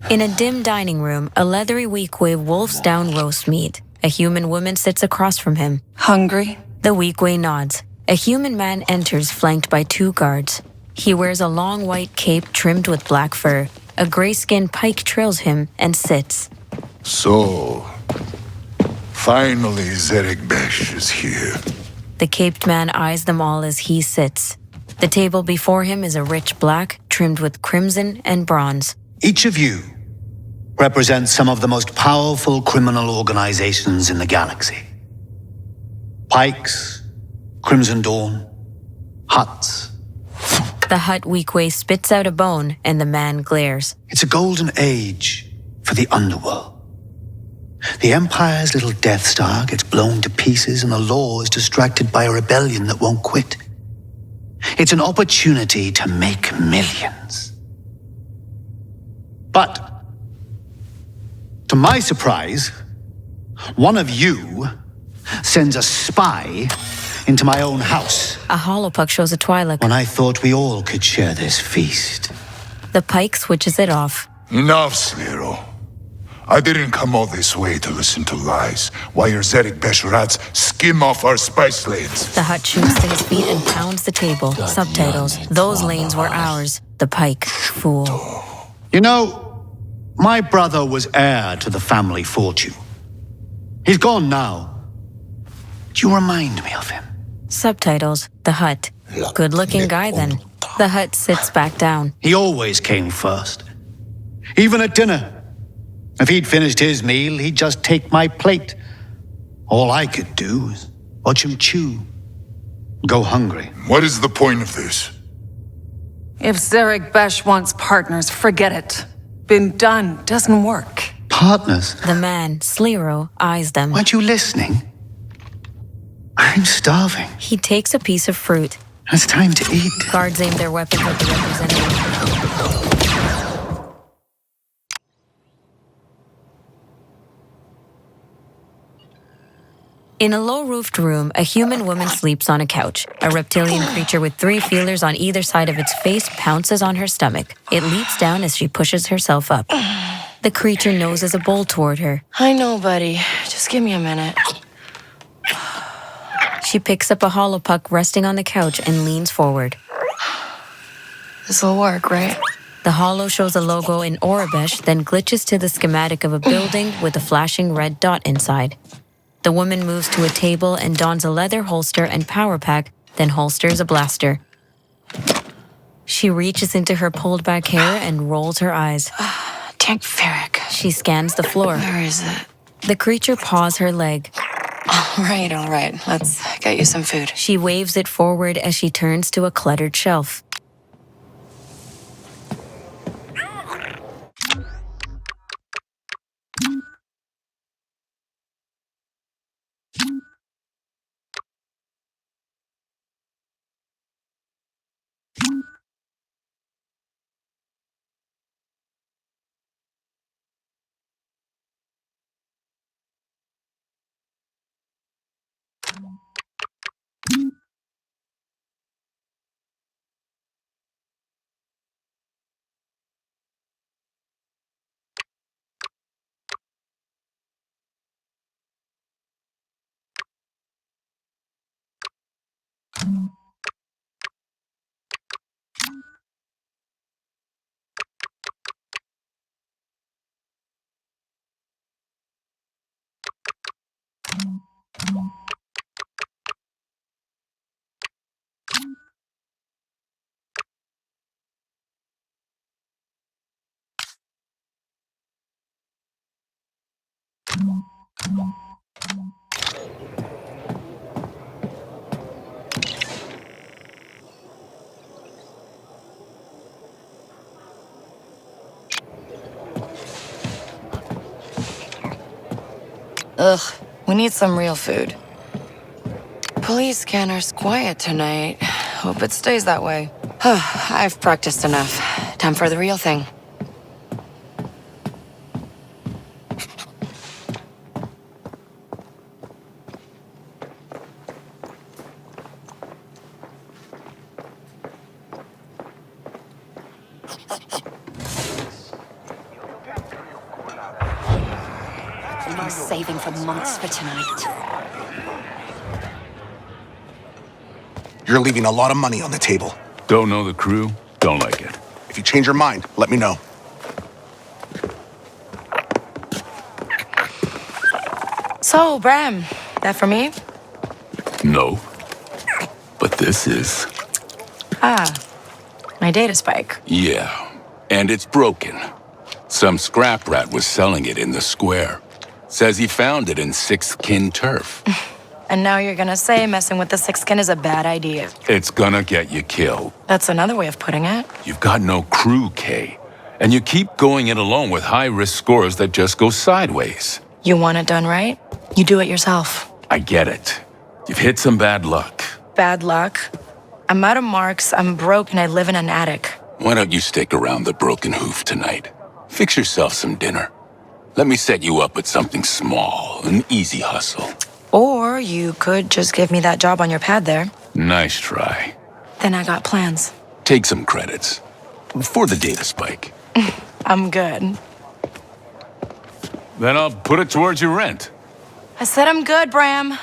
In a dim dining room, a leathery weequay wolfs down roast meat. A human woman sits across from him. Hungry? The weequay nods. A human man enters, flanked by 2 guards. He wears a long white cape trimmed with black fur. A gray-skinned pike trails him and sits. So, finally Zerek Besh is here. The caped man eyes them all as he sits. The table before him is a rich black, trimmed with crimson and bronze. Each of you represents some of the most powerful criminal organizations in the galaxy. Pikes, Crimson Dawn, Huts. The Hut weequay spits out a bone, and the man glares. It's a golden age for the underworld. The Empire's little Death Star gets blown to pieces, and the law is distracted by a rebellion that won't quit. It's an opportunity to make millions. But, to my surprise, one of you sends a spy into my own house. A holopuck shows a Twi'lek. When I thought we all could share this feast. The pike switches it off. Enough, Sliro. I didn't come all this way to listen to lies, while your Zerek Besh rats skim off our spice lanes. The Hut shoots to his feet and pounds the table. Subtitles. Those lanes were ours. The pike. Fool. You know, my brother was heir to the family fortune. He's gone now. Do you remind me of him? Subtitles. The Hut. Good-looking guy, then. The Hut sits back down. He always came first. Even at dinner. If he'd finished his meal, he'd just take my plate. All I could do was watch him chew. Go hungry. What is the point of this? If Zerek Besh wants partners, forget it. Been done. Doesn't work. Partners? The man, Sliro, eyes them. Weren't you listening? I'm starving. He takes a piece of fruit. It's time to eat. Guards aim their weapons at the representative. In a low-roofed room, a human woman sleeps on a couch. A reptilian creature with 3 feelers on either side of its face pounces on her stomach. It leaps down as she pushes herself up. The creature noses a bowl toward her. I know, buddy. Just give me a minute. She picks up a holopuck resting on the couch and leans forward. This'll work, right? The holo shows a logo in Orabesh, then glitches to the schematic of a building with a flashing red dot inside. The woman moves to a table and dons a leather holster and power pack, then holsters a blaster. She reaches into her pulled-back hair and rolls her eyes. Tank Ferric. She scans the floor. Where is it? The creature paws her leg. All right. Let's get you some food. She waves it forward as she turns to a cluttered shelf. Ugh, we need some real food. Police scanner's quiet tonight. Hope it stays that way. I've practiced enough. Time for the real thing. was saving for months for tonight. You're leaving a lot of money on the table. Don't know the crew, don't like it. If you change your mind, let me know. So, Bram, that for me? No. But this is. My data spike. Yeah. And it's broken. Some scrap rat was selling it in the square. Says he found it in Sixth Kin turf. And now you're gonna say messing with the Sixth Kin is a bad idea. It's gonna get you killed. That's another way of putting it. You've got no crew, Kay. And you keep going it alone with high-risk scores that just go sideways. You want it done right? You do it yourself. I get it. You've hit some bad luck. Bad luck. I'm out of marks, I'm broke, and I live in an attic. Why don't you stick around the Broken Hoof tonight? Fix yourself some dinner. Let me set you up with something small, an easy hustle. Or you could just give me that job on your pad there. Nice try. Then I got plans. Take some credits. For the data spike. I'm good. Then I'll put it towards your rent. I said I'm good, Bram.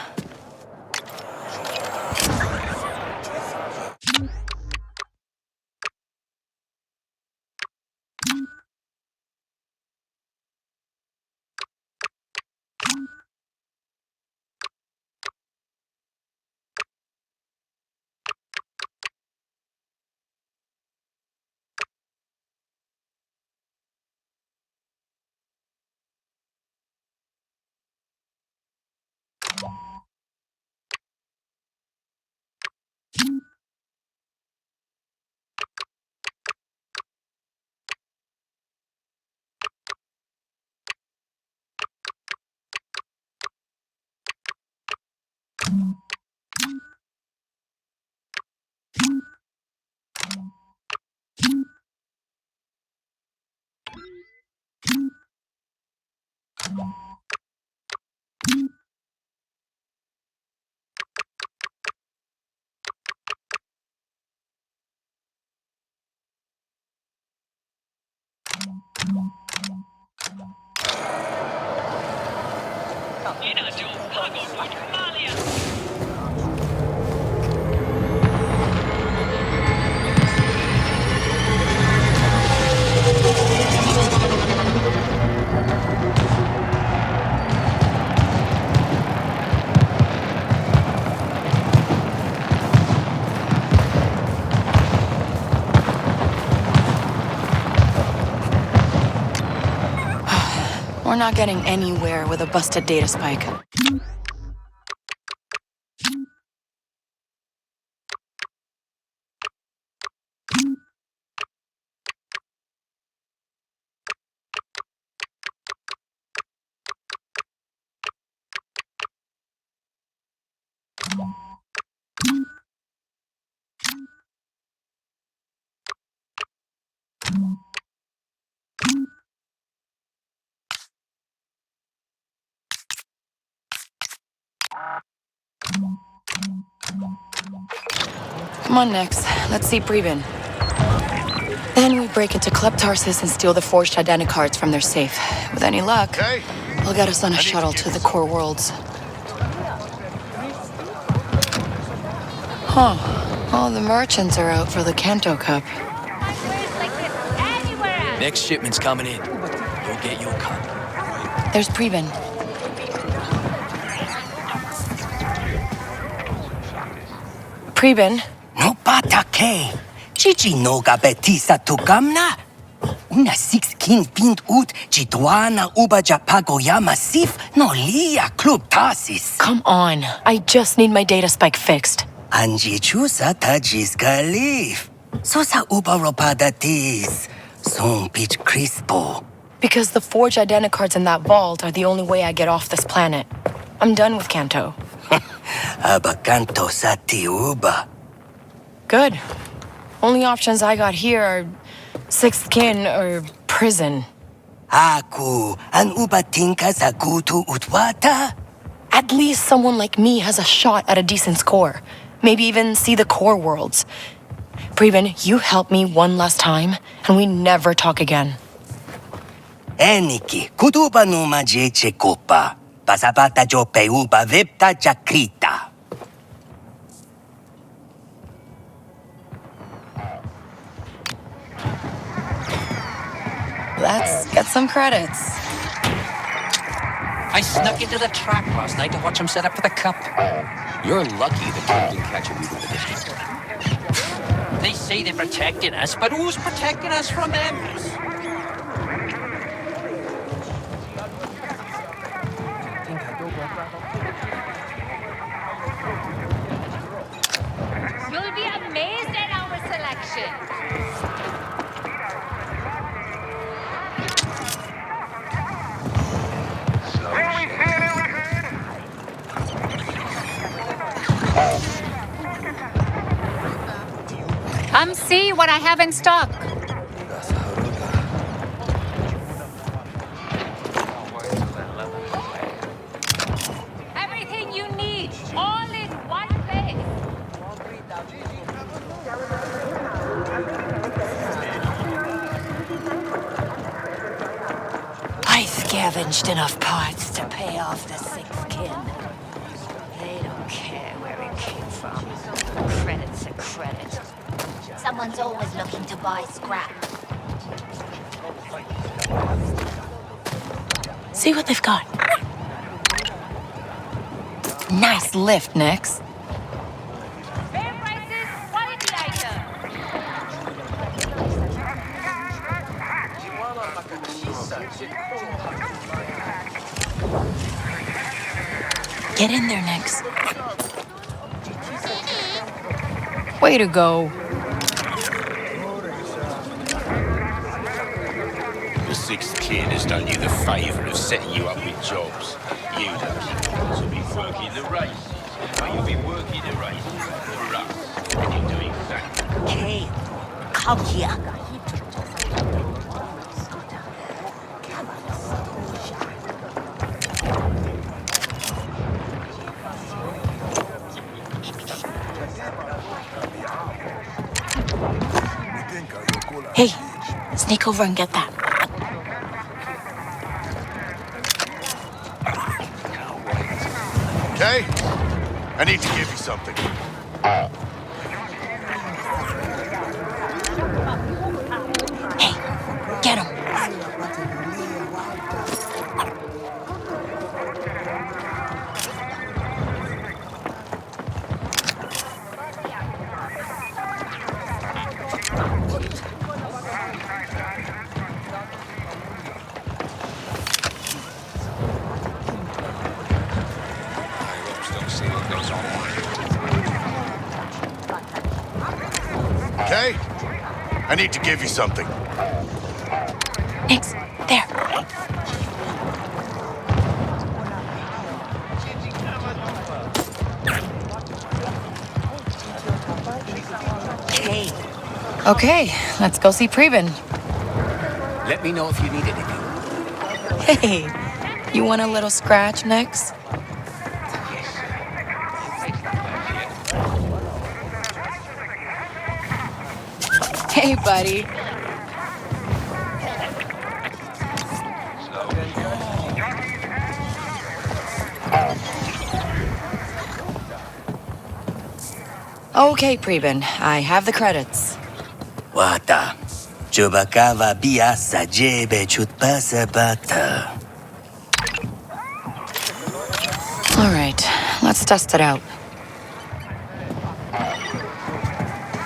We're not getting anywhere with a busted data spike. Come on, Nex. Let's see Preben. Then we break into Club Tarsus and steal the forged identicards from their safe. With any luck, they'll get us on a shuttle to the core worlds. Huh. All the merchants are out for the Kanto Cup. Next shipment's coming in. You'll get you a cup. There's Preben. Preben? No patake. Chichi no gabetisa tugamna. Una six king pind ut jituana uba japagoyama sif no lia club tasis. Come on. I just need my data spike fixed. Anji chusa tajis galif. Sosa uba ropadatis. Son pitch crispo. Because the forged identicards in that vault are the only way I get off this planet. I'm done with Kanto. Abakanto sati uba. Good. Only options I got here are Sixth Kin or prison. Aku an uba tinka sagutu utwata. At least someone like me has a shot at a decent score. Maybe even see the core worlds. Preben, you help me one last time, and we never talk again. Eniki, kutuba numa jeche kopa. Pasapata jo peuba vipta jakrita. Let's get some credits. I snuck into the track last night to watch him set up for the cup. You're lucky the kid didn't catch a read of the district. They say they're protecting us, but who's protecting us from them? You'll be amazed at our selection. Come see what I have in stock. Everything you need, all in one place. I scavenged enough parts to pay off the sixth kin. They don't care where it came from. Credit's a credit. Someone's always looking to buy scrap. See what they've got. Nice lift, Nix. Fair prices, quality item. Get in there, Nix. Way to go. The sixth kid has done you the favor of setting you up with jobs. You don't will be working the races, but you'll be working the races for us. And you'll do exactly. Kay, come here. Hey, sneak over and get that. Okay? I need to give you something. Hey, get him. Okay? I need to give you something. Nix, there. Kay. Okay, let's go see Preben. Let me know if you need anything. Hey, you want a little scratch, Nix? Hey, buddy. Okay, Preben, I have the credits. Wata. Chubakava biasa jebe chutpasa bata. All right, let's test it out.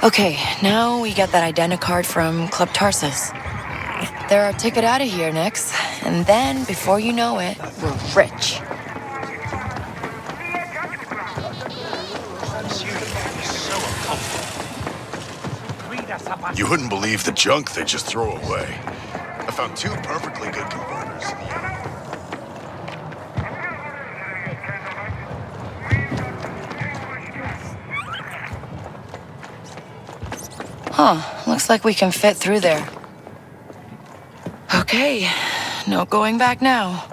Okay, now we get that identicard from Club Tarsus. They're our ticket out of here, Nix. And then, before you know it, we're rich. You wouldn't believe the junk they just throw away. I found 2 perfectly good converters. Huh, looks like we can fit through there. Okay, no going back now.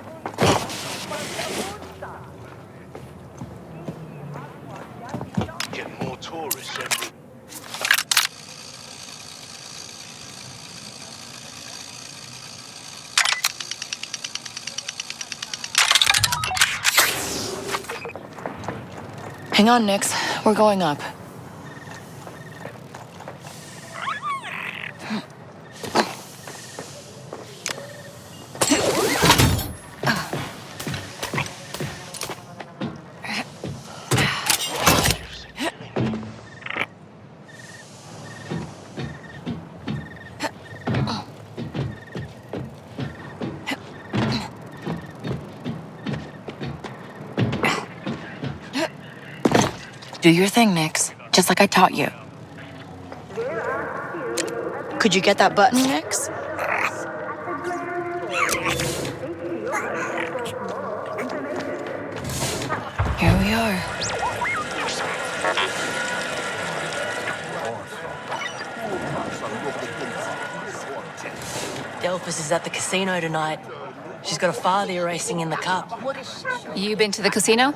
Getting more tourists every... Hang on, Nix. We're going up. Do your thing, Nix. Just like I taught you. Could you get that button, Nix? Here we are. Delphus is at the casino tonight. She's got a father racing in the cup. You been to the casino?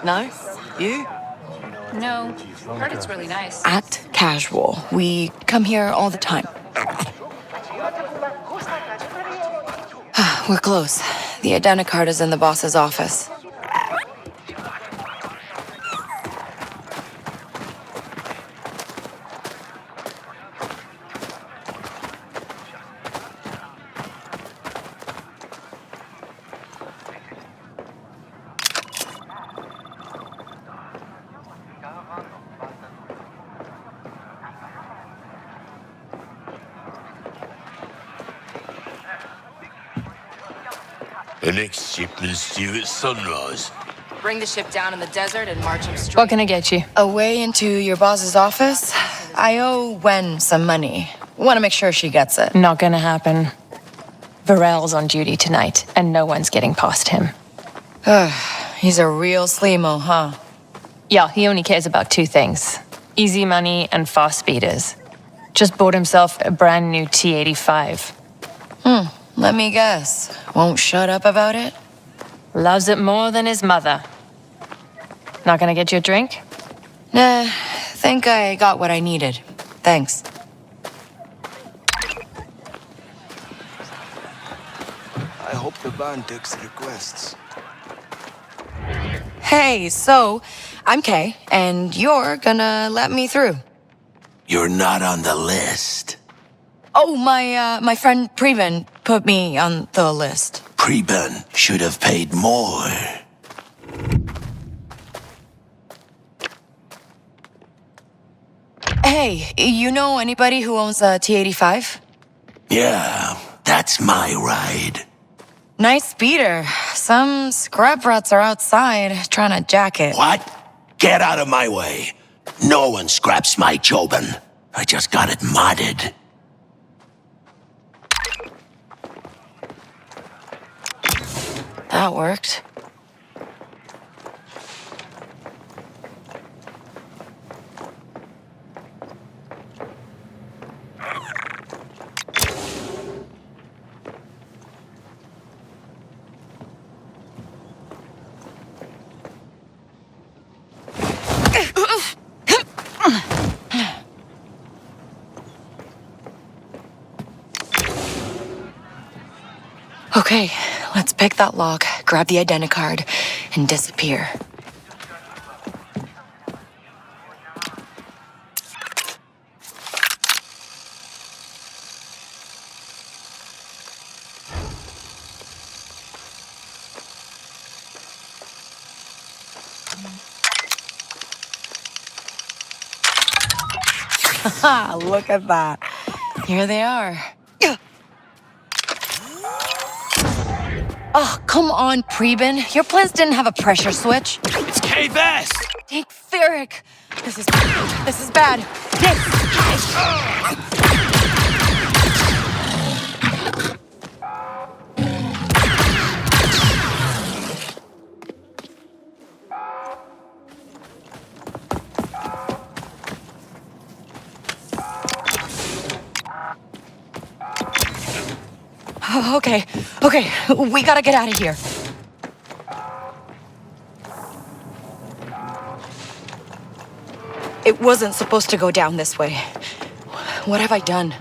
No? You? No. Heard it's really nice. Act casual. We come here all the time. We're close. The identicard is in the boss's office. The next shipment's due at sunrise. Bring the ship down in the desert and march him straight. What can I get you? Away into your boss's office? I owe Wen some money. Want to make sure she gets it. Not gonna happen. Varel's on duty tonight, and no one's getting past him. He's a real sleemo, huh? Yeah, he only cares about two things. Easy money and fast speeders. Just bought himself a brand new T-85. Let me guess. Won't shut up about it? Loves it more than his mother. Not gonna get you a drink? Nah, think I got what I needed. Thanks. I hope the band takes requests. Hey, so, I'm Kay, and you're gonna let me through. You're not on the list. Oh, my friend Preben put me on the list. Preben should have paid more. Hey, you know anybody who owns a T-85? Yeah, that's my ride. Nice speeder. Some scrap rats are outside trying to jack it. What? Get out of my way. No one scraps my Jobin. I just got it modded. That worked. Okay, let's pick that lock, grab the identicard, and disappear. Haha, look at that. Here they are. Oh, come on, Preben. Your plans didn't have a pressure switch. It's Kay Vess! Take Theric. This is bad. Nick! Okay, we gotta get out of here. It wasn't supposed to go down this way. What have I done?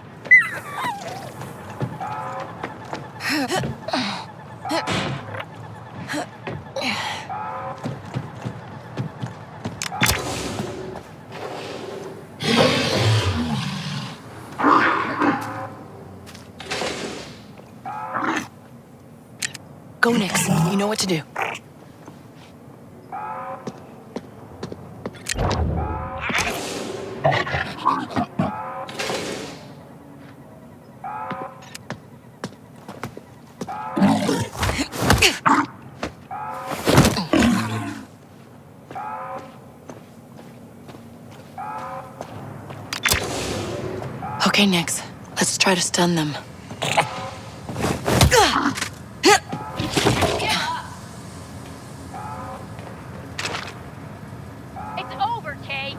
Go, Nix. You know what to do. Okay, Nix. Let's try to stun them. It's over, Kay.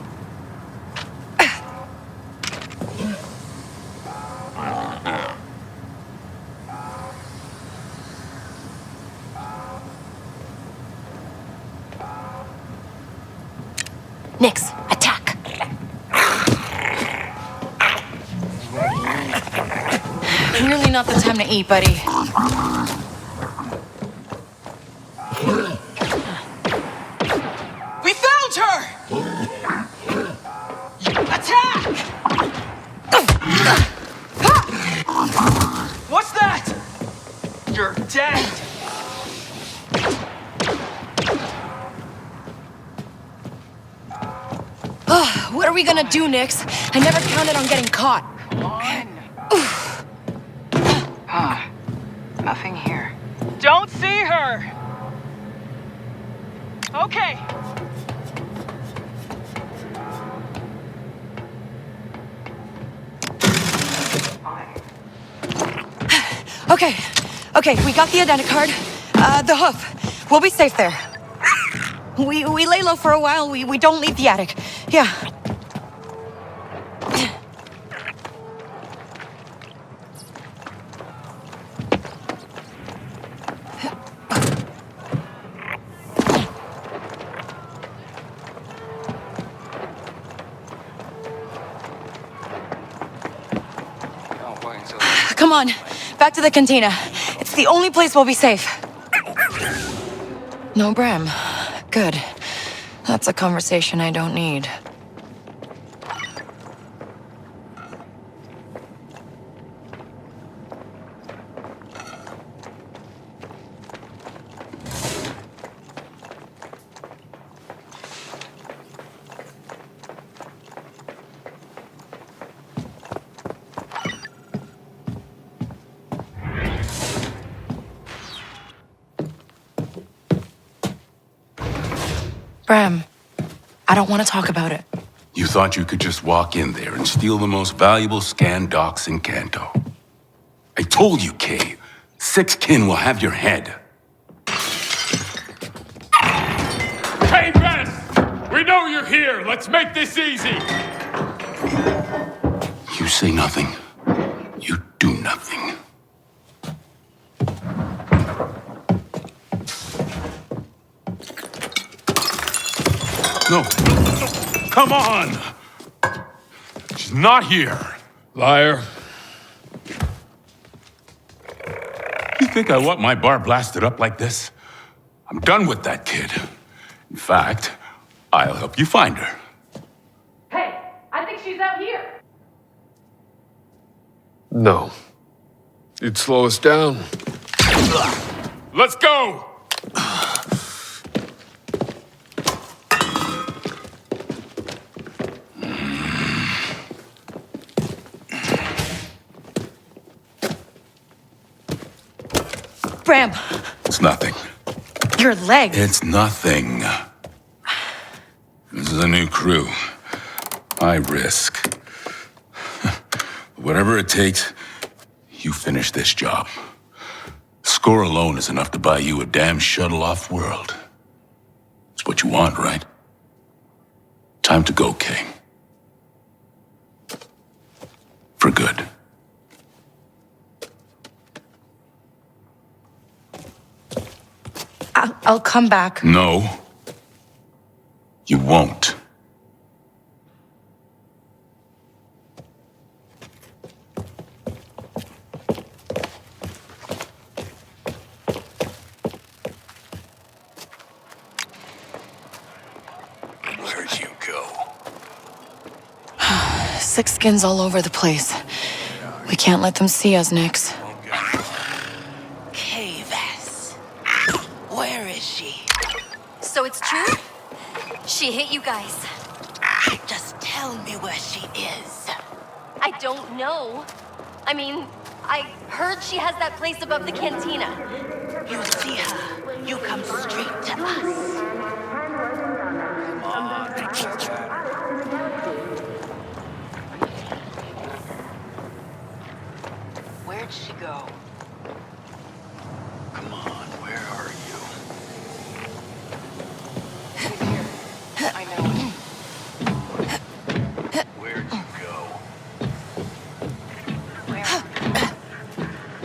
Nix, attack! Really not the time to eat, buddy. We found her! Attack! What's that? You're dead! What are we gonna do, Nix? I never counted on getting caught. Nothing here. Don't see her! Okay. Okay, we got the identicard. The hoof. We'll be safe there. We lay low for a while. We don't leave the attic. Yeah. Come on, back to the cantina. It's the only place we'll be safe. No Bram. Good. That's a conversation I don't need. Bram, I don't want to talk about it. You thought you could just walk in there and steal the most valuable scan docs in Kanto. I told you, Kay. Six kin will have your head. Kay Vess! We know you're here. Let's make this easy. You say nothing. You do nothing. No. Come on! She's not here. Liar. You think I want my bar blasted up like this? I'm done with that kid. In fact, I'll help you find her. Hey, I think she's out here. No. You'd slow us down. Let's go! Bram! It's nothing. Your legs! It's nothing. This is a new crew. High risk. Whatever it takes, you finish this job. Score alone is enough to buy you a damn shuttle off world. It's what you want, right? Time to go, Kay. For good. I'll come back. No. You won't. Where'd you go? Six skins all over the place. We can't let them see us, Nix. Kay Vess. she hit you guys? Just tell me where she is. I don't know. I mean, I heard she has that place above the cantina. You see her, you come straight to us. Come on, Where'd she go? come on, where are you? I know. Where'd you go?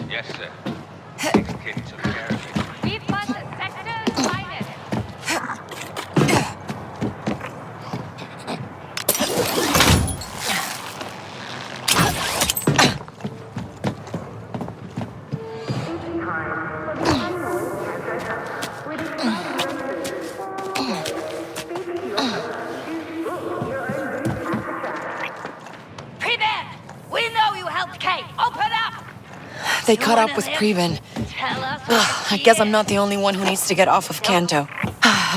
Yes, sir. Next kid took care of it. We've got the sector's finest. Preben! We know you helped Kay! Open up! They caught up with Preben. Tell us I guess I'm not the only one who needs to get off of Kanto.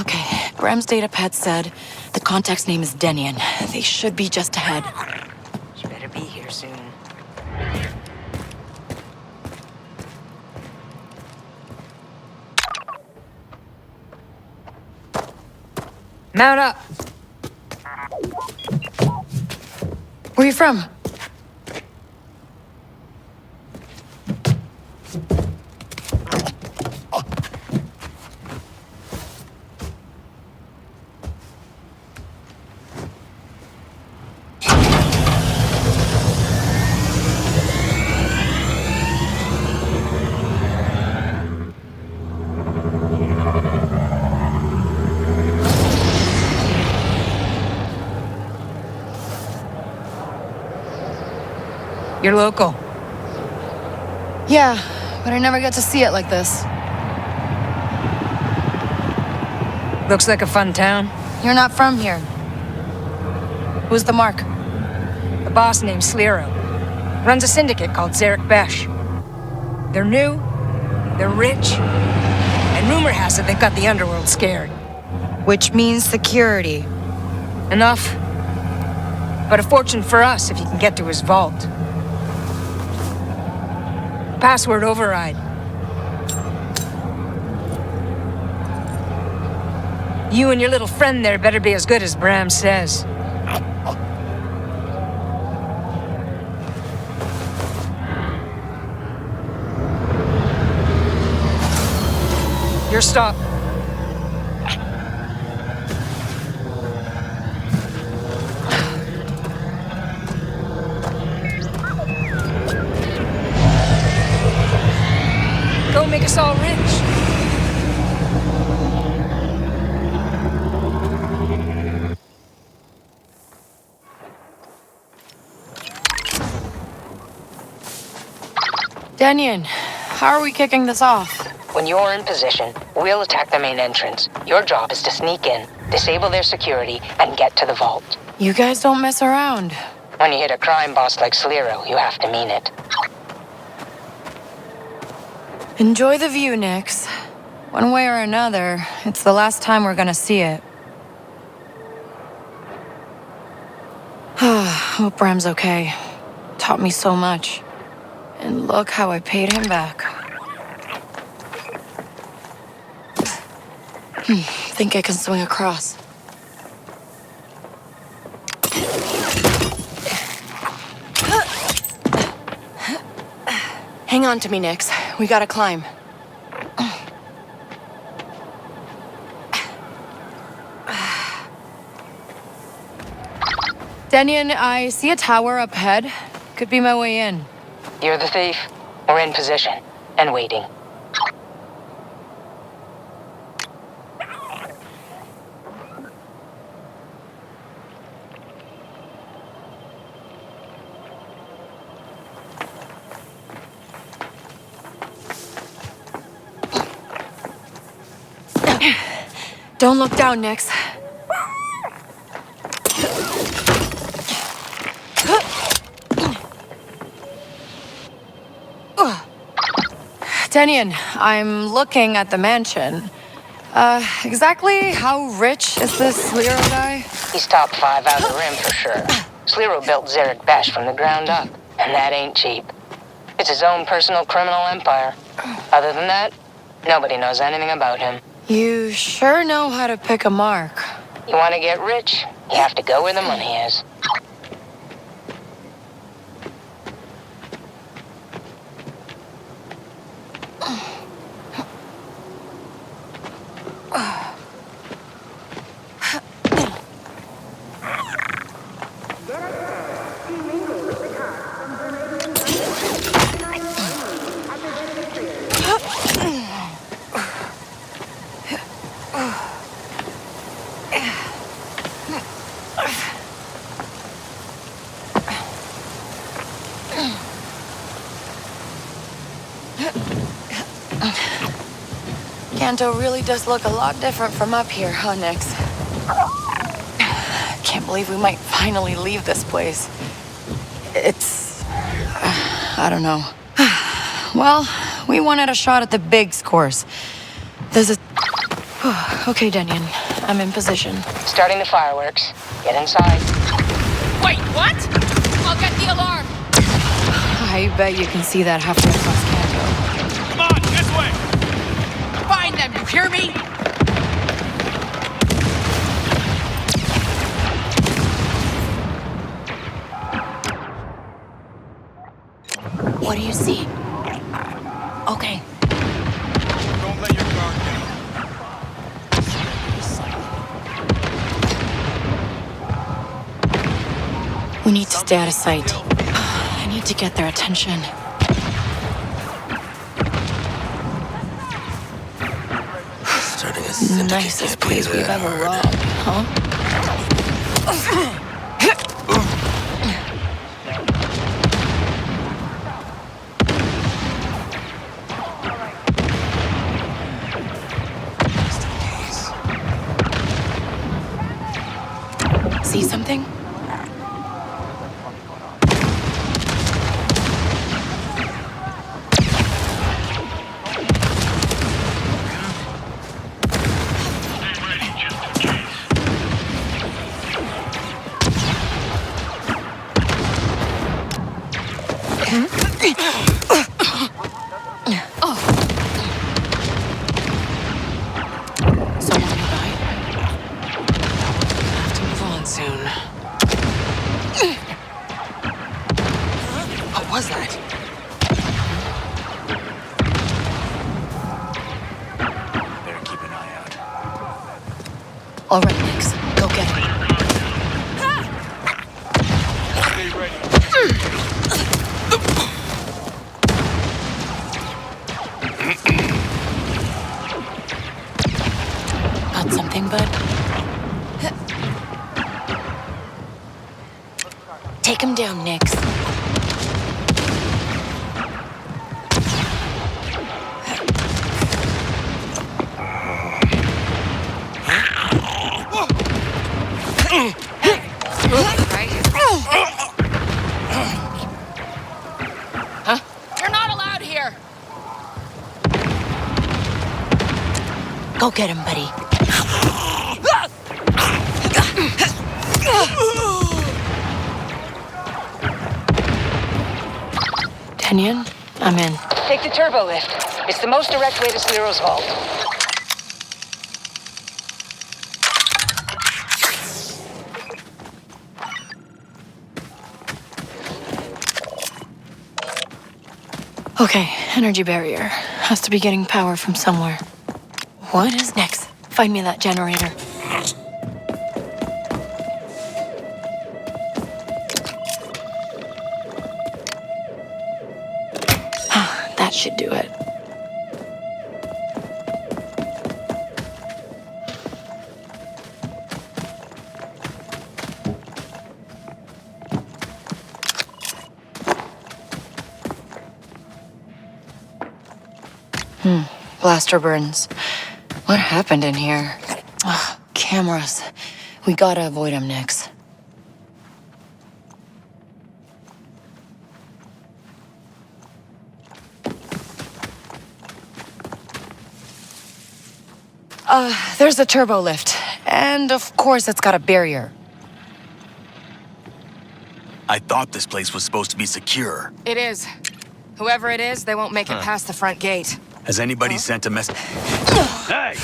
Okay, Bram's data pet said the contact's name is Denian. They should be just ahead. She better be here soon. Mount up. Where are you from? You're local. Yeah, but I never get to see it like this. Looks like a fun town. You're not from here. Who's the mark? The boss named Slero. Runs a syndicate called Zarek Besh. They're new, they're rich, and rumor has it they've got the underworld scared. Which means security. Enough. But a fortune for us if you can get to his vault. Password override. You and your little friend there better be as good as Bram says. Your stop. Go make us all rich. Denian, how are we kicking this off? When you're in position, we'll attack the main entrance. Your job is to sneak in, disable their security, and get to the vault. You guys don't mess around. When you hit a crime boss like Slero, you have to mean it. Enjoy the view, Nix. One way or another, it's the last time we're gonna see it. Hope Bram's okay. Taught me so much. And look how I paid him back. Think I can swing across. Hang on to me, Nix. We gotta climb. Denian, I see a tower up ahead. Could be my way in. You're the thief. We're in position and waiting. Don't look down, Nix. Denian, I'm looking at the mansion. Exactly how rich is this Lero guy? He's top 5 out of the rim for sure. Slero built Zarek Besh from the ground up, and that ain't cheap. It's his own personal criminal empire. Other than that, nobody knows anything about him. You sure know how to pick a mark. You want to get rich, you have to go where the money is. Kanto really does look a lot different from up here, huh, Nix? Can't believe we might finally leave this place. It's... I don't know. Well, we wanted a shot at the big scores. There's a... Okay, Denyon. I'm in position. Starting the fireworks. Get inside. Wait, what? I'll get the alarm. I bet you can see that halfway across Kanto. Come on, this way! Find them, you hear me? What do you see? Okay. Don't let your guard down. We need to stay out of sight. I need to get their attention. Nicest place we've ever robbed, huh? See something? All right, Nix. Go get him. Stay ready. Got something, bud? Take him down, Nix. Huh? You're not allowed here! Go get him, buddy. Denyon, I'm in. Take the turbo lift. It's the most direct way to Slero's vault. Okay, energy barrier. Has to be getting power from somewhere. What is next? Find me that generator. That should do it. Blaster burns. What happened in here? Ugh, cameras. We gotta avoid them, Nix. There's a turbo lift. And of course it's got a barrier. I thought this place was supposed to be secure. It is. Whoever it is, they won't make it past the front gate. Has anybody sent a message? Hey!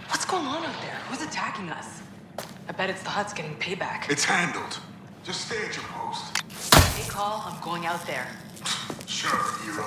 What's going on out there? Who's attacking us? I bet it's the Huts getting payback. It's handled. Just stay at your post. Hey, call. I'm going out there. Sure, hero.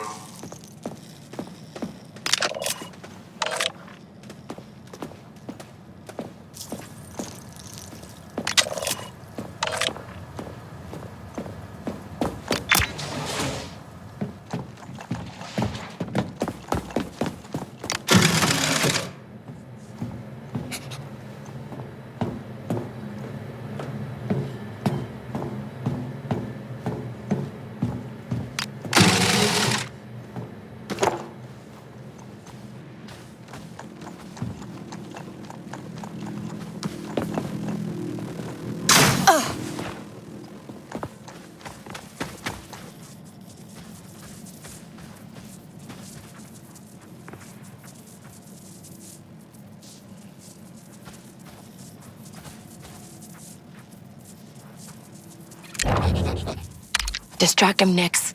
Distract him, Nix.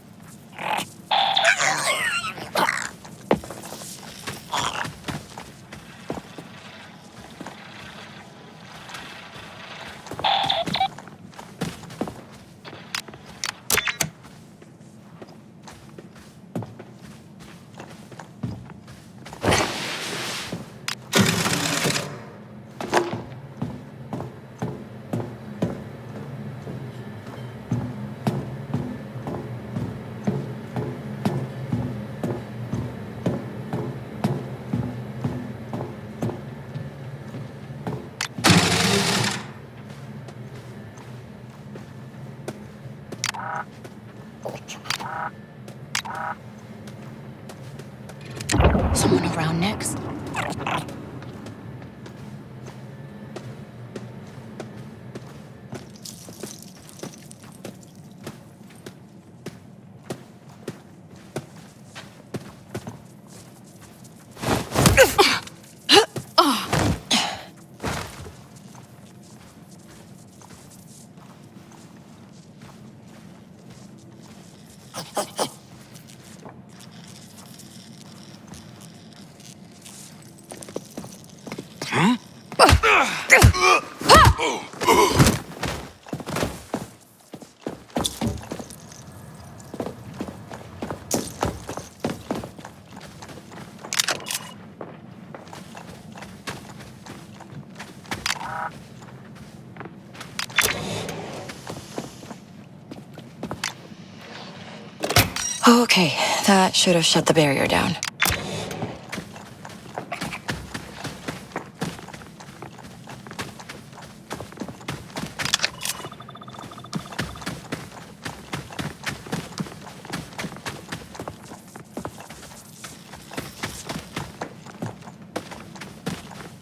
Someone around next? Okay, that should have shut the barrier down.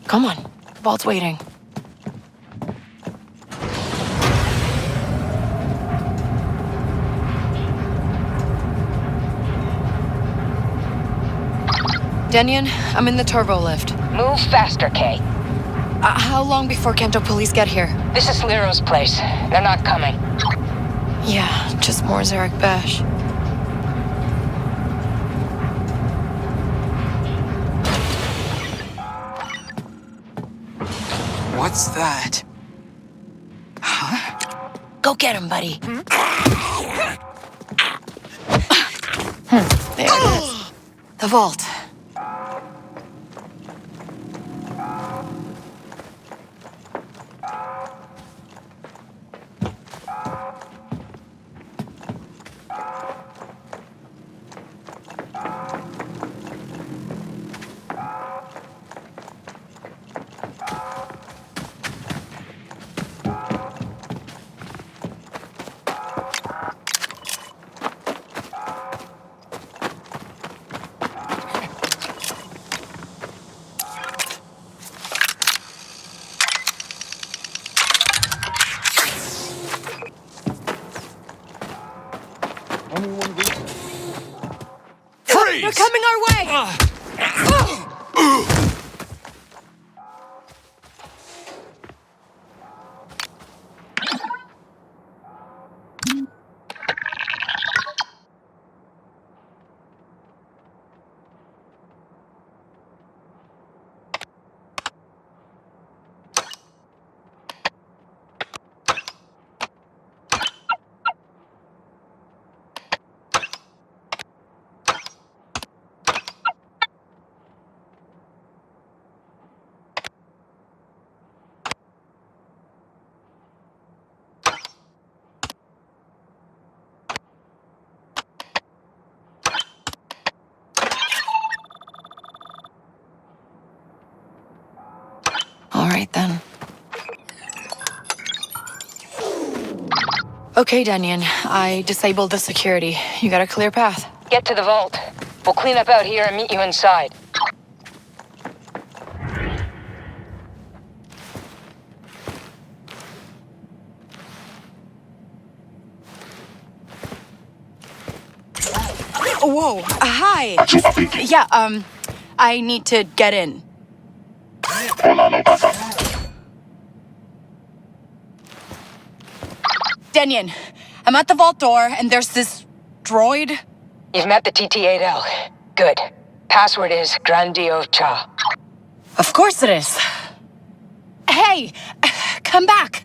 Come on, Vault's waiting. Denyon, I'm in the turbo lift. Move faster, Kay. How long before Kanto police get here? This is Lero's place. They're not coming. Yeah, just more Zarek Besh. What's that? Go get him, buddy. There it is. The vault. Freeze! They're coming our way! All right, then. Okay, Danyan. I disabled the security. You got a clear path. Get to the vault. We'll clean up out here and meet you inside. Whoa, hi. Yeah, I need to get in. Danyan, I'm at the vault door, and there's this droid. You've met the TT-8L. Good. Password is Grandio Cha. Of course it is. Hey, come back.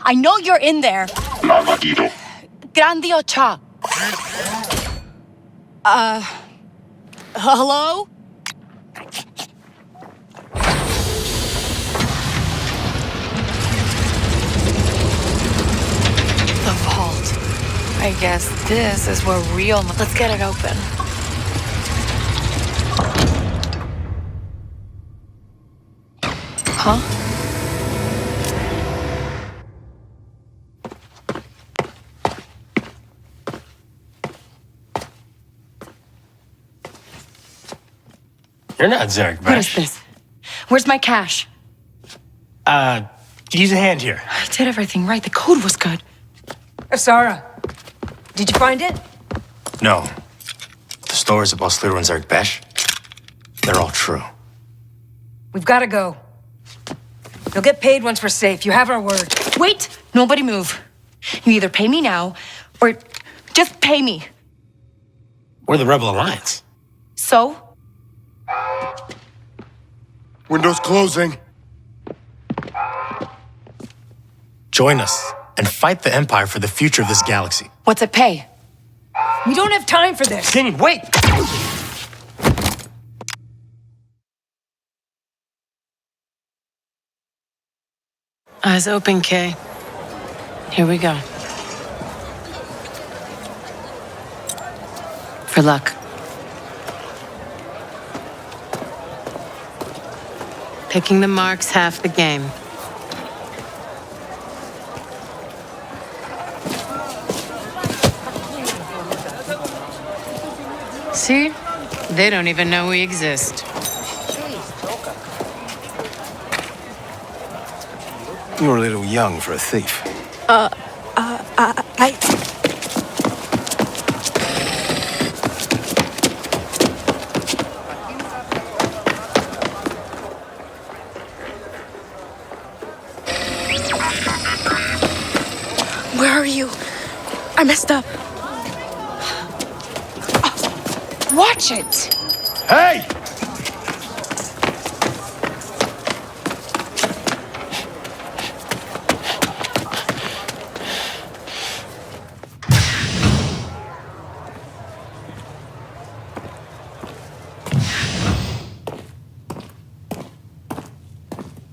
I know you're in there. Grandio Cha. Hello? The vault. I guess this is where real... Let's get it open. Huh? You're not Zarek Besh. What is this? Where's my cash? Use a hand here. I did everything right. The code was good. Sarah, did you find it? No. The stories about Slither and Zarek Besh, they're all true. We've got to go. You'll get paid once we're safe. You have our word. Wait! Nobody move. You either pay me now, or just pay me. We're the Rebel Alliance. So? Windows closing. Join us and fight the Empire for the future of this galaxy. What's it pay? We don't have time for this. Kenny, wait! Eyes open, Kay. Here we go. For luck. Picking the mark's half the game. See? They don't even know we exist. You're a little young for a thief. Where are you? I messed up. Watch it! Hey!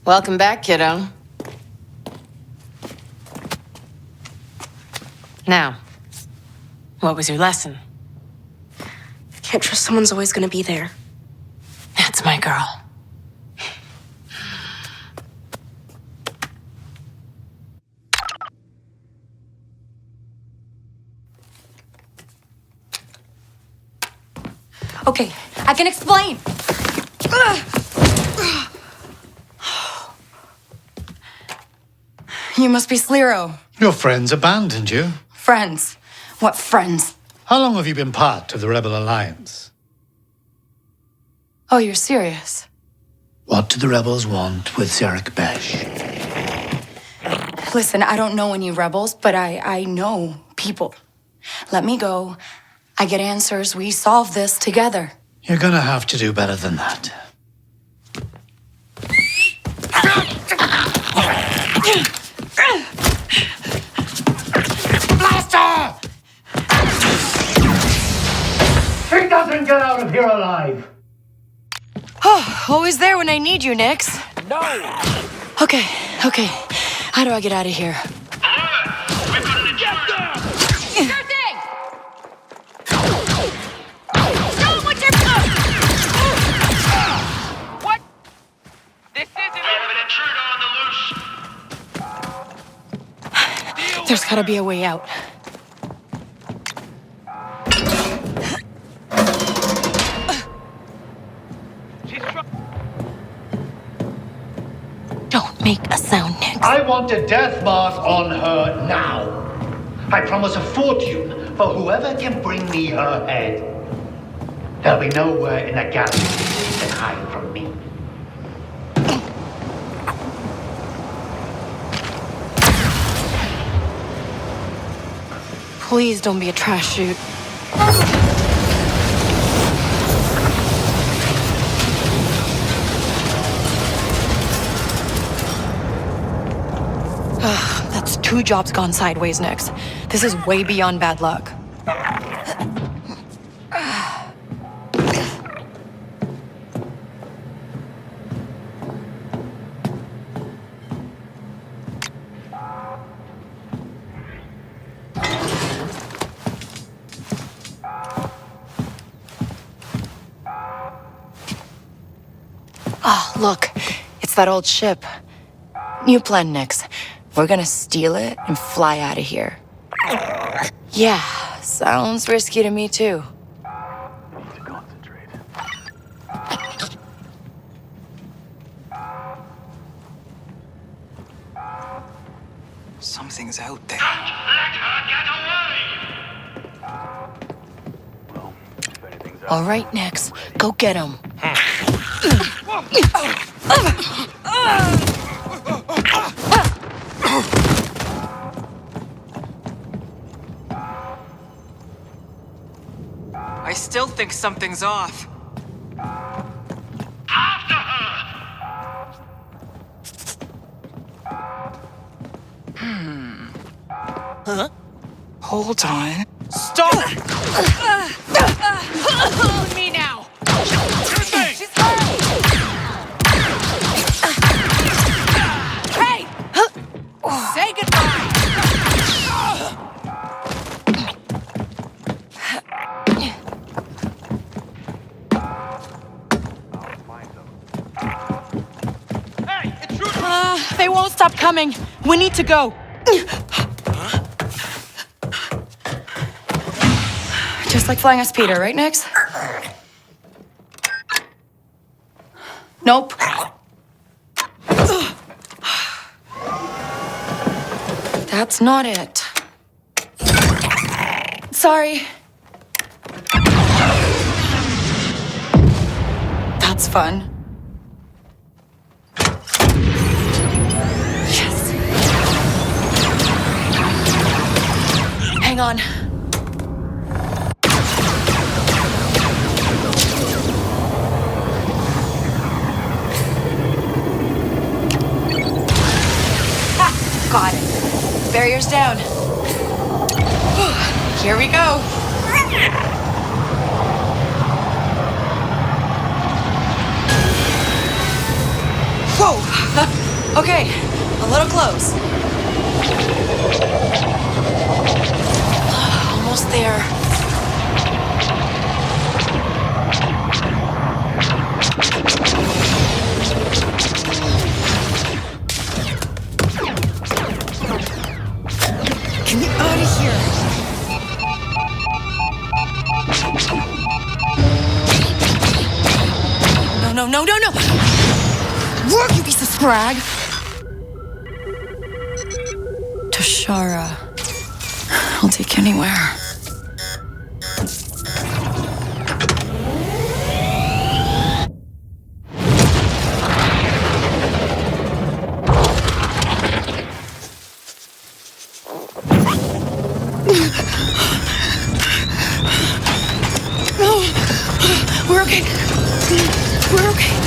Welcome back, kiddo. Now, what was your lesson? Can't trust someone's always gonna be there. That's my girl. Okay, I can explain. You must be Sliro. Your friends abandoned you. Friends? What friends? How long have you been part of the Rebel Alliance? Oh, you're serious? What do the rebels want with Zerek Besh? Listen, I don't know any rebels, but I know people. Let me go. I get answers. We solve this together. You're gonna have to do better than that. Blaster! He doesn't get out of here alive! Oh, always there when I need you, Nix. No! Okay. How do I get out of here? Sure thing! Show 'em what you're... What? This isn't... There's gotta be a way out. Don't make a sound, Nix. I want a death mark on her now. I promise a fortune for whoever can bring me her head. There'll be nowhere in the galaxy you can hide from me. Please don't be a trash chute. That's 2 jobs gone sideways, Nix. This is way beyond bad luck. Oh, look. It's that old ship. New plan, Nix. We're gonna steal it and fly out of here. Yeah, sounds risky to me too. Something's out there. All right, Nix. Go get him. I still think something's off. Huh? Hold on. Stop! Follow me now! She's hurt! Hey! Say goodbye! They won't stop coming. We need to go. Just like flying a speeder, right, Nix? Nope. That's not it. Sorry. That's fun. Yes. Hang on. Got it. Barrier's down. Here we go. Whoa. Okay, a little close. Almost there. Get out of here. No. Work, you piece of scrag. Tashara. I'll take anywhere. okay. We're okay.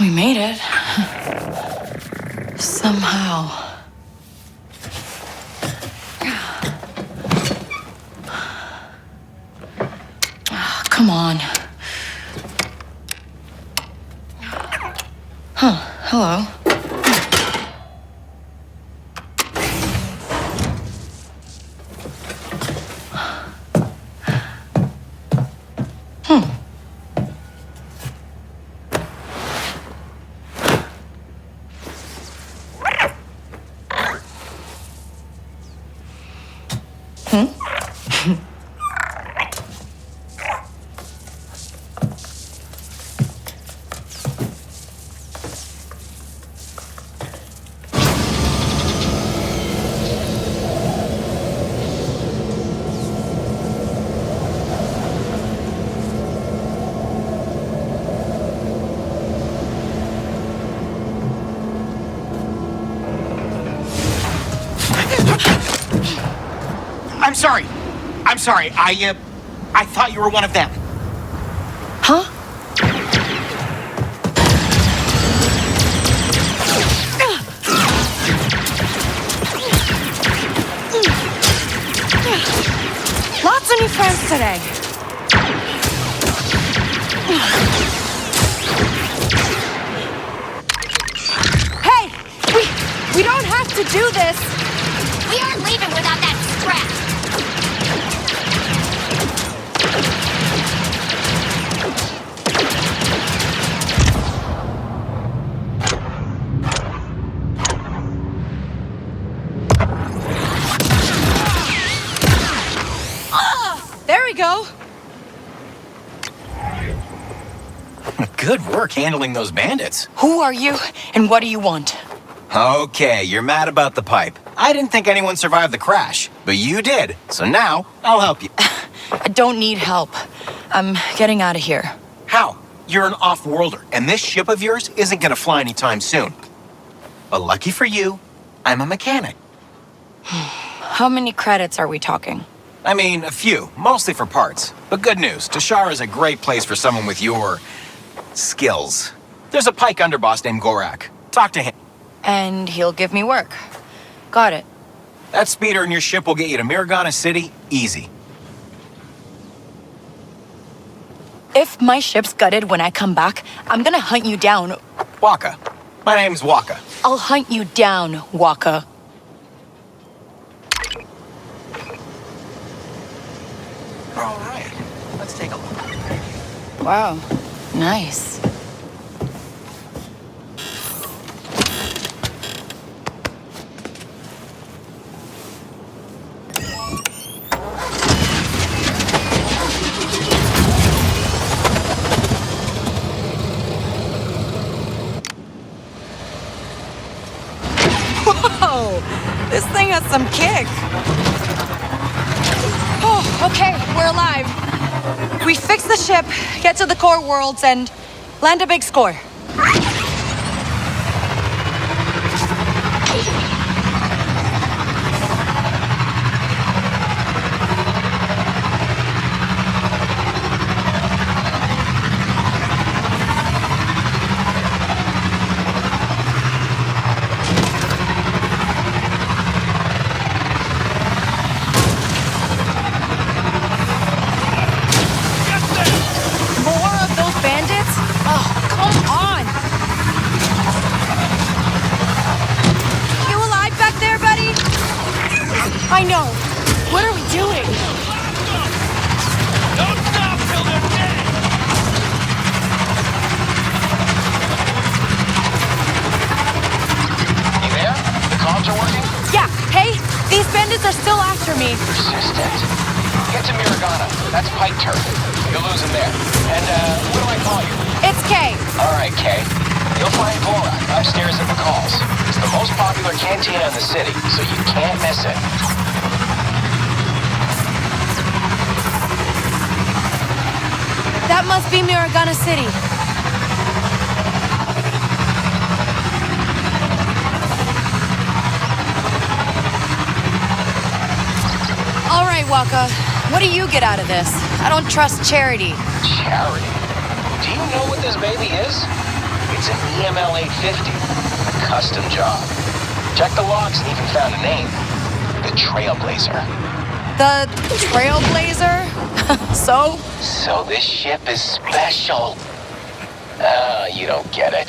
We made it. Somehow. Come on. Huh, hello. I'm sorry. I thought you were one of them. Huh? Lots of new friends today. Hey, we don't have to do this. We aren't leaving without that scrap. There we go. Good work handling those bandits. Who are you, and what do you want? Okay, you're mad about the pipe. I didn't think anyone survived the crash, but you did. So now, I'll help you. I don't need help. I'm getting out of here. How? You're an off-worlder, and this ship of yours isn't gonna fly anytime soon. But lucky for you, I'm a mechanic. How many credits are we talking? I mean, a few, mostly for parts. But good news, Tashara is a great place for someone with your skills. There's a Pike underboss named Gorak. Talk to him. And he'll give me work. Got it. That speeder in your ship will get you to Miragana City, easy. If my ship's gutted when I come back, I'm gonna hunt you down. Waka. My name's Waka. I'll hunt you down, Waka. All right, let's take a look. Wow, nice. Whoa, this thing has some kick. Oh, okay, we're alive. We fix the ship, get to the core worlds, and land a big score. I know. What are we doing? Don't stop till they're dead! You there? The comms are working? Yeah. Hey, these bandits are still after me. Persistent. Get to Miragana. That's Pike turf. You'll lose him there. And, what do I call you? It's Kay. All right, Kay. You'll find Gorak upstairs at McCall's. It's the most popular cantina in the city, so you can't miss it. That must be Miragana City. All right, Waka. What do you get out of this? I don't trust Charity. Charity? Do you know what this baby is? It's an EML 850. A custom job. Check the logs and even found a name. The Trailblazer. The Trailblazer? So? So this ship is special. You don't get it.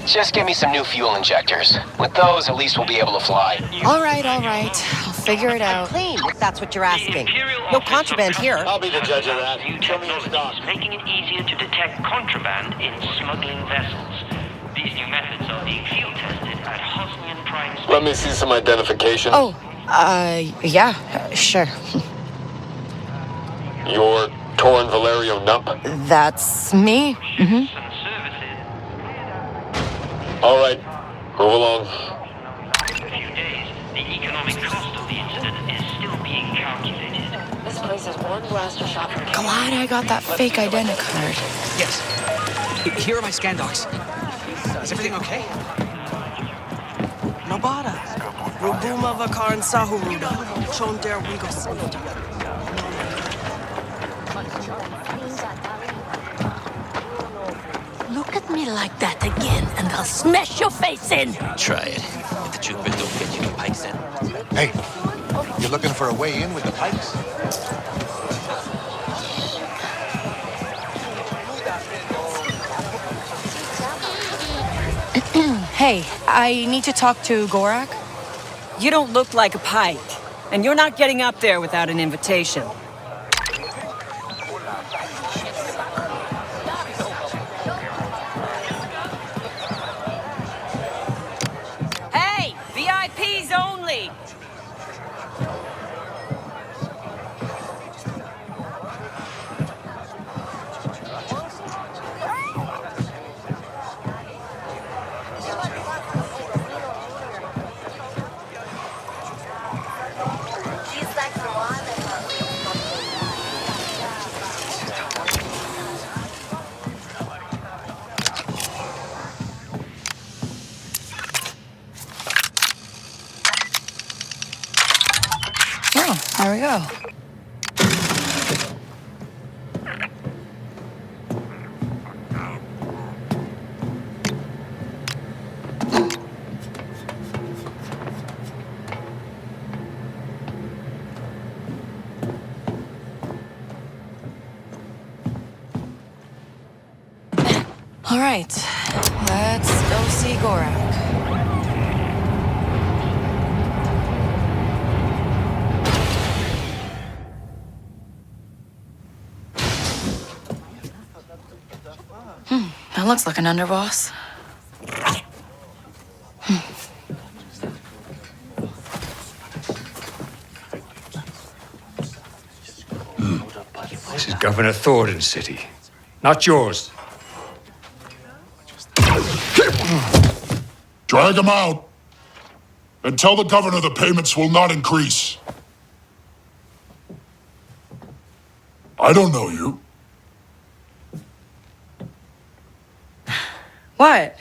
Just give me some new fuel injectors. With those, at least we'll be able to fly. All right. I'll figure it out. Clean, if that's what you're asking. No contraband here. I'll be the judge of that. Show me your stock. Making it easier to detect contraband in smuggling vessels. These new methods are being field tested at Hosnian Prime Station. Let me see some identification. Oh, yeah, sure. You're Torin Valerio Nump? That's me. Mm-hmm. All right, move along. In a few days, the economic cost of the incident is still being calculated. This place is one blaster shot from Glad I got that fake identi card. Yes. Here are my scan docs. Is everything okay? Nobada. Rubuma Vakaran Sahuruda. Chonder Wigo Safety. Look at me like that again, and I'll smash your face in. Try it. If the troopers don't get you, the Pikes in. Hey, you looking for a way in with the Pikes? Hey, I need to talk to Gorak. You don't look like a Pike, and you're not getting up there without an invitation. Hey, VIPs only! Oh, there we go. All right, let's go see Gorak. That looks like an underboss. This is Governor Thornton's city, not yours. Drag him out. And tell the governor the payments will not increase. I don't know you. What?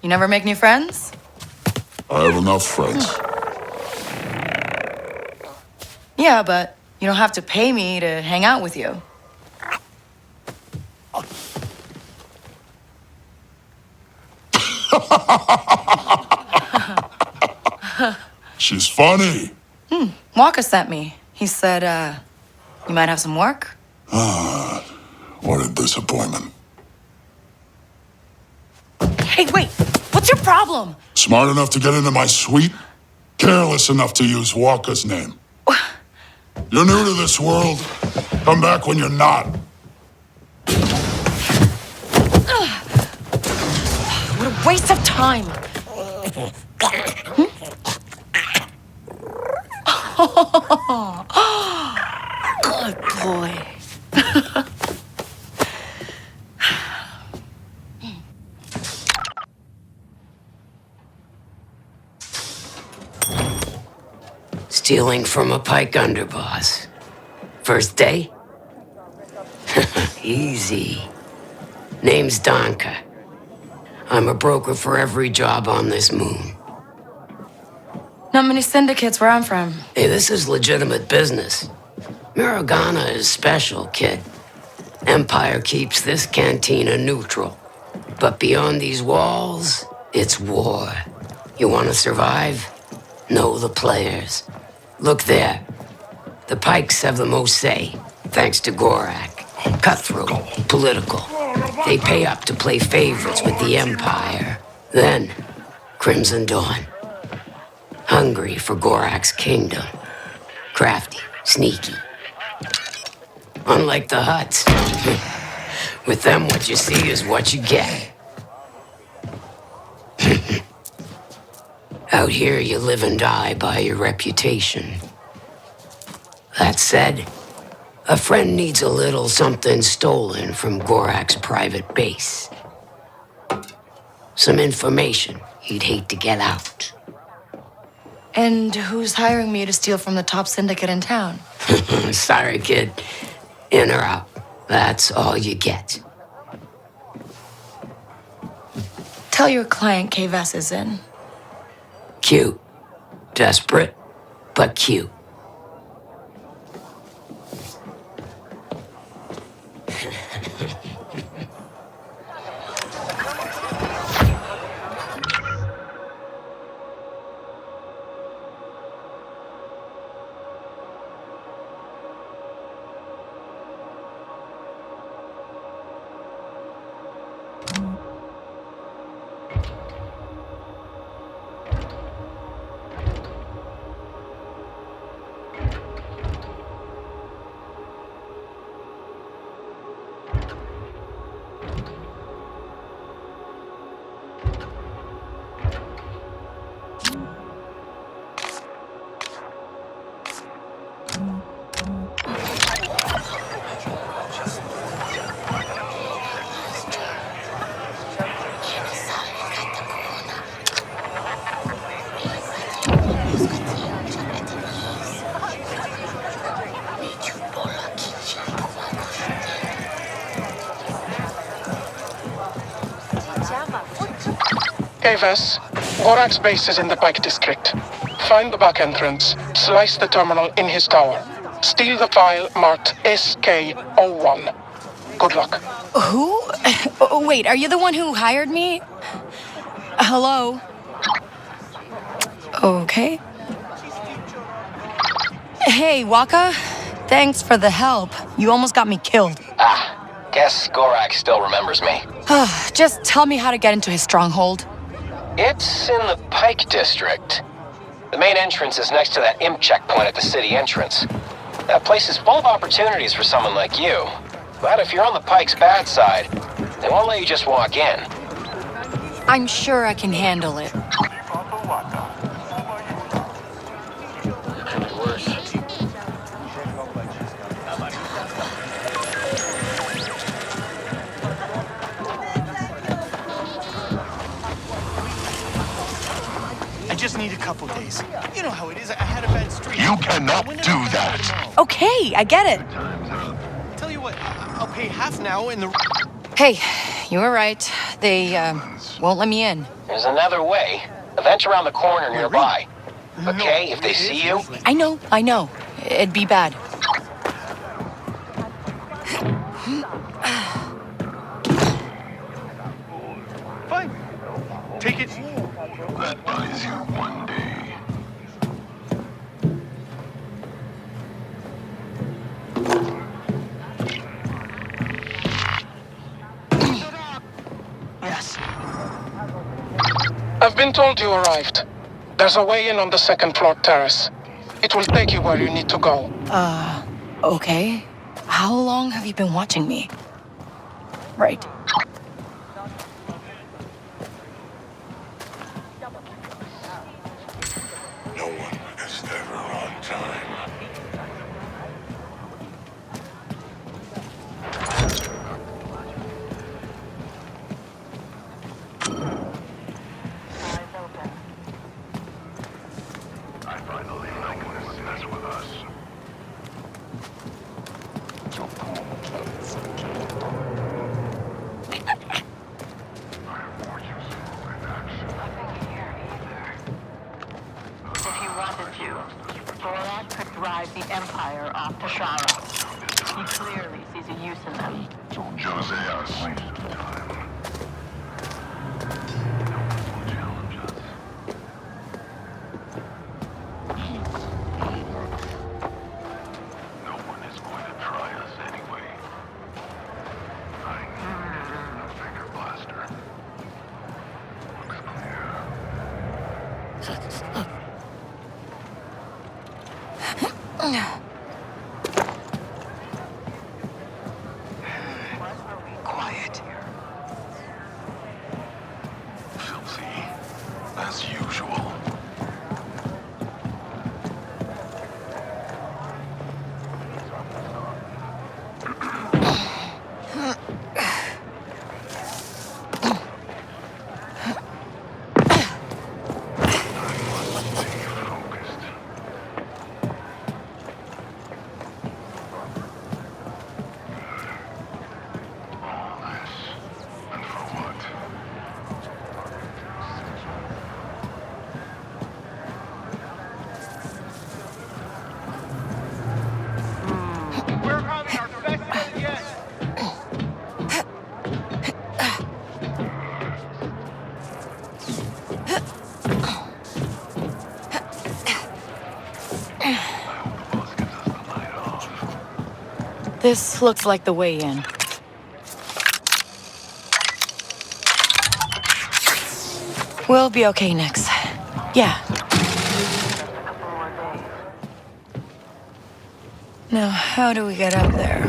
You never make new friends? I have enough friends. Yeah, but you don't have to pay me to hang out with you. She's funny. Waka sent me. He said, you might have some work? What a disappointment. Hey, wait! What's your problem? Smart enough to get into my suite? Careless enough to use Walker's name. You're new to this world. Come back when you're not. What a waste of time! Stealing from a Pike underboss. First day? Easy. Name's Donka. I'm a broker for every job on this moon. Not many syndicates where I'm from. Hey, this is legitimate business. Miragana is special, kid. Empire keeps this cantina neutral. But beyond these walls, it's war. You want to survive? Know the players. Look there. The Pikes have the most say, thanks to Gorak. Cutthroat, political. They pay up to play favorites with the Empire. Then, Crimson Dawn. Hungry for Gorak's kingdom. Crafty, sneaky. Unlike the Hutts. With them, what you see is what you get. Out here, you live and die by your reputation. That said, a friend needs a little something stolen from Gorak's private base. Some information he'd hate to get out. And who's hiring me to steal from the top syndicate in town? Sorry, kid. In or out. That's all you get. Tell your client Kay Vess is in. Cute. Desperate, but cute. Kay Vess, Gorak's base is in the Pike district. Find the back entrance, slice the terminal in his tower. Steal the file marked SK01. Good luck. Who? Oh, wait, are you the one who hired me? Hello? Okay. Hey, Waka. Thanks for the help. You almost got me killed. Guess Gorak still remembers me. Just tell me how to get into his stronghold. It's in the Pike district. The main entrance is next to that imp checkpoint at the city entrance. That place is full of opportunities for someone like you. But if you're on the Pike's bad side, they won't let you just walk in. I'm sure I can handle it. I just need a couple days. You know how it is. I had a bad streak. You cannot do that. Okay, I get it. Tell you what, I'll pay half now and the... Hey, you were right. They, won't let me in. There's another way. A vent around the corner nearby. Okay, if they see you... I know. It'd be bad. Fine. Take it. That buys you one day. Yes. I've been told you arrived. There's a way in on the second floor terrace. It will take you where you need to go. Okay. How long have you been watching me? Right. No one is ever on time. I finally know what it's you. Borat could drive the Empire off to Shara. He clearly sees a use in them. So Joseas. Quiet. Filthy, as usual. This looks like the way in. We'll be okay, Nix. Yeah. Now, how do we get up there?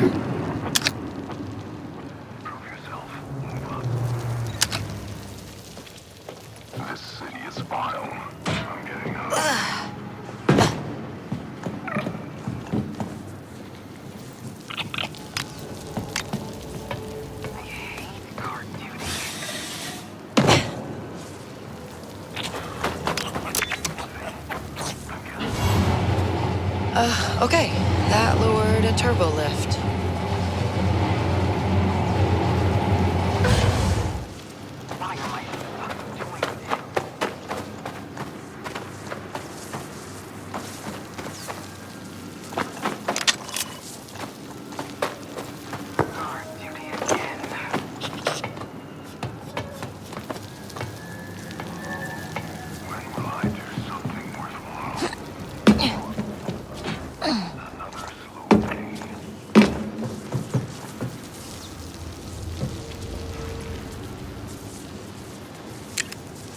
This city is vile. I'm getting out. Okay. That lowered a turbo lift.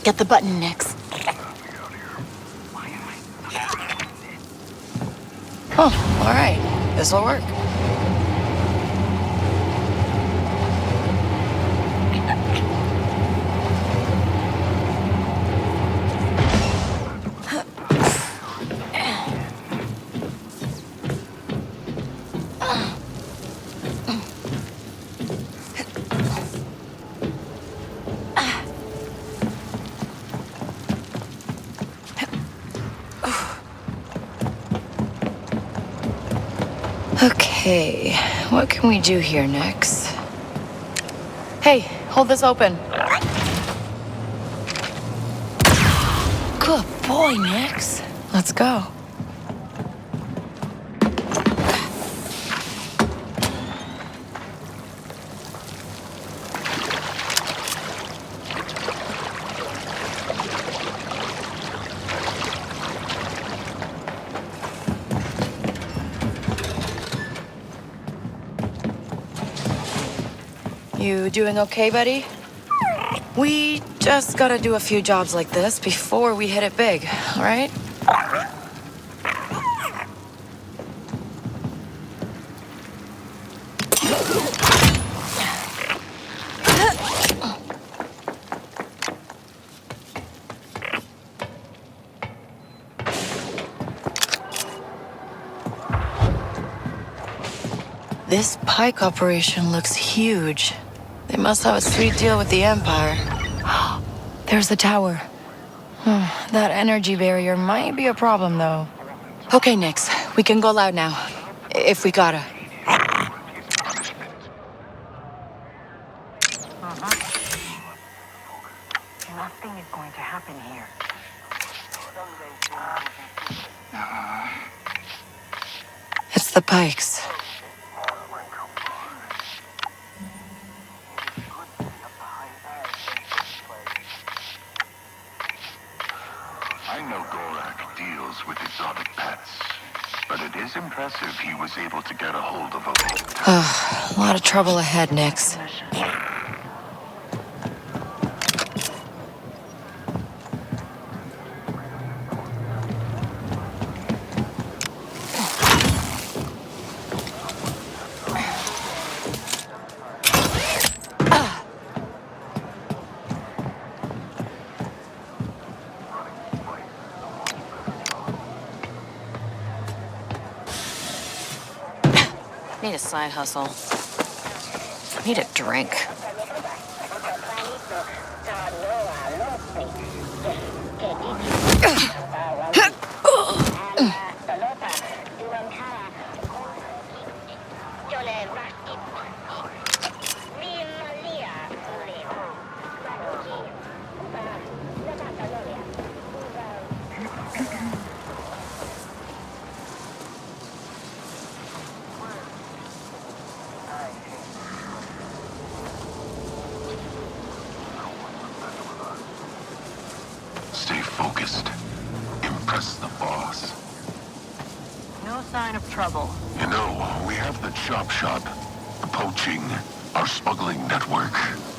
Get the button, Nix. Oh, all right. This'll work. Okay, what can we do here next? Hey, hold this open. Good boy, Nix. Let's go. You doing okay, buddy? We just gotta do a few jobs like this before we hit it big, all right? This Pike operation looks huge. They must have a sweet deal with the Empire. There's the tower. That energy barrier might be a problem, though. Okay, Nix. We can go loud now. If we gotta. Nothing is going to happen here. the Pikes. I know Gorak deals with exotic pets, but it is impressive he was able to get a hold of a... A lot of trouble ahead, Nix. Need a side hustle. Need a drink. Stay focused. Impress the boss. No sign of trouble. You know, we have the chop shop, the poaching, our smuggling network.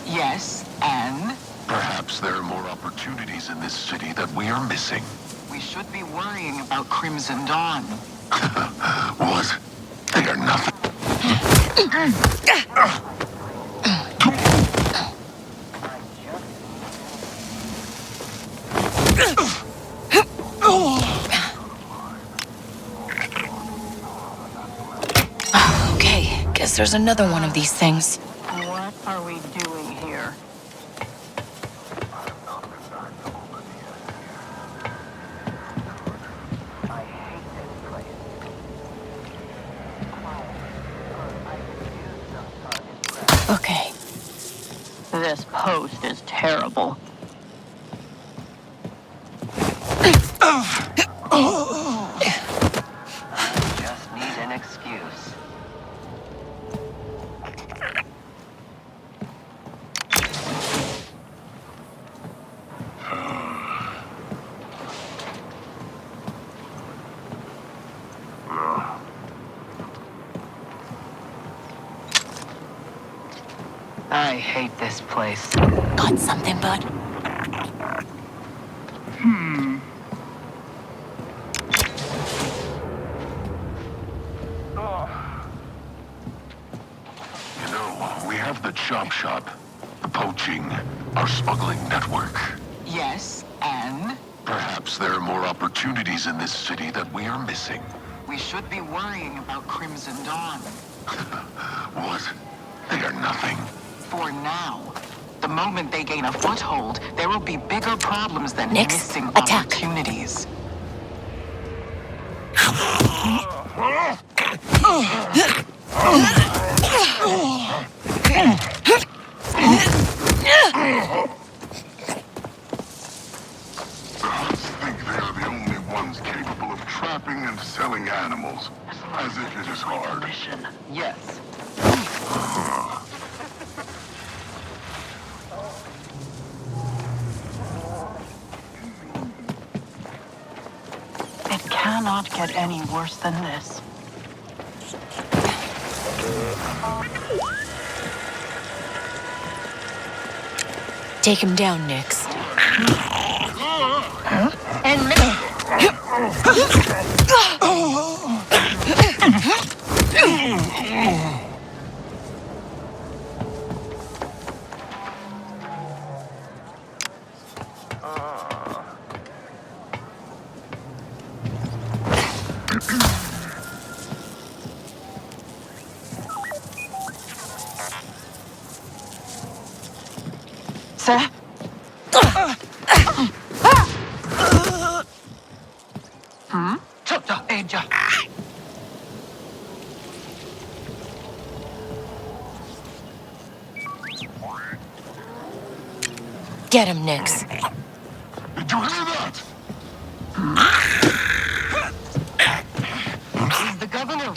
Yes, and? Perhaps there are more opportunities in this city that we are missing. We should be worrying about Crimson Dawn. What? They are nothing. Okay, guess there's another one of these things. What are we doing here? Okay. This post is terrible. Just need an excuse. I hate this place. Got something, bud? You know, we have the chop shop, the poaching, our smuggling network. Yes, and? Perhaps there are more opportunities in this city that we are missing. We should be worrying about Crimson Dawn. What? They are nothing. For now. The moment they gain a foothold, there will be bigger problems than Nix, missing attack. opportunities. Think they are the only ones capable of trapping and selling animals. As if it is hard. Yes. It cannot get any worse than this. Take him down, Nix. And Sir? Get him, Nix. Did you hear that? Is the governor...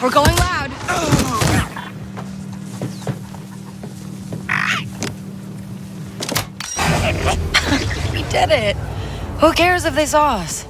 We're going loud. We did it. Who cares if they saw us?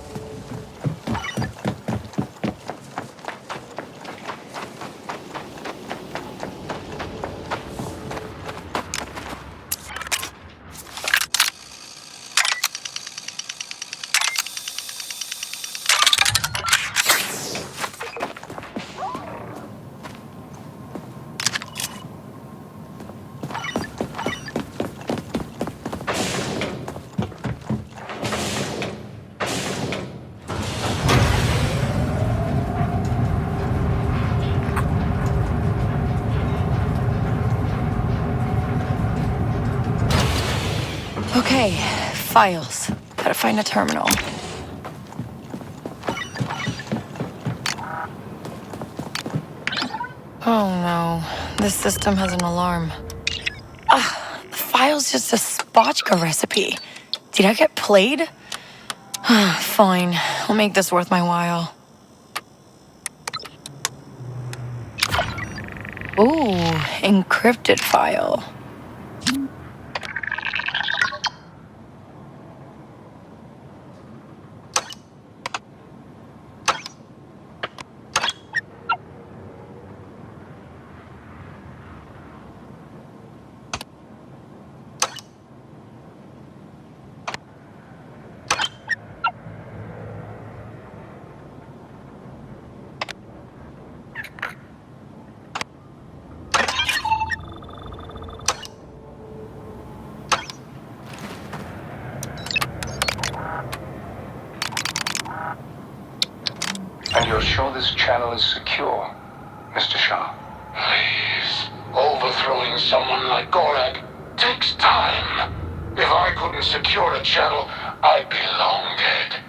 Okay, files. Gotta find a terminal. Oh no, this system has an alarm. The file's just a spotchka recipe. Did I get played? Fine, I'll make this worth my while. Ooh, encrypted file. And you're sure this channel is secure, Mr. Shah? Please. Overthrowing someone like Gorag takes time. If I couldn't secure a channel, I'd be long dead.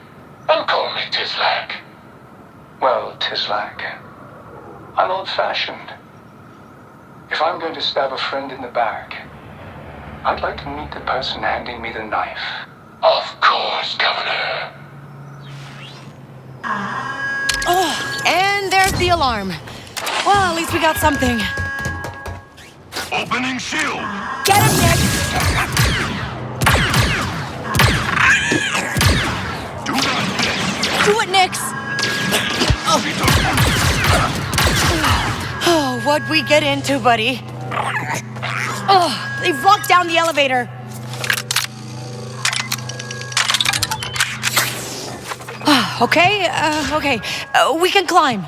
And call me Tislak. Well, Tislak, I'm old-fashioned. If I'm going to stab a friend in the back, I'd like to meet the person handing me the knife. Of course, Governor. Oh, and there's the alarm. Well, at least we got something. Opening shield. Get him, Nick! Do it, Nix! Oh, what'd we get into, buddy? Oh, they've locked down the elevator. Okay, we can climb.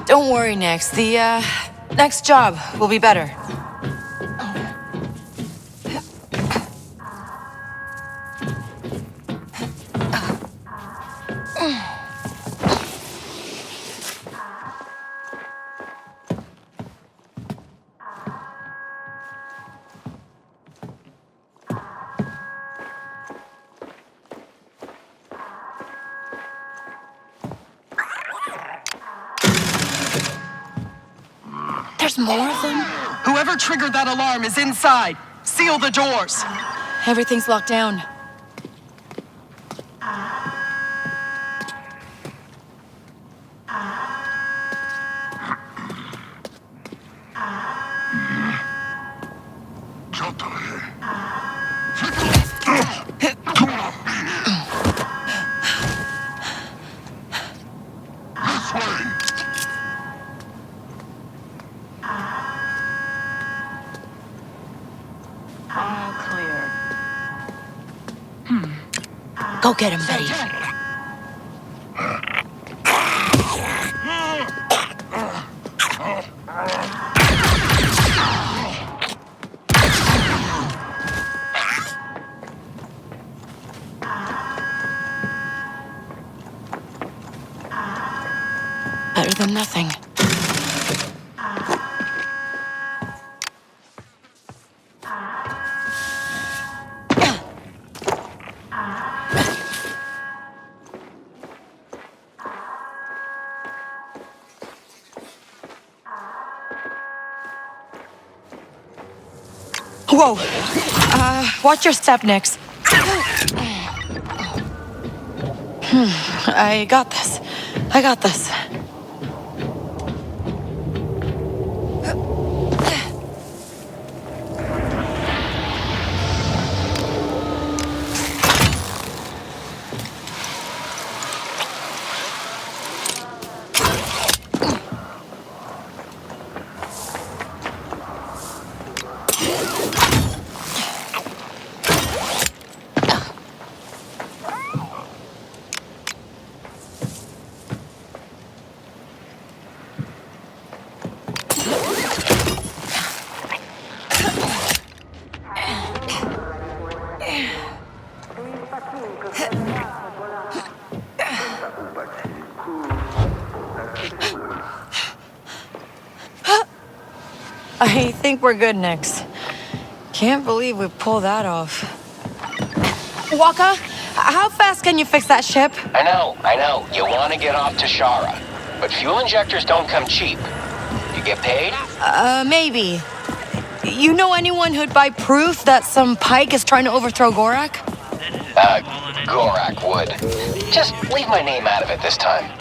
Don't worry, Nix. The next job will be better. There's more of them? Whoever triggered that alarm is inside. Seal the doors. Everything's locked down. Go get him, Betty. Better than nothing. Whoa. Watch your step, Nix. I got this. I got this. I think we're good, Nix. Can't believe we pulled that off. Waka, how fast can you fix that ship? I know. You want to get off to Shara. But fuel injectors don't come cheap. You get paid? Maybe. You know anyone who'd buy proof that some pike is trying to overthrow Gorak? Gorak would. Just leave my name out of it this time.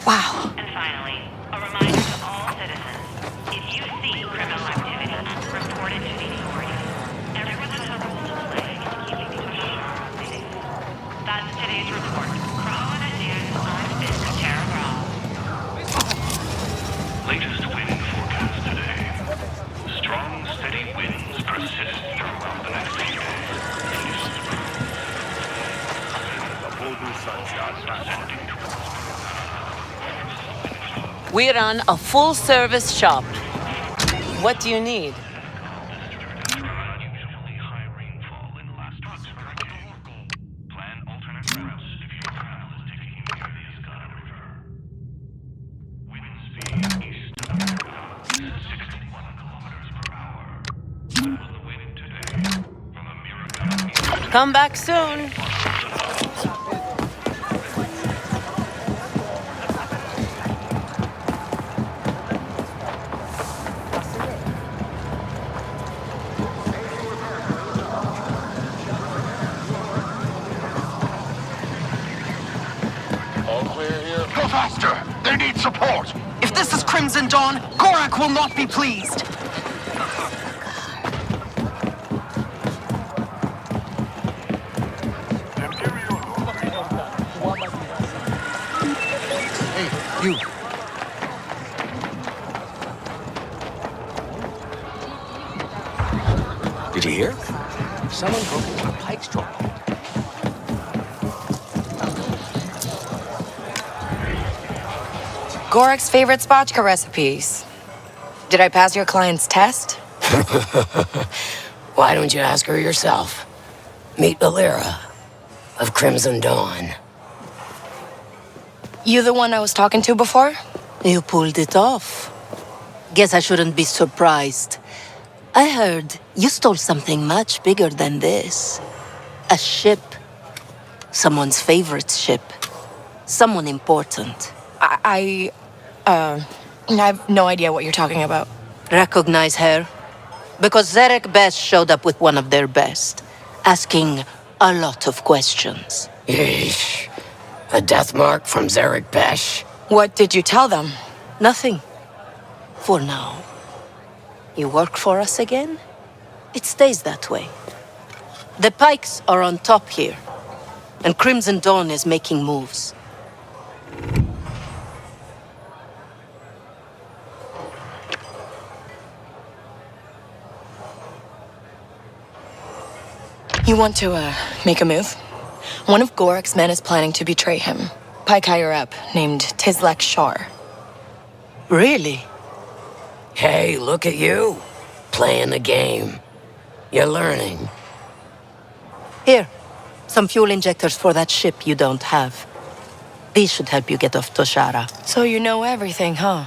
Wow. And finally, a reminder to all citizens, if you see criminal activity, report it to the authorities. Everyone has a role to play in keeping Shara safe. That's today's report. For ONS News, I'm Miss Tara Brawl. Latest wind forecast today. Strong, steady winds persist throughout the next few days. We run a full-service shop. What do you need? Come back soon. Go faster! They need support! If this is Crimson Dawn, Gorak will not be pleased. Hey, you. Did you hear? Someone broke into a pike stronghold. Gorak's favorite spotchka recipes. Did I pass your client's test? Why don't you ask her yourself? Meet Valera of Crimson Dawn. You the one I was talking to before? You pulled it off. Guess I shouldn't be surprised. I heard you stole something much bigger than this. A ship. Someone's favorite ship. Someone important. I have no idea what you're talking about. Recognize her? Because Zarek Bess showed up with one of their best, asking a lot of questions. Yeesh. A death mark from Zarek Bess? What did you tell them? Nothing. For now. You work for us again? It stays that way. The Pikes are on top here, and Crimson Dawn is making moves. You want to, make a move? One of Gorak's men is planning to betray him. Pike higher up, named Tislek Shar. Really? Hey, look at you. Playing the game. You're learning. Here, some fuel injectors for that ship you don't have. These should help you get off Toshara. So you know everything, huh?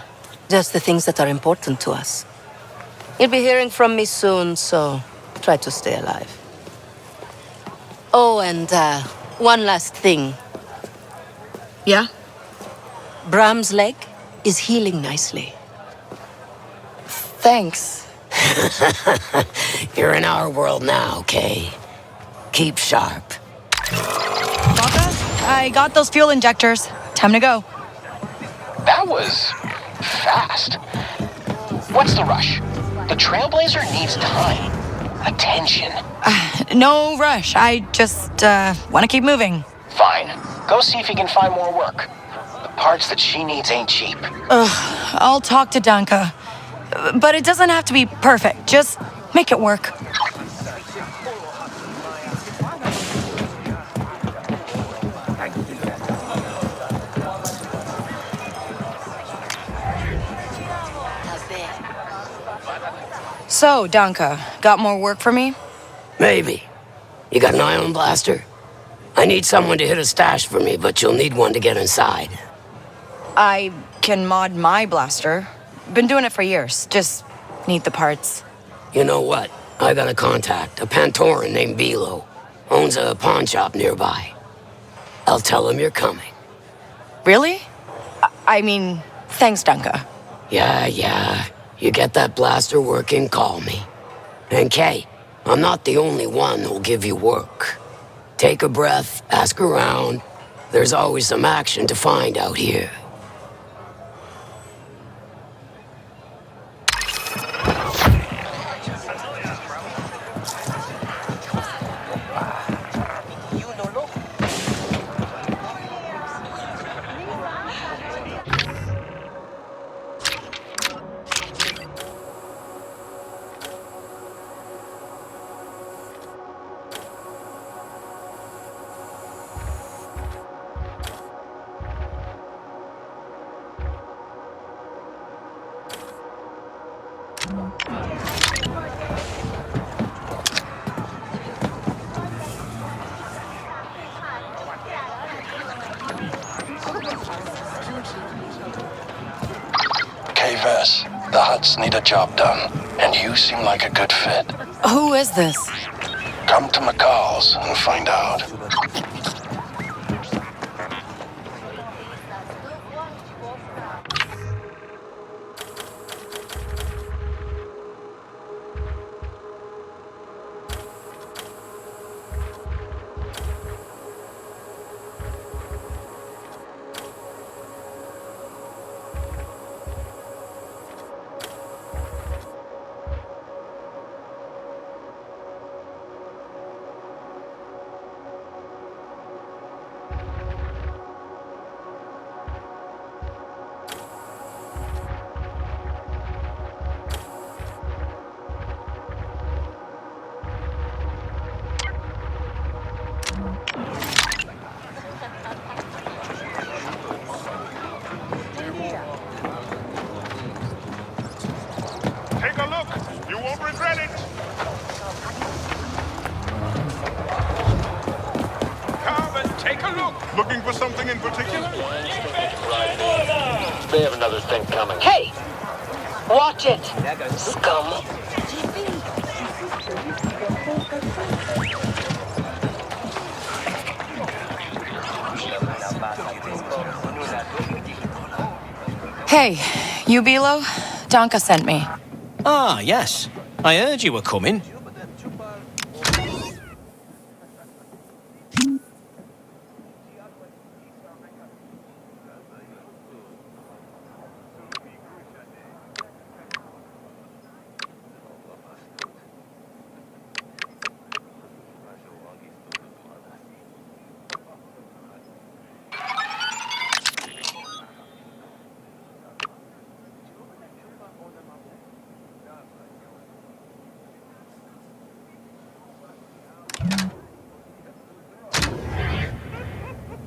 Just the things that are important to us. You'll be hearing from me soon, so try to stay alive. Oh, and one last thing. Yeah? Bram's leg is healing nicely. Thanks. You're in our world now, Kay. Keep sharp. Baka, I got those fuel injectors. Time to go. That was fast. What's the rush? The Trailblazer needs time. Attention. No rush. I just, want to keep moving. Fine. Go see if you can find more work. The parts that she needs ain't cheap. I'll talk to Danka. But it doesn't have to be perfect. Just make it work. So, Danka, got more work for me? Maybe. You got an ion blaster? I need someone to hit a stash for me, but you'll need one to get inside. I can mod my blaster. Been doing it for years. Just need the parts. You know what? I got a contact, a Pantoran named Bilo. Owns a pawn shop nearby. I'll tell him you're coming. Really? I mean, thanks, Danka. Yeah. You get that blaster working, call me. And Kay, I'm not the only one who'll give you work. Take a breath, ask around. There's always some action to find out here. Kay Vess, the Hutts need a job done, and you seem like a good fit. Who is this? Come to McCall's and find out. Take a look. You won't regret it. Come and take a look. Looking for something in particular? They have another thing coming. Hey! Watch it! Scum! Hey, you Bilo? Donka sent me. Ah, yes. I heard you were coming.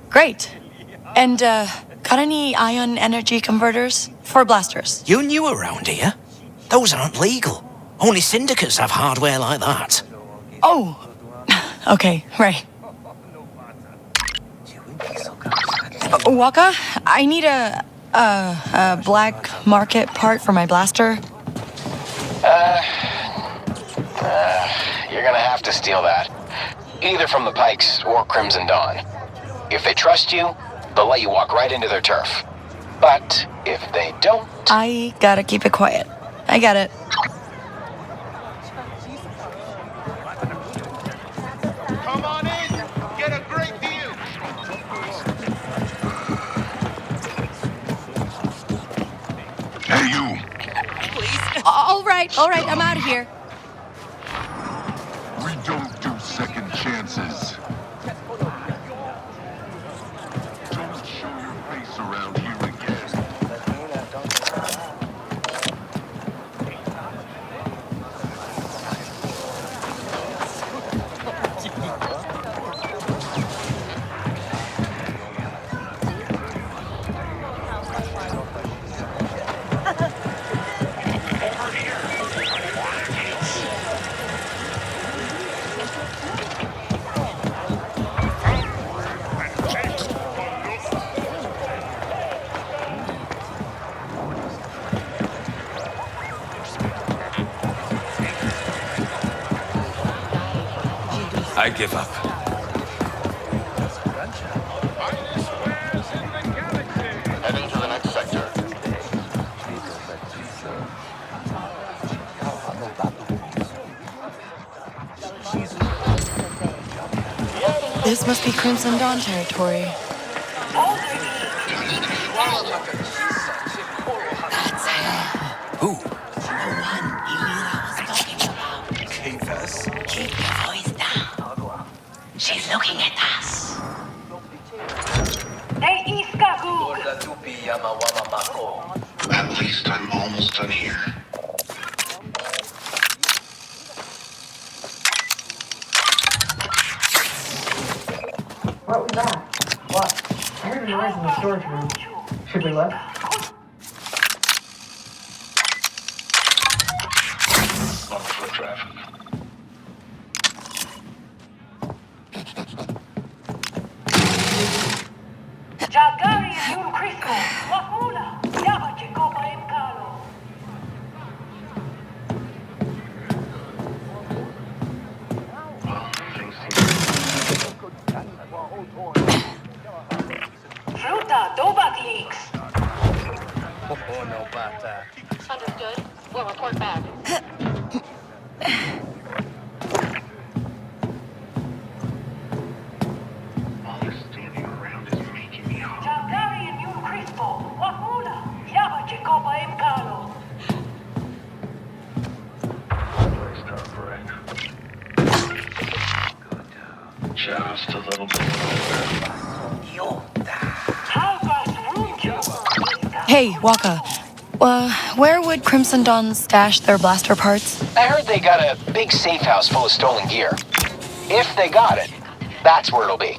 Great. And, got any ion energy converters? For blasters. You new around here? Those aren't legal. Only syndicates have hardware like that. Oh! Okay, right. Waka, I need a black market part for my blaster. You're gonna have to steal that. Either from the Pikes or Crimson Dawn. If they trust you, they'll let you walk right into their turf. But if they don't... I gotta keep it quiet. I get it. Come on in! Get a great view! Hey, you! Please? All right, I'm out of here. We don't do second chances. Don't show your face around here again. I give up. Heading to the next sector. This must be Crimson Dawn territory. That's her. Who? The one Elira was talking about. Kay Vess? Keep your voice down. She's looking at us. At least I'm almost done here. What was that? What? I heard a noise in the storage room. Should we look? On foot traffic. Oh, no, but, Understood. We'll report back. All this standing around is making me hungry. Just a little bit Hey, Waka. Where would Crimson Dawn stash their blaster parts? I heard they got a big safe house full of stolen gear. If they got it, that's where it'll be.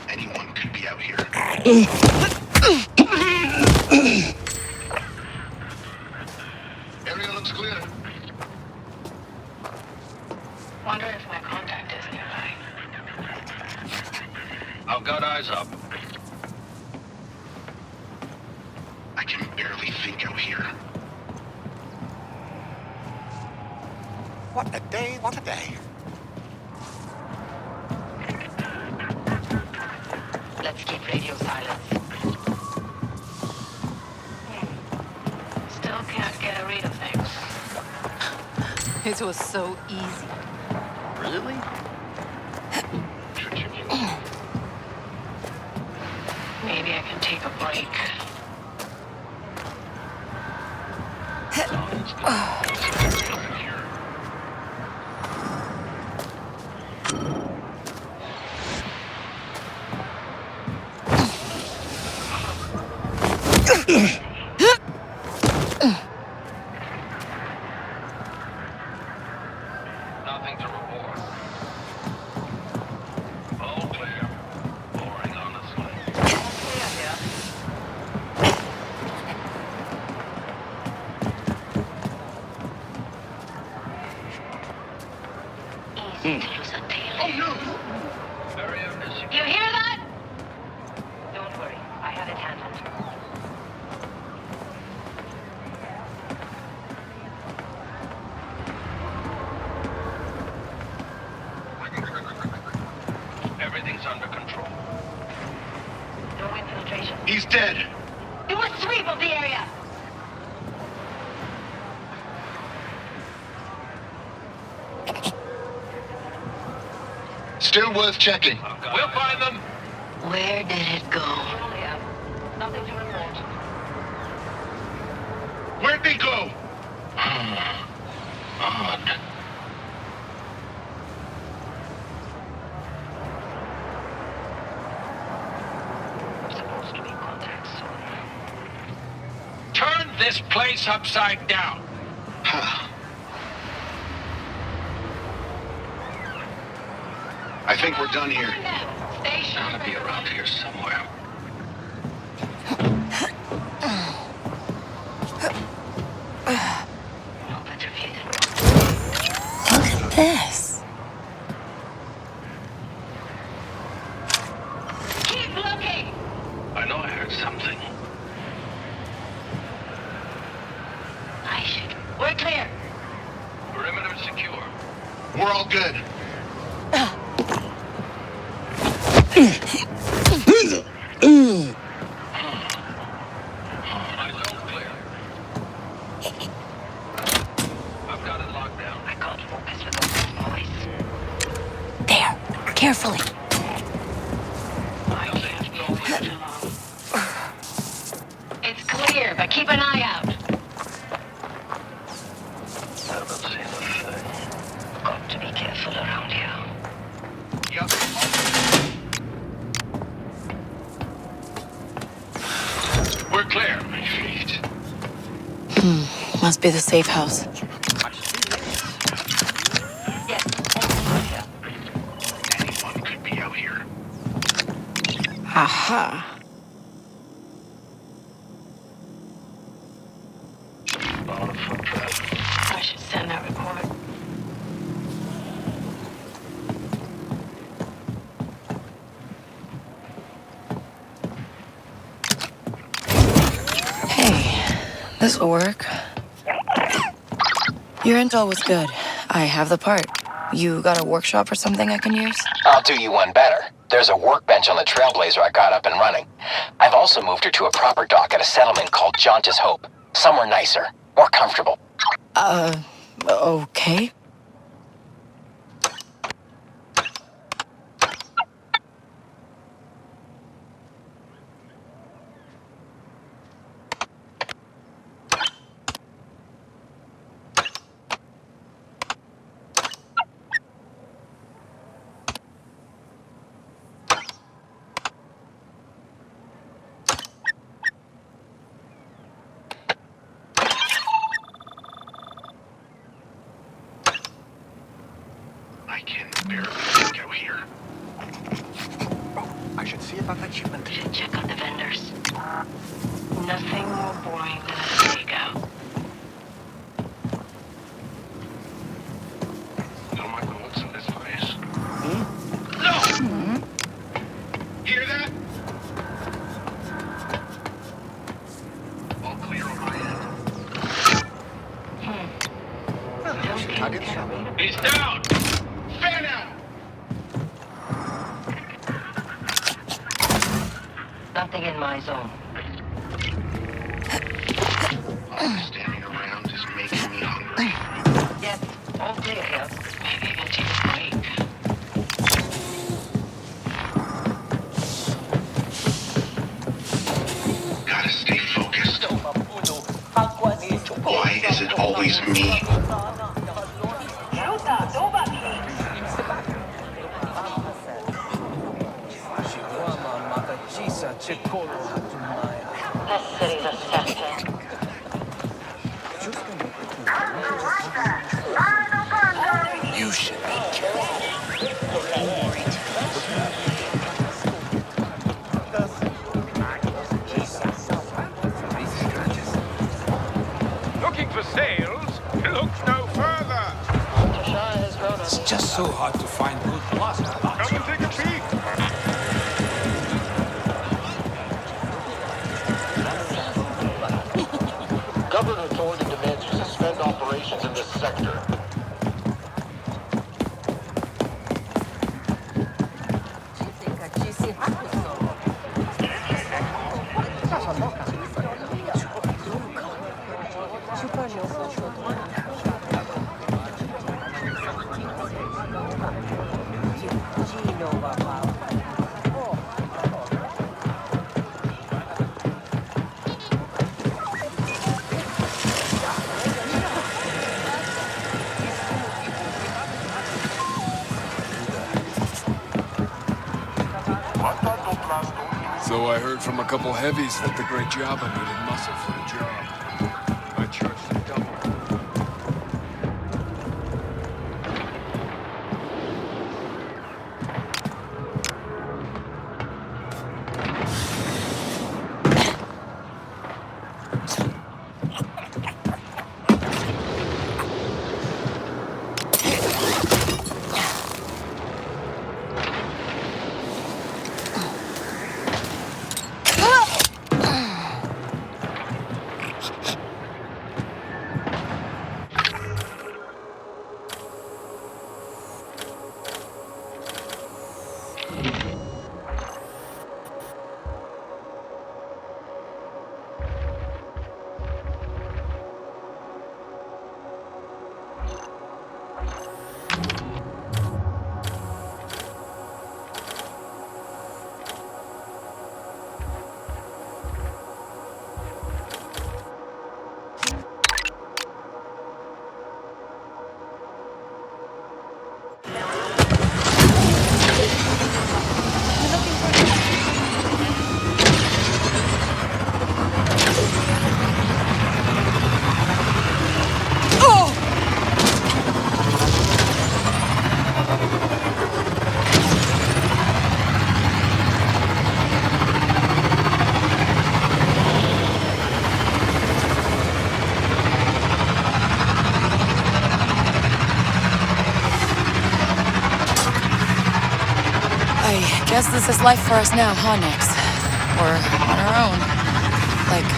Anyone could be out here. Area looks clear. Wonder if my contact is nearby. I've got eyes up. I can barely think out here. what a day, what a day. Let's keep radio silence. Still can't get a read of things. It was so easy. Really? Maybe I can take a break. Nothing to report. All clear. Boring, honestly. Easy to lose a tail. Oh no! You hear that? Don't worry, I have it handled. Everything's under control. No infiltration. He's dead. Do a sweep of the area! Still worth checking. We'll find them. Where did it go? Nothing to report. Where'd they go? Odd. Supposed to be contact soon. Turn this place upside down. I think we're done here. Station. Gotta be around here somewhere. Look at this. Keep looking! I know I heard something. We're clear. Perimeter secure. We're all good. There, carefully. It's clear, but keep an eye out. Haven't seen a thing. Got to be careful around here. Yep. We're clear. Must be the safe house. Anyone could be out here. Aha. Lot of foot traffic. I should send that report. Hey, this will work. Your intel was good. I have the part. You got a workshop or something I can use? I'll do you one better. There's a workbench on the Trailblazer I got up and running. I've also moved her to a proper dock at a settlement called Jauntus Hope. Somewhere nicer, more comfortable. Okay. I can barely get out here. I should see about that shipment. Should check on the vendors. Nothing more boring than a stakeout. Don't mind the looks of this place. No! Hear that? All clear on my end. He's down! Fan out! nothing in my zone. Standing around is making me hungry. Yes, all clear here. Maybe even take a break. Gotta stay focused. Why is it always me? This city's a cesspit. You should be careful. Looking for sales? Look no further. It's just so hard to find good plaza. Come and take a peek. Governor Thornton demands you suspend operations in this sector. So I heard from a couple heavies that the great Jabba needed muscle for the job. I charged them double. Guess this is life for us now, huh, Nix? We're on our own. Like,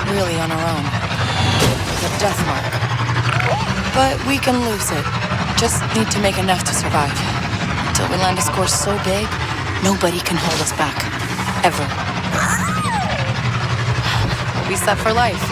really on our own. Like a death mark. But we can lose it. Just need to make enough to survive. Until we land a score so big, nobody can hold us back. Ever. We'll be set for life.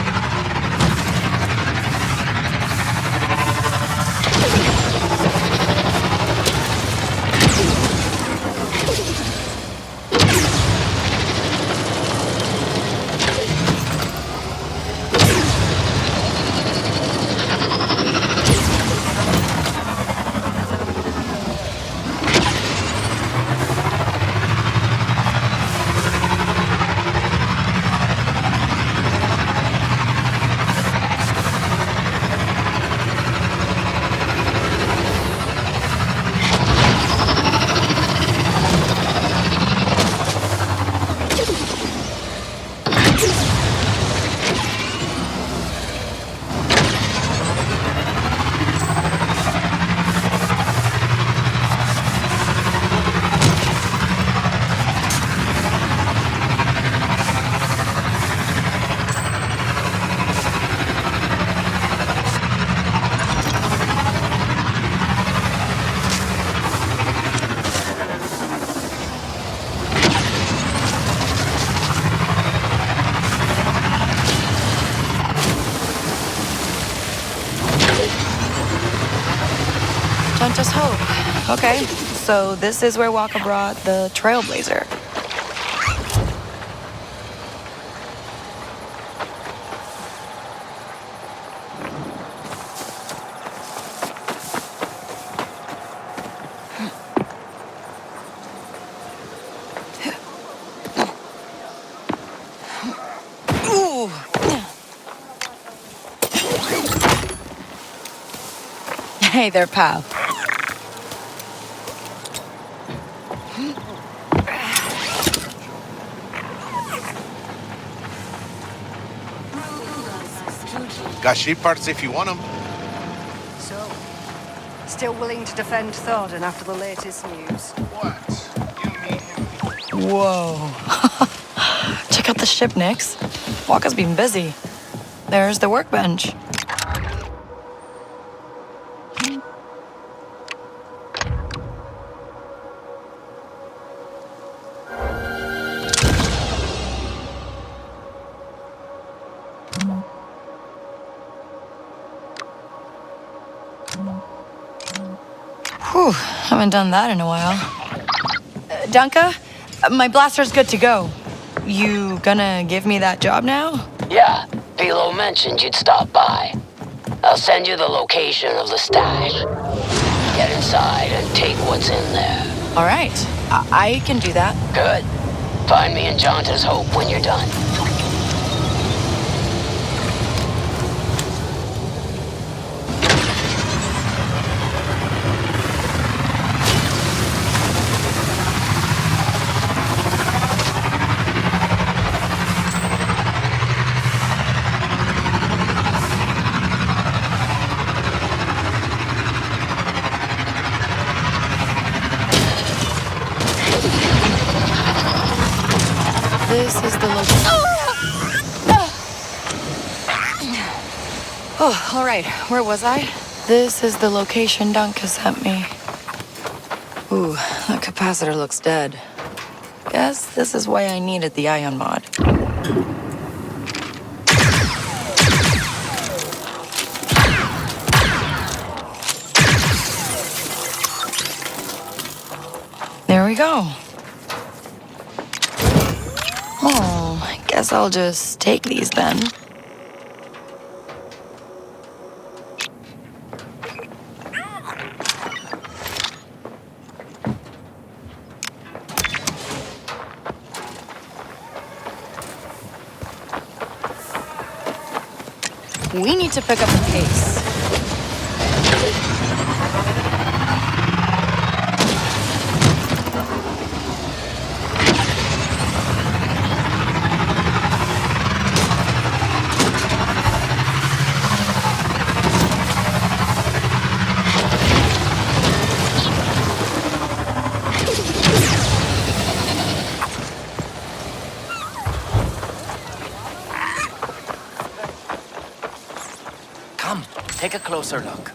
Don't just hope. Okay, so this is where Waka brought the Trailblazer. Ooh. Hey there, pal. Got sheep parts if you want them. So, still willing to defend Thornton after the latest news? Whoa. Check out the ship, Nix. Waka's been busy. There's the workbench. Whew, haven't done that in a while. Dunka, my blaster's good to go. You gonna give me that job now? Yeah, Pilo mentioned you'd stop by. I'll send you the location of the stash. Get inside and take what's in there. All right, I can do that. Good. Find me in Jonta's Hope when you're done. This is the location. Oh, all right. Where was I? This is the location Dunka sent me. Ooh, the capacitor looks dead. Guess this is why I needed the ion mod. There we go. Oh, I guess I'll just take these then. We need to pick up the pace. Take a closer look.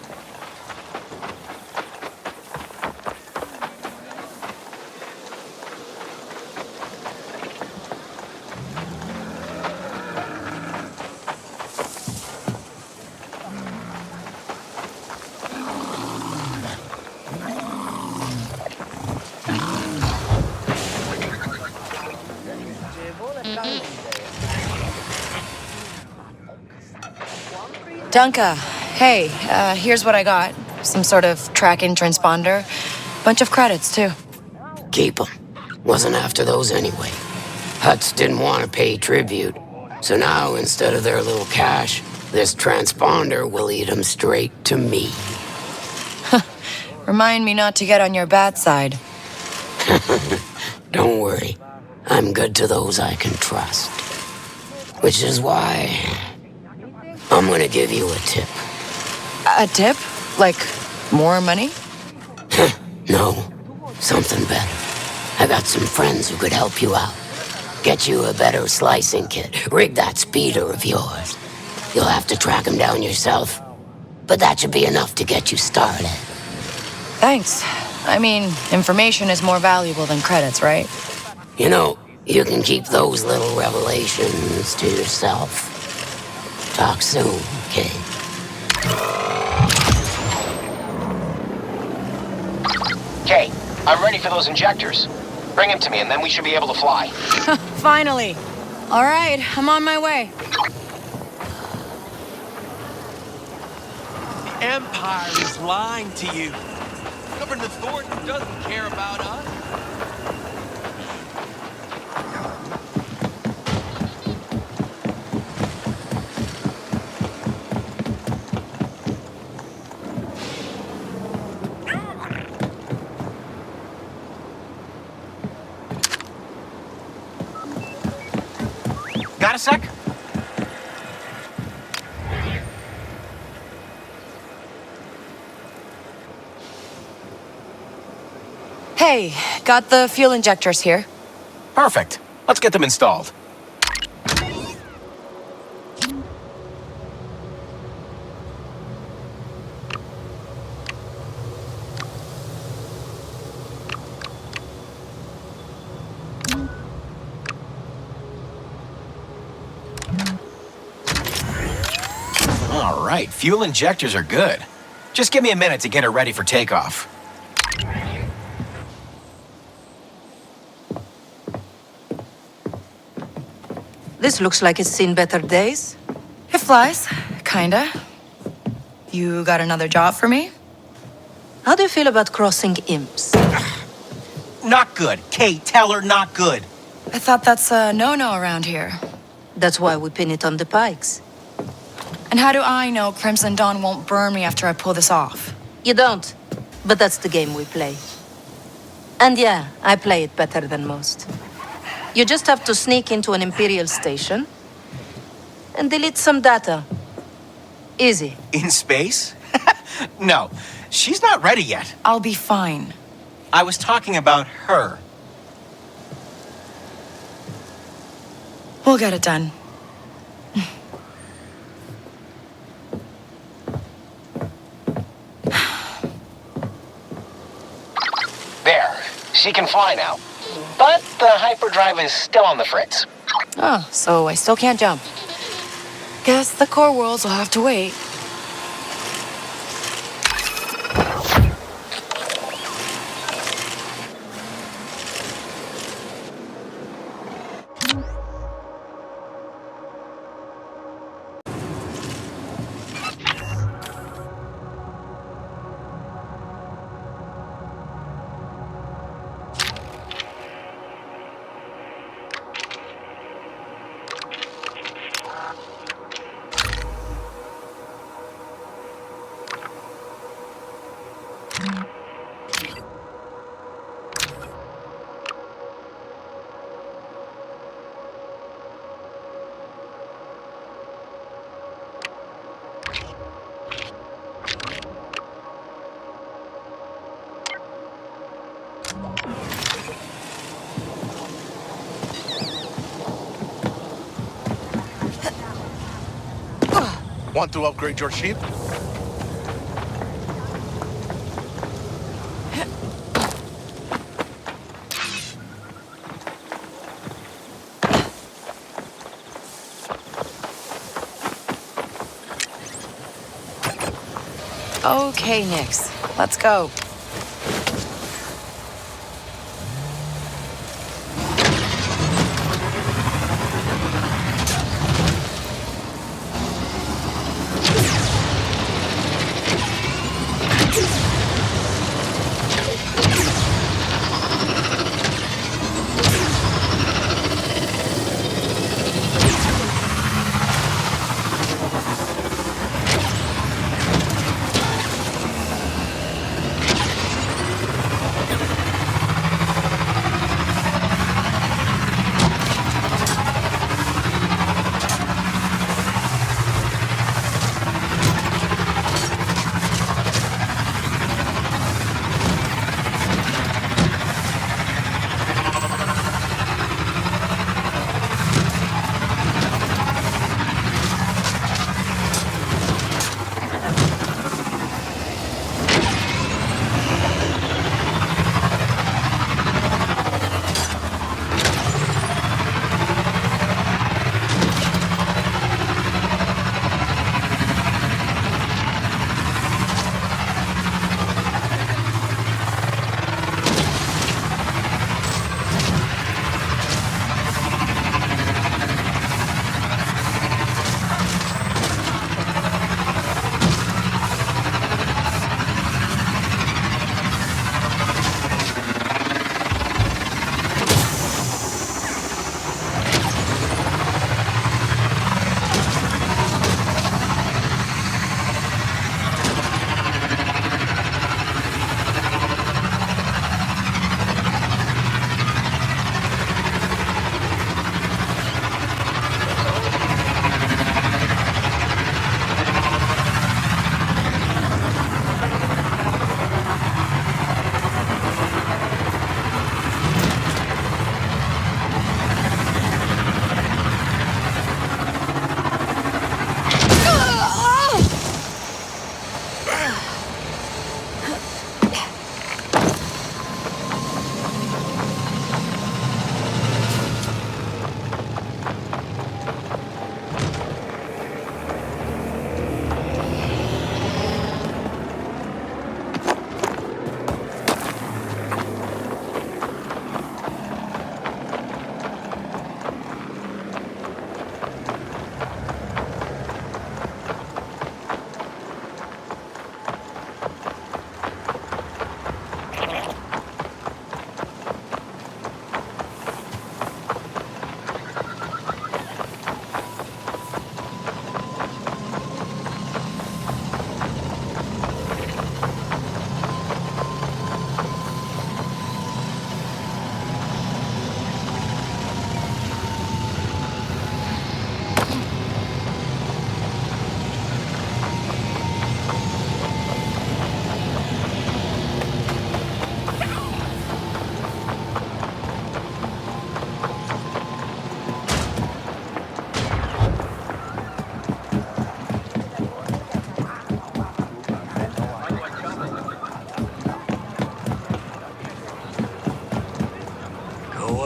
Dunka, hey, here's what I got. Some sort of tracking transponder. Bunch of credits, too. Keep them. Wasn't after those anyway. Huts didn't want to pay tribute. So now, instead of their little cash, this transponder will lead them straight to me. Remind me not to get on your bad side. Don't worry. I'm good to those I can trust. Which is why I'm gonna give you a tip. A tip? Like, more money? No, something better. I got some friends who could help you out. Get you a better slicing kit. Rig that speeder of yours. You'll have to track him down yourself, but that should be enough to get you started. Thanks. I mean, information is more valuable than credits, right? You know, you can keep those little revelations to yourself. Talk soon, Kay. Kay, I'm ready for those injectors. Bring him to me and then we should be able to fly. Finally. All right, I'm on my way. The Empire is lying to you. Governor Thornton doesn't care about us. Got a sec? Hey, got the fuel injectors here. Perfect. Let's get them installed. All right, fuel injectors are good. Just give me a minute to get her ready for takeoff. This looks like it's seen better days. It flies, kinda. You got another job for me? How do you feel about crossing imps? Not good. Kay, tell her not good. I thought that's a no-no around here. That's why we pin it on the pikes. And how do I know Crimson Dawn won't burn me after I pull this off? You don't, but that's the game we play. And yeah, I play it better than most. You just have to sneak into an Imperial station and delete some data. Easy. In space? No, she's not ready yet. I'll be fine. I was talking about her. We'll get it done. There. She can fly now. But the hyperdrive is still on the fritz. Oh, so I still can't jump. Guess the core worlds will have to wait. Want to upgrade your ship? Okay, Nix. Let's go.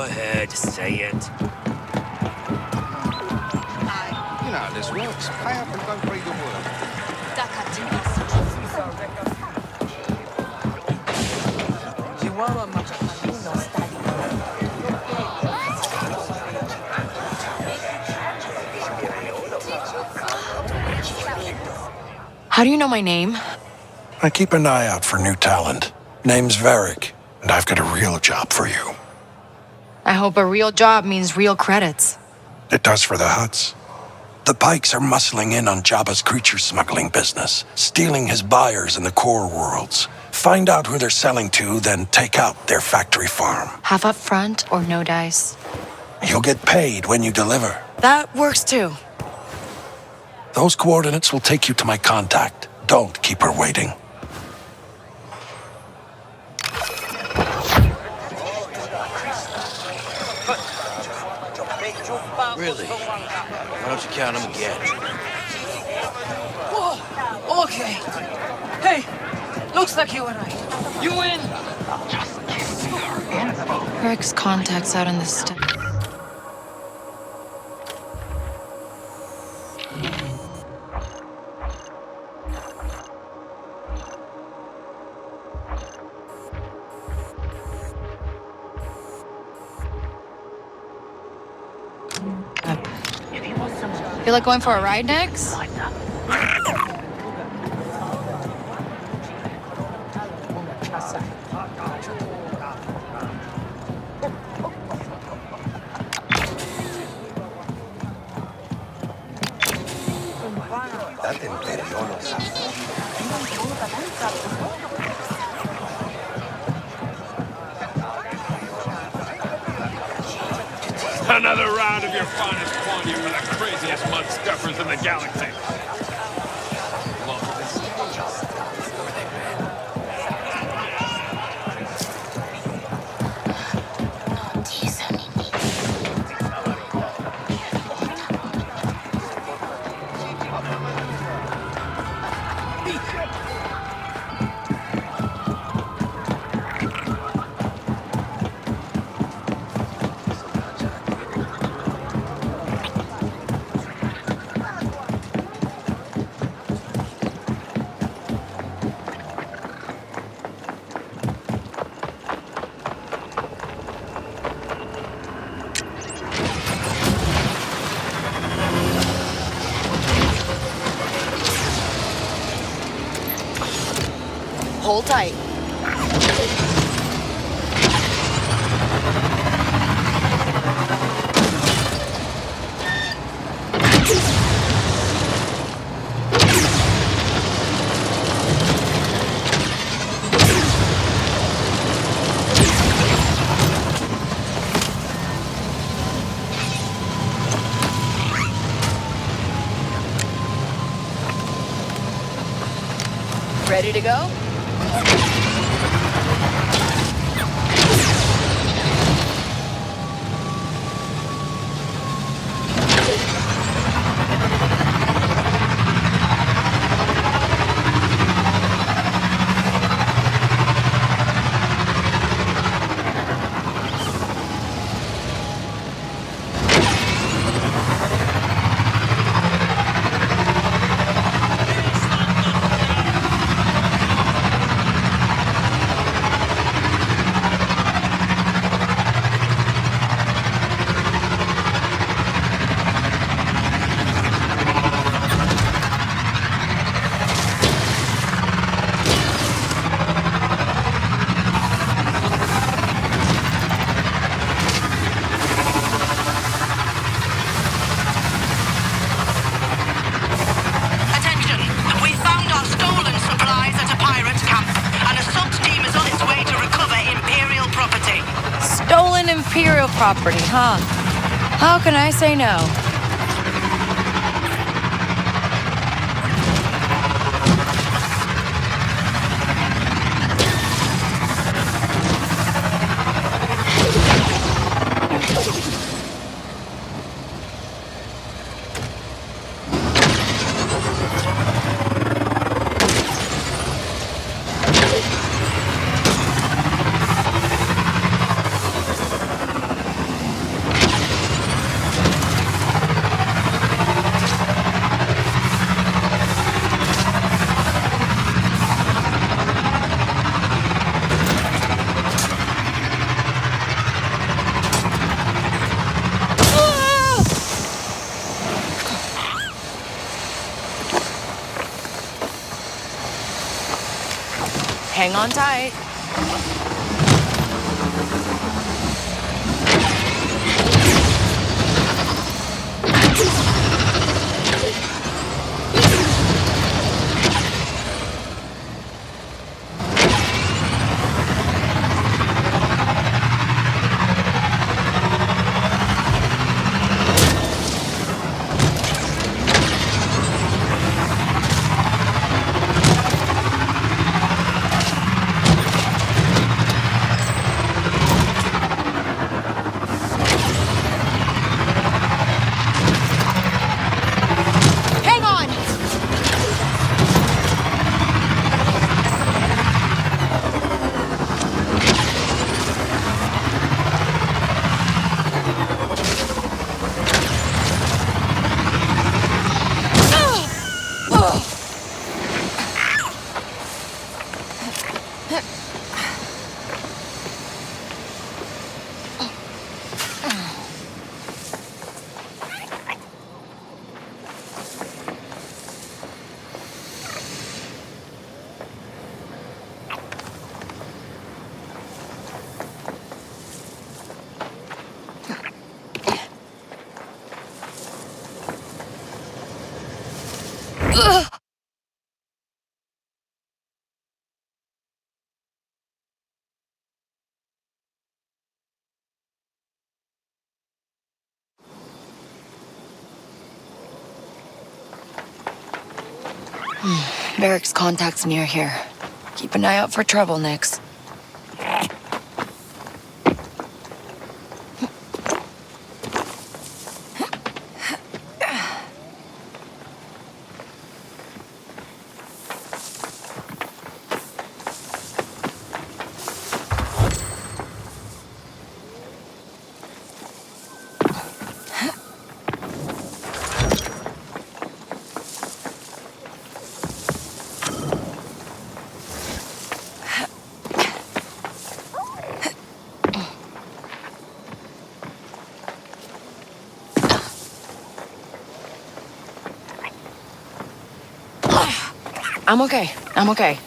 ahead, say it. You know how this works. Pay up and don't breathe a word. How do you know my name? I keep an eye out for new talent. Name's Varric, and I've got a real job for you. I hope a real job means real credits. It does for the Hutts. The Pikes are muscling in on Jabba's creature smuggling business, stealing his buyers in the core worlds. Find out who they're selling to, then take out their factory farm. Half up front or no dice? You'll get paid when you deliver. That works too. Those coordinates will take you to my contact. Don't keep her waiting. Really? Why don't you count them again? Whoa, okay. Hey, looks like you and I. You win. Rick's contacts out in the steppe. Feel like going for a ride next? Another round of your finest quantity for the craziest mud scuffers in the galaxy. Hold tight. Ready to go? Imperial property, huh? How can I say no? Hang on tight. Barracks contacts near here. Keep an eye out for trouble, Nix. I'm okay. I'm okay.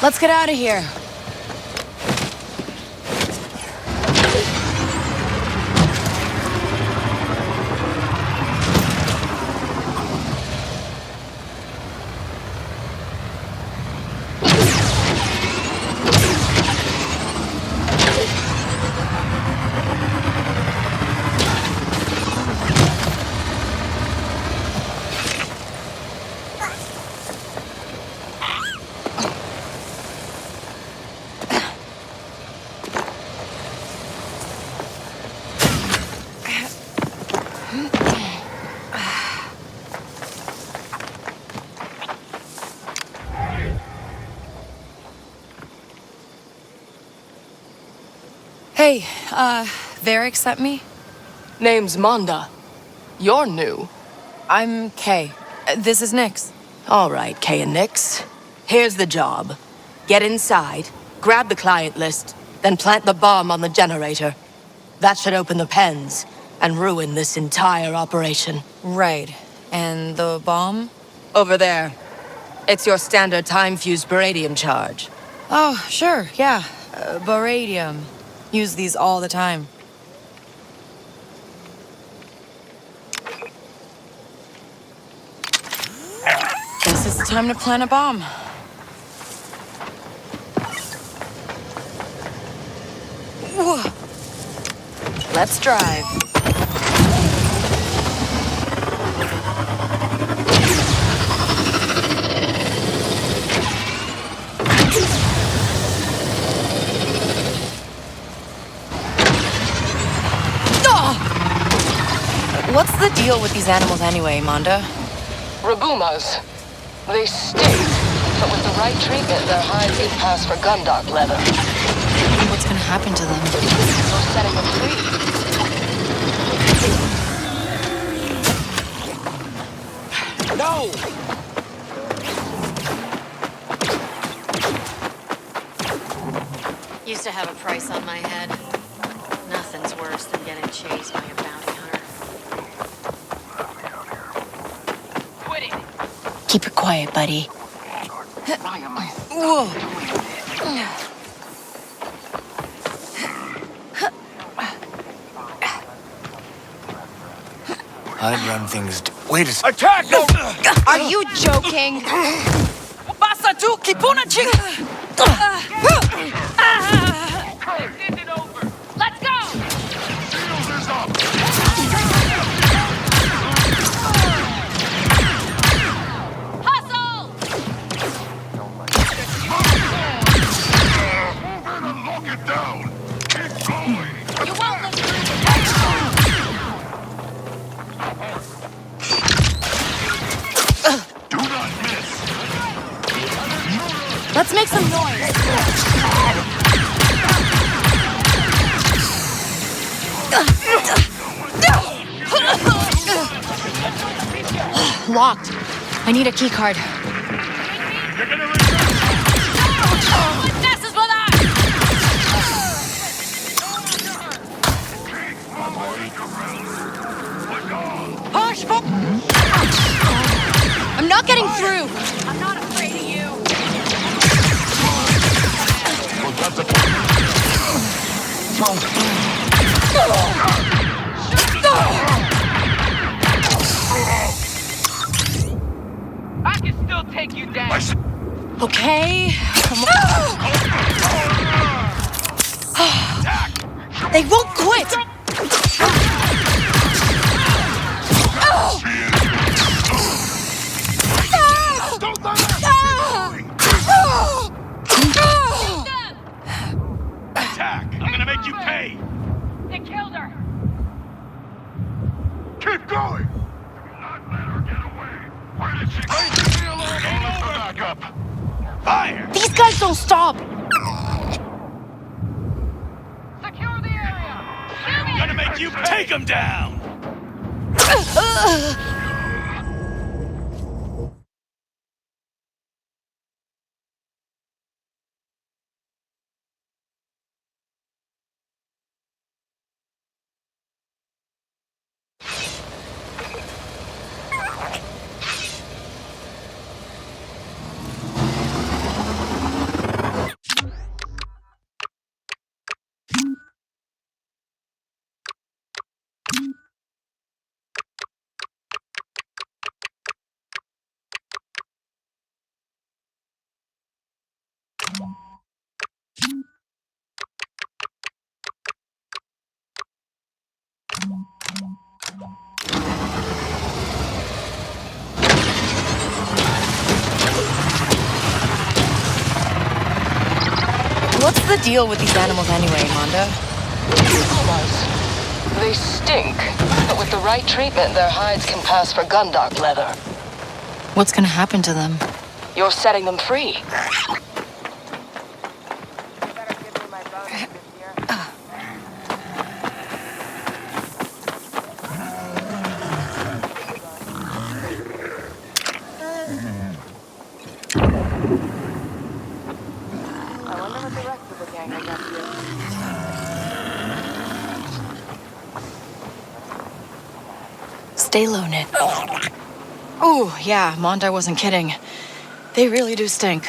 Let's get out of here. Hey, Varric sent me? Name's Manda. You're new. I'm Kay. This is Nix. All right, Kay and Nix. Here's the job. Get inside, grab the client list, then plant the bomb on the generator. That should open the pens and ruin this entire operation. Right. And the bomb? Over there. It's your standard time-fused beradium charge. Oh, sure, yeah. Beradium. Use these all the time. Guess it's time to plant a bomb. Let's drive. What's the deal with these animals anyway, Manda? Rabumas. They stink. But with the right treatment, their hides can pass for gundock leather. What's gonna happen to them? You're setting them free. No! Used to have a price on my head. Nothing's worse than getting chased by a bounty hunter. Quit it! Keep it quiet, buddy. Whoa! I'd run things. Wait a second. Attack! No! Are you joking? Basta tu, kipuna chick! Let's go! Hustle! Lock it down. Keep going. You won't live through Do not miss. Let's make some noise. Locked. I need a key card. messes with us! Push! I'm not getting through. I'm not afraid of you. I can still take you down. Okay. Come on. They won't quit. Attack! I'm gonna make you pay! They killed her. Keep going. Not let her get away. Where did she go? Leave me alone. Don't let her back up. Fire! These guys don't stop. Secure the area. I'm gonna make you pay! Take him down! What's the deal with these animals anyway, Mondo? They stink, but with the right treatment, their hides can pass for gundock leather. What's gonna happen to them? You're setting them free. Stay low, Nit. Oh, yeah, Mondo wasn't kidding. They really do stink.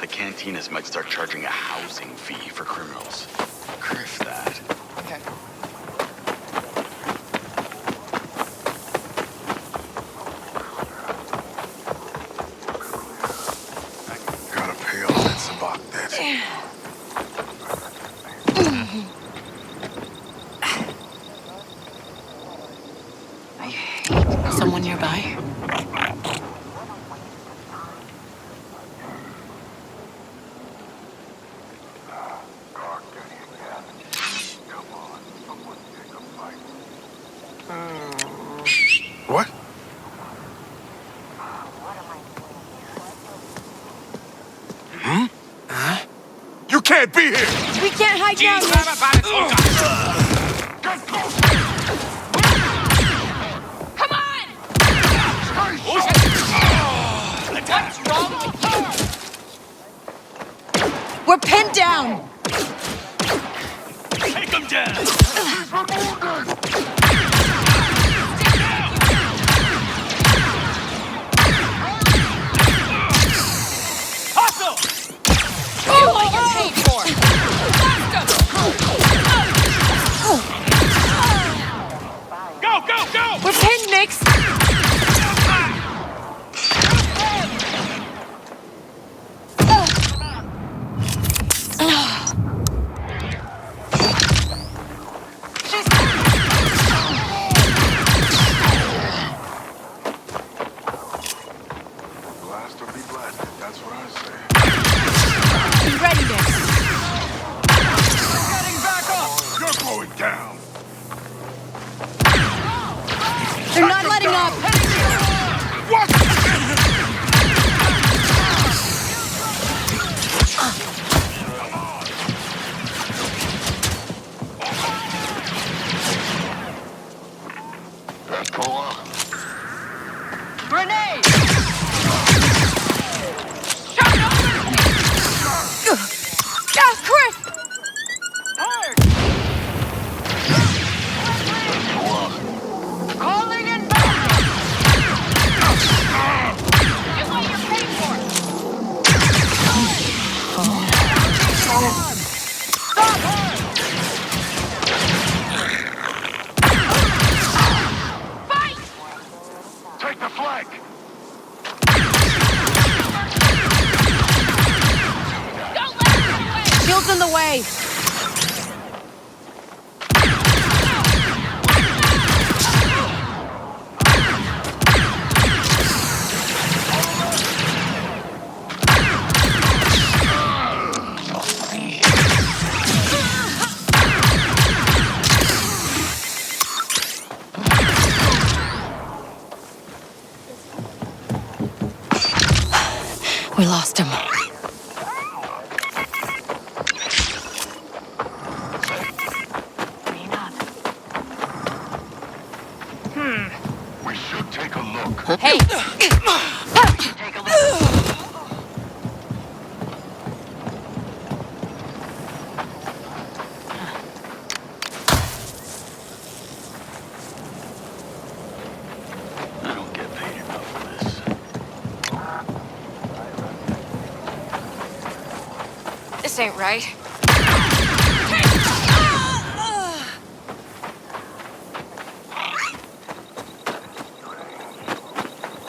Cantinas might start charging a housing fee for criminals. Criff that. Okay. I gotta pay all that sabak debt. Someone nearby? can't be here! We can't hide now, Come on! What's wrong with her? We're pinned down! Take him down! Hustle! Do what you're paid for! Go, go, go! We're pinned, Nix! Blast or be blasted, that's what I say. Be ready, Nix! Getting back up! You're going down! They're not letting up! What? Grenade! Chris! Calling in back! Get what you're paid for! Stop her! Fight! Take the flank! Don't let her get away! Shield's in the way! We lost him. We should take a look. Hey! Take a look. I don't get paid enough for this. This ain't right.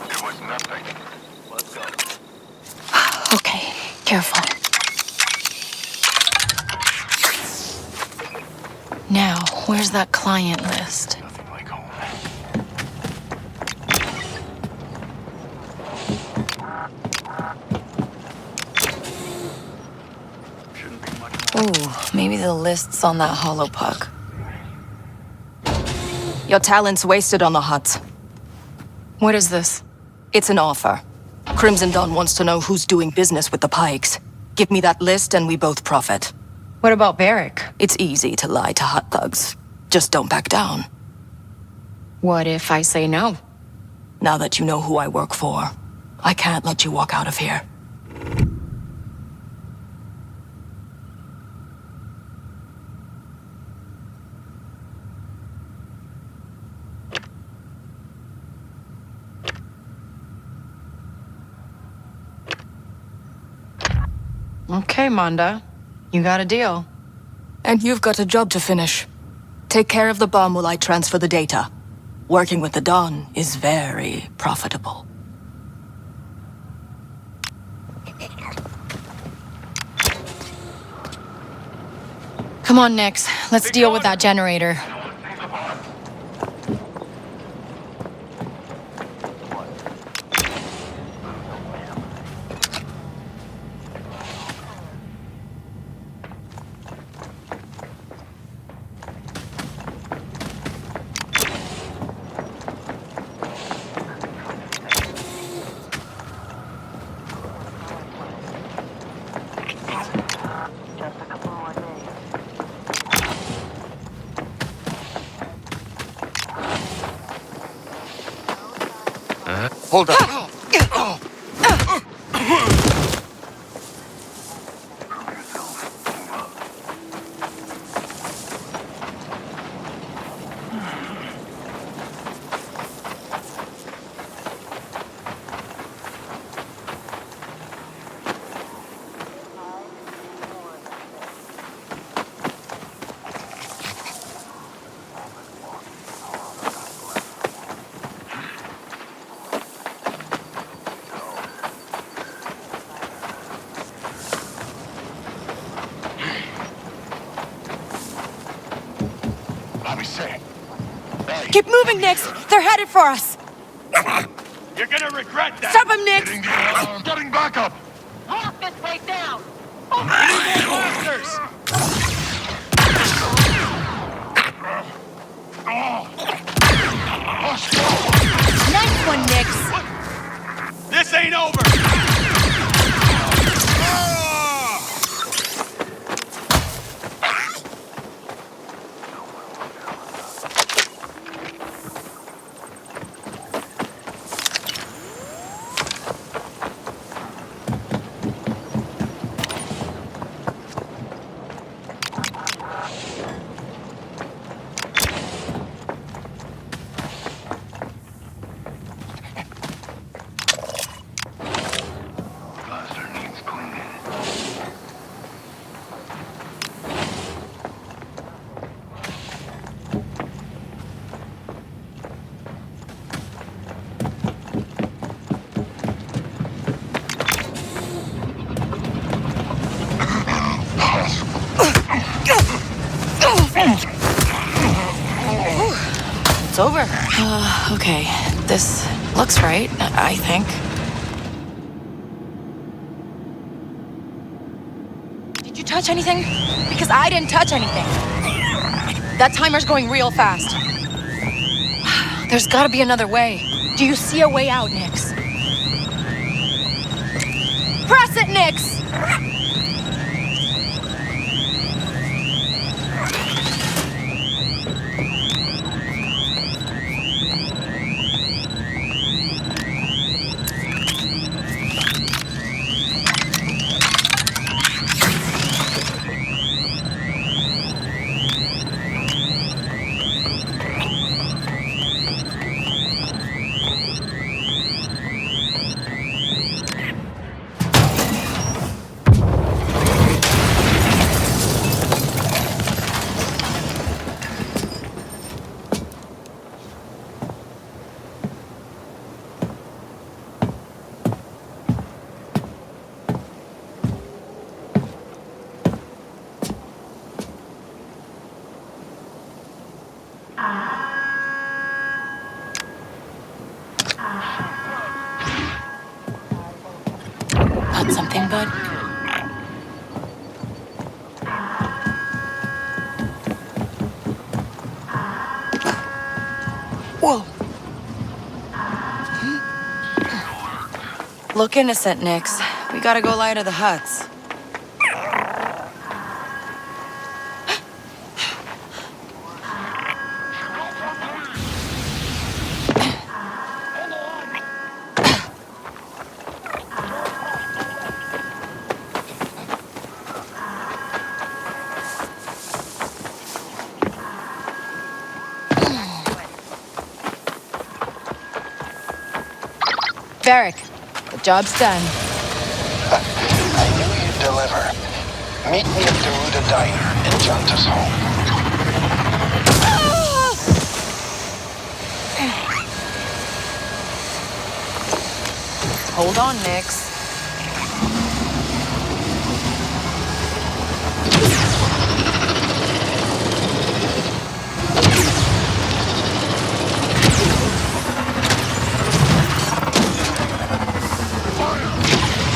It was nothing. Let's go. Okay, careful. Now, where's that client list? Nothing like home. Shouldn't be much more. Ooh, maybe the list's on that hollow puck. Your talent's wasted on the Huts. What is this? It's an offer. Crimson Dawn wants to know who's doing business with the Pikes. Give me that list and we both profit. What about Barrick? It's easy to lie to Hut thugs. Just don't back down. What if I say no? Now that you know who I work for, I can't let you walk out of here. Okay, Manda. You got a deal. And you've got a job to finish. Take care of the bomb while I transfer the data. Working with the Dawn is very profitable. Come on, Nix. Let's deal with that generator. Hold up. Keep moving, Nix! They're headed for us! You're gonna regret that! Stop him, Nix! Getting back up! Lock this way down! Blasters! Nice one, Nix! This ain't over! It's over. Okay. This looks right, I think. Did you touch anything? Because I didn't touch anything. That timer's going real fast. There's gotta be another way. Do you see a way out, Nix? Press it, Nix! Got something, bud? Whoa. Look innocent, Nix. We gotta go lie to the huts. Varric, the job's done. I knew you'd deliver. Meet me at Daruda Diner and jaunt us home. Hold on, Nix.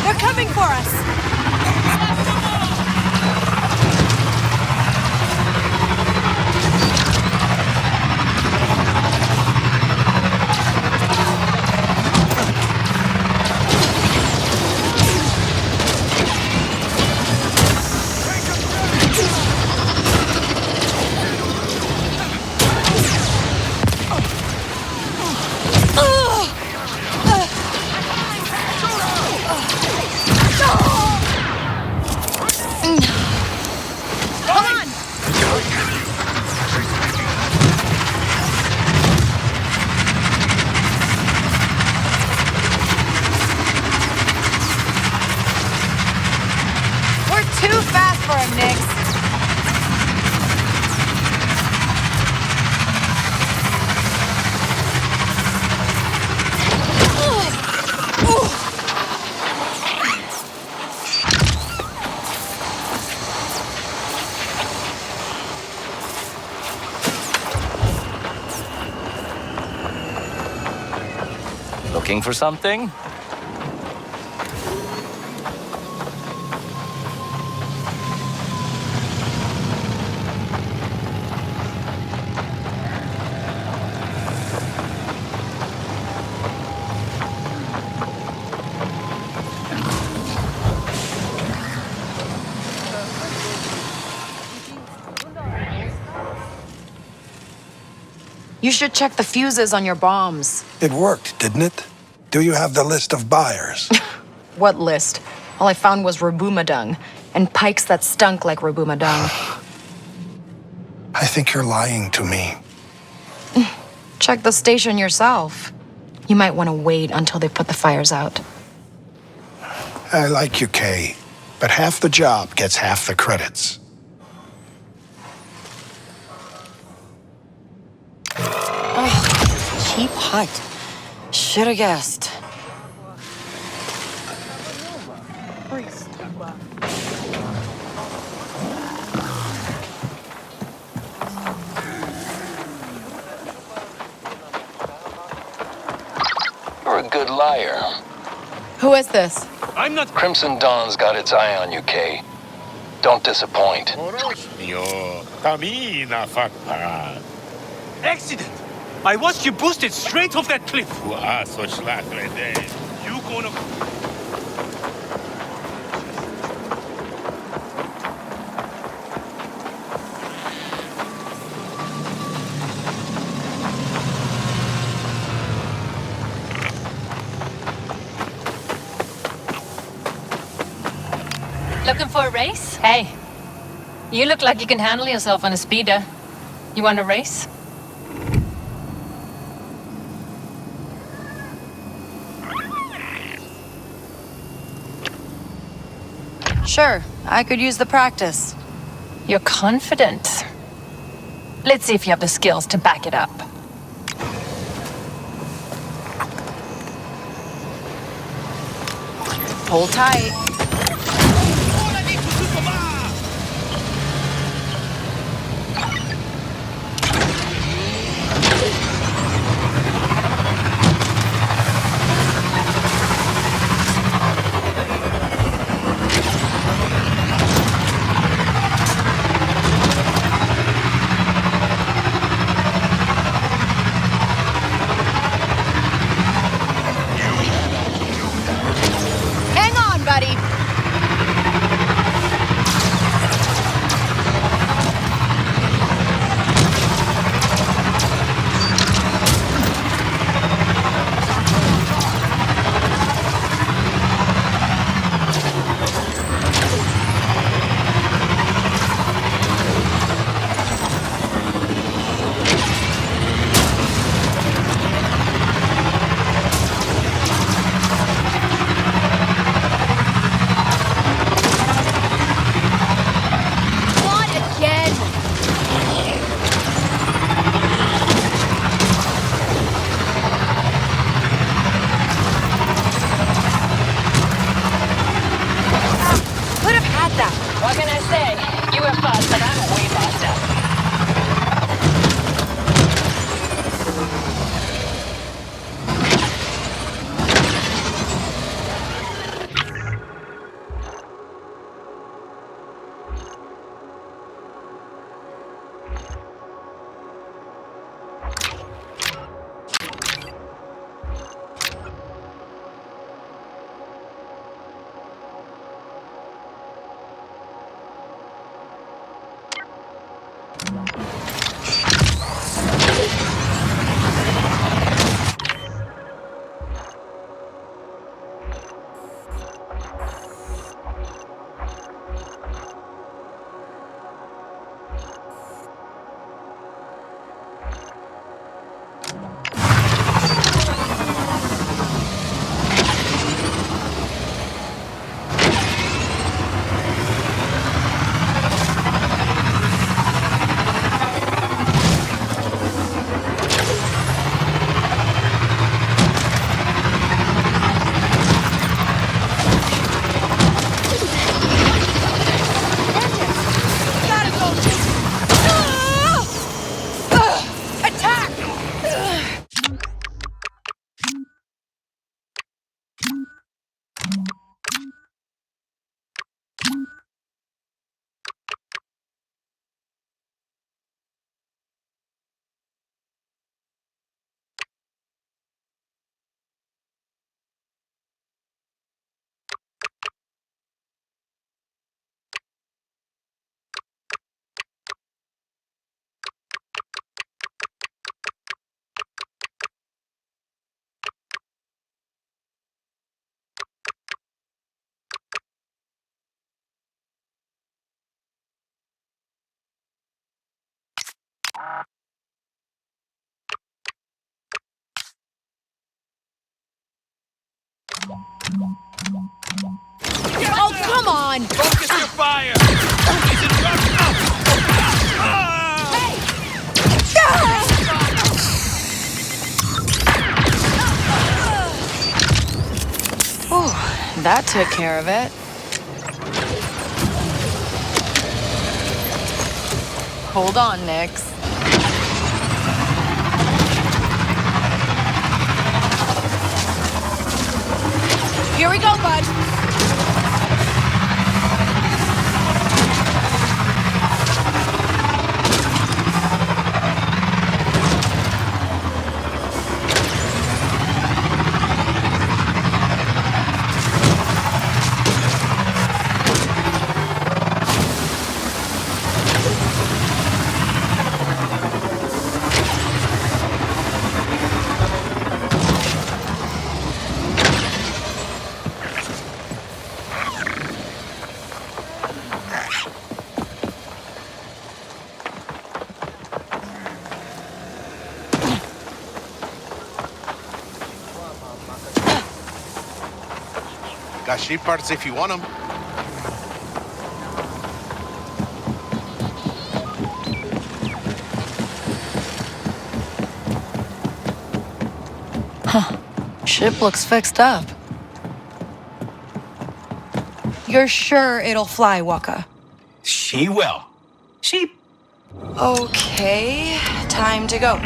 They're coming for us! for him, Nix. Looking for something? You should check the fuses on your bombs. It worked, didn't it? Do you have the list of buyers? What list? All I found was Rabumadung, and pikes that stunk like Rabumadung. I think you're lying to me. Check the station yourself. You might want to wait until they put the fires out. I like you, Kay, but half the job gets half the credits. Oh, cheap hut. Should've guessed. You're a good liar. Who is this? I'm not. Crimson Dawn's got its eye on you, Kay. Don't disappoint. Accident! I watched you boosted straight off that cliff. You gonna... Looking for a race? Hey, you look like you can handle yourself on a speeder. You want a race? Sure, I could use the practice. You're confident. Let's see if you have the skills to back it up. Hold tight. Hang on, buddy. Not again. Could have had that. What can I say? You were fast, but I'm way faster. Oh, come on! Focus your fire! Is it rough? Oh, that took care of it. Hold on, Nix. Here we go, bud. Got sheep parts if you want them. Huh. Ship looks fixed up. You're sure it'll fly, Waka? She will. She... Okay, time to go.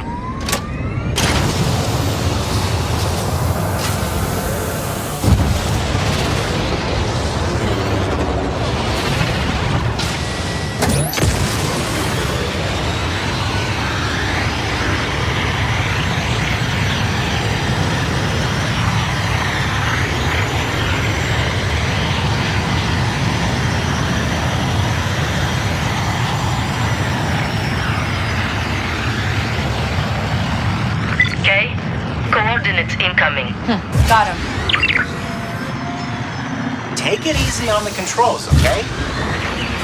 Kay, coordinates incoming. Got him. Take it easy on the controls, okay?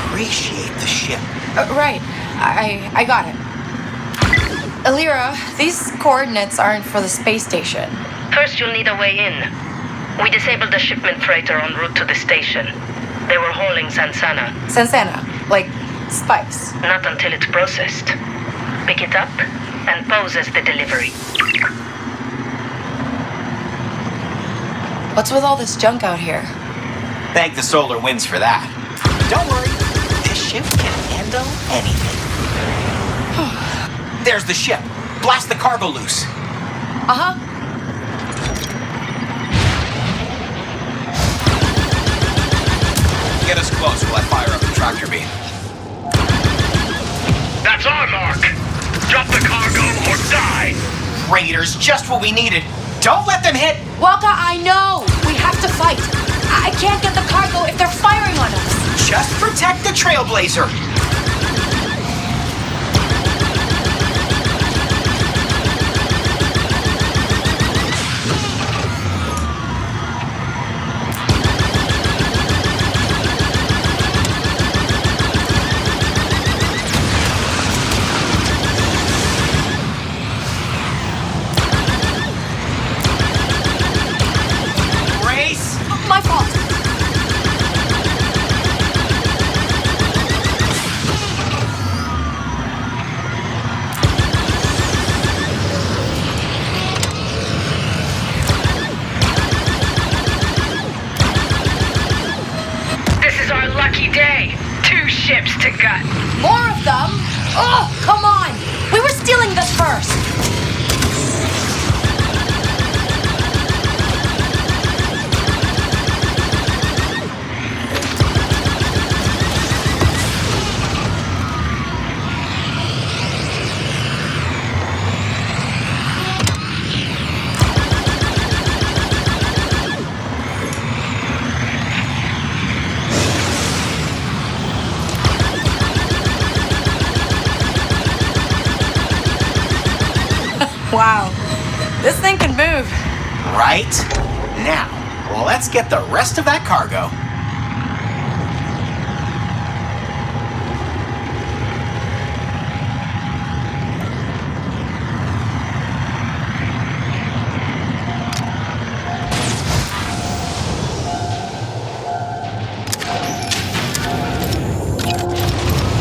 Appreciate the ship. Right. I got it. Alira, these coordinates aren't for the space station. First, you'll need a way in. We disabled the shipment freighter en route to the station. They were hauling Sansana. Sansana, like spice. Not until it's processed. Pick it up and pose as the delivery. What's with all this junk out here? Thank the solar winds for that. Don't worry, this ship can handle anything. There's the ship. Blast the cargo loose. Uh-huh. Get us close while I fire up the tractor beam. That's our mark. Drop the cargo or die. Raiders, just what we needed. Don't let them hit. Waka, I know. We have to fight. I can't get the cargo if they're firing on us. Just protect the Trailblazer. My fault. This is our lucky day. 2 ships to gut. More of them? Oh, come on. We were stealing this first. Wow, this thing can move. Right? Now, let's get the rest of that cargo.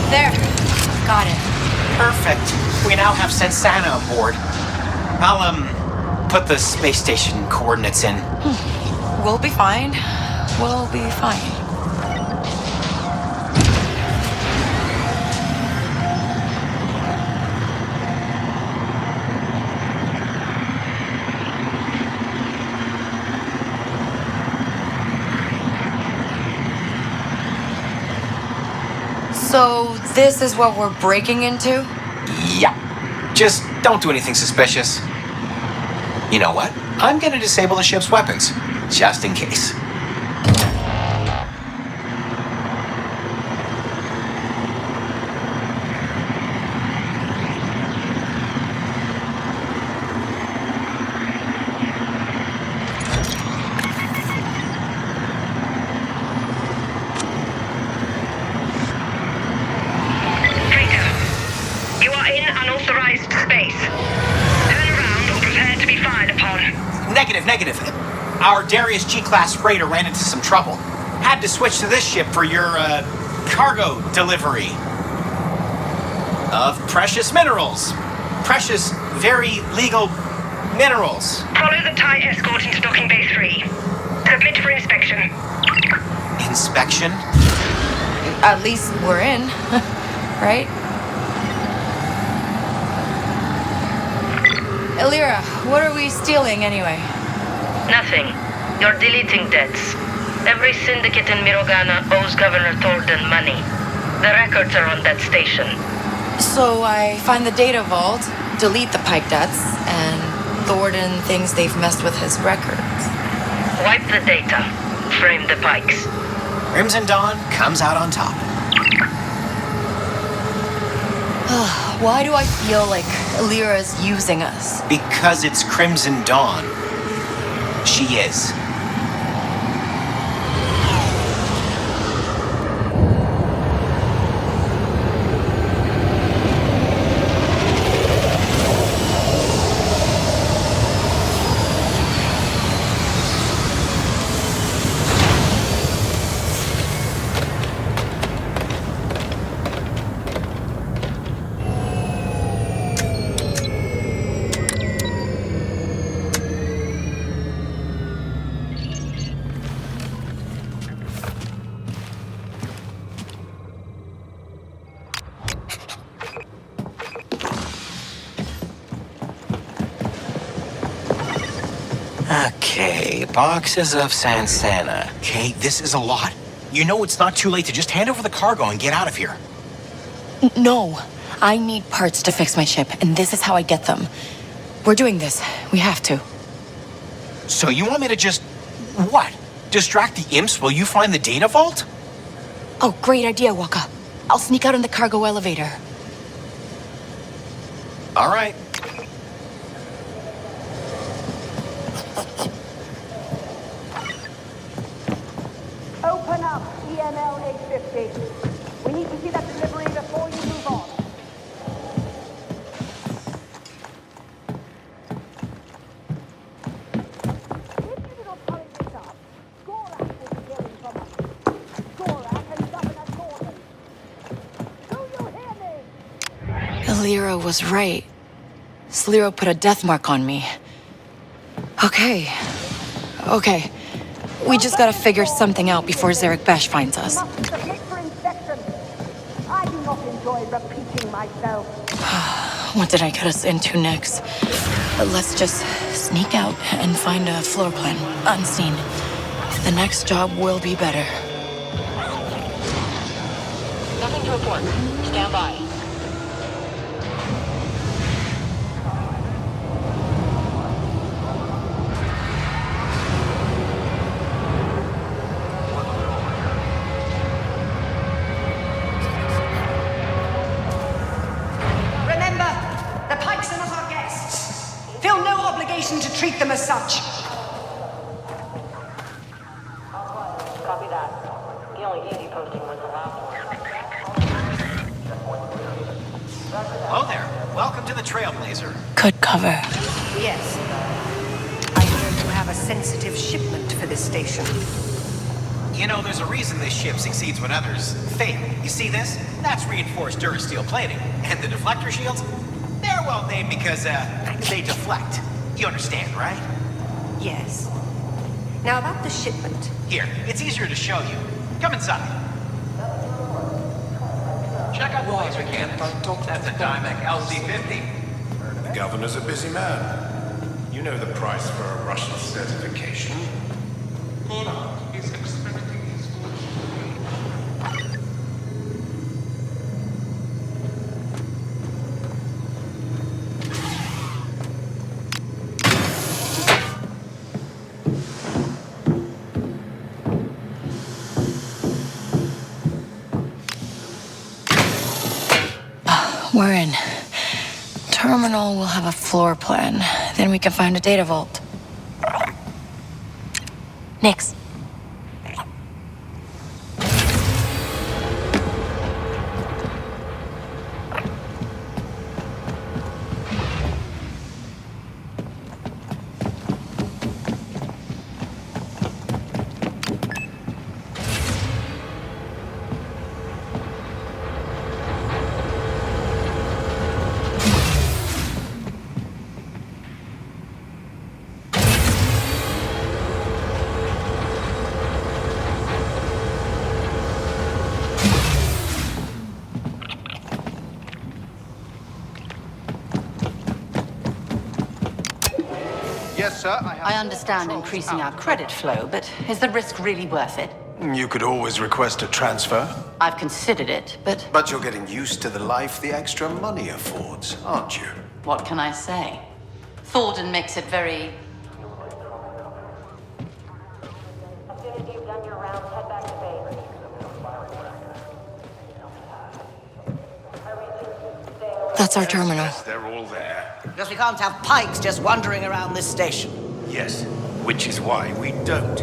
There. Got it. Perfect. We now have Sensana on board. I'll, put the space station coordinates in. We'll be fine. We'll be fine. So, this is what we're breaking into? Yeah. Just don't do anything suspicious. You know what? I'm gonna disable the ship's weapons, just in case. You are in unauthorized space. Turn around or prepare to be fired upon. Negative. Our Darius G-class freighter ran into some trouble. Had to switch to this ship for your, cargo delivery. Of precious minerals. Precious, very legal minerals. Follow the TIE escort into docking bay 3. Submit for inspection. Inspection? At least we're in, right? Elira, what are we stealing anyway? Nothing. You're deleting debts. Every syndicate in Mirogana owes Governor Thornton money. The records are on that station. So I find the data vault, delete the Pike debts, and Thornton thinks they've messed with his records. Wipe the data. Frame the Pikes. Crimson Dawn comes out on top. Why do I feel like Elira's using us? Because it's Crimson Dawn. She is. Okay, boxes of Sansana. Okay, this is a lot. You know it's not too late to just hand over the cargo and get out of here. No, I need parts to fix my ship, and this is how I get them. We're doing this. We have to. So you want me to just... what? Distract the imps while you find the data vault? Oh, great idea, Waka. I'll sneak out in the cargo elevator. All right. Open up, EML 850. We need to see that delivery before you move on. If you do not hurry this up, Gorak will be hearing from us. Gorak and Governor Gordon. Do you hear me? Elira was right. Sliro put a death mark on me. Okay. We just gotta figure something out before Zarek Besh finds us. Submit for inspection. I do not enjoy repeating myself. What did I get us into next? Let's just sneak out and find a floor plan, unseen. The next job will be better. Nothing to report. Stand by. Remember, the Pikes are not our guests. Feel no obligation to treat them as such. Copy that. The only easy posting was the last one. Hello there. Welcome to the Trailblazer. Good cover. Yes. I heard you have a sensitive shipment for this station. You know, there's a reason this ship succeeds when others fail. You See this? That's reinforced Durasteel plating. And the deflector shields? They're well named because, they deflect. You understand, right? Yes. Now about the shipment. Here, it's easier to show you. Come inside. Check out the laser cannons. That's a Dimec LC-50. The governor's a busy man. You know the price for a Russian certification. Gorak is expecting his We're in. Terminal will have a floor plan. Then we can find a data vault. Nix. Yes, sir. I understand increasing our credit flow, but is the risk really worth it? You could always request a transfer. I've considered it, but... But you're getting used to the life the extra money affords, aren't you? What can I say? Thornton makes it very... That's our terminal. They're all there. Because we can't have pikes just wandering around this station. Yes, which is why we don't.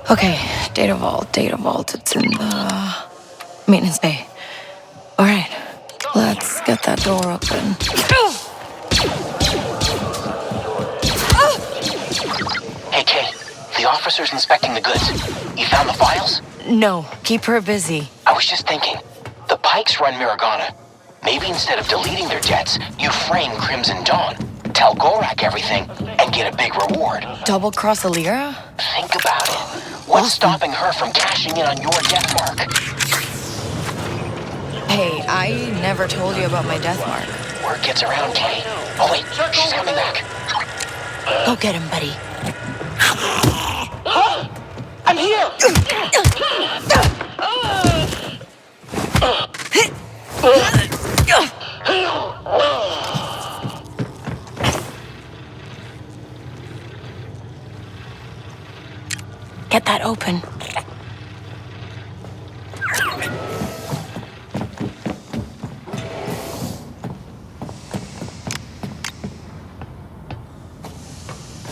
Okay, data vault. It's in the maintenance bay. All right, let's get that door open. Hey, Kay. The officer's inspecting the goods. You found the files? No, keep her busy. I was just thinking. The Pikes run Miragana. Maybe instead of deleting their debts, you frame Crimson Dawn, tell Gorak everything, and get a big reward. Double-cross Alira? Think about it. What's stopping her from cashing in on your death mark? Hey, I never told you about my death mark. Word gets around, Kay. Oh wait, she's coming back. Go get him, buddy. I'm here! Get that open.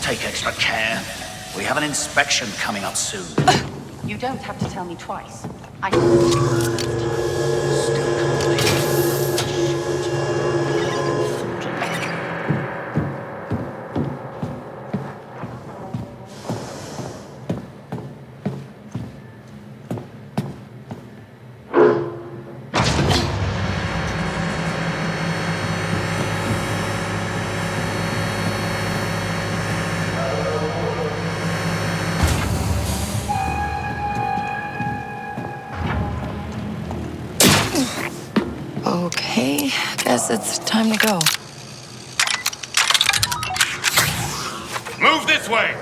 Take extra care. We have an inspection coming up soon. You don't have to tell me twice. Okay, guess it's time to go. Move this way!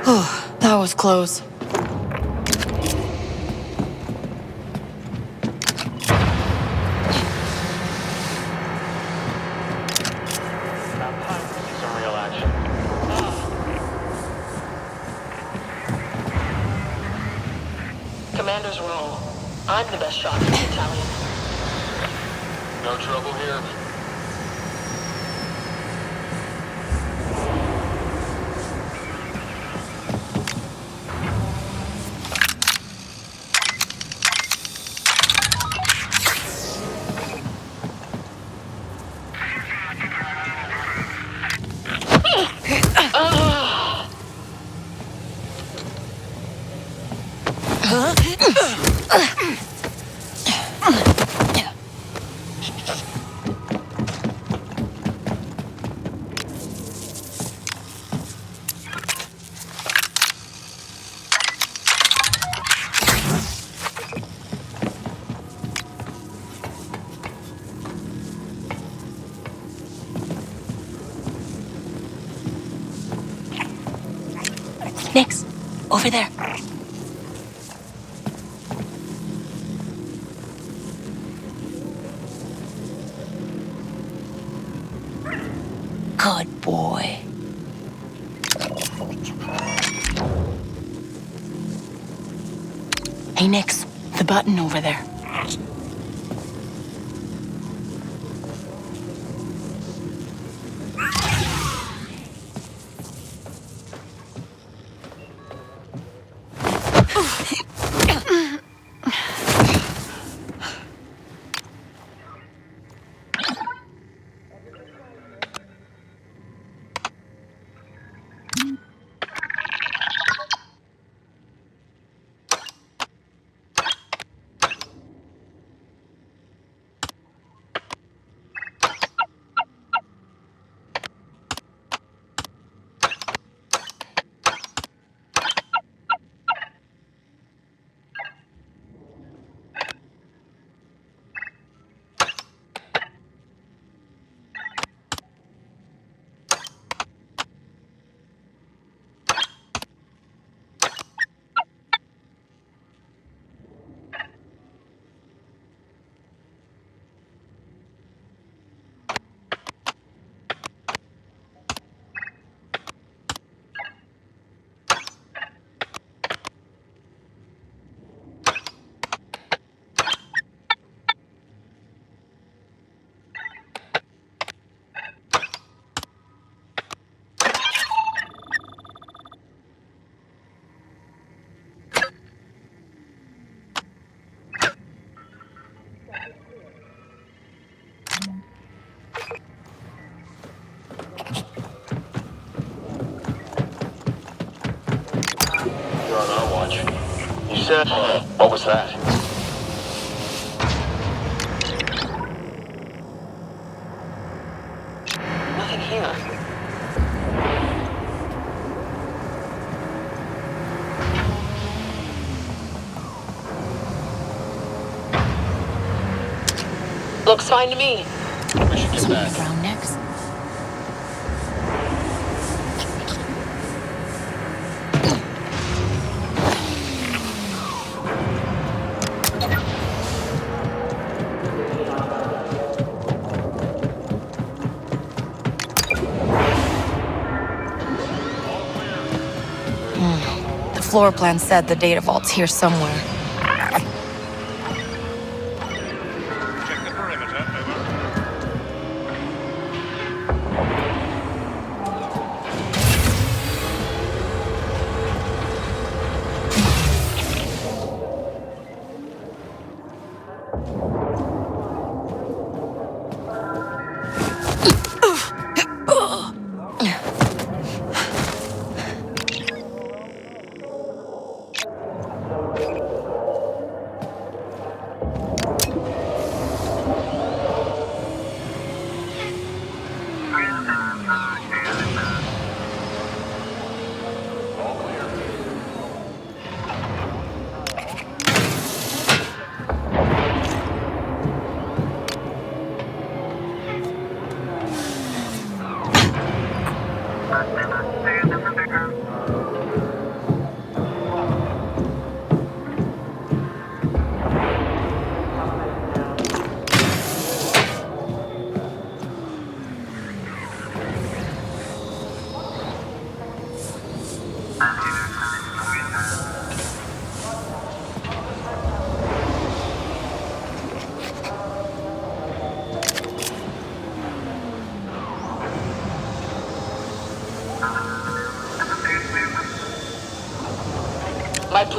Oh, that was close. Commander's wrong. I'm the best shot in the Stallion. No trouble here? Nix, over there. Good boy. Hey, Nix, the button over there. You're on our watch. You said... What was that? Nothing here. Looks fine to me. We should get back. Ground next. The floor plan said the data vault's here somewhere. Check the perimeter, over.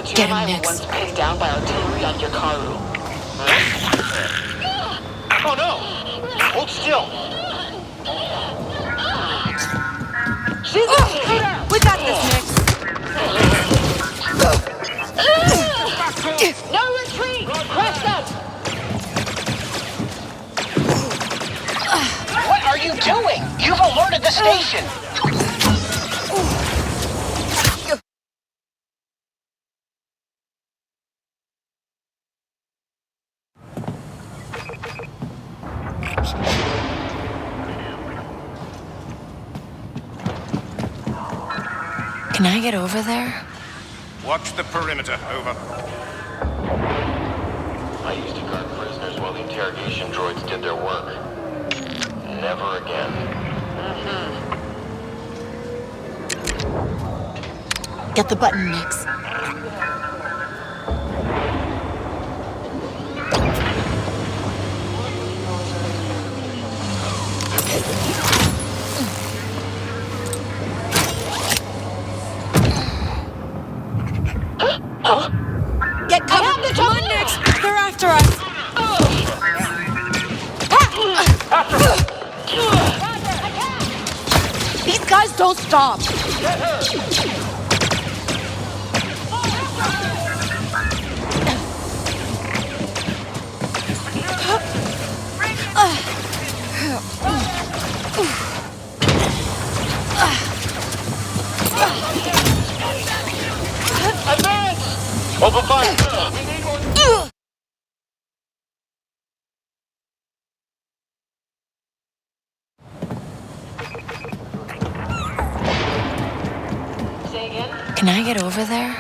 Get him, Nix. Pinned down by artillery on Yakaru. Oh no! Hold still! We got this, Nix. No retreat! Crush them! What are you doing? You've alerted the station! Can I get over there? Watch the perimeter. Over. I used to guard prisoners while the interrogation droids did their work. Never again. Get the button, Nix. Get covered! Come on, Nix! They're after us! These guys don't stop! Get her! Advance! Open fire! Say again? Can I get over there?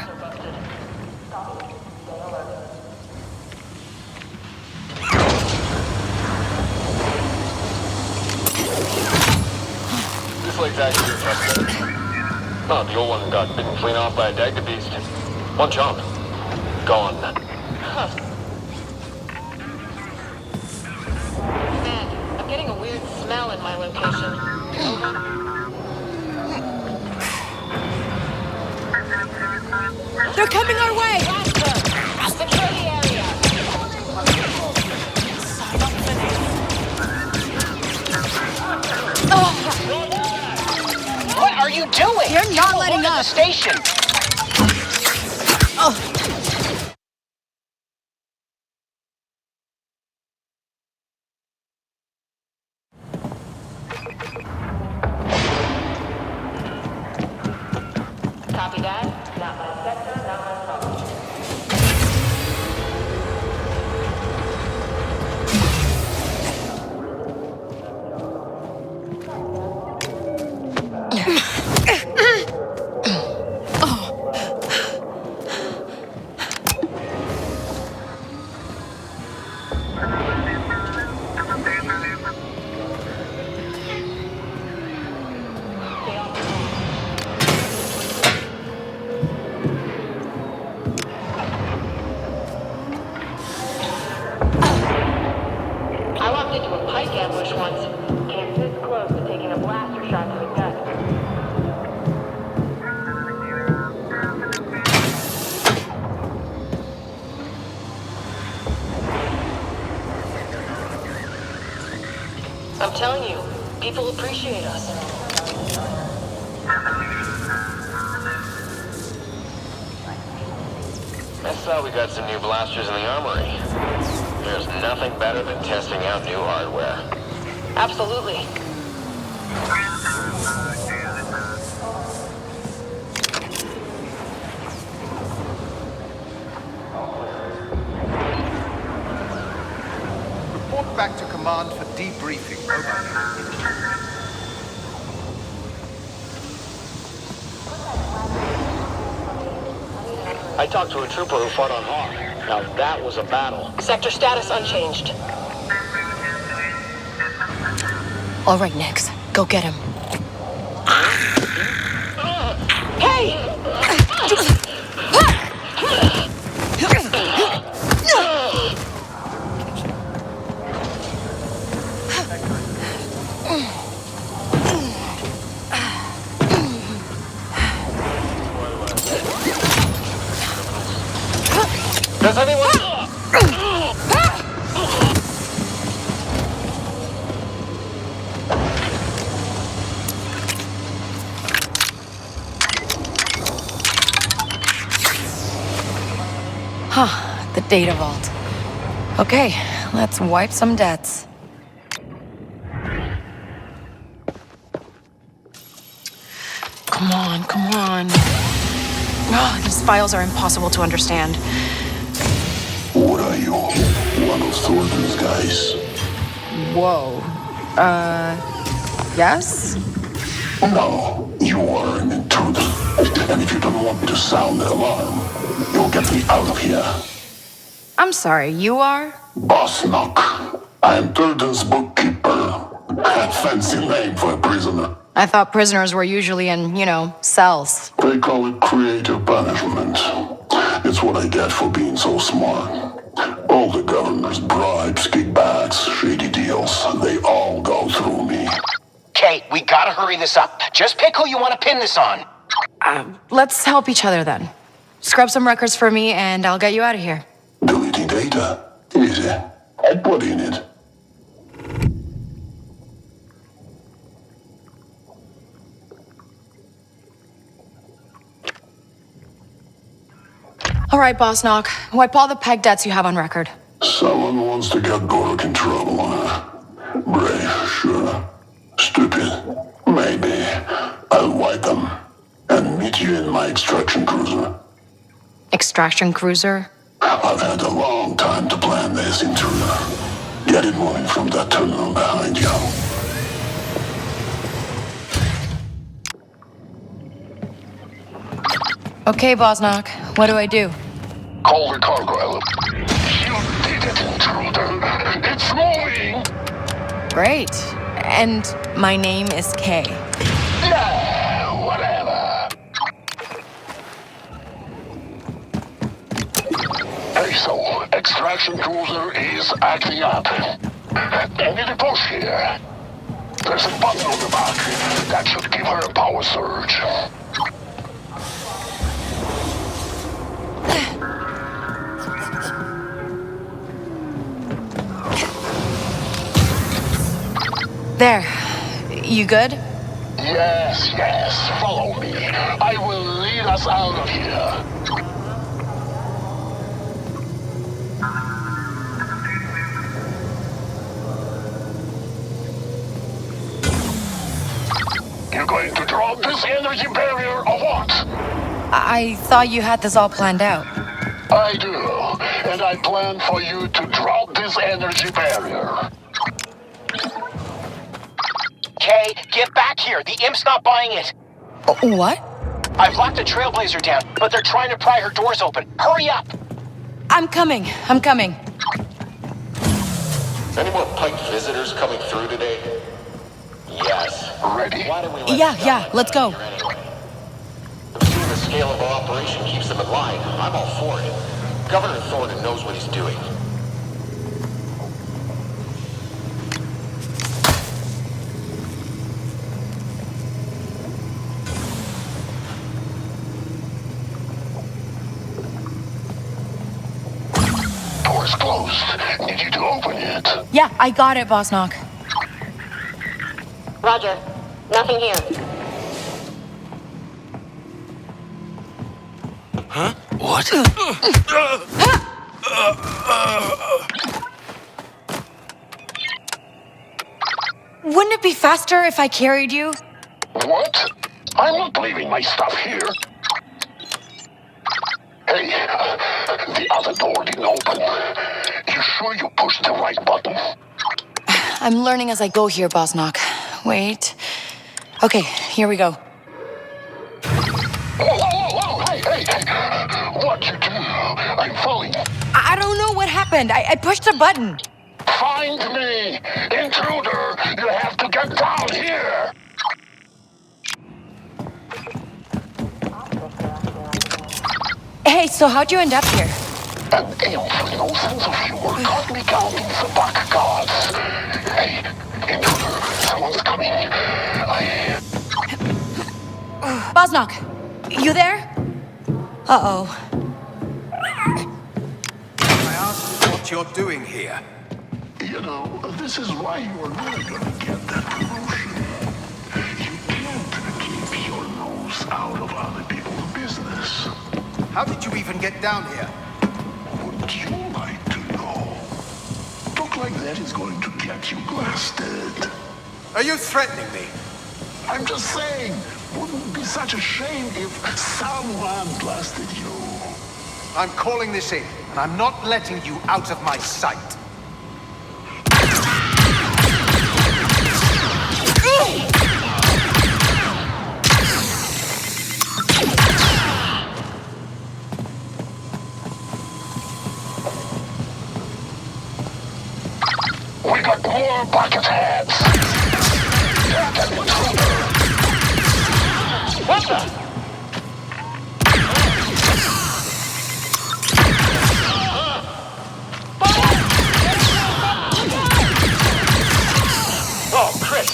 This lake's actually your trust. Oh, the old one got bitten clean off by a Dagda beast. One chomp. Gone. Huh. Man, I'm getting a weird smell in my location. Over. They're coming our way! Faster! Secure the area! What are you doing? You're not letting up. up. The station. Copy that. Not my sector, not my problem. I walked into a pike ambush once. Came this close to taking a blaster shot to the gut. I'm telling you, people appreciate us. I saw we got some new blasters in the armory. There's nothing better than testing out new hardware. Absolutely. Report back to command for debriefing. Over. I talked to a trooper who fought on Hawk. Now that was a battle. Sector status unchanged. All right, Nix. Go get him. Hey! Does anyone... Huh, the data vault. Okay, let's wipe some debts. Come on, come on. Oh, these files are impossible to understand. What are you? One of Thornton's guys? Whoa. Yes? No, you are an intruder. And if you don't want me to sound the alarm, you'll get me out of here. I'm sorry, you are? Boss Knock. I am Thornton's bookkeeper. A fancy name for a prisoner. I thought prisoners were usually in, cells. They call it creative punishment. It's what I get for being so smart. All the governor's bribes, kickbacks, shady deals, they all go through me. Kay, we gotta hurry this up. Just pick who you want to pin this on. Let's help each other then. Scrub some records for me and I'll get you out of here. Deleting data? Easy. I put in it. All right, Boss Knock. Wipe all the peg debts you have on record. Someone wants to get Gork in trouble, huh? Brave, sure. Stupid, maybe. I'll wipe them and meet you in my extraction cruiser. Extraction cruiser? I've had a long time to plan this, intruder. Get it moving from that terminal behind you. Okay, Boss Knock. What do I do? Call the cargo element. You did it, intruder. It's moving. Great. And my name is Kay. Yeah, whatever. Hey, so, extraction cruiser is acting up. I need a push here. There's a button on the back that should give her a power surge. There. You good? Yes. Follow me. I will lead us out of here. You're going to drop this energy barrier or what? I thought you had this all planned out. I do. And I plan for you to drop this energy barrier. Kay, get back here. The imp's not buying it. What? I've locked the Trailblazer down, but they're trying to pry her doors open. Hurry up! I'm coming. Any more Pike visitors coming through today? Yes. Ready? Why don't we let Yeah, let's go. anyway? Seeing the scale of our operation keeps them in line. I'm all for it. Governor Thornton knows what he's doing. Door's closed. Need you to open it. Yeah, I got it, Boss Knock. Roger. Nothing here. Huh? What? Wouldn't it be faster if I carried you? What? I'm not leaving my stuff here. Hey, the other door didn't open. You sure you pushed the right button? I'm learning as I go here, Boss Knock. Wait. Okay, here we go. Whoa, hey. What'd you do? I'm falling. I don't know what happened. I pushed a button. Find me! Intruder! You have to get down here! Hey, so how'd you end up here? An imp with no sense of humor caught me counting the back guards. Hey, intruder, someone's coming. Boss Knock, you there? Uh-oh. you're doing here. You know, this is why you are really gonna get that promotion. You can't keep your nose out of other people's business. How did you even get down here? Would you like to know? Talk like that is going to get you blasted. Are you threatening me? I'm just saying, wouldn't it be such a shame if someone blasted you? I'm calling this in, and I'm not letting you out of my sight. We got more bucket heads. What the? Oh, Chris!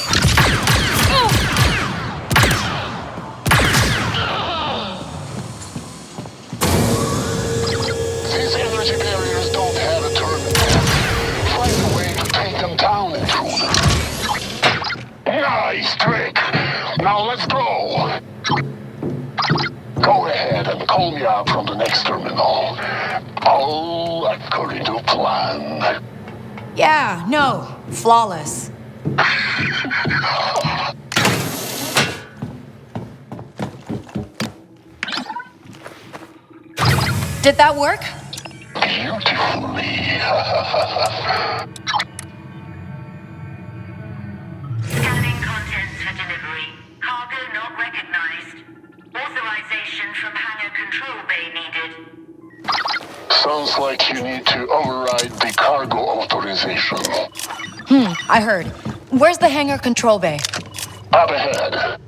These energy barriers don't have a turn. Find a way to take them down, intruder. Nice trick! Now let's go! Go ahead and call me out from the next terminal. All according to plan. Yeah, no. Flawless. Did that work? Beautifully. Scanning contents for delivery. Cargo not recognized. Authorization from hangar control bay needed. Sounds like you need to override the cargo authorization. I heard. Where's the hangar control bay? Up ahead.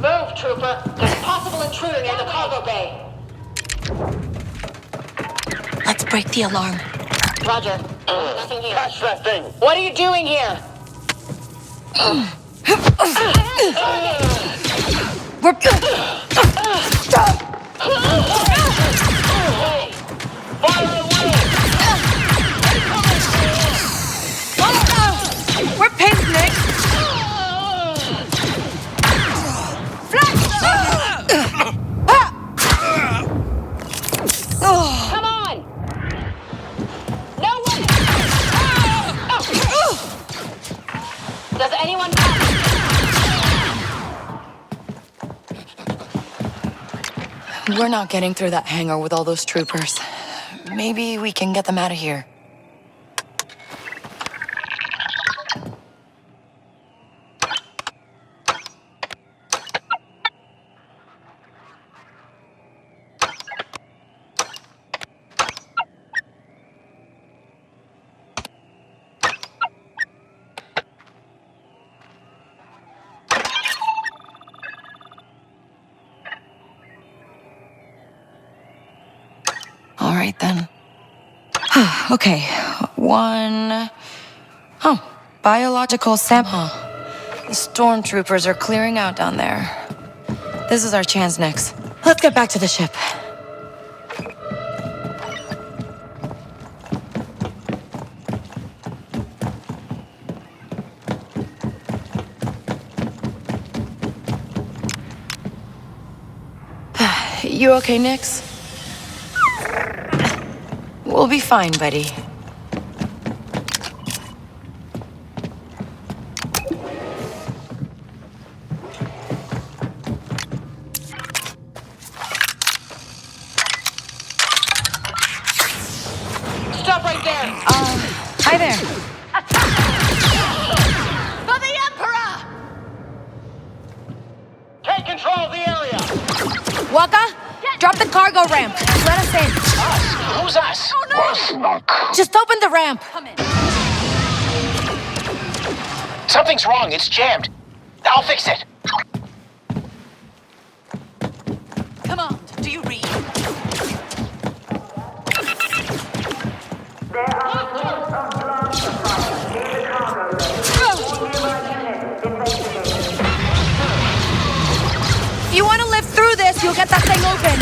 Move, trooper. There's possible intruder near the cargo bay. Let's break the alarm. Roger. Nothing here. Catch that thing! What are you doing here? We're... Fire at will! We're pinned, Nick! Come on! No one! Does anyone copy? We're not getting through that hangar with all those troopers. Maybe we can get them out of here. All right, then. Okay, one... Oh, biological sample. The stormtroopers are clearing out down there. This is our chance next. Let's get back to the ship. You okay, Nix? We'll be fine, buddy. Stop right there! Hi there. For the Emperor! Take control of the area! Waka, drop the cargo ramp. Let us in. Us? Who's us? Just open the ramp. Something's wrong. It's jammed. I'll fix it. Come on. Do you read? There are reports of blast fire near the cargo bay. All nearby units investigating. you'll get that thing open.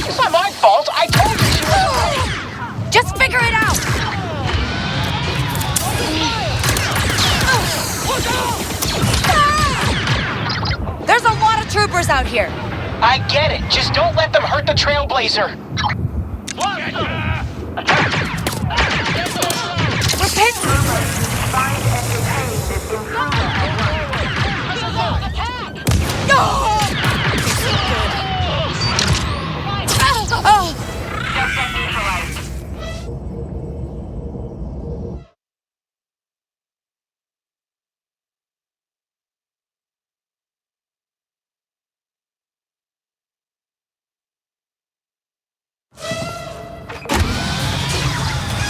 It's not my fault. I told you she was... Just figure it out. There's a lot of troopers out here. I get it. Just don't let them hurt the Trailblazer. We're pinned.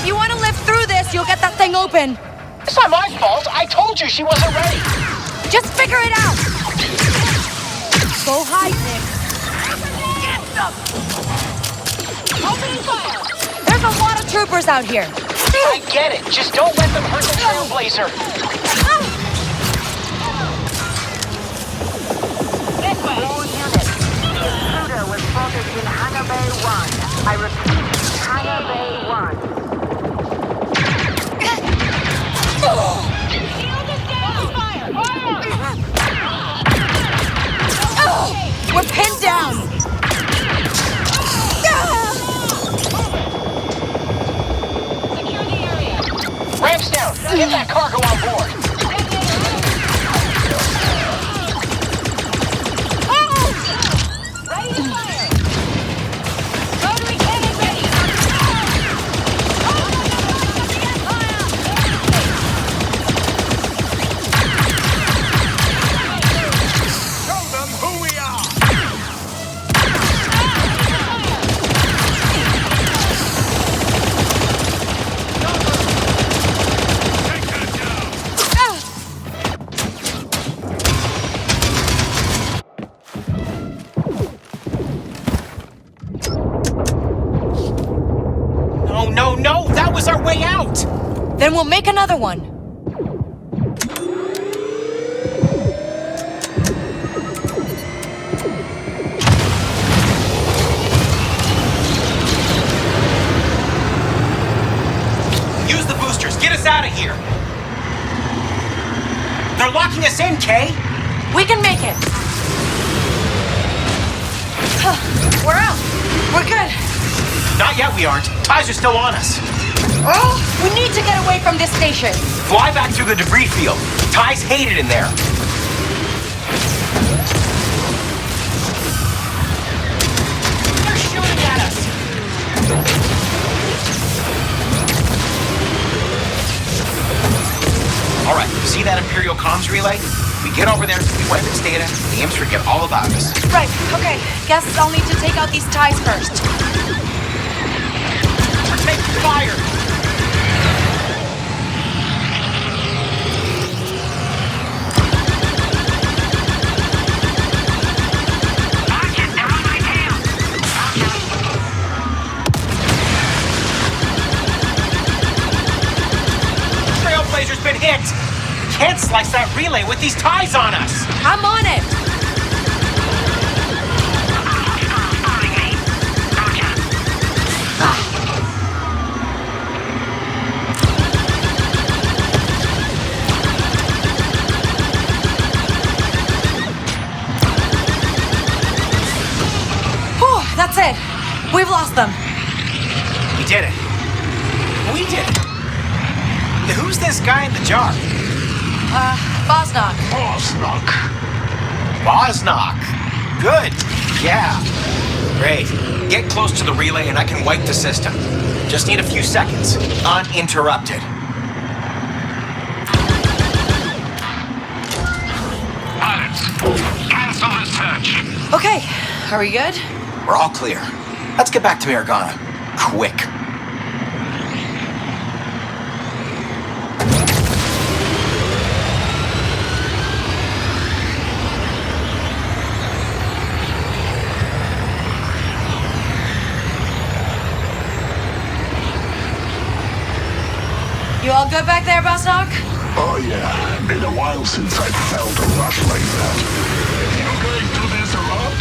You want to live through this, you'll get that thing open. It's not my fault. I told you she wasn't ready. Just figure it out. Go hide, Nick. Opening fire. There's a lot of troopers out here. I get it. Just don't let them hurt the Trailblazer. This way. All units. The intruder was spotted in Hangar Bay 1. I repeat, Hangar Bay 1. We're pinned down. Secure the area. Ramps down. Get that cargo on board. Ready to fire. Rotary cannon ready. Show them who we are! No, that was our way out! Then we'll make another one. Use the boosters, get us out of here! They're locking us in, Kay! We can make it. We're out. We're good. Not yet, we aren't. Ties are still on us. Oh, we need to get away from this station. Fly back through the debris field. Ties hate it in there. They're shooting at us! Alright, see that Imperial comms relay? We get over there, we wipe its data, the imps forget all about us. Right, okay. Guess I'll need to take out these ties first. We're taking fire! Trailblazer's been hit! We can't slice that relay with these ties on us! I'm on it! Whew, that's it. We've lost them. We did it. We did it. Who's this guy in the jar? Bosnock. Bosnock. Good. Yeah. Great. Get close to the relay and I can wipe the system. Just need a few seconds. Uninterrupted. Pilots, cancel the search. Okay, are we good? We're all clear. Let's get back to Miragana. Quick. You all good back there, Bosnock? Oh yeah, been a while since I felt a rush like that. You going through this a lot?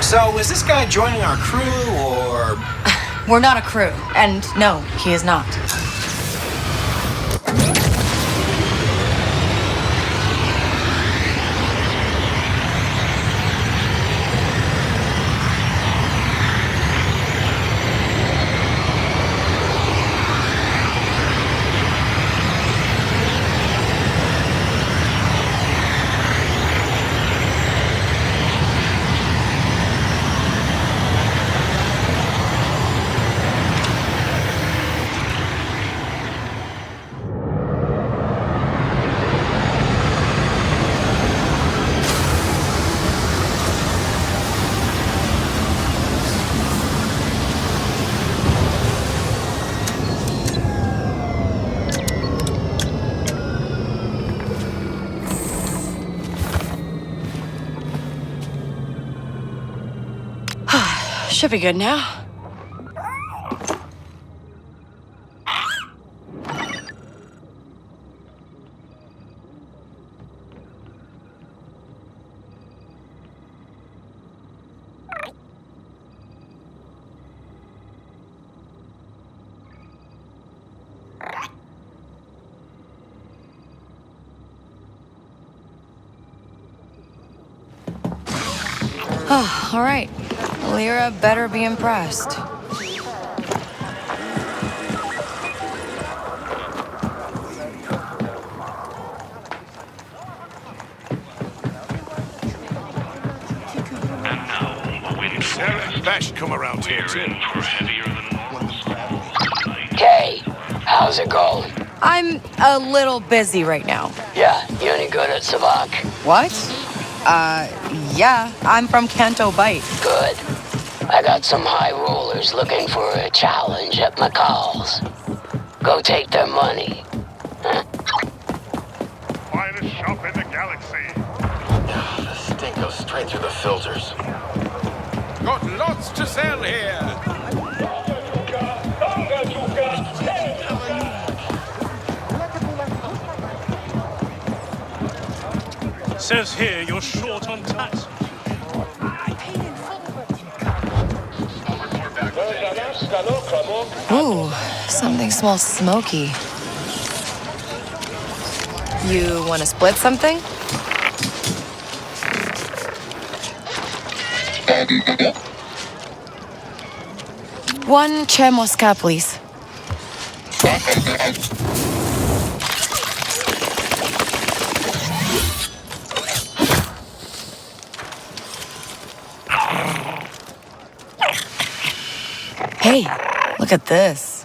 So, is this guy joining our crew, or...? We're not a crew, and no, he is not. Should be good now. Oh, all right. Lyra better be impressed. Sheriff Bash come around here too. Kay, how's it going? I'm a little busy right now. Yeah, you any good at Savak? What? Yeah, I'm from Canto Bight. Good. I got some high rollers looking for a challenge at McCall's. Go take their money. Finest shop in the galaxy. The stink goes straight through the filters. Got lots to sell here. Says here you're short on tax. Ooh, something smells smoky. You want to split something? One Che Mosca, please. Hey, look at this.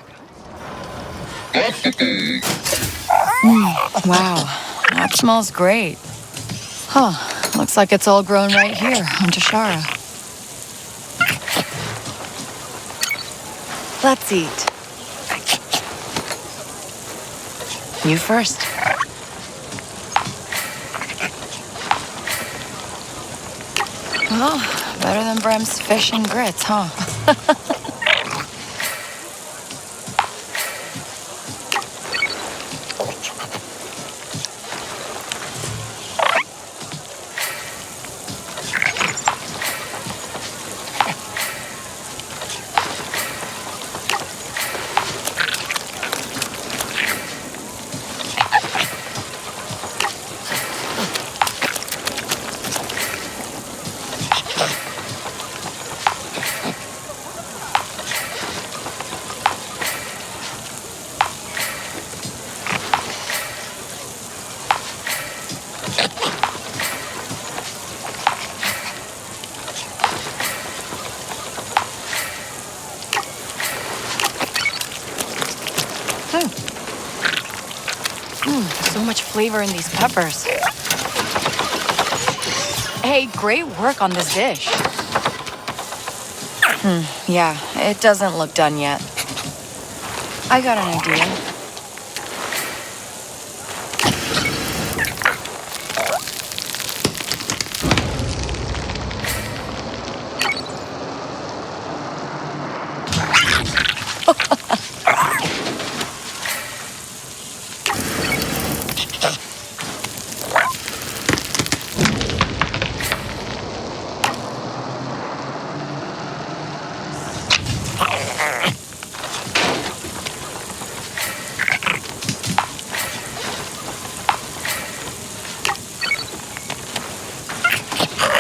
Wow, that smells great. Huh, looks like it's all grown right here on Tashara. Let's eat. You first. Oh, better than Brem's fish and grits, huh? So much flavor in these peppers. Hey, great work on this dish. Yeah, it doesn't look done yet. I got an idea.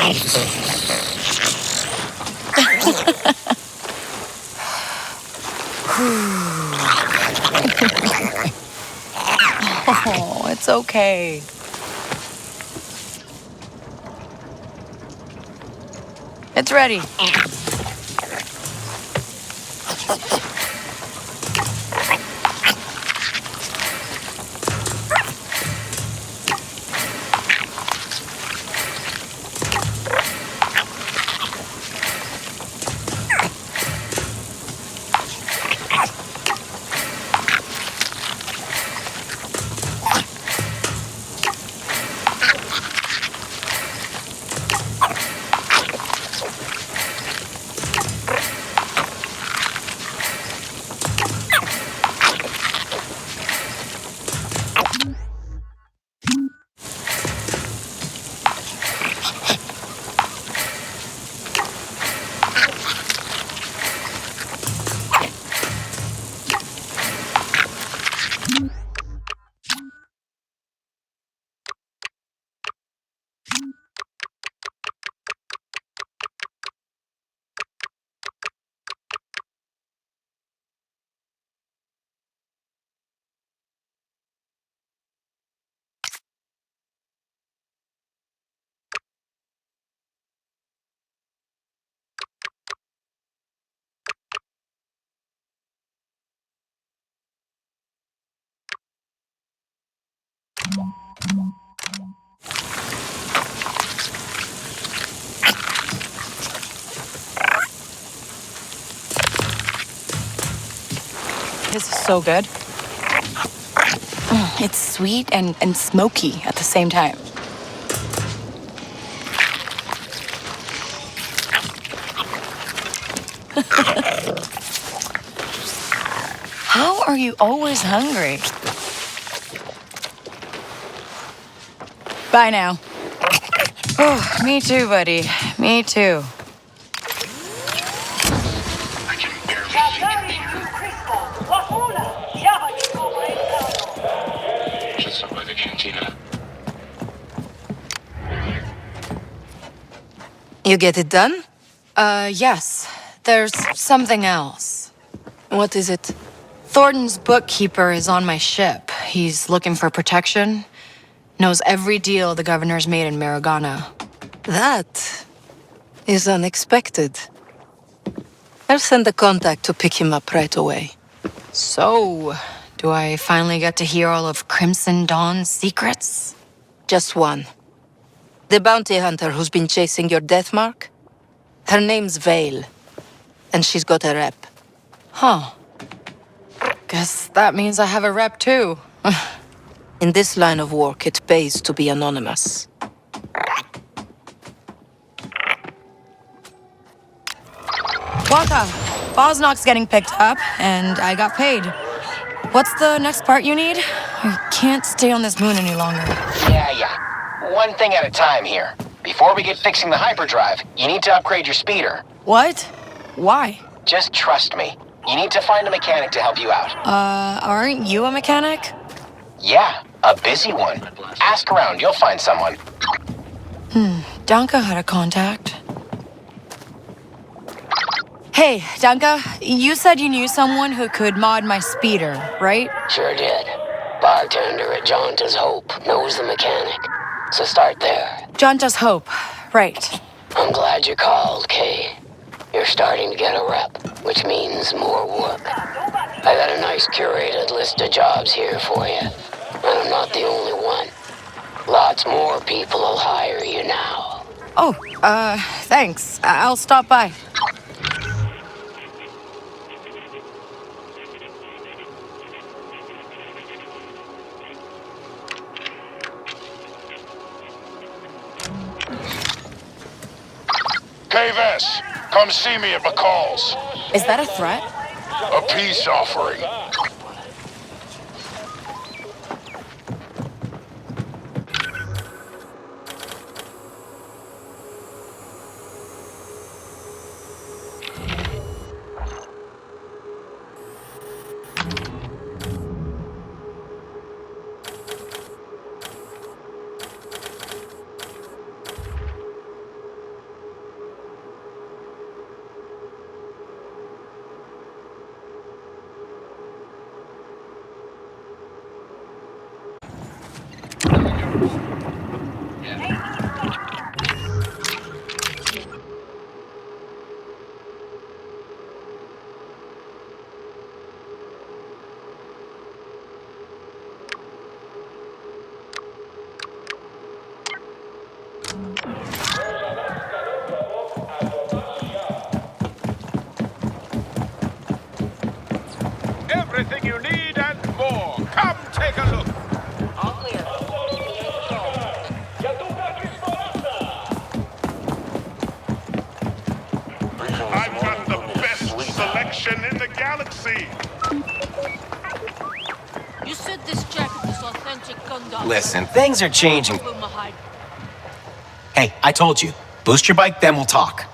Oh, it's okay. It's ready. This is so good. It's sweet and smoky at the same time. How are you always hungry? Bye now. Oh, me too, buddy. Me too. You get it done? Yes. There's something else. What is it? Thornton's bookkeeper is on my ship. He's looking for protection. Knows every deal the governor's made in Mirogana. That is unexpected. I'll send a contact to pick him up right away. So, do I finally get to hear all of Crimson Dawn's secrets? Just one. The bounty hunter who's been chasing your death mark? Her name's Vale, and she's got a rep. Huh. Guess that means I have a rep too. In this line of work, it pays to be anonymous. Waka, Boznok's getting picked up, and I got paid. What's the next part you need? I can't stay on this moon any longer. Yeah. One thing at a time here. Before we get fixing the hyperdrive, you need to upgrade your speeder. What? Why? Just trust me. You need to find a mechanic to help you out. Aren't you a mechanic? Yeah, a busy one. Ask around, you'll find someone. Danka had a contact. Hey, Danka, you said you knew someone who could mod my speeder, right? Sure did. Bartender at Jonta's Hope knows the mechanic. So start there. Jonta's Hope, right. I'm glad you called, Kay. You're starting to get a rep, which means more work. I got a nice curated list of jobs here for you. And I'm not the only one. Lots more people will hire you now. Oh, thanks. I'll stop by. Kay Vess, come see me at McCall's. Is that a threat? A peace offering. Everything you need and more. Come take a look. All clear. I've got the best selection in the galaxy. You said this jacket was authentic Gundam. Listen, things are changing. Hey, I told you. Boost your bike, then we'll talk.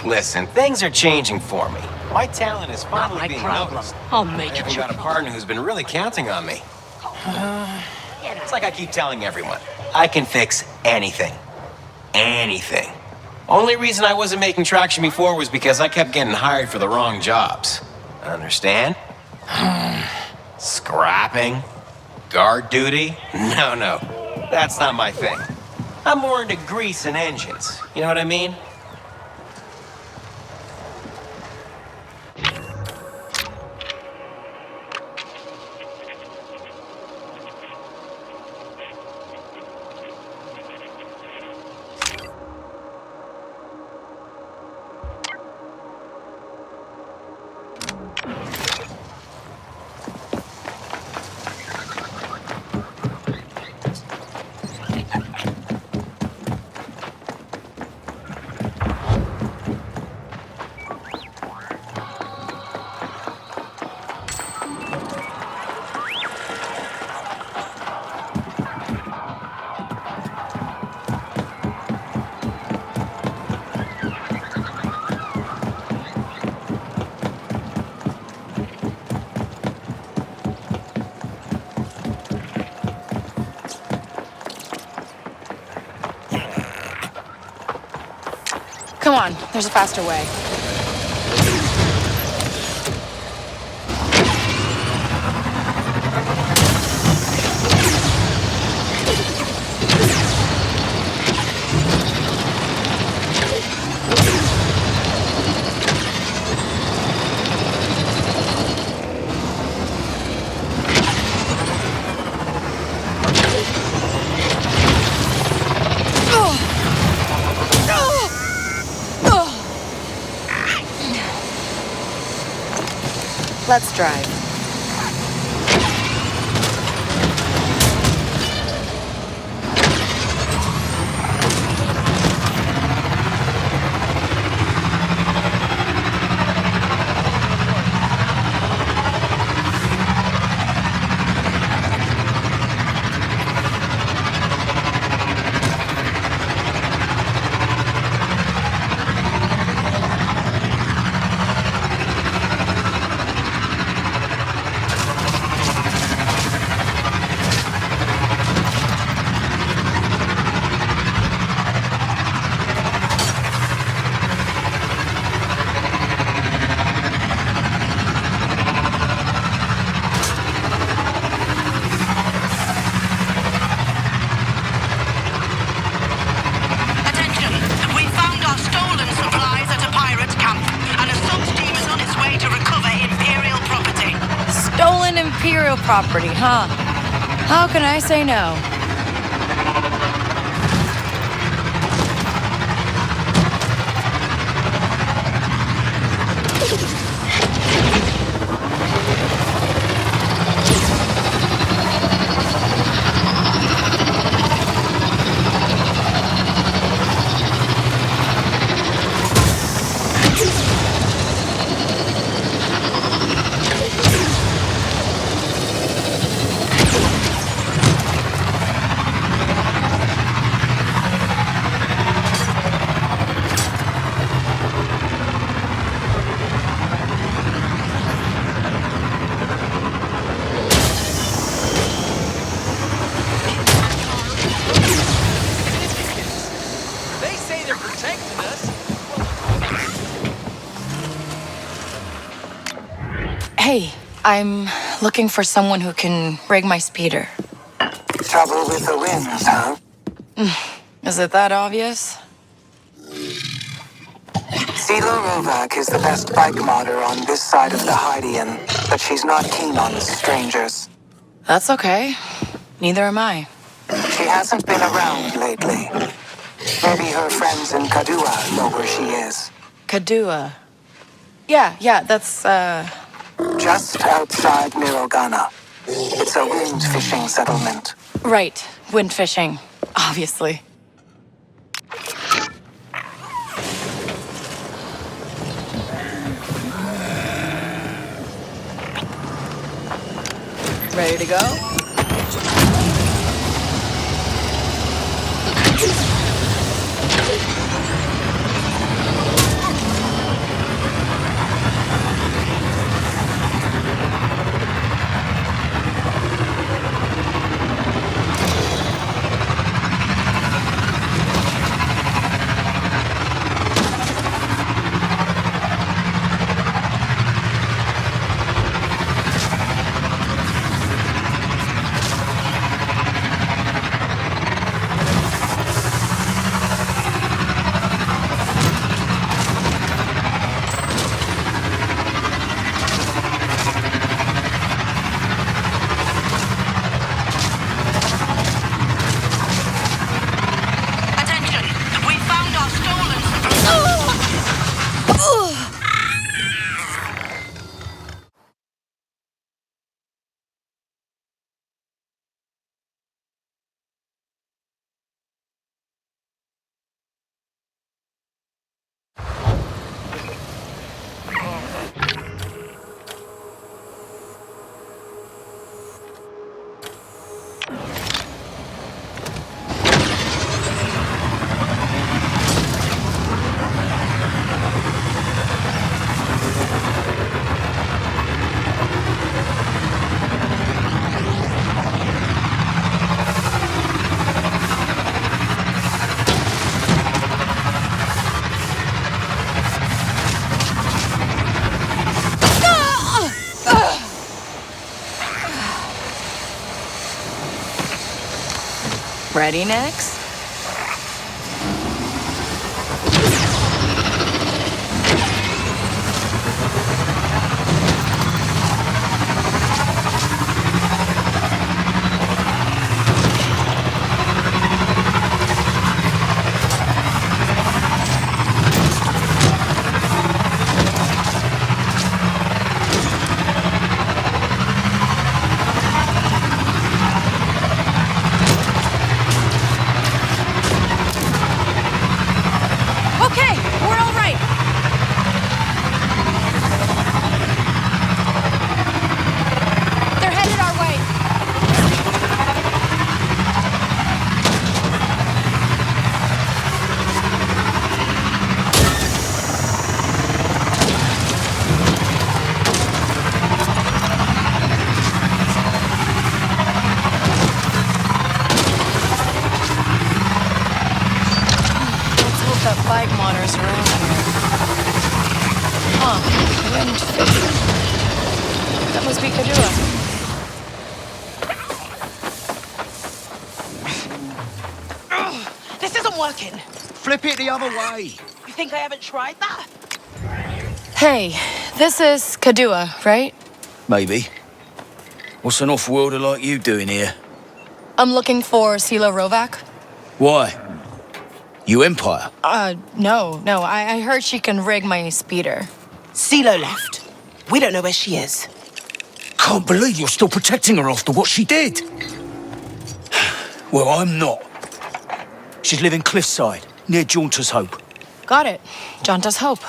Listen, things are changing for me. My talent is finally being noticed. I'll make I've got a partner who's been really counting on me. It's like I keep telling everyone. I can fix anything. Anything. Only reason I wasn't making traction before was because I kept getting hired for the wrong jobs. Understand? Scrapping? Guard duty? No. That's not my thing. I'm more into grease and engines. You know what I mean? Come on, there's a faster way. Let's drive. Imperial property, huh? How can I say no? Hey, I'm looking for someone who can rig my speeder. Trouble with the winds, huh? Is it that obvious? Sela Rovak is the best bike modder on this side of the Hydian, but she's not keen on strangers. That's okay. Neither am I. She hasn't been around lately. Maybe her friends in Kadua know where she is. Kadua. Yeah, that's, Just outside Mirogana. It's a wind fishing settlement. Right. Wind fishing. Obviously. Ready to go? Ready next? Bike modders around here. Huh. Wind fishing. That must be Kadua. This isn't working. Flip it the other way. You think I haven't tried that? Hey, this is Kadua, right? Maybe. What's an off-worlder like you doing here? I'm looking for Sela Rovak. Why? You Empire? No. I heard she can rig my speeder. Sela left. We don't know where she is. Can't believe you're still protecting her after what she did. Well, I'm not. She's living cliffside, near Jaunter's Hope. Got it. Jaunter's Hope.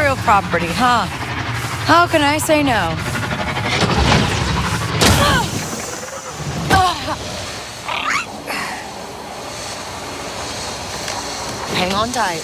Imperial property, huh? How can I say no? Hang on tight.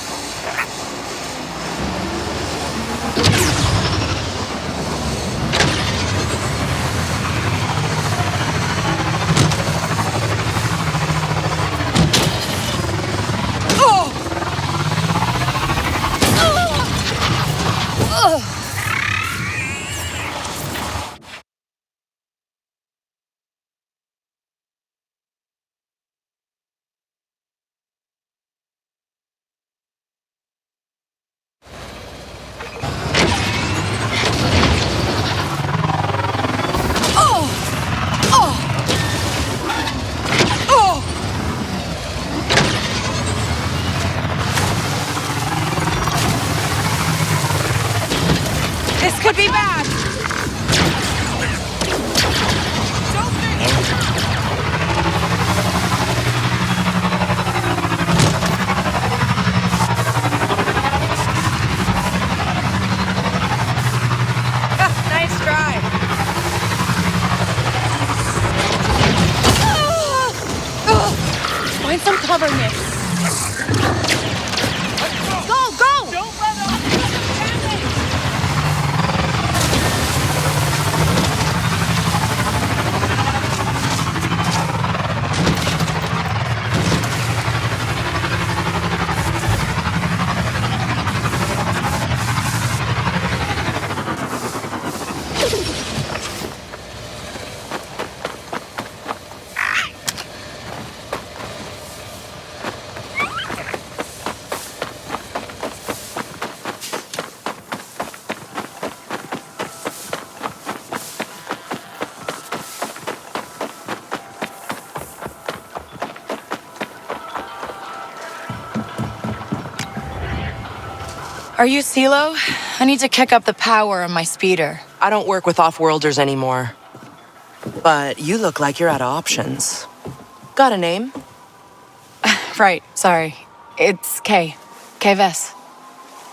This could be bad. Nice try. Find some cover, Nick. Go, go! Don't let up! Are you CeeLo? I need to kick up the power on my speeder. I don't work with off-worlders anymore. But you look like you're out of options. Got a name? Right, sorry. It's Kay. Kay Vess.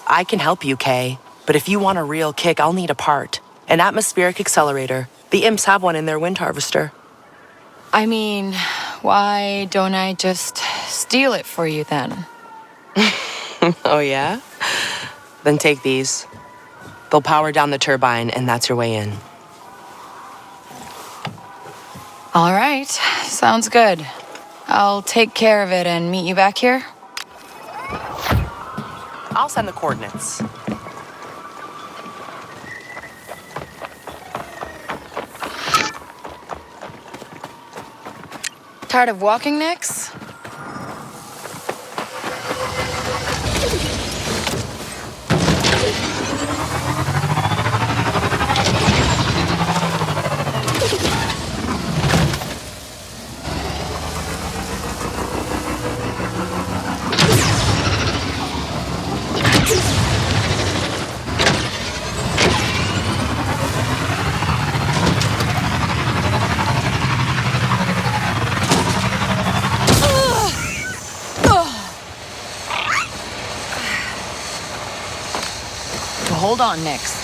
I can help you, Kay. But if you want a real kick, I'll need a part. An atmospheric accelerator. The imps have one in their wind harvester. I mean, why don't I just steal it for you then? Oh, yeah? Then take these. They'll power down the turbine, and that's your way in. All right, sounds good. I'll take care of it and meet you back here. I'll send the coordinates. Tired of walking, Nix? Hold on, Nix.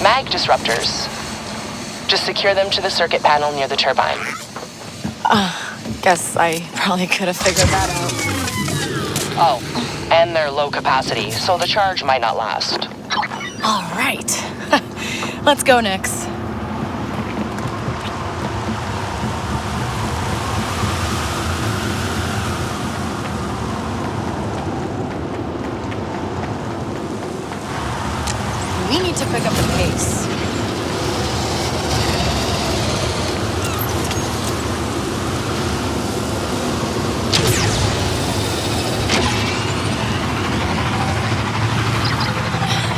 Mag disruptors. Just secure them to the circuit panel near the turbine. Guess I probably could have figured that out. Oh, And they're low capacity, so the charge might not last. All right. Let's go, Nix. We need to pick up the pace.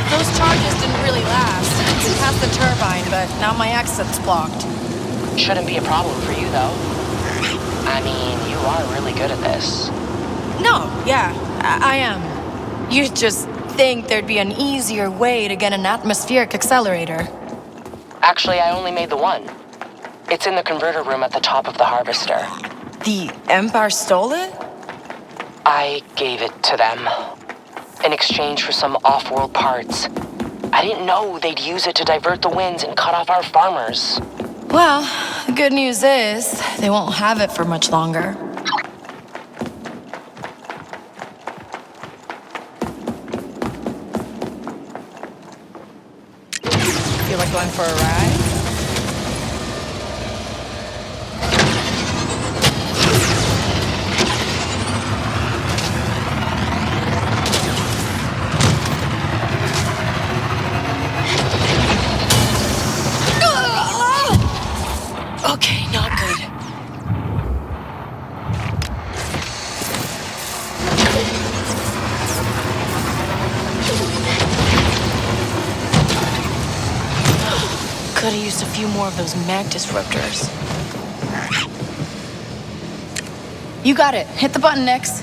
Those charges didn't really last. We passed the turbine, but now my exit's blocked. Shouldn't be a problem for you, though. I mean, you are really good at this. No, yeah, I am. You just think there'd be an easier way to get an atmospheric accelerator. Actually, I only made the one. It's in the converter room at the top of the harvester. The Empire stole it? I gave it to them. In exchange for some off-world parts. I didn't know they'd use it to divert the winds and cut off our farmers. Well, the good news is they won't have it for much longer. Feel like going for a ride? Okay, not good. Could've used a few more of those mag disruptors. You got it. Hit the button, Nix.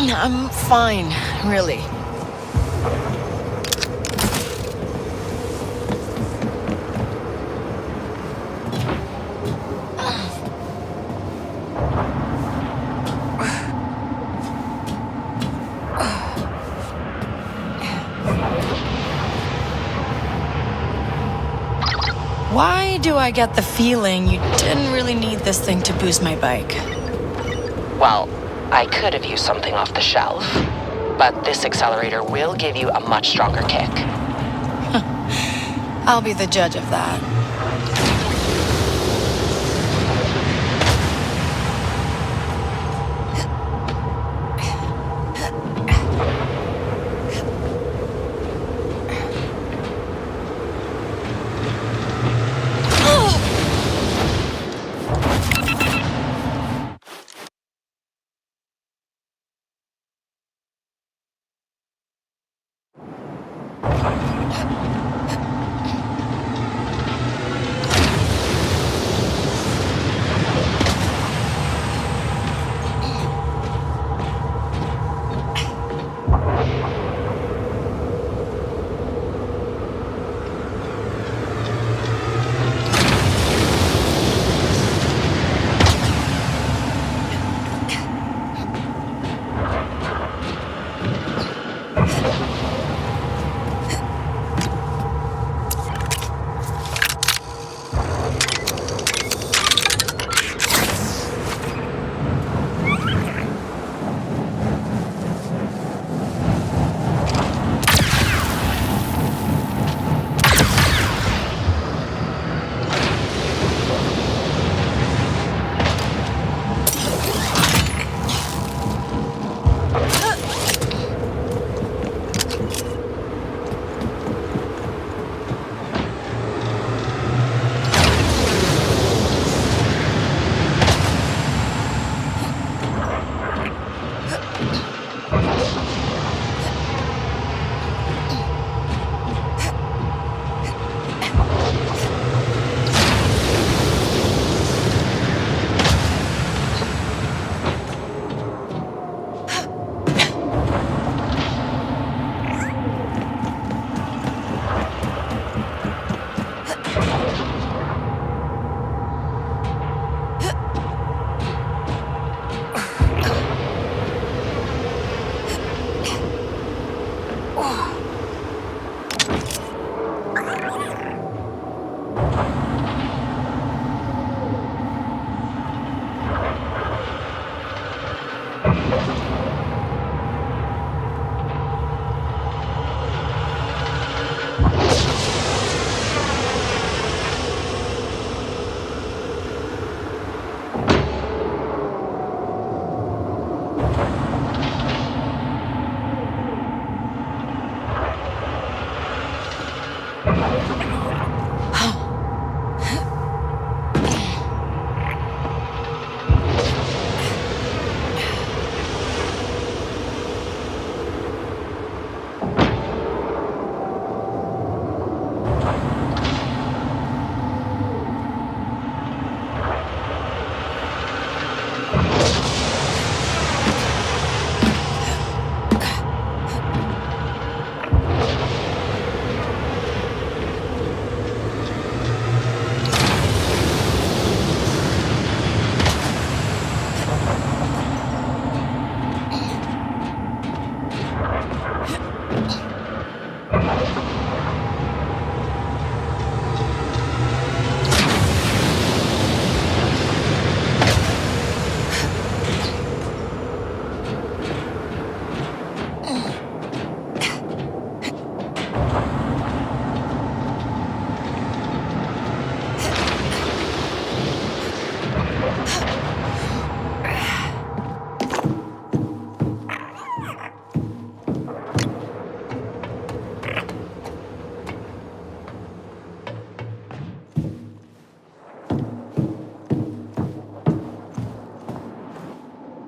I'm fine, really. Why do I get the feeling you didn't really need this thing to boost my bike? Well, I could have used something off the shelf, but this accelerator will give you a much stronger kick. I'll be the judge of that.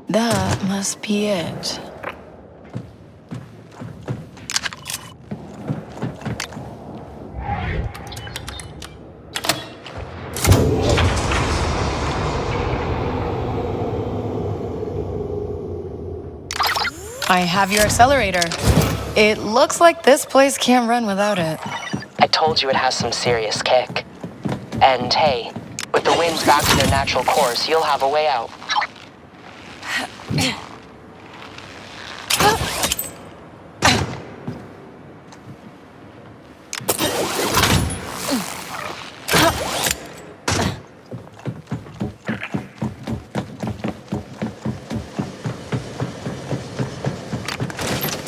That must be it. I have your accelerator. It looks like this place can't run without it. I told you it has some serious kick. And hey, with the winds back to their natural course, you'll have a way out.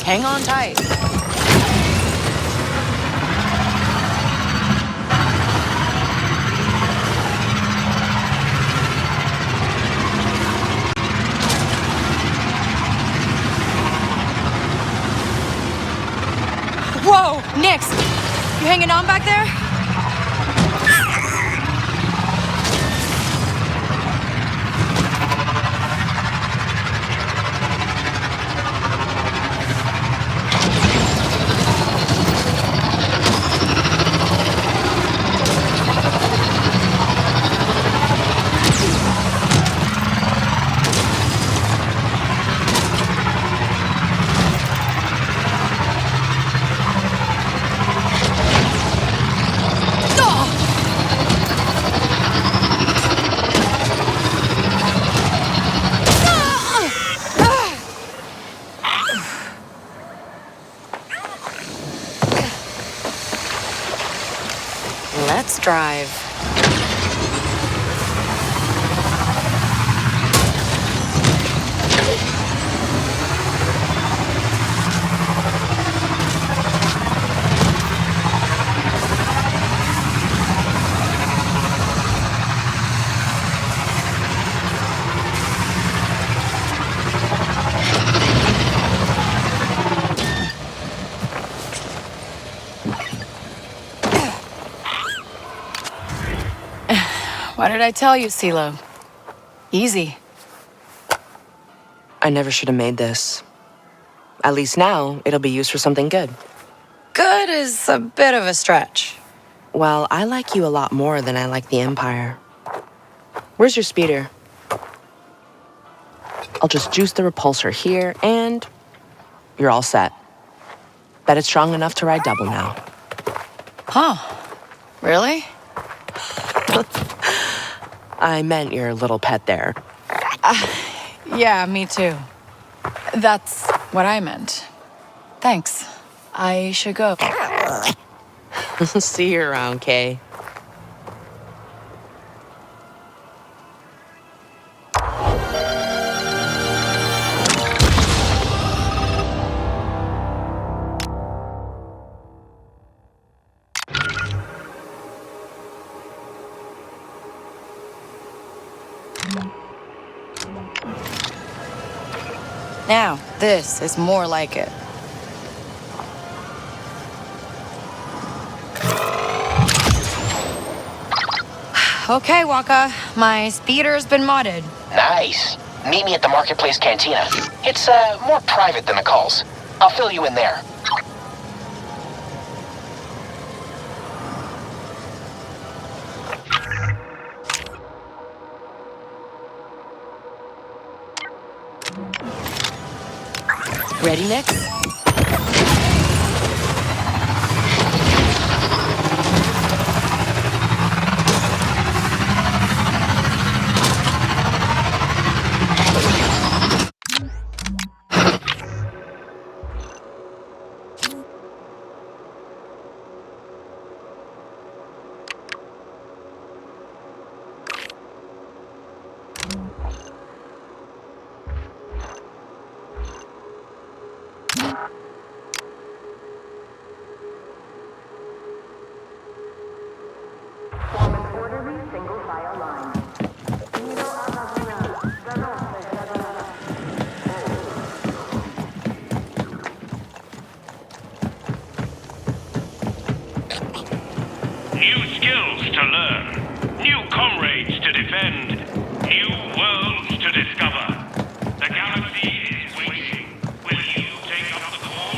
Hang on tight. Whoa, Nix! You hanging on back there? Let's drive. What did I tell you, CeeLo? Easy. I never should have made this. At least now, it'll be used for something good. Good is a bit of a stretch. Well, I like you a lot more than I like the Empire. Where's your speeder? I'll just juice the repulsor here, and you're all set. Bet it's strong enough to ride double now. Huh. Really? I meant your little pet there. Yeah, me too. That's what I meant. Thanks. I should go. See you around, Kay. Now, this is more like it. Okay, Waka. My speeder's been modded. Nice. Meet me at the Marketplace Cantina. It's, more private than the calls. I'll fill you in there. Ready, Nick? New skills to learn, new comrades to defend, new worlds to discover. The galaxy is waiting. Will you take up the call?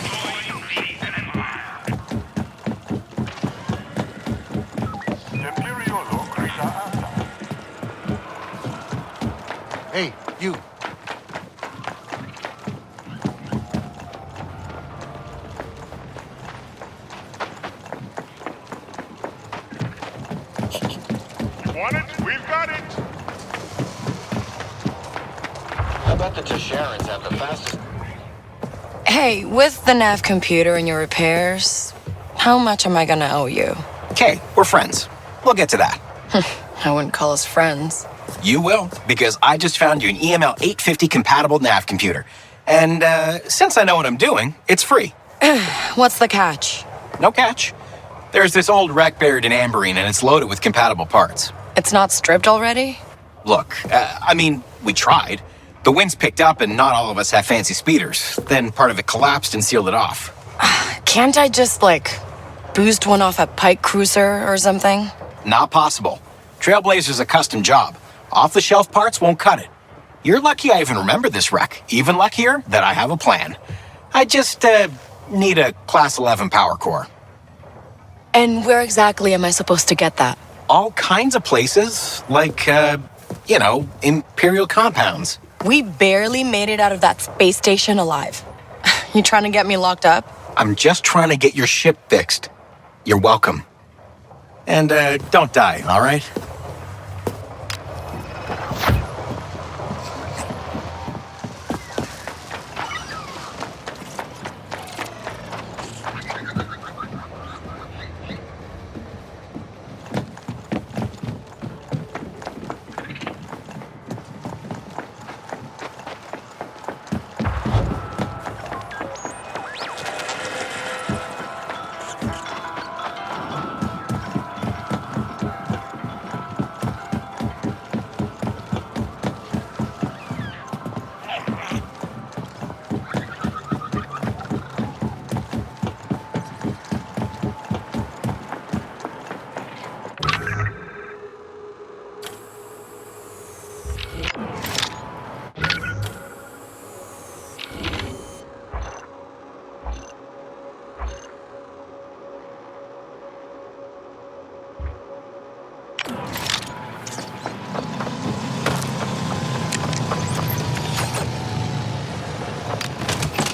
Join the Empire. Hey, you. We've got it! I bet the Tasharans have the fastest... Hey, with the nav computer and your repairs, how much am I gonna owe you? Kay, we're friends. We'll get to that. I wouldn't call us friends. You will, because I just found you an EML 850 compatible nav computer. And since I know what I'm doing, it's free. What's the catch? No catch. There's this old wreck buried in Amberine, and it's loaded with compatible parts. It's not stripped already? Look, I mean, we tried. The winds picked up, and not all of us have fancy speeders. Then part of it collapsed and sealed it off. Can't I just, boost one off a Pike cruiser or something? Not possible. Trailblazer's a custom job. Off-the-shelf parts won't cut it. You're lucky I even remember this wreck. Even luckier that I have a plan. I just, need a Class 11 power core. And where exactly am I supposed to get that? All kinds of places, like, Imperial compounds. We barely made it out of that space station alive. You trying to get me locked up? I'm just trying to get your ship fixed. You're welcome. And, don't die, all right?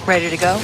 Ready to go?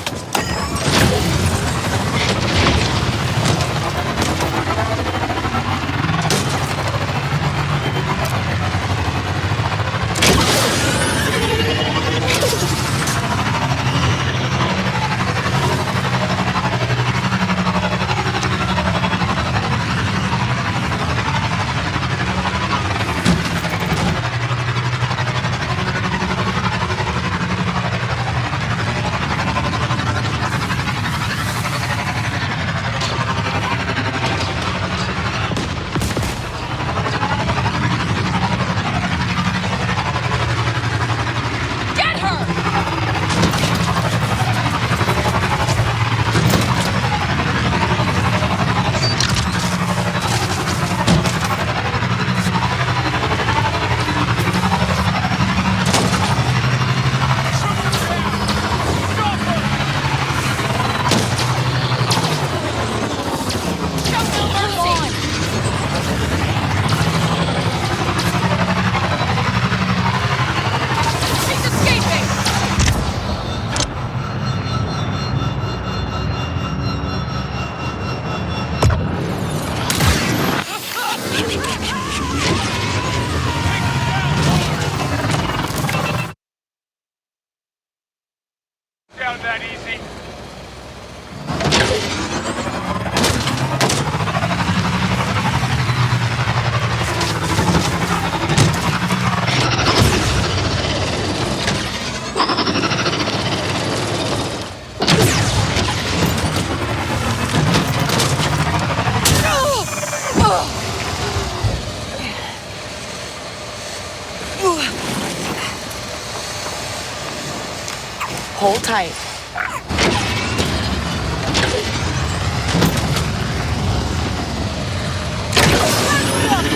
Hold tight.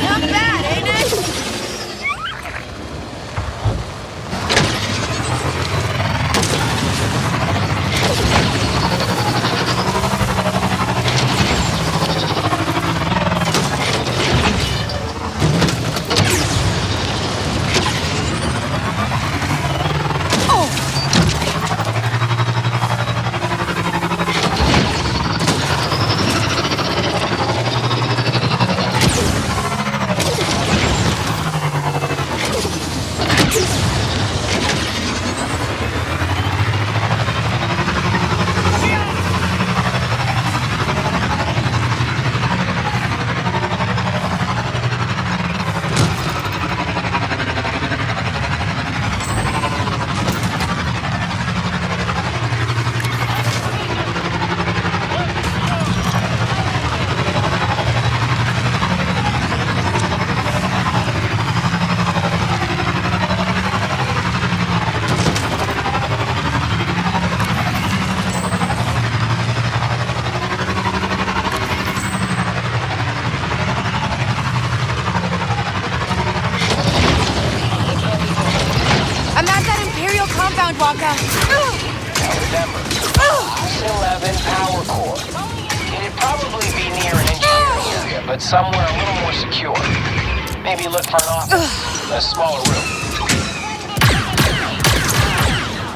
Not bad, ain't it? Parker! Now remember, Class 11 power core. It'd probably be near an engineering area, but somewhere a little more secure. Maybe look for an office, a smaller room.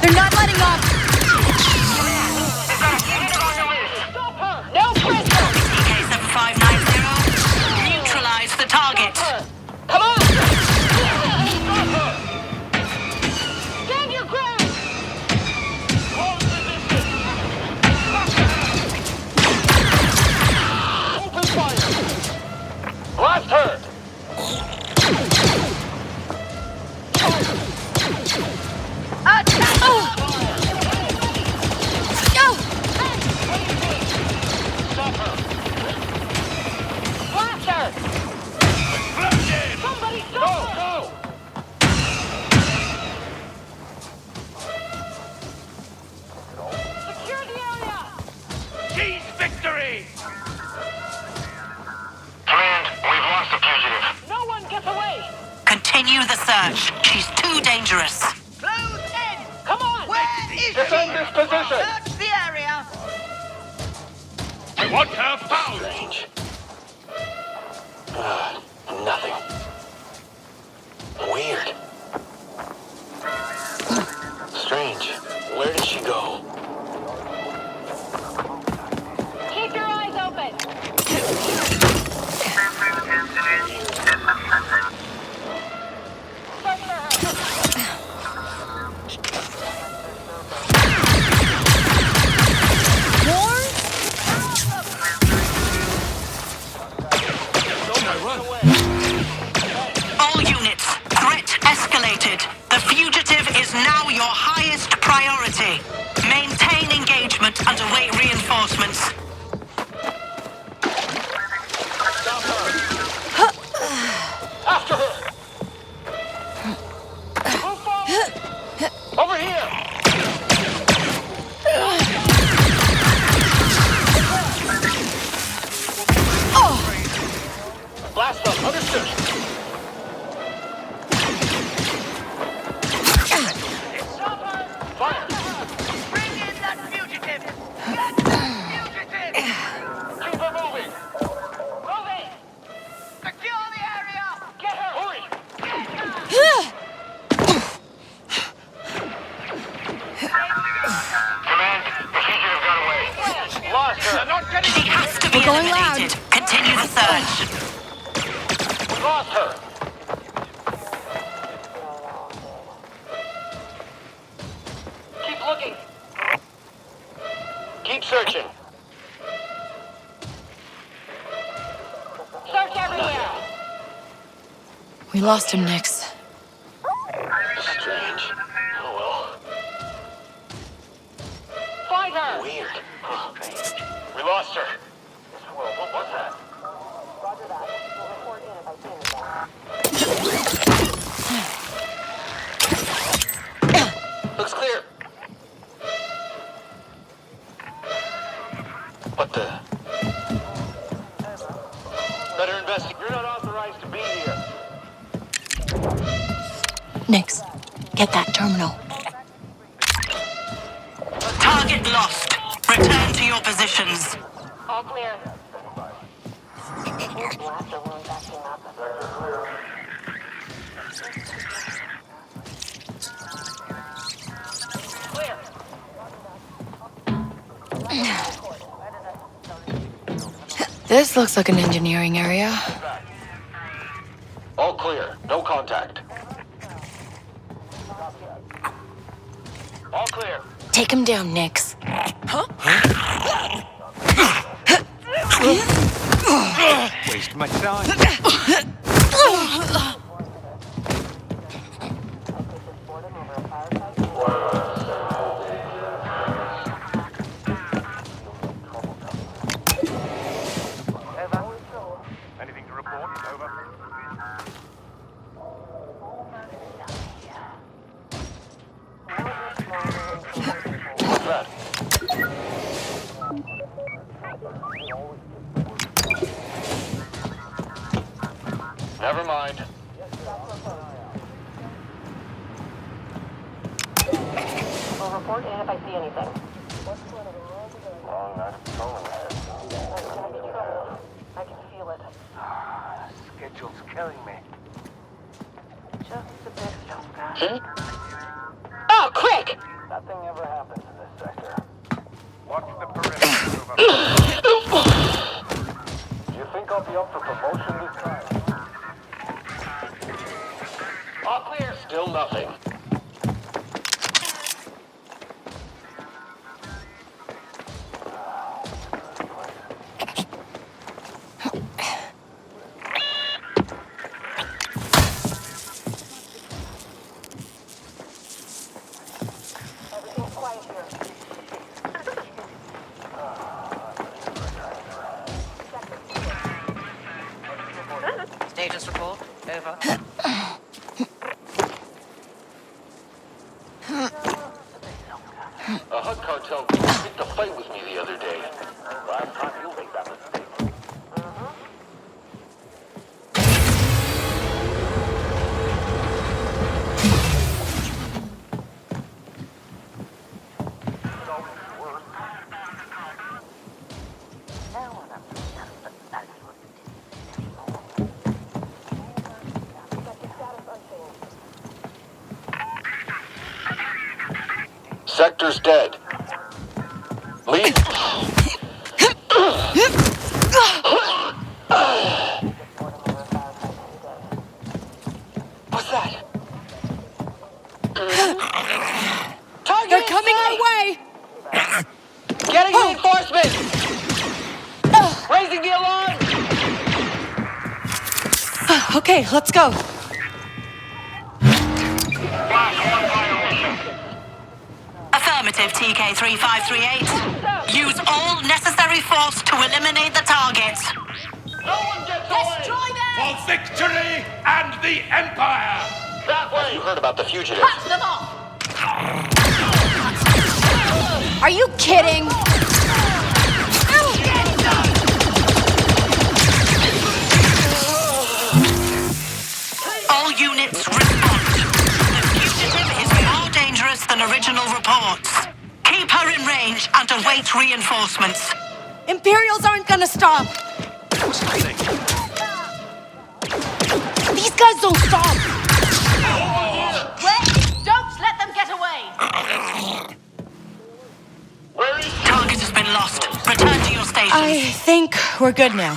They're not letting up! Stop her! No pressure! DK-7590, neutralize the target. Come on! Stand your ground! Open fire! Blast her! Stop her! Blast her! Somebody stop her! Go! Secure the area! Seize victory! Command, we've lost the fugitive. No one gets away! Continue the search. She's too dangerous. Close in! Come on! Where is Defend she? this position! Search the area! I want her found! Strange. Nothing. Weird. Strange. Where did she go? Keep your eyes open! Search for her! All units, threat escalated. The fugitive is now your highest priority. Maintain engagement and await reinforcements. After her! Move forward! Over here! Blast them! Understood! Fire! Bring in that fugitive! Get that fugitive! Keep her moving! Moving! Secure the area! Get her! Hurry! Command, the fugitive got away. Lost her! They're not getting She has to be We're going loud. eliminated. Continue the search. Lost her! Keep looking! Keep searching! Search everywhere! We lost him, Nix. Strange. Oh well. Find her! Weird. We lost her. Well, what was that? Looks clear. What the? Better investigate. You're not authorized to be here. Nix, get that terminal. Target lost. Return to your positions. All clear. Clear. This looks like an engineering area. All clear. No contact. All clear. Take him down, Nix. Waste my time. Anything to report? Over. What's that? Never mind. report in if I see anything. Long night of patrolling ahead. I'm gonna be trouble. I can feel it. Schedule's killing me. Just a bit, Jessica. Oh, quick! Nothing ever happens in this sector. Watch the perimeter. Do you think I'll be up for promotion this time? All clear. Still nothing. Everything's quiet here. Status report. Over. A HUD cartel picked a fight with me the other day. Last time you'll make that mistake. Sector's dead. Leave. What's that? They're coming our way! Getting reinforcements! Raising the alarm! Okay, let's go. Affirmative, TK-3538. Use all necessary force to eliminate the targets. No one gets away! Destroy them! For victory and the Empire! That way! You heard about the fugitive. Cut them off! Are you kidding? All units respond. The fugitive is more dangerous than original reports. Keep her in range and await reinforcements. Imperials aren't gonna stop. These guys don't stop. Don't let them get away! Target has been lost. Return to your stations. I think we're good now.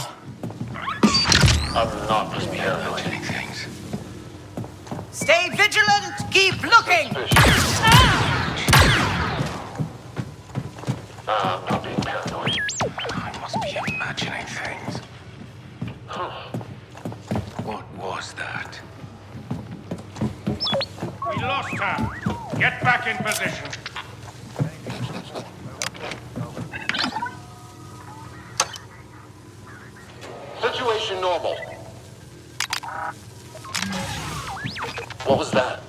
I'm not paranoid. Stay vigilant. Keep looking. I'm not being paranoid. I must be imagining things. What was that? We lost her. Get back in position. Situation normal. What was that?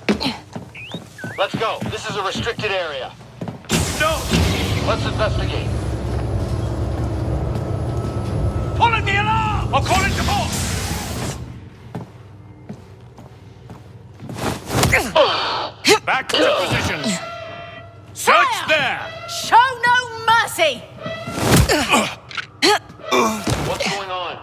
Let's go. This is a restricted area. No! Let's investigate. Pulling the alarm! I'll call it to boss! Back to positions. Search there! Show no mercy! What's going on?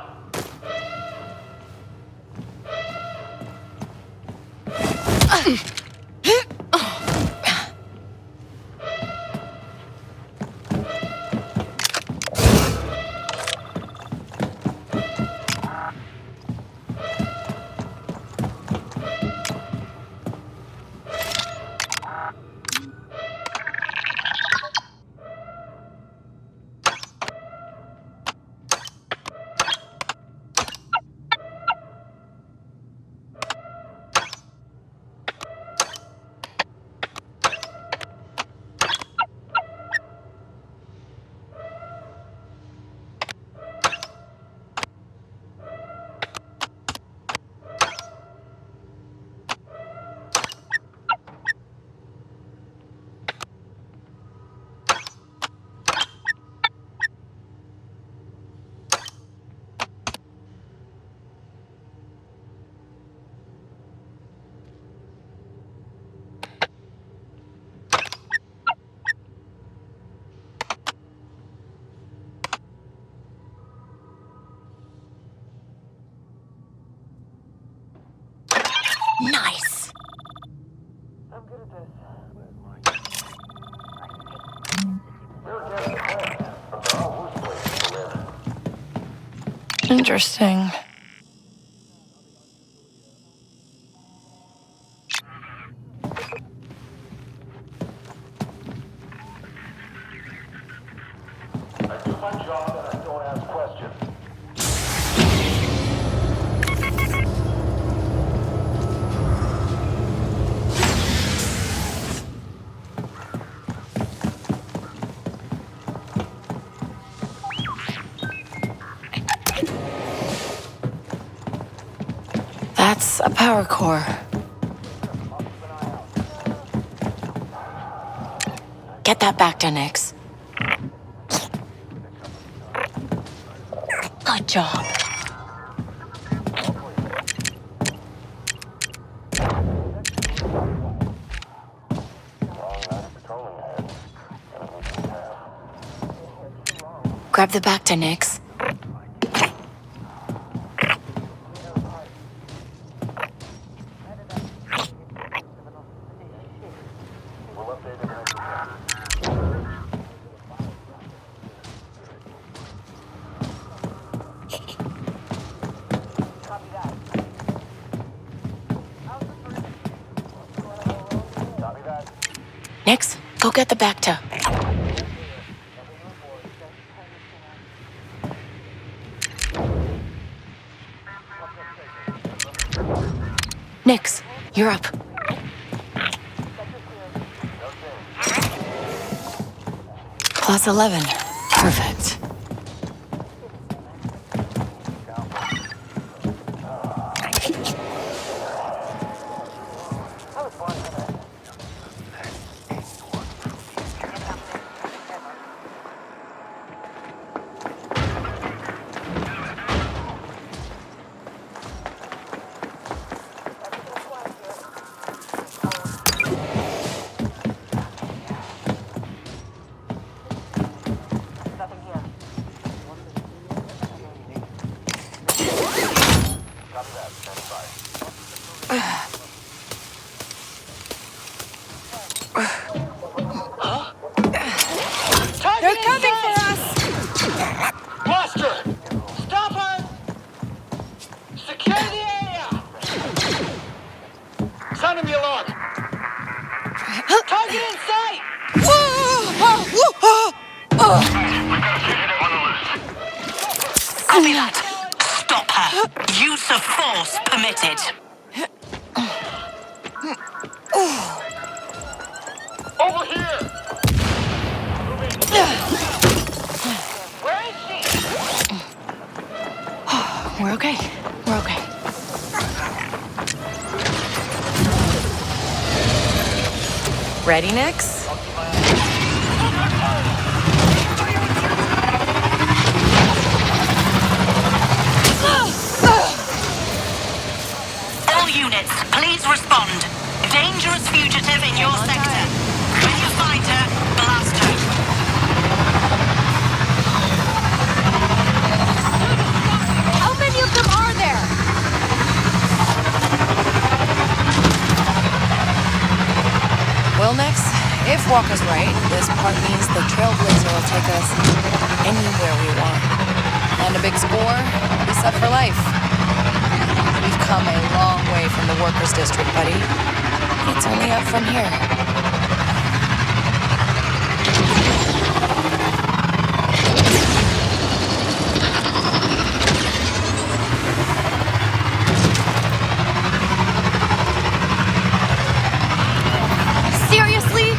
Interesting. I do my job and I don't ask questions. That's a power core. Get that back to Nix. Good job. Grab the back to Nix. Nix, go get the Bacta. Nix, you're up. Plus 11. Perfect. They're coming for us! Blaster! Stop her! Secure the area! Sounding the alarm! Target in sight! Copy that. Stop her. Use of force permitted. Over here! Where is she? We're okay. We're okay. Ready, Nix? All units, please respond. Dangerous fugitive in your sector. When you find her, blast her. How many of them are there? Well, Nix, if Walker's right, this part means the Trailblazer will take us anywhere we want. And a big score, we set for life. We've come a long way from the Workers' District, buddy. It's only up from here. Seriously?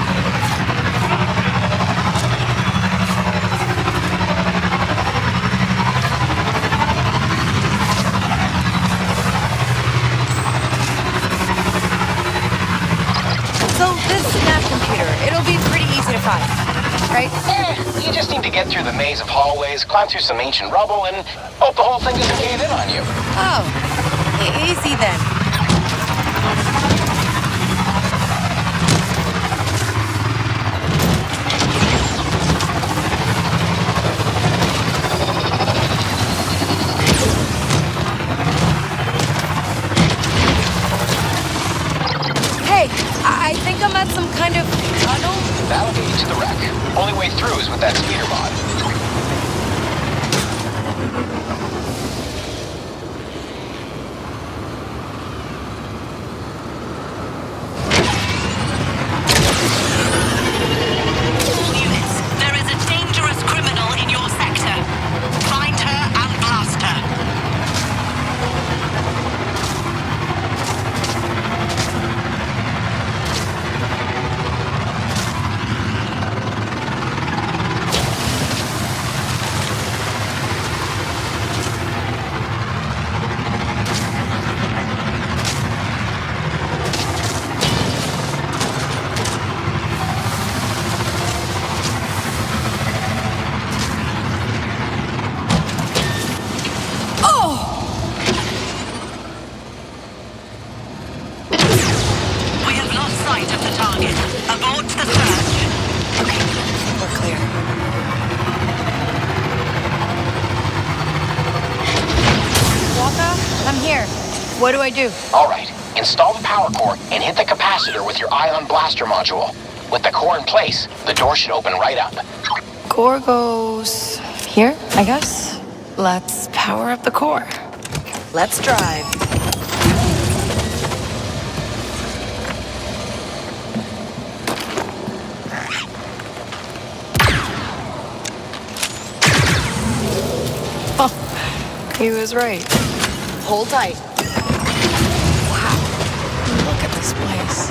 So this nav computer, it'll be pretty easy to find, right? You just need to get through the maze of hallways, climb through some ancient rubble, and hope the whole thing doesn't cave in on you. Oh, easy then. Hey, I think I'm at some kind of tunnel. That'll get you to the wreck. Only way through is with that speeder mod. What do I do? All right. Install the power core and hit the capacitor with your ion blaster module. With the core in place, the door should open right up. Core goes here, I guess. Let's power up the core. Let's drive. Oh, he was right. Hold tight. Wow. Look at this place.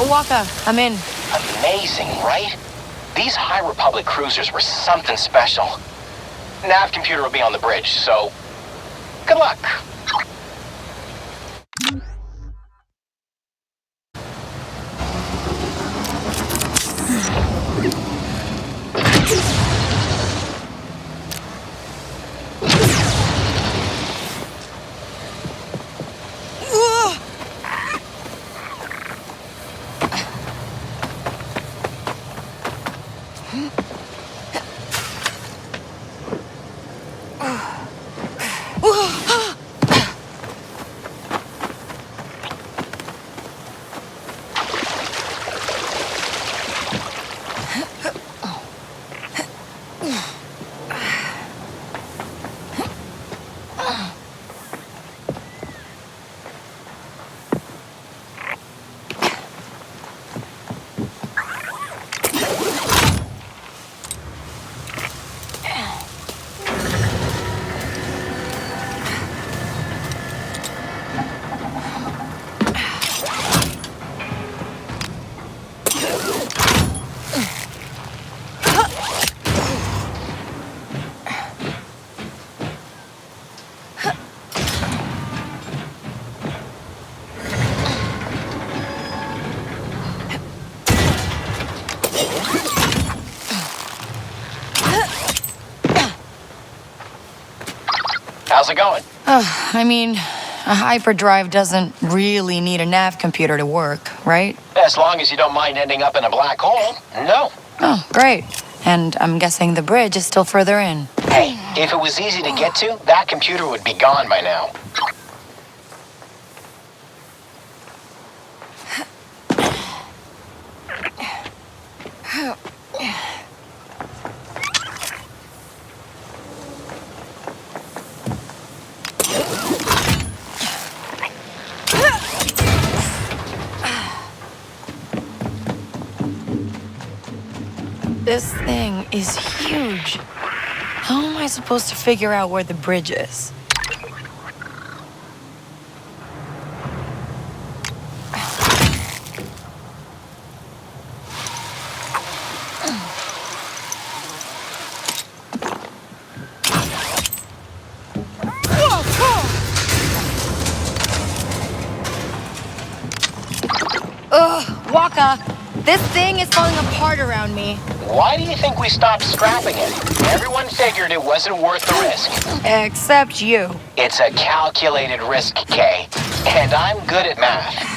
Waka, I'm in. Amazing, right? These High Republic cruisers were something special. Nav computer will be on the bridge, so good luck. How's it going? I mean, a hyperdrive doesn't really need a nav computer to work, right? As long as you don't mind ending up in a black hole, no. Oh, great. And I'm guessing the bridge is still further in. Hey, if it was easy to get to, that computer would be gone by now. This thing is huge. How am I supposed to figure out where the bridge is? Ugh, Waka, this thing is falling apart around me. Why do you think we stopped scrapping it? Everyone figured it wasn't worth the risk. Except you. It's a calculated risk, Kay. And I'm good at math.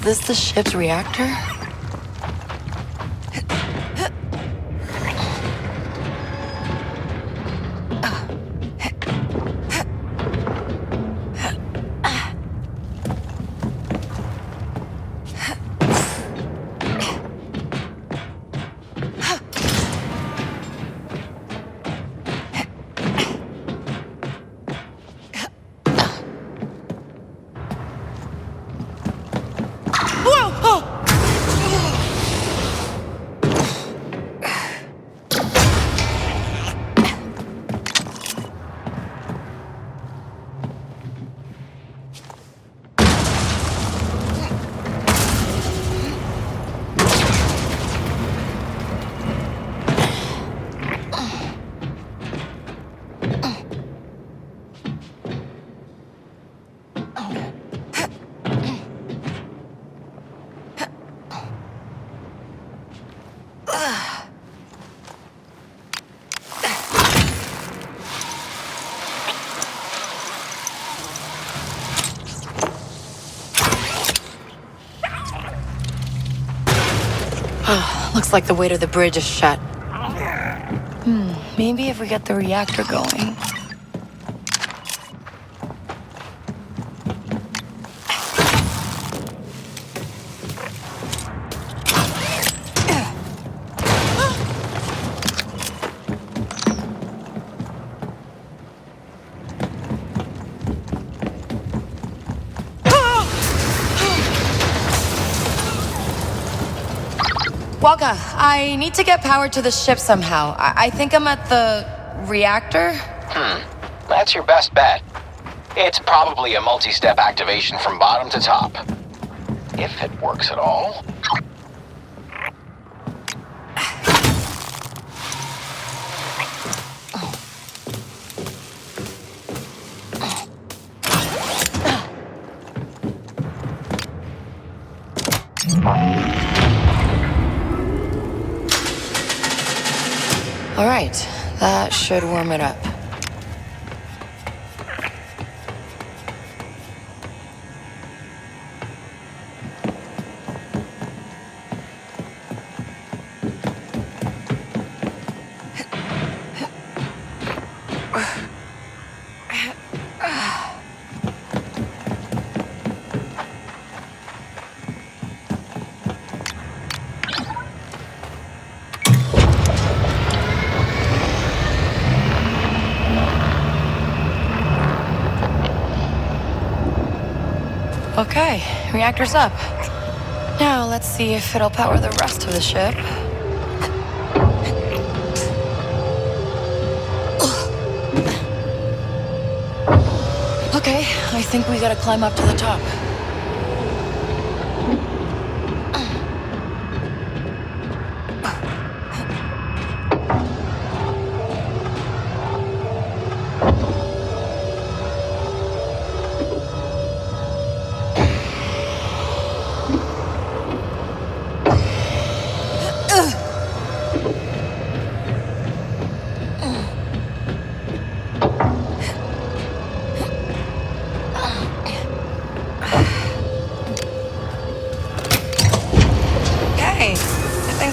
this the ship's reactor? Looks like the way to the bridge is shut. Maybe if we get the reactor going. Waka, I need to get power to the ship somehow. I think I'm at the reactor? That's your best bet. It's probably a multi-step activation from bottom to top. If it works at all. All right, that should warm it up. Okay, reactor's up. Now let's see if it'll power the rest of the ship. Okay, I think we gotta climb up to the top.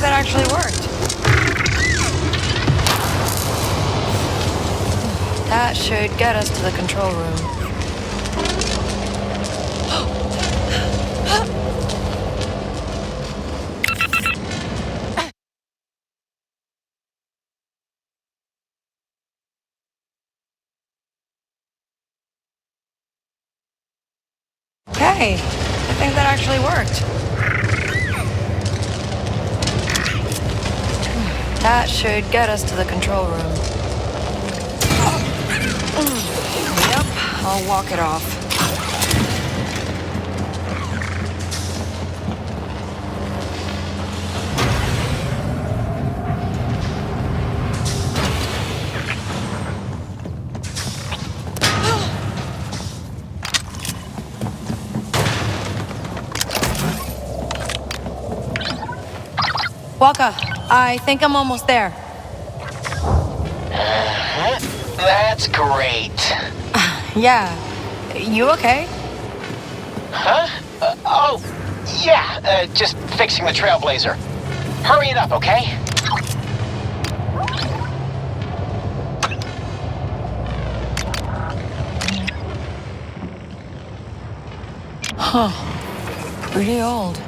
Actually worked. That should get us to the control room. Hey, I think that actually worked. That should get us to the control room. Yep, I'll walk it off. Waka, I think I'm almost there. That's great. Yeah. You okay? Huh? Oh, Yeah, just fixing the Trailblazer. Hurry it up, okay? Huh. Pretty old.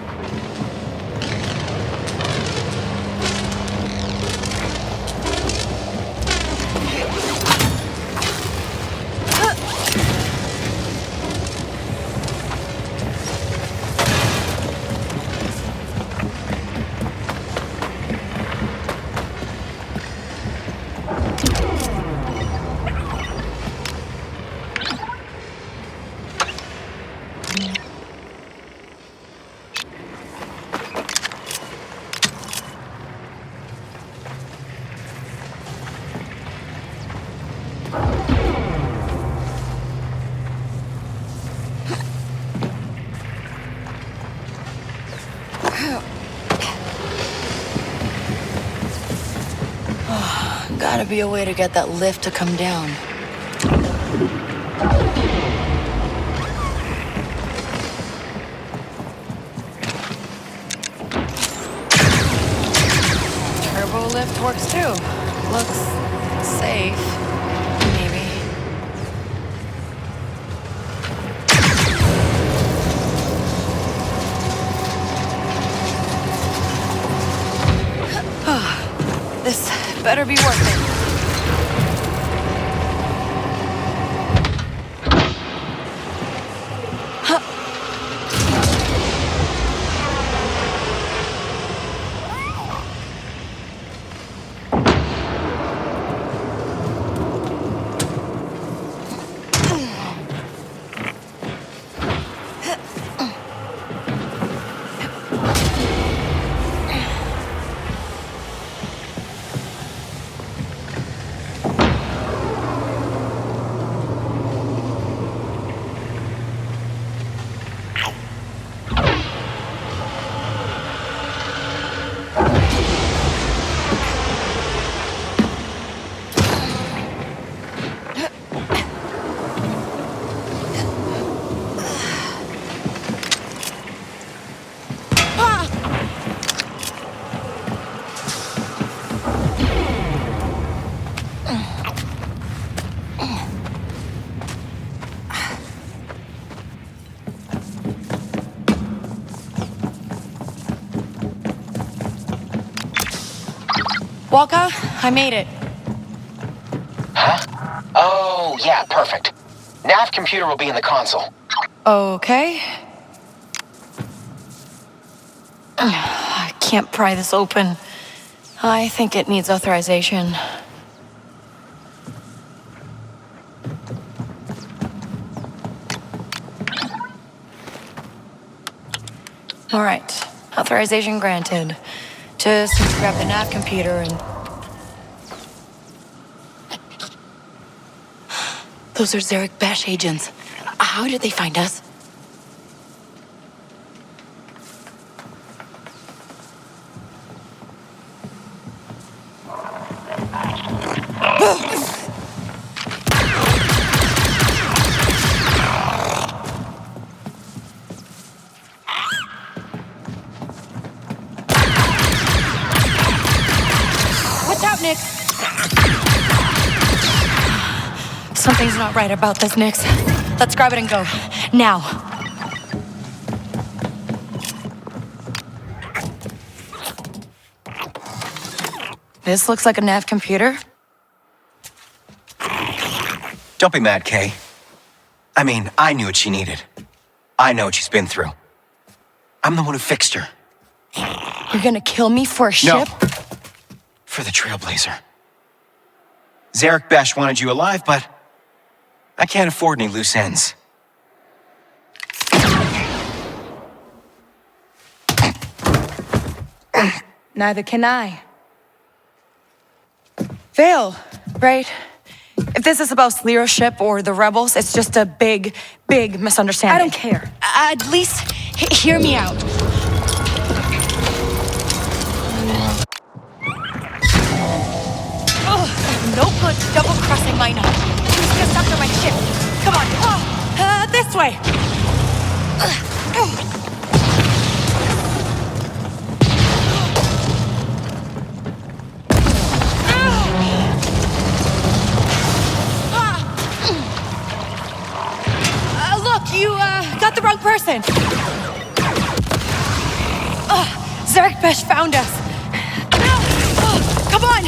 Gotta be a way to get that lift to come down. Turbo lift works too. Looks safe, maybe. This better be worth it. Walker, I made it. Huh? Oh, yeah, perfect. Nav computer will be in the console. Okay. I can't pry this open. I think it needs authorization. All right. Authorization granted. Just grab the nav computer and... Those are Zarek Besh agents. How did they find us? Something's not right about this, Nix. Let's grab it and go. Now. This looks like a nav computer. Don't be mad, Kay. I mean, I knew what she needed. I know what she's been through. I'm the one who fixed her. You're gonna kill me for a ship? No. For the Trailblazer. Zarek Besh wanted you alive, but I can't afford any loose ends. Neither can I. Vale, right? If this is about Lero's ship or the rebels, it's just a big, big misunderstanding. I don't care. At least hear me out. No good double-crossing my nut. Who's just after my ship? Come on. This way. the wrong person! Zarek Besh found us. Come on!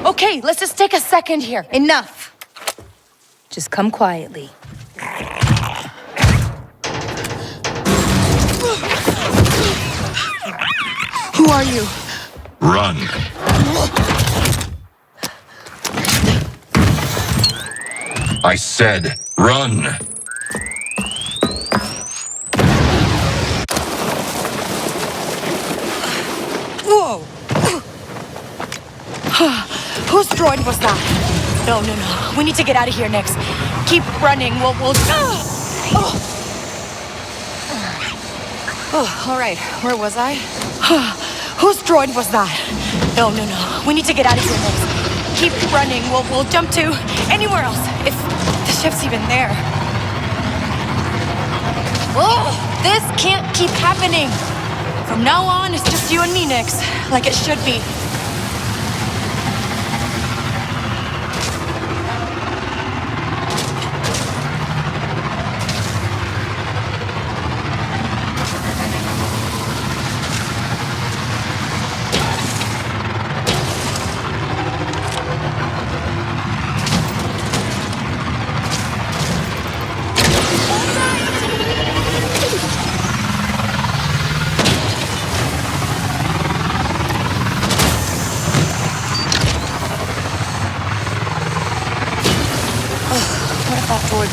Okay, let's just take a second here. Enough. Just come quietly. Who are you? Run. I said, run. Whoa! Whose droid was that? No. We need to get out of here next. Keep running. We'll... Oh, all right. Where was I? Whose droid was that? No. We need to get out of here next. Keep running. We'll jump to anywhere else. If the ship's even there. Oh, this can't keep happening. From now on, it's just you and me, Nix. Like it should be.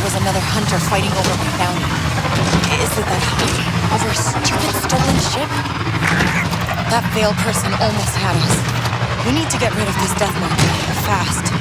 Was another hunter fighting over my bounty. Is it that high? Over a stupid stolen ship? That veiled person almost had us. We need to get rid of this death marker fast.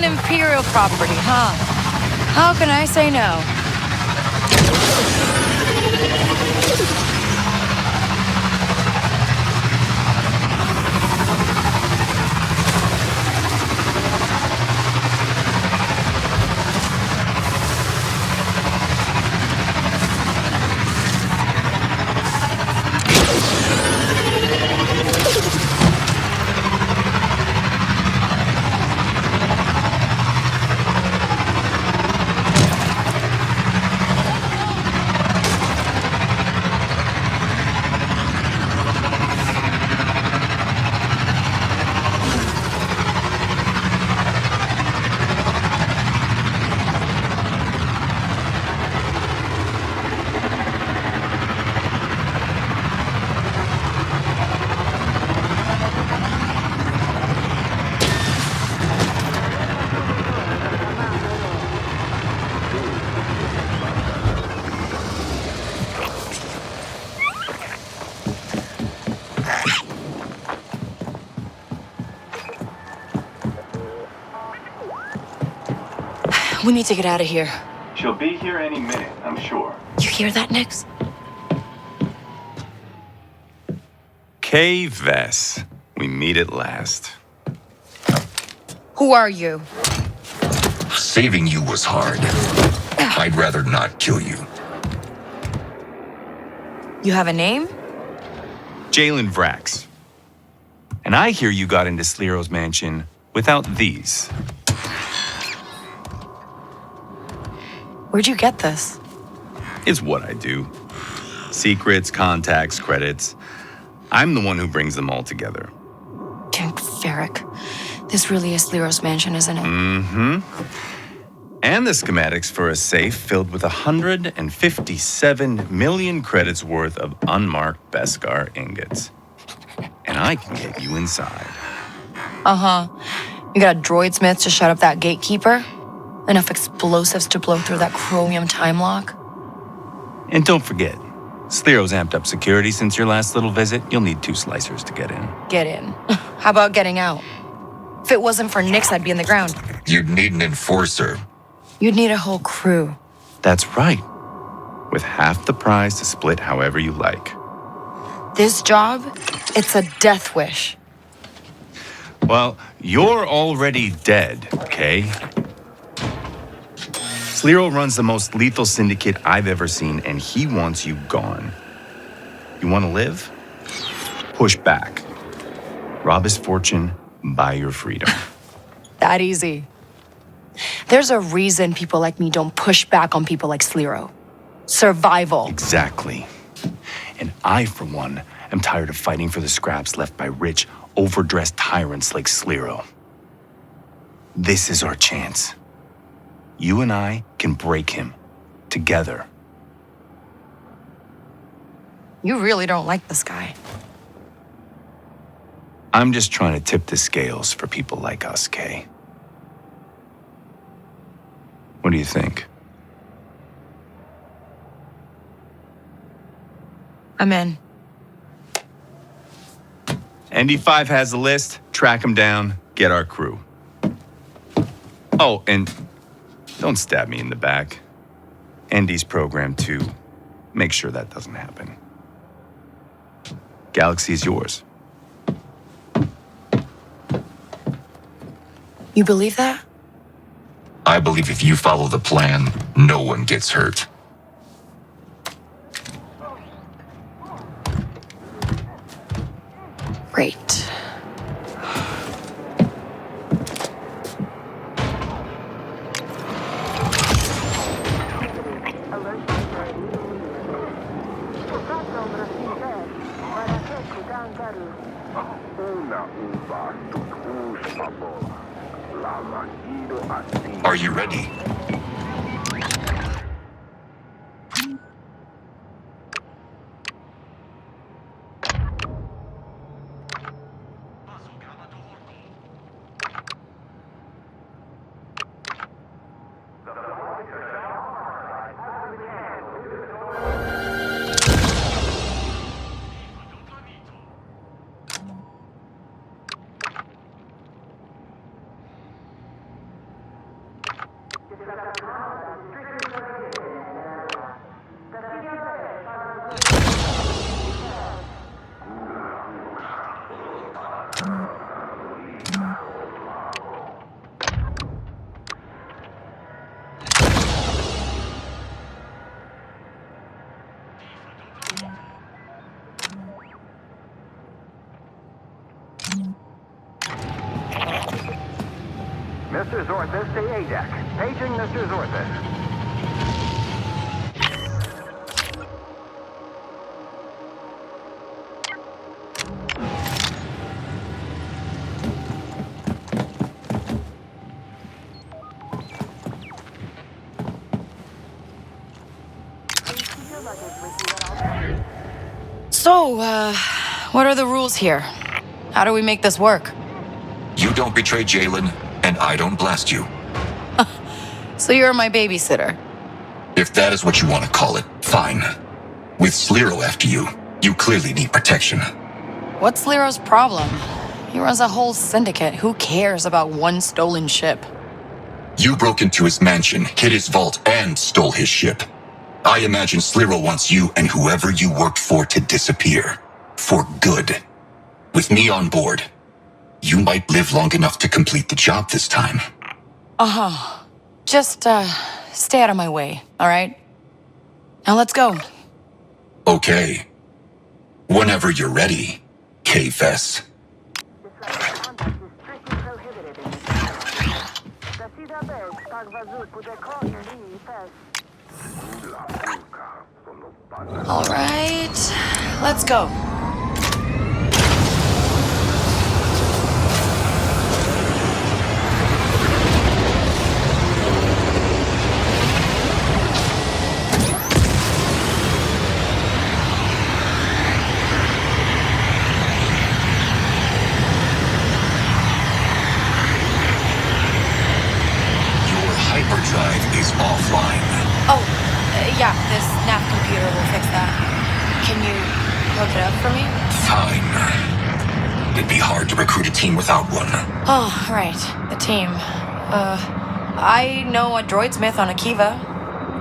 Imperial property, huh? How can I say no? We need to get out of here. She'll be here any minute, I'm sure. You hear that, Nix? Kay Vess. We meet at last. Who are you? Saving you was hard. I'd rather not kill you. You have a name? Jalen Vrax. And I hear you got into Sliro's mansion without these. Where'd you get this? It's what I do. Secrets, contacts, credits. I'm the one who brings them all together. Ferric. This really is Lero's mansion, isn't it? Mm-hmm. And the schematics for a safe filled with 157 million credits worth of unmarked Beskar ingots. And I can get you inside. Uh-huh. You got a droid smith to shut up that gatekeeper? Enough explosives to blow through that chromium time lock? And don't forget, Sliro's amped up security since your last little visit. You'll need 2 slicers to get in. Get in. How about getting out? If it wasn't for Nix, I'd be in the ground. You'd need an enforcer. You'd need a whole crew. That's right. With half the prize to split however you like. This job, it's a death wish. Well, you're already dead, Kay. Sliro runs the most lethal syndicate I've ever seen, and he wants you gone. You want to live? Push back. Rob his fortune, buy your freedom. That easy. There's a reason people like me don't push back on people like Sliro. Survival. Exactly. And I, for one, am tired of fighting for the scraps left by rich, overdressed tyrants like Sliro. This is our chance. You and I can break him. Together. You really don't like this guy. I'm just trying to tip the scales for people like us, Kay. What do you think? I'm in. ND5 has the list. Track him down. Get our crew. Oh, and don't stab me in the back. ND's programmed to make sure that doesn't happen. Galaxy is yours. You believe that? I believe if you follow the plan, no one gets hurt. Great. Are you ready? Mr. Zorthus to A-Deck. Paging Mr. Zorthus. So, what are the rules here? How do we make this work? You don't betray Jalen, and I don't blast you. So you're my babysitter? If that is what you want to call it, fine. With Sliro after you, you clearly need protection. What's Liro's problem? He runs a whole syndicate. Who cares about one stolen ship? You broke into his mansion, hid his vault, and stole his ship. I imagine Sliro wants you and whoever you worked for to disappear. For good. With me on board, you might live long enough to complete the job this time. Uh-huh. Just, stay out of my way, all right? Now let's go. Okay. Whenever you're ready, Kay Vess. All right, let's go. Hyperdrive is offline. Oh, yeah, this nav computer will fix that. Can you hook it up for me? Fine. It'd be hard to recruit a team without one. Oh, right, the team. I know a droidsmith on Akiva.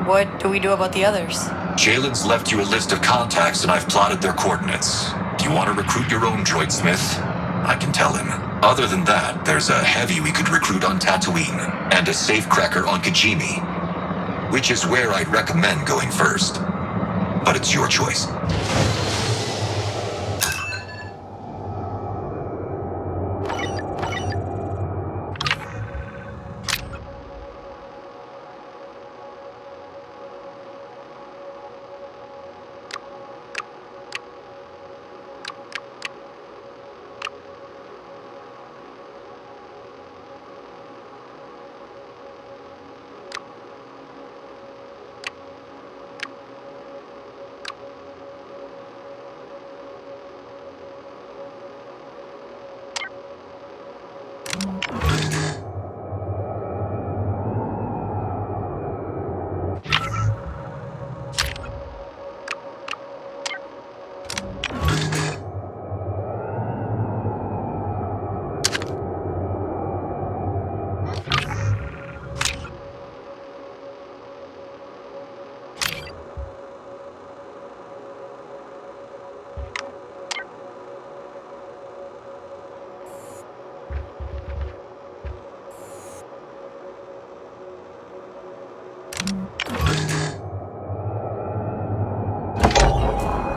What do we do about the others? Jalen's left you a list of contacts and I've plotted their coordinates. Do you want to recruit your own droidsmith? I can tell him. Other than that, there's a heavy we could recruit on Tatooine, and a safecracker on Kijimi, which is where I'd recommend going first. But it's your choice.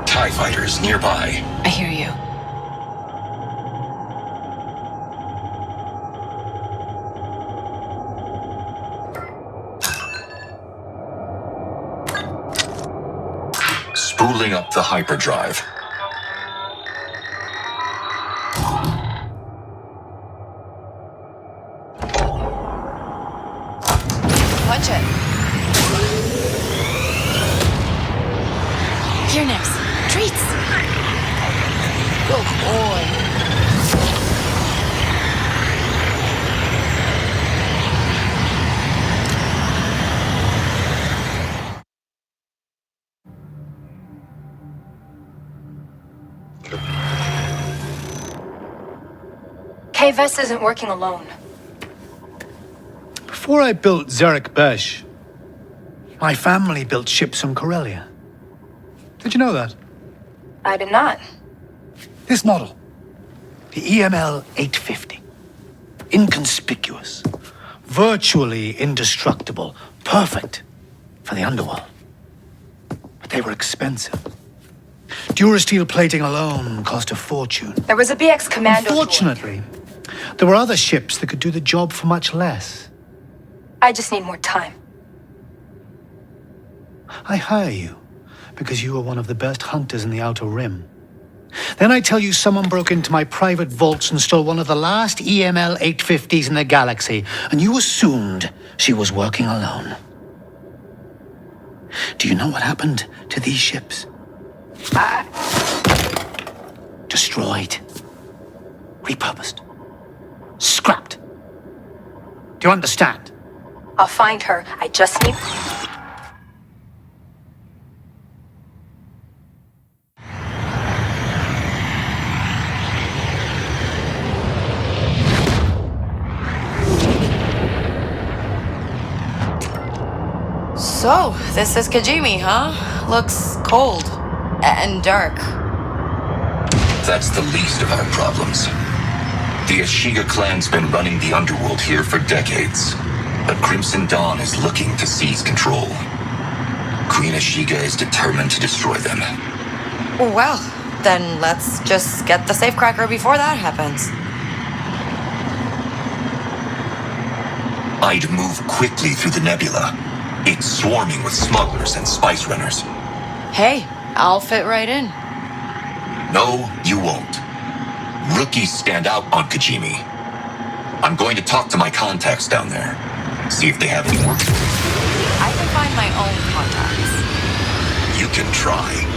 TIE fighters nearby. I hear you. Spooling up the hyperdrive. Punch it. Here next. Treats. Good boy. Kay Vess isn't working alone. Before I built Zarek Besh, my family built ships on Corellia. Did you know that? I did not. This model, the EML 850, inconspicuous, virtually indestructible, perfect for the underworld. But they were expensive. Durasteel plating alone cost a fortune. There was a BX Commando. Unfortunately, there were other ships that could do the job for much less. I just need more time. I hire you because you are one of the best hunters in the Outer Rim. Then I tell you someone broke into my private vaults and stole one of the last EML 850s in the galaxy, and you assumed she was working alone. Do you know what happened to these ships? Destroyed. Repurposed. Scrapped. Do you understand? I'll find her. I just need... So, this is Kijimi, huh? Looks cold. And dark. That's the least of our problems. The Ashiga clan's been running the underworld here for decades, but Crimson Dawn is looking to seize control. Queen Ashiga is determined to destroy them. Well, then let's just get the safecracker before that happens. I'd move quickly through the nebula. It's swarming with smugglers and spice runners. Hey, I'll fit right in. No, you won't. Rookies stand out on Kajimi. I'm going to talk to my contacts down there. See if they have any work. I can find my own contacts. You can try.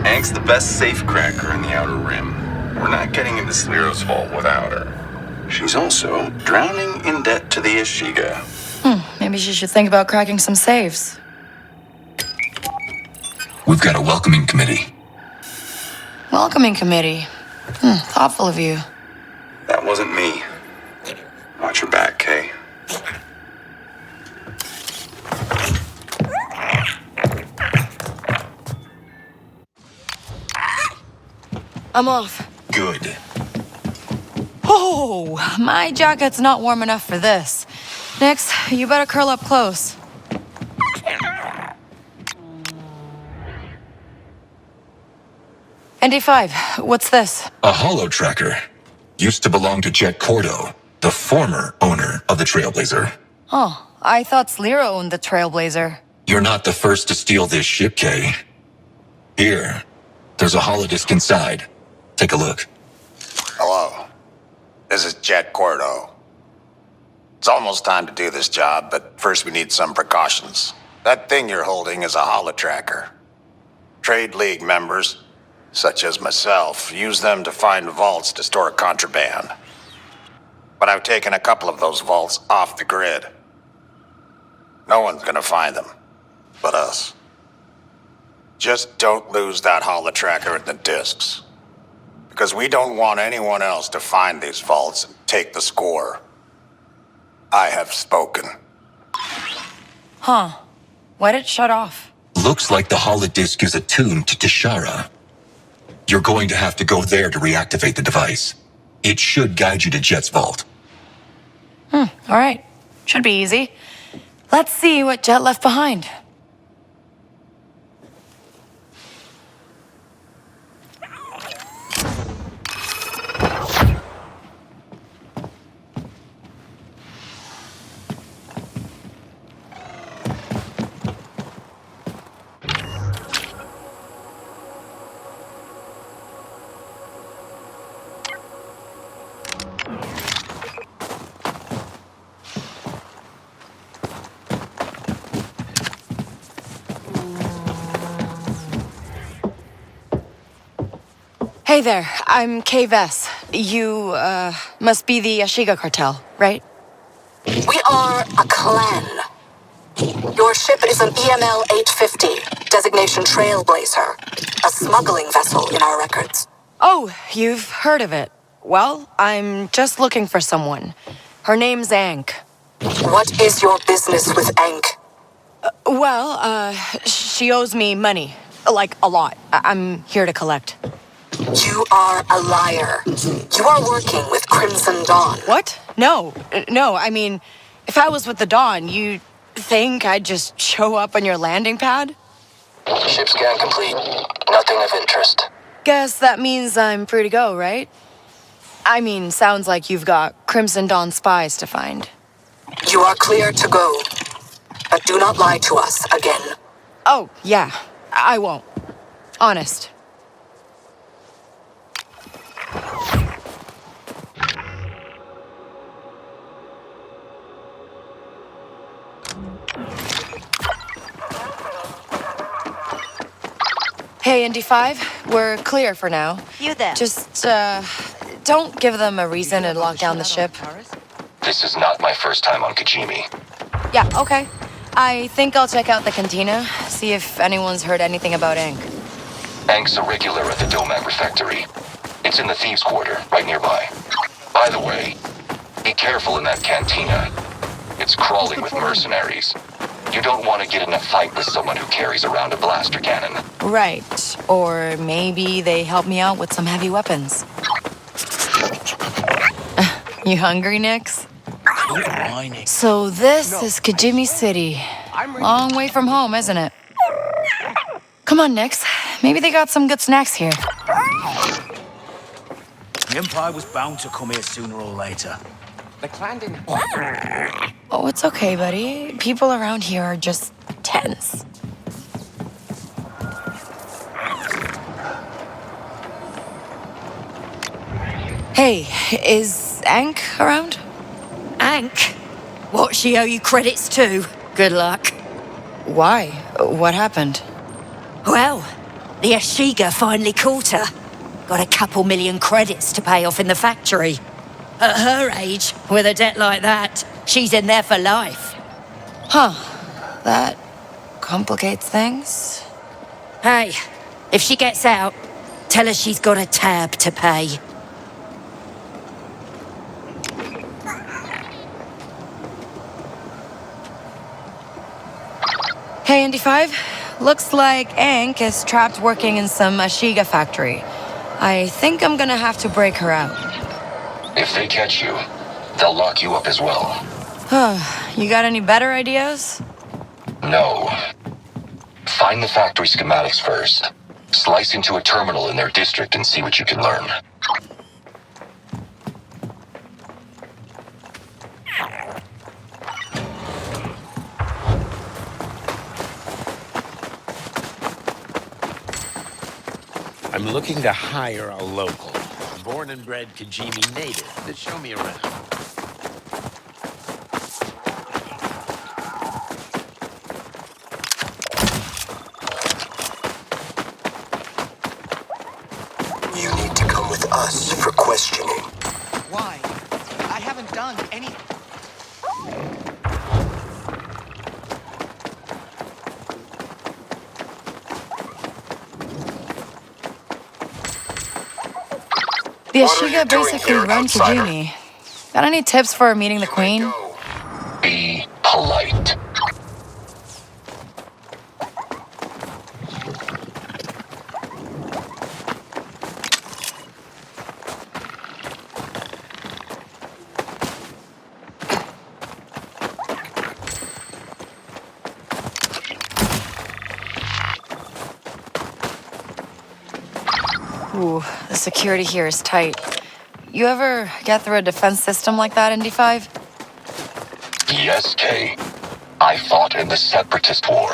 Hank's the best safecracker in the Outer Rim. We're not getting into Sliro's vault without her. She's also drowning in debt to the Ishiga. Maybe she should think about cracking some safes. We've got a welcoming committee. Welcoming committee. Thoughtful of you. That wasn't me. Watch your back, Kay. I'm off. Good. Oh, my jacket's not warm enough for this. Nix, you better curl up close. ND5, what's this? A holo tracker. Used to belong to Jet Cordo, the former owner of the Trailblazer. Oh, I thought Sliro owned the Trailblazer. You're not the first to steal this ship, Kay. Here, there's a holodisc inside. Take a look. Hello. This is Jet Cordo. It's almost time to do this job, but first we need some precautions. That thing you're holding is a holotracker. Trade League members, such as myself, use them to find vaults to store contraband. But I've taken a couple of those vaults off the grid. No one's gonna find them, but us. Just don't lose that holotracker and the discs. Because we don't want anyone else to find these vaults and take the score. I have spoken. Huh. Why'd it shut off? Looks like the holodisc is attuned to Tishara. You're going to have to go there to reactivate the device. It should guide you to Jet's vault. All right. Should be easy. Let's see what Jet left behind. Hey there, I'm Kay Vess. You, must be the Ashiga cartel, right? We are a clan. Your ship is an EML 850, designation Trailblazer, a smuggling vessel in our records. Oh, you've heard of it. Well, I'm just looking for someone. Her name's Ank. What is your business with Ankh? She owes me money. Like, a lot. I'm here to collect. You are a liar. You are working with Crimson Dawn. What? No. No, I mean, if I was with the Dawn, you think I'd just show up on your landing pad? Ship scan complete. Nothing of interest. Guess that means I'm free to go, right? I mean, sounds like you've got Crimson Dawn spies to find. You are clear to go. But do not lie to us again. Oh, yeah. I won't. Honest. Hey, Indy 5, we're clear for now. You there? Just, don't give them a reason to lock down the ship. This is not my first time on Kijimi. Yeah, okay. I think I'll check out the cantina, see if anyone's heard anything about Ankh. Ankh's a regular at the Domac refectory. It's in the thieves' quarter, right nearby. By the way, be careful in that cantina. It's crawling with mercenaries. You don't want to get in a fight with someone who carries around a blaster cannon. Right. Or maybe they help me out with some heavy weapons. You hungry, Nix? So this is Kijimi City. Long way from home, isn't it? Come on, Nix. Maybe they got some good snacks here. The Empire was bound to come here sooner or later. The clan didn't... Oh, it's okay, buddy. People around here are just tense. Hey, is Ankh around? Ankh? What she owe you credits to? Good luck. Why? What happened? Well, the Ashiga finally caught her. Got a couple million credits to pay off in the factory. At her age, with a debt like that, she's in there for life. Huh. That complicates things. Hey, if she gets out, tell her she's got a tab to pay. Hey, Indy 5. Looks like Ankh is trapped working in some Ashiga factory. I think I'm gonna have to break her out. If they catch you, they'll lock you up as well. You got any better ideas? No. Find the factory schematics first. Slice into a terminal in their district and see what you can learn. I'm looking to hire a local, born and bred Kijimi native to show me around. You need to come with us for questioning. Why? I haven't done anything. The Ashiga basically run Kijimi. Got any tips for meeting the Queen? Be polite. Ooh, the security here is tight. You ever get through a defense system like that, Indy 5? Yes, Kay. I fought in the Separatist War.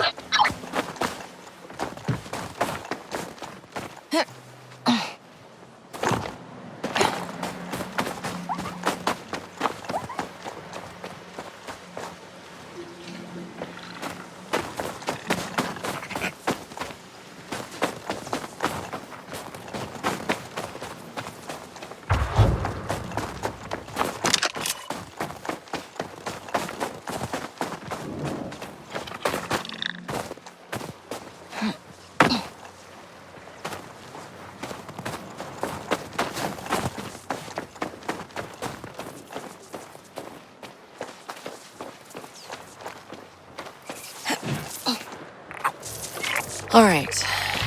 All right.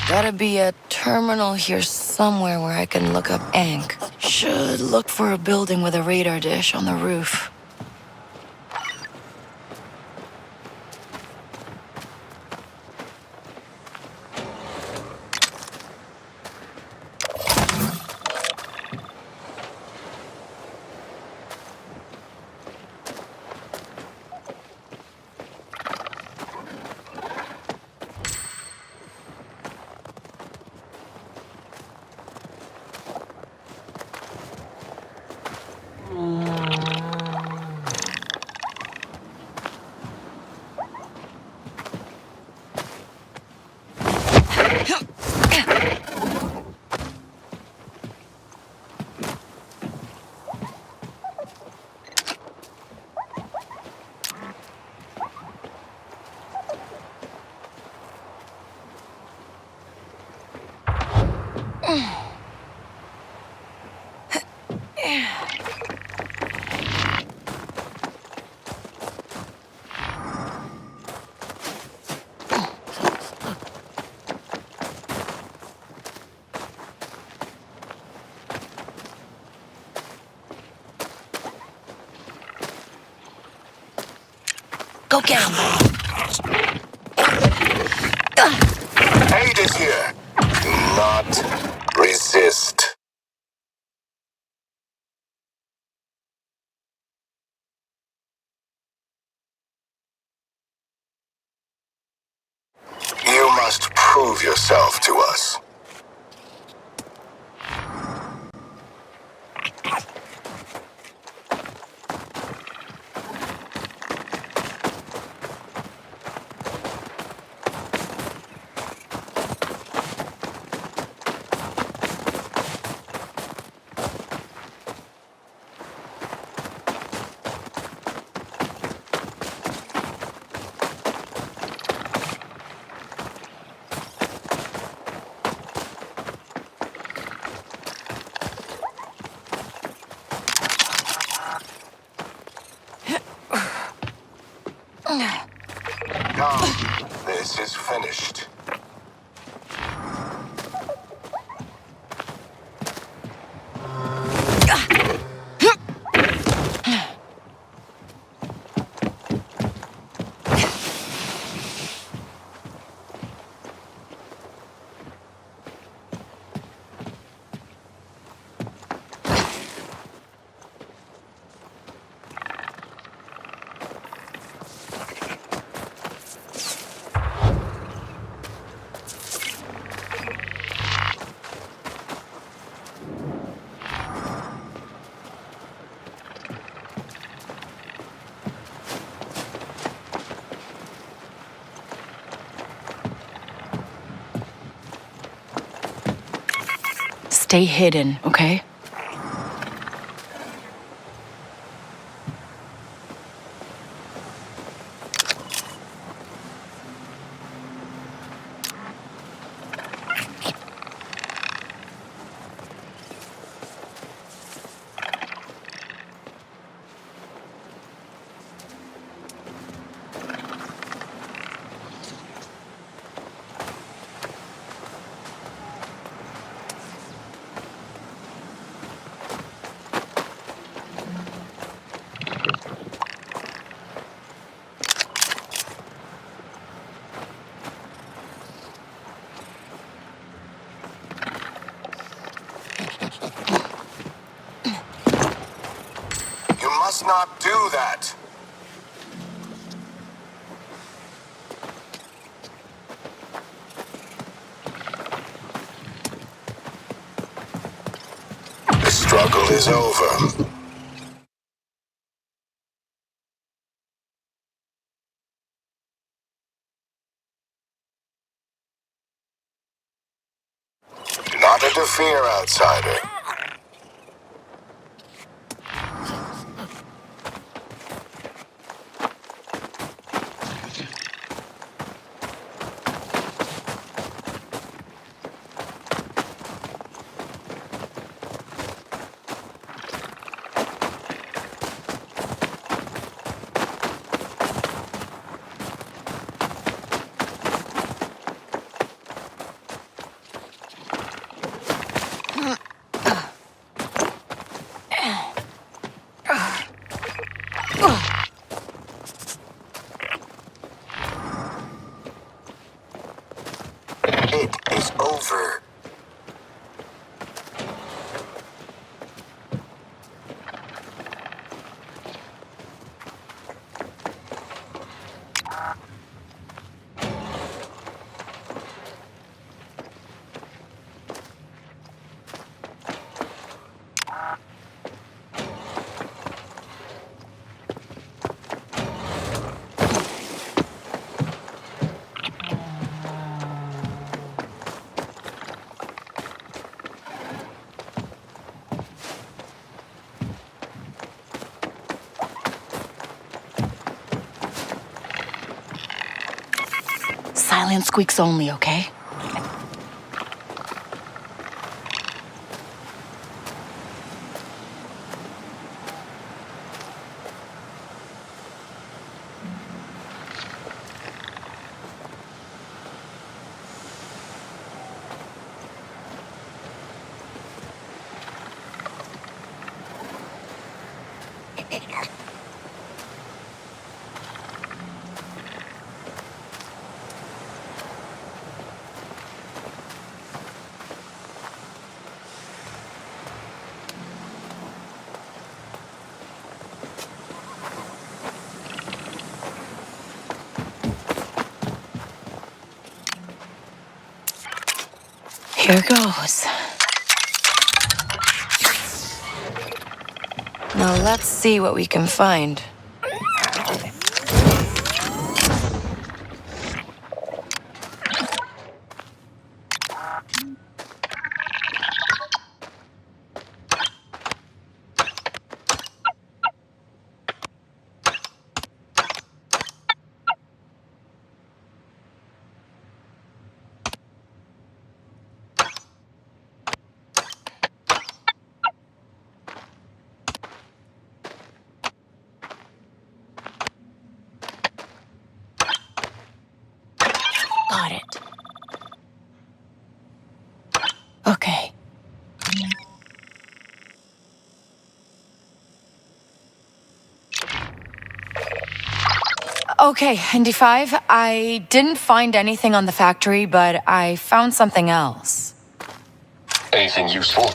Gotta be a terminal here somewhere where I can look up Ankh. Should look for a building with a radar dish on the roof. Go get him. Aid is here. Do not resist. You must prove yourself to us. Come, this is finished. Stay hidden, okay? You must not do that. The struggle is over. Do not interfere, outsider. Silent squeaks only, okay? Here goes. Now let's see what we can find. Got it. Okay. Okay, ND5, I didn't find anything on the factory, but I found something else. Anything useful?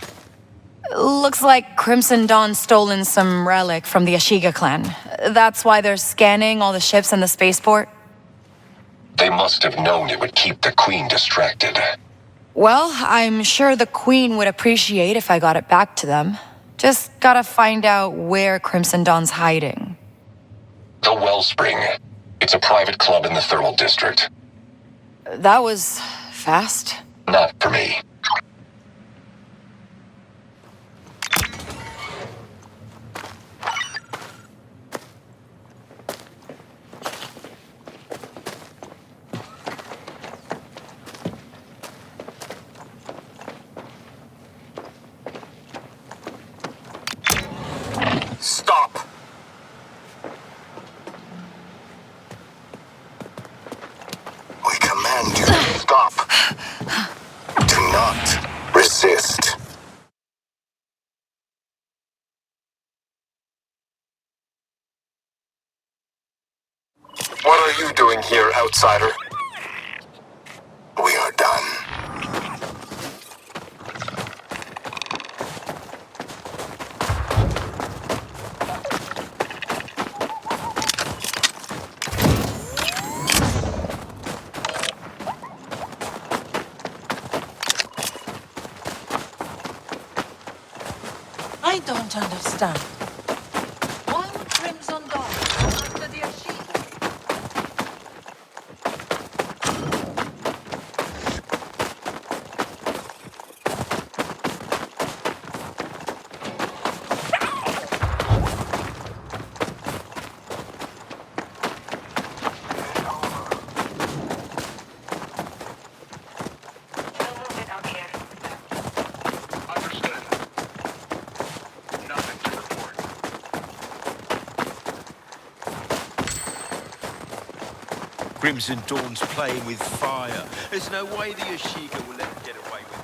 Looks like Crimson Dawn's stolen some relic from the Ashiga clan. That's why they're scanning all the ships in the spaceport? They must have known it would keep the Queen distracted. Well, I'm sure the Queen would appreciate if I got it back to them. Just gotta find out where Crimson Dawn's hiding. The Wellspring. It's a private club in the Thermal District. That was fast. Not for me. Stop! We command you to stop. Do not resist. What are you doing here, outsider? We are done. I don't understand. Why would Crimson Dawn go to the Ashiga? Crimson Dawn's playing with fire. There's no way the Ashiga will let them get away with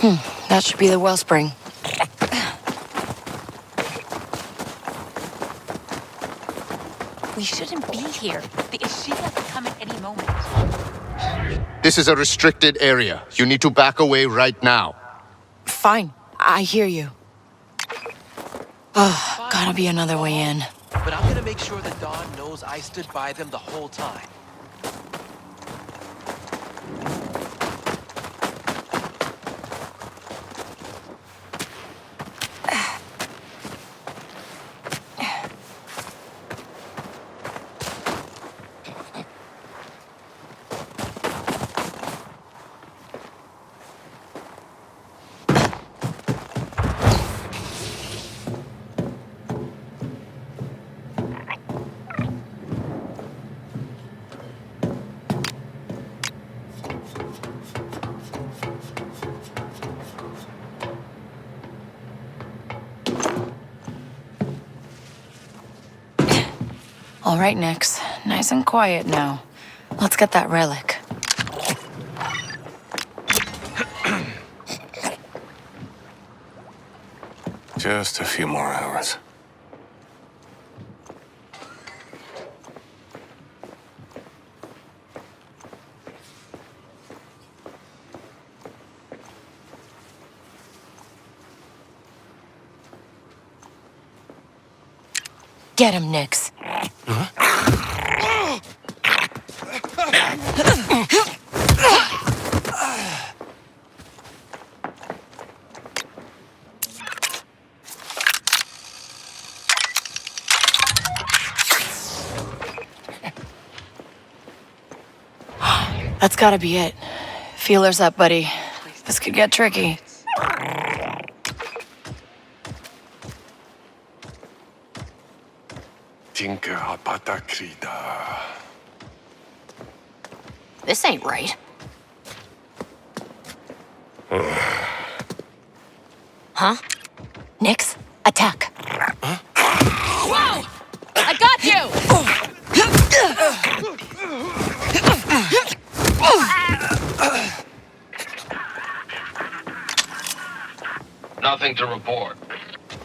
it. That should be the Wellspring. We shouldn't be here. The Ashiga could come at any moment. This is a restricted area. You need to back away right now. Fine. I hear you. Oh, gotta be another way in. But I'm gonna make sure that Dawn knows I stood by them the whole time. All right, Nix. Nice and quiet now. Let's get that relic. Just a few more hours. Get him, Nix. That's gotta be it. Feelers up, buddy. This could get tricky. This ain't right. Huh? Nix, attack. Whoa! I got you! Nothing to report.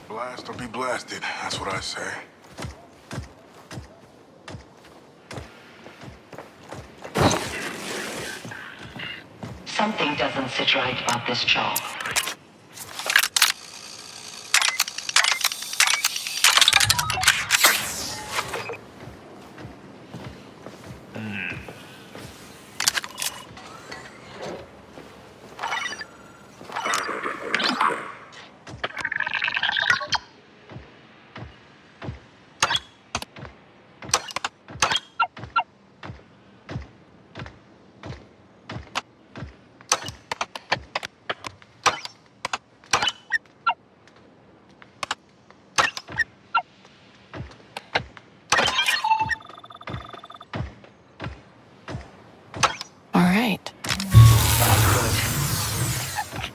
Blast or be blasted, that's what I say. Something doesn't sit right about this job.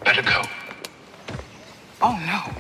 Better go. Oh, no.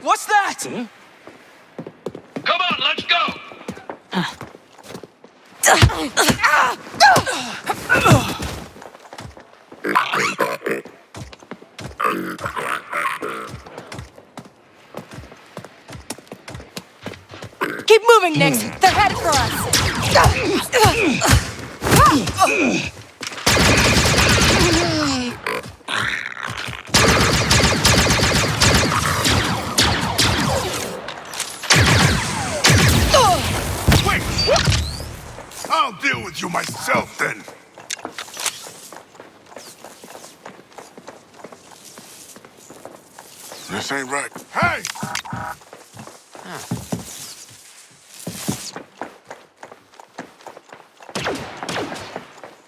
What's that? Come on, let's go! Keep moving, Nix. They're headed for us. This ain't right. Hey!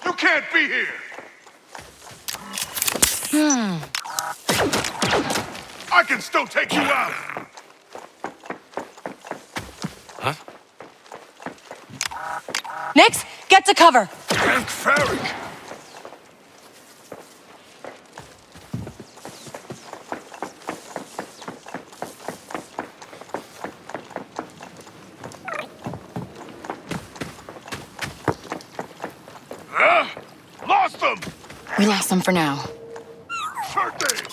You can't be here! I can still take you out! Huh? Nix, get to cover! Hank Farrick! Lost them! We lost them for now. Sure thing!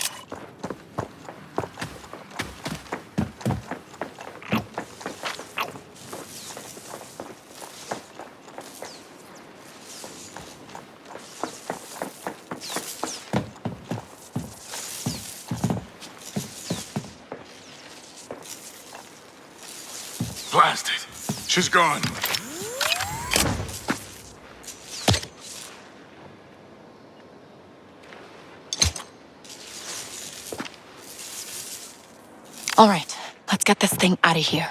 Blast it! She's gone. All right, let's get this thing out of here.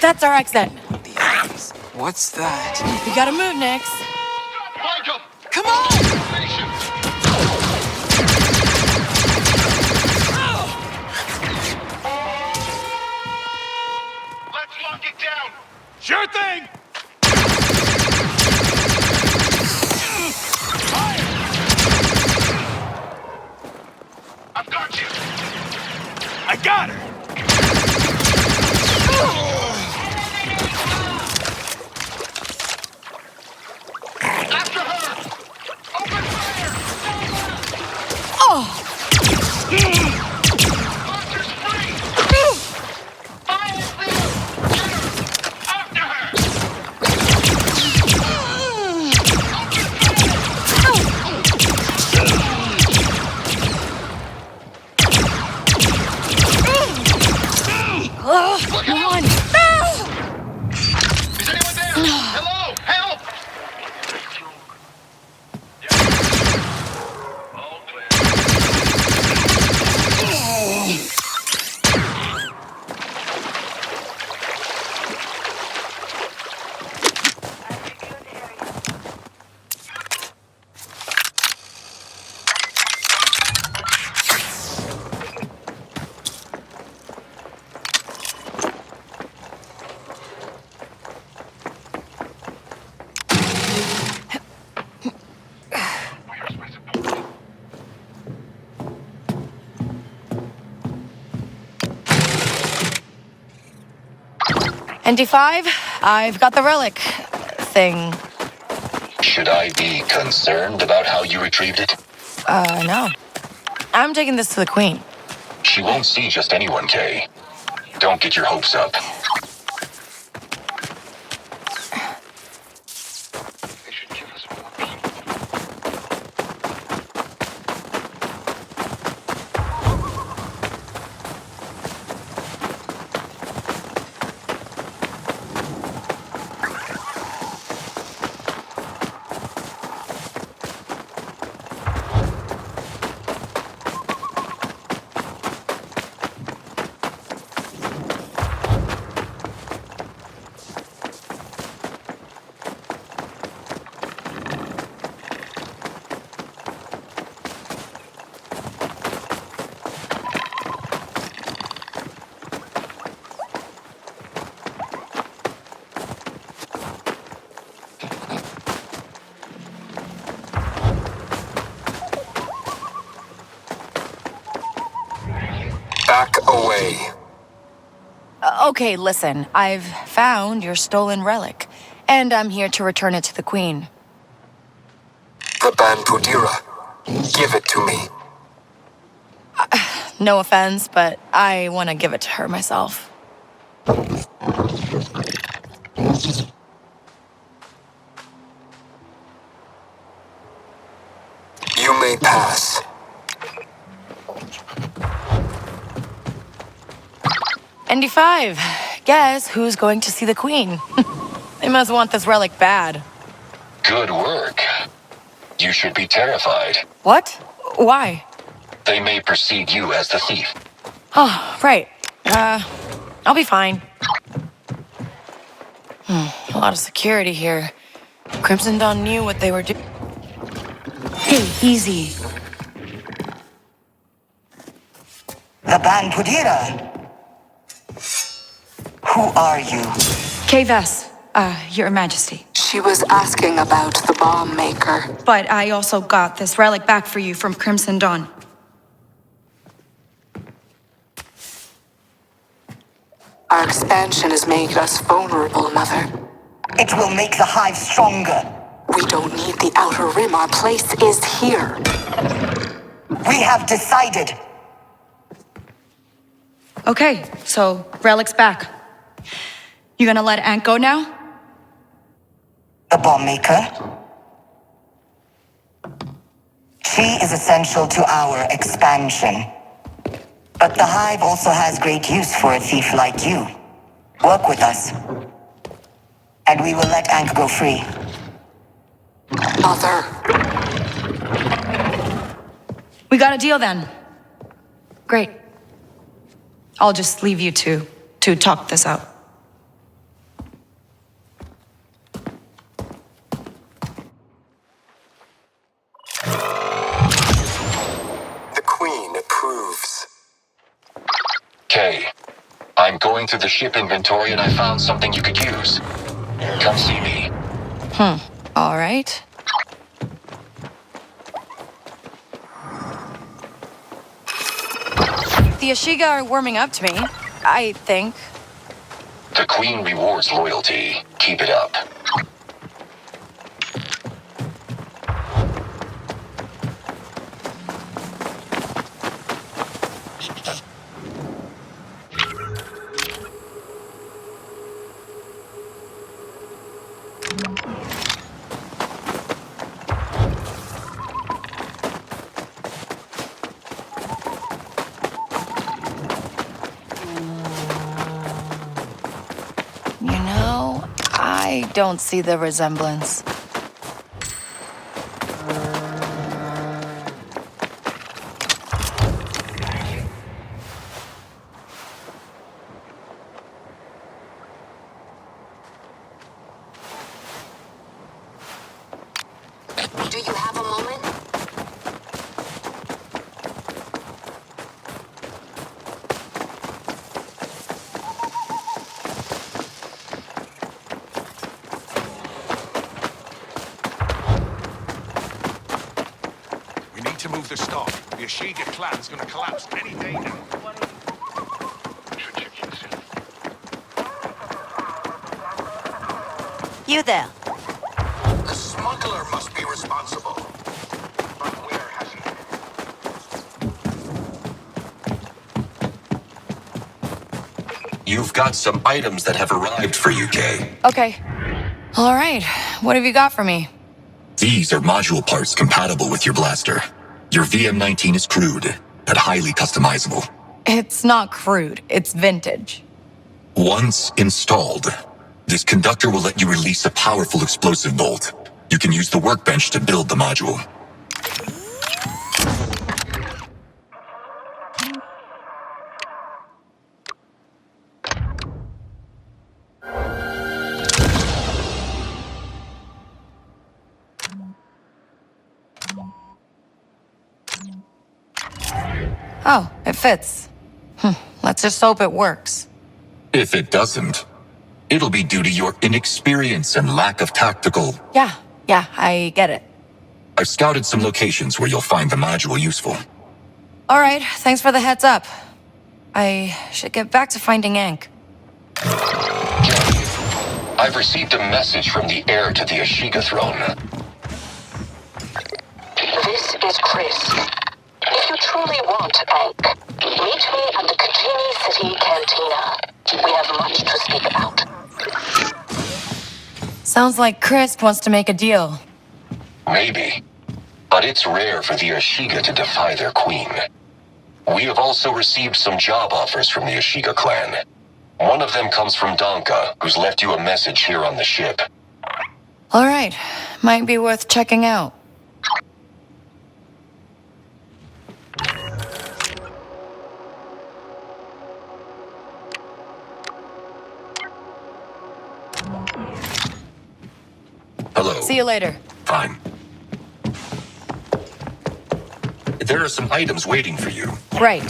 That's our exit. What's that? We gotta move, Nix. Michael! Come on! Let's lock it down! Sure thing! I've got you! I got her! After her! Open fire! Oh! Monster's free! Fire is clear! Get her! After her! Come on! Is anyone there? Hello? Help! All clear. ND5, I've got the relic thing. Should I be concerned about how you retrieved it? No. I'm taking this to the Queen. She won't see just anyone, Kay. Don't get your hopes up. They should give us more people. Back away. Okay, listen. I've found your stolen relic, and I'm here to return it to the Queen. The Banpudira. Give it to me. No offense, but I want to give it to her myself. You may pass. ND5, guess who's going to see the Queen? They must want this relic bad. Good work. You should be terrified. What? Why? They may perceive you as the thief. Oh, right. I'll be fine. A lot of security here. Crimson Dawn knew what they were doing. Hey, easy. The Banpudira. Who are you? Kay Vess, Your Majesty. She was asking about the bomb maker. But I also got this relic back for you from Crimson Dawn. Our expansion has made us vulnerable, Mother. It will make the Hive stronger. We don't need the Outer Rim. Our place is here. We have decided. Okay, so relic's back. You gonna let Ant go now? The bomb maker? She is essential to our expansion. But the Hive also has great use for a thief like you. Work with us. And we will let Ankh go free. Mother. We got a deal then. Great. I'll just leave you to talk this out. The Queen approves. Kay, I'm going through the ship inventory and I found something you could use. Come see me. All right. The Ashiga are warming up to me, I think. The Queen rewards loyalty. Keep it up. I don't see the resemblance. Do you have a moment? We need to move the stock. The Ashiga clan's gonna collapse any day now. You there. The smuggler must be responsible. But where has he? You've got some items that have arrived for you, Kay. Okay. All right. What have you got for me? These are module parts compatible with your blaster. Your VM-19 is crude, but highly customizable. It's not crude. It's vintage. Once installed, this conductor will let you release a powerful explosive bolt. You can use the workbench to build the module. Oh, it fits. Let's just hope it works. If it doesn't, it'll be due to your inexperience and lack of tactical... Yeah, I get it. I've scouted some locations where you'll find the module useful. All right, thanks for the heads up. I should get back to finding Ankh. I've received a message from the heir to the Ashiga throne. This is Chris. If you truly want Ankh, meet me at the Kajini City Cantina. We have much to speak about. Sounds like Chris wants to make a deal. Maybe. But it's rare for the Ashiga to defy their queen. We have also received some job offers from the Ashiga clan. One of them comes from Donka, who's left you a message here on the ship. All right. Might be worth checking out. Hello. See you later. Fine. There are some items waiting for you. Right.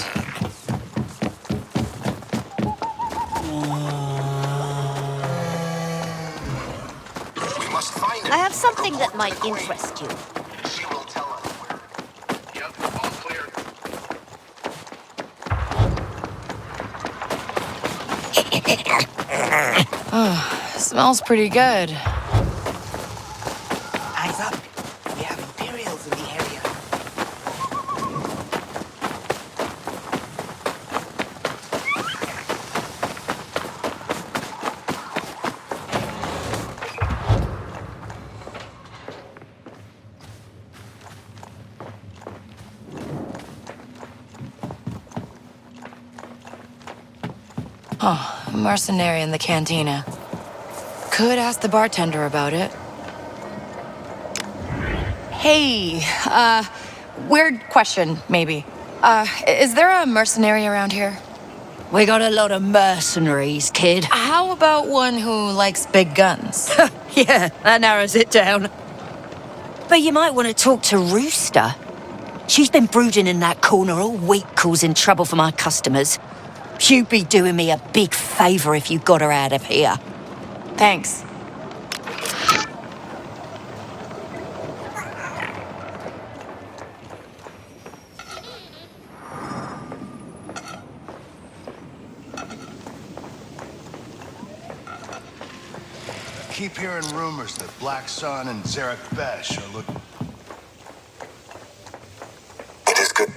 We must find him. I have something that might interest you. She will tell us where. Yep, all clear. Smells pretty good. Eyes up. We have Imperials in the area. Oh, a mercenary in the cantina. Could ask the bartender about it. Hey, weird question, maybe. Is there a mercenary around here? We got a lot of mercenaries, kid. How about one who likes big guns? Yeah, that narrows it down. But you might want to talk to Rooster. She's been brooding in that corner all week, causing trouble for my customers. You'd be doing me a big favor if you got her out of here. Thanks. Keep hearing rumors that Black Sun and Zarek Besh are looking. It is good.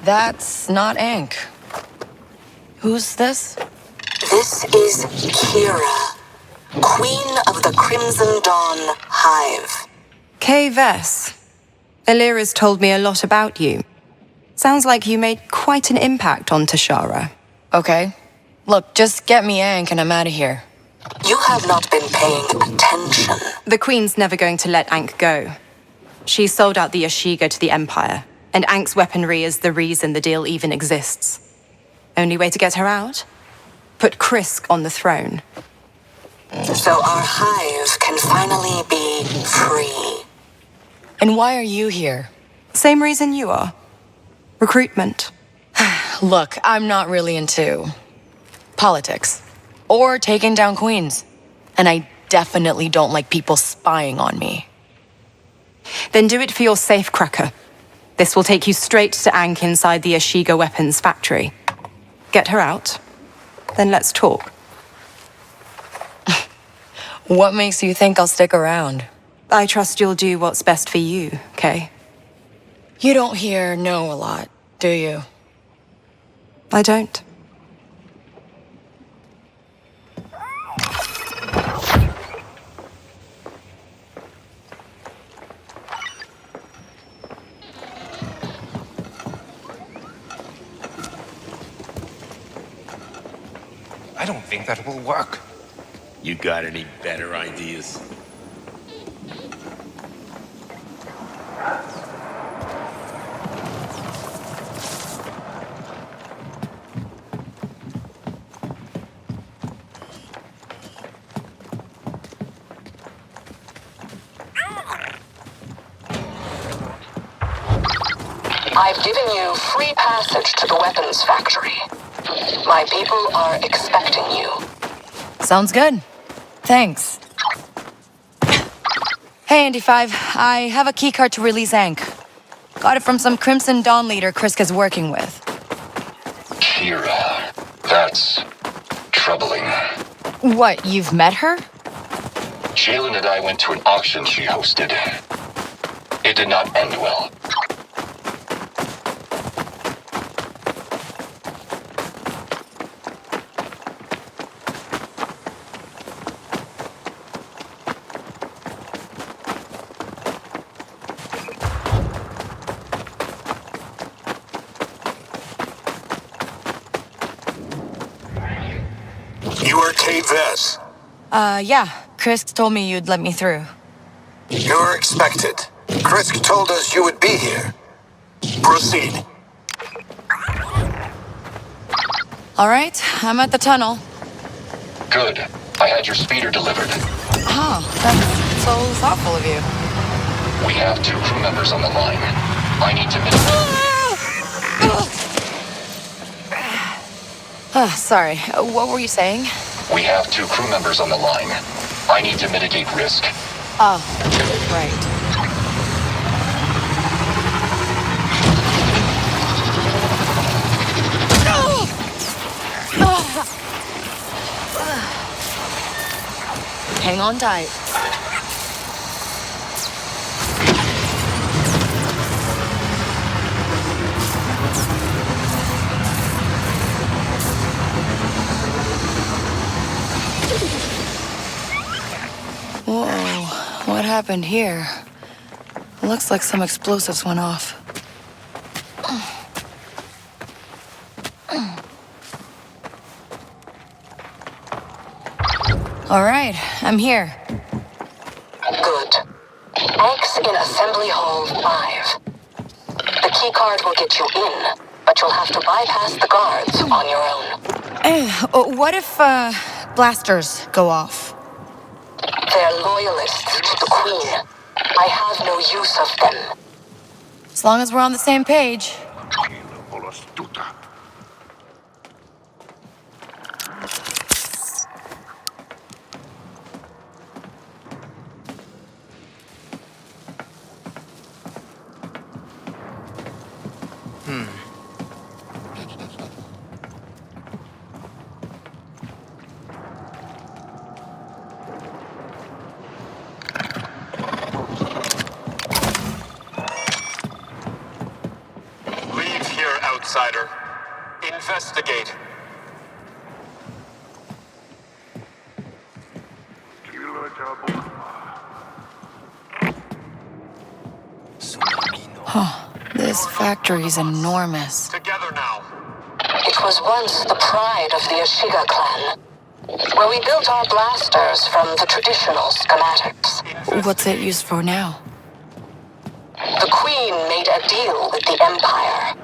That's not Ankh. Who's this? This is Kira, Queen of the Crimson Dawn Hive. Kay Vess. Illyra's told me a lot about you. Sounds like you made quite an impact on Tashara. Okay. Look, just get me Ankh and I'm out of here. You have not been paying attention. The Queen's never going to let Ankh go. She sold out the Ashiga to the Empire, and Ankh's weaponry is the reason the deal even exists. Only way to get her out? Put Krisk on the throne. So our hive can finally be free. And why are you here? Same reason you are. Recruitment. Look, I'm not really into politics or taking down queens. And I definitely don't like people spying on me. Then do it for your safecracker. This will take you straight to Ankh inside the Ashiga weapons factory. Get her out, then let's talk. What makes you think I'll stick around? I trust you'll do what's best for you, Kay. You don't hear no a lot, do you? I don't. I don't think that will work. You got any better ideas? I've given you free passage to the weapons factory. My people are expecting you. Sounds good. Thanks. Hey, Andy 5. I have a keycard to release Ankh. Got it from some Crimson Dawn leader Krisk is working with. Kira. That's troubling. What, you've met her? Jalen and I went to an auction she hosted. It did not end well. You are Kay Vess. Yeah. Chris told me you'd let me through. You're expected. Krisk told us you would be here. Proceed. All right, I'm at the tunnel. Good. I had your speeder delivered. Oh, that's so thoughtful of you. We have 2 crew members on the line. I need to mitigate... Sorry, what were you saying? We have 2 crew members on the line. I need to mitigate risk. Oh, right. Hang on tight. Whoa, what happened here? Looks like some explosives went off. All right, I'm here. Good. X in Assembly Hall 5. The key card will get you in, but you'll have to bypass the guards on your own. What if, blasters go off? They're loyalists to the Queen. I have no use of them. As long as we're on the same page. Leave here, outsider. Investigate. Huh, this factory's enormous. Together now. It was once the pride of the Ashiga clan, where we built our blasters from the traditional schematics. What's it used for now? The Queen made a deal with the Empire.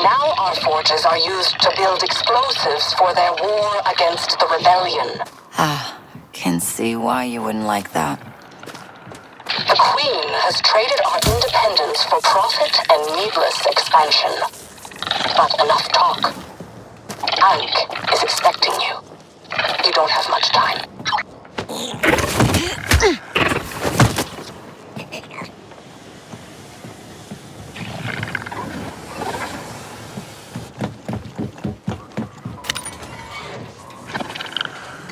Now our forges are used to build explosives for their war against the rebellion. Can see why you wouldn't like that. The Queen has traded our independence for profit and needless expansion. But enough talk. Ankh is expecting you. You don't have much time.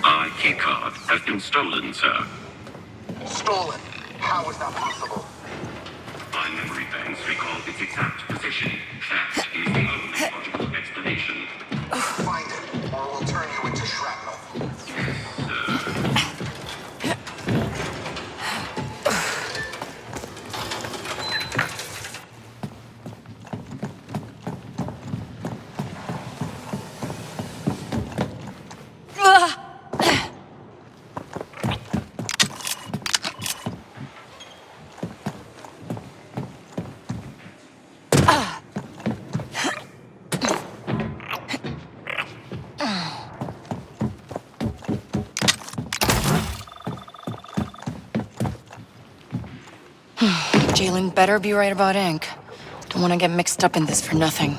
Our key card has been stolen, sir. Stolen? How is that possible? My memory banks recall its exact position. That is the only logical explanation. Find it, or we'll turn you into shrapnel. Jalen better be right about Ink. Don't want to get mixed up in this for nothing.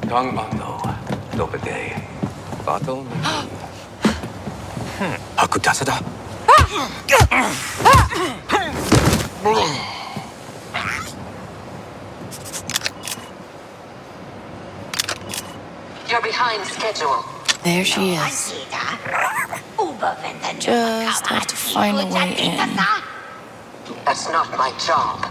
Dongbando, Dobede, Battle. Hakutasada. You're behind schedule. There she is. Just have to find a way in. That's not my job.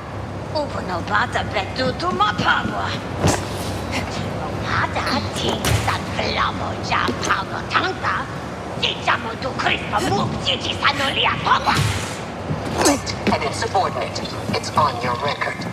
An insubordinate. It's on your record.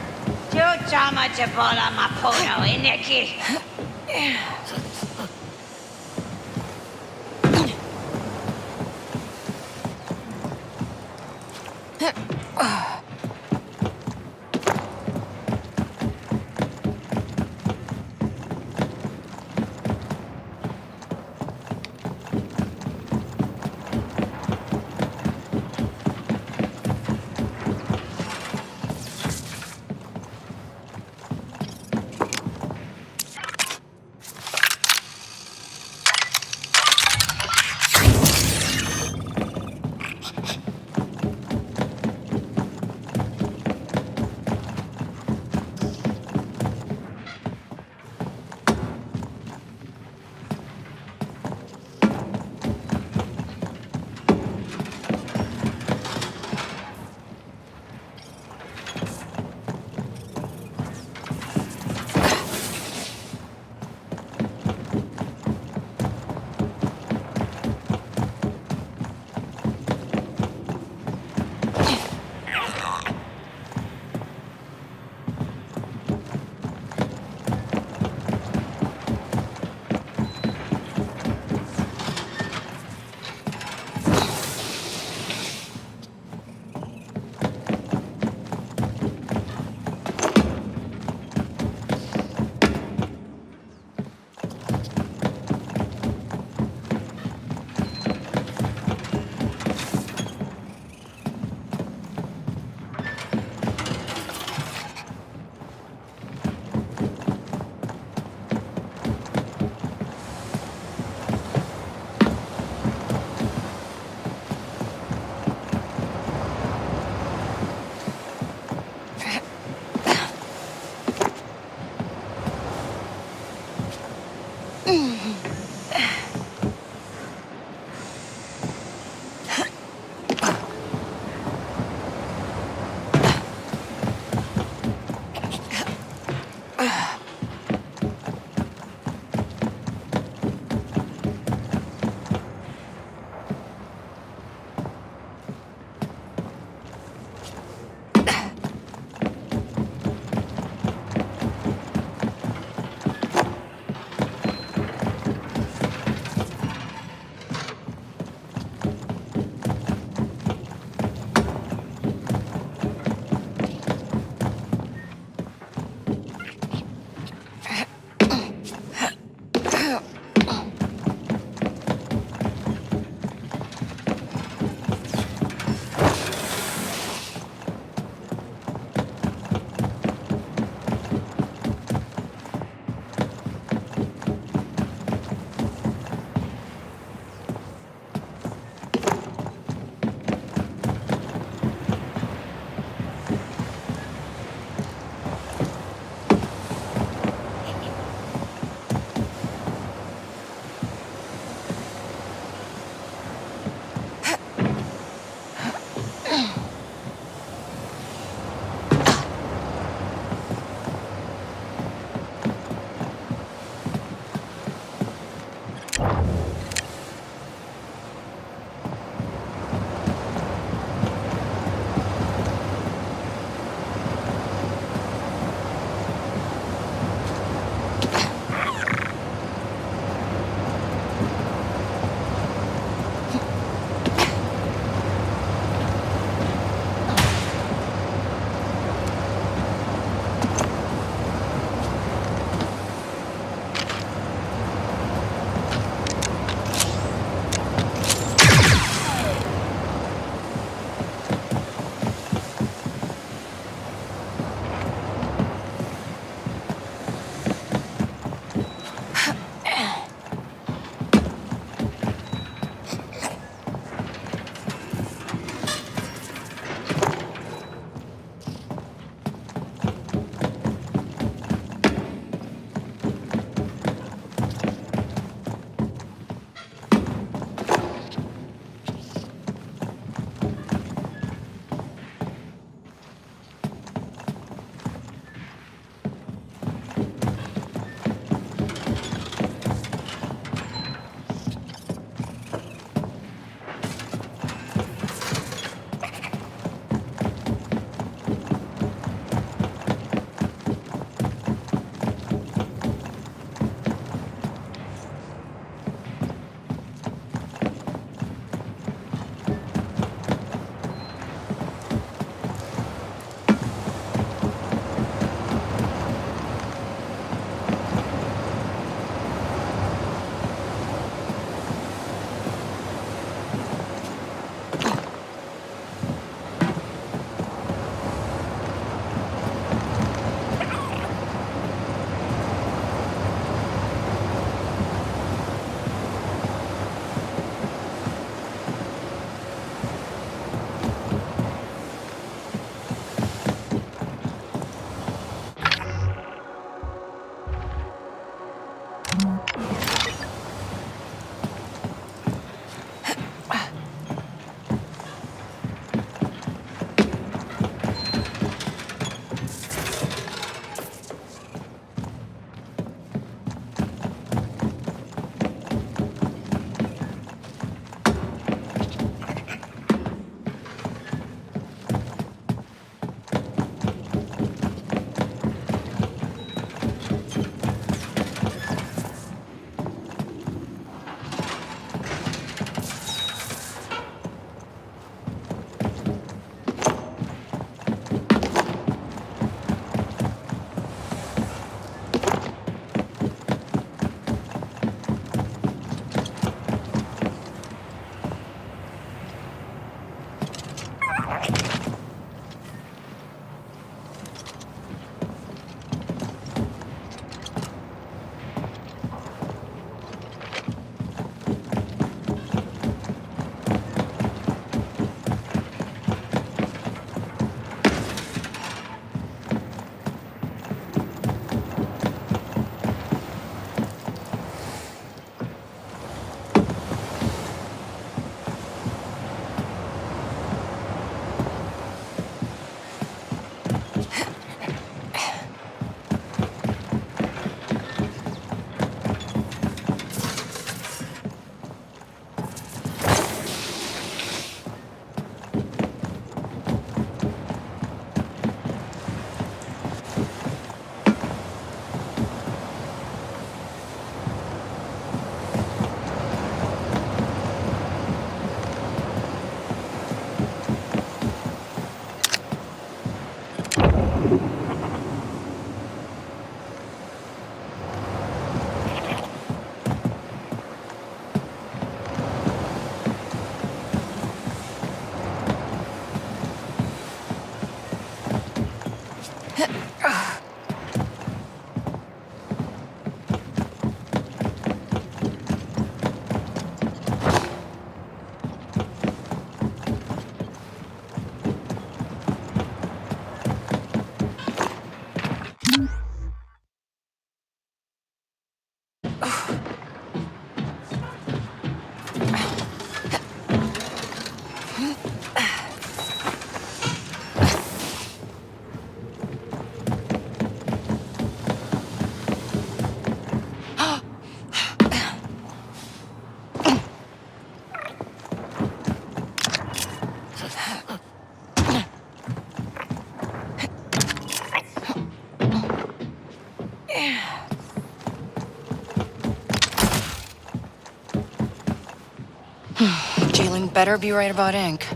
Jalen better be right about Ink.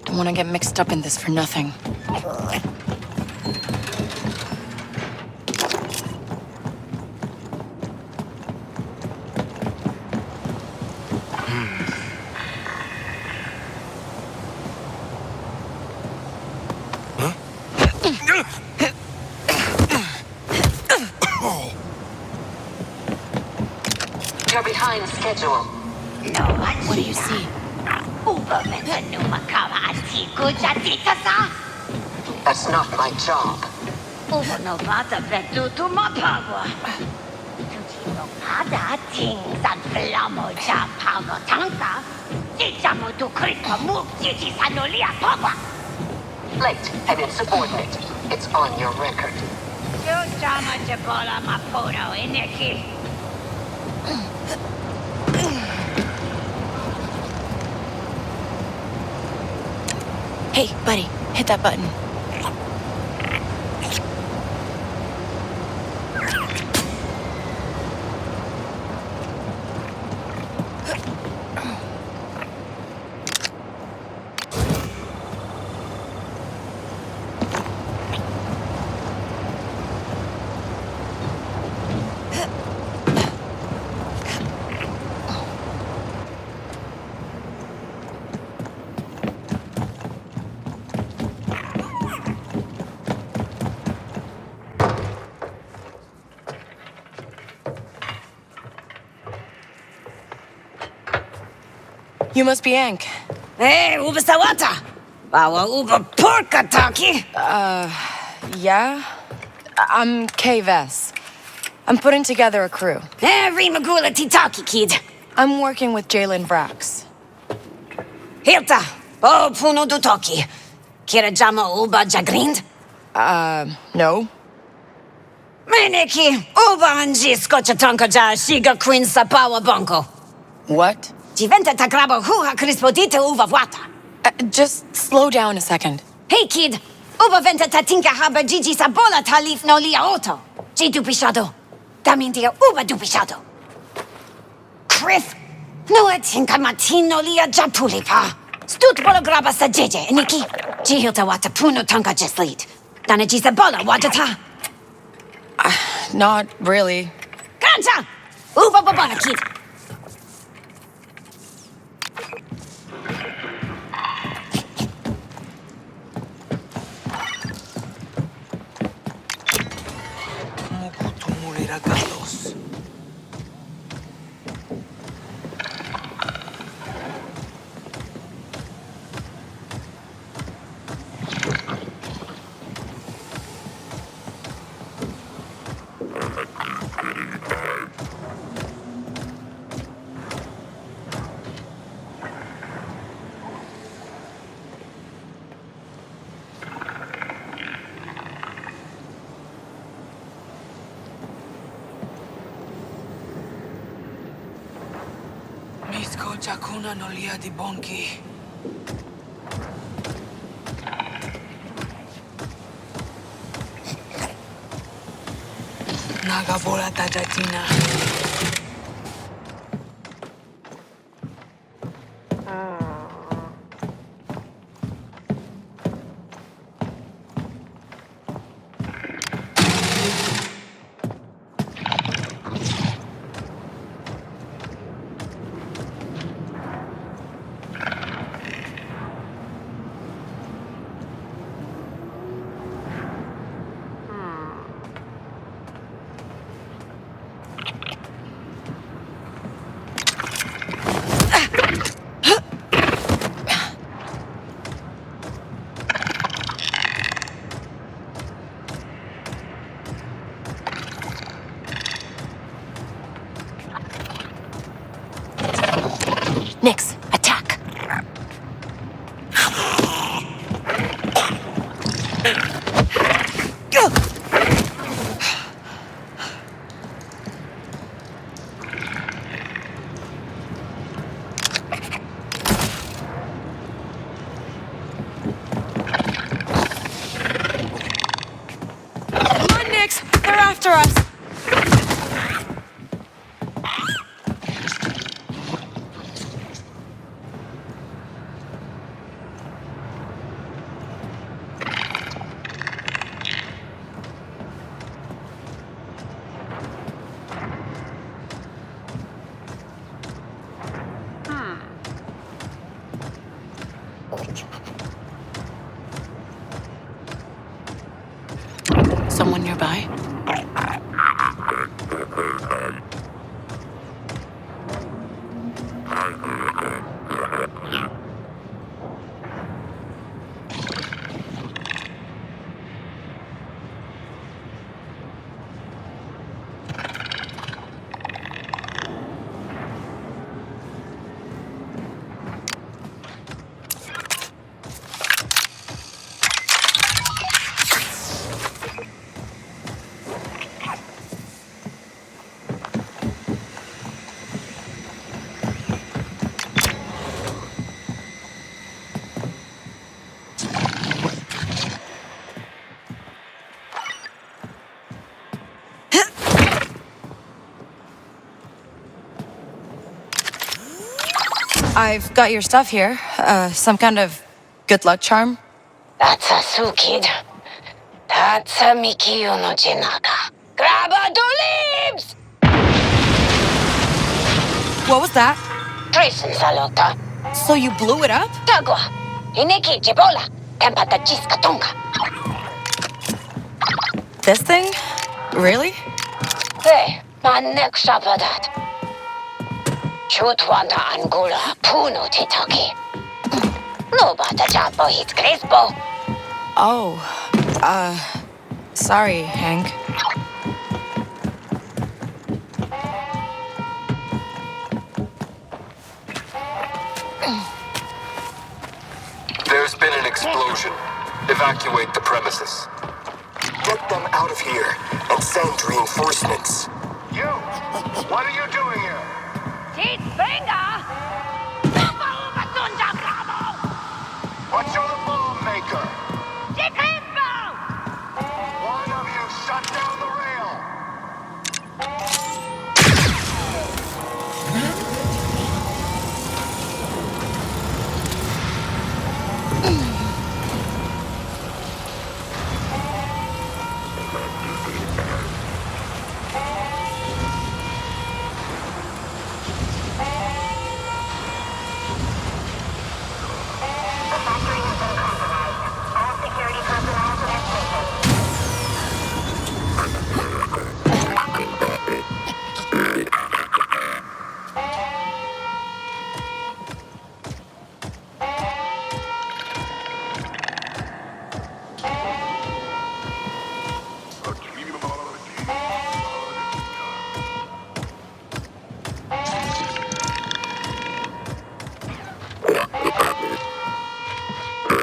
Don't want to get mixed up in this for nothing. You're behind schedule. What do you see? That's not my job. Late and insubordinate. It's on your record. Hey, buddy, hit that button. You must be Ank. Hey, uba sawata! Bawa uba porka taki! Yeah? I'm Kay Vess. I'm putting together a crew. Hey, Magula titaki, kid. I'm working with Jalen Vrax. Hilta, bo puno dutoki. Kira jama uba jagrind? No. Meneki, uba anji skocha tonka ja shiga queen sa pawa bonko. What? Diventa takraba huha crispodite uva vuata. Just slow down a second. Hey, kid. Uba venta tatinka haba Gigi sabola talif no lia auto. G dupishado. Damindia uba dupishado. Chris. No etinka matino lia japulipa. Stut bolograba sa jeje, Niki. G hilta wata puno tonka just lead. Dana G sabola wajata. Not really. Ganja! Uba babana, kid. Misko chakuna no lia di bonki. Nagabola tajatina. after us! Someone nearby? I've got your stuff here. Some kind of good luck charm? That's a Sukid. That's a Mikiyo no Jinaga. Grab a leaves! What was that? Treason salota. So you blew it up? Tagua. Ineki jibola. Tempata chiska tonga. This thing? Really? Hey, my neck shapadat. Chutwanda angula puno titaki. No bata japo hit crispo. Oh, sorry, Hank. There's been an explosion. Evacuate the premises. Get them out of here and send reinforcements. You! What are you doing here? What's your bomb maker? One of you shut down the rail!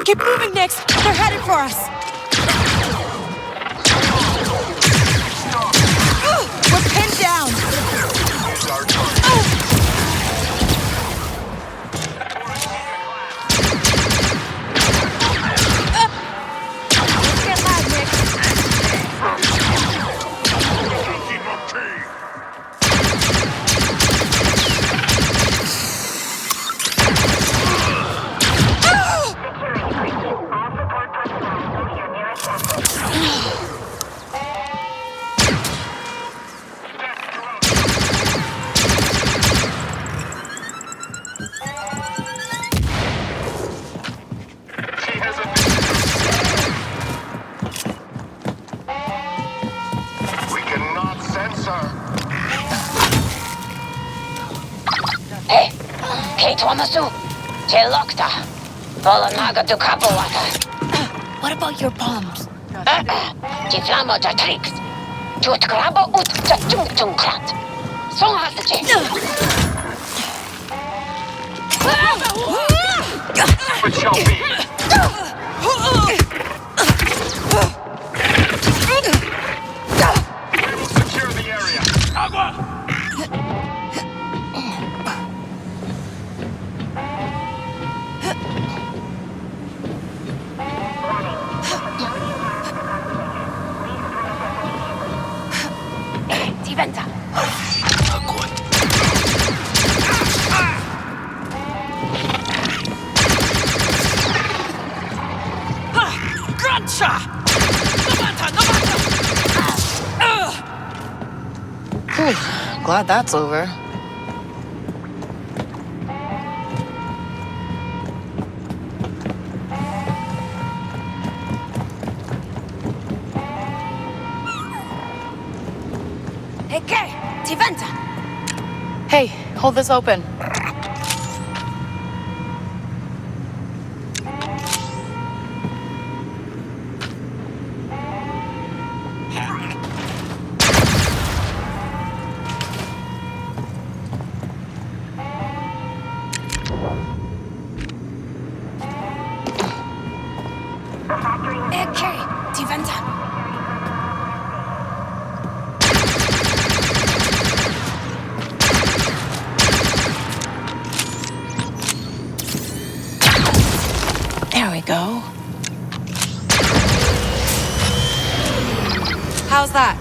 Keep moving, Nix! They're headed for us! We're pinned down! Get mad, Nick. What about your bombs? Tiflamo ta tricks. Tut grabo ut ta tung krat. Song hasaje. It shall be. We will secure the area. Agua! Whew, glad that's over. Hey, Kay! Tiventa! Hey, hold this open. Hey, Kay! Tiventa! There we go. How's that?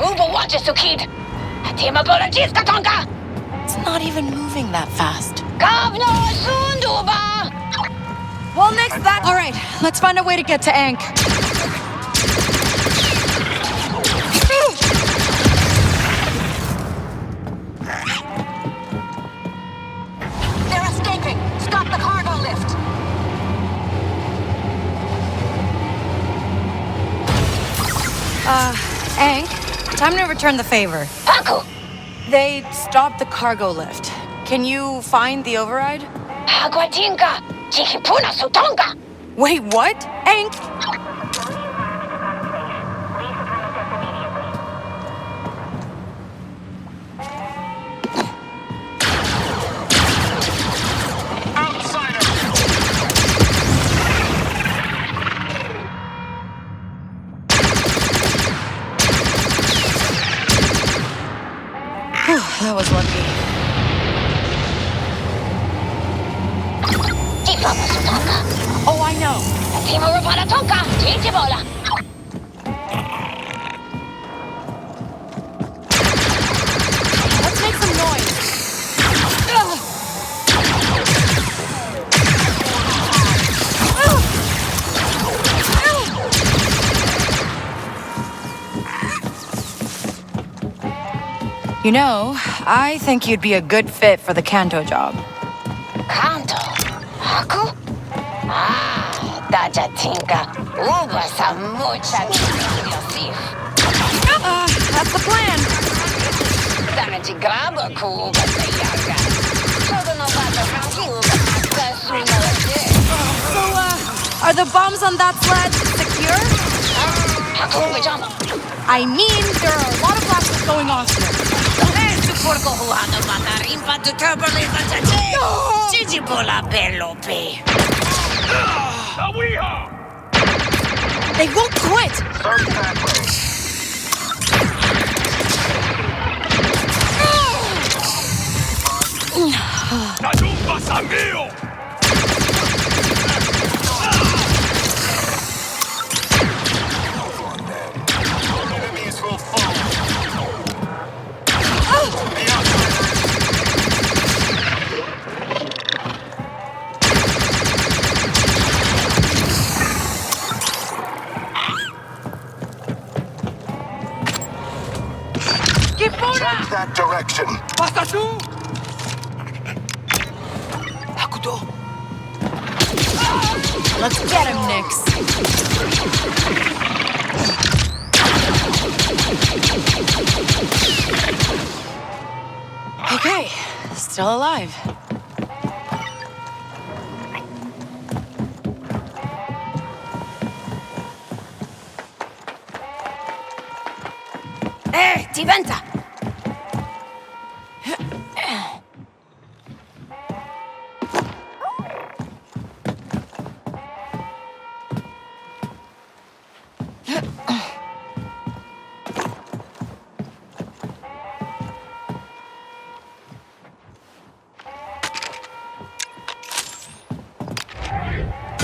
Uber watches to kid. Team apologista tonka. It's not even moving that fast. Kavno sunduba. Well, next that. All right, let's find a way to get to Ankh. They're escaping. Stop the cargo lift. Ankh, time to return the favor. Paku. They stopped the cargo lift. Can you find the override? Aguatinka. Chikipuna sutonga. Wait, what? Ankh? That was lucky. Chipapa sutonga. Oh, I know. Timo repara tonka. Chichibola. Let's make some noise. You know, I think you'd be a good fit for the Kanto job. Kanto. Haku? Dajatinka. Uba sa mucha Yosif. That's the plan. Dame graba kuba sa yaga. Todo no bata kuba. Kasuna So, are the bombs on that sled secure? Haku pajama. I mean, there are a lot of blasts going off here. They won't quit! Enemies will fall. Check that direction. Let's get him, Nix. Okay, still alive. Hey, Tiventa!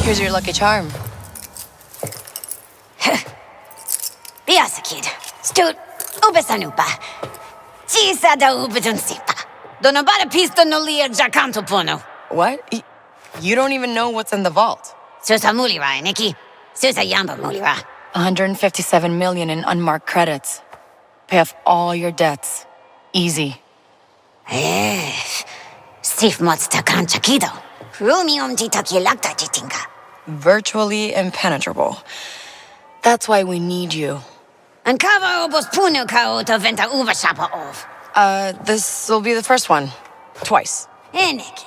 Here's your lucky charm. Biasa, kid. Stut, ubesanupa. Chisa da ubedunsipa. Donabara pisto no lia jacanto pono. What? You don't even know what's in the vault. Susamuli rai, Nikki. Susa Yamba Mulira. 157 million in unmarked credits. Pay off all your debts. Easy. Steve Motsta Kanchakido. Rumium Titakilakta Jitinga. Virtually impenetrable. That's why we need you. And Kava Obos Punu Kao to Venta Ubashapa of. This will be the first one. Twice. Eneki.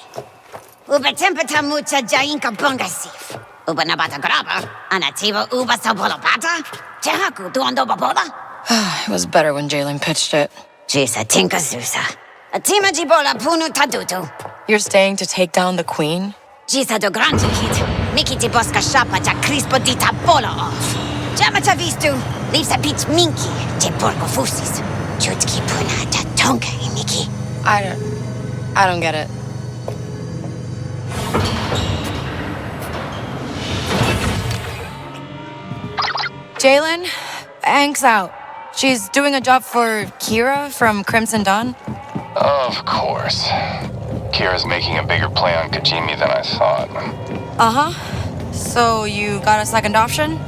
Uba Tempeta Mucha Jainka Bungasif. Uba Nabata Graba. Anativa Uba Sabolopata. Tehaku Duando Babola. It was better when Jalen pitched it. Jisa Tinka Susa. A Tima Jibola Punu Tadutu. You're staying to take down the queen? Jisa do Granti Kid. Miki Tiboska Shapa Ja Crispo Dita Bola off. Jamata Vistu. Leaves a pitch Minky. Je Porco Fusis. Jutki Puna Ja Tonga Miki. I don't get it. Jalen, Hank's out. She's doing a job for Kira from Crimson Dawn? Of course. Kira's making a bigger play on Kajimi than I thought. Uh-huh. So you got a second option?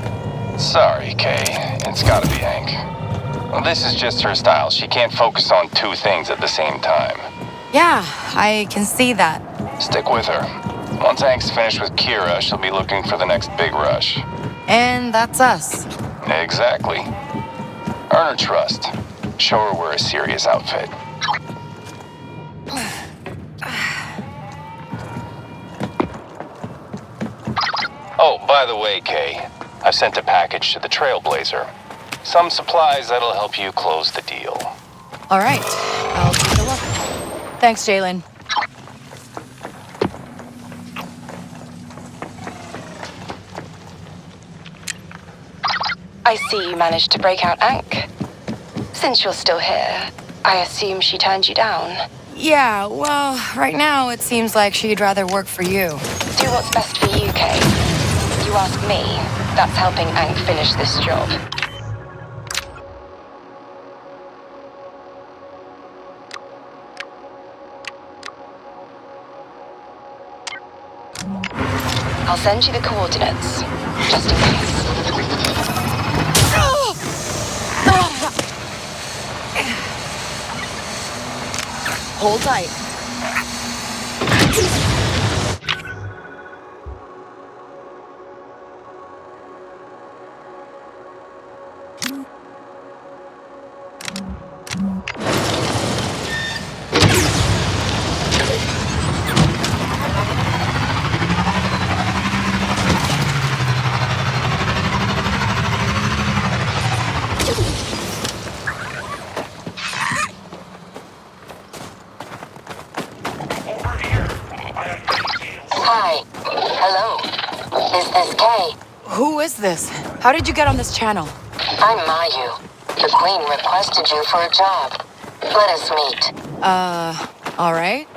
Sorry, Kay. It's gotta be Hank. Well, this is just her style. She can't focus on two things at the same time. Yeah, I can see that. Stick with her. Once Hank's finished with Kira, she'll be looking for the next big rush. And that's us. Exactly. Earn her trust. Show her we're a serious outfit. Oh, by the way, Kay, I've sent a package to the Trailblazer. Some supplies that'll help you close the deal. All right, I'll take a look. Thanks, Jalen. I see you managed to break out Ankh. Since you're still here, I assume she turned you down. Yeah, well, right now it seems like she'd rather work for you. Do what's best for you, Kay. You ask me, that's helping Ankh finish this job. I'll send you the coordinates, just in case. Hold tight. Hi. Hello. Is this Kay? Who is this? How did you get on this channel? I'm Mayu. The Queen requested you for a job. Let us meet. All right.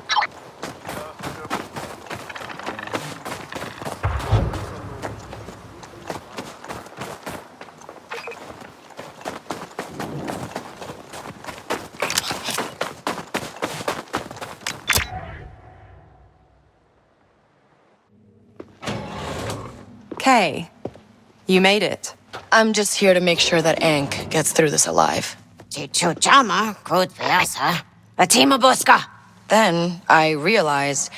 Kay, you made it. I'm just here to make sure that Ankh gets through this alive. Then I realized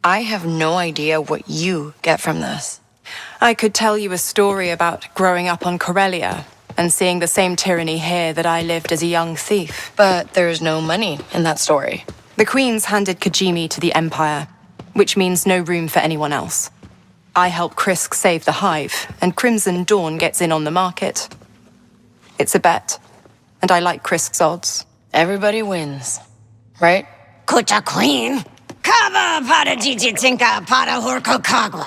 I have no idea what you get from this. I could tell you a story about growing up on Corellia and seeing the same tyranny here that I lived as a young thief. But there's no money in that story. The Queen's handed Kajimi to the Empire, which means no room for anyone else. I help Krisk save the Hive, and Crimson Dawn gets in on the market. It's a bet, and I like Krisk's odds. Everybody wins, right? Kucha Queen. Kava para Jijitinka para Horko Kagwa.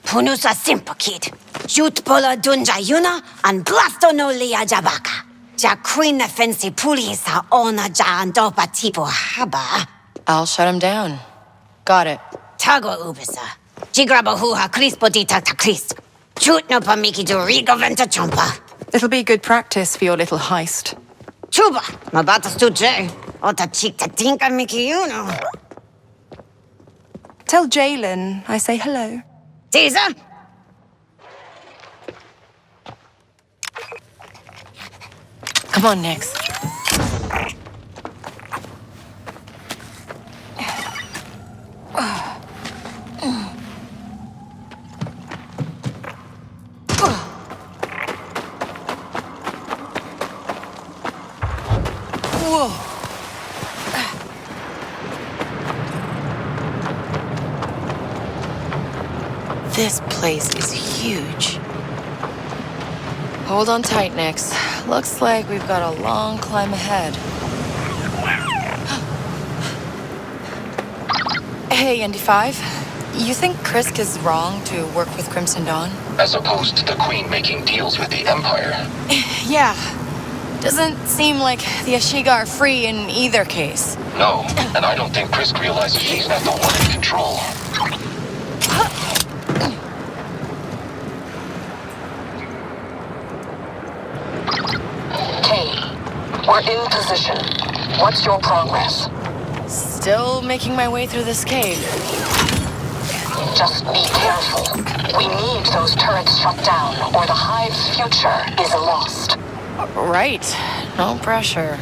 Punusa Simpa Kid. Jut Pola Dunja Yuna and Blasto no Lia Jabaka. Ja Queen Fensi Pulisa Ona Ja Andopa Tipo Haba. I'll shut him down. Got it. Tagwa Ubisa. Jigraba Huha Crispo di Tata Crisp. Chut no Pamiki to Rigo Venta Chumpa. It'll be good practice for your little heist. Chuba, Mabatas to J. Ota Chikta Tinka Miki Uno. Tell Jalen I say hello. Teaser? Come on, Nix. Whoa. This place is huge. Hold on tight, Nix. Looks like we've got a long climb ahead. Hey, ND5. You think Krisk is wrong to work with Crimson Dawn? As opposed to the Queen making deals with the Empire. Yeah. Doesn't seem like the Ashiga are free in either case. No, and I don't think Krisk realizes she's not the one in control. Kay, we're in position. What's your progress? Still making my way through this cave. Just be careful. We need those turrets shut down, or the Hive's future is lost. Right. No pressure.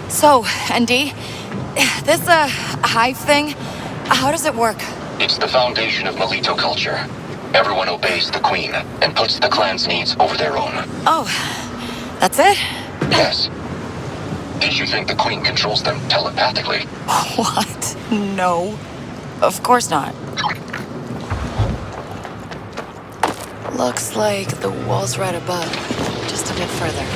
So, ND, this, Hive thing, how does it work? It's the foundation of Melito culture. Everyone obeys the Queen and puts the clan's needs over their own. Oh, that's it? Yes. Did you think the Queen controls them telepathically? What? No. Of course not. Looks like the wall's right above. Just a bit further.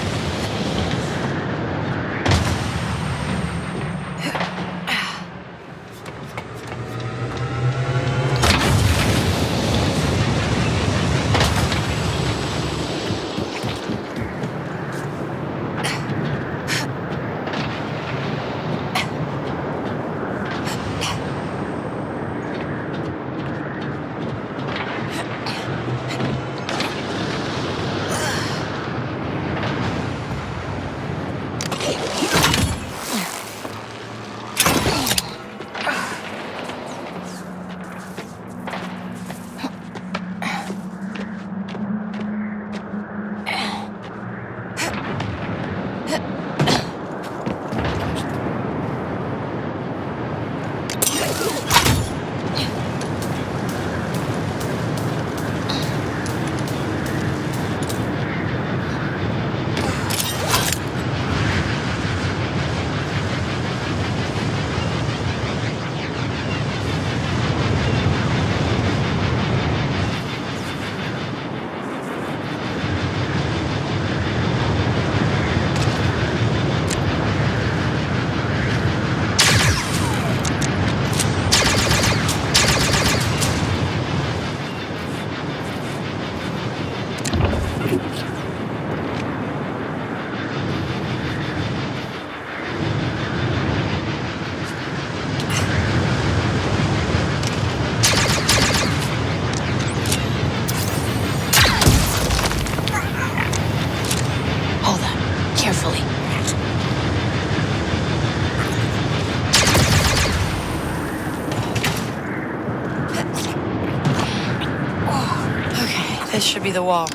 This should be the wall.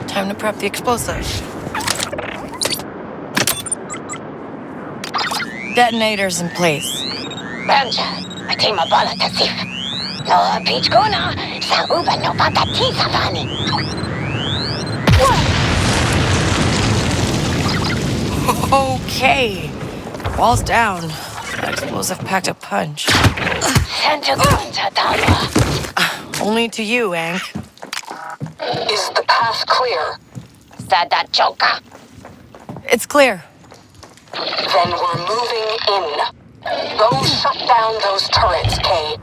Time to prep the explosive. Detonator's in place. Banja, atima bala tasif. No peach gona, sa uba no patati savani. Okay. Wall's down. That explosive packed a punch. Santa Gunta Dama. Only to you, Ank. Is the path clear? Sada Choka. It's clear. Then we're moving in. Go shut down those turrets, Kay.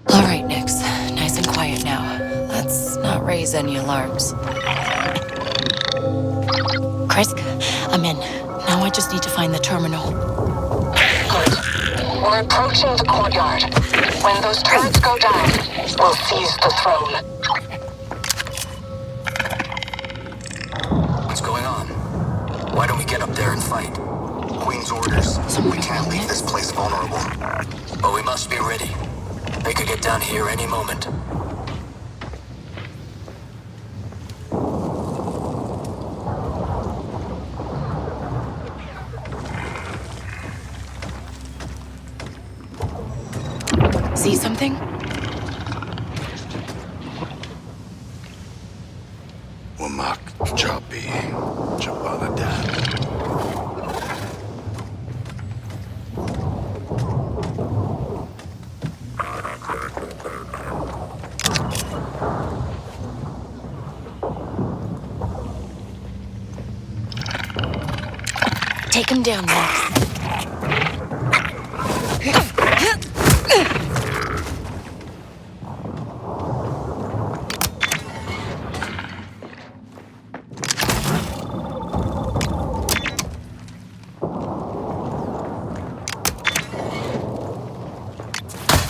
All right, Nix. Nice and quiet now. Let's not raise any alarms. Krisk, in. Now I just need to find the terminal. Good. We're approaching the courtyard. When those turrets go down, we'll seize the throne. What's going on? Why don't we get up there and fight? Queen's orders. We can't leave this place vulnerable. But we must be ready. They could get down here any moment. See something? Wamak Chapi Chabaladan. Take him down next.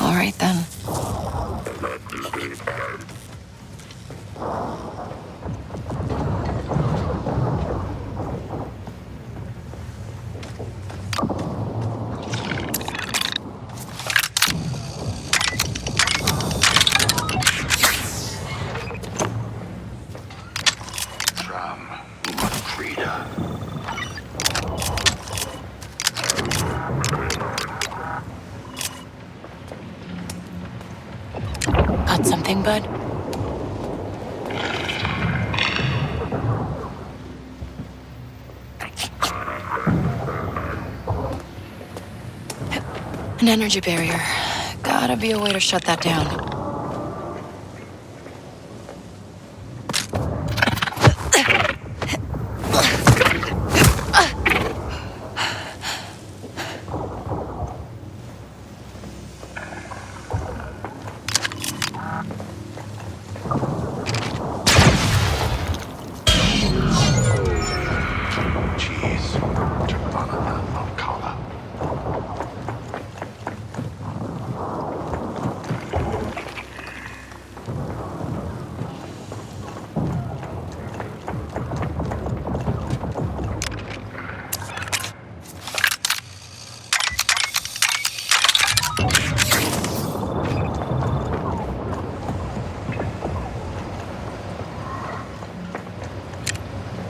All right then. Got something, bud? An energy barrier. Gotta be a way to shut that down.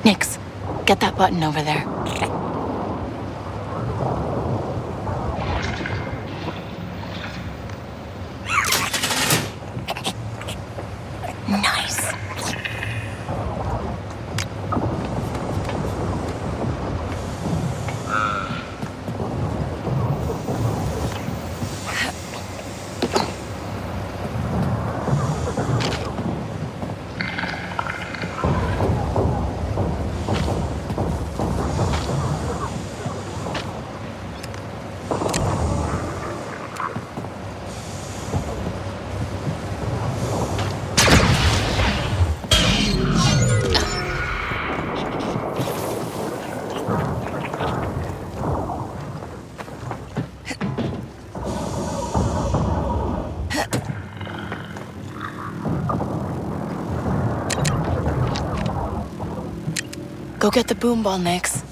Nix, get that button over there. Nice. Go get the boom ball, Nix.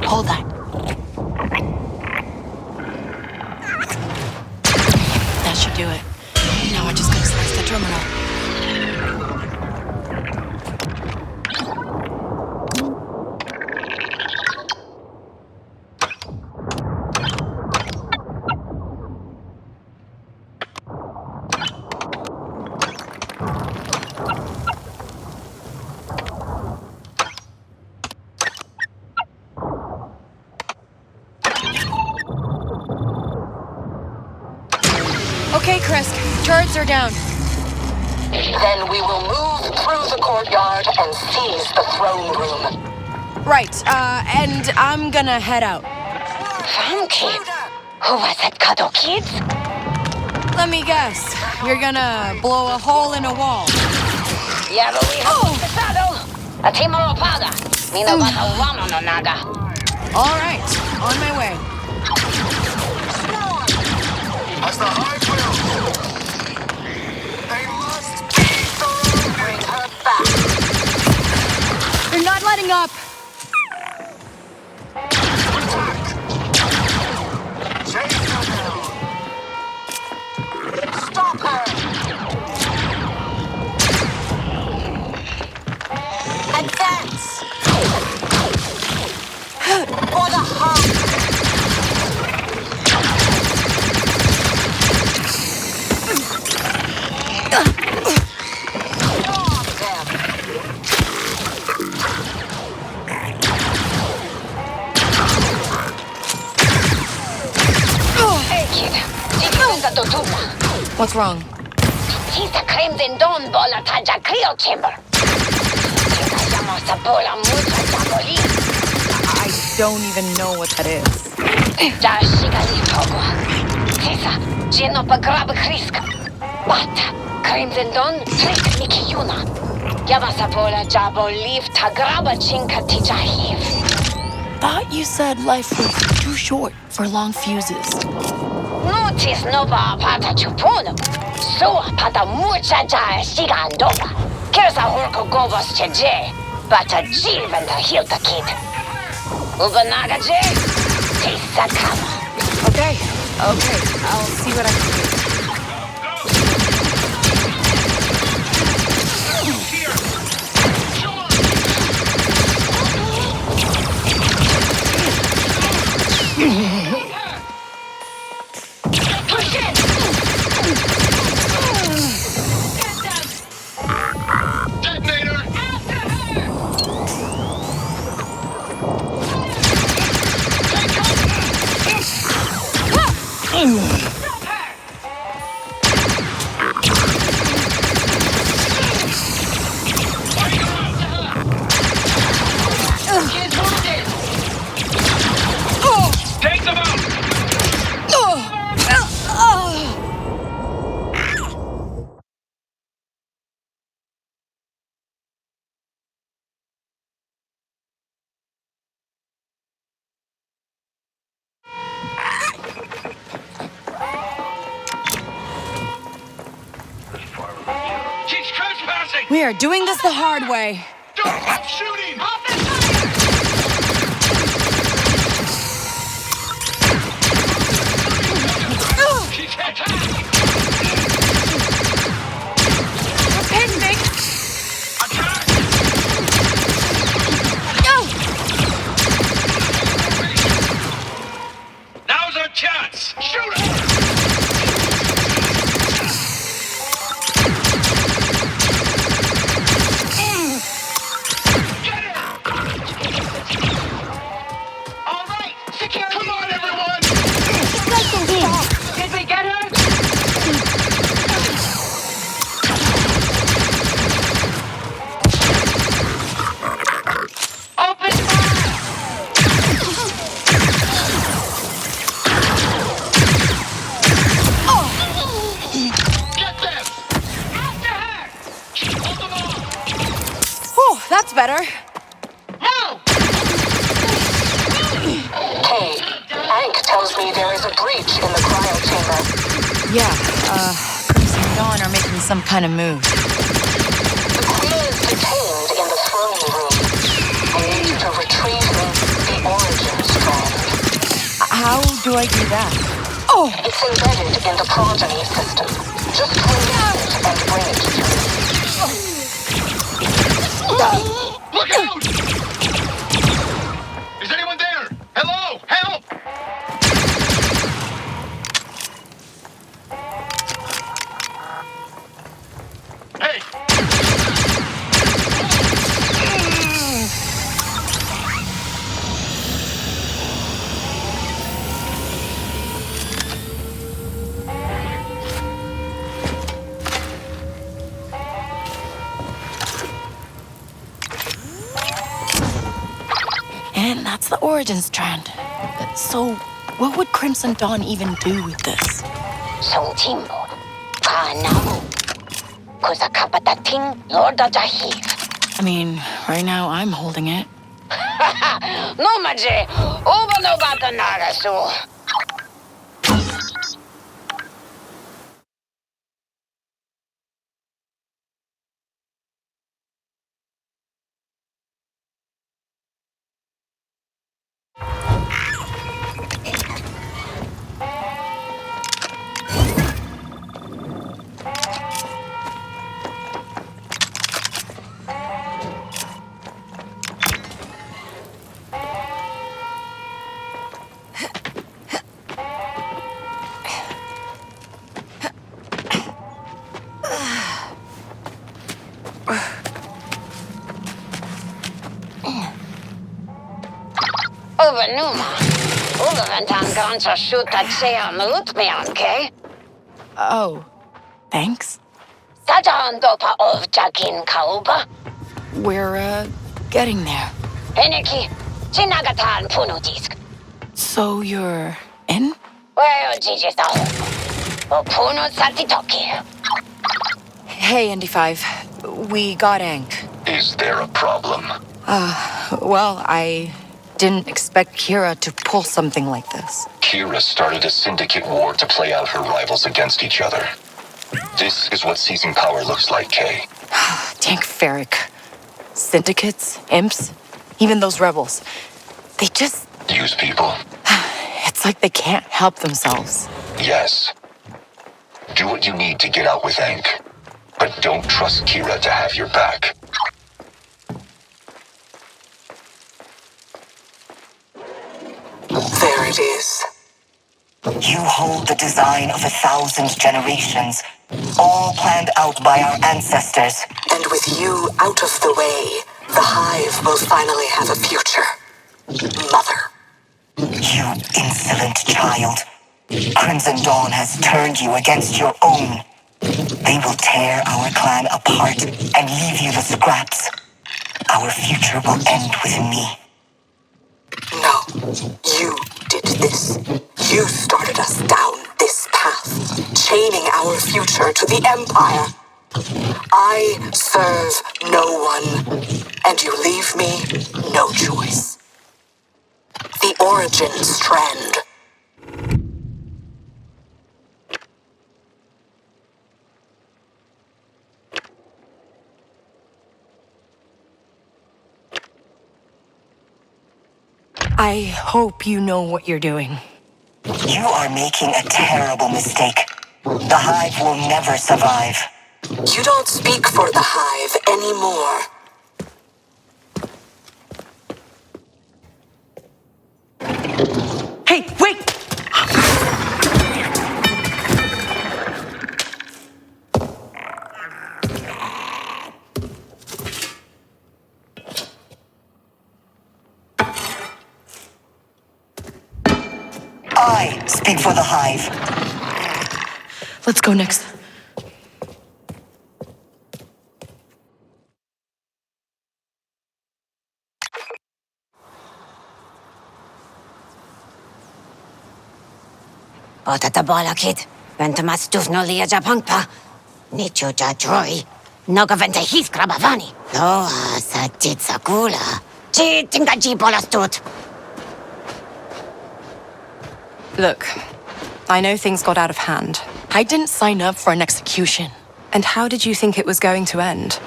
Hold that. That should do it. Now I just gotta slice the terminal. are down. Then we will move through the courtyard and seize the throne room. Right, and I'm gonna head out. Funky. Who was it, Cuddle Kids? Let me guess. You're gonna blow a hole in a wall. Yeah, but we have the saddle. A team of Opada. Nino bata wano no naga. All right, on my way. That's the high will. They must keep the road. Bring her back. They're not letting up. Stop her. Advance. For the hub. What's wrong? He's the Crimson Dawn bola taja cryo chamber. I don't even know what that is. But Crimson Dawn trick Nikiyuna. Yamasapola jabo leave tagraba chinka tijahiv. Thought you said life was too short for long fuses. Notice nova pata chupuno. So pata mucha ja sigandova. Kirsa horko govos cheje. Bata jiven the hilta kid. Ubanaga je. Tisa kama. Okay, I'll see what I can do. We are doing this the hard way. Don't stop shooting! Pending. Attack! Now's our chance! Shoot her! That's better. No! Kay, Hank tells me there is a breach in the cryo chamber. Yeah, Crimson Dawn are making some kind of move. The Queen is detained in the throne room. I need you to retrieve the origin strand. How do I do that? Oh! It's embedded in the progeny system. Just release it and bring it to me. Look out! Is anyone there? Hello? Help! Hey! And that's the origin strand. So, what would Crimson Dawn even do with this? Songtimbo. Kanamu. Kusa kapatating Lorda Jahiv. I mean, right now I'm holding it. No maji. Uba no bata narasu. Ubanuma. Ubaventan gancha shuta chea mutmian, Kay. Oh, thanks. Sajan dopa of Jakin Kauba. We're, getting there. Heneki. Chinagatan punudisk. So you're in? Well, Gigi Sao. Puno Satitoki. Hey, ND5. We got Ank. Is there a problem? Well, I didn't expect Kira to pull something like this. Kira started a syndicate war to play out her rivals against each other. This is what seizing power looks like, Kay. Tank Ferric. Syndicates, imps, even those rebels. They just... Use people? It's like they can't help themselves. Yes. Do what you need to get out with Ank. But don't trust Kira to have your back. There it is. You hold the design of 1,000 generations, all planned out by our ancestors. And with you out of the way, the Hive will finally have a future. Mother. You insolent child. Crimson Dawn has turned you against your own. They will tear our clan apart and leave you the scraps. Our future will end with me. No, you did this. You started us down this path, chaining our future to the Empire. I serve no one, and you leave me no choice. The origin strand. I hope you know what you're doing. You are making a terrible mistake. The Hive will never survive. You don't speak for the Hive anymore. Hey, wait! I speak for the Hive. Let's go next. Otatabola kid. Ventamas dufnolia japangpa. Nicho jajroi. Nogavente his krabavani. Loa sa titsakula. Chi tingaji bolastut. Look, I know things got out of hand. I didn't sign up for an execution. And how did you think it was going to end?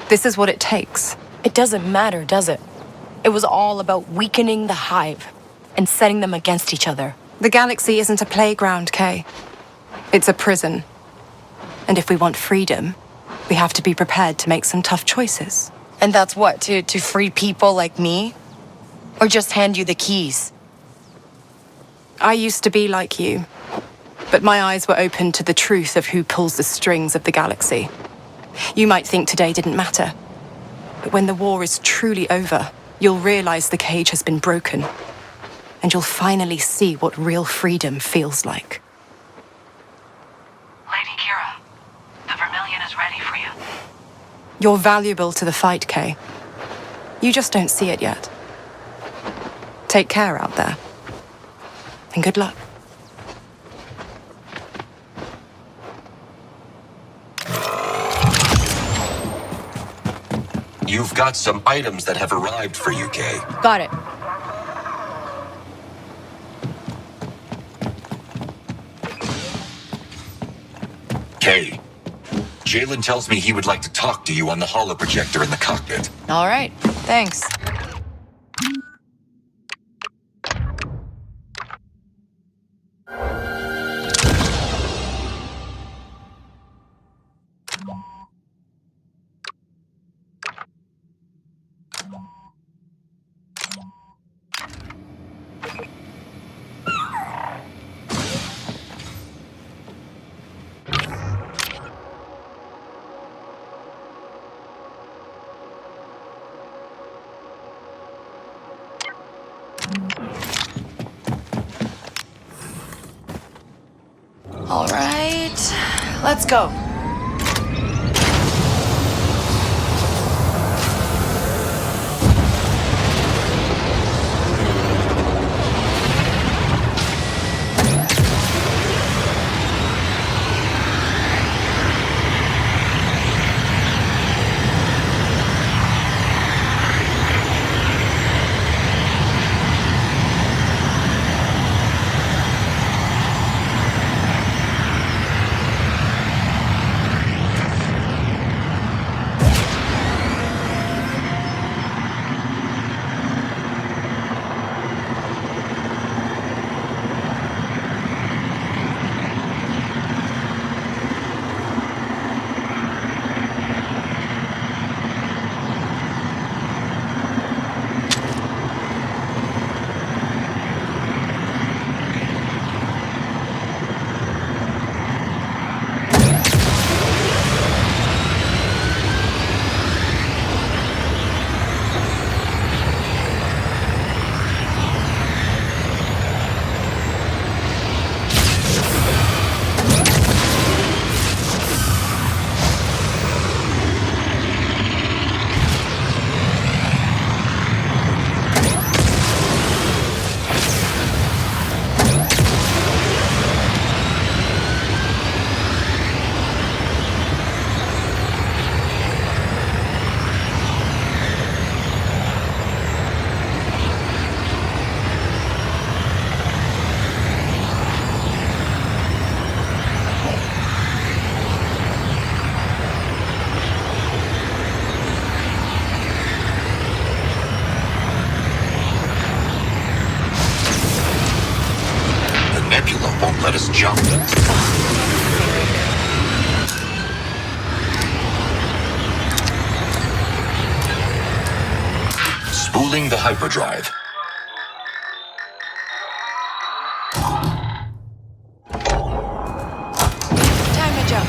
This is what it takes. It doesn't matter, does it? It was all about weakening the Hive and setting them against each other. The galaxy isn't a playground, Kay. It's a prison. And if we want freedom, we have to be prepared to make some tough choices. And that's what, to free people like me? Or just hand you the keys? I used to be like you, but my eyes were open to the truth of who pulls the strings of the galaxy. You might think today didn't matter, but when the war is truly over, you'll realize the cage has been broken, and you'll finally see what real freedom feels like. Lady Kira, the Vermilion is ready for you. You're valuable to the fight, Kay. You just don't see it yet. Take care out there. And good luck. You've got some items that have arrived for you, Kay. Got it. Kay, Jalen tells me he would like to talk to you on the holoprojector in the cockpit. All right, thanks. All right, let's go. Won't let us jump. Spooling the hyperdrive. Time to jump.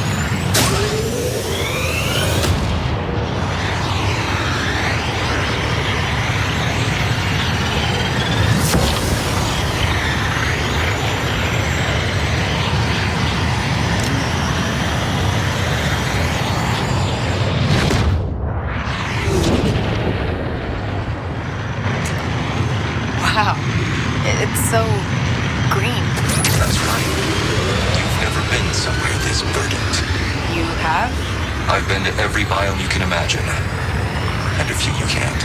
Wow, it's so green. That's right. You've never been somewhere this verdant. You have? I've been to every biome you can imagine. And a few you can't.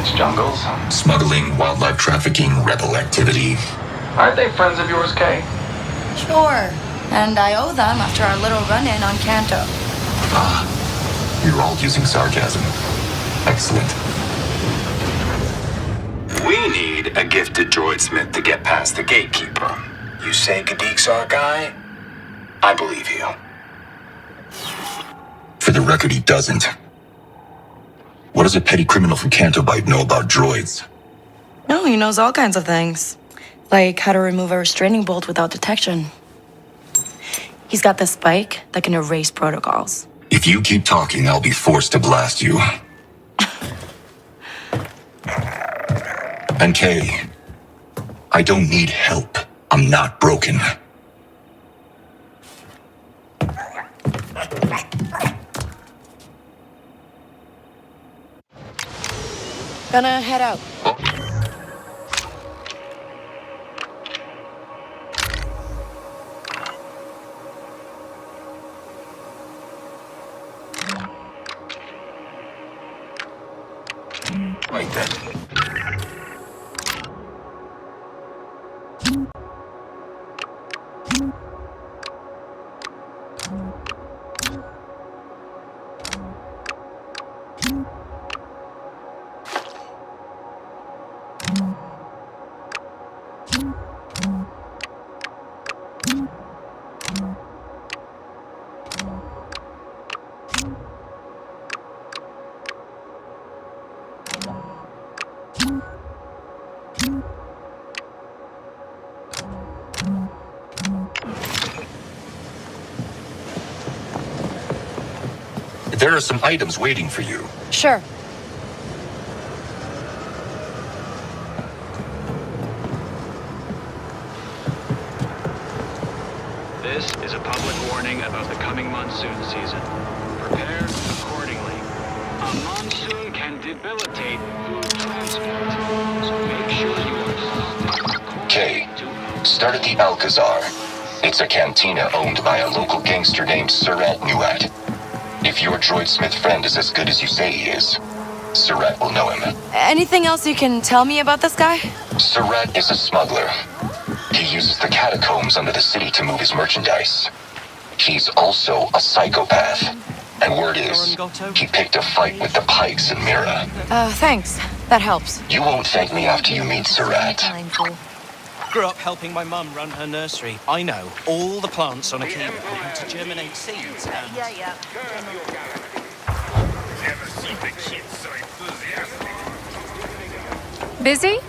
its jungles? Smuggling, wildlife trafficking, rebel activity. Aren't they friends of yours, Kay? Sure. And I owe them after our little run-in on Kanto. Ah, you're all using sarcasm. Excellent. We need a gifted droidsmith to get past the gatekeeper. You say Gadik's our guy? I believe you. For the record, he doesn't. What does a petty criminal from Canto Bight know about droids? No, he knows all kinds of things. Like how to remove a restraining bolt without detection. He's got this spike that can erase protocols. If you keep talking, I'll be forced to blast you. And Kay, I don't need help. I'm not broken. Gonna head out. Right then. There are some items waiting for you. Sure. This is a public warning about the coming monsoon season. Prepare accordingly. A monsoon can debilitate food transport, so make sure you are Kay, start at the Alcazar. It's a cantina owned by a local gangster named Surat Nuat. If your droidsmith friend is as good as you say he is, Surat will know him. Anything else you can tell me about this guy? Surat is a smuggler. He uses the catacombs under the city to move his merchandise. He's also a psychopath. And word is, he picked a fight with the Pikes in Mira. Thanks. That helps. You won't thank me after you meet Surat. Grew up helping my mum run her nursery. I know all the plants on a kiwi and how to germinate seeds. And... Yeah. Busy?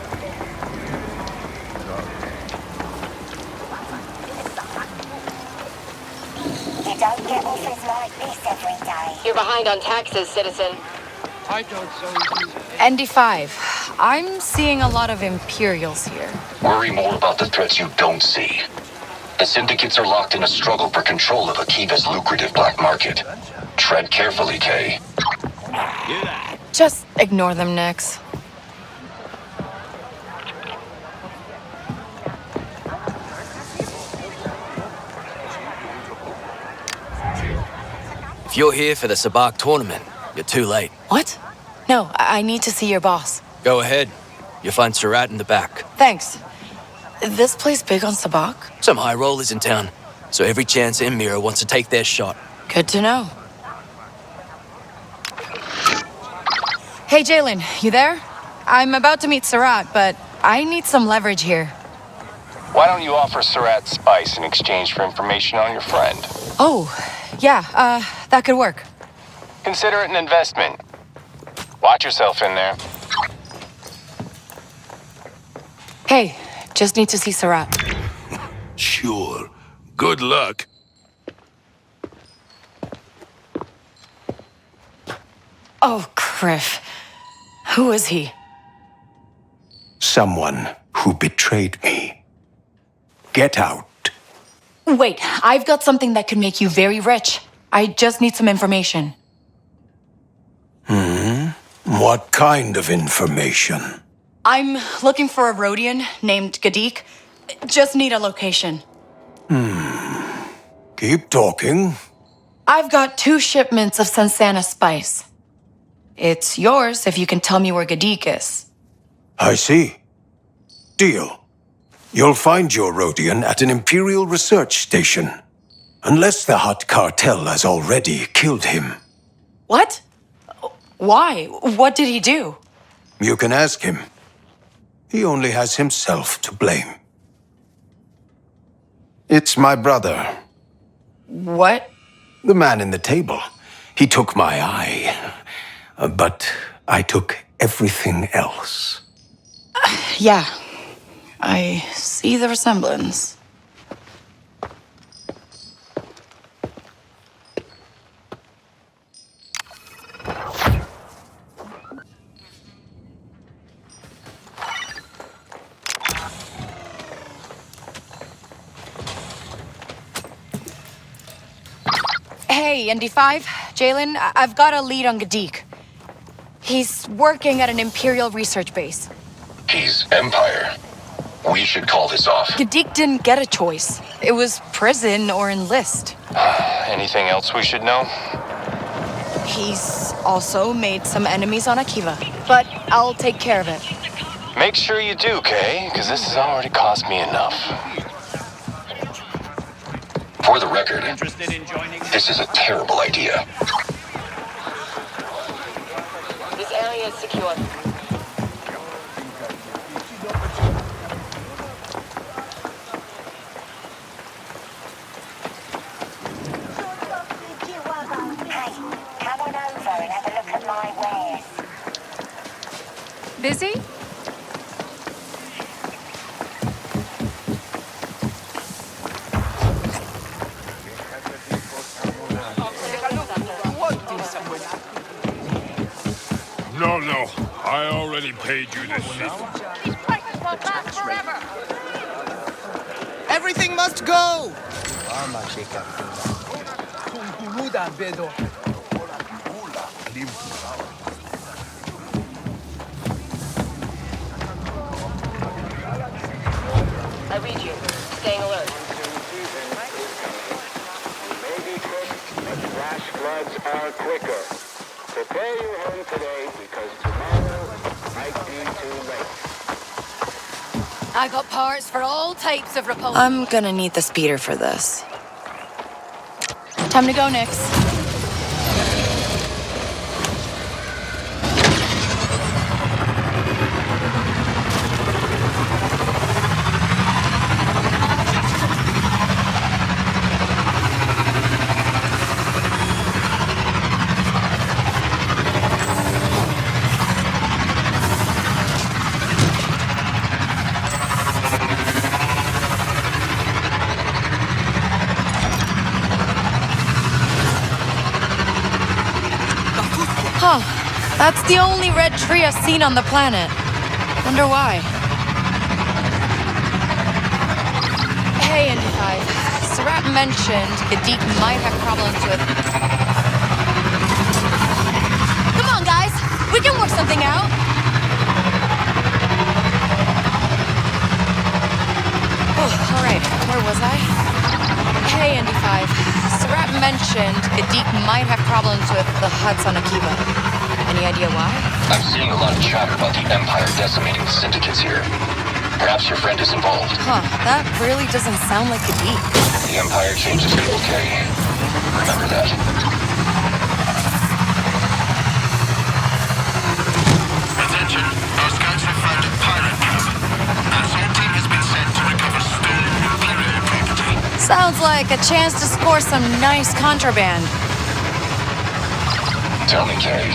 You don't get offers like this every day. You're behind on taxes, citizen. I don't so ND5. I'm seeing a lot of Imperials here. Worry more about the threats you don't see. The syndicates are locked in a struggle for control of Akiva's lucrative black market. Tread carefully, Kay. Just ignore them, Nix. If you're here for the Sabak tournament, you're too late. What? No, I need to see your boss. Go ahead. You'll find Surat in the back. Thanks. This place big on Sabak? Some high rollers in town, so every chance in Mira wants to take their shot. Good to know. Hey, Jalen, you there? I'm about to meet Surat, but I need some leverage here. Why don't you offer Surat spice in exchange for information on your friend? Oh, yeah, that could work. Consider it an investment. Watch yourself in there. Hey, just need to see Surat. Sure. Good luck. Oh, Criff. Who is he? Someone who betrayed me. Get out. Wait, I've got something that could make you very rich. I just need some information. What kind of information? I'm looking for a Rhodian named Gadik. Just need a location. Keep talking. I've got 2 shipments of Sansana spice. It's yours if you can tell me where Gadik is. I see. Deal. You'll find your Rhodian at an Imperial research station. Unless the Hutt cartel has already killed him. What? Why? What did he do? You can ask him. He only has himself to blame. It's my brother. What? The man in the table. He took my eye. But I took everything else. Yeah. I see the resemblance. Hey, ND5, Jalen, I've got a lead on Gadik. He's working at an Imperial research base. He's Empire. We should call this off. Gadik didn't get a choice. It was prison or enlist. Anything else we should know? He's also made some enemies on Akiva, but I'll take care of it. Make sure you do, Kay, because this has already cost me enough. For the record, this is a terrible idea. This area is secure. Come on over and have a look at my wares. Busy? No. I already paid you this shit. These prices won't last forever. Everything must go! I read you. Staying alert. Maybe quick, but flash floods are quicker. Prepare your home today because tomorrow might be too late. I got parts for all types of repulsion. I'm gonna need the speeder for this. Time to go, Nix. Huh. That's the only red tree I've seen on the planet. Wonder why. Hey, ND5. Sarat mentioned Gadik might have problems with... Come on, guys! We can work something out! Oh, alright. Where was I? Hey, ND5. Sarat mentioned Gadik might have problems with the Hutts on Akiva. Any idea why? I'm seeing a lot of chatter about the Empire decimating the syndicates here. Perhaps your friend is involved. Huh, that really doesn't sound like Gadik. The Empire changes people, Kay. Remember that. Attention, our scouts have found a pirate camp. An assault team has been sent to recover stolen Imperial property. Sounds like a chance to score some nice contraband. Tell me, Kay,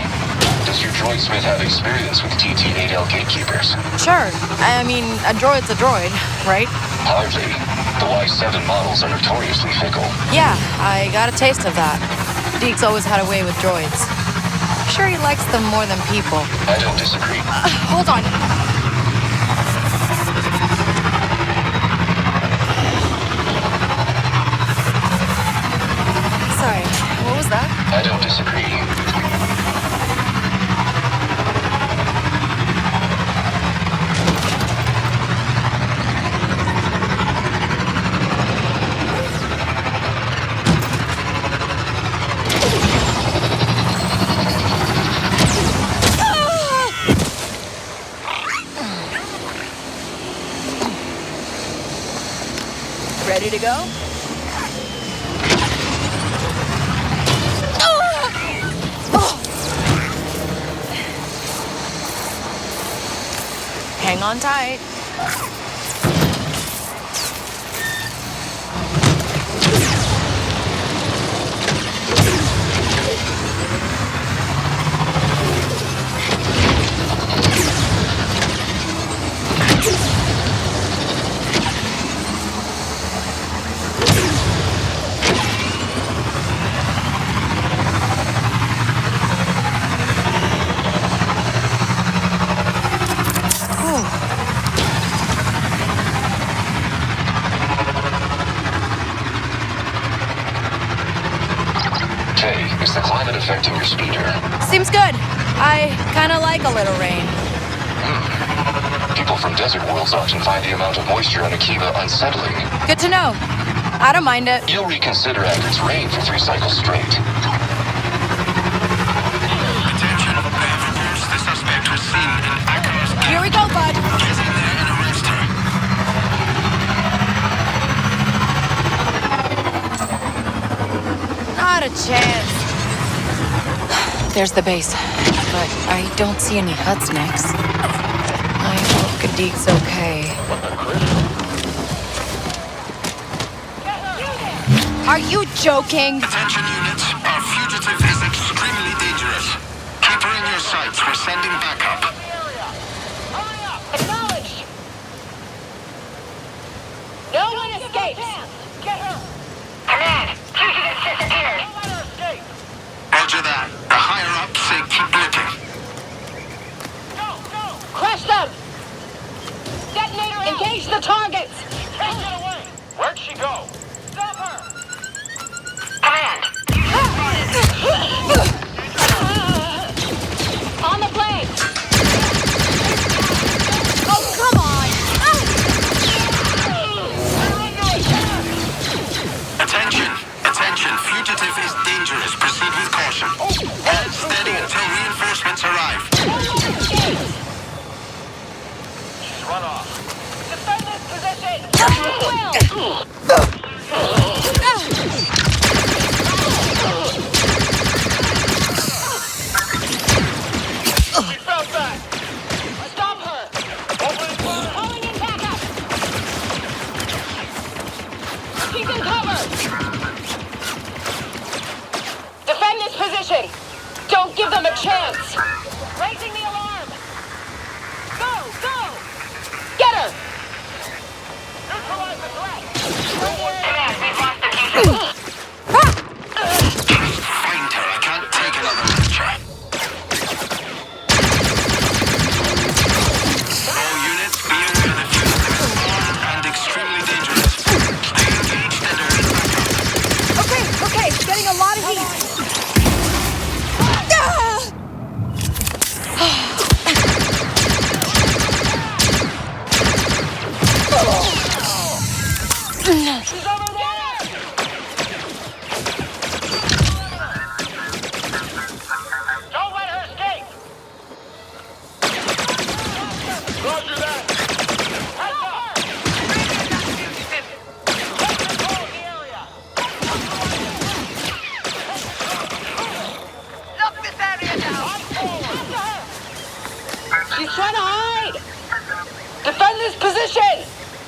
does your droid Smith have experience with TT-8L gatekeepers? Sure. I mean, a droid's a droid, right? Hardly. The Y7 models are notoriously fickle. Yeah, I got a taste of that. Deke's always had a way with droids. I'm sure he likes them more than people. I don't disagree. Hold on. Sorry, what was that? I don't disagree. Ready to go? Hang on tight. Kay, is the climate affecting your speeder? Seems good. I kinda like a little rain. People from desert worlds often find the amount of moisture on Akiva unsettling. Good to know. I don't mind it. You'll reconsider after it's rained for 3 cycles straight. Attention, I have reports the suspect was seen in Akara's camp. Here we go, bud. Get in there and arrest her. Not a chance. There's the base, but I don't see any huts next. I hope Kadeek's okay. Are you joking? Attention units, our fugitive is extremely dangerous. Keep her in your sights, we're sending backup. Acknowledged! No one escapes! Get her! Command! Fugitive disappeared! Don't let her escape! Roger that. The higher-ups say keep looking. Go! Go! Crush them! Detonator out! Engage the targets! Take it away! Where'd she go? Stop her! Command! On the plane! Oh, come on! Attention! Attention! Fugitive is dangerous. Proceed with caution. Hold steady until reinforcements arrive. She's run off. Defend this position! We fell back! Stop her! Opening fire! Calling in backup! Keep in cover! Defend this position! Don't give them a chance! Raising the alarm! Go! Go! Get her! Neutralize the threat! Command, we've lost the fugitive. Find her. I can't take another lecture. All units, be aware the fugitive is armed and extremely dangerous. Stay engaged and urge backup. Okay, getting a lot of heat. She's over there! Don't let her escape! Roger that! Heads up! Control the area! Lock this area down! She's trying to hide! Defend this position!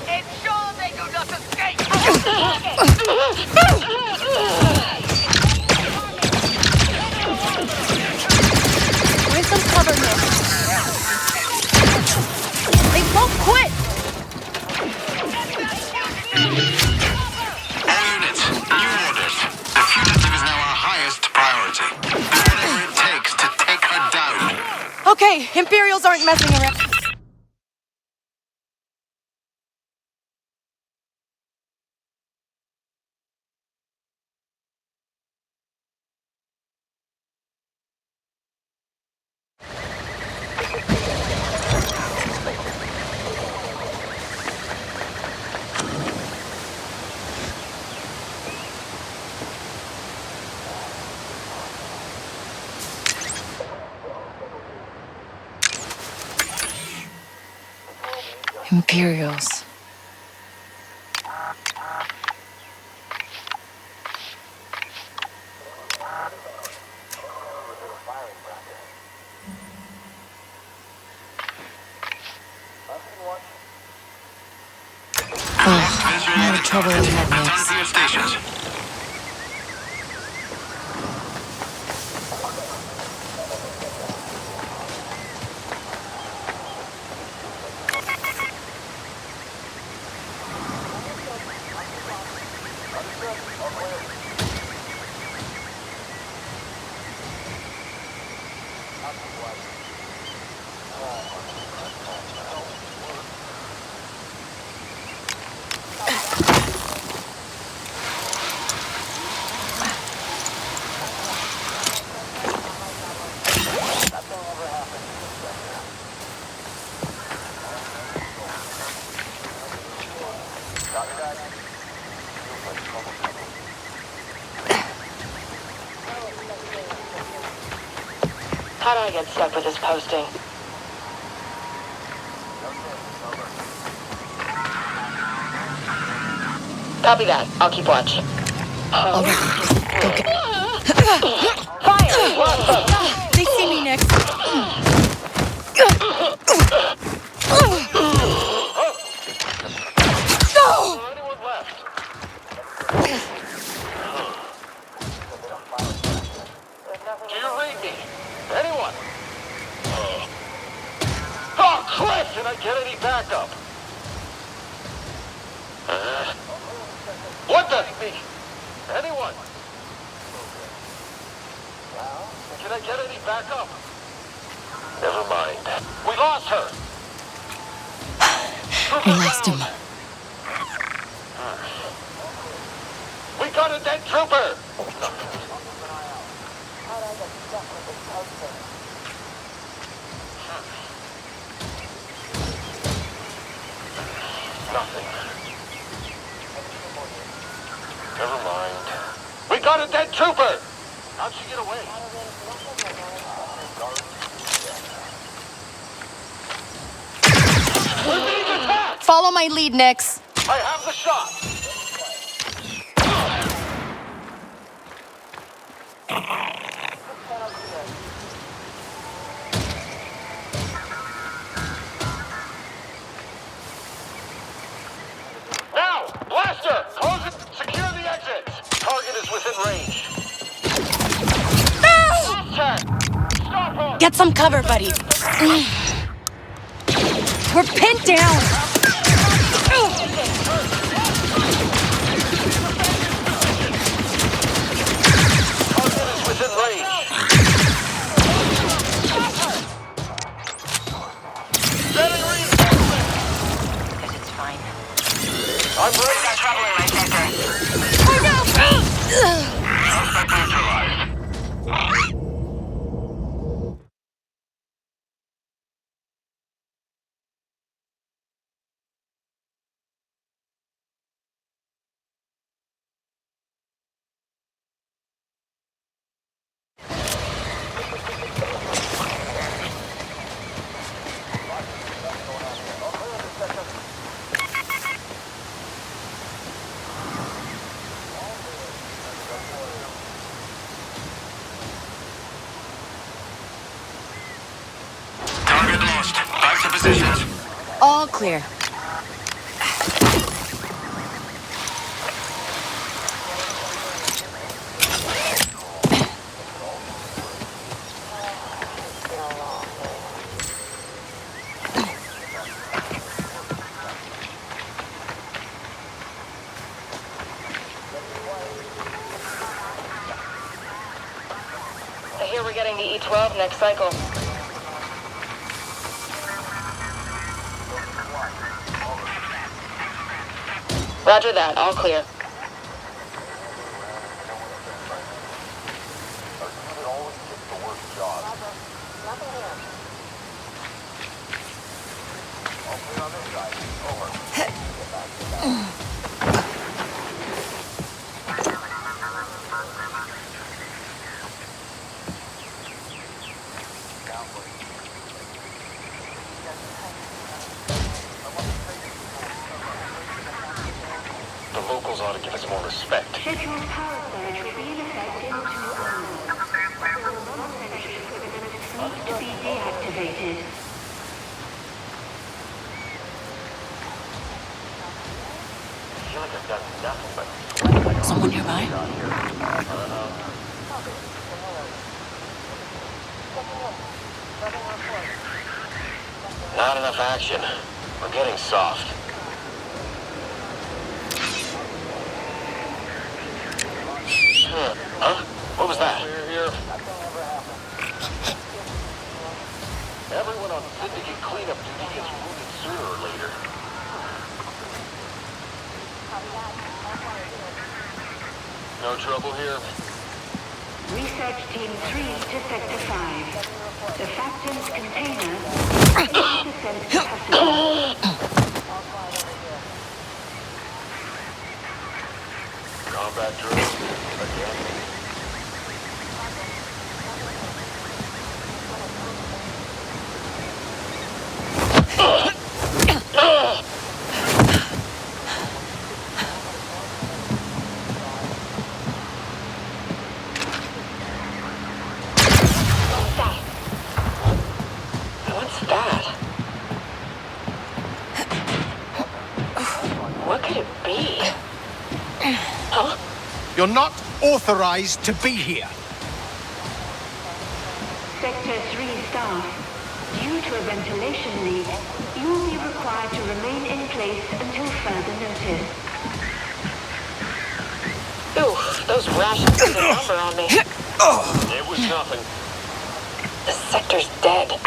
Ensure they do not escape! Find some cover now. They won't quit! All units, new orders. The fugitive is now our highest priority. Do whatever it takes to take her down. Okay, Imperials aren't messing around. Imperials. Ugh, I'm out of trouble with that return mix. to your stations. How did I get stuck with this posting? Copy that. I'll keep watch. All right, go get... Fire! They see me next. Do you read me? Anyone? Oh, Chris! Can I get any backup? What the? Anyone? Can I get any backup? Never mind. We lost her! We lost him. We got a dead trooper! Nothing. Never mind. We got a dead trooper! How'd she get away? We're being attacked! Follow my lead, Nix. I have the shot! Now! Blaster! Close it! Secure the exits! Target is within range. Stop her! Get some cover, buddy. We're pinned down. Target is within range. Getting reinforcement! It's fine. I'm ready. Got trouble in my sector. Oh no! Suspect neutralized. Target lost. Back to positions. All clear. I hear we're getting the E-12 next cycle. Roger that. All clear. The locals ought to give us more respect. Scheduled power surge will be in effect in 2 hours. Non-energy equipment needs to be deactivated. Someone nearby? Not enough action. We're getting soft. Huh? What was that? We're here. Everyone on syndicate cleanup duty gets wounded sooner or later. No trouble here. Research Team 3 to Sector 5. The Facton's container is 80% capacity. Combat drill. Again. What's that? What could it be? Huh? You're not authorized to be here. Sector 3 staff, due to a ventilation leak, you will be required to remain in place until further notice. Ooh, those rations put a number on me. It was nothing. The sector's dead.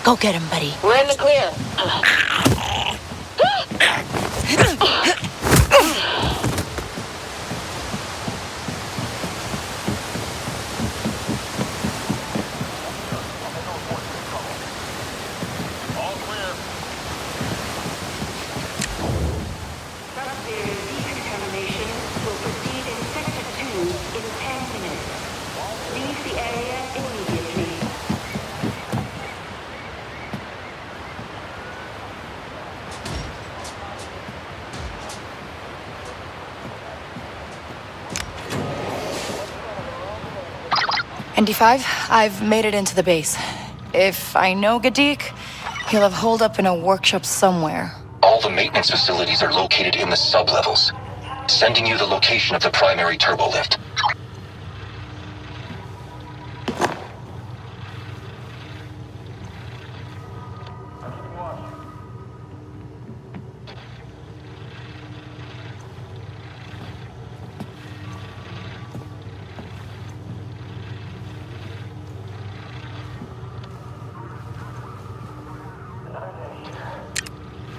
Go get him, buddy. We're in the clear. All clear. Sub-zero decontamination will proceed in Sector 2 in 10 minutes. Leave the area immediately. ND5, I've made it into the base. If I know Gadik, he'll have holed up in a workshop somewhere. All the maintenance facilities are located in the sub-levels. Sending you the location of the primary turbo lift.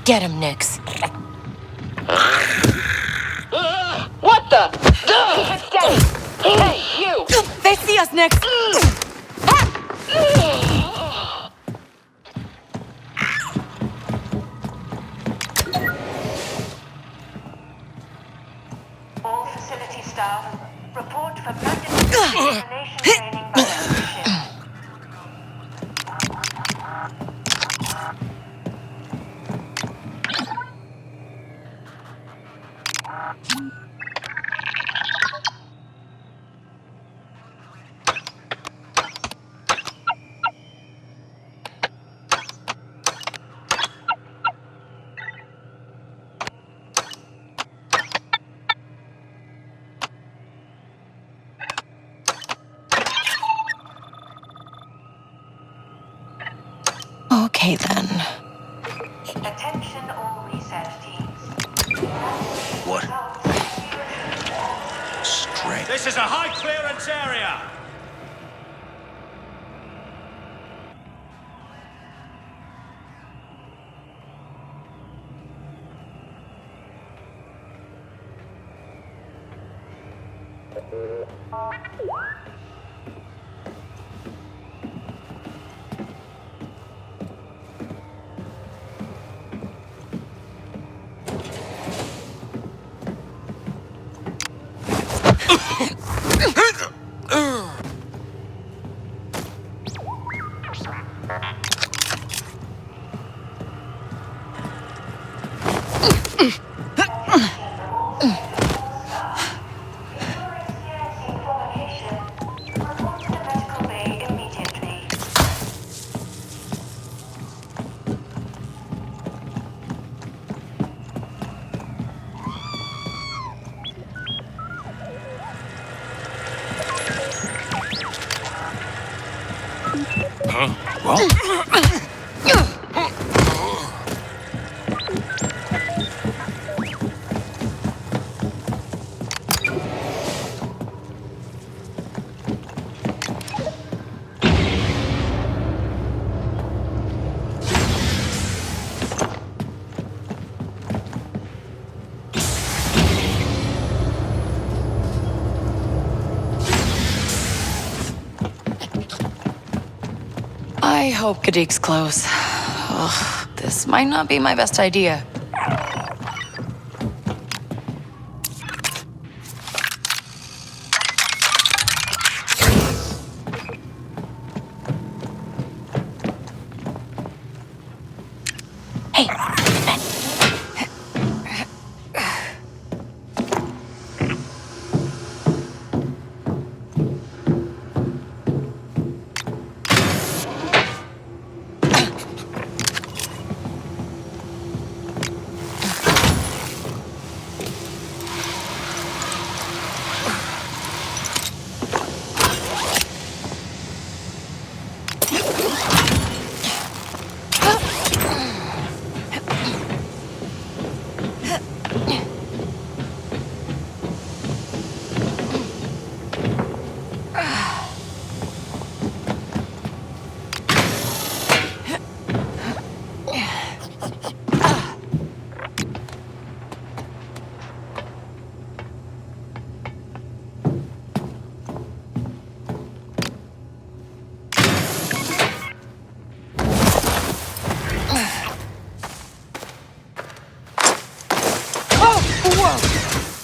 Get him, Nix. What the? Hey, you! They see us, Nix! All facility staff, report for mandatory vaccination training by leadership. Okay, then. Attention all research teams. What? Strength. This is a high clearance area! What? I hope Kadeek's close. Ugh, this might not be my best idea.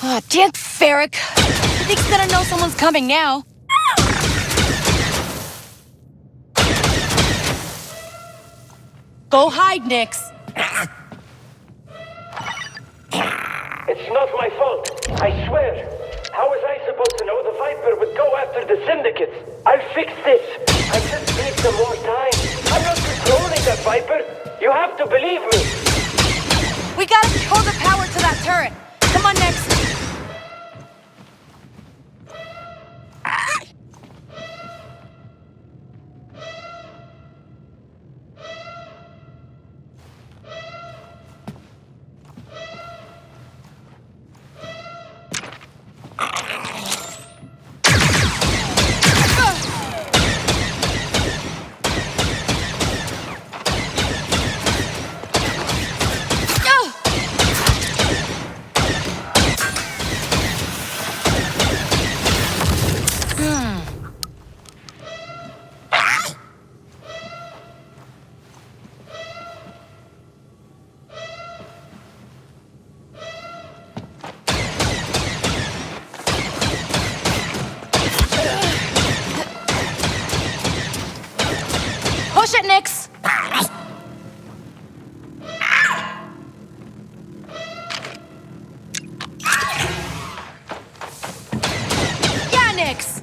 Oh, damn, Ferric. Kadeek's gonna know someone's coming now. Go hide, Nix. It's not my fault, I swear. How was I supposed to know the Viper would go after the syndicate? I'll fix this. I just need some more time. I'm not controlling that Viper. You have to believe me. We gotta pull the power to that turret. Come on, Nix. Push it, Nix! Yeah, Nix!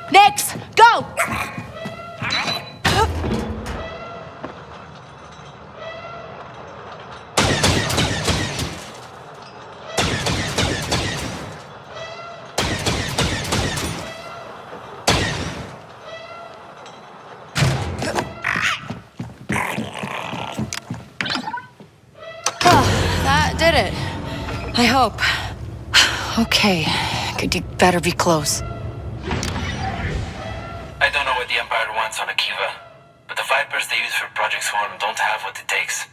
Nix, go! That did it. I hope. Okay, Kadeek better be close. I don't know what the Empire wants on Akiva, but the Vipers they use for Project Swarm don't have what it takes.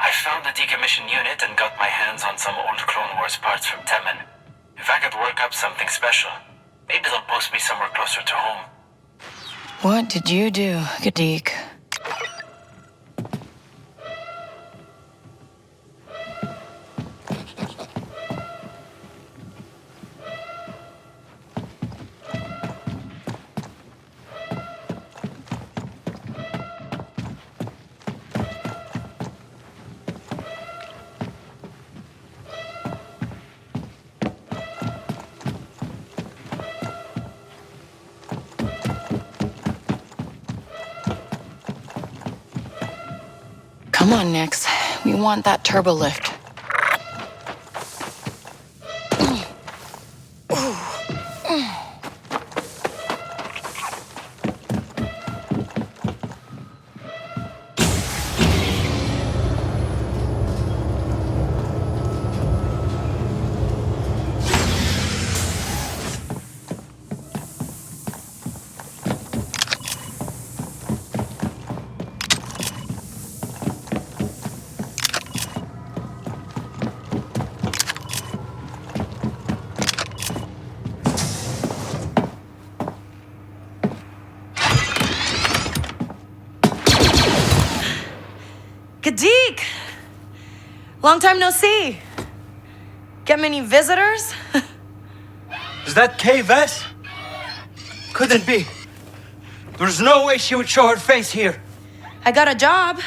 I found the decommissioned unit and got my hands on some old Clone Wars parts from Temen. If I could work up something special, maybe they'll post me somewhere closer to home. What did you do, Kadeek? Come on, Nix. We want that turbo lift. Kadik! Long time no see. Get many visitors? Is that Kay Vess? Couldn't be. There's no way she would show her face here. I got a job.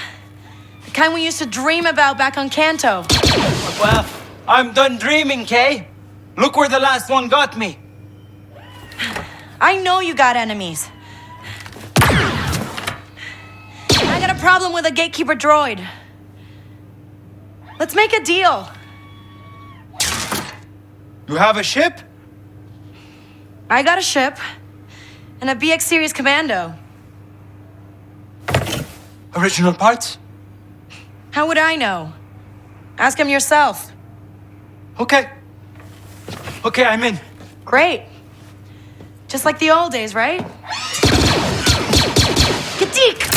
The kind we used to dream about back on Kanto. Well, I'm done dreaming, Kay. Look where the last one got me. I know you got enemies. I got a problem with a gatekeeper droid. Let's make a deal. You have a ship? I got a ship and a BX series commando. Original parts? How would I know? Ask him yourself. Okay. Okay, I'm in. Great. Just like the old days, right? Kadik!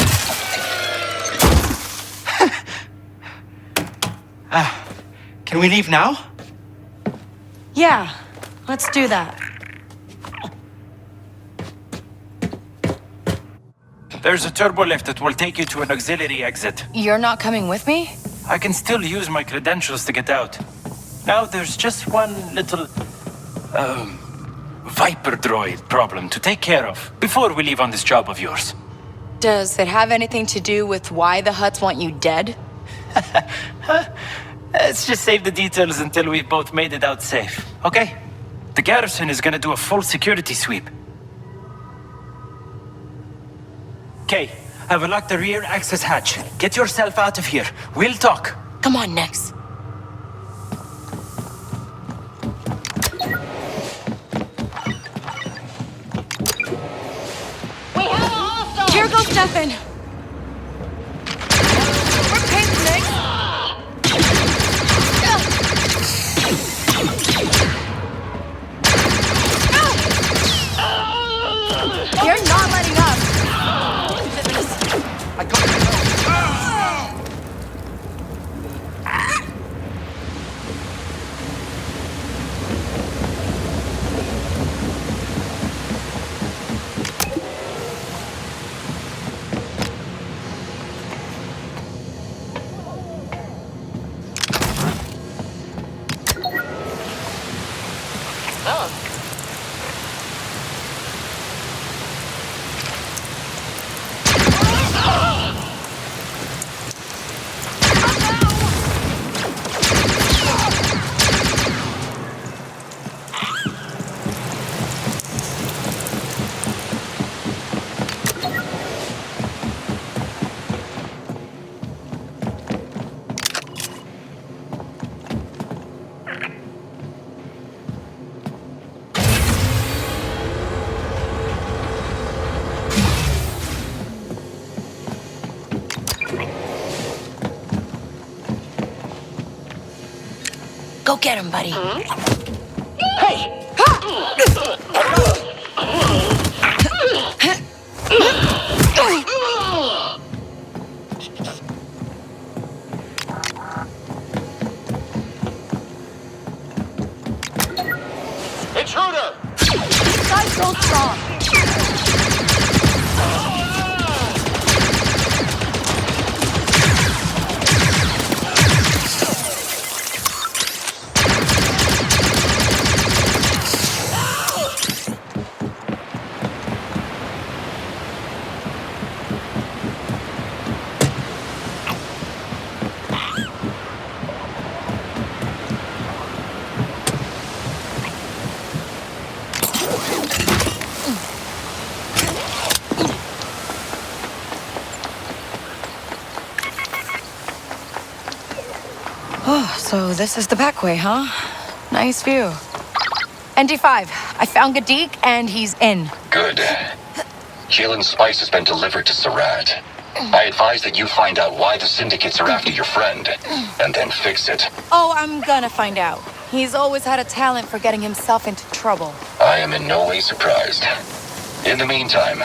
Can we leave now? Yeah, let's do that. There's a turbo lift that will take you to an auxiliary exit. You're not coming with me? I can still use my credentials to get out. Now there's just one little, Viper droid problem to take care of before we leave on this job of yours. Does it have anything to do with why the Hutts want you dead? Let's just save the details until we've both made it out safe, okay? The garrison is gonna do a full security sweep. Okay, I've unlocked the rear access hatch. Get yourself out of here. We'll talk. Come on, Nix. Here goes Stefan. We're pinned, Nix. You're not letting up. I got it. Go get him, buddy. Hey! Intruder! These guys so strong. Oh, so this is the back way, huh? Nice view. ND5, I found Gadik and he's in. Good. Healing spice has been delivered to Sarat. I advise that you find out why the syndicates are after your friend, and then fix it. Oh, I'm gonna find out. He's always had a talent for getting himself into trouble. I am in no way surprised. In the meantime,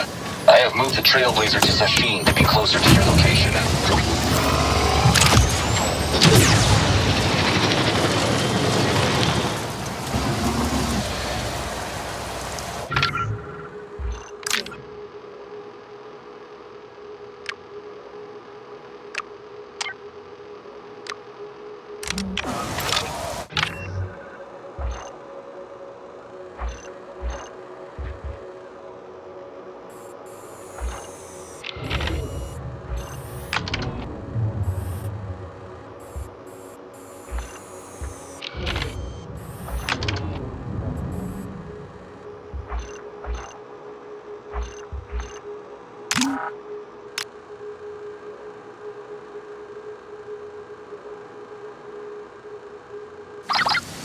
I have moved the Trailblazer to Sashin to be closer to your location.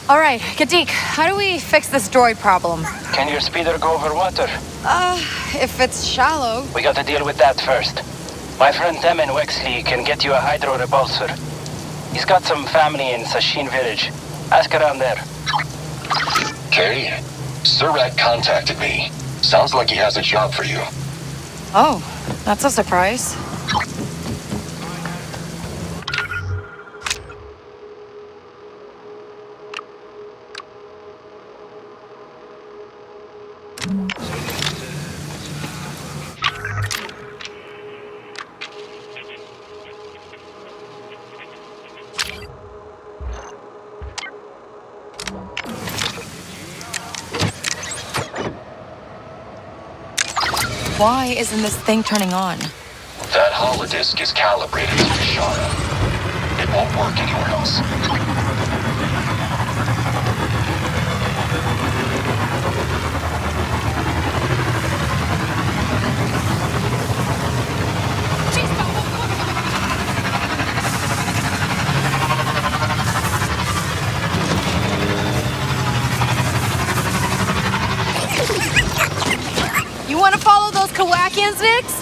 All right, Gadik, how do we fix this droid problem? Can your speeder go over water? If it's shallow. We got to deal with that first. My friend Temin Wexley can get you a hydro repulsor. He's got some family in Sashin village. Ask around there. Kay, Surat contacted me. Sounds like he has a job for you. Oh, that's a surprise. Why isn't this thing turning on? That holodisk is calibrated to Shara. It won't work anywhere else. You want to follow those Kawakians, Nix?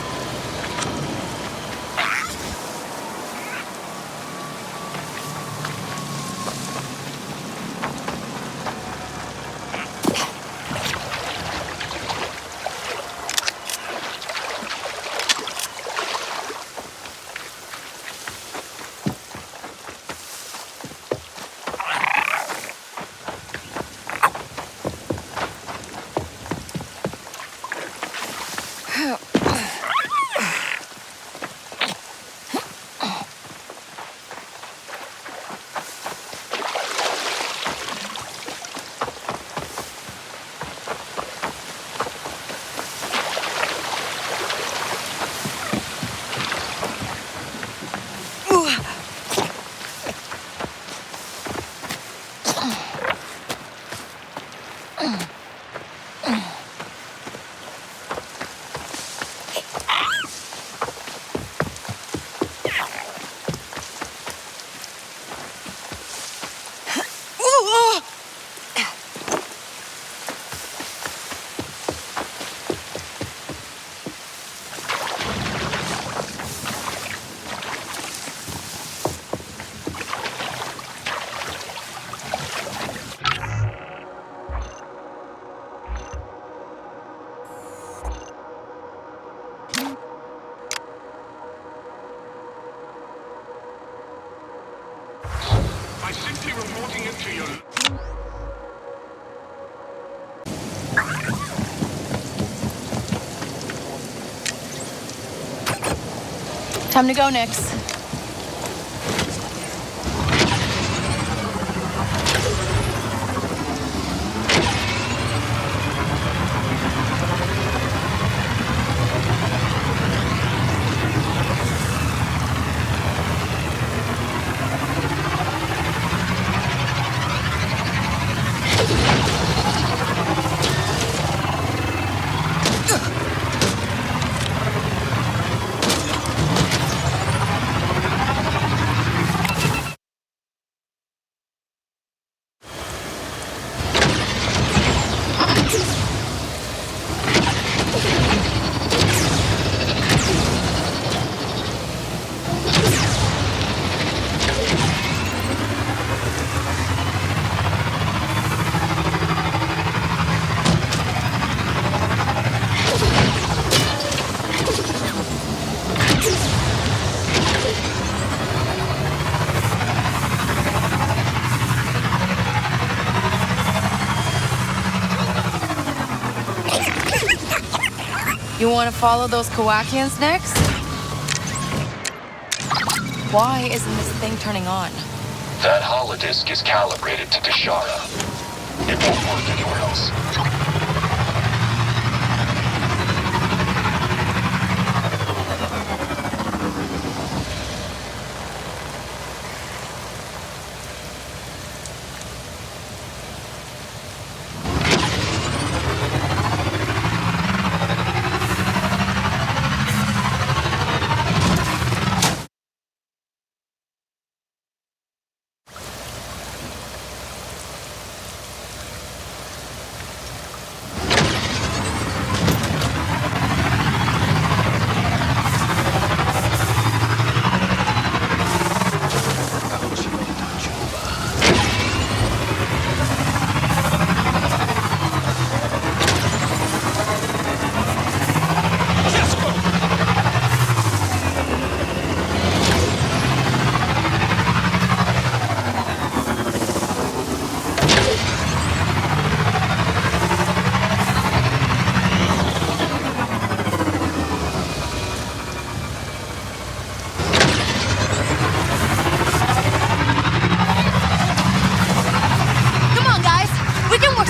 I'm simply reporting it to you. Time to go, Nix. You want to follow those Kowakians next? Why isn't this thing turning on? That holodisk is calibrated to Kashara. It won't work anywhere else.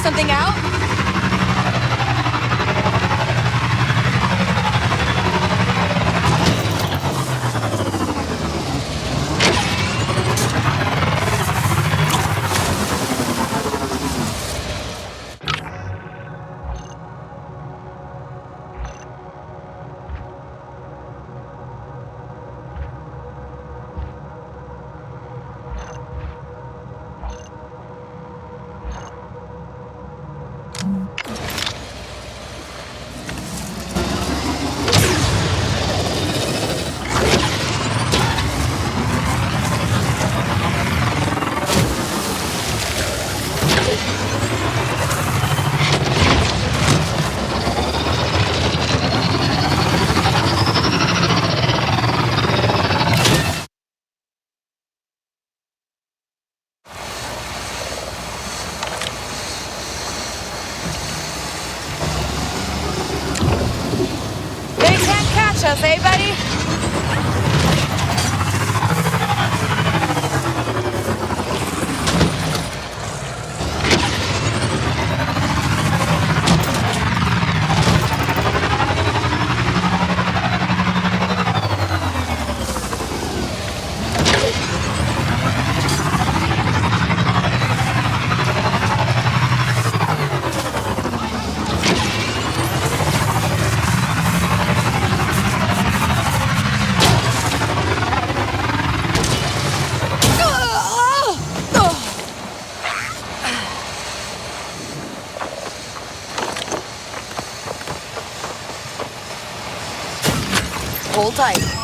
Something out? Us, eh, buddy? Hold tight.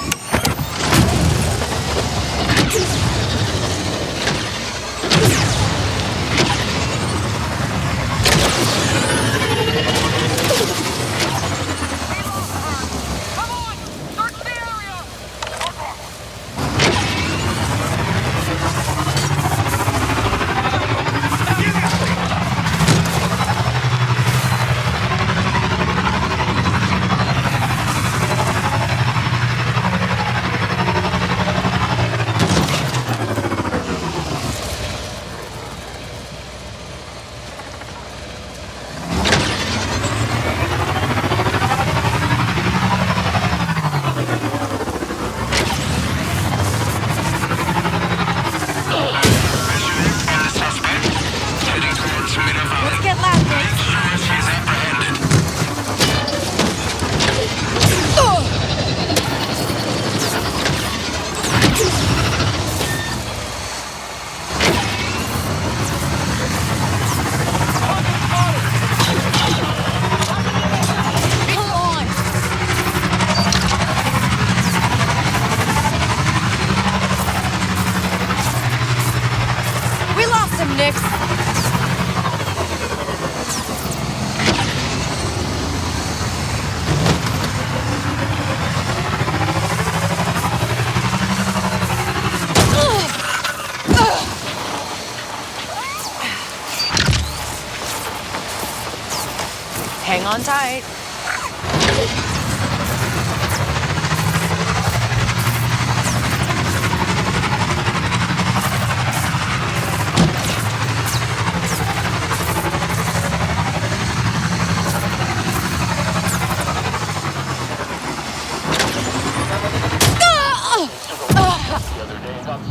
Hang on tight.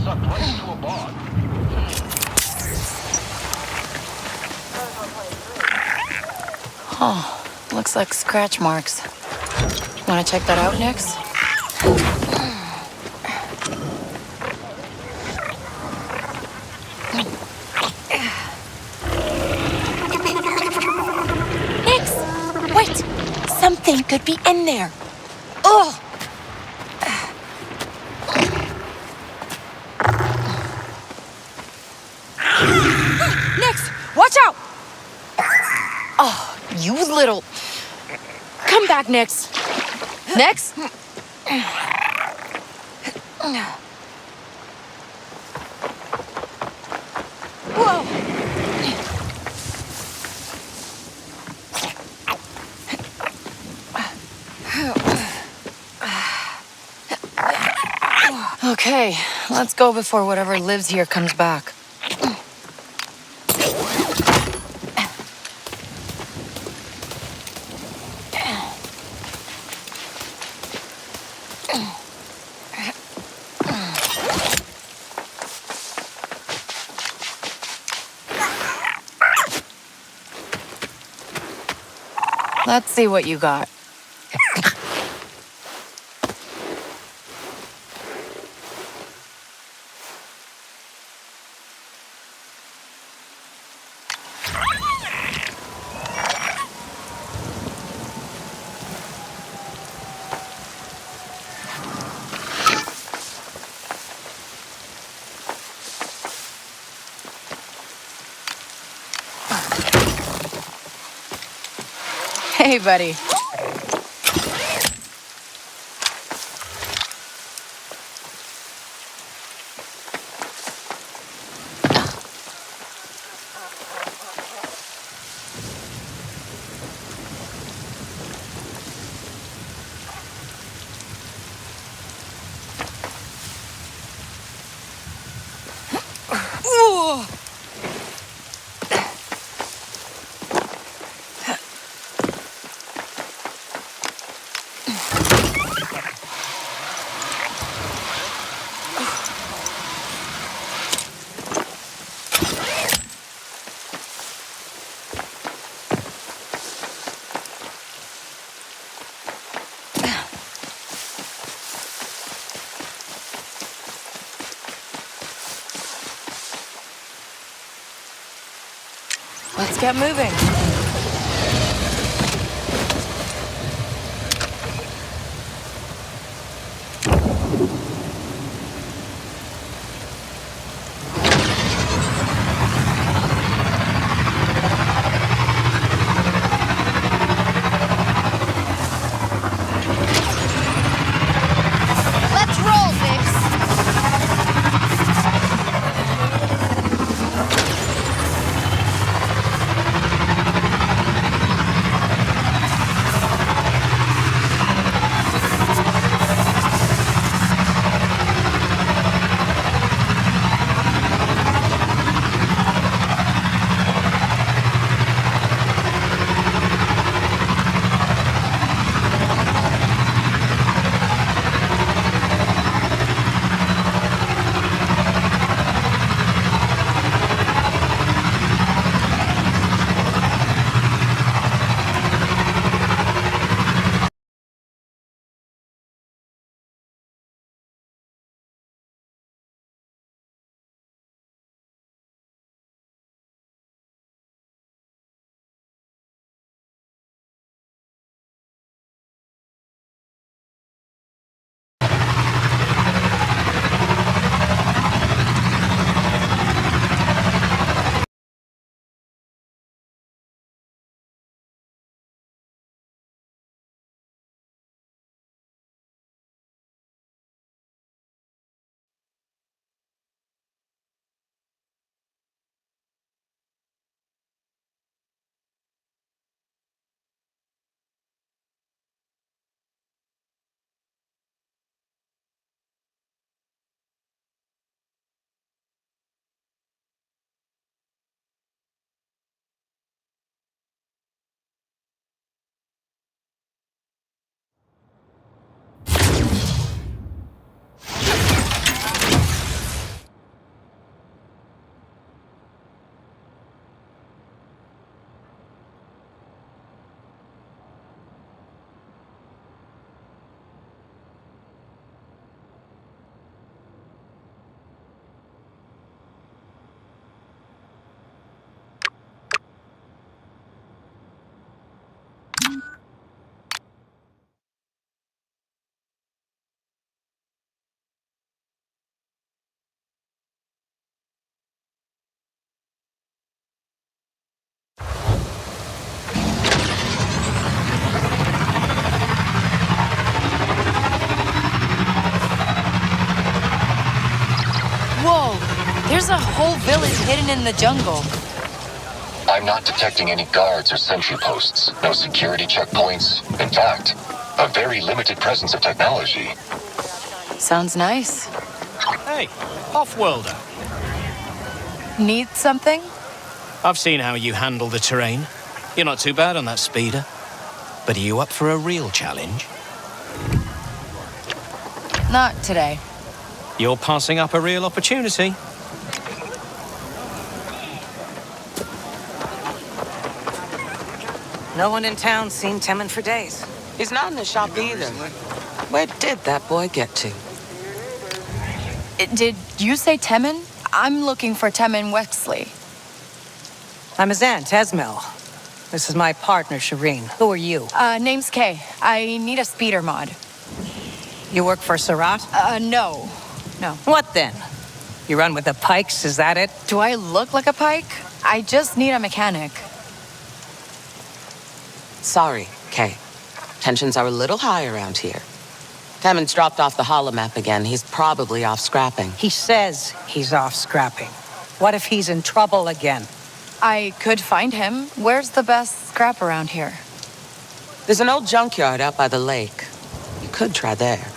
sucked right into a bog. Oh, looks like scratch marks. Want to check that out next? Nix! Wait! Something could be in there. Ugh! Nix! Watch out! Oh, you little... Come back, Nix. Nix? Whoa! Okay, let's go before whatever lives here comes back. Let's see what you got. Hey, buddy. Let's get moving. Let's roll, Nix! Whoa! There's a whole village hidden in the jungle. I'm not detecting any guards or sentry posts. No security checkpoints. In fact, a very limited presence of technology. Sounds nice. Hey, off-worlder. Need something? I've seen how you handle the terrain. You're not too bad on that speeder. But are you up for a real challenge? Not today. You're passing up a real opportunity. No one in town's seen Temmin for days. He's not in the shop either. Where did that boy get to? Did you say Temmin? I'm looking for Temmin Wexley. I'm his aunt, Esmel. This is my partner, Shireen. Who are you? Name's Kay. I need a speeder mod. You work for Surat? No. No. What then? You run with the Pikes, is that it? Do I look like a Pike? I just need a mechanic. Sorry, Kay. Tensions are a little high around here. Temmin's dropped off the holomap again. He's probably off scrapping. He says he's off scrapping. What if he's in trouble again? I could find him. Where's the best scrap around here? There's an old junkyard out by the lake. You could try there.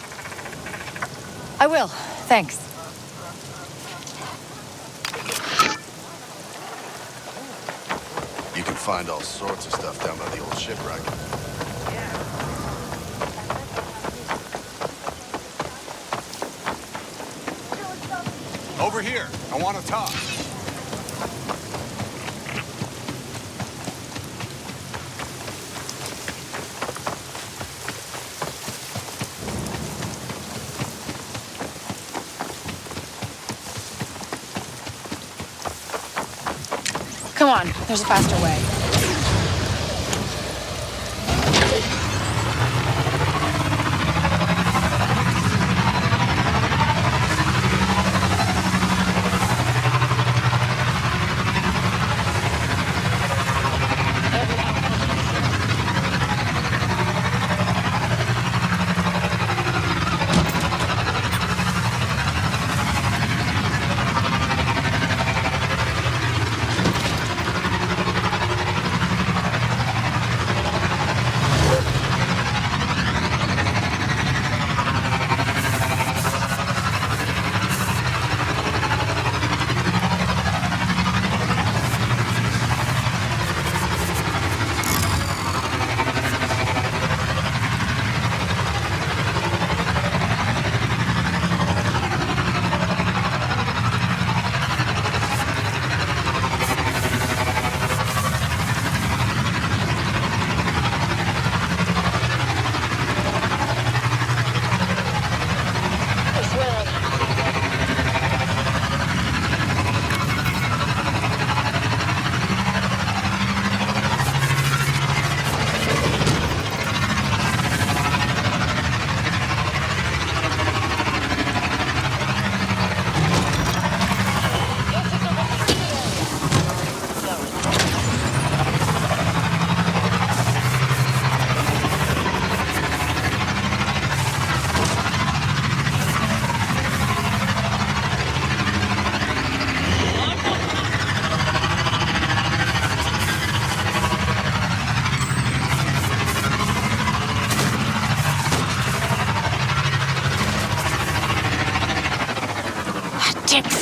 I will. Thanks. You can find all sorts of stuff down by the old shipwreck. Over here. I want to talk. Come on, there's a faster way.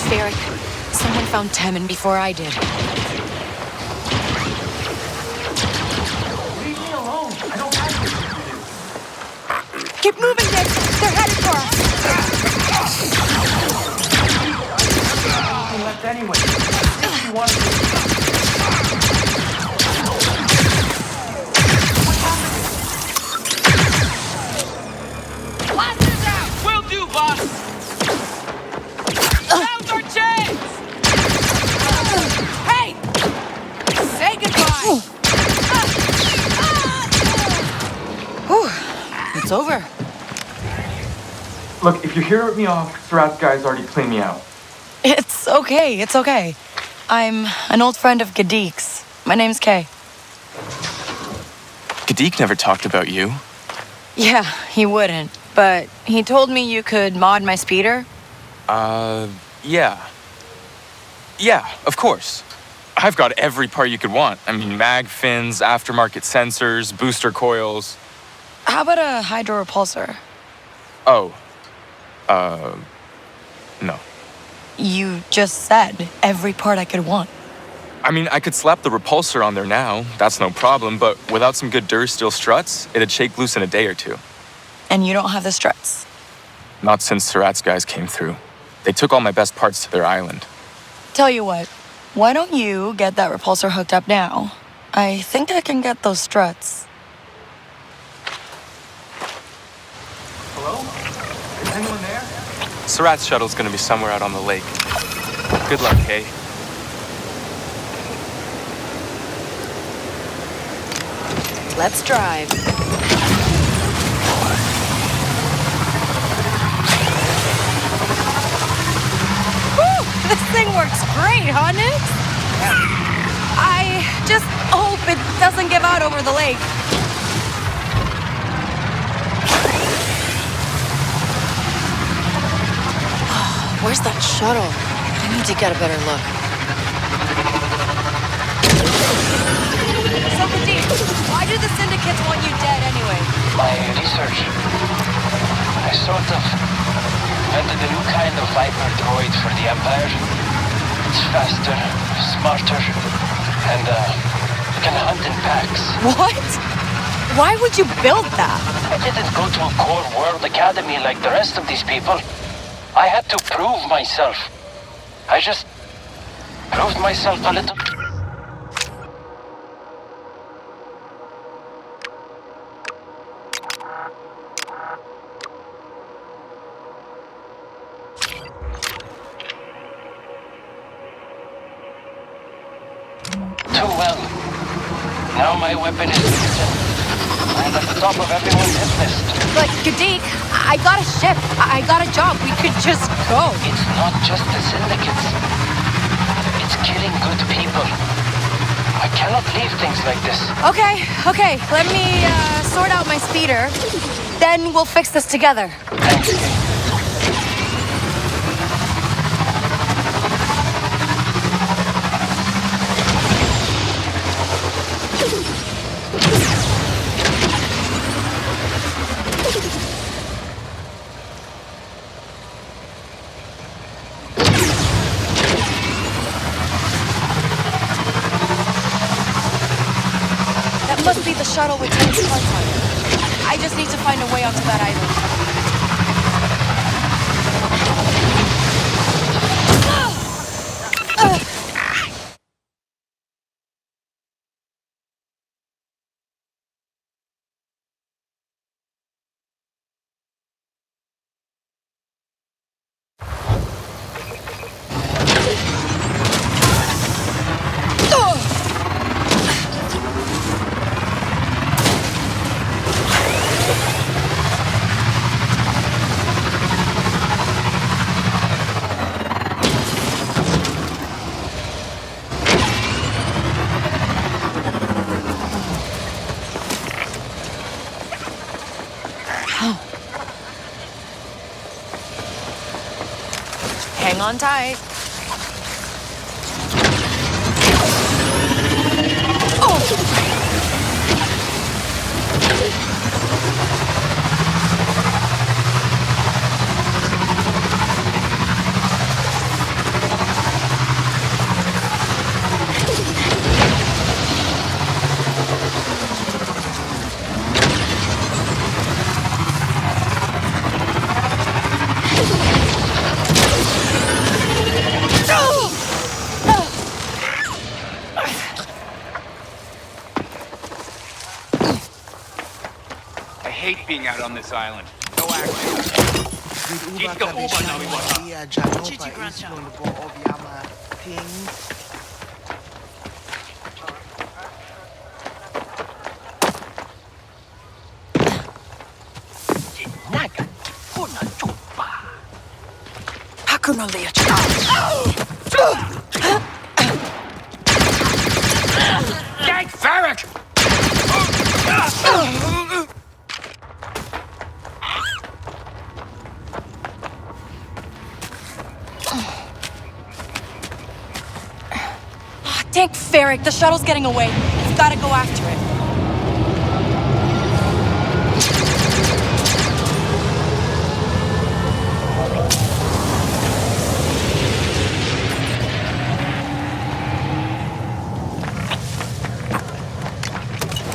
Derek, someone found Temmin before I did. Leave me alone. I don't have to. Keep moving, Dick! They're headed for us! I left anyway. If you want to. Blasters out! Will do, boss! Now's our chance! Hey! Say goodbye! Whew. It's over. Look, if you're here to rip me off, Surat's guys already cleaned me out. It's okay, it's okay. I'm an old friend of Gadik's. My name's Kay. Gadik never talked about you. Yeah, he wouldn't. But he told me you could mod my speeder. Yeah. Yeah, of course. I've got every part you could want. I mean, mag fins, aftermarket sensors, booster coils. How about a hydro repulsor? Oh. No. You just said every part I could want. I mean, I could slap the repulsor on there now. That's no problem, but without some good Durasteel struts, it'd shake loose in a day or two. And you don't have the struts? Not since Surratt's guys came through. They took all my best parts to their island. Tell you what, why don't you get that repulsor hooked up now? I think I can get those struts. Hello? Is anyone there? Surratt's shuttle's gonna be somewhere out on the lake. Good luck, Kay. Let's drive. Whew, this thing works great, huh, Nick? I just hope it doesn't give out over the lake. Where's that shuttle? I need to get a better look. So, Kadeem, why do the syndicates want you dead anyway? My research. I sort of invented a new kind of Viper droid for the Empire. It's faster, smarter, and can hunt in packs. What? Why would you build that? I didn't go to a core world academy like the rest of these people. I had to prove myself. I just proved myself a little. Too well. Now my weapon is limited. I'm at the top of everyone's hit list. But, Kadeem, I got a ship. I got a job. We could just go. It's not just the syndicates. It's killing good people. I cannot leave things like this. Okay. Let me sort out my speeder. Then we'll fix this together. Thanks, Kay. That must be the shuttle with Tank's parts on it. I just need to find a way onto that island. Hang on tight. I hate being out on this island. No action. Hakuna Leia. Yank Farrick! Tank Ferric, the shuttle's getting away. We've gotta go after it.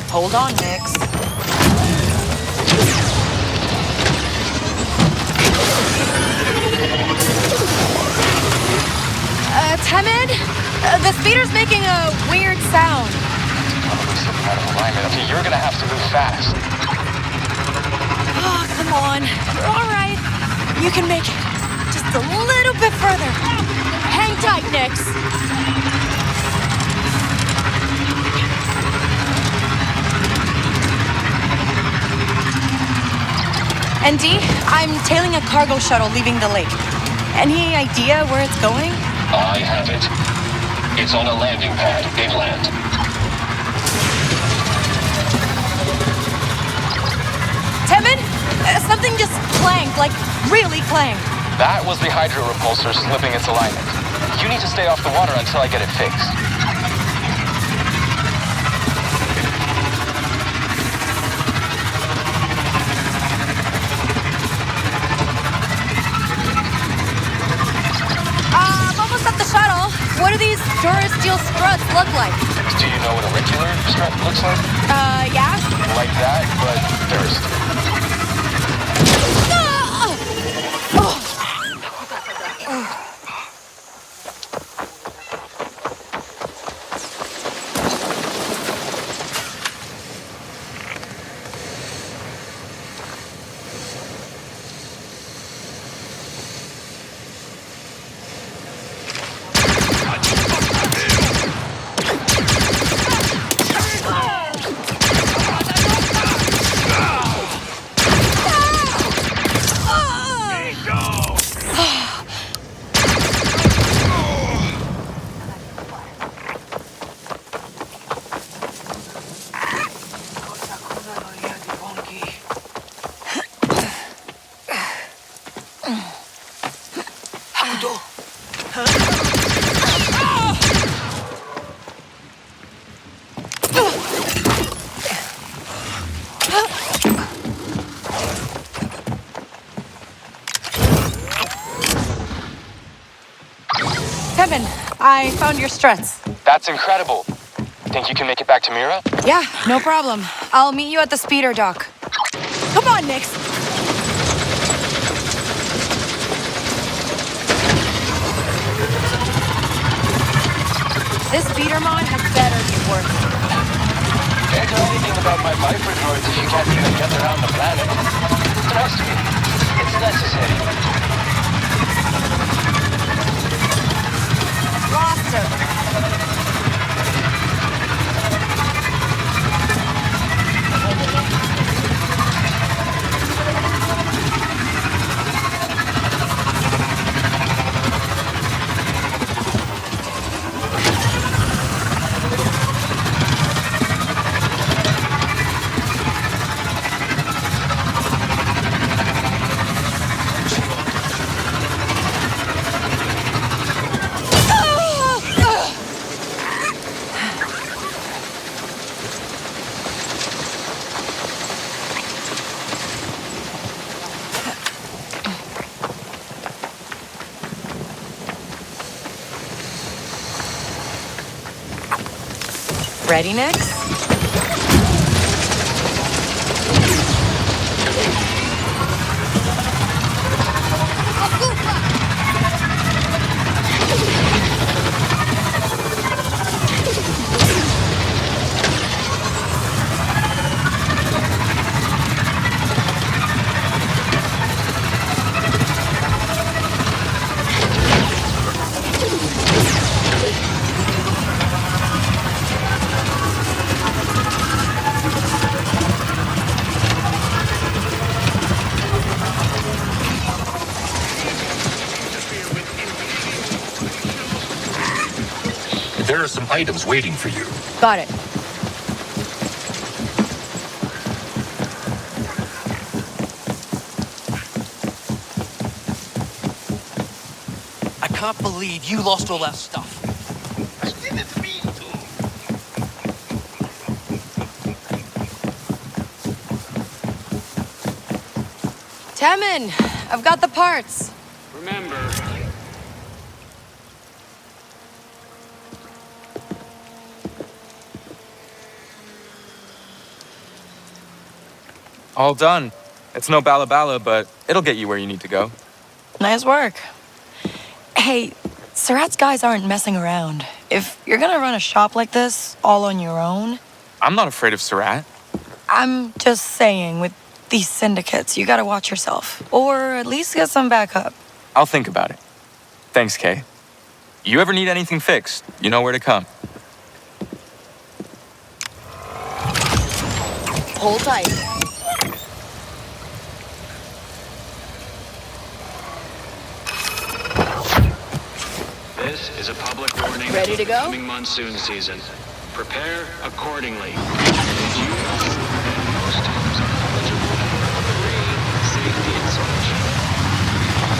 Hold on, Nix. Temid? The speeder's making a weird sound. Probably slipping out of alignment. Okay, you're gonna have to move fast. Oh, come on. You're all right. You can make it. Just a little bit further. Hang tight, Nix. ND, I'm tailing a cargo shuttle leaving the lake. Any idea where it's going? I have it. It's on a landing pad inland. Temid? Something just clanged, like really clanged. That was the hydro repulsor slipping its alignment. You need to stay off the water until I get it fixed. I'm almost at the shuttle. What do these Durasteel struts look like? Do you know what a regular strut looks like? Yeah? Like that, but Durasteel. Kevin, I found your struts. That's incredible. Think you can make it back to Mira? Yeah, no problem. I'll meet you at the speeder dock. Come on, Nix. This speeder mod had better be working. Can't do anything about my Viper droids if you can't even get around the planet. Trust me, it's necessary. Lost her. Ready, Nix? There are some items waiting for you. Got it. I can't believe you lost all that stuff. I didn't mean to. Temin, I've got the parts. Remember, All done. It's no bala, but it'll get you where you need to go. Nice work. Hey, Surratt's guys aren't messing around. If you're gonna run a shop like this all on your own... I'm not afraid of Surratt. I'm just saying, with these syndicates, you gotta watch yourself. Or at least get some backup. I'll think about it. Thanks, Kay. You ever need anything fixed, you know where to come. Hold tight. this is a public warning Ready to about the go? coming monsoon season. Prepare accordingly. Did you know that most homes are eligible for free safety inspection?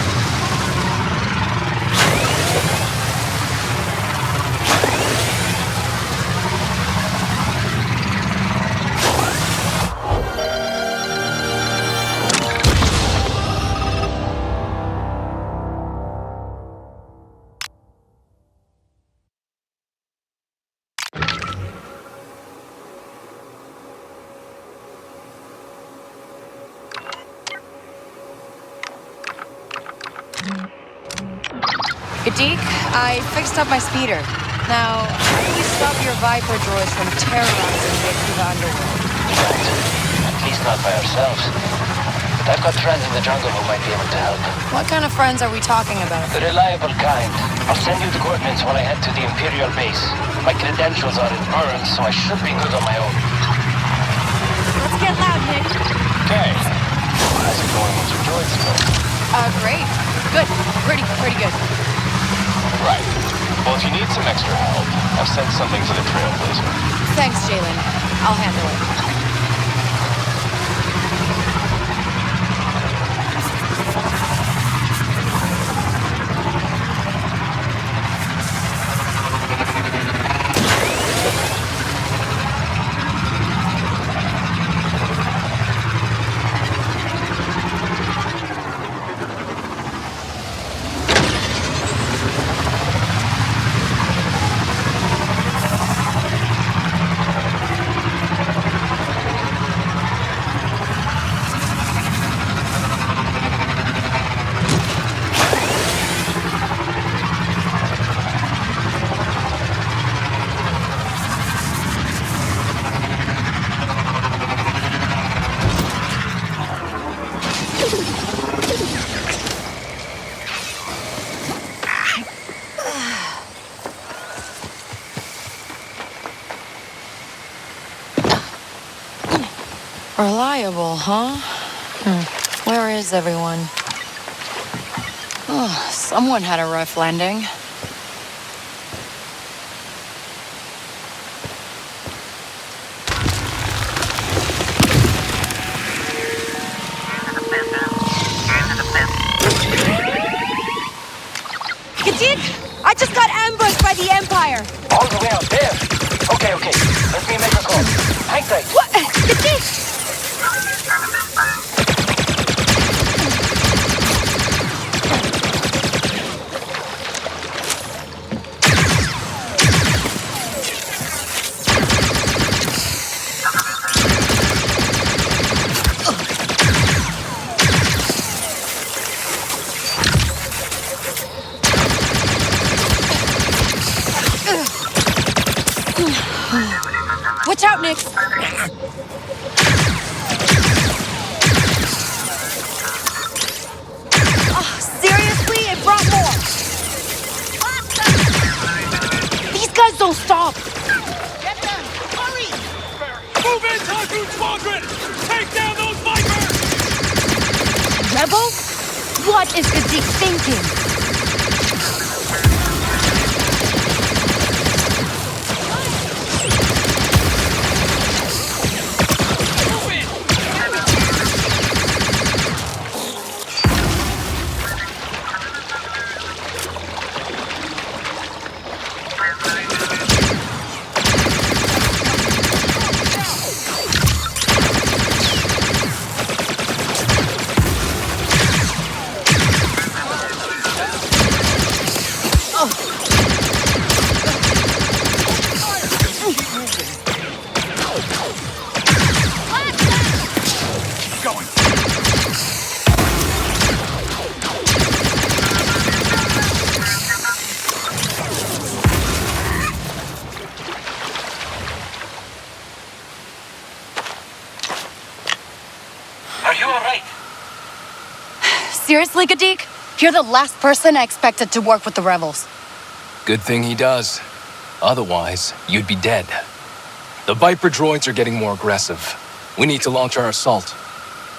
Deke, I fixed up my speeder. Now, how do we stop your Viper droids from terrorizing the Akiva underworld? At least not by ourselves. But I've got friends in the jungle who might be able to help. What kind of friends are we talking about? The reliable kind. I'll send you the coordinates when I head to the Imperial base. My credentials are in Burns, so I should be good on my own. Let's get loud, Nick. Okay. How's it going with your droids, though? Great. Good. Pretty good. Right. Well, if you need some extra help, I've sent something to the Trailblazer. Thanks, Jalen. I'll handle it. Reliable, huh? Where is everyone? Oh, someone had a rough landing. Katik, I just got ambushed by the Empire. All the way out there? Okay. Let me make a call. Hang tight. What? Katik! Watch out, Nick! Oh, seriously? It brought more! These guys don't stop! Get them! Hurry! Move in, Targoon Squadron! Take down those Vipers! Rebel? What is Katik thinking? Seriously, Gadik? You're the last person I expected to work with the rebels. Good thing he does. Otherwise, you'd be dead. The Viper droids are getting more aggressive. We need to launch our assault.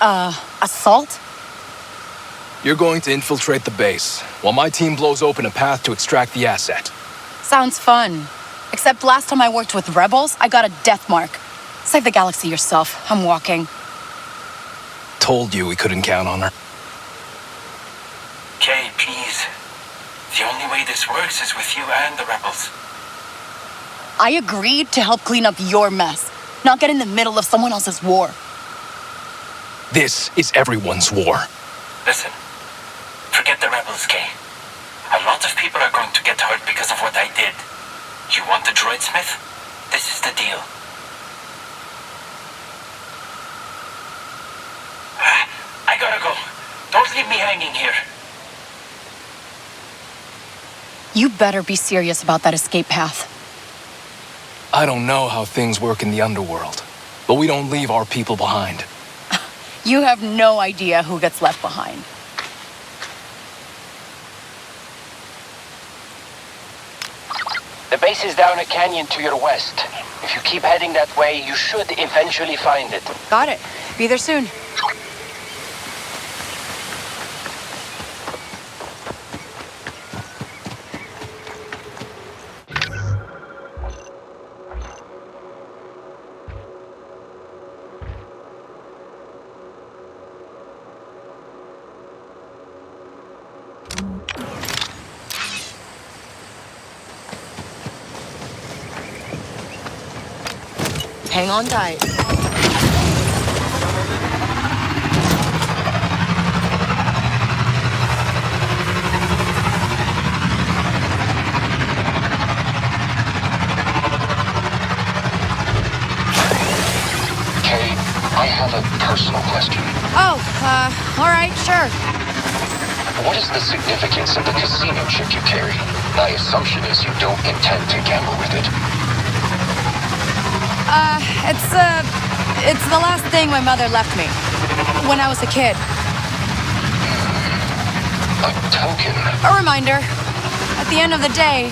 Assault? You're going to infiltrate the base, while my team blows open a path to extract the asset. Sounds fun. Except last time I worked with rebels, I got a death mark. Save the galaxy yourself. I'm walking. Told you we couldn't count on her. Kay, please. The only way this works is with you and the rebels. I agreed to help clean up your mess, not get in the middle of someone else's war. This is everyone's war. Listen, forget the rebels, Kay. A lot of people are going to get hurt because of what I did. You want the droidsmith? This is the deal. I gotta go. Don't leave me hanging here. You better be serious about that escape path. I don't know how things work in the underworld, but we don't leave our people behind. You have no idea who gets left behind. The base is down a canyon to your west. If you keep heading that way, you should eventually find it. Got it. Be there soon. Hang on tight. Kay, I have a personal question. Oh, all right, sure. What is the significance of the casino chip you carry? My assumption is you don't intend to gamble with it. It's the last thing my mother left me. When I was a kid. A token? A reminder. At the end of the day,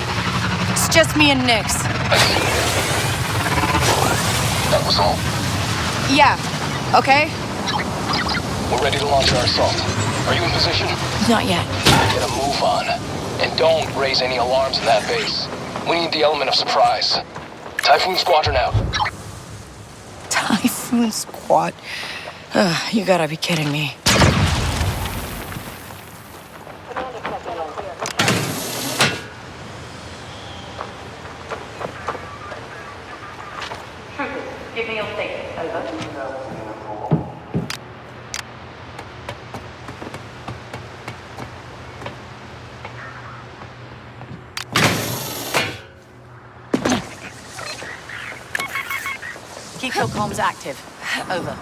it's just me and Nix. I see. That was all? Yeah. Okay? We're ready to launch our assault. Are you in position? Not yet. Get a move on. And don't raise any alarms in that base. We need the element of surprise. Typhoon Squadron out. Typhoon Squad? You gotta be kidding me. Give me your status, over. Keep your comms active. Over.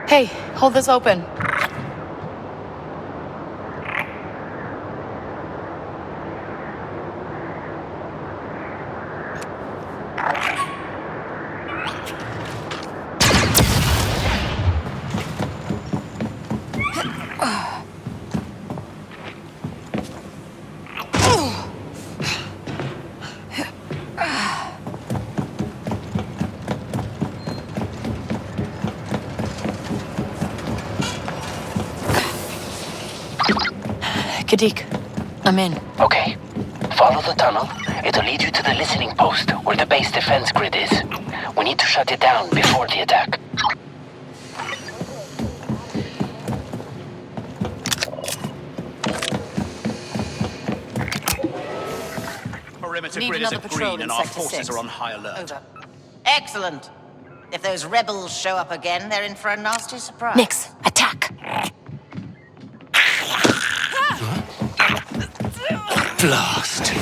Hey, hold this open. Kadik, I'm in. Okay. Follow the tunnel. It'll lead you to the listening post, where the base defense grid is. We need to shut it down before the attack. Perimeter Need grid is another at patrol green in and our Sector forces 6. are on high alert. Over. Excellent. If those rebels show up again, they're in for a nasty surprise. Nix, attack! Blast.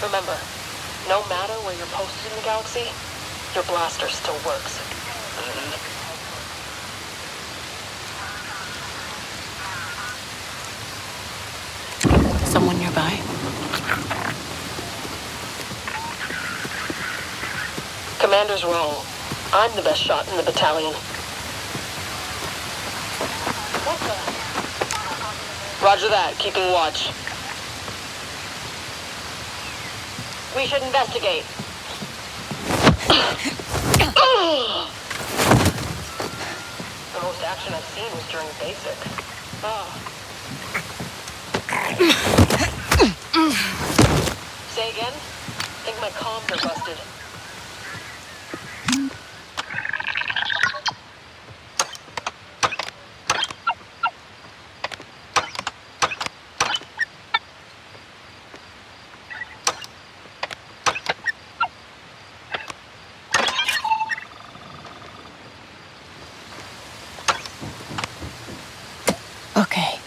Remember, no matter where you're posted in the galaxy, your blaster still works. Someone nearby? Commander's wrong. I'm the best shot in the battalion. What the? Roger that, keeping watch. We should investigate. The most action I've seen was during basics. Say again? I think my comms are busted. Okay.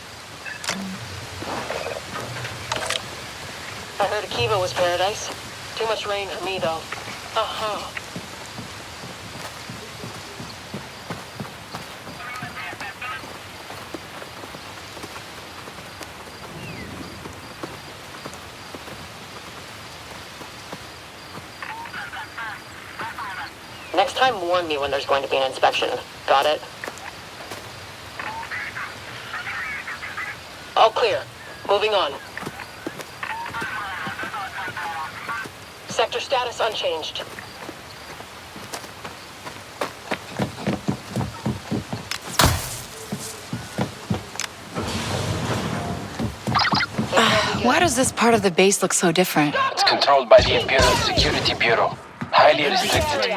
I heard Akiva was paradise. Too much rain for me, though. Uh-huh. Next time, warn me when there's going to be an inspection. Got it? All clear. Moving on. Sector status unchanged. Why does this part of the base look so different? It's controlled by the Imperial Security Bureau. Highly restricted.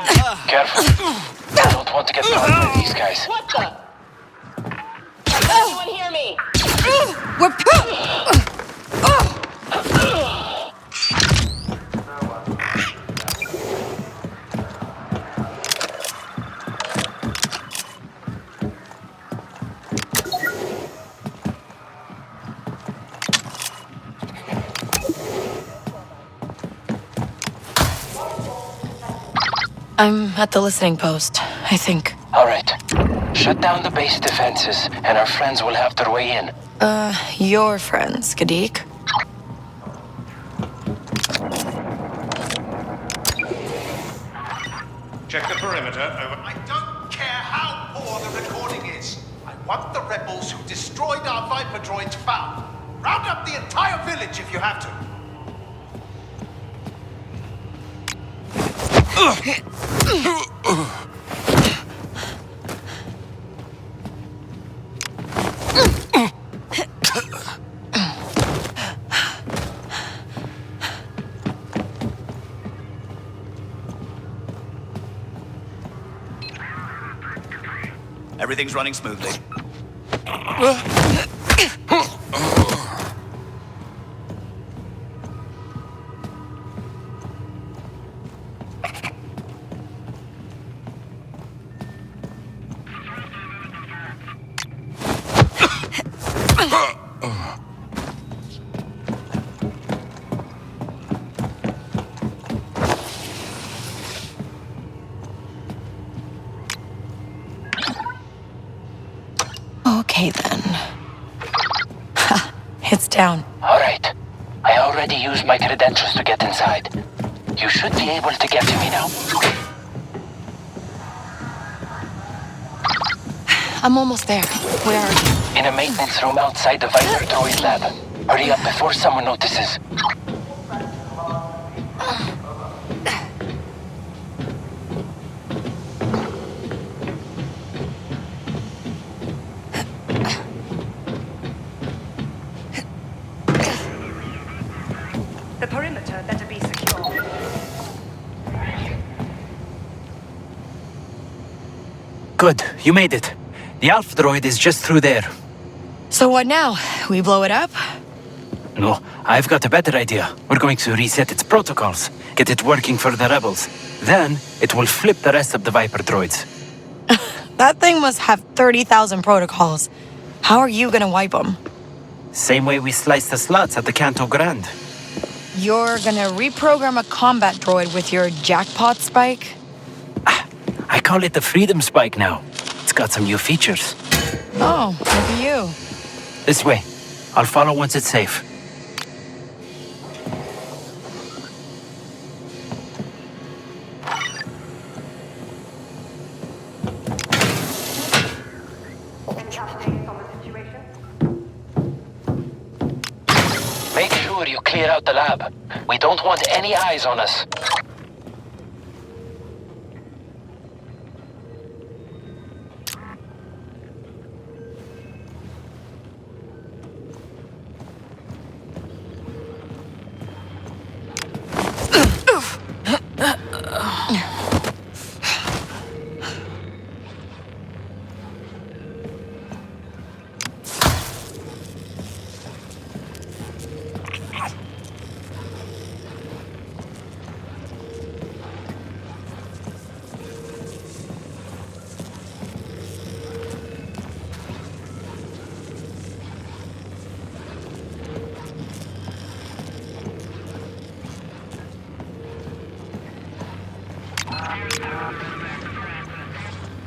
Careful. You don't want to get caught by these guys. What the? Anyone hear me? We're... I'm at the listening post, I think. All right. Shut down the base defenses, and our friends will have their way in. Your friends, Kadik. Check the perimeter. Over. I don't care how poor the recording is. I want the rebels who destroyed our Viper droids found. Round up the entire village if you have to. Everything's running smoothly. Okay, then. Ha! It's down. All right. I already used my credentials to get inside. You should be able to get to me now. I'm almost there. Where are you? In a maintenance room outside the Viper droid lab. Hurry up before someone notices. The perimeter better be secure. Good, you made it. The Alpha droid is just through there. So what now? We blow it up? No, I've got a better idea. We're going to reset its protocols, get it working for the rebels. Then, it will flip the rest of the Viper droids. That thing must have 30,000 protocols. How are you gonna wipe them? Same way we sliced the slots at the Canto Grande. You're gonna reprogram a combat droid with your jackpot spike? I call it the Freedom Spike now. It's got some new features. Oh, look at you. This way. I'll follow once it's safe. Make sure you clear out the lab. We don't want any eyes on us.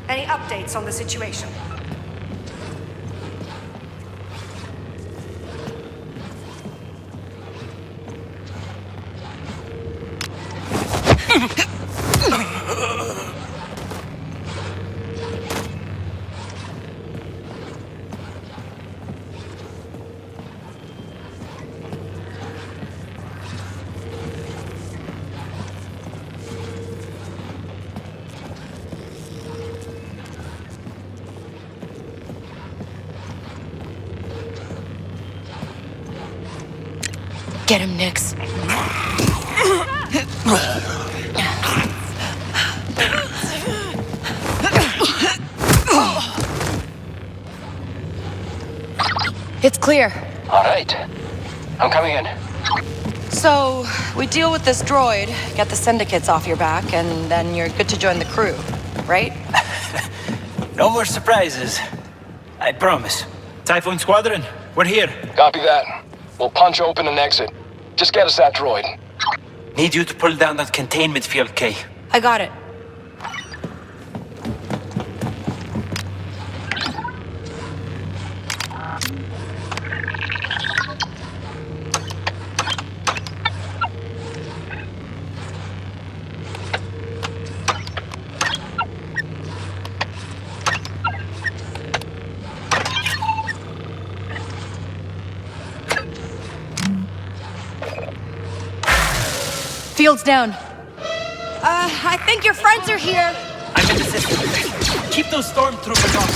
Any updates on the situation? Get him, Nix. It's clear. All right. I'm coming in. So, we deal with this droid, get the syndicates off your back, and then you're good to join the crew, right? No more surprises. I promise. Typhoon Squadron, we're here. Copy that. We'll punch open and exit. Just get us that droid. Need you to pull down that containment field, Kay. I got it. Field's down. I think your friends are here. I'm in the system. Keep those stormtroopers off.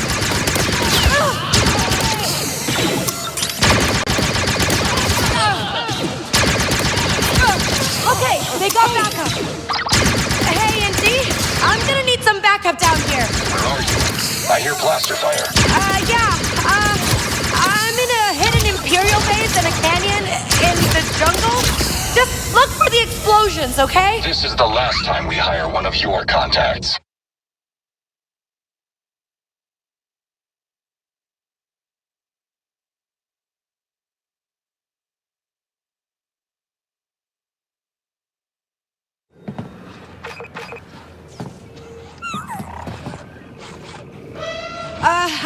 Okay, they got backup. Hey, Indy, I'm gonna need some backup down here. Where are you? I hear blaster fire. I'm in a hidden Imperial base in a canyon in the jungle. Just look for the explosions, okay? This is the last time we hire one of your contacts.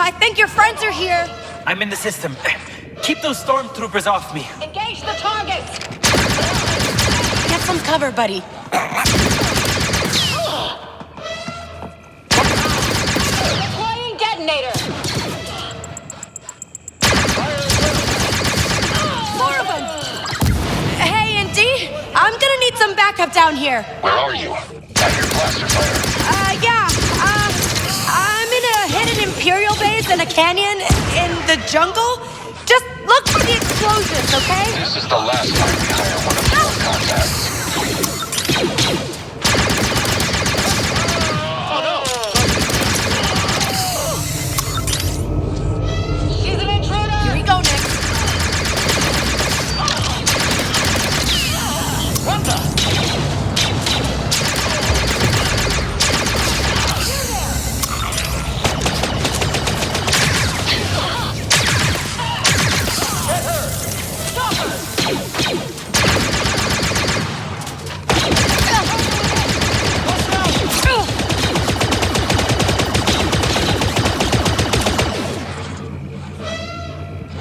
I think your friends are here. I'm in the system. Keep those stormtroopers off me. Engage the targets! some cover, buddy. Deploying detonator. More of them. Hey, Indy, I'm gonna need some backup down here. Where are you? I hear blaster fire. Yeah. I'm in a hidden Imperial base in a canyon in the jungle. Just look for the explosions, okay? This is the last time we hire one of your contacts. She's an intruder. Here we go, Nick. What the?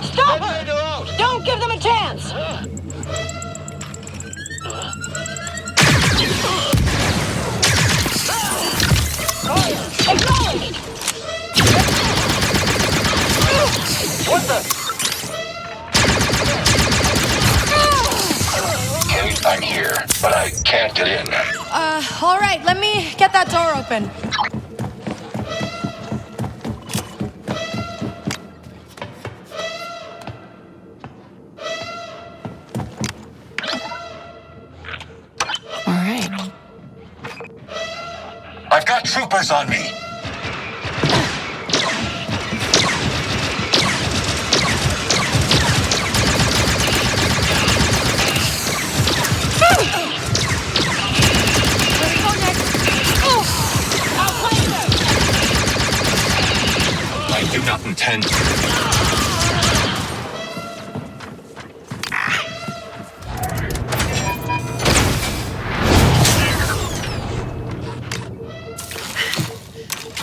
Stop her! Don't give them a chance! Acknowledged! What the? Kate, I'm here, but I can't get in. All right, let me get that door open. All right. I've got troopers on me. I do not intend.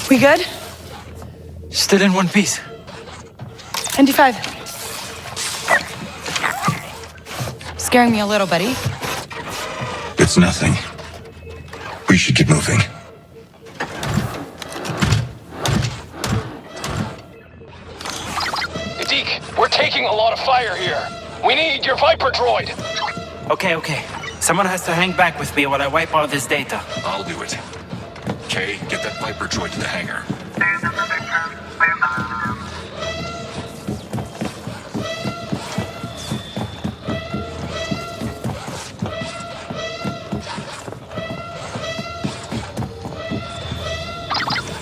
We good? Still in one piece. ND5. Scaring me a little, buddy. It's nothing. We should keep moving. Deke, we're taking a lot of fire here. We need your Viper droid. Okay. Someone has to hang back with me while I wipe all this data. I'll do it. Kay, get that Viper droid to the hangar.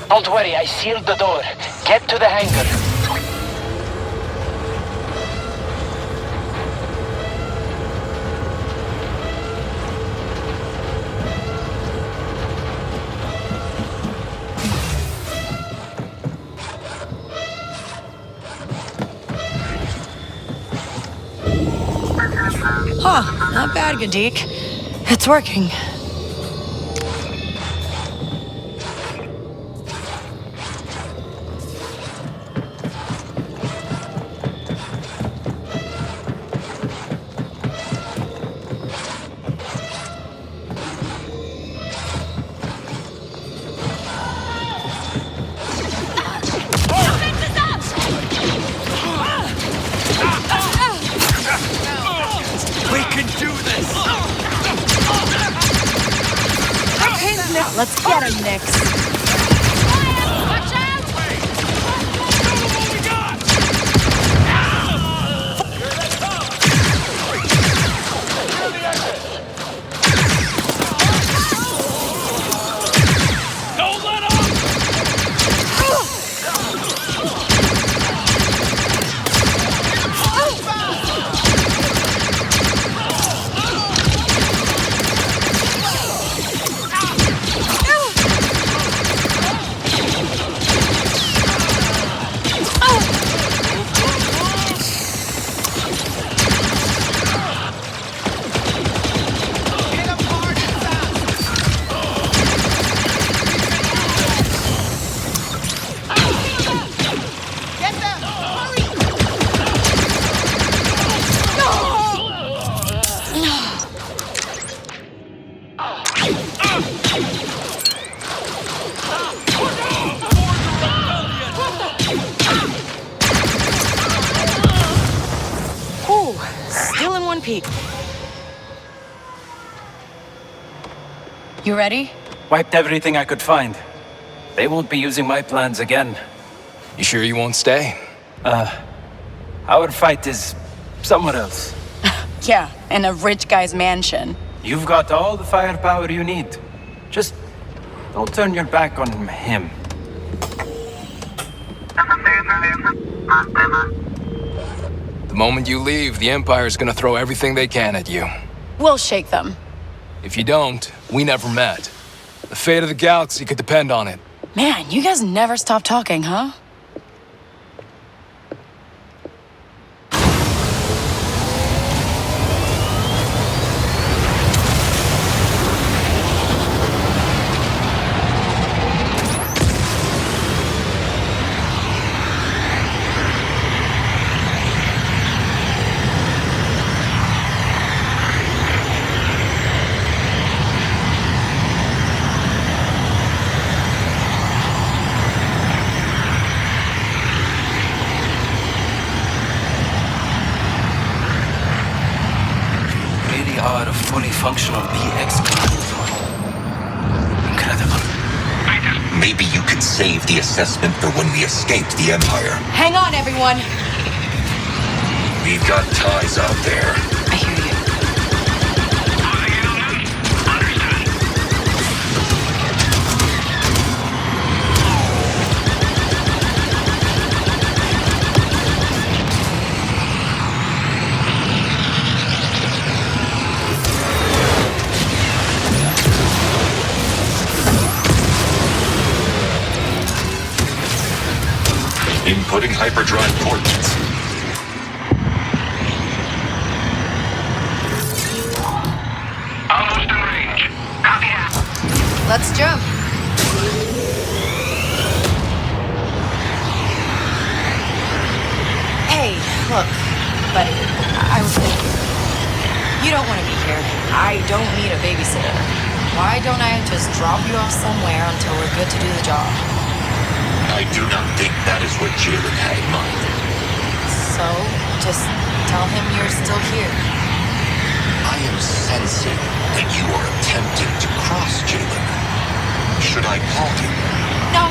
Don't worry, I sealed the door. Get to the hangar. Huh, not bad, Gadik. It's working. Let's get him, Nix. Watch out! Don't let up! You ready? Wiped everything I could find. They won't be using my plans again. You sure you won't stay? Our fight is somewhere else. Yeah, in a rich guy's mansion. You've got all the firepower you need. Just don't turn your back on him. The moment you leave, the Empire's gonna throw everything they can at you. We'll shake them. If you don't, we never met. The fate of the galaxy could depend on it. Man, you guys never stop talking, huh? Functional BX card. Incredible. Maybe you could save the assessment for when we escaped the Empire. Hang on, everyone! We've got ties out there. I hear you. Inputting hyperdrive coordinates. Almost in range. Copy that. Let's jump. Hey, look, buddy, I was thinking. You don't want to be here. I don't need a babysitter. Why don't I just drop you off somewhere until we're good to do the job? I do not think that is what Jalen had in mind. So, just tell him you're still here. I am sensing that you are attempting to cross Jalen. Should I call him? No.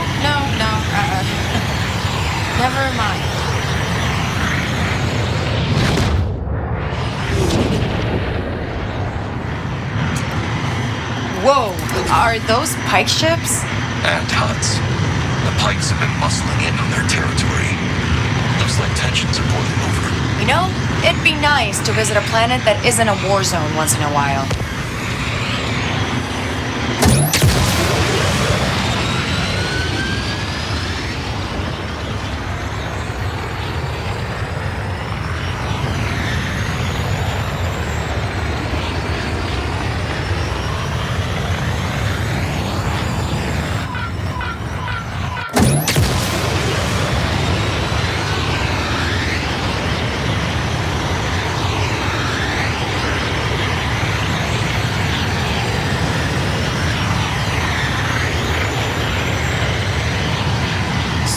Never mind. Whoa, are those pike ships? And Huts. The Pikes have been muscling in on their territory. Looks like tensions are boiling over. You know, it'd be nice to visit a planet that isn't a war zone once in a while.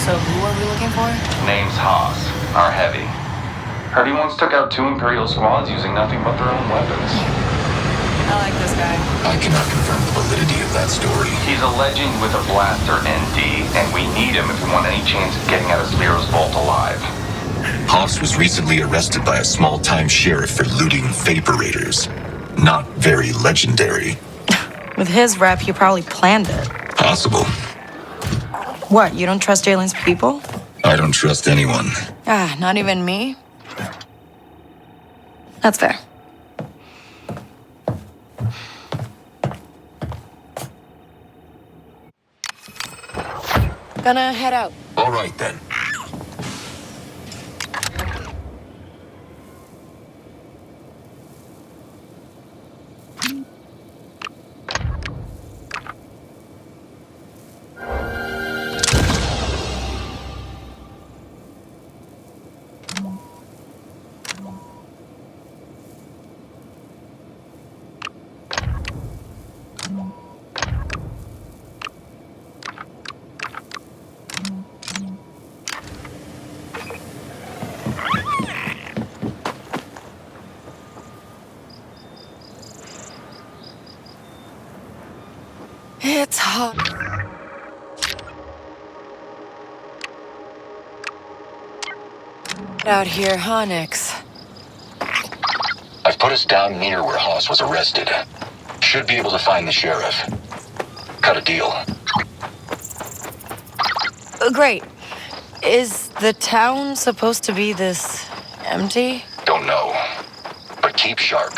So who are we looking for? Name's Haas, our heavy. Heard he once took out 2 Imperial squads using nothing but their own weapons. I like this guy. I cannot confirm the validity of that story. He's a legend with a blaster, ND, and we need him if we want any chance of getting out of Sliro's vault alive. Haas was recently arrested by a small-time sheriff for looting vaporators. Not very legendary. With his rep, he probably planned it. Possible. What, you don't trust Jalen's people? I don't trust anyone. Ah, not even me? That's fair. Gonna head out. All right, then. It's hot. Out here, huh, Nix? I've put us down near where Haas was arrested. Should be able to find the sheriff. Cut a deal. Great. Is the town supposed to be this empty? Don't know. But keep sharp.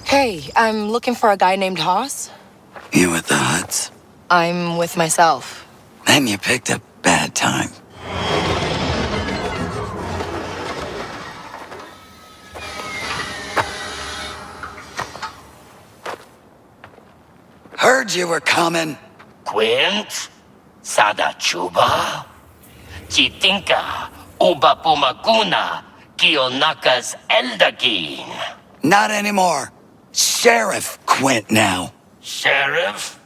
Hey, I'm looking for a guy named Haas. You with the Huts? I'm with myself. Then you picked a bad time. Heard you were coming. Quint? Sada Chuba? Chitinka, Uba Pumaguna, Kionaka's Eldagin. Not anymore. Sheriff Quint now. Sheriff?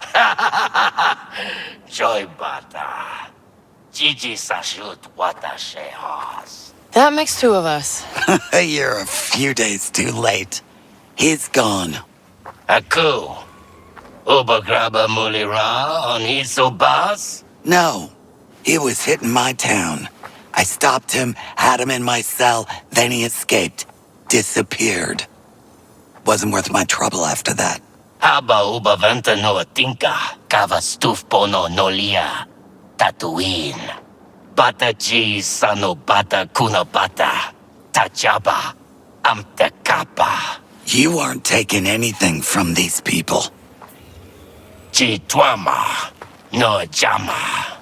Joy Bata. Gigi Sashut Watashe. That makes two of us. You're a few days too late. He's gone. Aku. Uba Graba Mulira on his bus? No. He was hitting my town. I stopped him, had him in my cell, then he escaped. Disappeared. Wasn't worth my trouble after that. Haba Uba Venta no Atinka, Kava Stufpo no Nolia, Tatooine. Bata G Sano Bata Kuna Bata, Tajaba, Amtekapa. You aren't taking anything from these people. Chitwama, no Jama.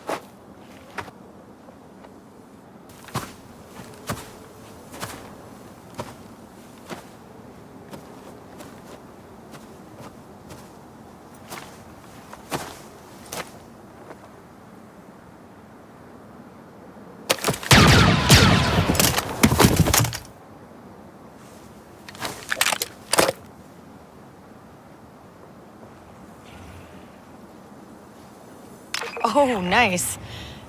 Oh, nice.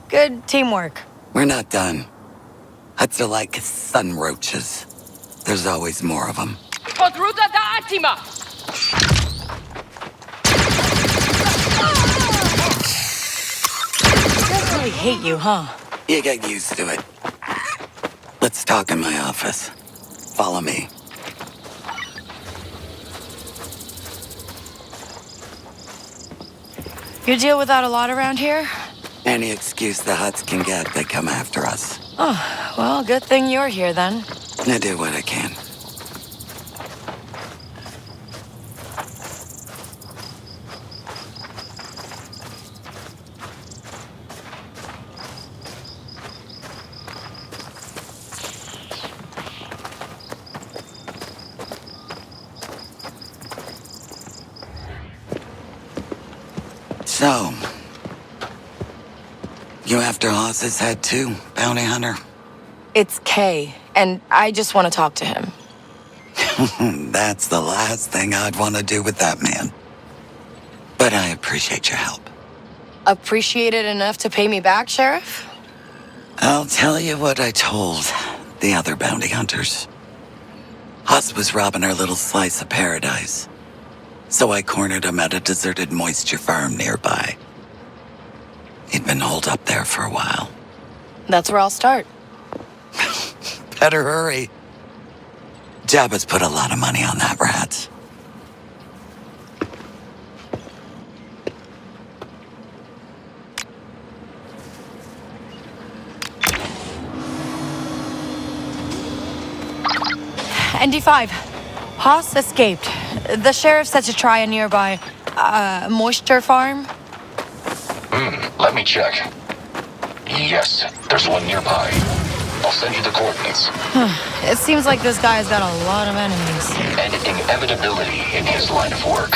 Good teamwork. We're not done. Huts are like sun roaches. There's always more of them. Podruda da Atima! I really hate you, huh? You get used to it. Let's talk in my office. Follow me. You deal with that a lot around here? Any excuse the Huts can get, they come after us. Oh, well, good thing you're here then. I do what I can. So, you after Haas's head too, bounty hunter? It's Kay, and I just want to talk to him. That's the last thing I'd want to do with that man. But I appreciate your help. Appreciate it enough to pay me back, Sheriff? I'll tell you what I told the other bounty hunters. Haas was robbing our little slice of paradise. So I cornered him at a deserted moisture farm nearby. He'd been holed up there for a while. That's where I'll start. Better hurry. Jabba's put a lot of money on that rat. ND5. Haas escaped. The sheriff said to try a nearby, moisture farm. Let me check. Yes, there's one nearby. I'll send you the coordinates. It seems like this guy's got a lot of enemies. And inevitability in his line of work.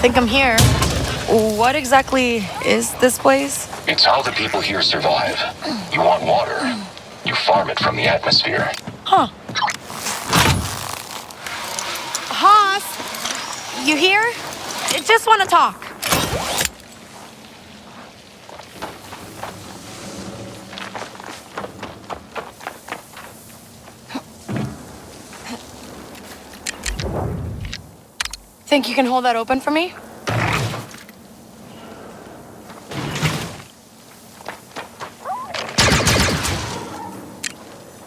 think I'm here. What exactly is this place? It's how the people here survive. You want water, you farm it from the atmosphere. Huh. Haas! You here? I just want to talk. Think you can hold that open for me?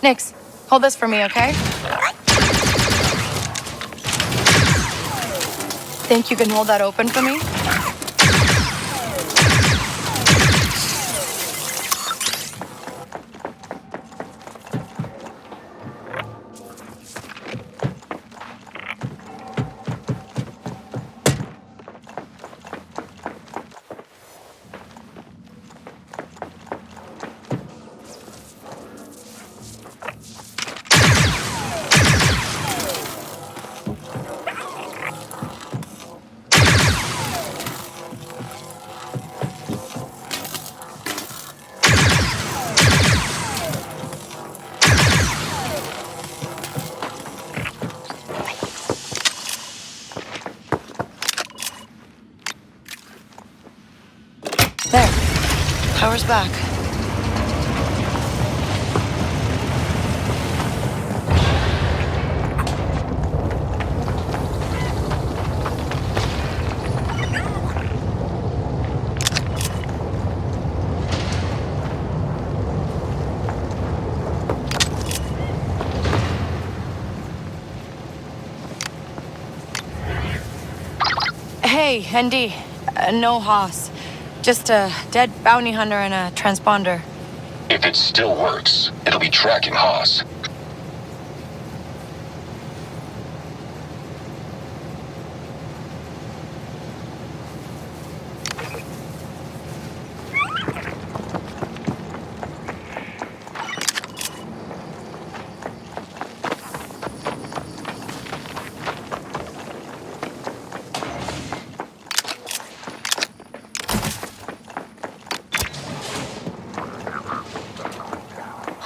Nix, hold this for me, okay? Think you can hold that open for me? There. Power's back. Hey, ND. No Haas. Just a dead bounty hunter and a transponder. If it still works, it'll be tracking Haas.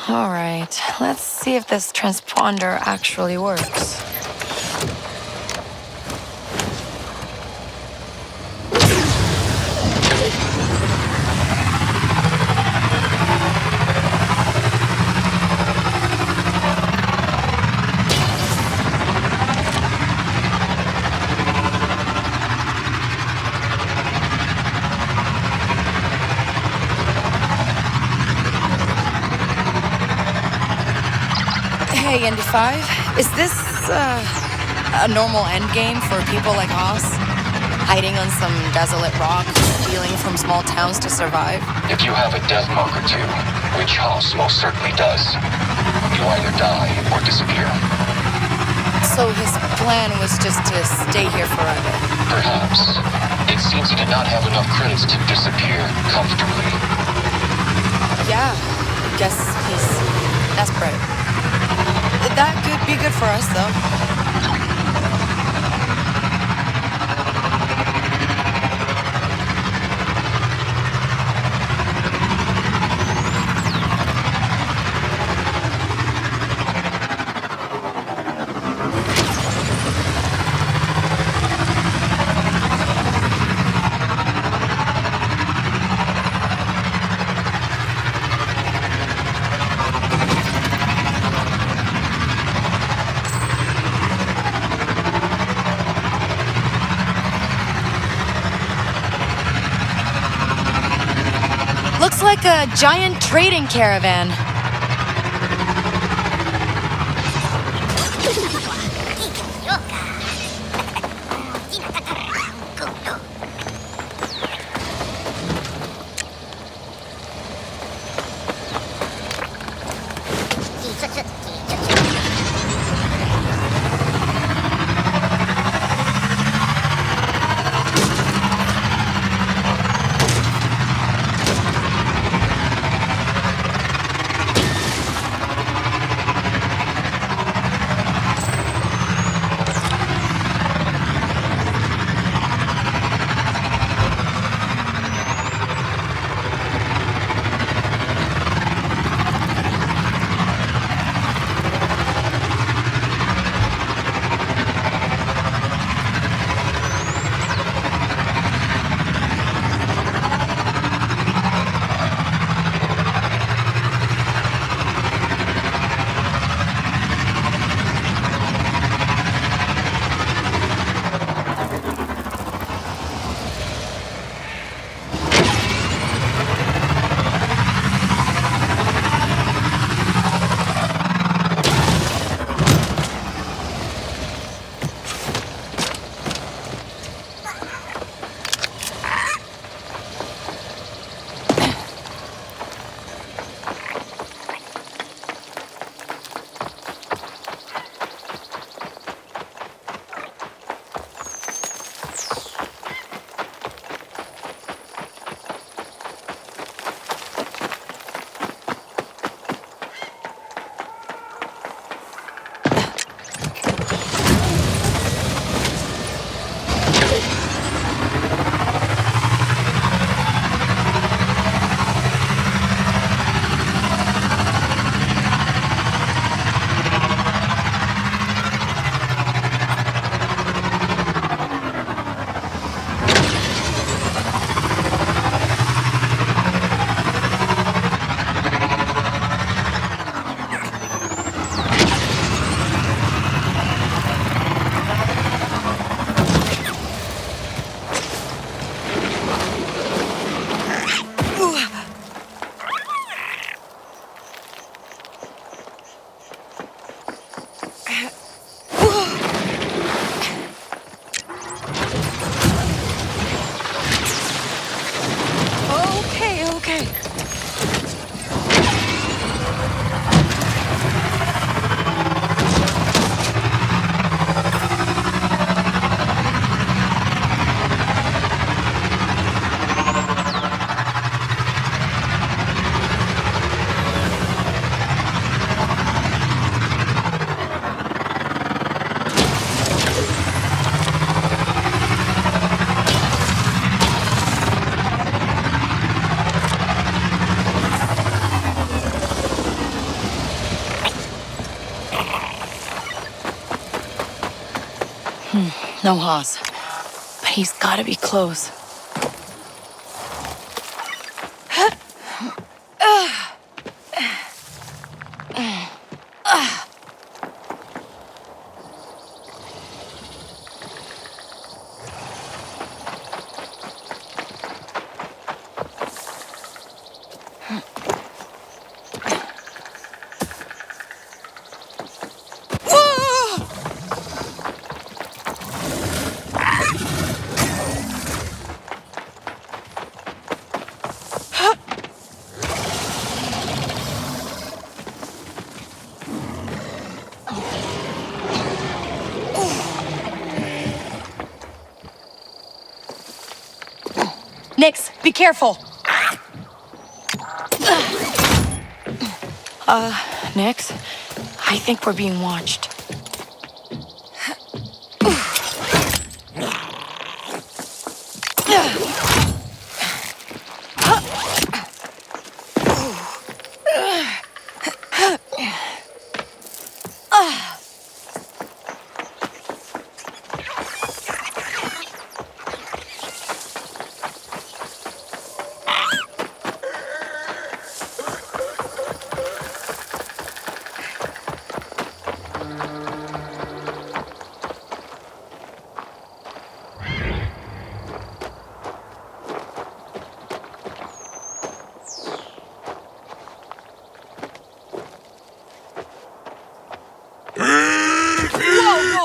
All right, let's see if this transponder actually works. Hey, ND5, is this, a normal endgame for people like Haas? Hiding on some desolate rock, stealing from small towns to survive? If you have a death mark or two, which Haas most certainly does, you either die or disappear. So his plan was just to stay here forever? Perhaps. It seems he did not have enough credits to disappear comfortably. Yeah, guess he's desperate. That could be good for us, though. Looks like a giant trading caravan. No Haas. But he's gotta be close. Nix, be careful. Nix, I think we're being watched.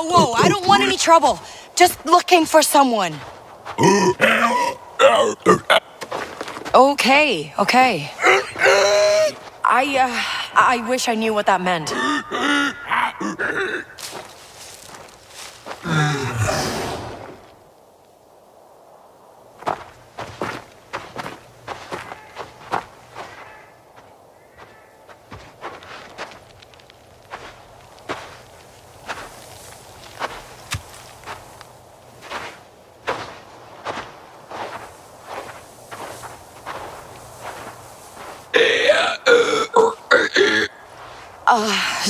Whoa, I don't want any trouble. Just looking for someone. Okay. I wish I knew what that meant.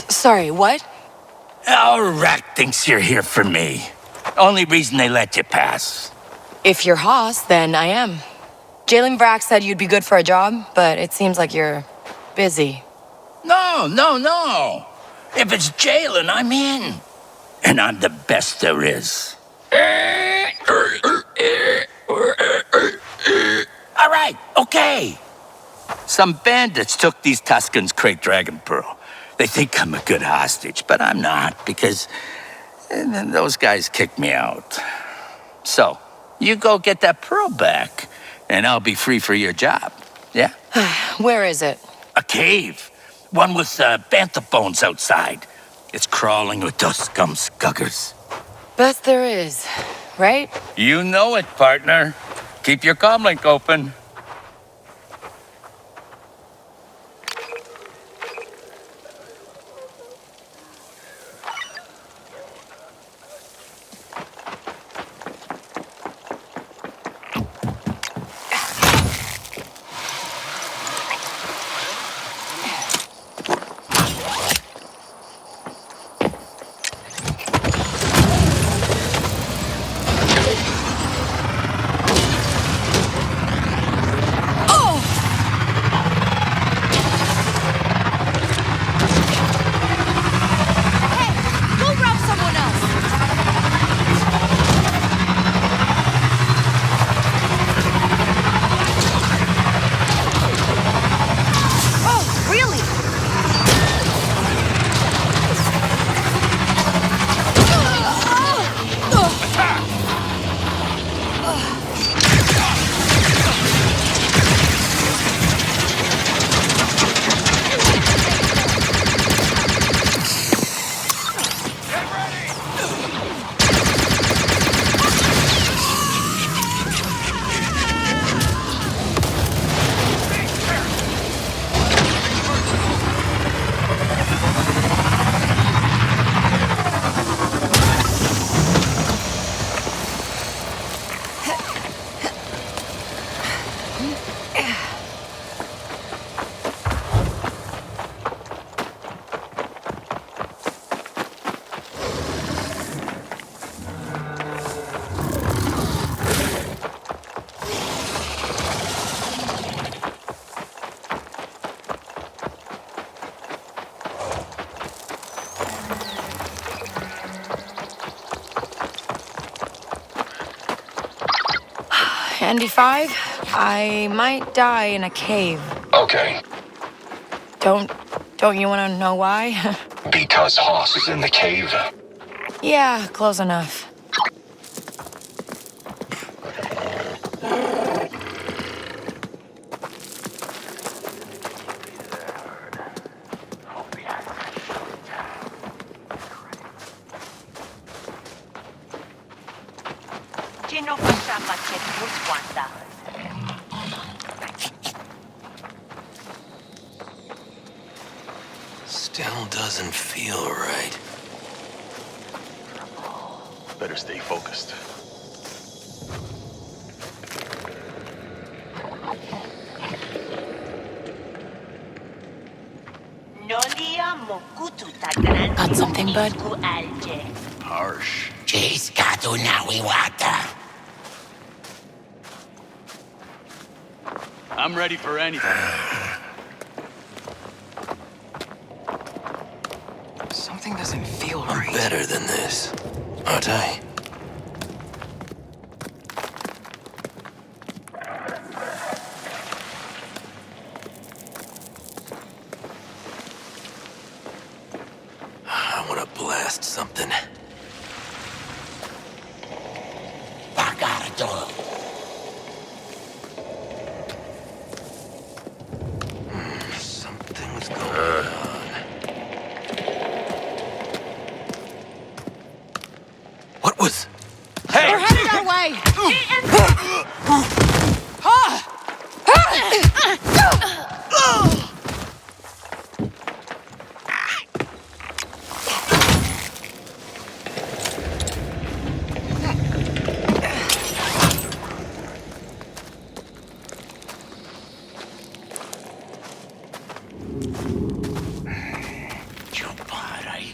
Sorry, what? Our rat thinks you're here for me. Only reason they let you pass. If you're Haas, then I am. Jalen Vrack said you'd be good for a job, but it seems like you're busy. No. If it's Jalen, I'm in. And I'm the best there is. All right, okay. Some bandits took these Tuscans' crate dragon pearl. They think I'm a good hostage, but I'm not, because those guys kicked me out. So, you go get that pearl back, and I'll be free for your job. Yeah? Where is it? A cave. One with bantha bones outside. It's crawling with those scum skuggers. Best there is, right? You know it, partner. Keep your comlink open. ND5, I might die in a cave. Okay, Don't you want to know why? because Hoss is in the cave. Yeah, close enough. Still doesn't feel right. Better stay focused. Got something, bud? Harsh. I'm ready for anything. Something doesn't feel right. I'm better than this, aren't I? I want to blast something. Something's going on. What was... Hey! We're headed our way!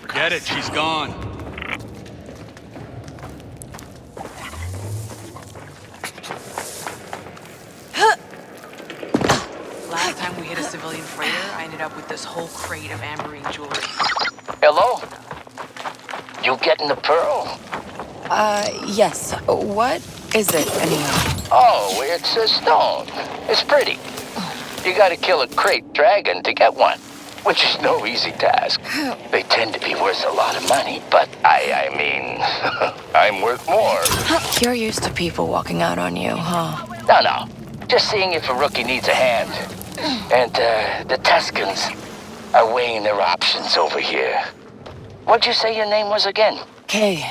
Forget it, she's gone. Last time we hit a civilian freighter, I ended up with this whole crate of amberine jewelry. Hello? You getting the pearl? Yes. What is it, anyhow? Oh, it's a stone. It's pretty. You gotta kill a crate dragon to get one, which is no easy task. They tend to be worth a lot of money, but I mean, I'm worth more. You're used to people walking out on you, huh? No. Just seeing if a rookie needs a hand. And, the Tuscans are weighing their options over here. What'd you say your name was again? Kay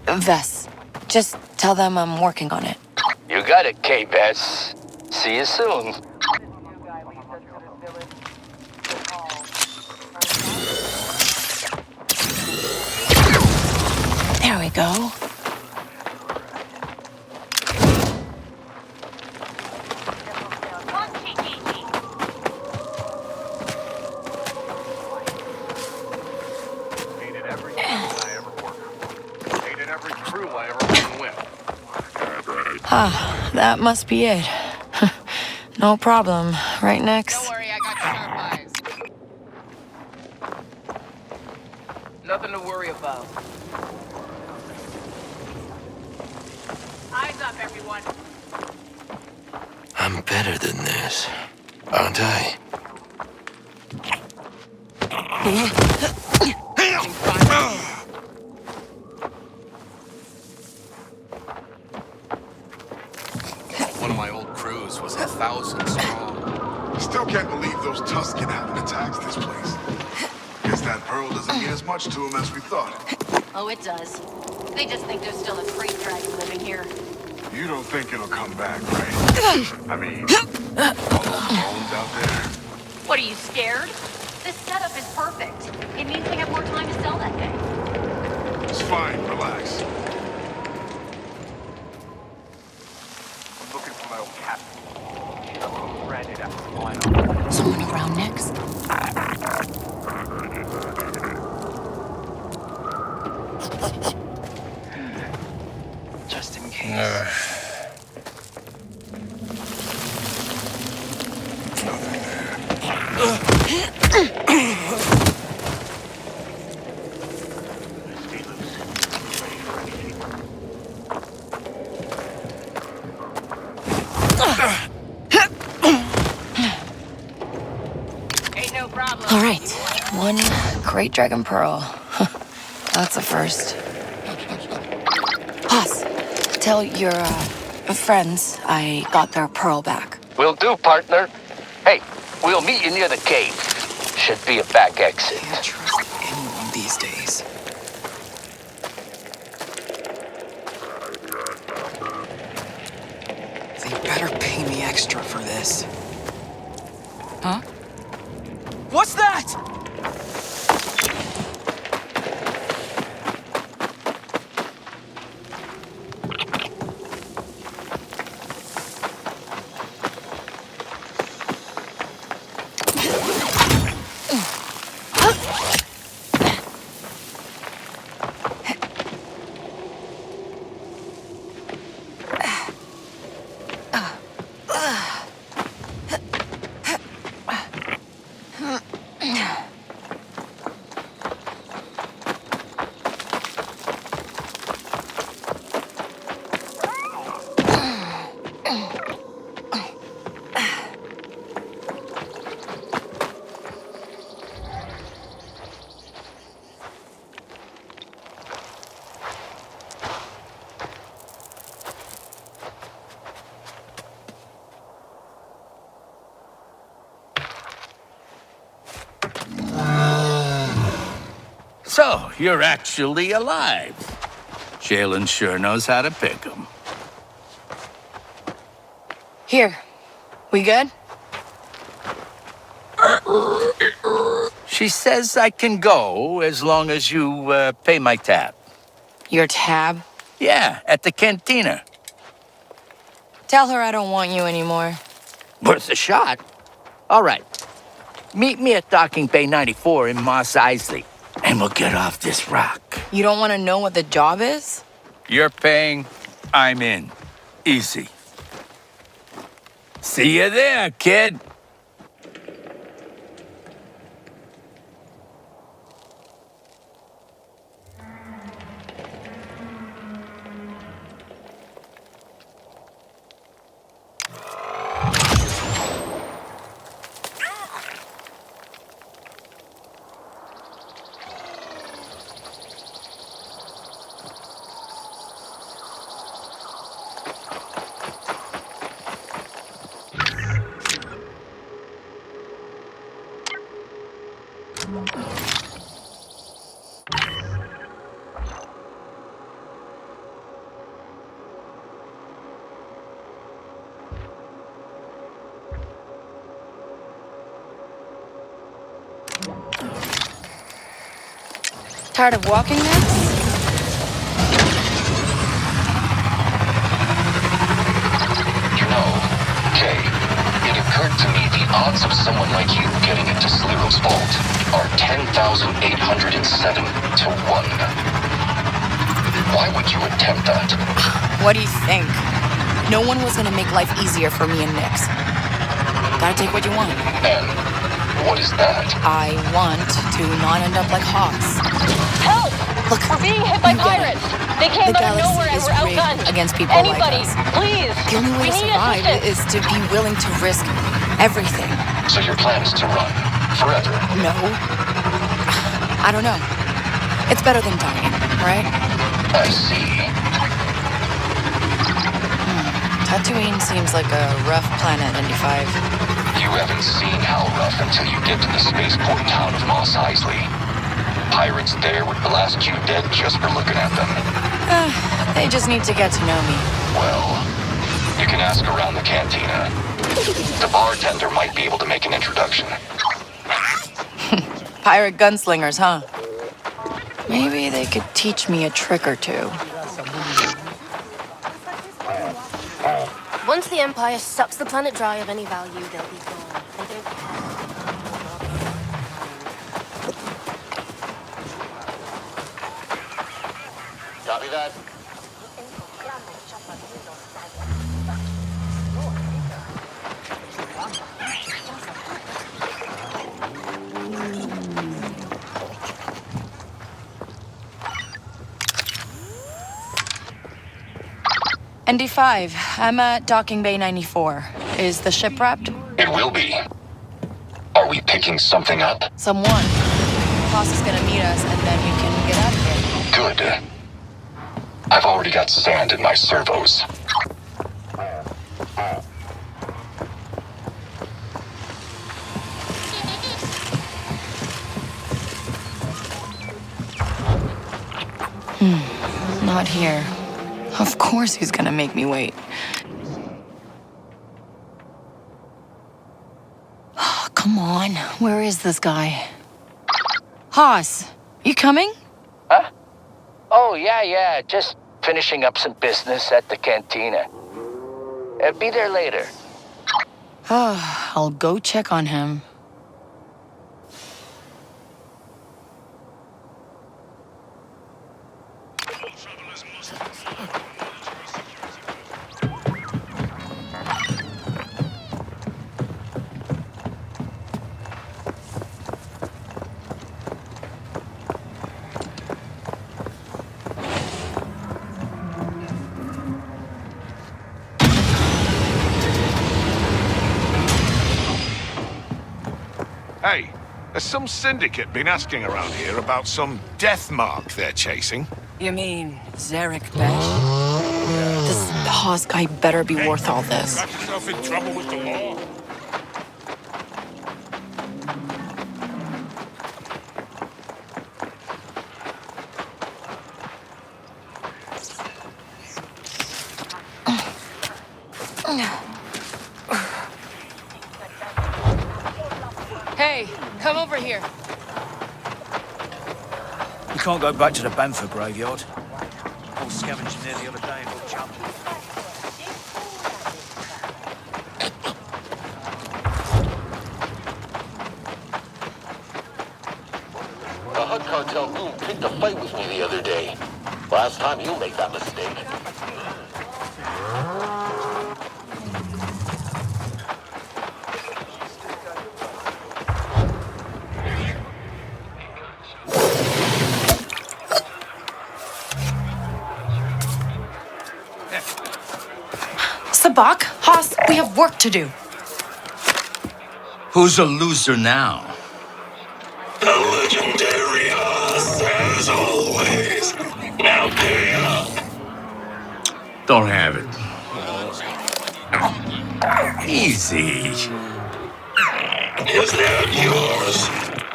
Vess. Just tell them I'm working on it. You got it, Kay Vess. See you soon. There we go. Hated every crew I ever worked. Hated every crew I ever been with. Ah, that must be it. No problem. Right next. Don't worry, I got sharp eyes. Nothing to worry about. Eyes up, everyone. I'm better than this, aren't I? One of my old crews was 1,000 strong. Still can't believe those Tusken haven't attacked this place. Guess that pearl doesn't mean as much to them as we thought. Oh, it does. They just think there's still a freight dragon living here. You don't think it'll come back, right? I mean, all those bones out there. What, are you scared? This setup is perfect. It means we have more time to sell that thing. It's fine, relax. I'm looking for my old captain. She's a little stranded after flying off. Someone around next? Just in case. All right, one great dragon pearl. That's a first. Boss, tell your friends I got their pearl back. Will do, partner. Hey, we'll meet you near the cave. Should be a back exit. Can't trust anyone these days. They better pay me extra for this. Huh? What's that? So, you're actually alive. Jalen sure knows how to pick 'em. Here, we good? She says I can go as long as you pay my tab. Your tab? Yeah, at the cantina. Tell her I don't want you anymore. Worth a shot. All right. Meet me at Docking Bay 94 in Mos Eisley, and we'll get off this rock. You don't want to know what the job is? You're paying, I'm in. Easy. See you there, kid. Tired of walking this? You know, Kay, it occurred to me the odds of someone like you getting into Sliro's vault are 10,807 to 1. Why would you attempt that? What do you think? No one was gonna make life easier for me and Nix. Gotta take what you want. And what is that? I want to not end up like Haas. Help! Look, we're being hit by pirates. They came out of nowhere and we're outgunned. Against people Anybody, like us. Please. The only way to survive is to be willing to risk everything. So your plan is to run forever? No. I don't know. It's better than dying, right? I see. Tatooine seems like a rough planet, 95. You haven't seen how rough until you get to the spaceport town of Mos Eisley. Pirates there would blast you dead just for looking at them. They just need to get to know me. Well, you can ask around the cantina. The bartender might be able to make an introduction. Pirate gunslingers, huh? Maybe they could teach me a trick or two. Once the Empire sucks the planet dry of any value, they'll be gone. They don't care. Copy that. ND5, I'm at Docking Bay 94. Is the ship wrapped? It will be. Are we we picking something up? Someone. Boss is gonna meet us, and then we can get out of here. Good. I've already got sand in my servos. Not here. Of course he's gonna make me wait. Come on, where is this guy? Haas, you coming? Huh? Oh, yeah. Just finishing up some business at the cantina. Be there later. I'll go check on him. Hey, has some syndicate been asking around here about some death mark they're chasing? You mean Zarek Besh? This Haas guy better be worth all this. Got yourself in trouble with the law? Hey, come over here. We can't go back to the Bamford graveyard. I was scavenging there the other day and got jumped. The Hut Cartel goon picked a fight with me the other day. Last time you make that mistake. Sabak, Haas, we have work to do. Who's a loser now? The legendary Haas, as always. Now pay up. Don't have it. Easy. Is that yours?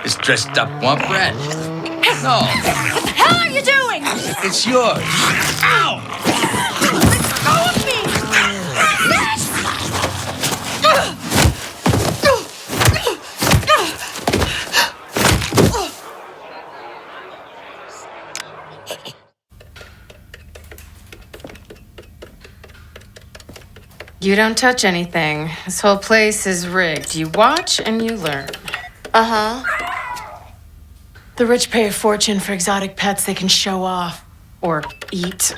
It's dressed up want bread. No, What the hell are you doing? it's yours. Ow! Let go of me! You don't touch anything. This whole place is rigged. You watch and you learn. Uh-huh. The rich pay a fortune for exotic pets they can show off. Or eat.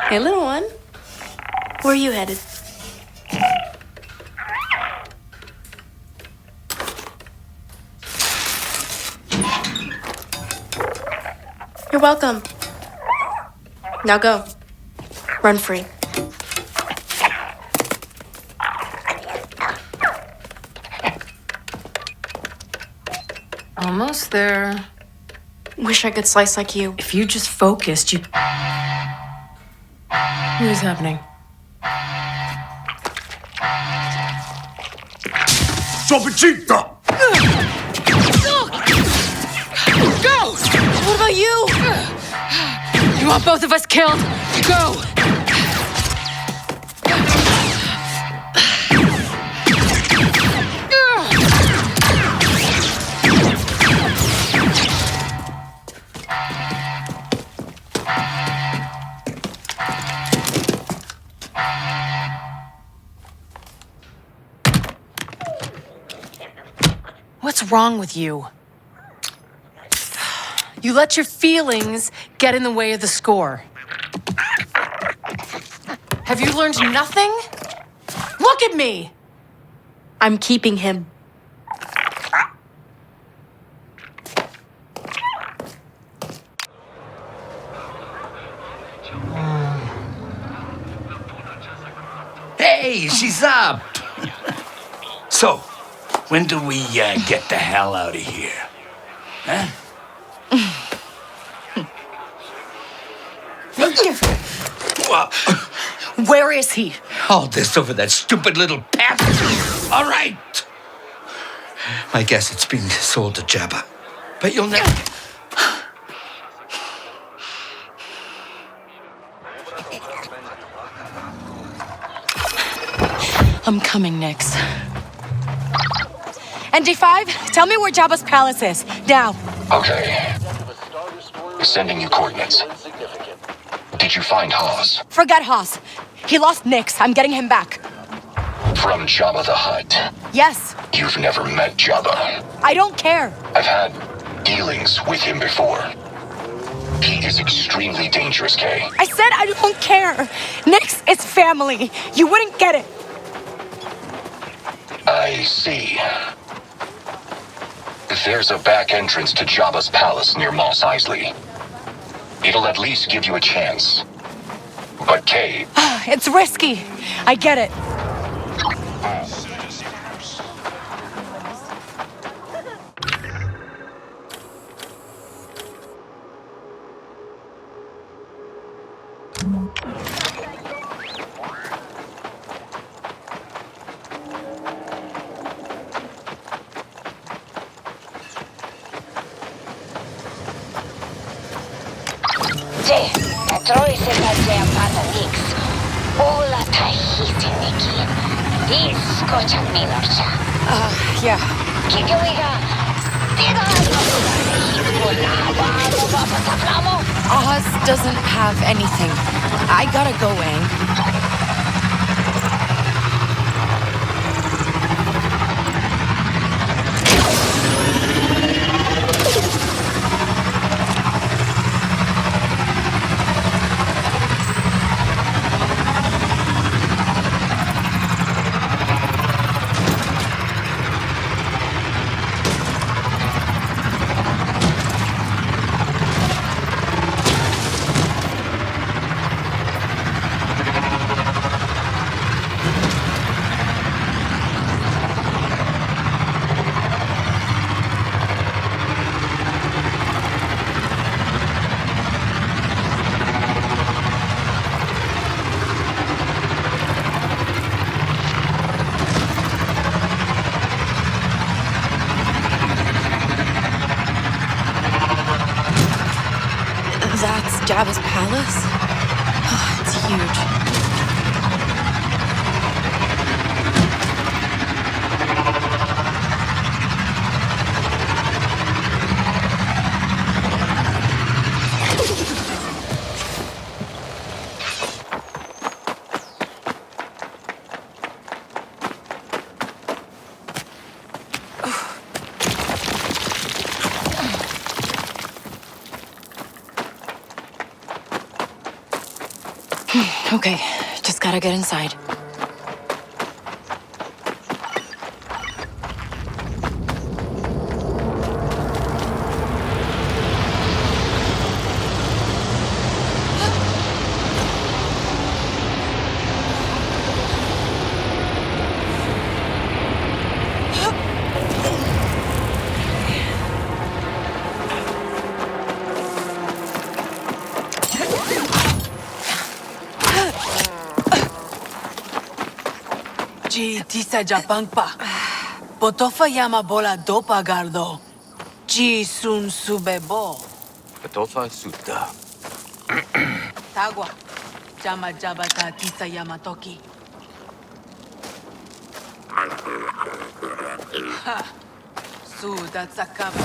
Hey, little one. Where are you headed? You're welcome. Now go. Run free. Almost there. Wish I could slice like you. If you just focused, you... What is happening? Sopicita! Go! What about you? You want both of us killed? Go! What's wrong with you? You let your feelings get in the way of the score. Have you learned nothing? Look at me! I'm keeping him. Hey, she's up. So, when do we get the hell out of here? Huh? Where is he? All this over that stupid little pet. All right. I guess it's being sold to Jabba. But you'll never... I'm coming next. ND5, tell me where Jabba's palace is. Now. Okay. Sending you coordinates. Did you find Haas? Forget Haas. He lost Nix. I'm getting him back. From Jabba the Hutt. Yes. You've never met Jabba. I don't care. I've had dealings with him before. He is extremely dangerous, Kay. I said I don't care. Nix is family. You wouldn't get it. I see. There's a back entrance to Jabba's palace near Mos Eisley. It'll at least give you a chance. But Kay... It's risky. I get it. Troy se kazea pata Nix. Ola tahiti Nikki. Iskocha minorcha. Yeah. Kikiliga. Oz doesn't have anything. I gotta go, Wang. That's Jabba's palace? Oh, it's huge. Okay, just gotta get inside. Ji tisa japangpa. Potofa yama bola dopa gardo. Ji sun subebo. Patofa Sutta. Tagua. Jama jabata tisa yama toki. Ha. Su datsakaba.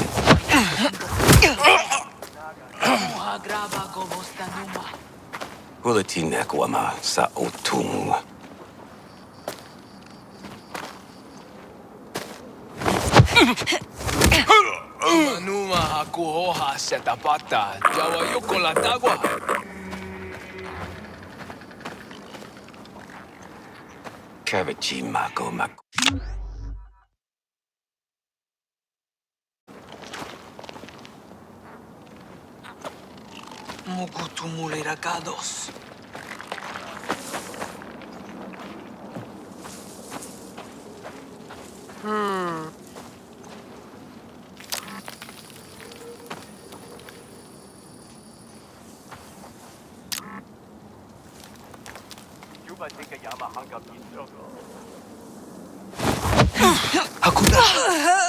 Muhagraba gobostanuma. Hulatinekwama sa otumu. Numa hakuhoha setapata. Jawa yoko la tagua. Kavachi mako mako. Mugutumulirakados.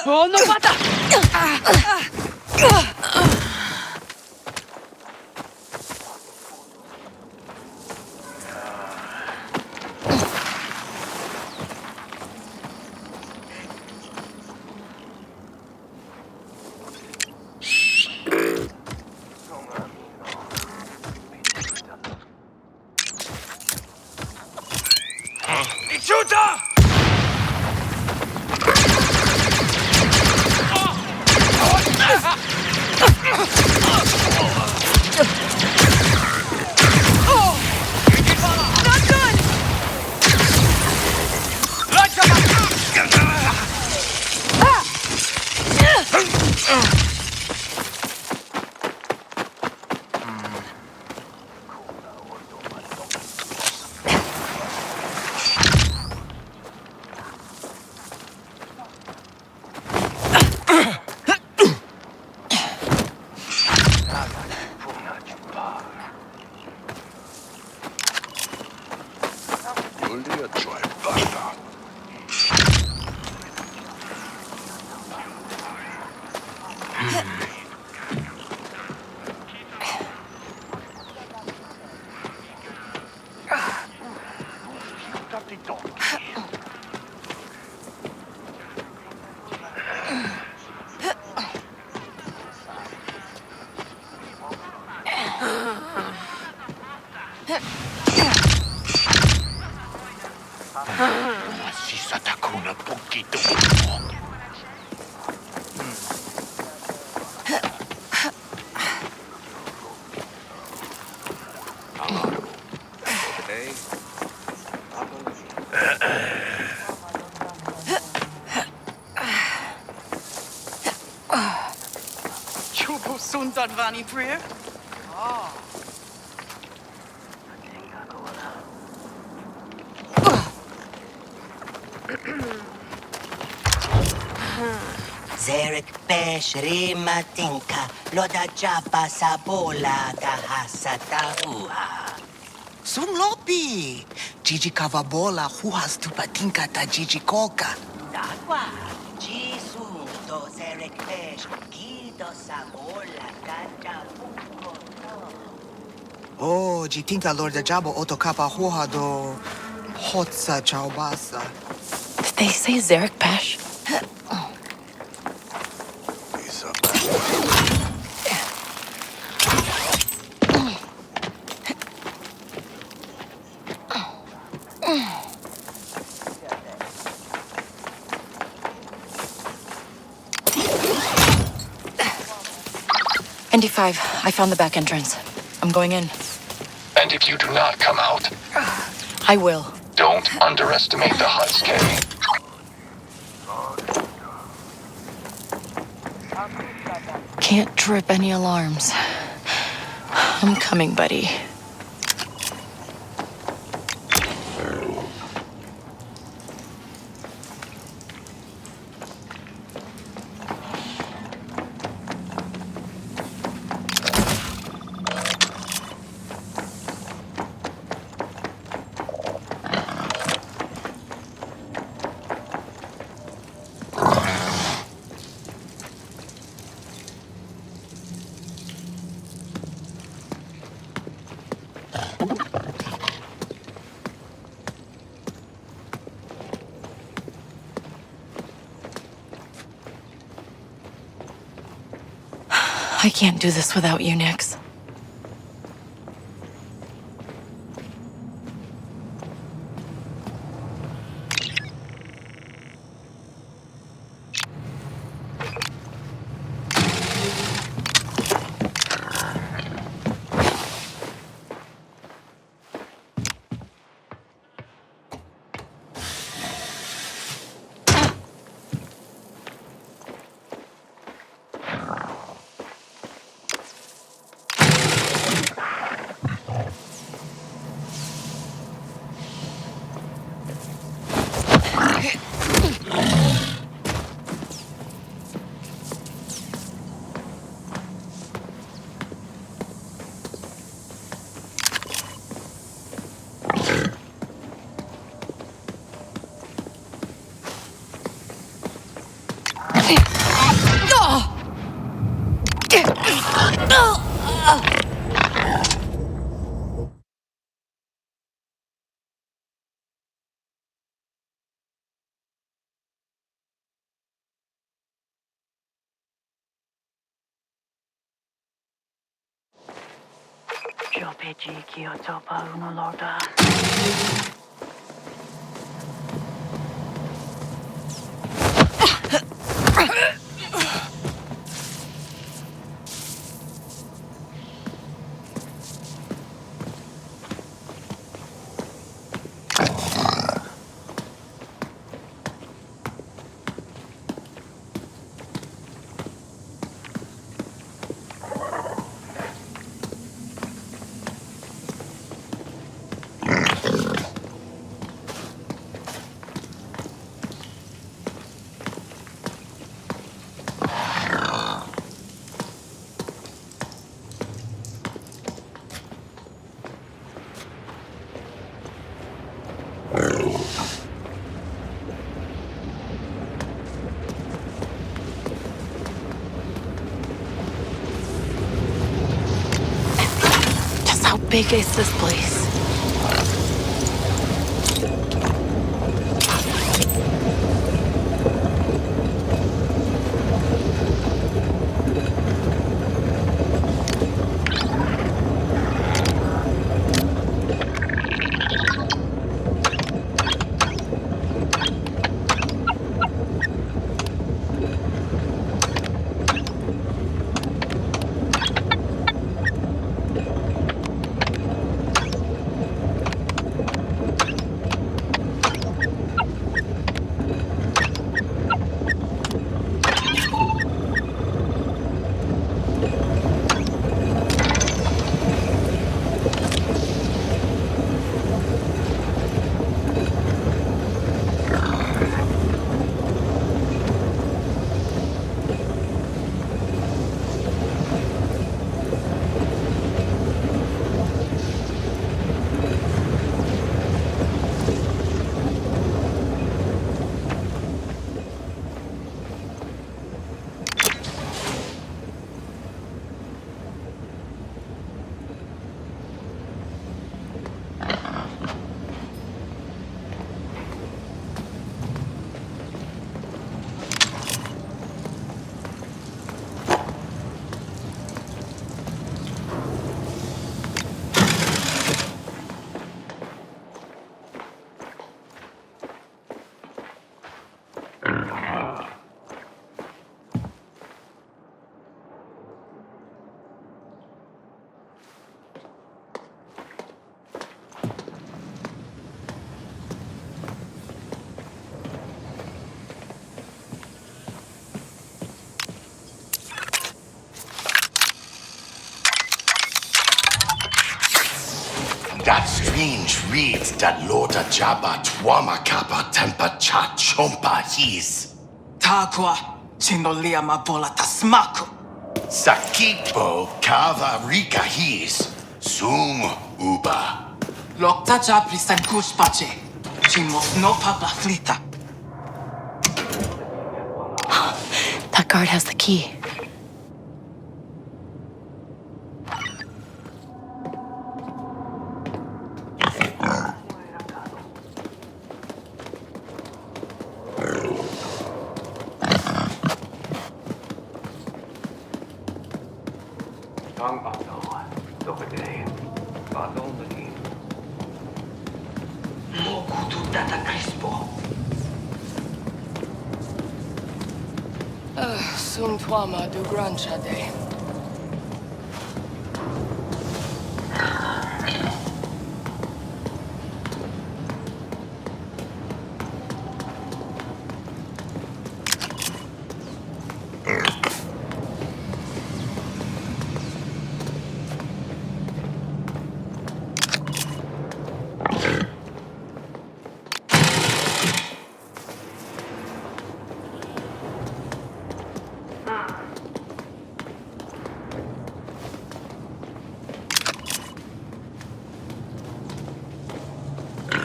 Oh, no mata! Shooter! Chupo Sundarvani prayer? Zarek Pesh Rimatinka Loda Japa Sabola Dahasa Tahua. Sumlopi Gigi Kavabola Huas Tupatinka Ta Gigi Koka. Dagwa Jisu Do Zarek Pesh Gido Sabola Daja Oh, Jitinka Lord Jabo Otokapa Huha Do Hotsa Chaubasa. Did they say Zarek Pesh? ND5, I found the back entrance. I'm going in. And if you do not come out, I will. don't underestimate the Huts, Kay. Can't trip any alarms. I'm coming, buddy. I can't do this without you, Nix. How big is this place? That strange reads that Lorda Jabba Twama Kappa Tempa Cha Chompa His. Takwa, Chindolia Mabola Tasmaku. Sakipo Kava Rika His. Sung Uba. Lokta Japri Sankush Pache. Chimos no papa flita. That guard has the key. Sum tuama du granchade.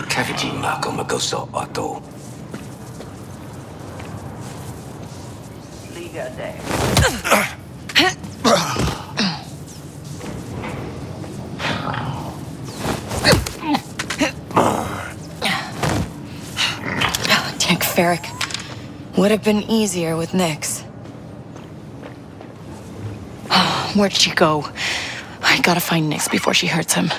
Kaviti Mako Magoso Otto. Liga Day. Varric. Would have been easier with Nyx. Where'd she go? I gotta find Nyx before she hurts him.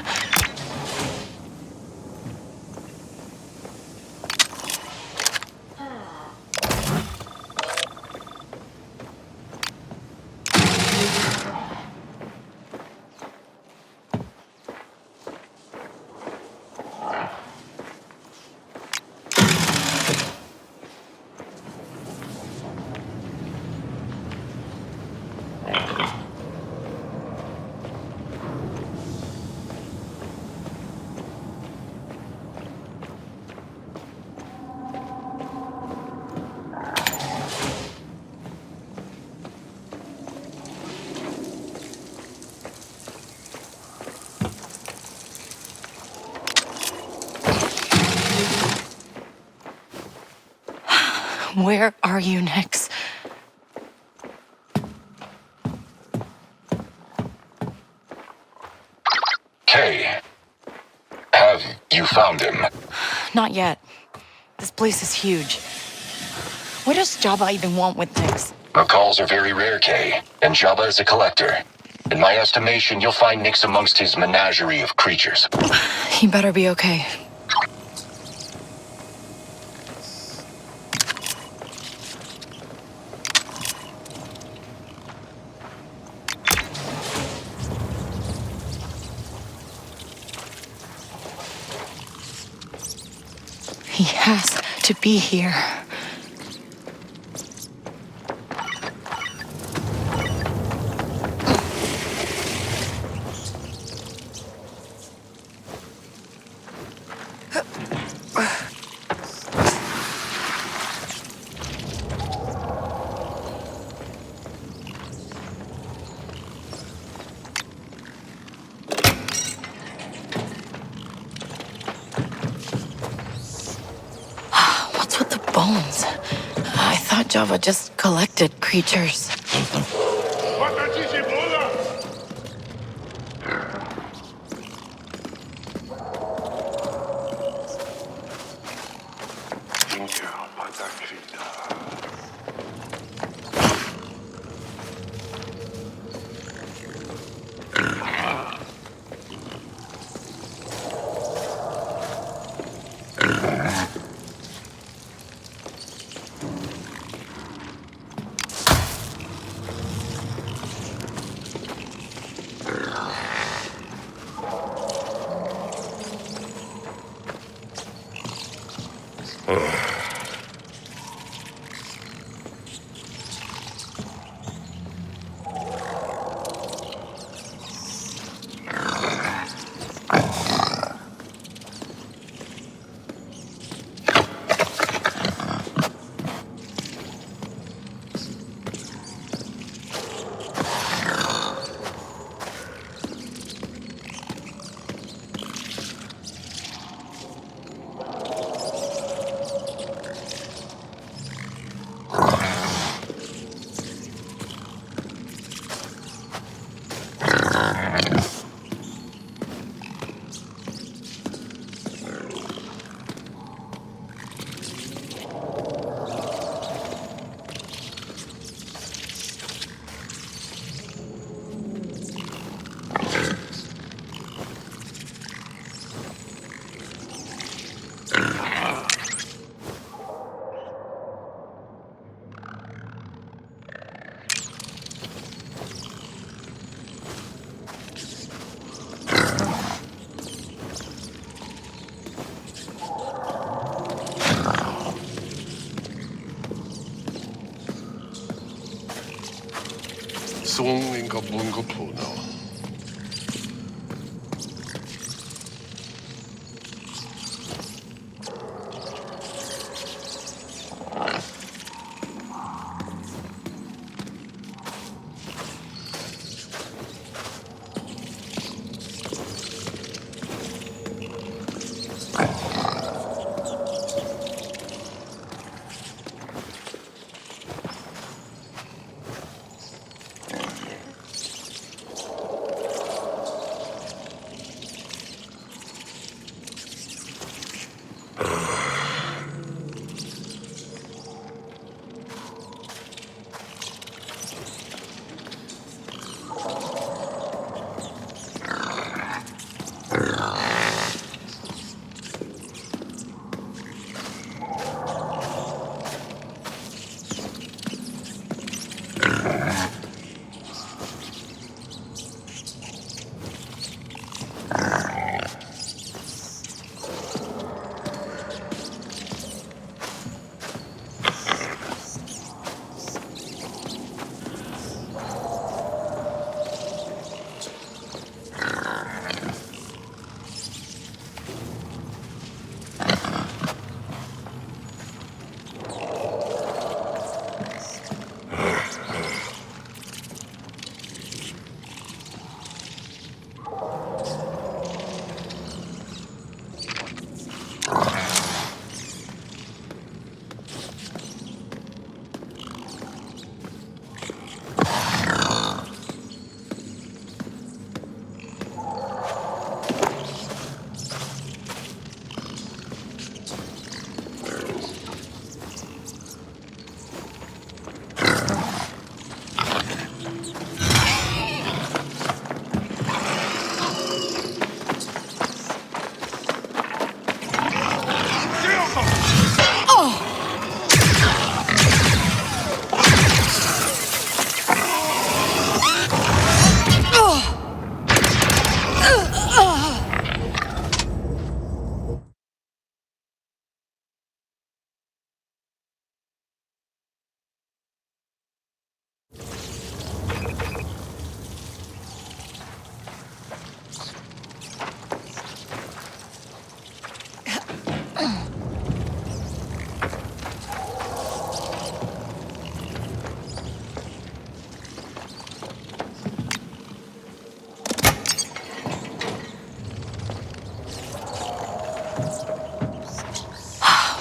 Where are you, Nyx? Kay, have you found him? Not yet. This place is huge. What does Jabba even want with Nyx? Recalls are very rare, Kay, and Jabba is a collector. In my estimation, you'll find Nyx amongst his menagerie of creatures. He better be okay. He has to be here. What's with the bones? I thought Jabba just collected creatures. Swung bungo puno.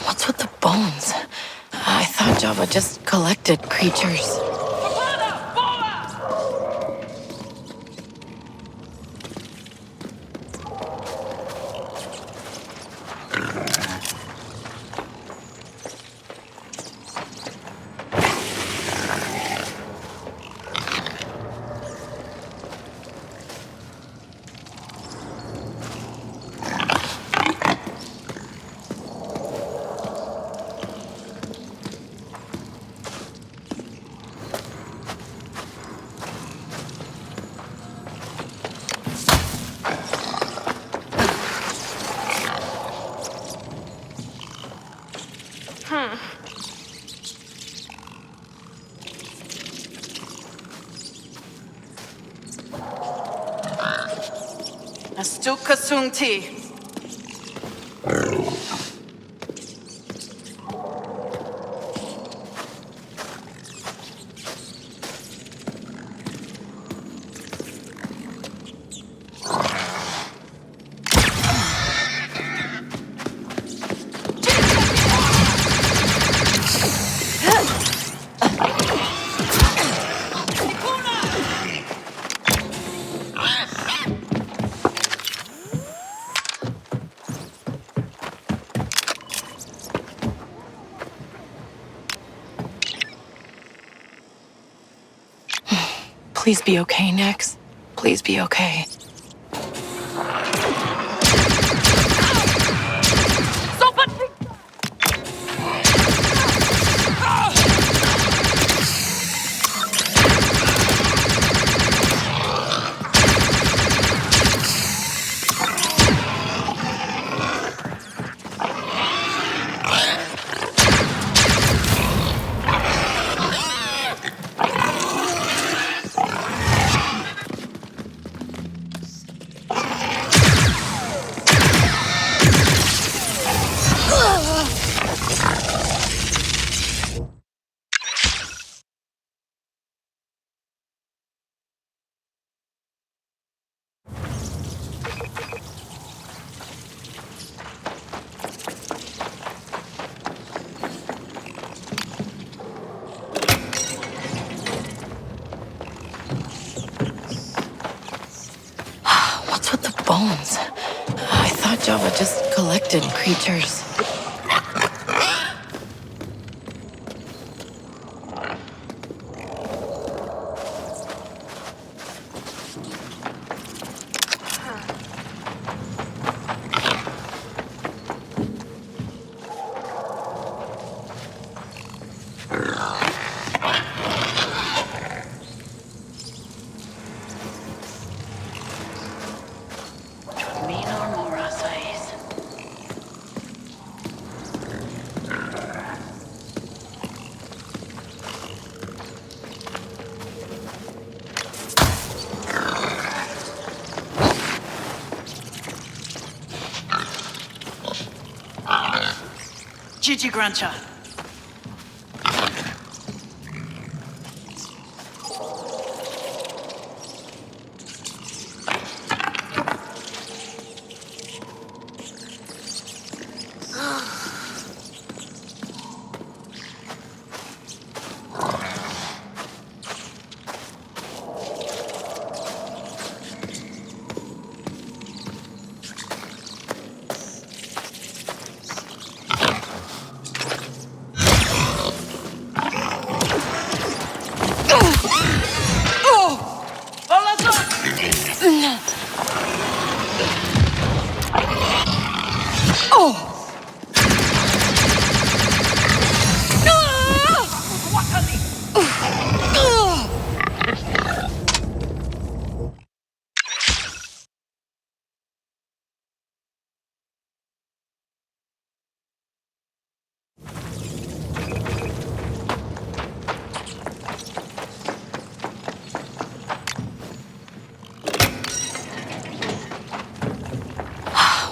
What's with the bones? I thought Java just collected creatures. Astuka Sungti. Please be okay, Nix. Please be okay. What's with the bones? I thought Java just collected creatures. Gigi Grancha.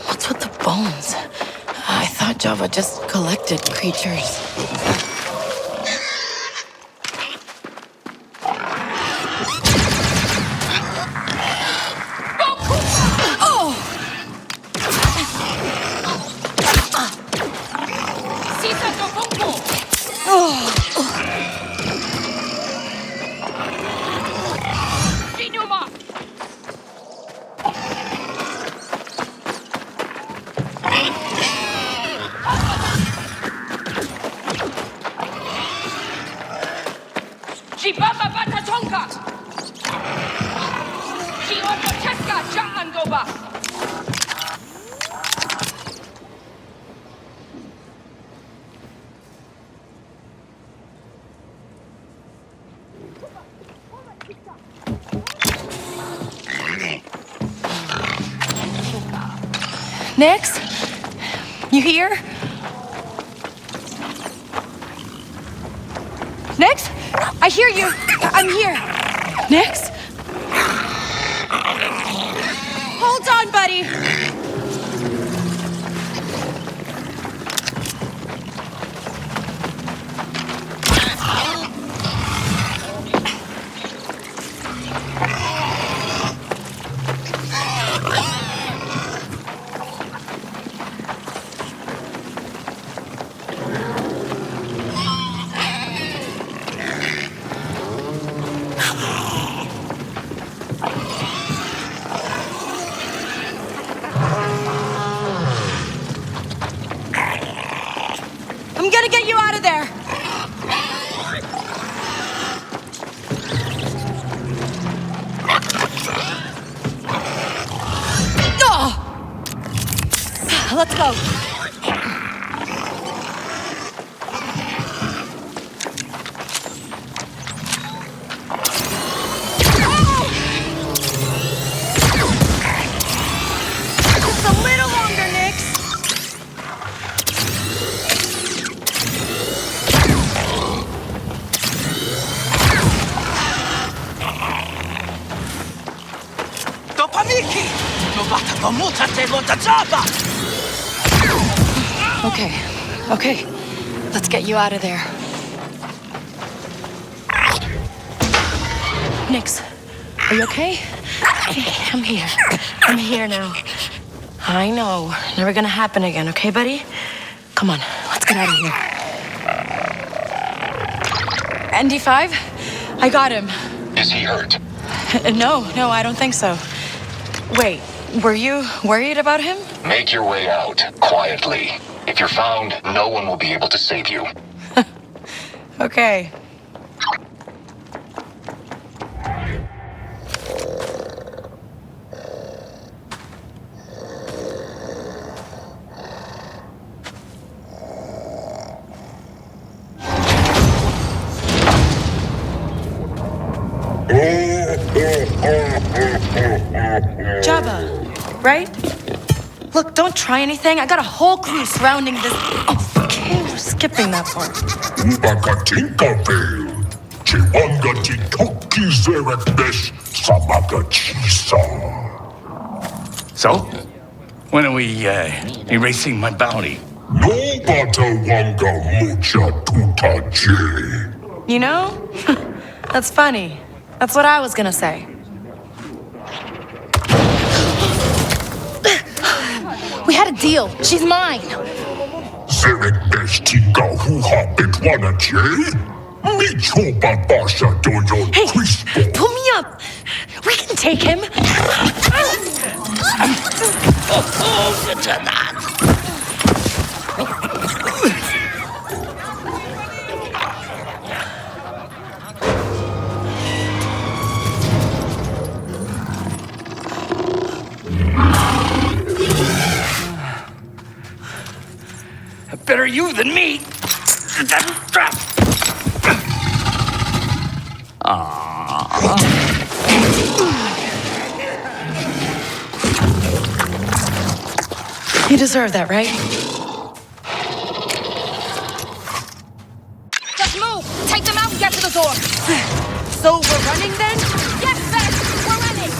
What's with the bones? I thought Java just collected creatures. Shibaba Batatonka! Shiotocheska Ja'angoba! Nix? You here? Nix? I hear you. I'm here. Nix? Hold on, buddy. I'm gonna get you out of there. Oh! Let's go. Just a little longer, Nix. Okay. Let's get you out of there. Nix, are you okay? Okay, I'm here. I'm here now. I know. Never gonna happen again, okay, buddy? Come on, let's get out of here. ND5? I got him. Is he hurt? No, I don't think so. Wait, were you worried about him? Make your way out, quietly. If you're found, no one will be able to save you. Okay. Jabba, right? Look, don't try anything. I got a whole crew surrounding this. Oh, okay, we're skipping that part. So? When are we, erasing my bounty? You know? That's funny. That's what I was gonna say. We had a deal. She's mine. Hey, pull me up. We can take him. Better you than me. You deserve that, right? Just move! Take them out and get to the door! So we're running then? Yes, Vess! We're running!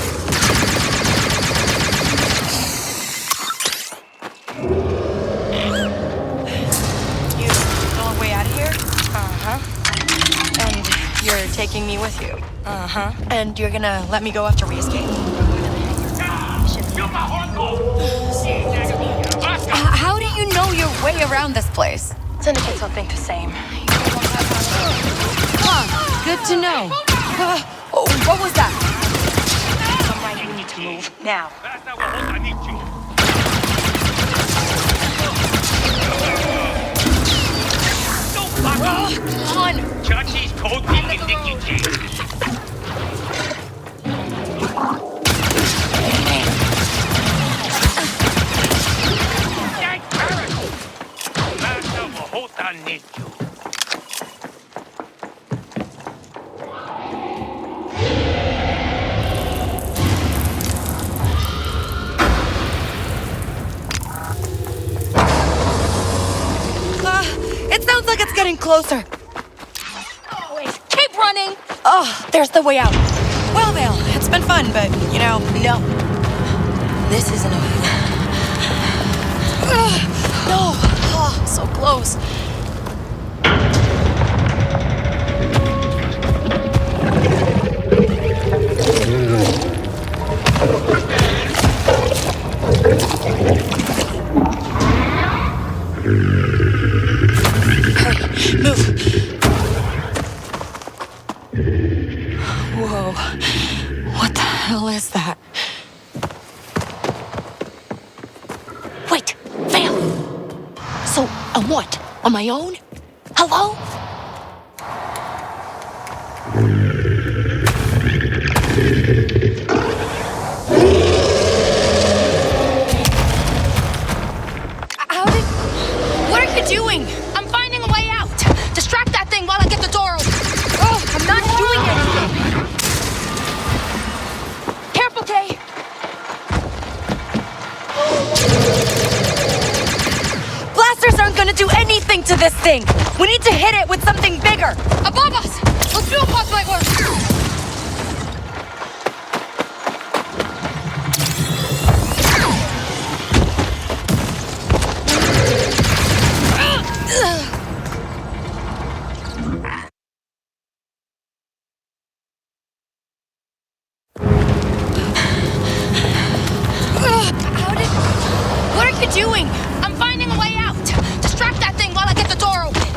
You going way out of here? Uh-huh. And you're taking me with you? Uh-huh. And you're gonna let me go after we escape? How do you know your way around this place? Syndicates all think the same. Good to know. What was that? I'm right, we need to move. Now. Come on! Chachi's cold being need you. It sounds like it's getting closer. Always keep running. Oh, there's the way out. Well, Vale, it's been fun, but, you know, no. This isn't a... No. Oh, so close. Hurry, move. Whoa. What the hell is that? Wait, Vale! So, I'm what? On my own? Hello? What are you doing? I'm finding a way out. Distract that thing while I get the door open. Oh, I'm not doing anything. Careful, Kay. Blasters aren't gonna do anything to this thing! We need to hit it with something bigger! Above us! Those fuel pods might work. What are you doing? I'm finding a way out. Distract that thing while I get the door open.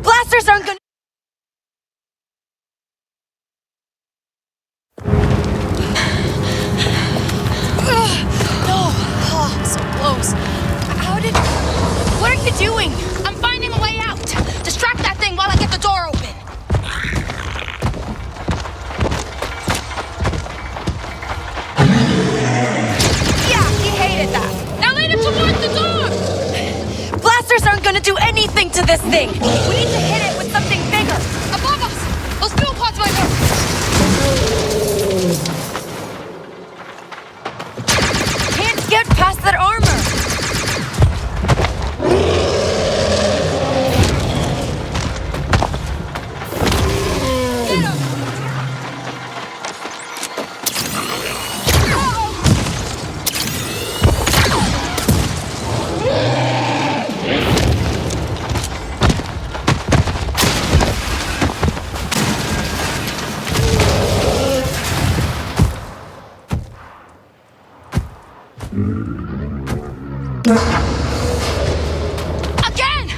Blasters aren't gonna... No! Oh, so close. What are you doing? I'm finding a way out. Distract that thing while I get the door open. Yeah, he hated that. Now lead him towards the door. Blasters aren't gonna do anything to this thing. We need to hit it with something bigger. Above us. Those fuel pods might work. Can't get past that armor. Again!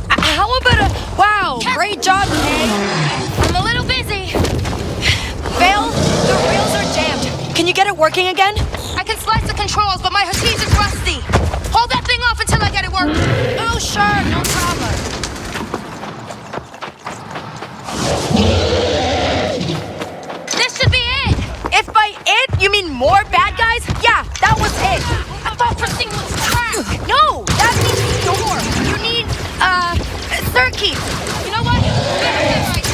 How about a... Wow, great job, Kay. I'm a little busy. Vale, the rails are jammed. Can you get it working again? I can slice the controls, but my Hatice is rusty. Hold that thing off until I get it working. Oh, sure, no problem. This should be it. If by it, you mean more bad guys? Yeah, that was it. I thought for thing was cracked. No, that means door. You need, circuit. You know what? Right.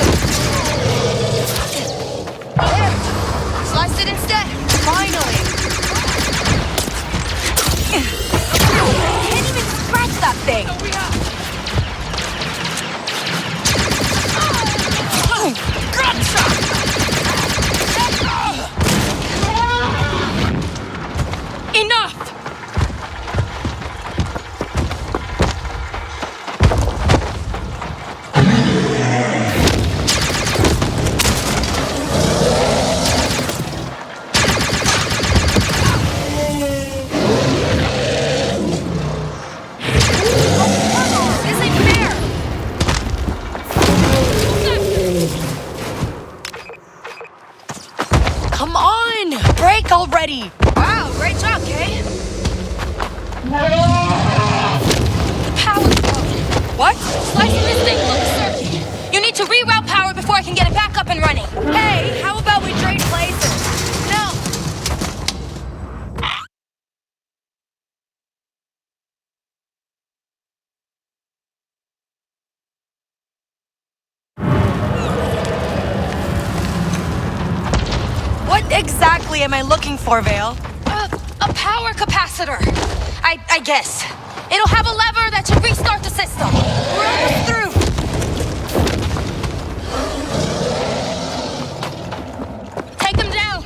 There. Slice it instead. Finally. Can't even scratch that thing. Enough! Come on! Break already! Wow, great job, Kay. The power's broken. What? Slicing this thing below the circuit. You need to reroute power before I can get it back up and running. Hey, how about we trade exactly am I looking for, Vale? A power capacitor. I guess. It'll have a lever that should restart the system. We're almost through. Take them down.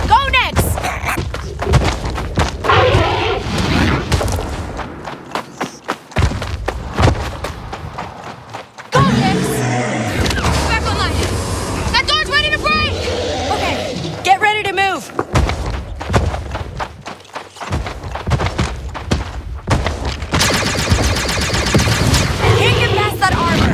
Go next. Go next. Back online. That door's ready to break. Okay, get ready to move. Can't get past that armor.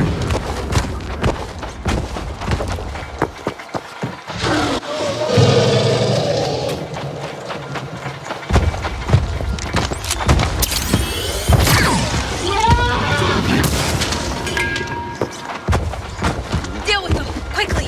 Deal with them quickly.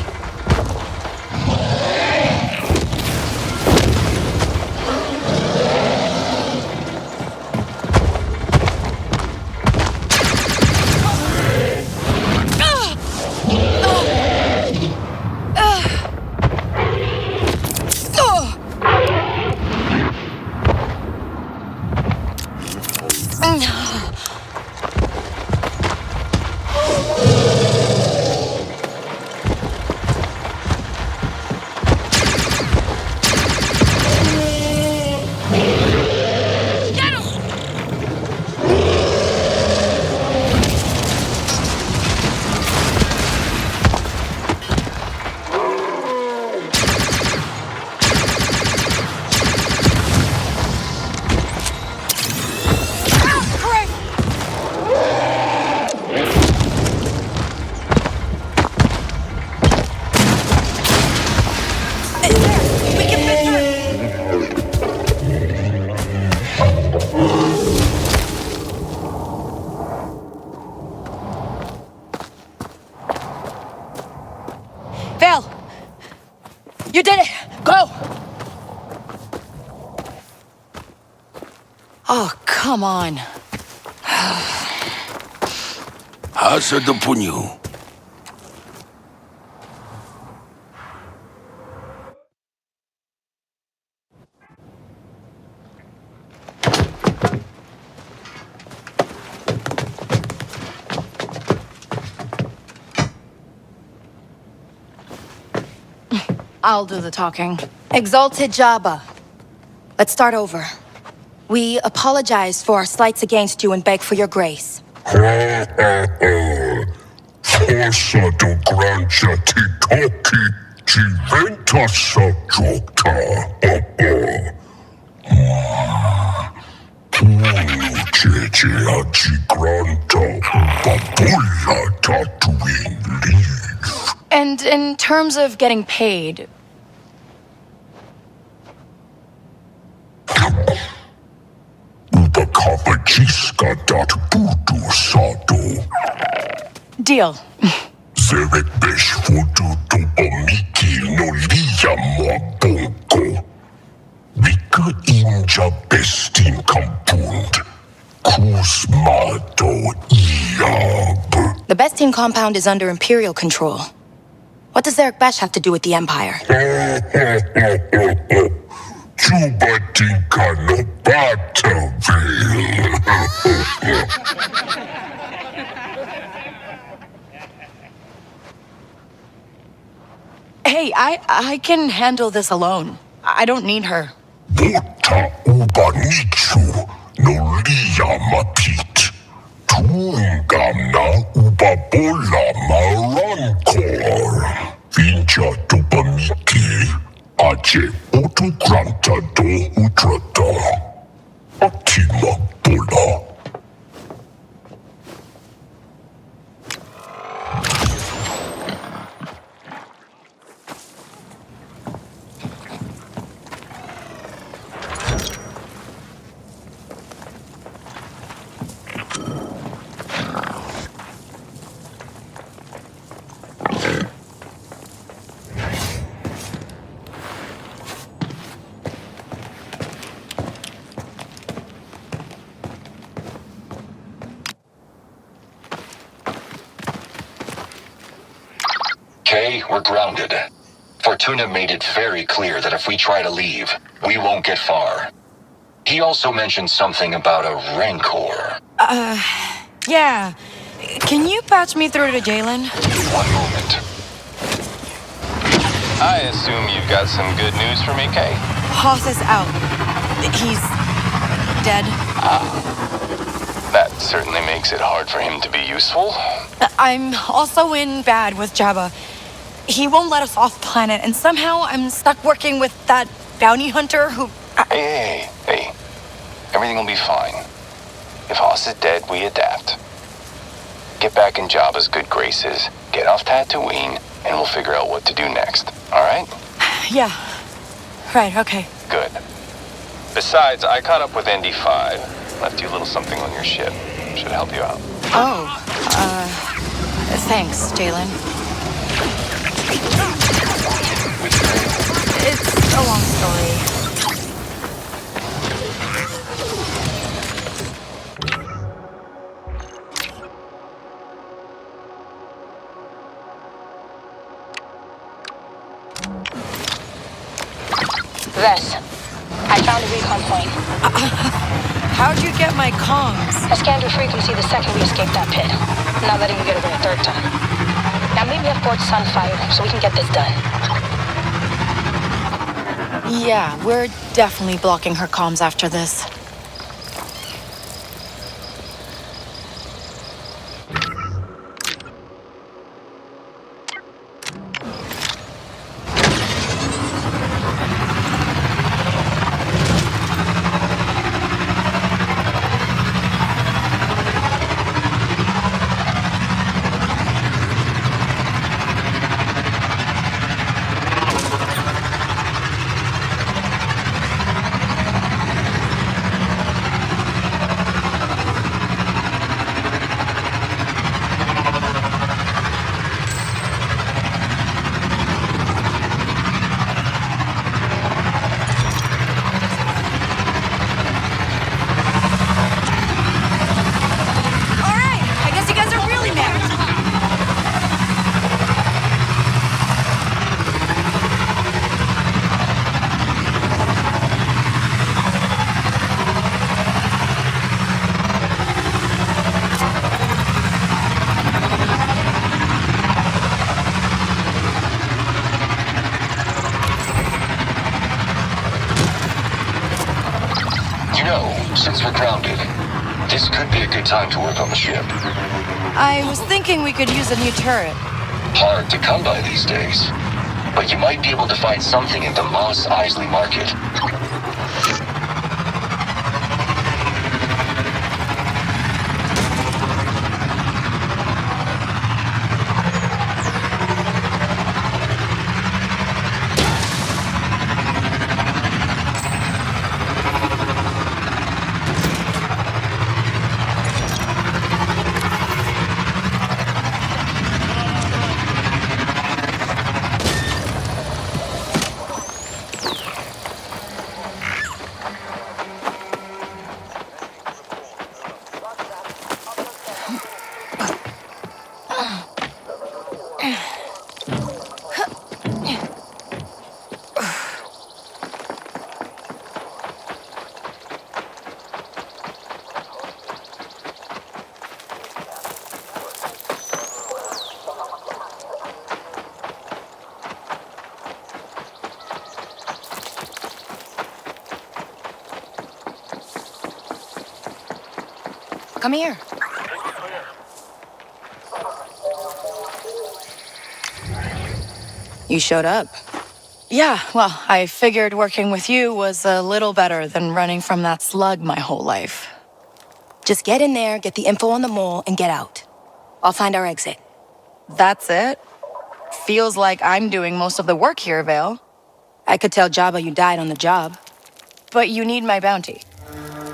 Vale! You did it! Go! Oh, come on. Asa do punho. I'll do the talking. Exalted Jabba. Let's start over. We apologize for our slights against you and beg for your grace. Força do grande titoki diventa sajokta. Puno jeje ajigranta babuya Tatooine leave. And in terms of getting paid, Ubakabajiska dat budu sado. deal. Zerek besh fudu tubamiki no liya mwabongo. Vika inja bestin kampund. Kusmado iab. The best team compound is under Imperial control. What does Eric Bash have to do with the Empire? Chuba tinka no Bataville. Hey, I can handle this alone. I don't need her. Bota ubanichu no liya mapit. Tungana ubabola marankor. Vinja tubamiki. Aje autogranta do utrata. Atima bola. Kay, we're grounded. For Fortuna made it very clear that if we try to leave, we won't get far. He also mentioned something about a rancor. Yeah. Can you patch me through to Jalen? One moment. I assume you've got some good news for me, Kay? Hoss is out. He's dead. That certainly makes it hard for him to be useful. I'm also in bad with Jabba. He won't let us off planet, and somehow I'm stuck working with that bounty hunter who... Hey. Everything will be fine. If Hoss is dead, we adapt. Get back in Jabba's good graces, get off Tatooine, and we'll figure out what to do next. All right? Yeah. Right, okay. Good. Besides, I caught up with ND5. Left you a little something on your ship. Should help you out. Oh, thanks, Jalen. It's a long story. Vess, I found a recon point. How'd you get my comms? I scanned your frequency the second we escaped that pit. Not letting you get away a third time. Now meet me at Fort Sunfire so we can get this done. Yeah, we're definitely blocking her comms after this. Since we're grounded, this could be a good time to work on the ship. I was thinking we could use a new turret. Hard to come by these days, but you might be able to find something in the Mos Eisley market. Come here. You showed up. Yeah, well, I figured working with you was a little better than running from that slug my whole life. Just get in there, get the info on the mole, and get out. I'll find our exit. That's it? Feels like I'm doing most of the work here, Vale. I could tell Jabba you died on the job. But you need my bounty.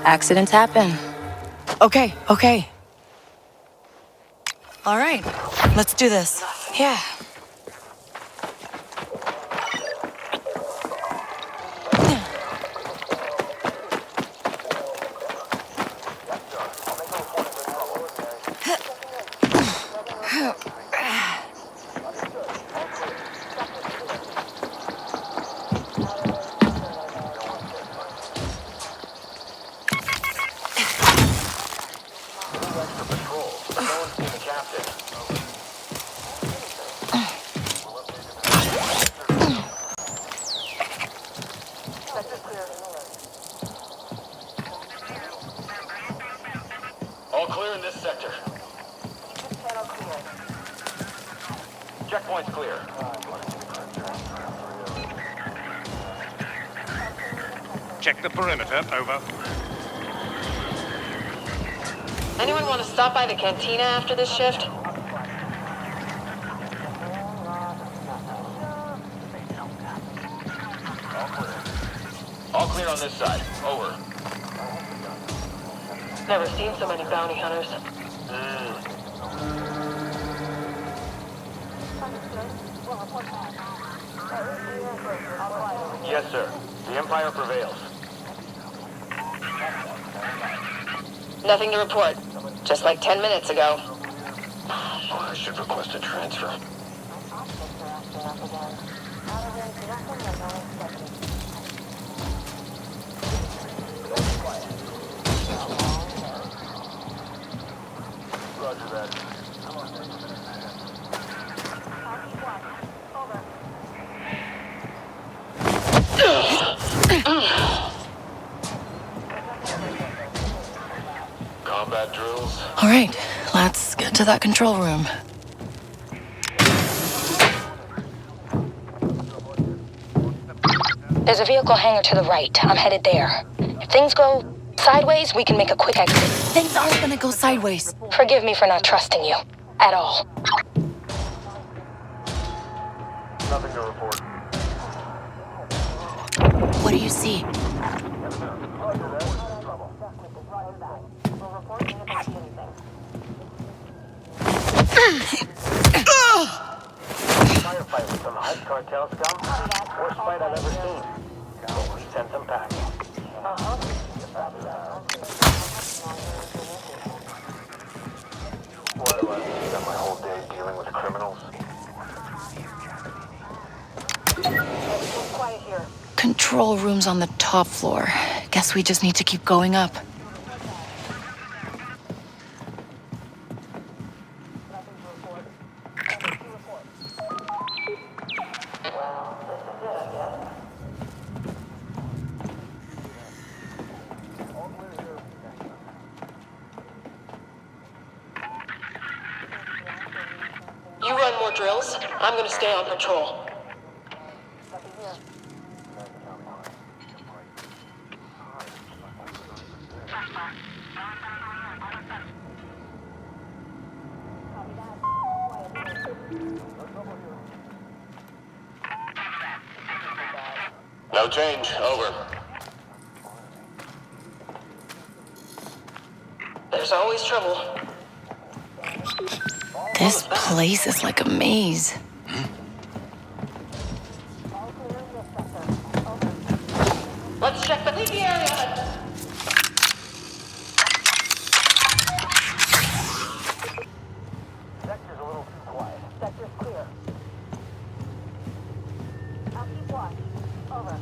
Accidents happen. Okay. All right, let's do this. Yeah. Checkpoint's clear. Check the perimeter. Over. Anyone want to stop by the cantina after this shift? All clear on this side. Over. Never seen so many bounty hunters. Yes, sir. The Empire prevails. Nothing to report. Just like 10 minutes ago. I should request a transfer. Roger that. Combat drills. All right, let's get to that control room. There's a vehicle hangar to the right. I'm headed there. If things go sideways, we can make a quick exit. Things aren't gonna go sideways. Forgive me for not trusting you. At all. Nothing to report. What do you see? Firefight from heist cartel scum? Worst fight I've ever seen. But we sent them packing. Why do I spend my whole day dealing with criminals? Quiet here. Control room's on the top floor. Guess we just need to keep going up. You run more drills. I'm gonna stay on patrol. No change. Over. There's always trouble. This place is like a maze. Let's check the leaky area. Sector's a little too quiet. Sector's clear. I'll keep watch. Over.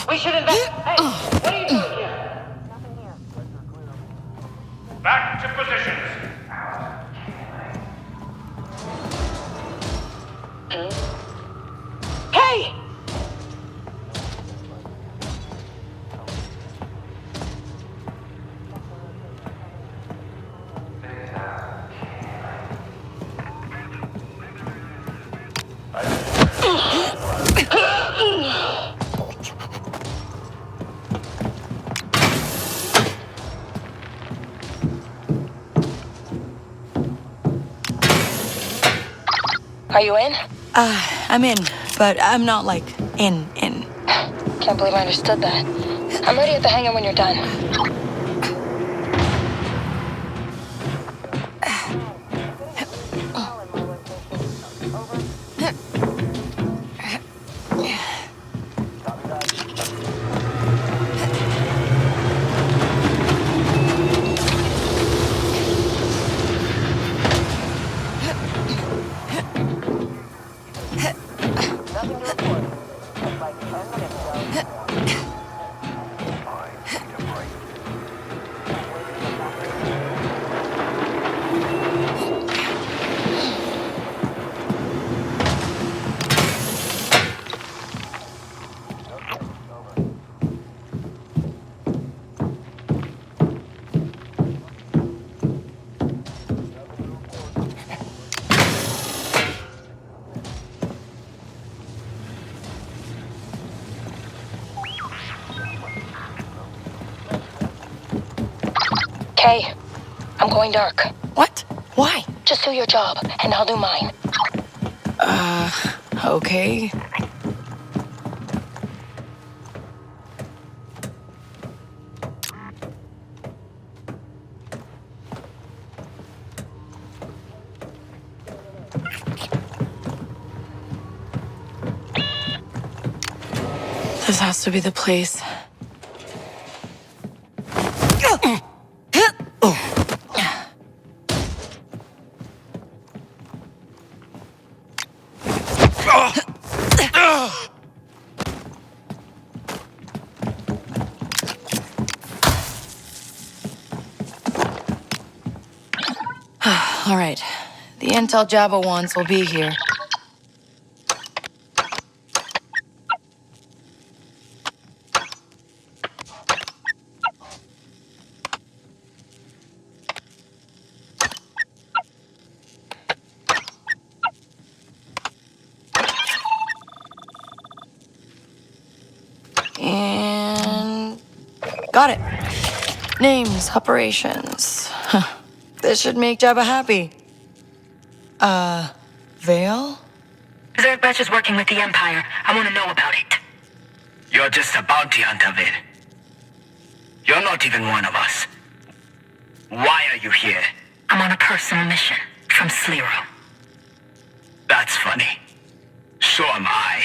We should invest. Hey, what are you doing here? Nothing here. Back to positions. Hey! Are you in? I'm in, but I'm not like in. Can't believe I understood that. I'm ready at the hangar when you're done. Kay, I'm going dark. What? Why? Just do your job, and I'll do mine. Okay. This has to be the place. All right. The intel Jabba wants will be here. And... got it. Names, operations. Huh. This should make Jabba happy. Vale? Zerg Batch is working with the Empire. I want to know about it. You're just a bounty hunter, Vid. You're not even one of us. Why are you here? I'm on a personal mission from Sliro. That's funny. So am I.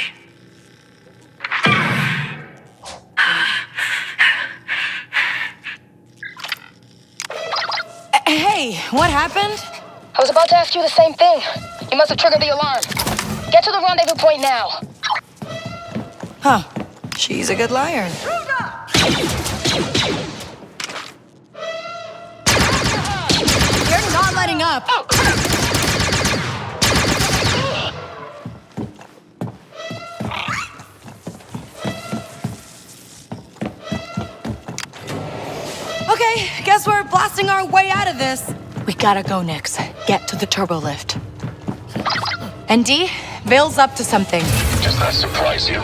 Hey, what happened? I was about to ask you the same thing. You must have triggered the alarm. Get to the rendezvous point now. Huh. She's a good liar. You're not letting up. Okay, guess we're blasting our way out of this. We gotta go, Nix. Get to the turbo lift. And D, Vale's up to something. Does that surprise you?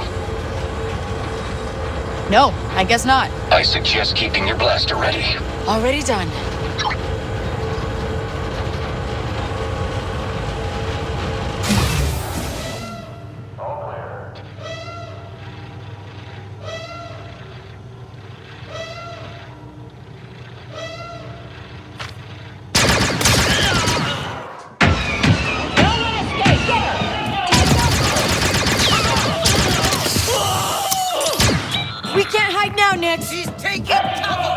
No, I guess not. I suggest keeping your blaster ready. Already done. We can't hide now, Nix. He's taking cover!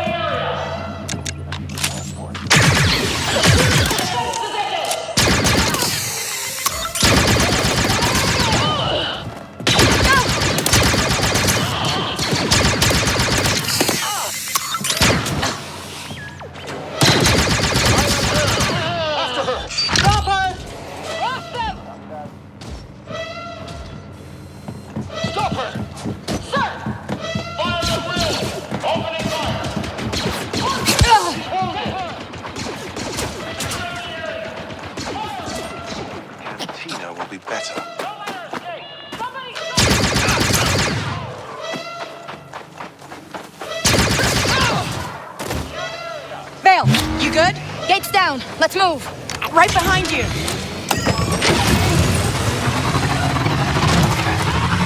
Vale, you good? Gates down. Let's move. Right behind you.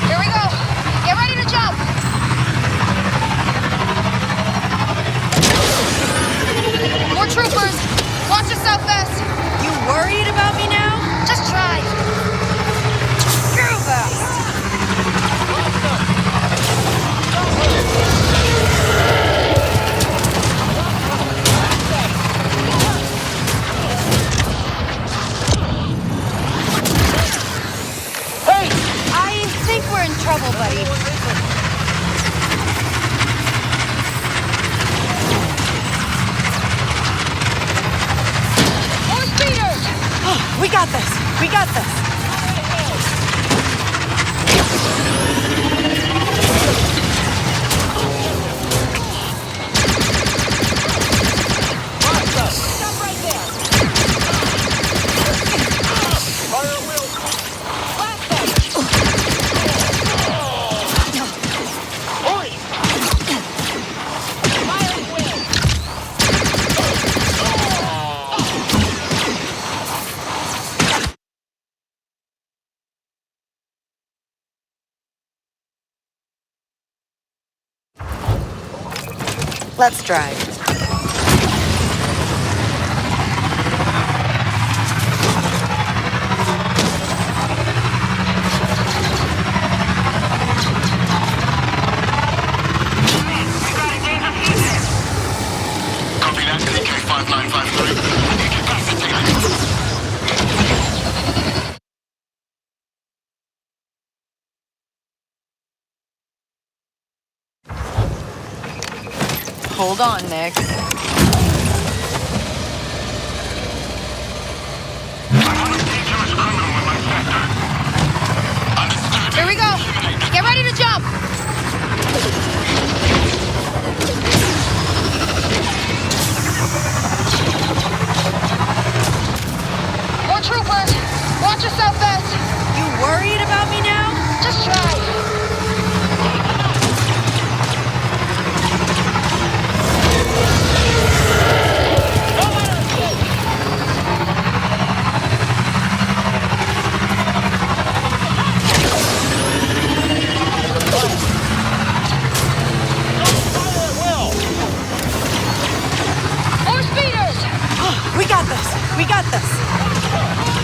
Here we go. Get ready to jump. More troopers. Watch yourself, Vess. You worried about me now? Just try. Screw Vess. We're in trouble, buddy. More speeders! Oh, we got this. We got this. Stop right there. Fire wheel. Let's drive. Copy that, CK-5953. Incapacitated. Hold on, Nick. Here we go. Get ready to jump. More troopers. Watch yourself, Vess. You worried about me now? Just drive. More speeders. We got this. We got this.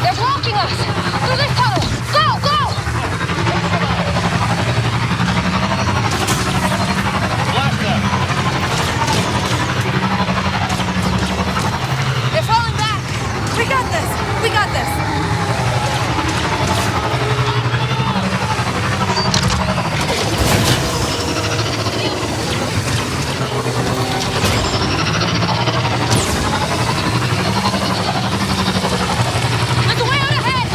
They're blocking us. Through this tunnel. Go, go. They're falling back. We got this. We got this. There's a way out ahead.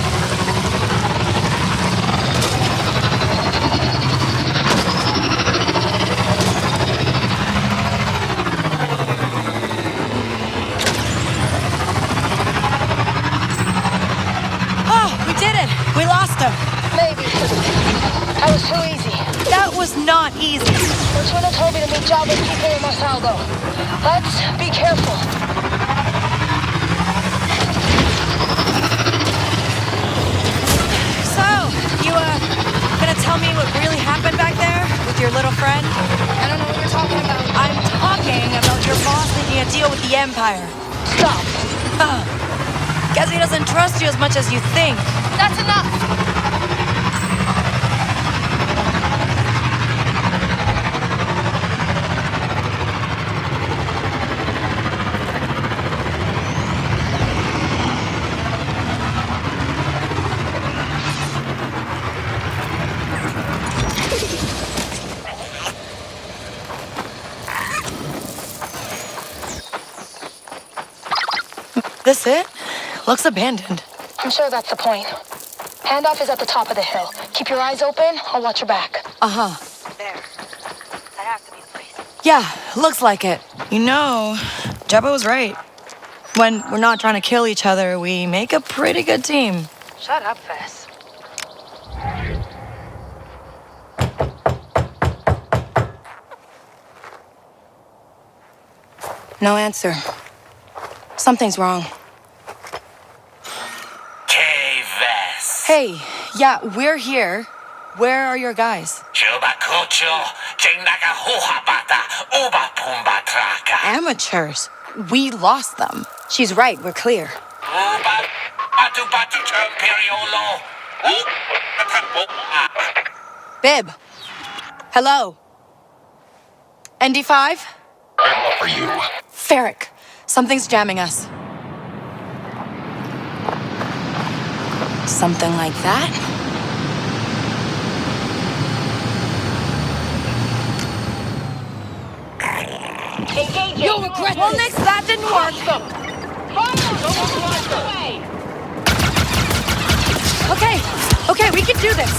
Oh, we did it. We lost him. Maybe. That was too easy. That was not easy. Fortuna told me to meet Java's people in Masalgo. Let's be careful. So, you, gonna tell me what really happened back there with your little friend? I don't know what you're talking about. I'm talking about your boss making a deal with the Empire. Stop. Guess he doesn't trust you as much as you think. That's enough. This it? Looks abandoned. I'm sure that's the point. Handoff is at the top of the hill. Keep your eyes open. I'll watch your back. Uh-huh. There. That has to be the place. Yeah, looks like it. You know, Jabba was right. When we're not trying to kill each other, we make a pretty good team. Shut up, Vess. No answer. Something's wrong. Kay Vess. Hey, yeah, we're here. Where are your guys? Amateurs. We lost them. She's right, we're clear. Bib. Hello. ND5? Where are you? Ferric. Something's jamming us. Something like that? You'll regret Well, Nix, that didn't work. Okay, we can do this.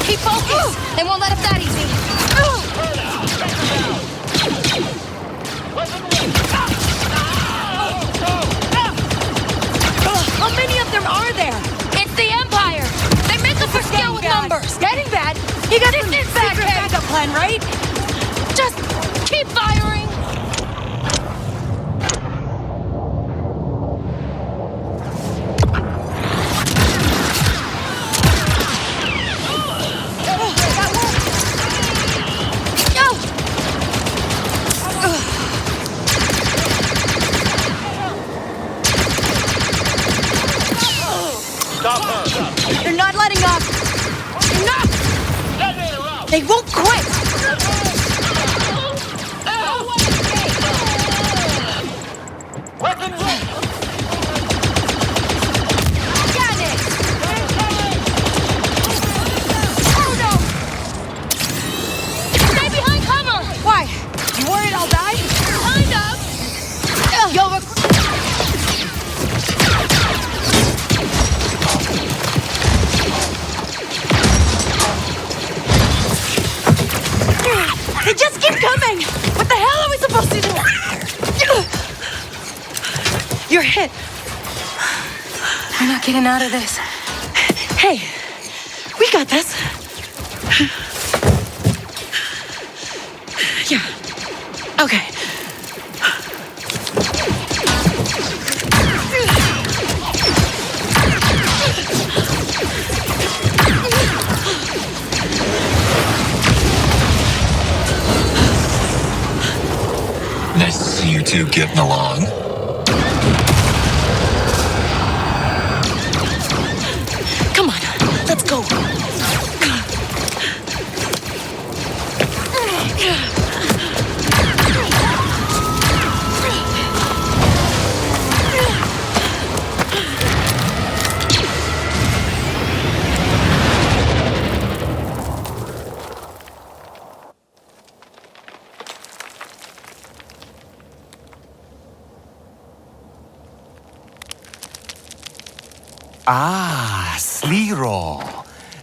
Keep focused. They won't let up that easy. How many of them are there? It's the Empire. They make up for skill with numbers. Getting bad. You got This some is secret bad. backup plan, right? Just keep firing. They won't quit! Got it! Oh no! Stay behind cover! Why? You worried I'll die? Kind of! Yo, they just keep coming! What the hell are we supposed to do? You're hit. We're not getting out of this. Hey, we got this. Yeah. Okay. Nice to see you two getting along. Come on, let's go. Ah, Sliro.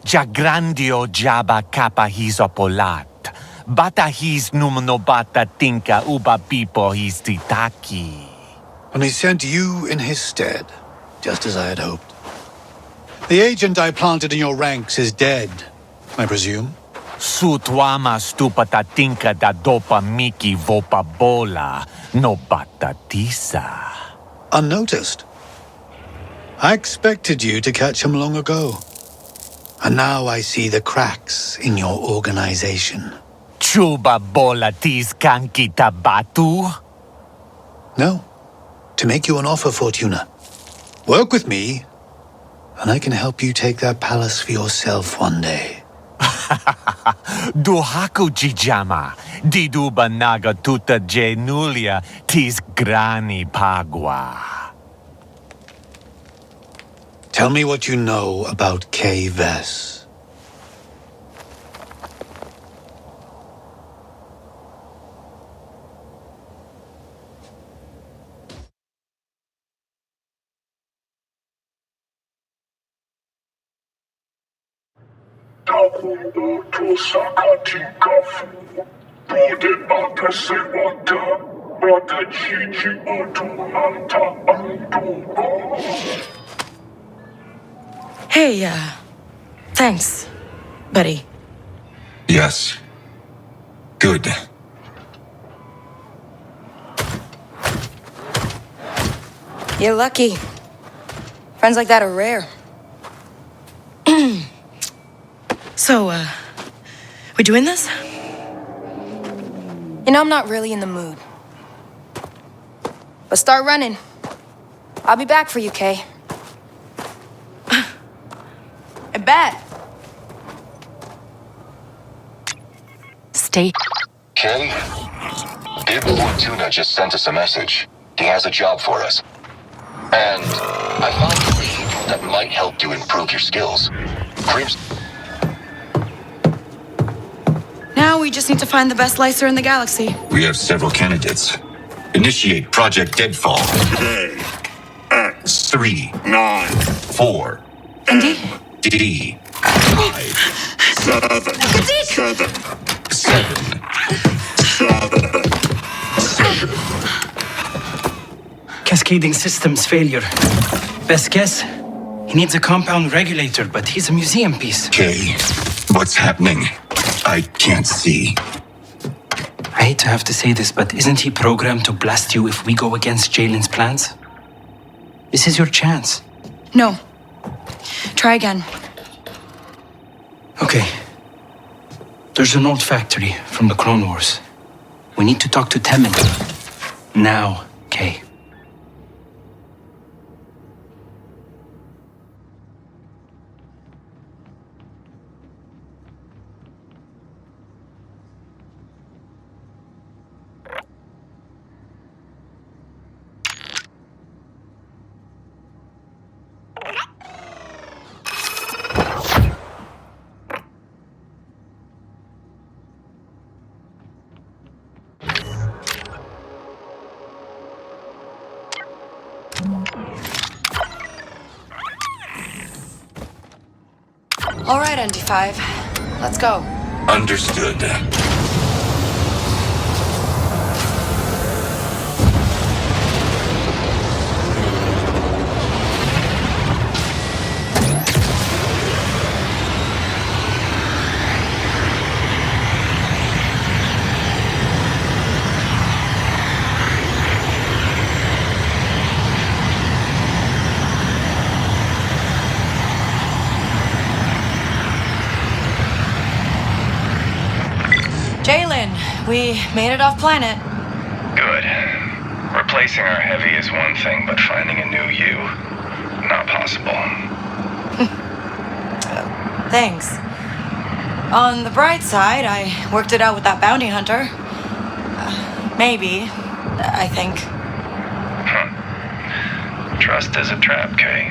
Jagrandio jaba kappa hisopolat. Bata his numnobata tinka uba pipo his titaki. And he sent you in his stead, just as I had hoped. The agent I planted in your ranks is dead, I presume. Sutwama stupata tinka da dopa miki vopa bola no batatisa. Unnoticed. I expected you to catch him long ago. And now I see the cracks in your organization. Chuba bola tis kankita batu? No. To make you an offer, Fortuna. Work with me, and I can help you take that palace for yourself one day. Duhaku jijama. Diduba naga tuta genulia tis grani pagua. Tell me what you know about Kay Vess. Hey, thanks, buddy. Yes. Good. You're lucky. Friends like that are rare. So, we doing this? You know, I'm not really in the mood. But start running. I'll be back for you, Kay. I bet. Stay. Kay? Bib Fortuna just sent us a message. He has a job for us. And I found a lead that might help you improve your skills. Creeps. Now we just need to find the best slicer in the galaxy. We have several candidates. Initiate Project Deadfall. Today, X 3, 9, 4, Indy? D, 5, 7, 7, 7. 7. Cascading systems failure. Best guess? He needs a compound regulator, but he's a museum piece. Kay, what's happening? I can't see. I hate to have to say this, but isn't he programmed to blast you if we go against Jalen's plans? This is your chance. No. Try again. Okay. There's an old factory from the Clone Wars. We need to talk to Temin. Now, Kay. All right, ND5. Let's go. Understood. Jalen, we made it off planet. Good. Replacing our heavy is one thing, but finding a new you, not possible. Thanks. On the bright side, I worked it out with that bounty hunter. Maybe, I think. Trust is a trap, Kay.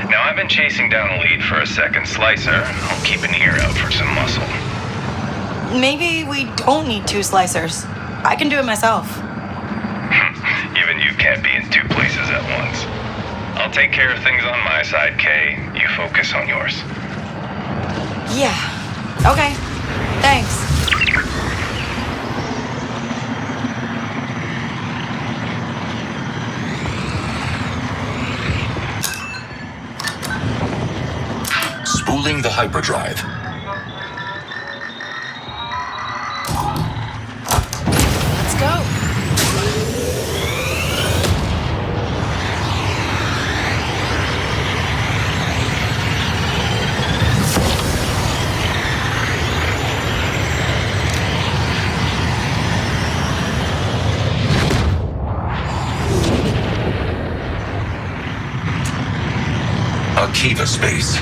Now, I've been chasing down a lead for a second slicer. I'll keep an ear out for some muscle. Maybe we don't need 2 slicers. I can do it myself. Even you can't be in 2 places at once. I'll take care of things on my side, Kay. You focus on yours. Yeah. Okay. Thanks. Spooling the hyperdrive. Let's go. Akiva space.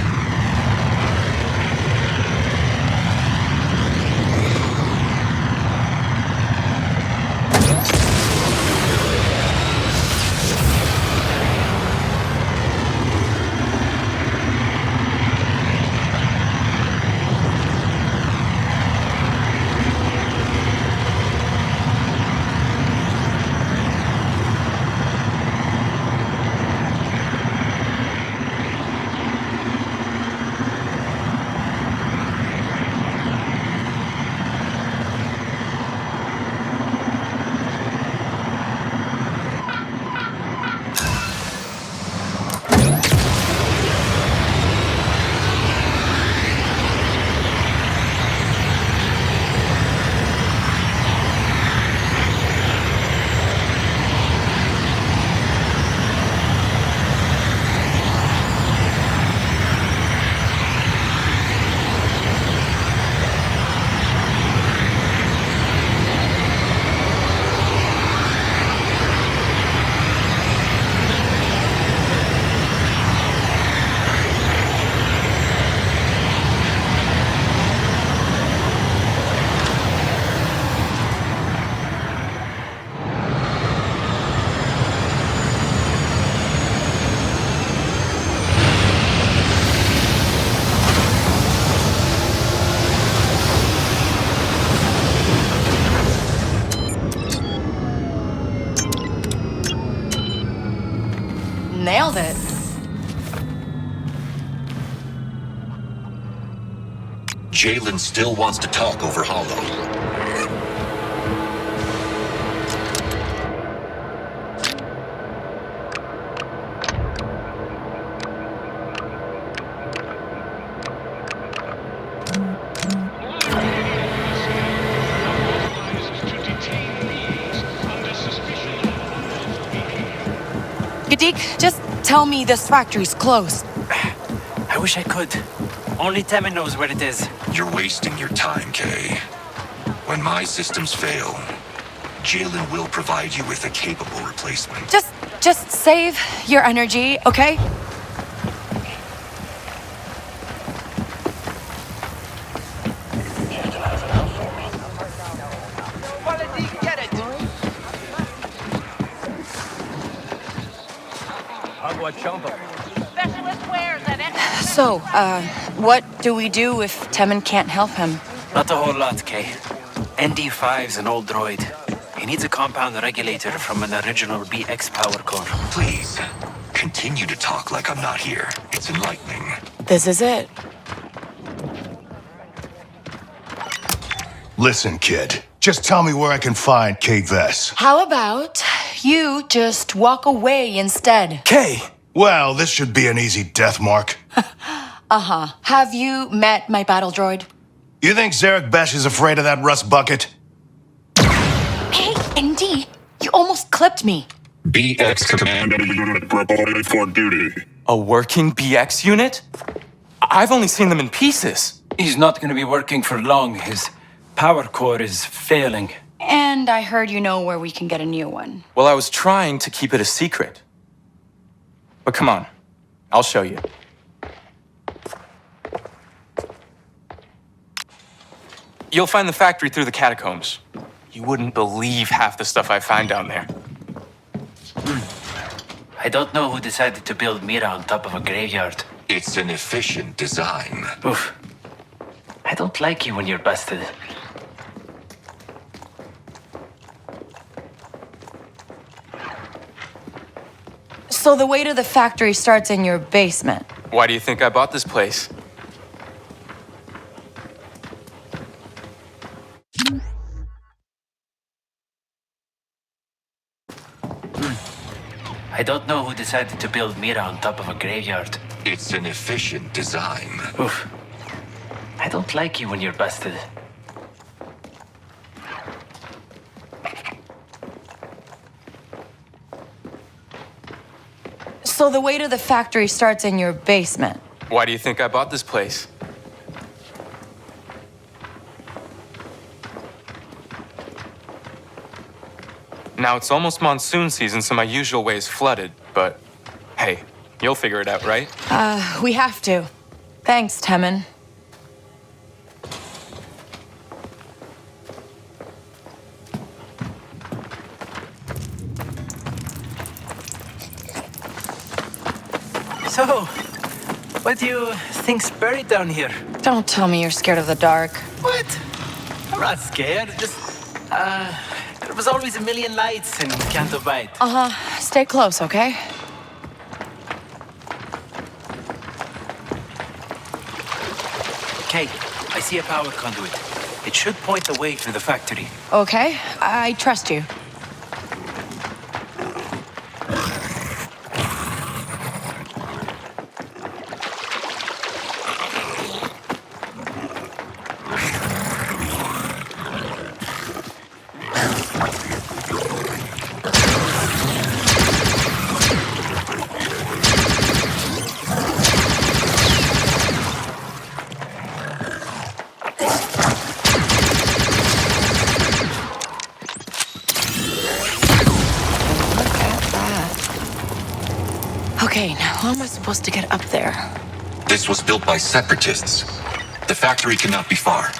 Nailed it. Jalen still wants to talk over Hollow. Gadik, just tell me this factory's closed. I wish I could. Only Temin knows where it is. You're wasting your time, Kay. When my systems fail, Jalen will provide you with a capable replacement. Just save your energy, okay? So, what do we do if Temin can't help him? Not a whole lot, Kay. ND5's an old droid. He needs a compound regulator from an original BX power core. Please, continue to talk like I'm not here. It's enlightening. This is it. Listen, kid. Just tell me where I can find Kay Vess. How about you just walk away instead? Kay! Well, this should be an easy death mark. Uh-huh. Have you met my battle droid? You think Zarek Besh is afraid of that rust bucket? Hey, ND, you almost clipped me. BX command unit reported for duty. A working BX unit? I've only seen them in pieces. He's not going to be working for long. His power core is failing. And I heard you know where we can get a new one. Well, I was trying to keep it a secret. But come on, I'll show you. You'll find the factory through the catacombs. You wouldn't believe half the stuff I find down there. I don't know who decided to build Mira on top of a graveyard. It's an efficient design. Oof. I don't like you when you're busted. So the way to the factory starts in your basement. Why do you think I bought this place? I don't know who decided to build Mira on top of a graveyard. It's an efficient design. Oof. I don't like you when you're busted. So the way to the factory starts in your basement. Why do you think I bought this place? Now, it's almost monsoon season, so my usual way is flooded, but hey, you'll figure it out, right? We have to. Thanks, Temin. So, what do you think's buried down here? Don't tell me you're scared of the dark. What? I'm not scared. Just, there was always a million lights in Canto Bight. Uh-huh. Stay close, okay? Kay, I see a power conduit. It should point the way to the factory. Okay. I trust you. Okay, now how am I supposed to get up there? This was built by separatists. The factory cannot be far.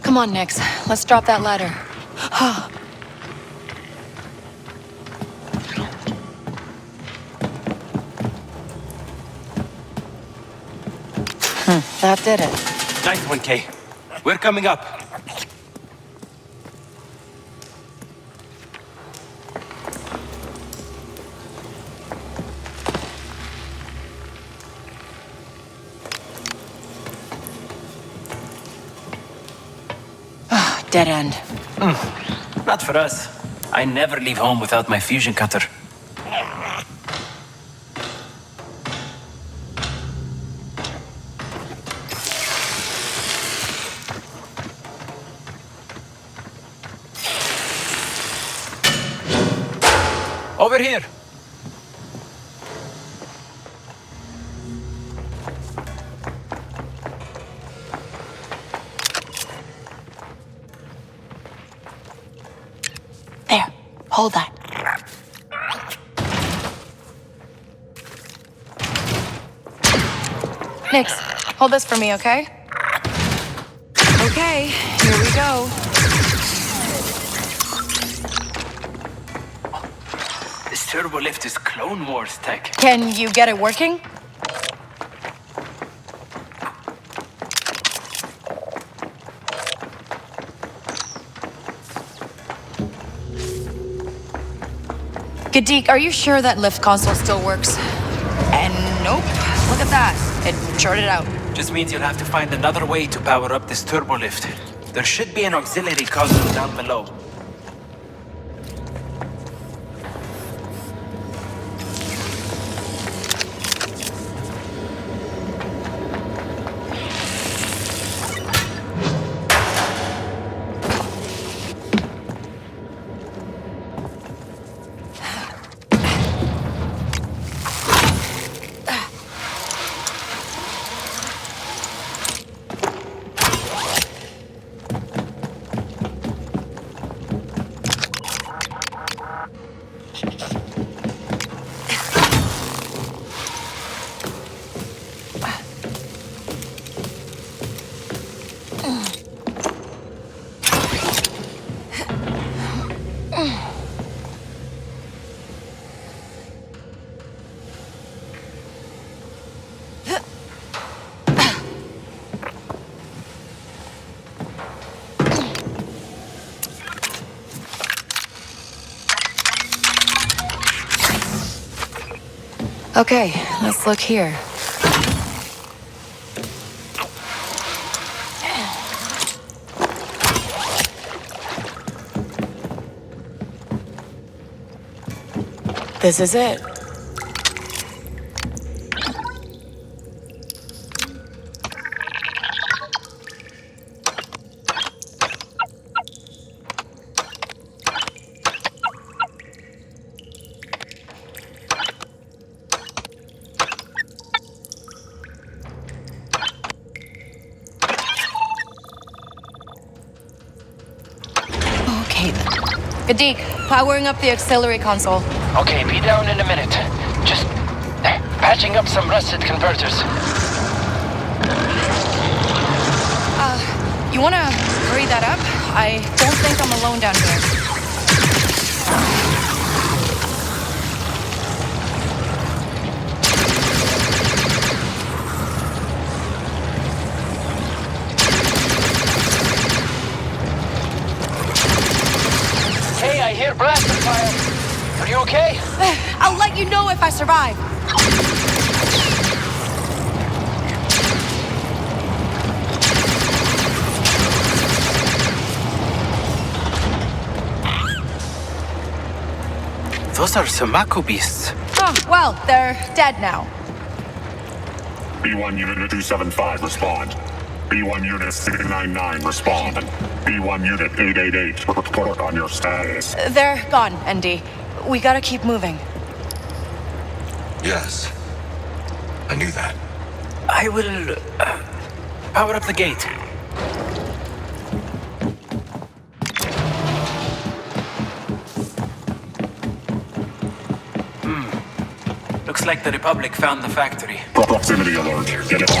Come on, Nix. Let's drop that ladder. That did it. Nice one, Kay. We're coming up. Dead end. Not for us. I never leave home without my fusion cutter. Over here. There. Hold that. Nix, hold this for me, okay? turbo lift is Clone Wars tech. Can you get it working? Gadik, are you sure that lift console still works? And nope. Look at that. It shorted out. Just means you'll have to find another way to power up this turbo lift. There should be an auxiliary console down below. Okay, let's look here. This is it. Gadik, powering up the auxiliary console. Okay, be down in a minute. Just patching up some rusted converters. You wanna hurry that up? I don't think I'm alone down here. Hey, I hear blaster fire. Are you okay? I'll let you know if I survive. Those are Sumaku beasts. Oh, well, they're dead now. B1 Unit 275, respond. B1 Unit 699, respond. B1 Unit 888, report on your status. They're gone, ND. We gotta keep moving. Yes. I knew that. I will power up the gate. Looks like the Republic found the factory. Proximity alert. Get it on.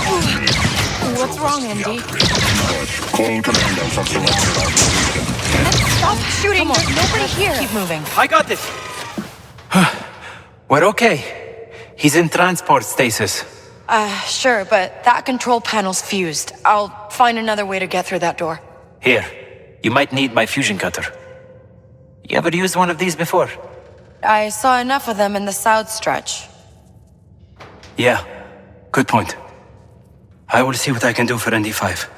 What's wrong, ND? Clone commandos have selected our position. Stop shooting! There's nobody here! Keep moving. I got this! We're okay. He's in transport stasis. Sure, but that control panel's fused. I'll find another way to get through that door. Here, you might need my fusion cutter. You ever used one of these before? I saw enough of them in the south stretch. Yeah, good point. I will see what I can do for ND5.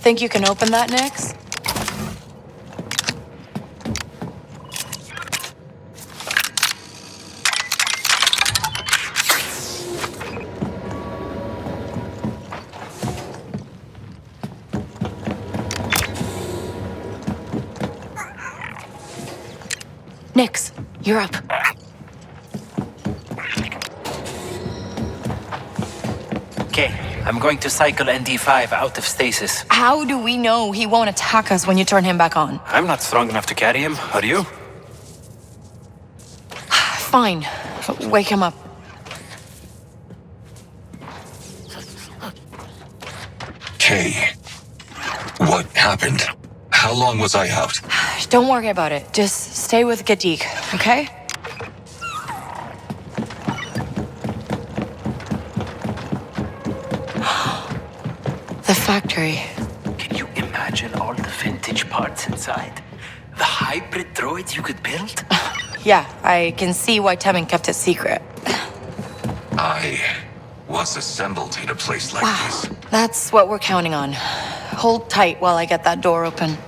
Think you can open that, Nix? Nix, you're up. Okay, I'm going to cycle ND5 out of stasis. How do we know he won't attack us when you turn him back on? I'm not strong enough to carry him, are you? Fine. Wake him up. Kay, what happened? How long was I out? Don't worry about it. Just stay with Gadik, okay? The factory. Can you imagine all the vintage parts inside? The hybrid droids you could build? Yeah, I can see why Temin kept it secret. I was assembled in a place like this. That's what we're counting on. Hold tight while I get that door open.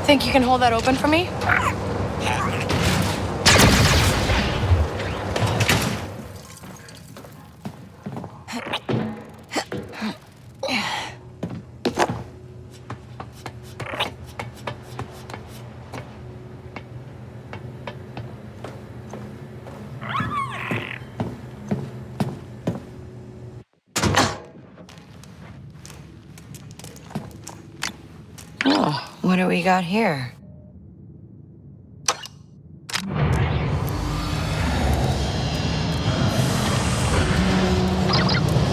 Think you can hold that open for me? Oh, what do we got here?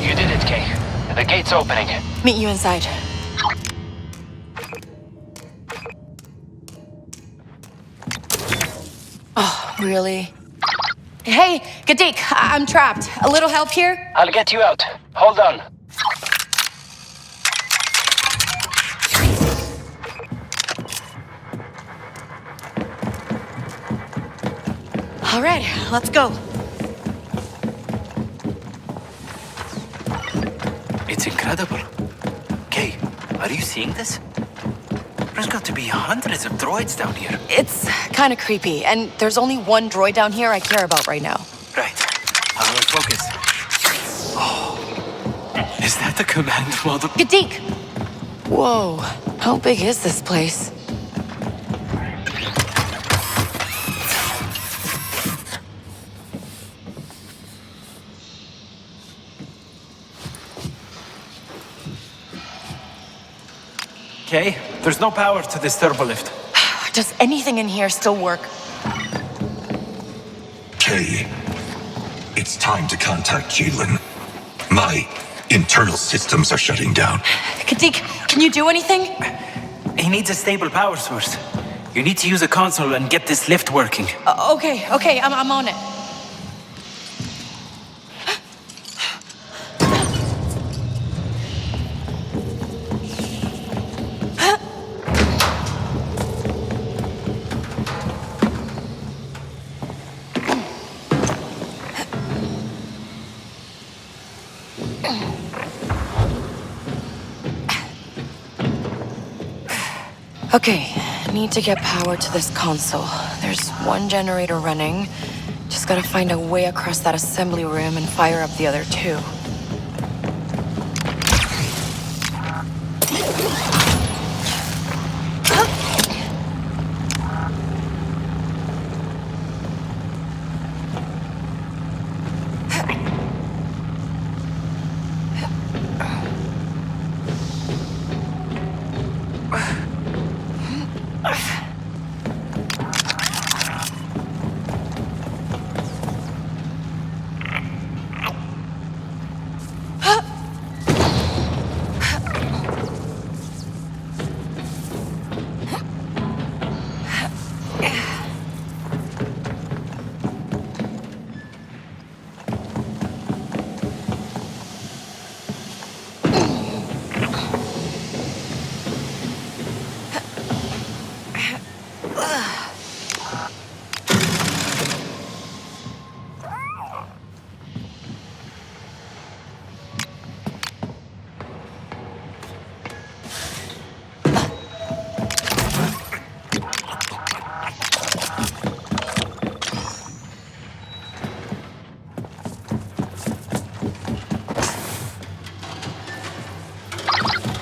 You did it, Kay. The gate's opening. Meet you inside. Oh, really? Hey, Gadik, I'm trapped. A little help here? I'll get you out. Hold on. All right, let's go. It's incredible. Kay, are you seeing this? There's got to be hundreds of droids down here. It's kind of creepy, and there's only one droid down here I care about right now. Right. I'll focus. Oh. Is that the command module? Gadik! Whoa, how big is this place? Kay, there's no power to this turbolift. Does anything in here still work? Kay, it's time to contact Jalen. My internal systems are shutting down. Kadik, can you do anything? He needs a stable power source. You need to use a console and get this lift working. Okay, I'm on it. Okay, need to get power to this console. There's one generator running. Just gotta find a way across that assembly room and fire up the other two.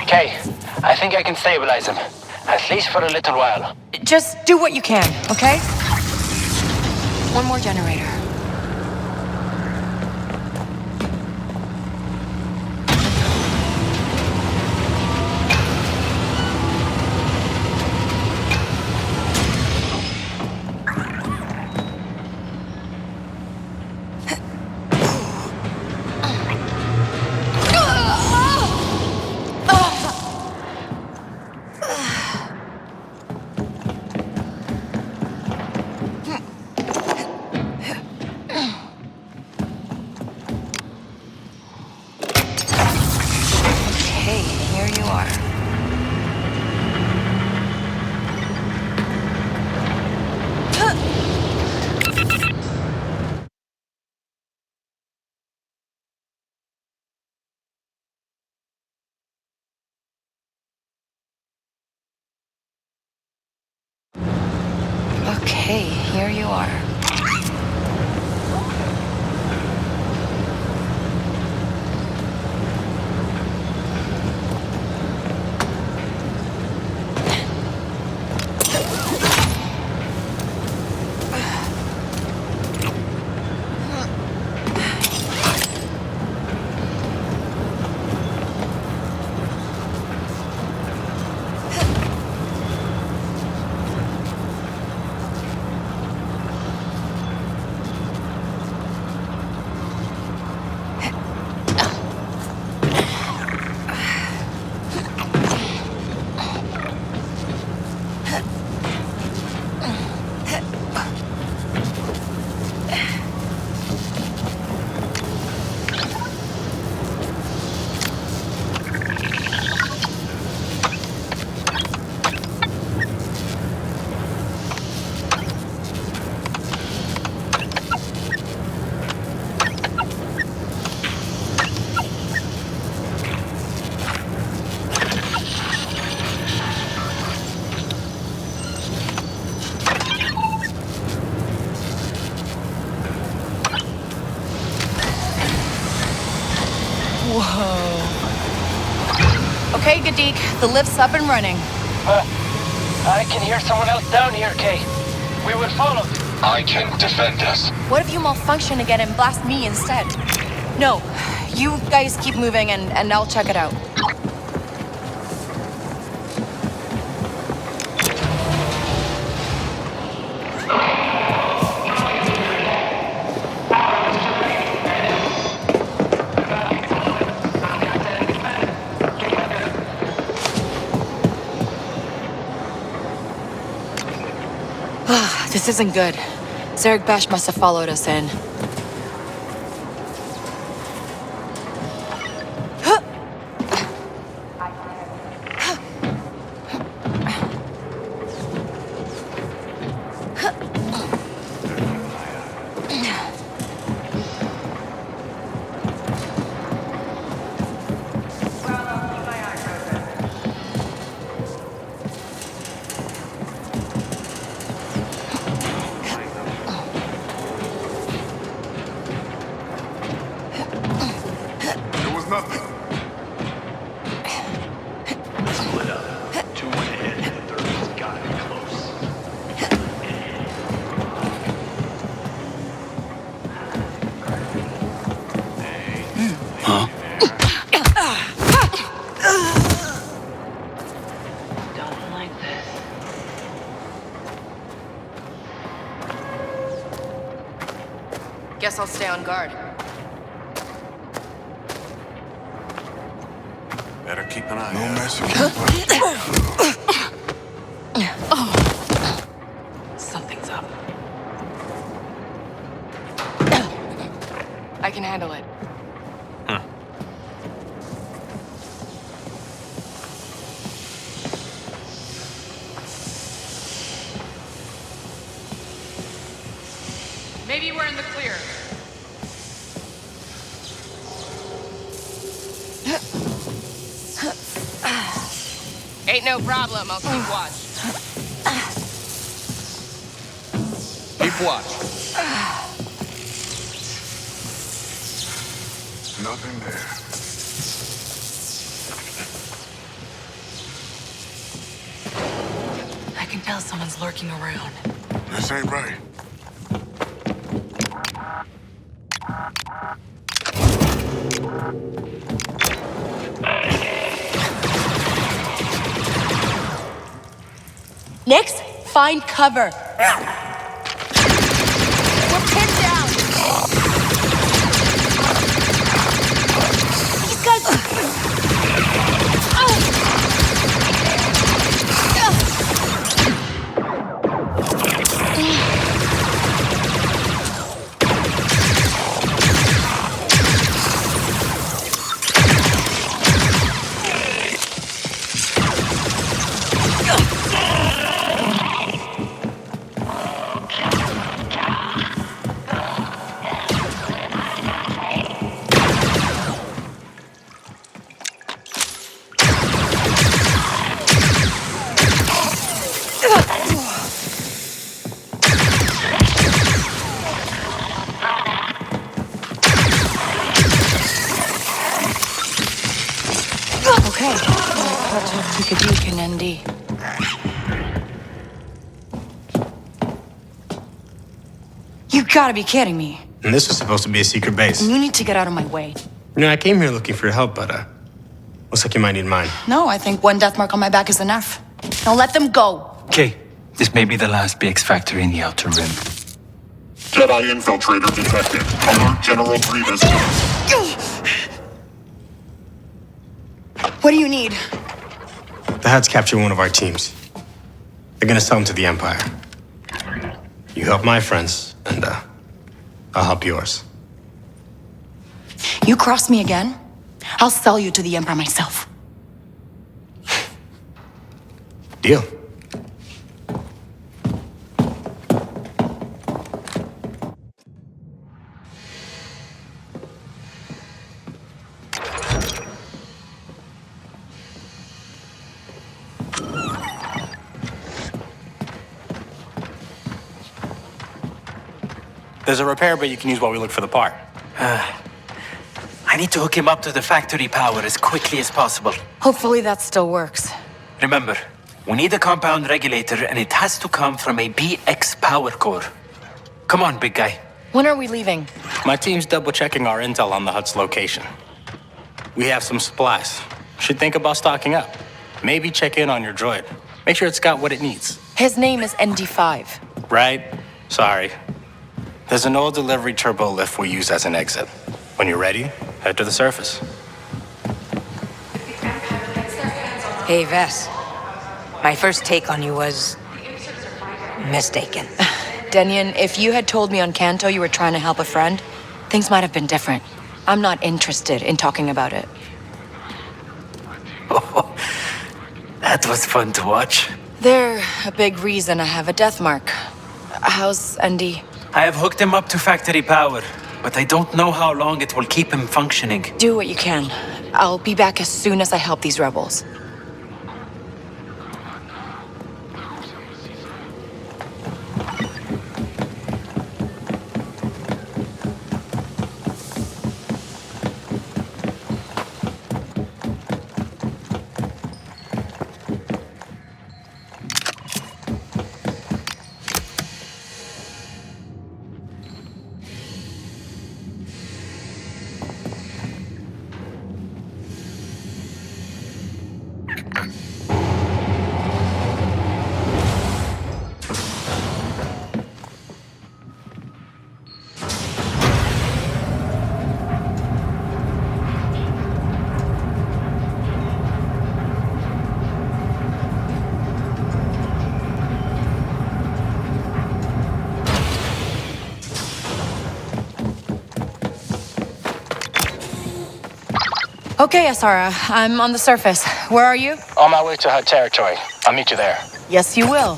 Kay, I think I can stabilize him. At least for a little while. Just do what you can, okay? One more generator. Okay, here you are. Okay, Gadik, the lift's up and running. I can hear someone else down here, Kay. We will follow. I can defend us. What if you malfunction again and blast me instead? No, you guys keep moving and I'll check it out. This isn't good. Zarek Bash must have followed us in. Guess I'll stay on guard. Better keep an eye No out. messing. Something's up. I can handle it. Maybe we're in the clear. Ain't no problem, I'll keep watch. Keep watch. Nothing there. I can tell someone's lurking around. This ain't right. Nix, find cover. We're pinned down. These guys. Okay. Pikadu can ND. You gotta be kidding me. And this was supposed to be a secret base. You need to get out of my way. You know, I came here looking for your help, but looks like you might need mine. No, I think one death mark on my back is enough. Now let them go. Kay, this may be the last BX factory in the Outer Rim. Jedi infiltrator detected. Alert General Grievous. What do you need? The Huts captured one of our teams. They're gonna sell him to the Empire. You help my friends, and I'll help yours. You cross me again, I'll sell you to the Emperor myself. Deal. There's a repair bay you can use while we look for the part. I need to hook him up to the factory power as quickly as possible. Hopefully that still works. Remember, we need a compound regulator, and it has to come from a BX power core. Come on, big guy. When are we leaving? My team's double-checking our intel on the Hut's location. We have some supplies. Should think about stocking up. Maybe check in on your droid. Make sure it's got what it needs. His name is ND5. Right? Sorry. There's an old delivery turbo lift we use as an exit. When you're ready, head to the surface. Hey, Vess. My first take on you was mistaken. Denyon, if you had told me on Kanto you were trying to help a friend, things might have been different. I'm not interested in talking about it. That was fun to watch. They're a big reason I have a death mark. How's Andy? I have hooked him up to factory power, but I don't know how long it will keep him functioning. Do what you can. I'll be back as soon as I help these rebels. Okay, Asara, I'm on the surface. Where are you? On my way to Hut territory. I'll meet you there. Yes, you will.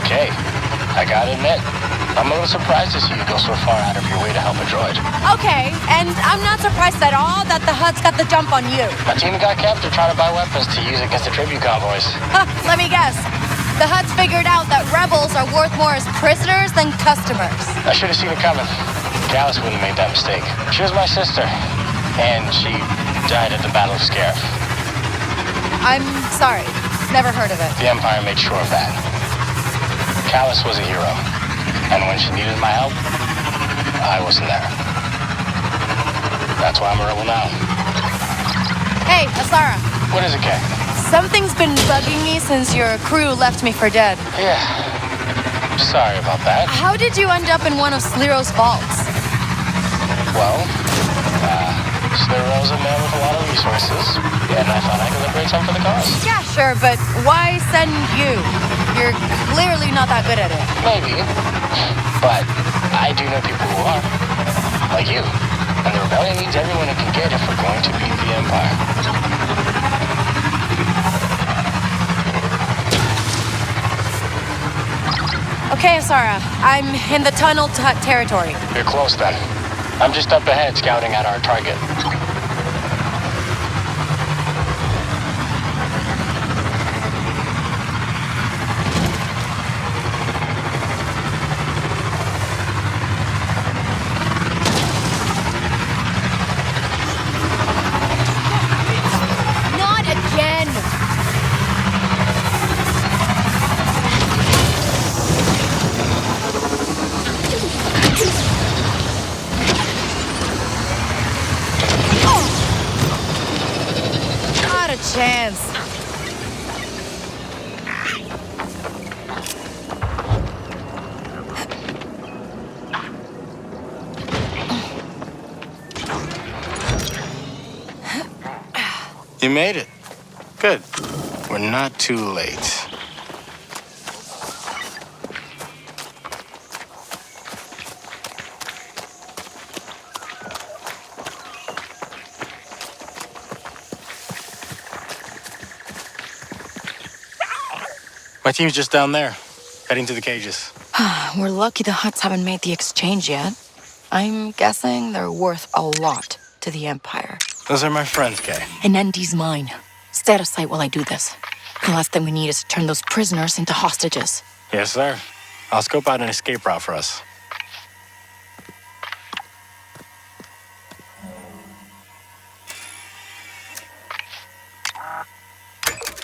Okay, I gotta admit, I'm a little surprised to see you go so far out of your way to help a droid. Okay, and I'm not surprised at all that the Hutt's got the jump on you. My team got captured trying to buy weapons to use against the tribute convoys. Let me guess. The Hutt's figured out that rebels are worth more as prisoners than customers. I should have seen it coming. Gallus wouldn't have made that mistake. She was my sister, and she died at the Battle of Scarif. I'm sorry. Never heard of it. The Empire made sure of that. Gallus was a hero, and when she needed my help, I wasn't there. That's why I'm a rebel now. Hey, Asara. What is it, Kay? Something's been bugging me since your crew left me for dead. Yeah. Sorry about that. How did you end up in one of Sliro's vaults? Well, Sliro's a man with a lot of resources, and I thought I could liberate some for the cause. Yeah, sure, but why send you? You're clearly not that good at it. Maybe, but I do know people who are, like you. And the rebellion needs everyone it can get if we're going to beat the Empire. Okay, Asara. I'm in the tunnel to Hut territory. You're close then. I'm just up ahead scouting at our target. Not again! Not a chance. You made it. Good. We're not too late. My team's just down there, heading to the cages. We're lucky the Hutts haven't made the exchange yet. I'm guessing they're worth a lot to the Empire. Those are my friends, Kay. And Andy's mine. Stay out of sight while I do this. The last thing we need is to turn those prisoners into hostages. Yes, sir. I'll scope out an escape route for us.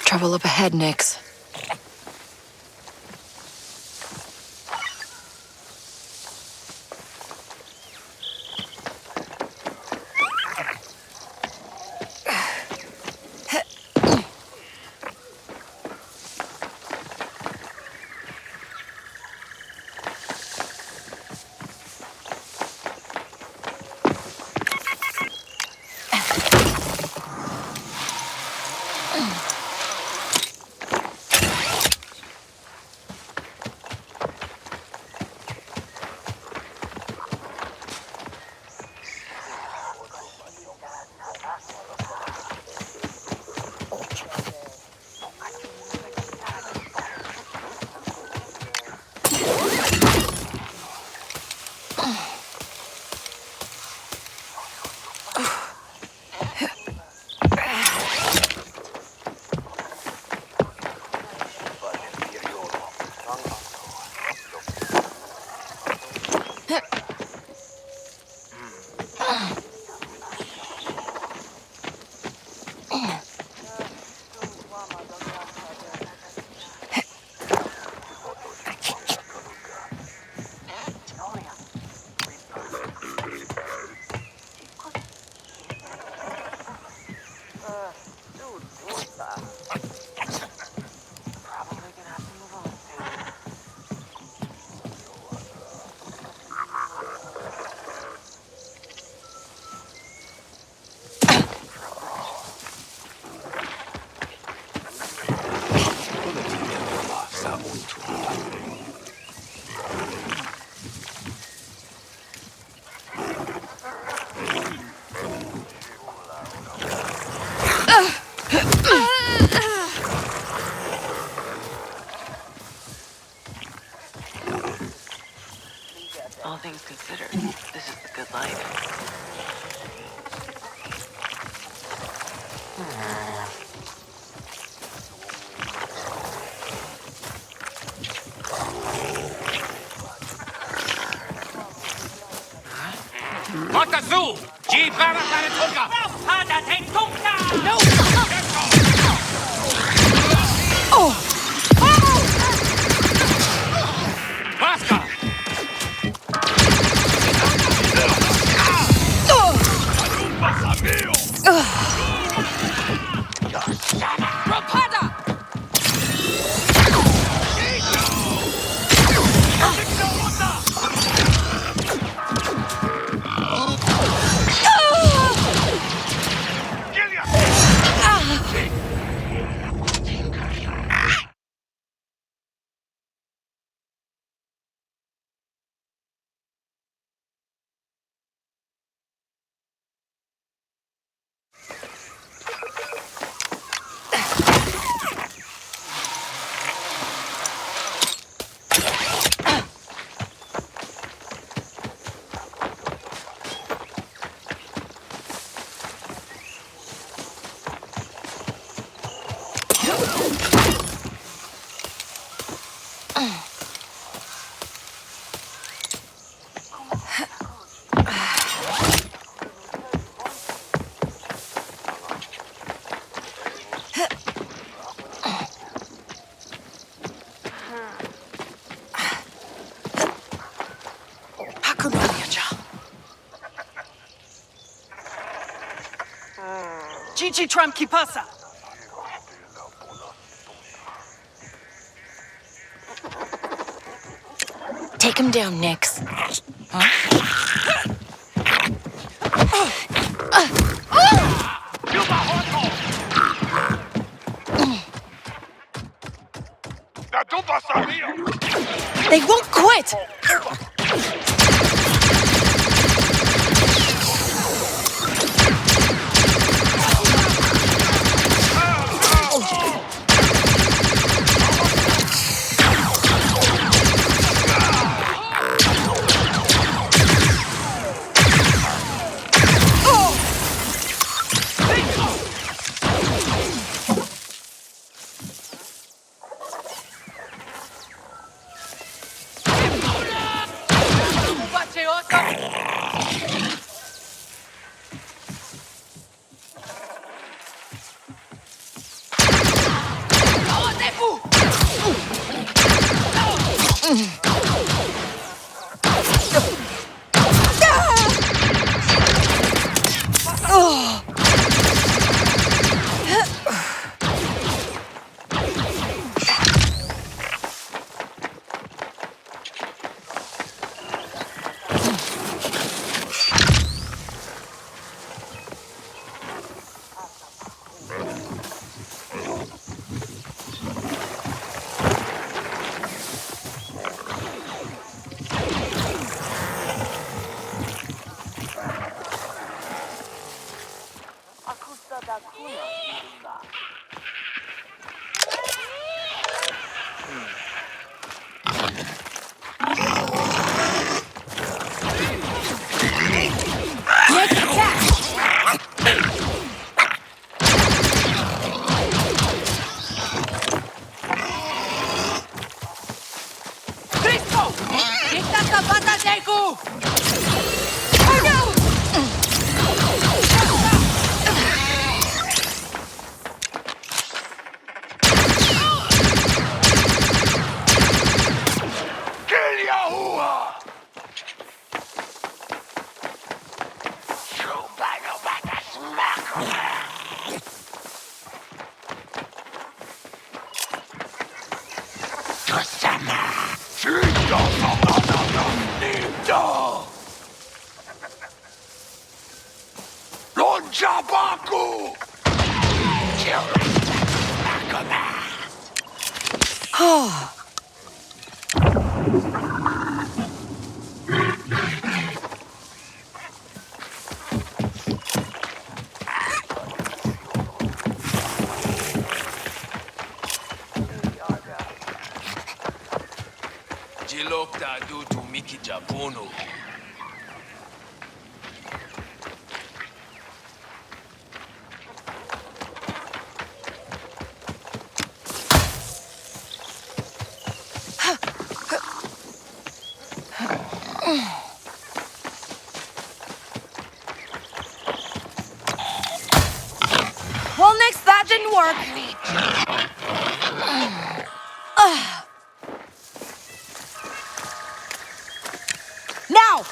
Trouble up ahead, Nix. Watazu! Ji para Karatoka! Pada Tentoka! No! Oh! Basta! Rapada! Gigi Tram Kipasa! Take him down, Nix. They won't quit! Jilokta du tu Miki Japono. didn't work. Now!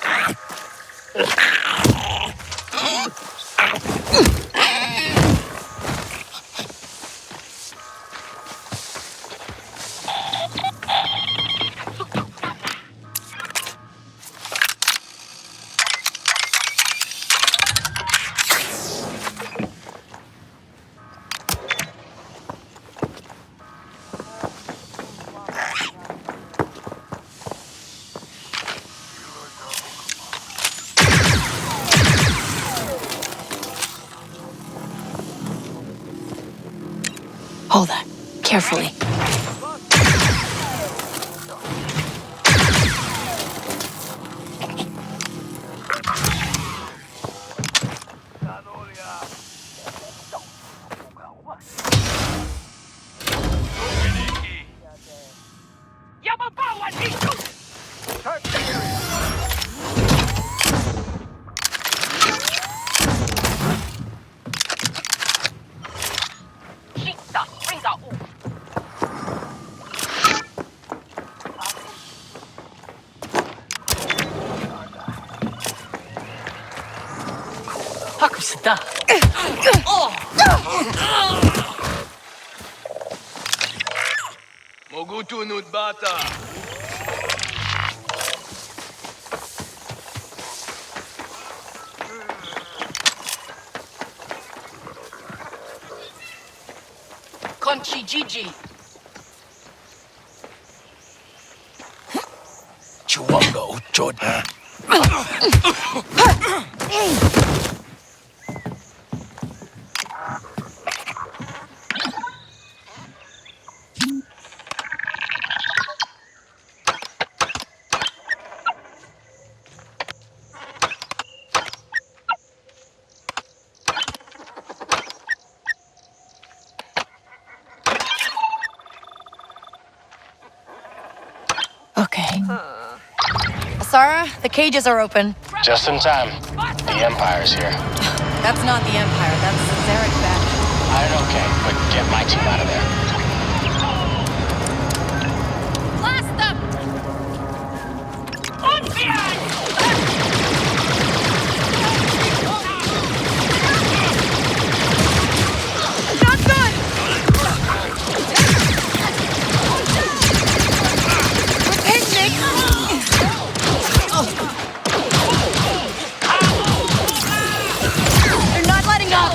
Hold that. Carefully. Mogutunut bata. Conchi Gigi. Chihuahua Uchod. Okay. Asara, the cages are open. Just in time. The Empire's here. That's not the Empire, that's Zarek back. I don't know, Kay, but get my team out of there. Blast them! Not good! Picnic! They're not letting up!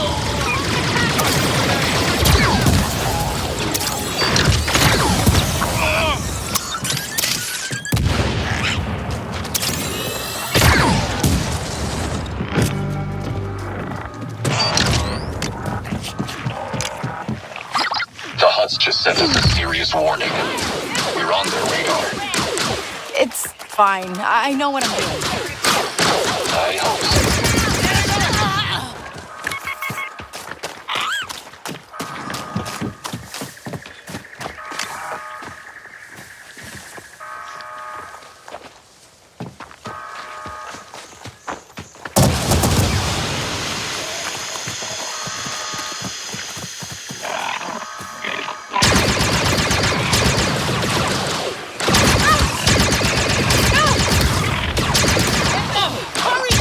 The Huts just sent us a serious warning. We're on their radar. It's fine. I know what I'm doing. I hope so. Hurry!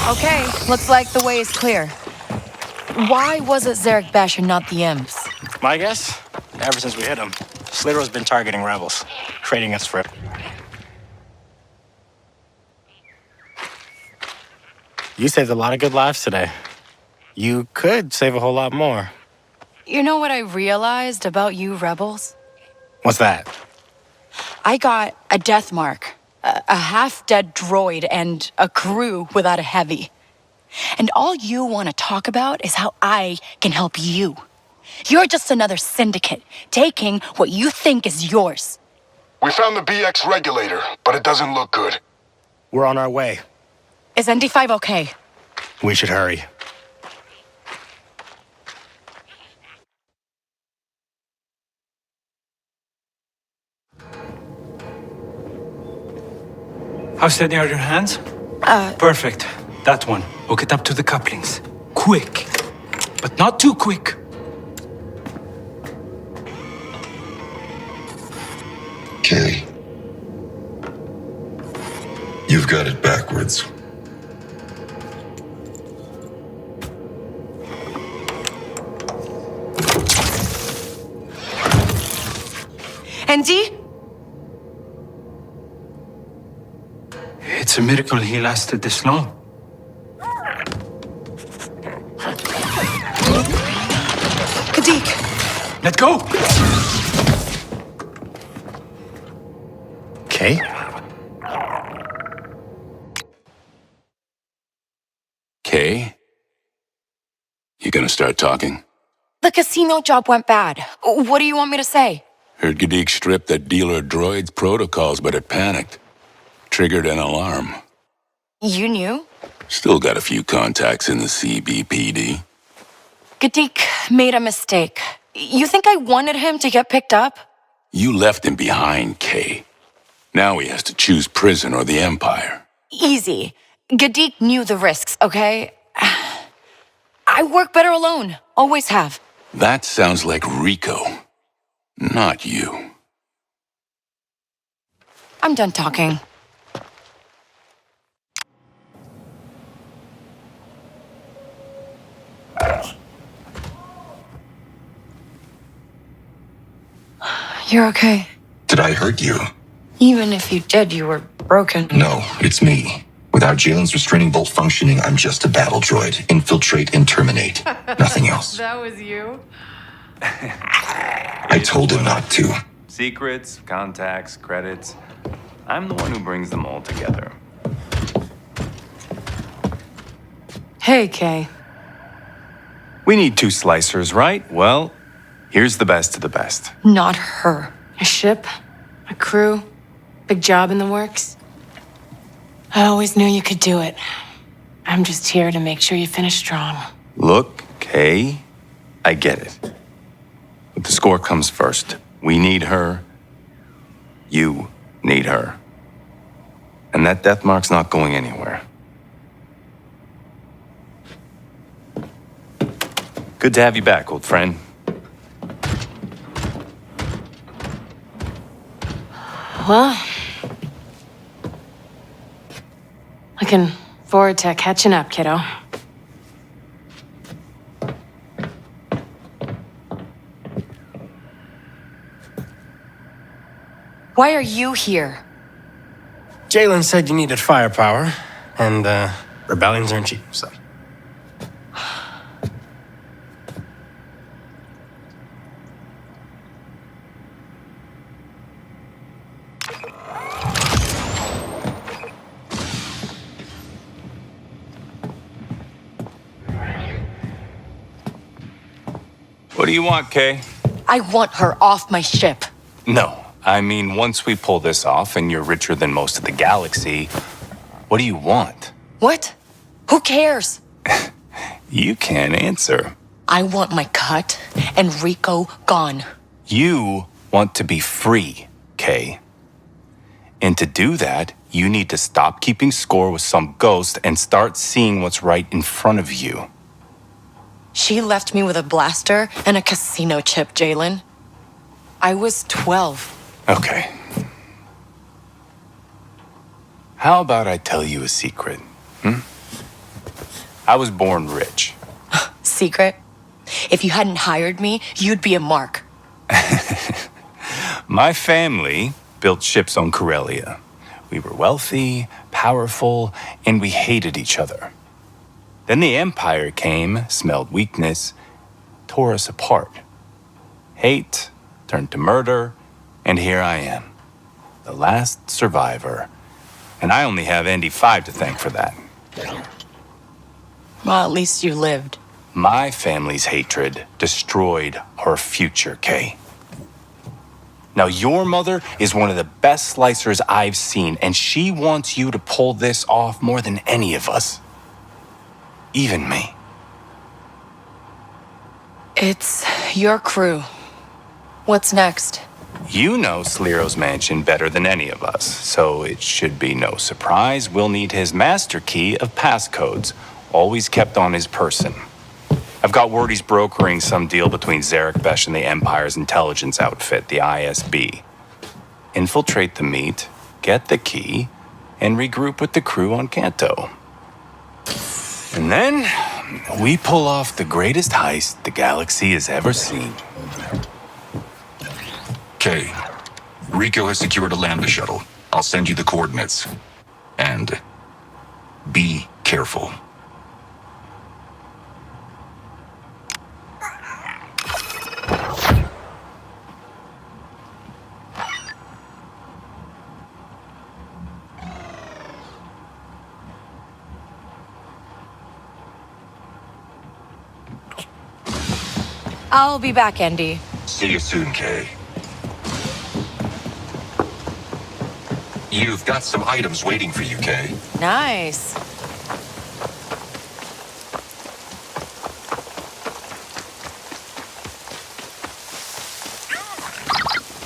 Okay, looks like the way is clear. Why was it Zarek Bash and not the Imps? My guess? Ever since we hit him, Slitter's been targeting rebels, trading us for... You saved a lot of good lives today. You could save a whole lot more. You know what I realized about you rebels? What's that? I got a death mark, a half-dead droid, and a crew without a heavy. And all you want to talk about is how I can help you. You're just another syndicate, taking what you think is yours. We found the BX regulator, but it doesn't look good. We're on our way. Is ND5 okay? We should hurry. How steady are your hands? Perfect. That one. Hook it up to the couplings. Quick. But not too quick. Kay. You've got it backwards. ND? It's a miracle he lasted this long. Kadik! Let go! Kay? Kay? You gonna start talking? The casino job went bad. What do you want me to say? Heard Gadik stripped that dealer droid's protocols, but it panicked. Triggered an alarm. You knew? Still got a few contacts in the CBPD. Gadik made a mistake. You think I wanted him to get picked up? You left him behind, Kay. Now he has to choose prison or the Empire. Easy. Gadik knew the risks, okay? I work better alone. Always have. That sounds like Rico. Not you. I'm done talking. You're okay. Did I hurt you? Even if you did, you were broken. No, it's me. Without Jalen's restraining bolt functioning, I'm just a battle droid. Infiltrate and terminate. Nothing else. That was you? I told him not to. Secrets, contacts, credits. I'm the one who brings them all together. Hey, Kay. We need 2 slicers, right? Well, here's the best of the best. Not her. A ship? A crew? Big job in the works? I always knew you could do it. I'm just here to make sure you finish strong. Look, Kay, I get it. But the score comes first. We need her. You need her. And that death mark's not going anywhere. Good to have you back, old friend. Well, looking forward to catching up, kiddo. Why are you here? Jalen said you needed firepower, and rebellions aren't cheap, so. What do you want, Kay? I want her off my ship. No. I mean, once we pull this off and you're richer than most of the galaxy, what do you want? What? Who cares? You can't answer. I want my cut and Rico gone. You want to be free, Kay. And to do that, you need to stop keeping score with some ghost and start seeing what's right in front of you. She left me with a blaster and a casino chip, Jalen. I was 12. Okay. How about I tell you a secret? I was born rich. Secret? If you hadn't hired me, you'd be a mark. My family built ships on Corellia. We were wealthy, powerful, and we hated each other. Then the Empire came, smelled weakness, tore us apart. Hate turned to murder, and here I am, the last survivor. And I only have Andy 5 to thank for that. Well, at least you lived. My family's hatred destroyed our future, Kay. Now, your mother is one of the best slicers I've seen, and she wants you to pull this off more than any of us. Even me. It's your crew. What's next? You know Sliro's mansion better than any of us, so it should be no surprise we'll need his master key of passcodes, always kept on his person. I've got word he's brokering some deal between Zarek Besh and the Empire's intelligence outfit, the ISB. Infiltrate the meet, get the key, and regroup with the crew on Canto. And then we pull off the greatest heist the galaxy has ever seen. Kay, Rico has secured a lambda shuttle. I'll send you the coordinates. And be careful. I'll be back, Andy. See you soon, Kay. You've got some items waiting for you, Kay. Nice.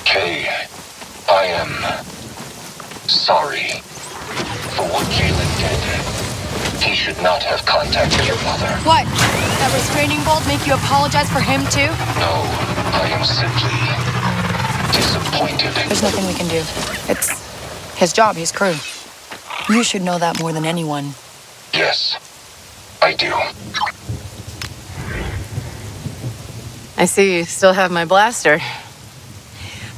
Kay, I am sorry for what Jalen did. He should not have contacted your mother. What? That restraining bolt make you apologize for him too? No, I am simply disappointed. There's nothing we can do. It's his job, his crew. You should know that more than anyone. Yes, I do. I see you still have my blaster.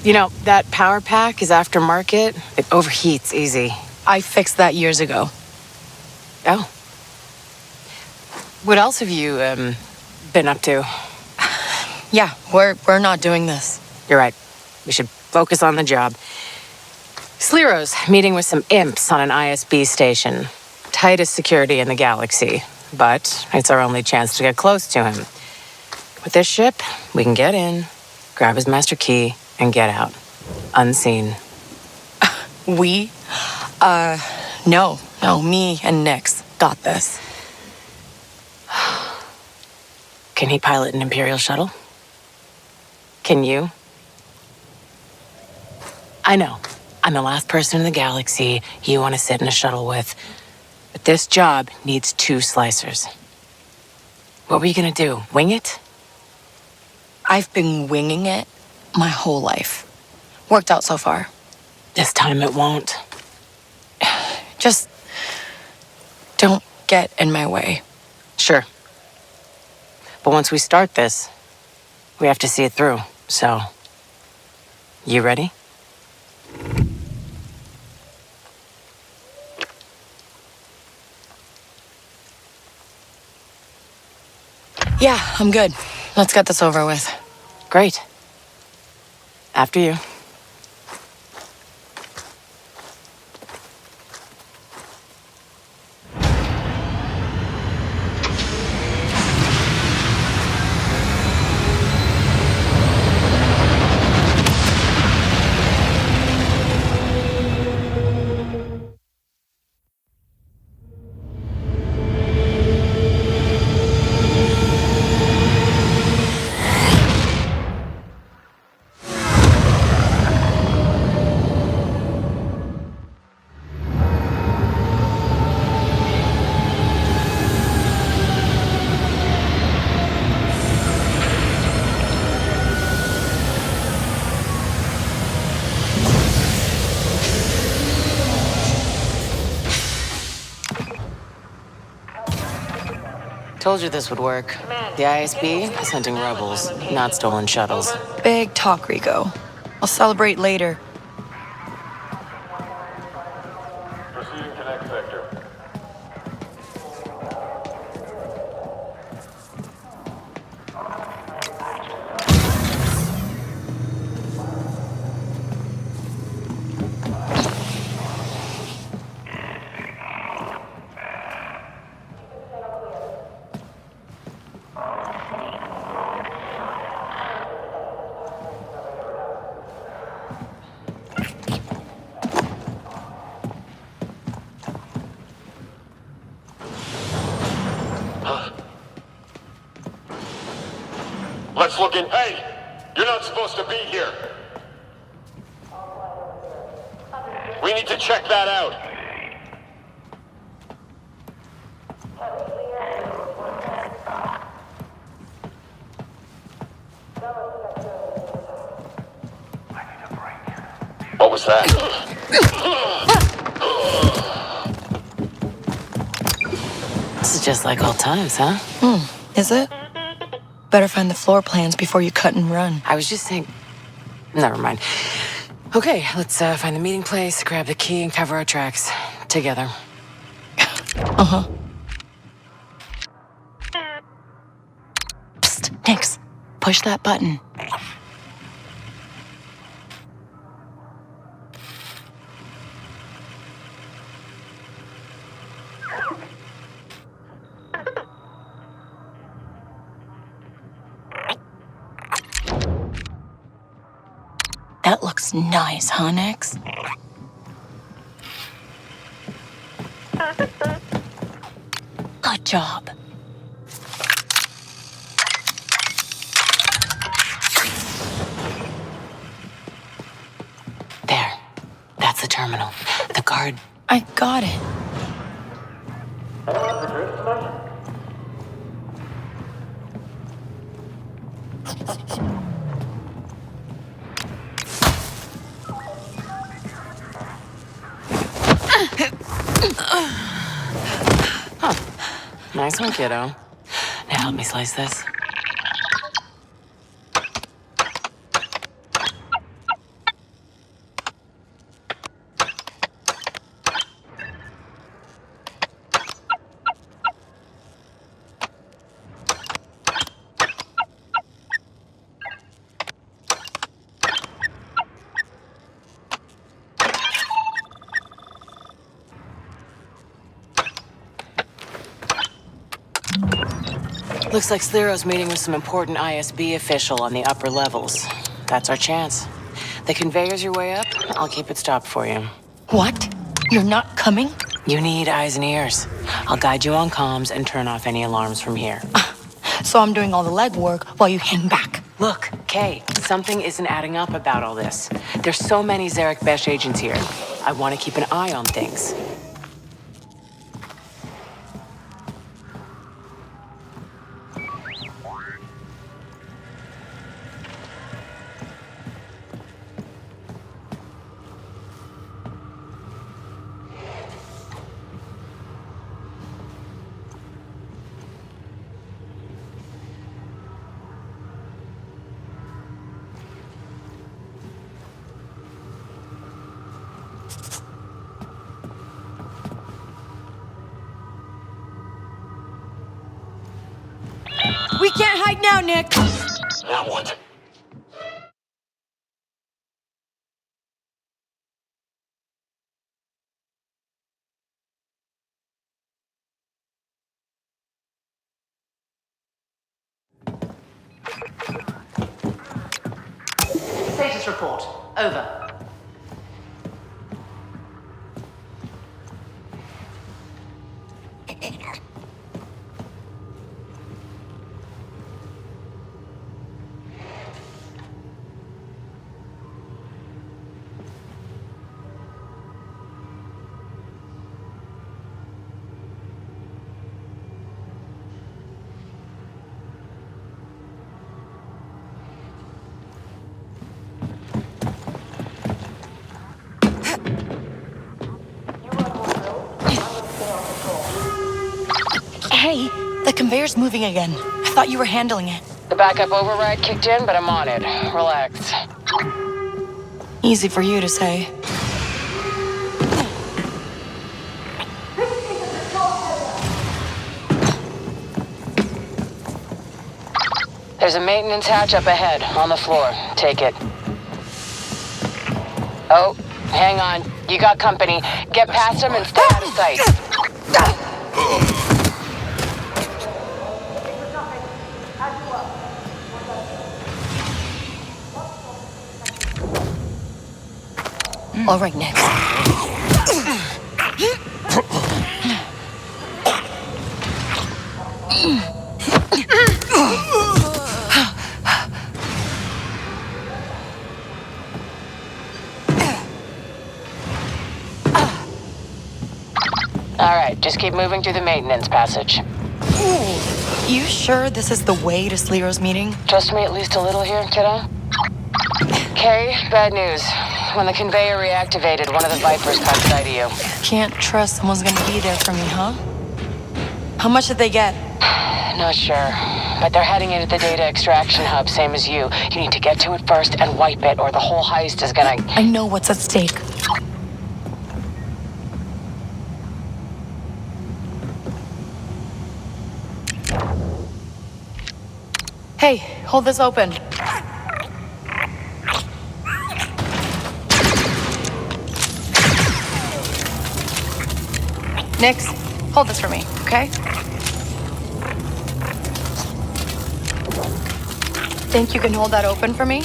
You know, that power pack is aftermarket. It overheats easy. I fixed that years ago. Oh. What else have you, been up to? Yeah, we're not doing this. You're right. We should focus on the job. Sliro's meeting with some imps on an ISB station. Tightest security in the galaxy, but it's our only chance to get close to him. With this ship, we can get in, grab his master key, and get out. Unseen. We? No, me and Nix got this. Can he pilot an Imperial shuttle? Can you? I know. I'm the last person in the galaxy you want to sit in a shuttle with. But this job needs 2 slicers. What were you gonna do? Wing it? I've been winging it my whole life. Worked out so far. This time it won't. Just don't get in my way. Sure. But once we start this, we have to see it through. So, you ready? Yeah, I'm good. Let's get this over with. Great. After you. Told you this would work. The ISB is hunting rebels, not stolen shuttles. Big talk, Rico. I'll celebrate later. Proceeding to next sector. Let's look in. Hey! You're not supposed to be here. We need to check that out. What was that? This is just like old times, huh? Is it? Better find the floor plans before you cut and run. I was just saying... Never mind. Okay, let's find the meeting place, grab the key, and cover our tracks. Together. Uh-huh. Psst, Nix. Push that button. That looks nice, huh, Nix? Good job. There. That's the terminal. The guard... I got it. Huh. Nice one, kiddo. Now help me slice this. Looks like Sliro's meeting with some important ISB official on the upper levels. That's our chance. The conveyor's your way up. I'll keep it stopped for you. What? You're not coming? You need eyes and ears. I'll guide you on comms and turn off any alarms from here. So I'm doing all the legwork while you hang back. Look, Kay, something isn't adding up about all this. There's so many Zarek Besh agents here. I want to keep an eye on things. We can't hide now, Nick! Now what? Status report. Over. Hey, The conveyor's moving again. I thought you were handling it. The backup override kicked in, but I'm on it. Relax. Easy for you to say. There's a maintenance hatch up ahead, on the floor. Take it. Oh, hang on. You got company. Get past him and stay out of sight. All right, next. All right, just keep moving through the maintenance passage. You sure this is the way to Sliro's meeting? Trust me at least a little here, kiddo? Kay, bad news. When the conveyor reactivated, one of the Vipers caught sight of you. Can't trust someone's gonna be there for me, huh? How much did they get? Not sure, but they're heading into the data extraction hub, same as you. You need to get to it first and wipe it, or the whole heist is gonna... I know what's at stake. Hey, hold this open. Nix, hold this for me, okay? Think you can hold that open for me?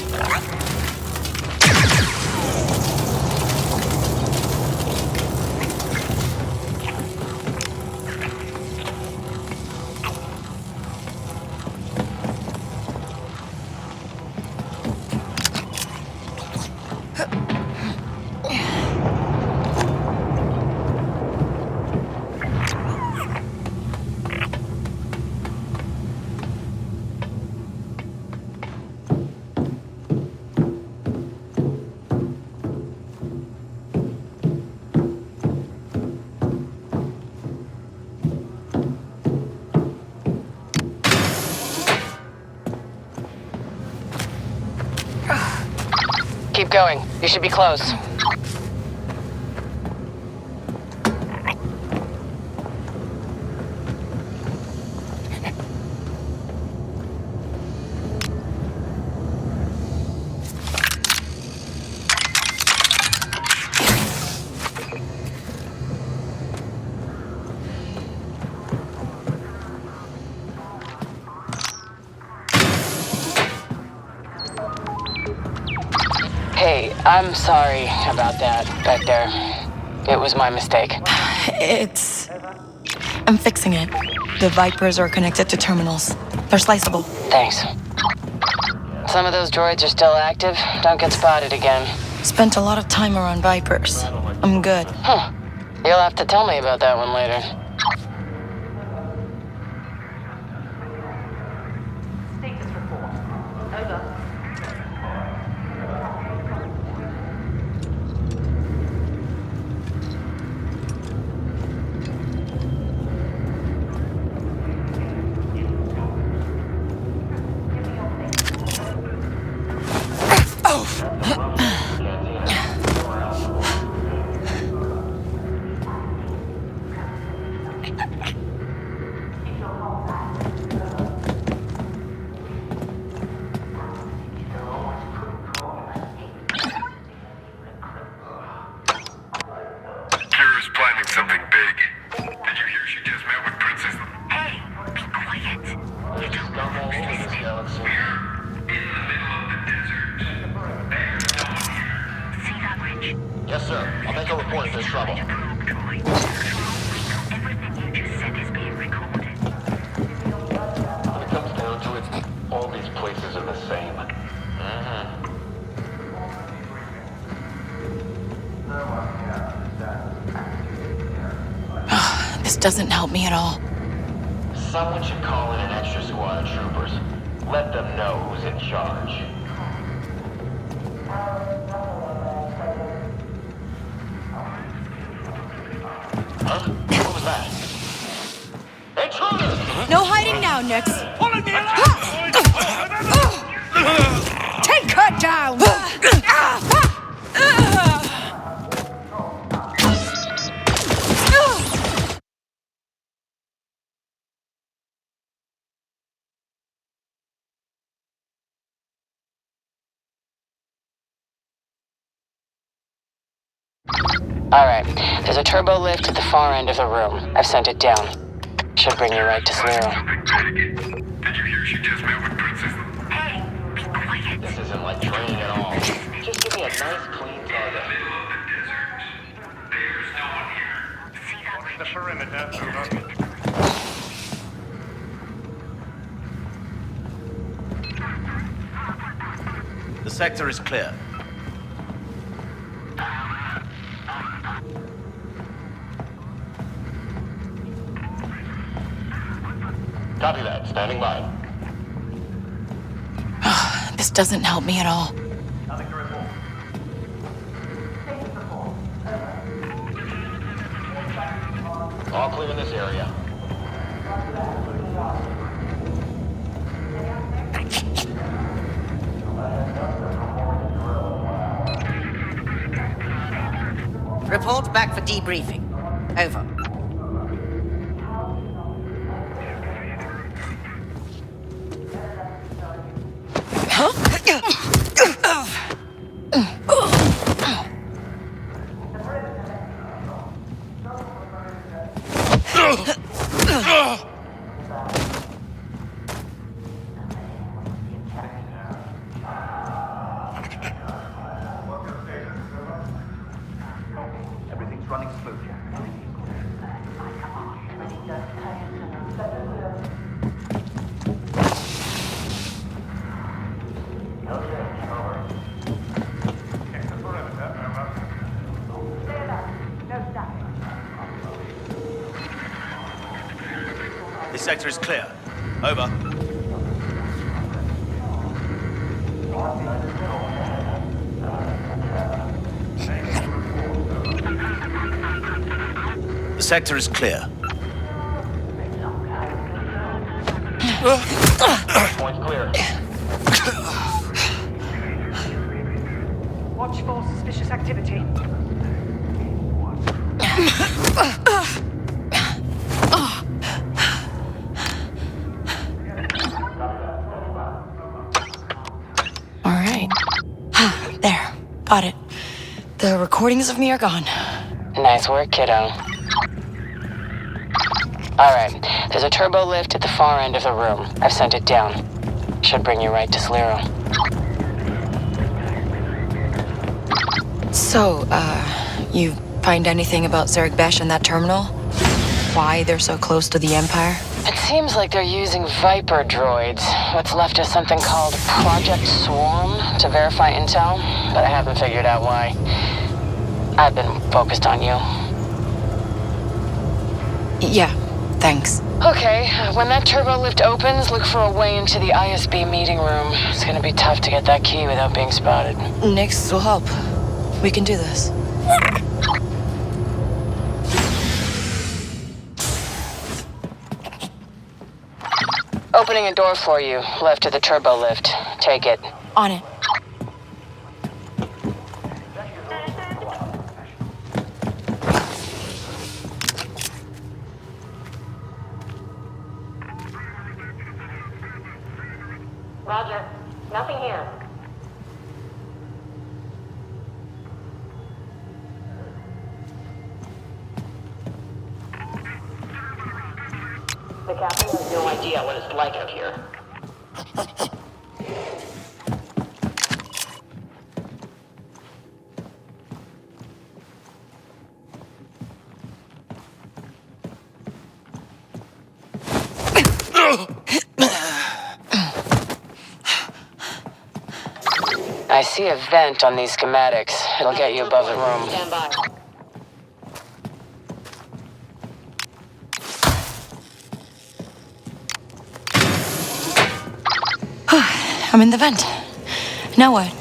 Keep going. You should be close. Hey, I'm sorry about that back there. It was my mistake. I'm fixing it. The Vipers are connected to terminals. They're sliceable. Thanks. Some of those droids are still active. Don't get spotted again. Spent a lot of time around Vipers. I'm good. Huh. You'll have to tell me about that one later. Status report. Over. Something big. Did you hear she just met with Princess? Hey, be quiet. You don't know who's listening. We're in the middle of the desert. There's no one here. See that bridge? Yes, sir. I'll make a report if there's trouble. Everything you just said is being recorded. When it comes down to it, all these places are the same. This doesn't help me at all. Someone should call in an extra squad of troopers. Let them know who's in charge. Huh? What was that? Intruder! No hiding! down, Nix. Take her down! All right, there's a turbo lift at the far end of the room. I've sent it down. Should bring you right to Slero. Did you hear she just met with Princess? Hey, be quiet. This isn't like training at all. Just give me a nice, clean target. There's no one here. See that Watch the perimeter. Over. The sector is clear. Copy that. Standing by. This doesn't help me at all. Nothing to report. All clear in this area. Report back for debriefing. Over. Everything's running smoothly. Check the perimeter. Over. This sector is clear. Over. The sector is clear. Point's clear. Watch for suspicious activity. All right. There. Got it. The recordings of me are gone. Nice work, kiddo. All right, there's a turbo lift at the far end of the room. I've sent it down. Should bring you right to Slero. So, you find anything about Zerg Besh and that terminal? Why they're so close to the Empire? It seems like they're using Viper droids. What's left is something called Project Swarm to verify intel, but I haven't figured out why. I've been focused on you. Yeah, thanks. Okay, when that turbo lift opens, look for a way into the ISB meeting room. It's gonna be tough to get that key without being spotted. Nix will help. We can do this. Opening a door for you, left of the turbo lift. Take it. On it. Roger. Nothing here. The captain has no idea what it's like out here. I see a vent on these schematics. It'll get you above the room. Stand by. I'm in the vent. Now what?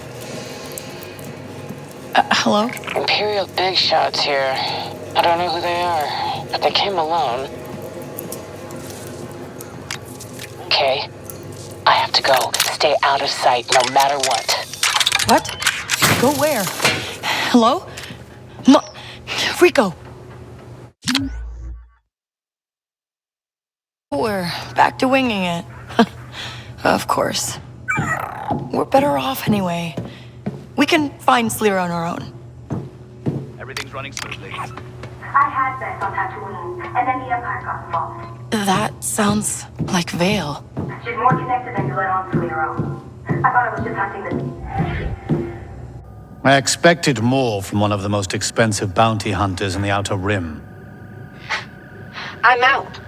Hello? Imperial big shots here. I don't know who they are, but they came alone. Kay, I have to go. Stay out of sight, no matter what. What? Go where? Hello? No, Rico. We're back to winging it. Of course. We're better off anyway. We can find Slira on our own. Everything's running smoothly. I had Bess on Tatooine, and then the Empire got involved. That sounds like Vale. She's more connected than you let on, Sliro. I thought I was just hunting the... I expected more from one of the most expensive bounty hunters in the Outer Rim. I'm out.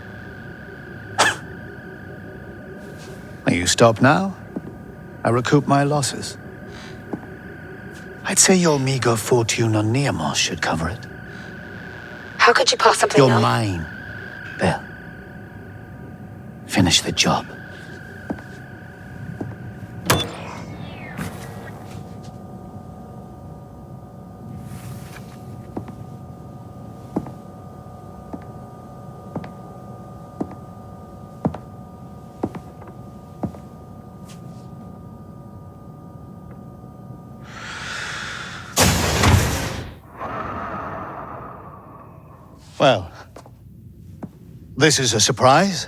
You stop now? I recoup my losses. I'd say your meager fortune on Neamos should cover it. How could you possibly You're know? mine, Belle. Finish the job. Well, this is a surprise.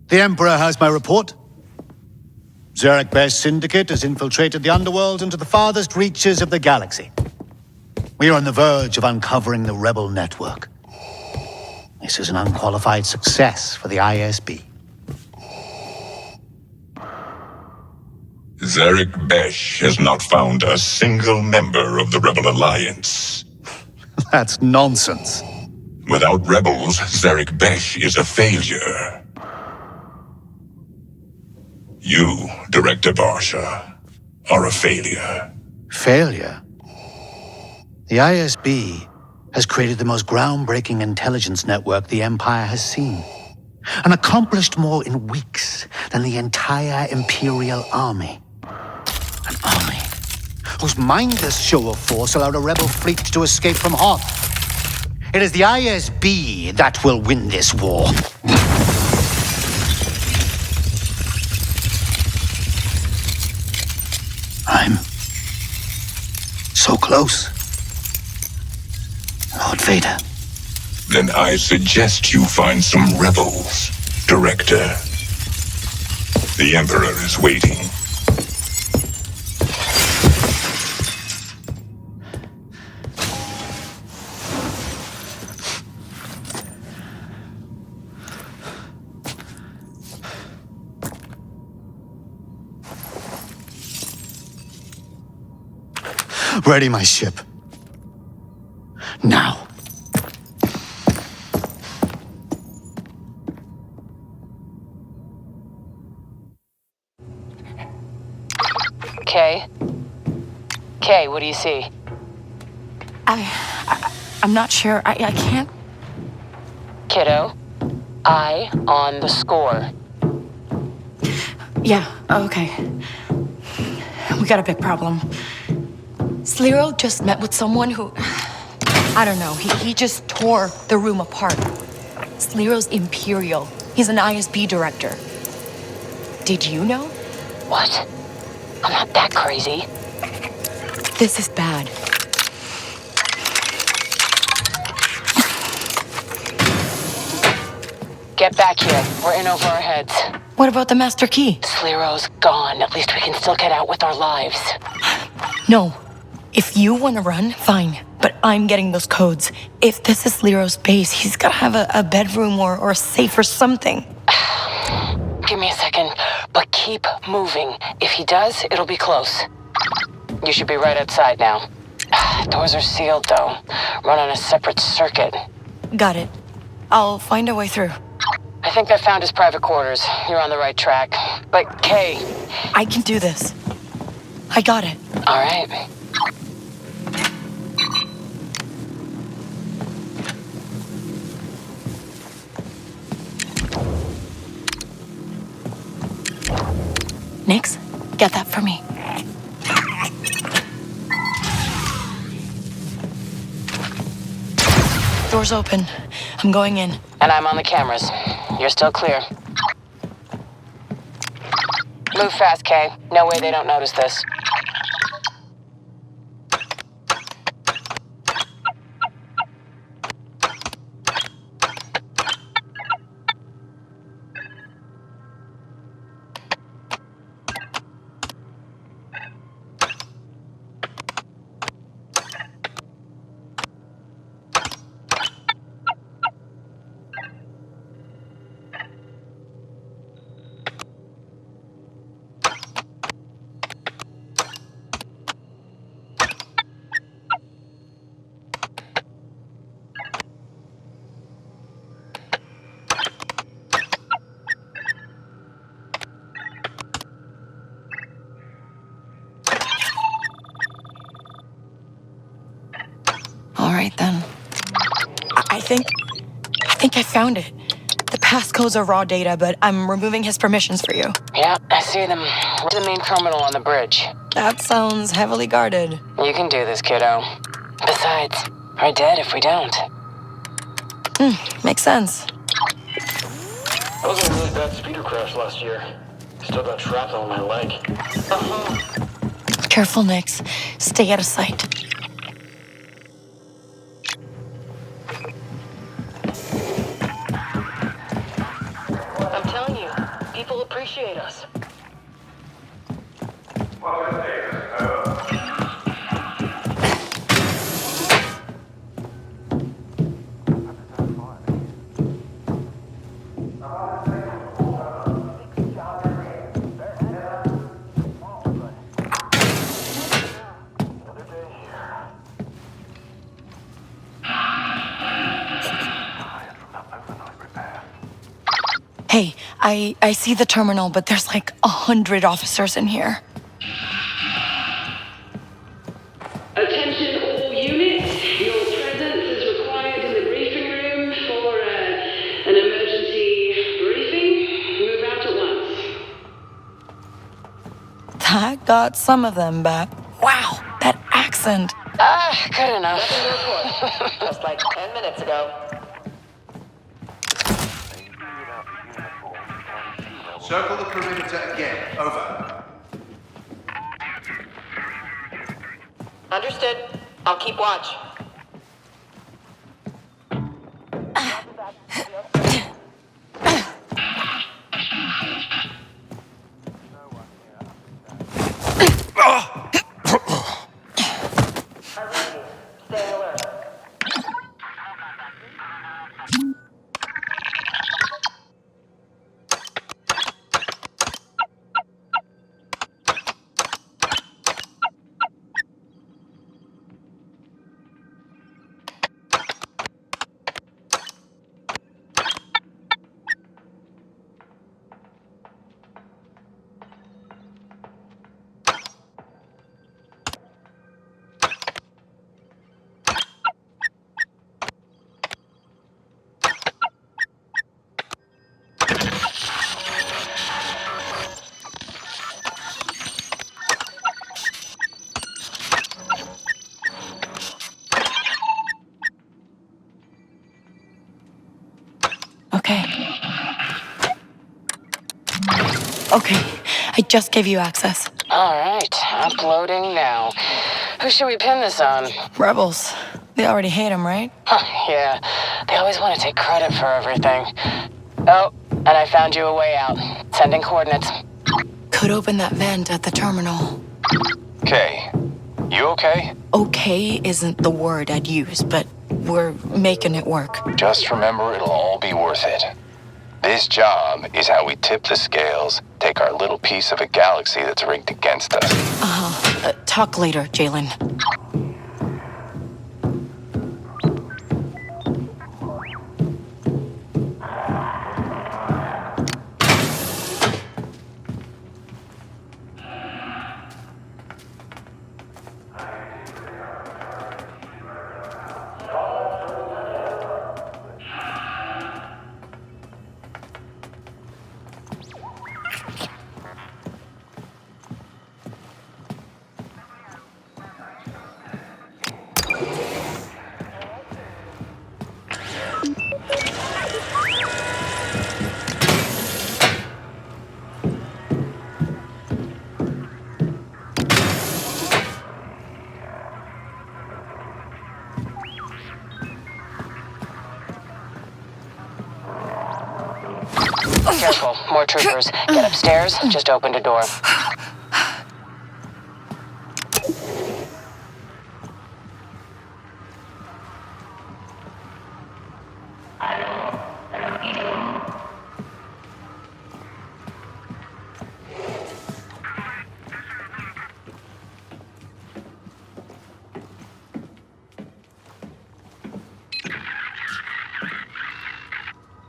The Emperor has my report. Zarek Bess syndicate has infiltrated the underworld into the farthest reaches of the galaxy. We are on the verge of uncovering the rebel network. This is an unqualified success for the ISB. Zarek Besh has not found a single member of the Rebel Alliance. That's nonsense. Without rebels, Zarek Besh is a failure. You, Director Barsha, are a failure. Failure? The ISB has created the most groundbreaking intelligence network the Empire has seen, and accomplished more in weeks than the entire Imperial Army. An army whose mindless show of force allowed a rebel fleet to escape from Hoth. It is the ISB that will win this war. I'm so close, Lord Vader. Then I suggest you find some rebels, Director. The Emperor is waiting. Ready my ship. Now. Kay? Kay, what do you see? I'm not sure. I can't... Kiddo, eye on the score. Yeah, okay. We got a big problem. Sliro just met with someone who... I don't know. He just tore the room apart. Sliro's Imperial. He's an ISB director. Did you know? What? I'm not that crazy. This is bad. Get back here. We're in over our heads. What about the Master Key? Sliro's gone. At least we can still get out with our lives. No. If you want to run, fine. But I'm getting those codes. If this is Sliro's base, he's got to have a bedroom or a safe or something. Give me a second, but keep moving. If he does, it'll be close. You should be right outside now. Doors are sealed, though. Run on a separate circuit. Got it. I'll find a way through. I think I found his private quarters. You're on the right track. But, Kay... I can do this. I got it. All right. Nix, get that for me. Door's open. I'm going in. And I'm on the cameras. You're still clear. Move fast, Kay. No way they don't notice this. All right, then. I think I found it. The passcodes are raw data, but I'm removing his permissions for you. Yeah, I see them. To the main terminal on the bridge. That sounds heavily guarded. You can do this, kiddo. Besides, we're dead if we don't. Makes sense. That was a really bad speeder crash last year. Still got shrapnel on my leg. Careful, Nix. Stay out of sight. I'm telling you, people appreciate us. Hey, I see the terminal, but there's like 100 officers in here. Attention all units, your presence is required in the briefing room for an emergency briefing. Move out at once. That got some of them back. Wow, that accent. Good enough. Nothing to report. Just like 10 minutes ago. Circle the perimeter again. Over. Understood. I'll keep watch. Stay alert. Okay, I just gave you access. All right, uploading now. Who should we pin this on? Rebels. They already hate him, right? Yeah, they always want to take credit for everything. Oh, and I found you a way out. Sending coordinates. Could open that vent at the terminal. Kay, you okay? Okay isn't the word I'd use, but we're making it work. Just remember it'll all be worth it. This job is how we tip the scales, take our little piece of a galaxy that's rigged against us. Talk later, Jalen. Careful, more troopers. Get upstairs, just opened a door.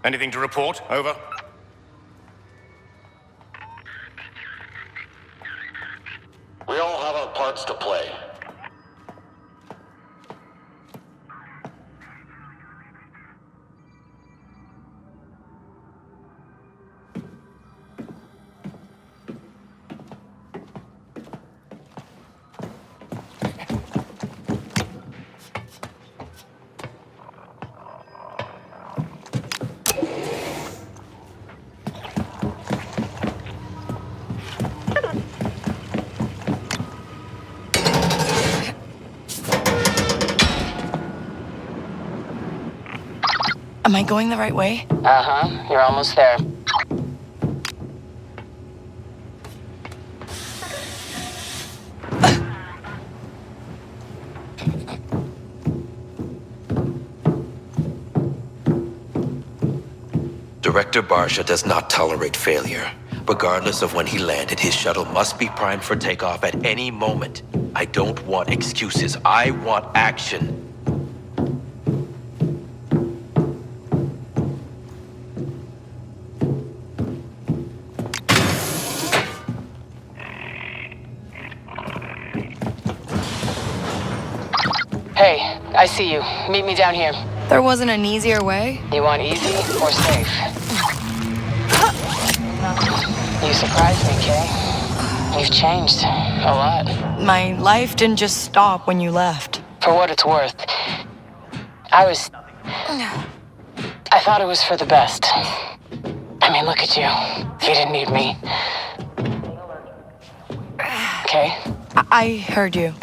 Anything to report? Over. We all have our parts to play. Am I going the right way? Uh-huh, you're almost there. Director Barsha does not tolerate failure. Regardless of when he landed, his shuttle must be primed for takeoff at any moment. I don't want excuses. I want action. Hey, I see you. Meet me down here. There wasn't an easier way? You want easy or safe? You surprised me, Kay. You've changed a lot. My life didn't just stop when you left. For what it's worth, I thought it was for the best. I mean, look at you. You didn't need me. Kay? I heard you.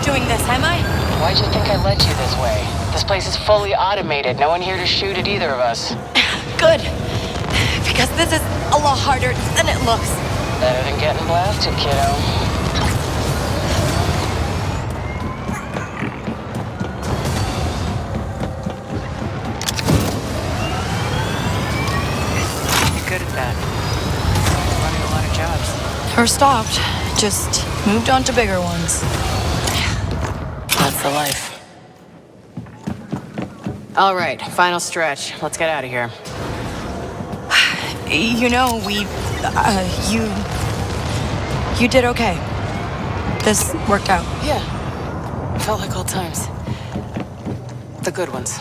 Doing this, am I? Why'd you think I led you this way? This place is fully automated. No one here to shoot at either of us. Good. Because this is a lot harder than it looks. Better than getting blasted, kiddo. You're good at that. Running a lot of jobs. Or stopped. Just moved on to bigger ones. That's the life. All right, final stretch. Let's get out of here. You know, you did okay. This worked out. Yeah. Felt like old times. The good ones.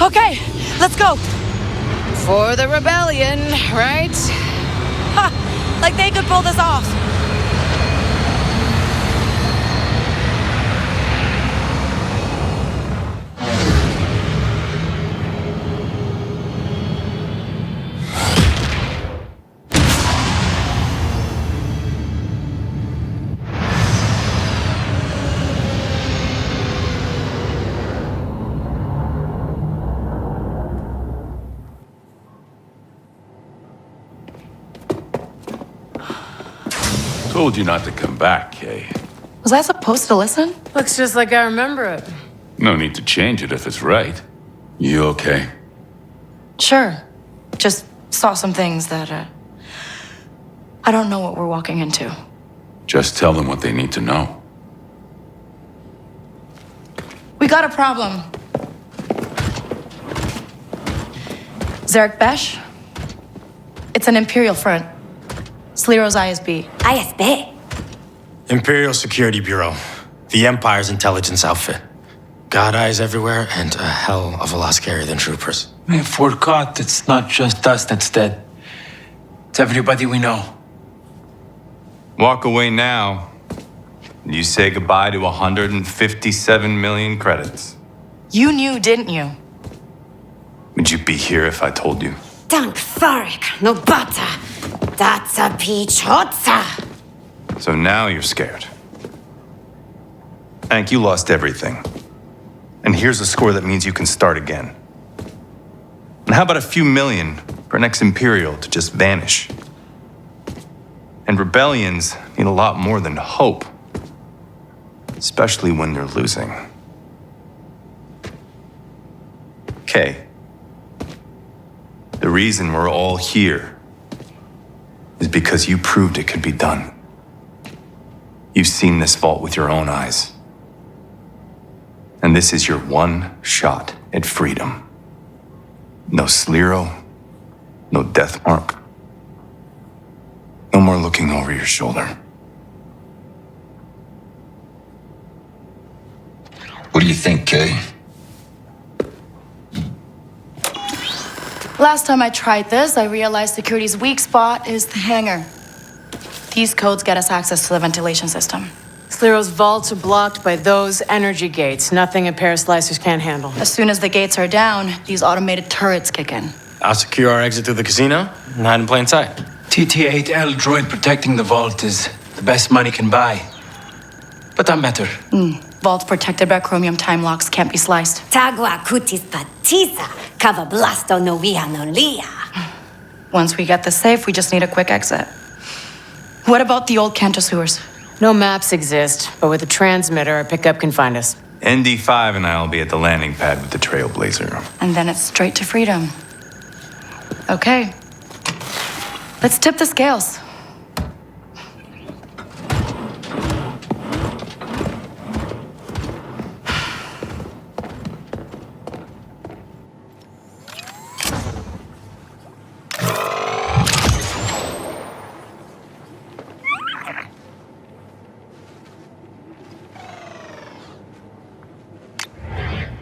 Okay, let's go. For the rebellion, right? Ha! Like they could pull this off. Told you not to come back, Kay. Was I supposed to listen? Looks just like I remember it. No need to change it if it's right. You okay? Sure. Just saw some things that, I don't know what we're walking into. Just tell them what they need to know. We got a problem. Zarek Besh? It's an Imperial front. Sliro's ISB. ISB? Imperial Security Bureau. The Empire's intelligence outfit. God eyes everywhere and a hell of a lot scarier than troopers. If we're caught, it's not just us that's dead. It's everybody we know. Walk away now. You say goodbye to 157 million credits. You knew, didn't you? Would you be here if I told you? Dank Farik, no butter. That's a pichotza. So now you're scared. Hank, you lost everything. And here's a score that means you can start again. And how about a few million for an ex-Imperial to just vanish? And rebellions need a lot more than hope. Especially when they're losing. Kay, the reason we're all here is because you proved it could be done. You've seen this vault with your own eyes. And this is your one shot at freedom. No Sliro, no death mark. No more looking over your shoulder. What do you think, Kay? Last time I tried this, I realized security's weak spot is the hangar. These codes get us access to the ventilation system. Sliro's vaults are blocked by those energy gates. Nothing a pair of slicers can't handle. As soon as the gates are down, these automated turrets kick in. I'll secure our exit through the casino and hide in plain sight. TT-8L droid protecting the vault is the best money can buy. But I'm better. Vaults protected by chromium time locks can't be sliced. Tagua cutis patiza, cava blasto no via no lia. Once we get the safe, we just need a quick exit. What about the old Canto sewers? No maps exist, but with a transmitter, a pickup can find us. ND5 and I'll be at the landing pad with the Trailblazer. And then it's straight to freedom. Okay. Let's tip the scales.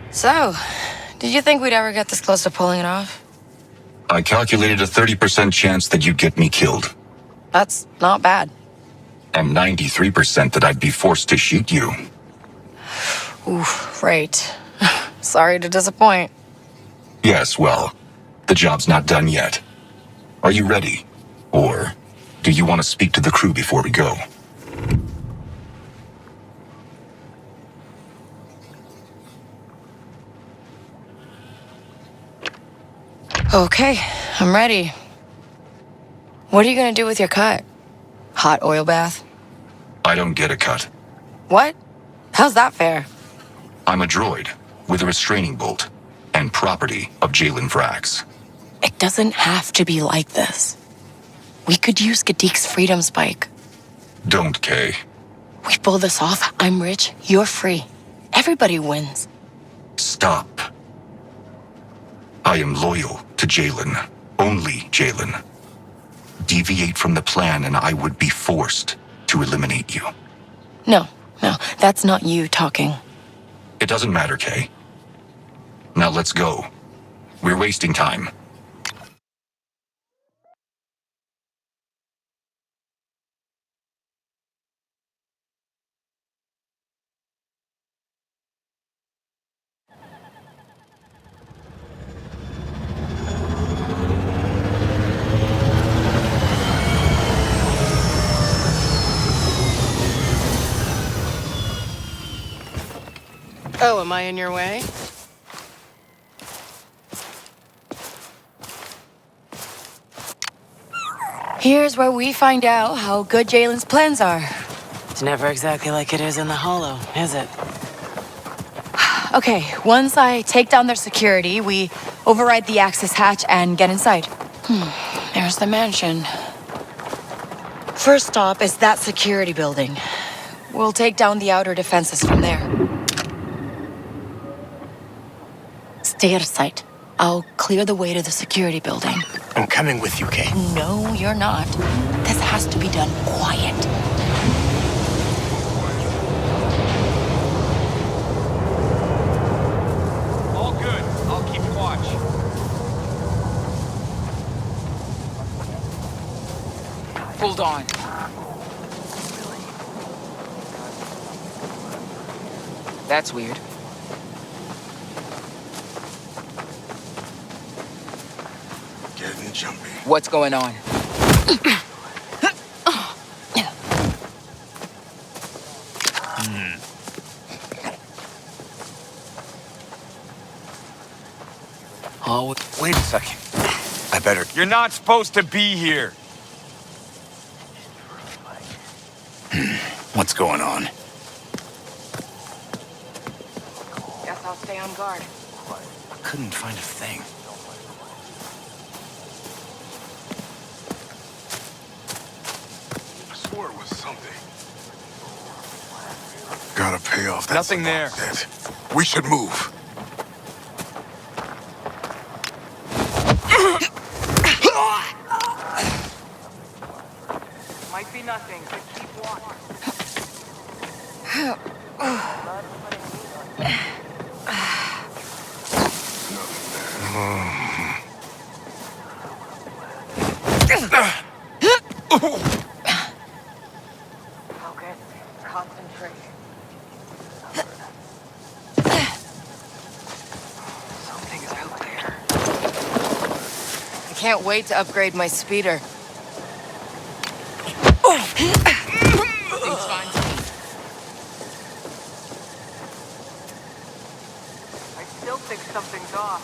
So, did you think we'd ever get this close to pulling it off? I calculated a 30% chance that you'd get me killed. That's not bad. And 93% that I'd be forced to shoot you. Ooh, right. Sorry to disappoint. Yes, well, the job's not done yet. Are you ready? Or do you want to speak to the crew before we go? Okay, I'm ready. What are you gonna do with your cut? Hot oil bath? I don't get a cut. What? How's that fair? I'm a droid with a restraining bolt and property of Jalen Vrax. It doesn't have to be like this. We could use Gadik's freedom spike. Don't, Kay. We pull this off, I'm rich, you're free. Everybody wins. Stop. I am loyal to Jalen. Only Jalen. Deviate from the plan and I would be forced to eliminate you. No, that's not you talking. It doesn't matter, Kay. Now let's go. We're wasting time. Oh, am I in your way? Here's where we find out how good Jalen's plans are. It's never exactly like it is in the Hollow, is it? Okay, once I take down their security, we override the access hatch and get inside. There's the mansion. First stop is that security building. We'll take down the outer defenses from there. Stay out of sight. I'll clear the way to the security building. I'm coming with you, Kay. No, you're not. This has to be done quiet. All good. I'll keep watch. Hold on. That's weird. Getting jumpy. What's going on? Oh, wait a second. I better... You're not supposed to be here. What's going on? Guess I'll stay on guard. I couldn't find a thing. I swore it was something. Gotta pay off that. Nothing there. We should move. Might be nothing, but keep watch. Okay, concentrate. Something's out there. I can't wait to upgrade my speeder. Seems fine to me. I still think something's off.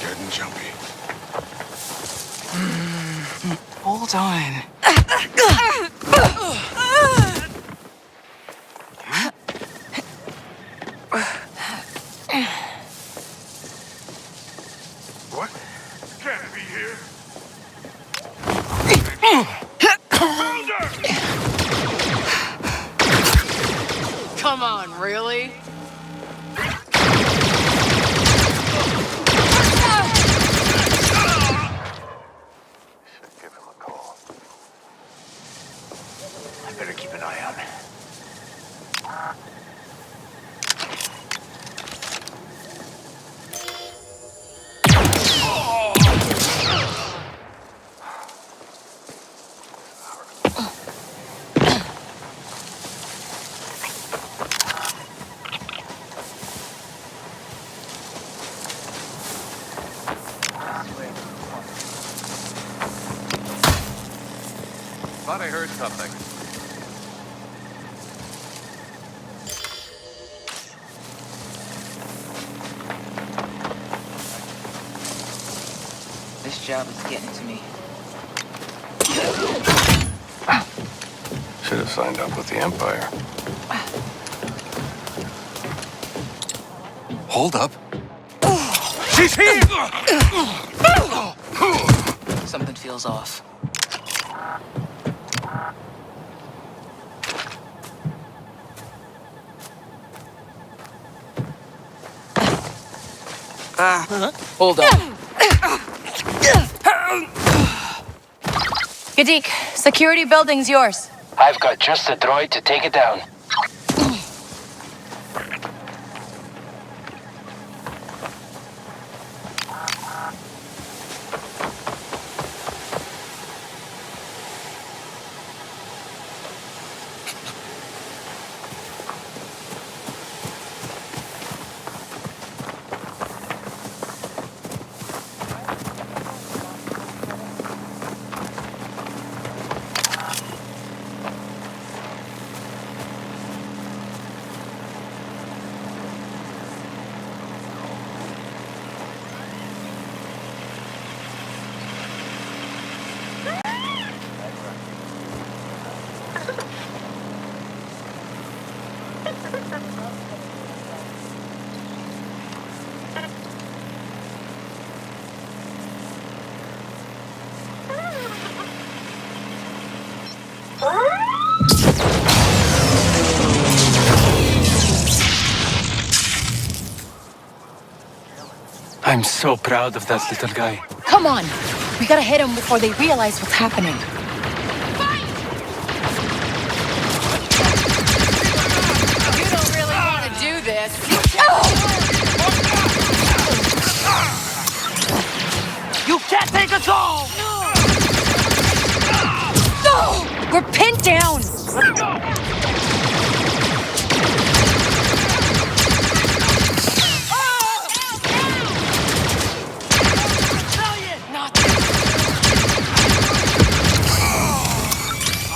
Getting jumpy. Hold on. What? Can't be here. Come on, really? Give him a call. I better keep an eye out. Thought I heard something. This job is getting to me. Should have signed up with the Empire. Hold up. She's here! Something feels off. Hold on. Gadik, security building's yours. I've got just the droid to take it down. I'm so proud of that little guy. Come on! We gotta hit him before they realize what's happening. You don't really want to do this. You can't take us all! No! We're pinned down!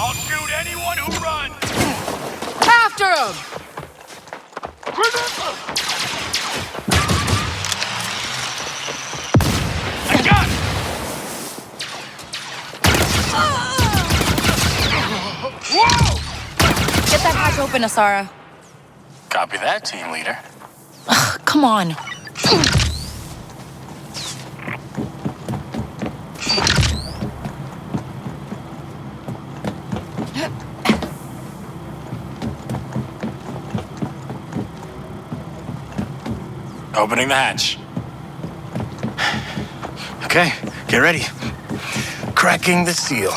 I'll shoot anyone who runs! After him! I got it! Whoa! Get that hatch open, Asara. Copy that, team leader. Ugh, come on. Opening the hatch. Okay, get ready. Cracking the seal.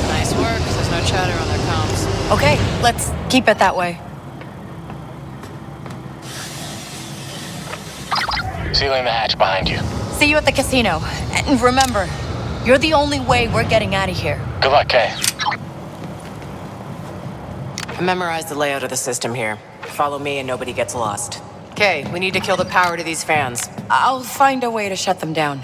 Nice work. There's no chatter on their comms. Okay, let's keep it that way. Sealing the hatch behind you. See you at the casino. And remember, you're the only way we're getting out of here. Good luck, Kay. I memorized the layout of the system here. Follow me and nobody gets lost. Okay, we need to kill the power to these fans. I'll find a way to shut them down.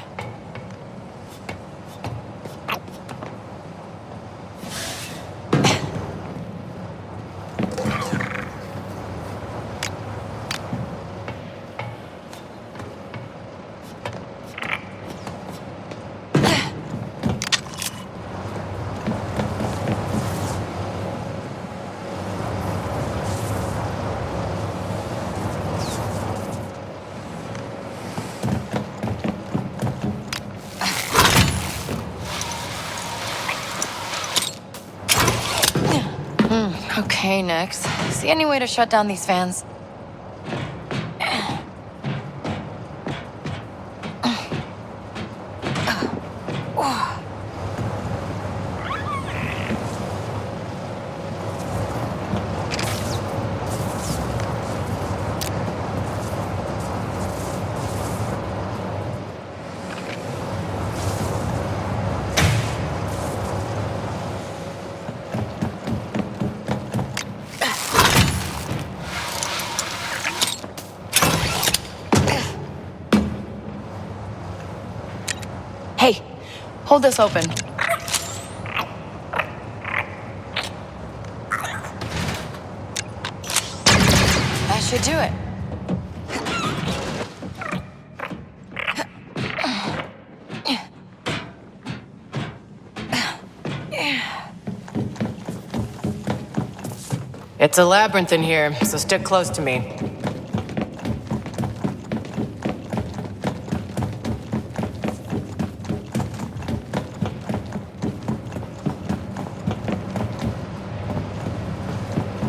Okay, next. See any way to shut down these fans? Hey, hold this open. That should do it. It's a labyrinth in here, so stick close to me.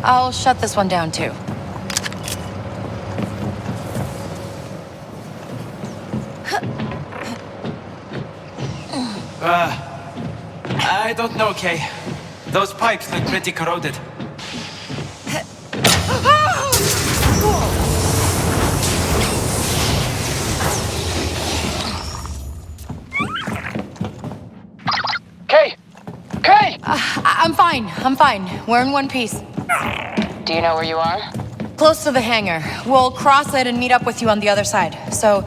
I'll shut this one down too. I don't know, Kay. Those pipes look pretty corroded. Kay! Kay! I'm fine. We're in one piece. Do you know where you are? Close to the hangar. We'll cross it and meet up with you on the other side. So,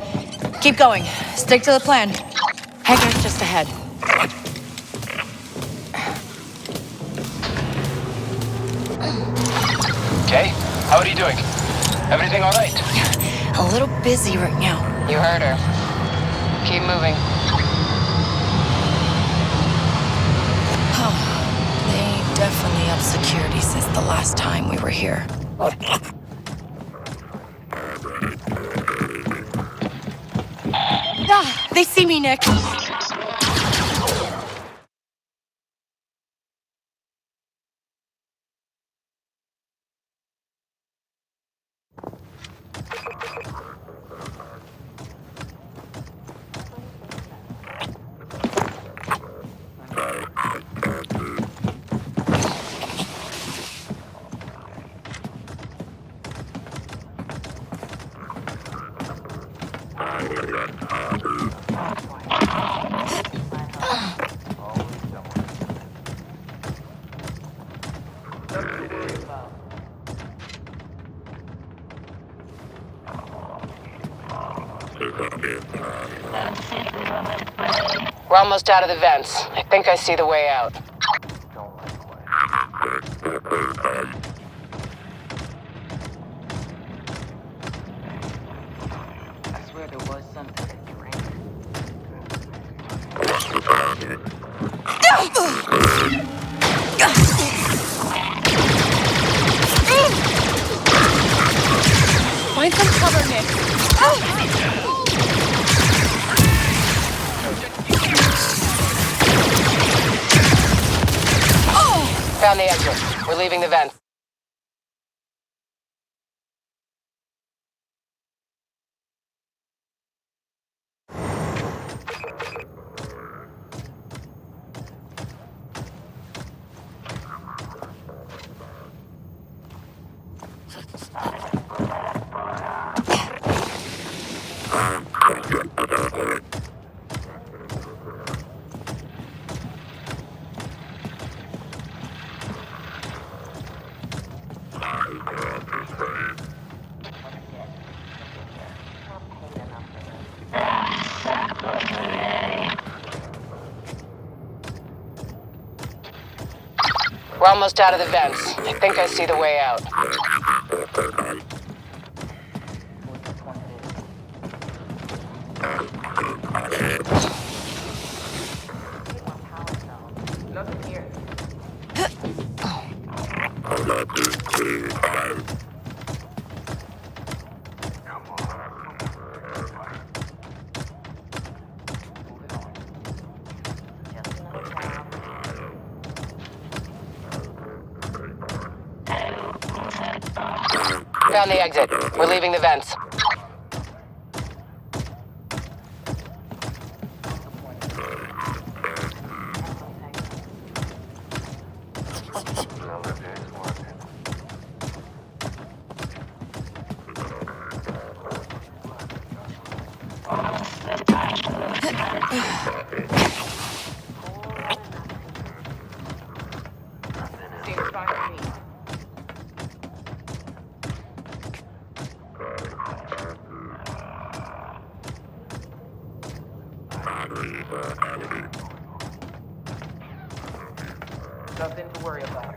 keep going. Stick to the plan. Hangar's just ahead. Kay, how are you doing? Everything all right? A little busy right now. You heard her. Keep moving. They definitely upped security since the last time we were here. They see me, Nick. We're almost out of the vents. I think I see the way out. I swear there was something to drink. Find some cover, Nick. Found the exit. We're leaving the vents. We're almost out of the vents. I think I see the way out. Nothing here. Found the exit. We're leaving the vents. Nothing to worry about.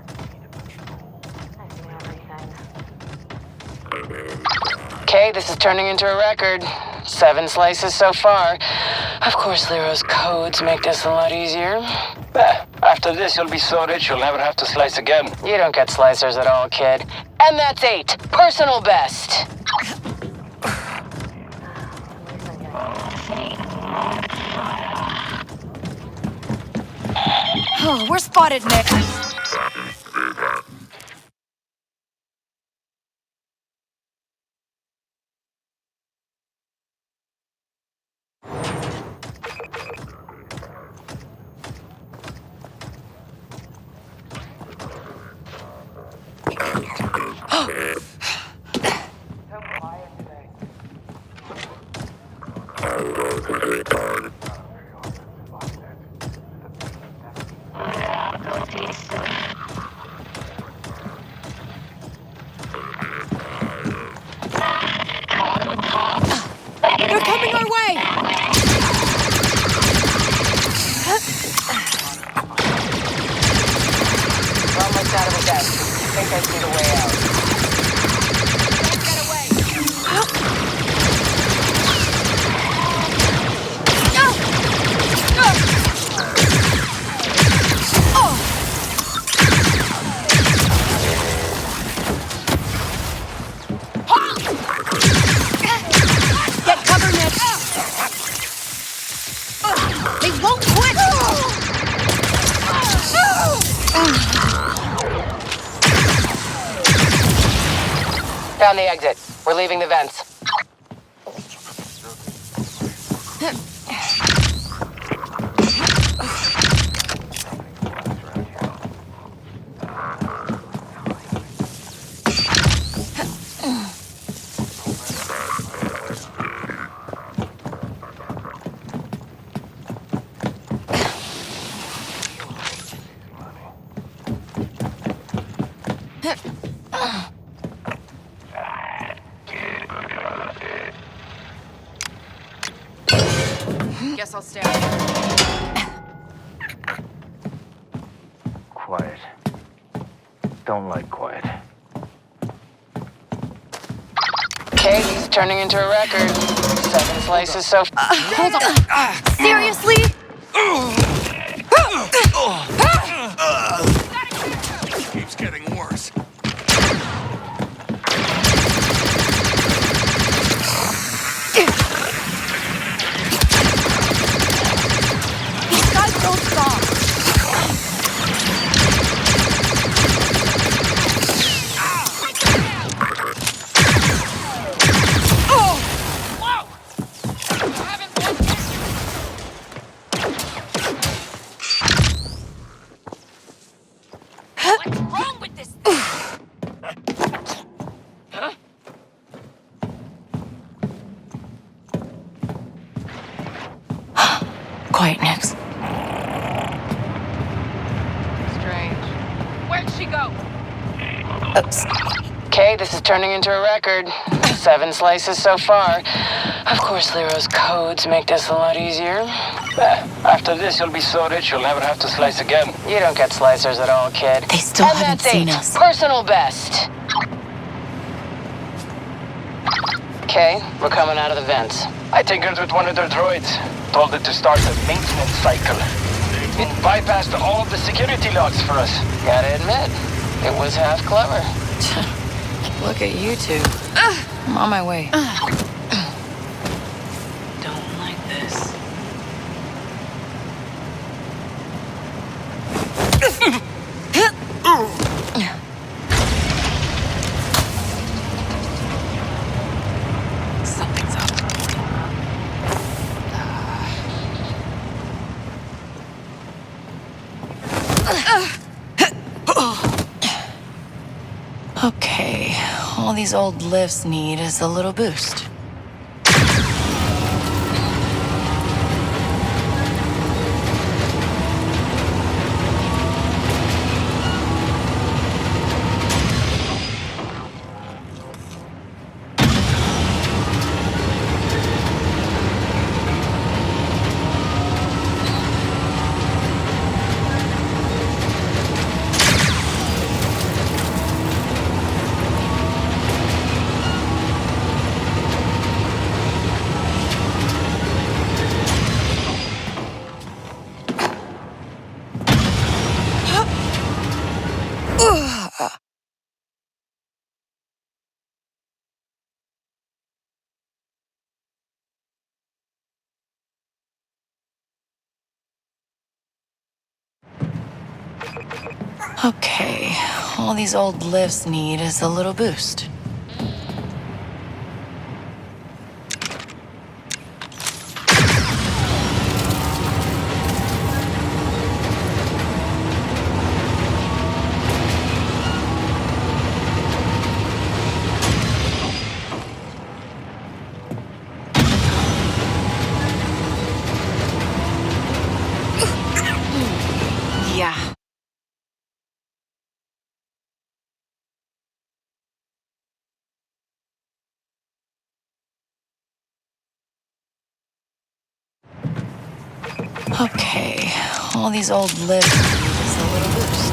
Okay, this is turning into a record. 7 slices so far. Of course, Lyro's codes make this a lot easier. After this, you'll be so rich you'll never have to slice again. You don't get slicers at all, kid. And that's 8. Personal best. Oh, we're spotted, Nick. They're coming our way! We're almost out of the vents. I think I see the way out. Get away! Get cover, Nick! They won't quit! Found the exit. We're leaving the vents. Guess I'll stay out here. Quiet. Don't like quiet. Okay, he's turning into a record. 7 slices so far. Hold on. Seriously? Keeps getting worse. These guys don't stop. What's wrong with this thing? Huh? Quiet, Nix. Strange. Where'd she go? Oops. Okay, this is turning into a record. 7 slices so far. Of course, Lero's codes make this a lot easier. After this, you'll be so rich you'll never have to slice again. You don't get slicers at all, kid. They still And haven't that's seen 8. us. Personal best. Okay, we're coming out of the vents. I tinkered with one of their droids. Told it to start a maintenance cycle. It bypassed all of the security logs for us. Gotta admit, it was half clever. Look at you two. I'm on my way. Don't like this. Something's up. Okay, all these old lifts need is a little boost. Okay, all these old lifts need is a little boost. Yeah. Okay, all these old lifts need is a little boost.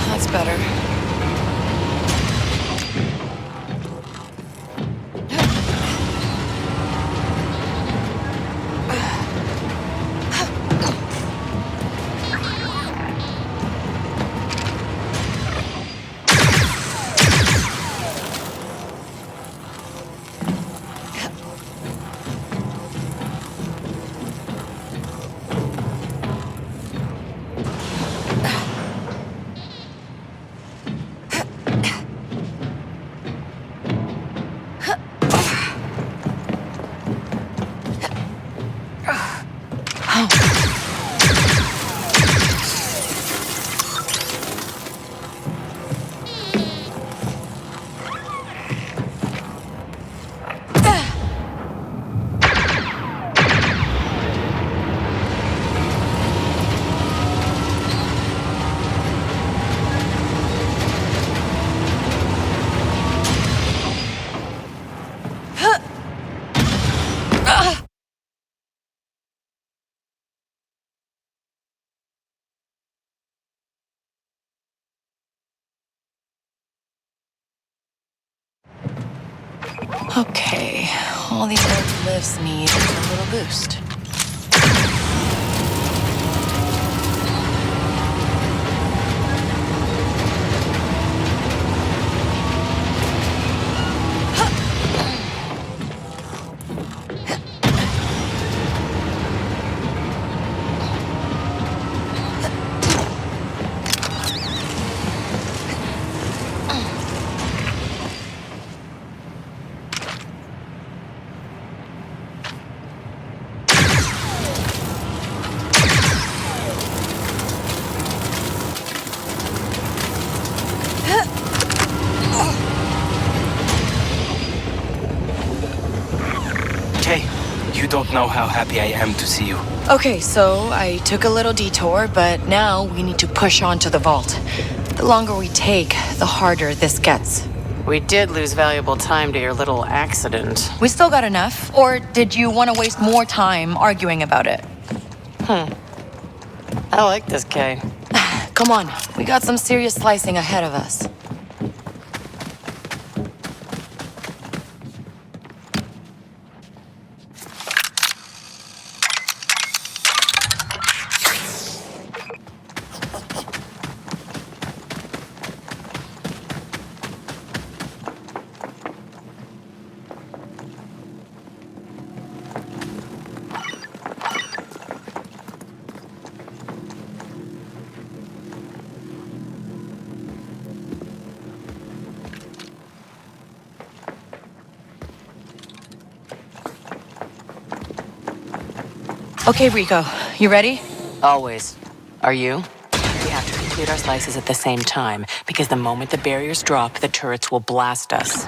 That's better. Okay, all these old lifts need a little boost. You don't know how happy I am to see you. Okay, so I took a little detour, but now we need to push on to the vault. The longer we take, the harder this gets. We did lose valuable time to your little accident. We still got enough, or did you want to waste more time arguing about it? I like this, Kay. Come on, we got some serious slicing ahead of us. Okay, Rico, you ready? Always. Are you? We have to complete our slices at the same time, because the moment the barriers drop, the turrets will blast us.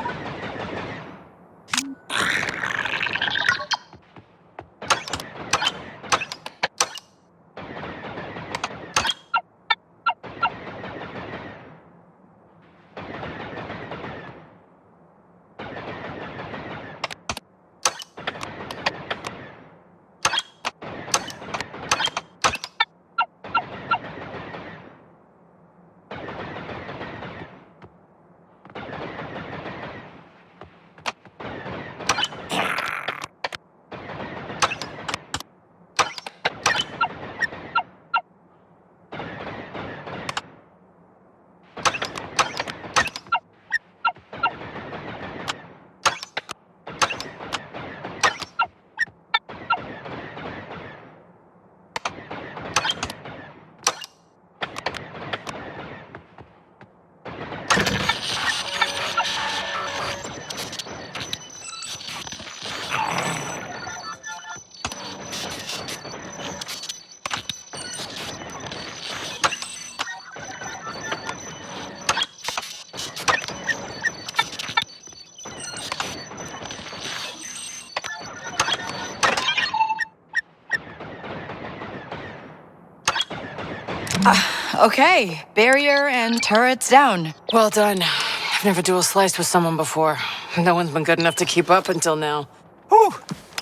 Okay, barrier and turrets down. Well done. I've never dual-sliced with someone before. No one's been good enough to keep up until now. Whew!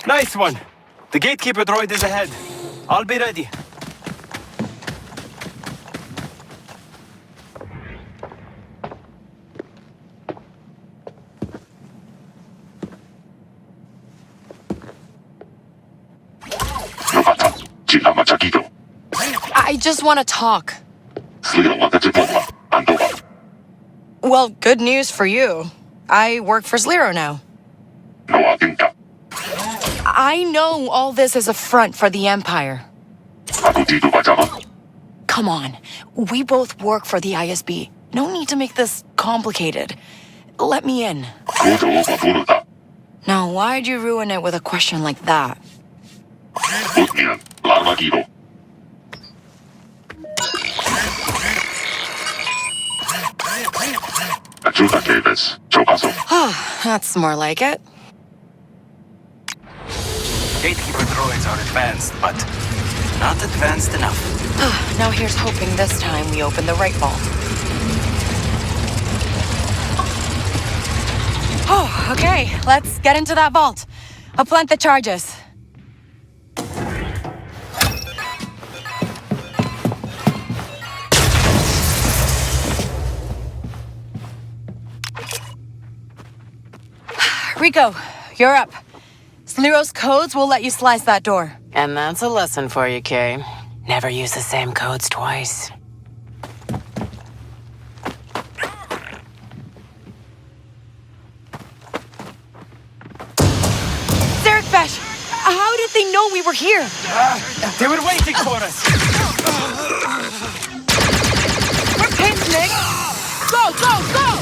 Nice one. The gatekeeper droid is ahead. I'll be ready. I just want to talk. Well, good news for you. I work for Sliro now. I know all this is a front for the Empire. Come on. We both work for the ISB. No need to make this complicated. Let me in. Now, why'd you ruin it with a question like that? That's more like it. Gatekeeper droids are advanced, but not advanced enough. Now here's hoping this time we open the right vault. Oh, okay. Let's get into that vault. I'll plant the charges. Rico, you're up. Sliro's codes will let you slice that door. And that's a lesson for you, Kay. Never use the same codes twice. Fesh, how did they know we were here? They were waiting for us. We're pinned, Nick. Go, go, go!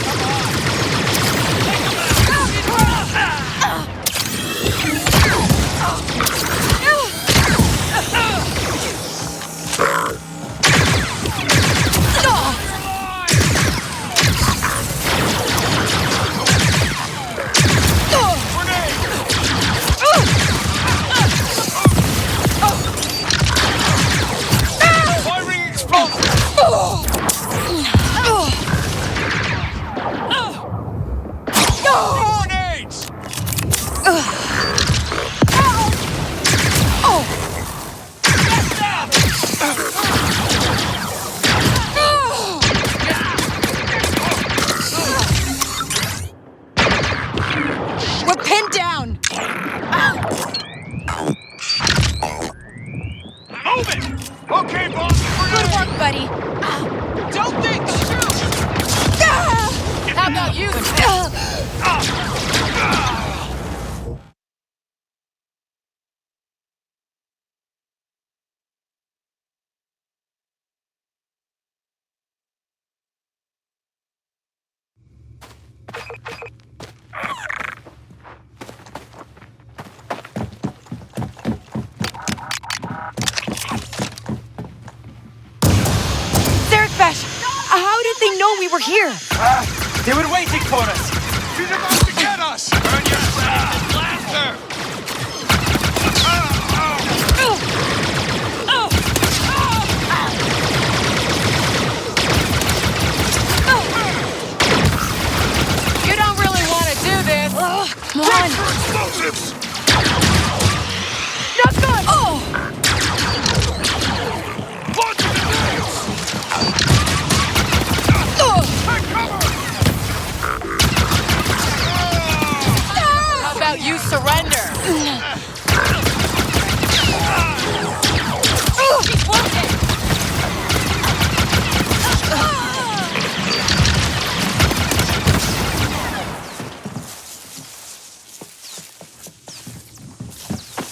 How did they know we were here? They were waiting for us. She's about to get us! Burn yourself and blast her! You don't really want to do this. Come on. Explosives! Not good! Oh! How about you surrender?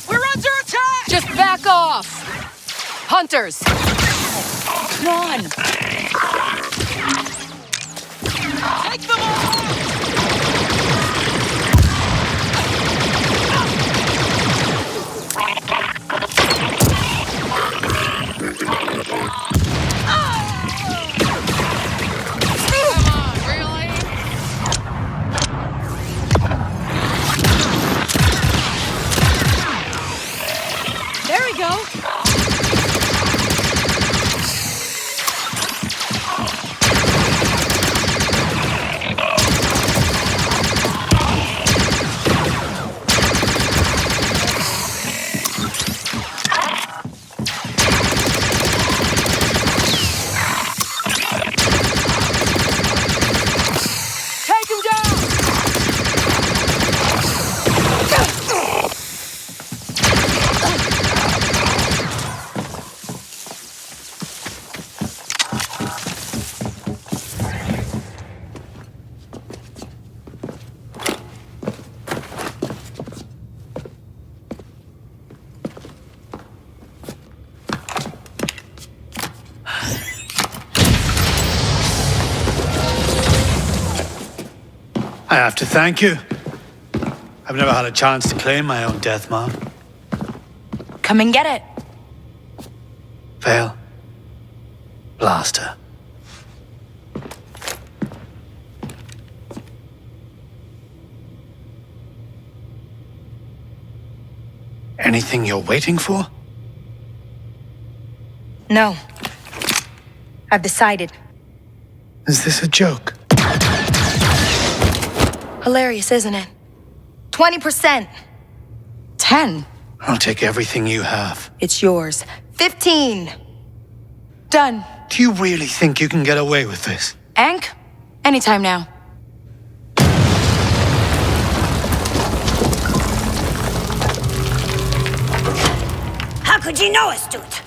We're under attack! Just back off! Hunters! Come on! Take them all! There we go! I have to thank you. I've never had a chance to claim my own death mark. Come and get it. Fail. Blaster. Anything you're waiting for? No. I've decided. Is this a joke? Hilarious, isn't it? 20%. 10. I'll take everything you have. It's yours. 15. Done. Do you really think you can get away with this? Ank? Anytime now. you know, astute?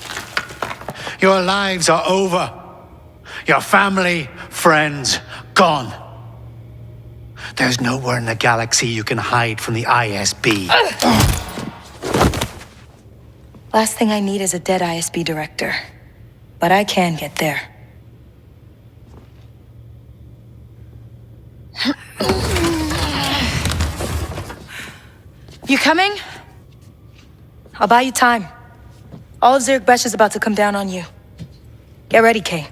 Your lives are over. Your family, friends, gone. There's nowhere in the galaxy you can hide from the ISB. Last thing I need is a dead ISB director. But I can get there. You coming? I'll buy you time. All of Zurich Besh is about to come down on you. Get ready, Kay.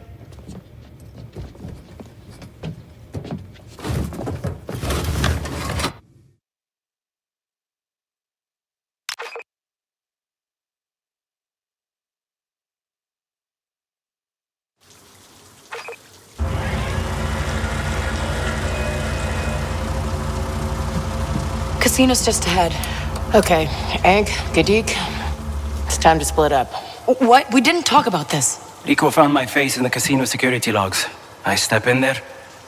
Casino's just ahead. Okay, Egg, Gadik, it's time to split up. What? We didn't talk about this. Rico found my face in the casino security logs. I step in there,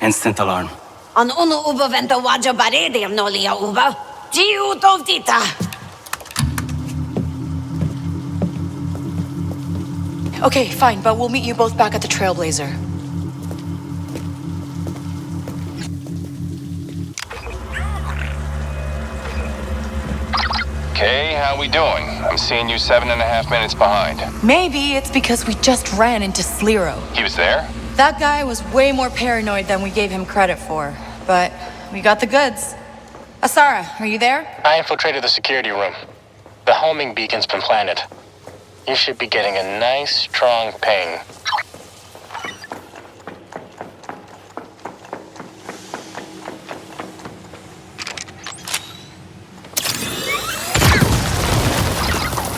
instant alarm. An unu uba venta waja baredi nolia uba. Giu dovdita. Okay, fine, but we'll meet you both back at the Trailblazer. Kay, how we doing? I'm seeing you 7.5 minutes behind. Maybe it's because we just ran into Sliro. He was there? That guy was way more paranoid than we gave him credit for. But we got the goods. Asara, are you there? I infiltrated the security room. The homing beacon's been planted. You should be getting a nice, strong ping.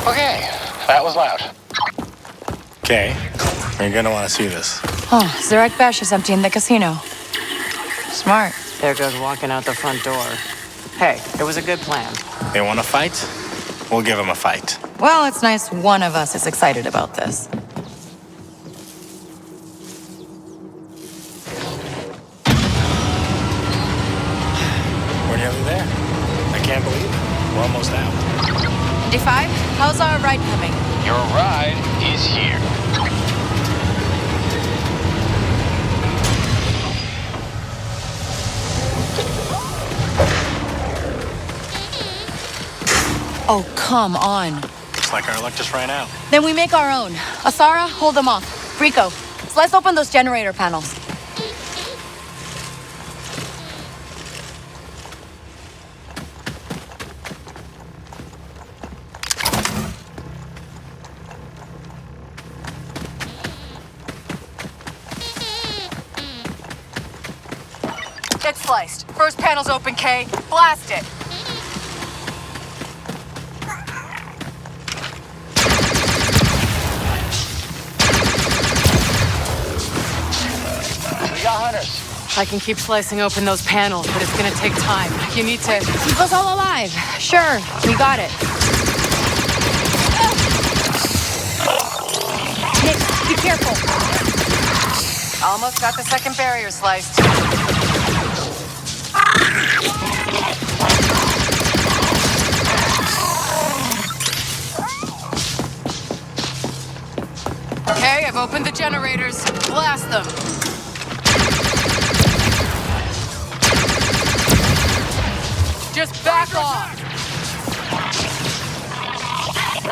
Okay, that was loud. Okay, you're gonna want to see this. Oh, Zurich Besh is emptying the casino. Smart. There goes walking out the front door. Hey, it was a good plan. They want to fight? We'll give them a fight. Well, it's nice one of us is excited about this. We're nearly there. I can't believe it. We're almost out. D5, how's our ride coming? Your ride is here. Oh, come on. Looks like our luck just ran out. Then we make our own. Asara, hold them off. Rico, let's open those generator panels. It's sliced. First panel's open, Kay. Blast it. We got hunters. I can keep slicing open those panels, but it's gonna take time. You need to keep us all alive. Sure, we got it. Nick, be careful. Almost got the second barrier sliced. Okay, I've opened the generators. Blast them. Just back off.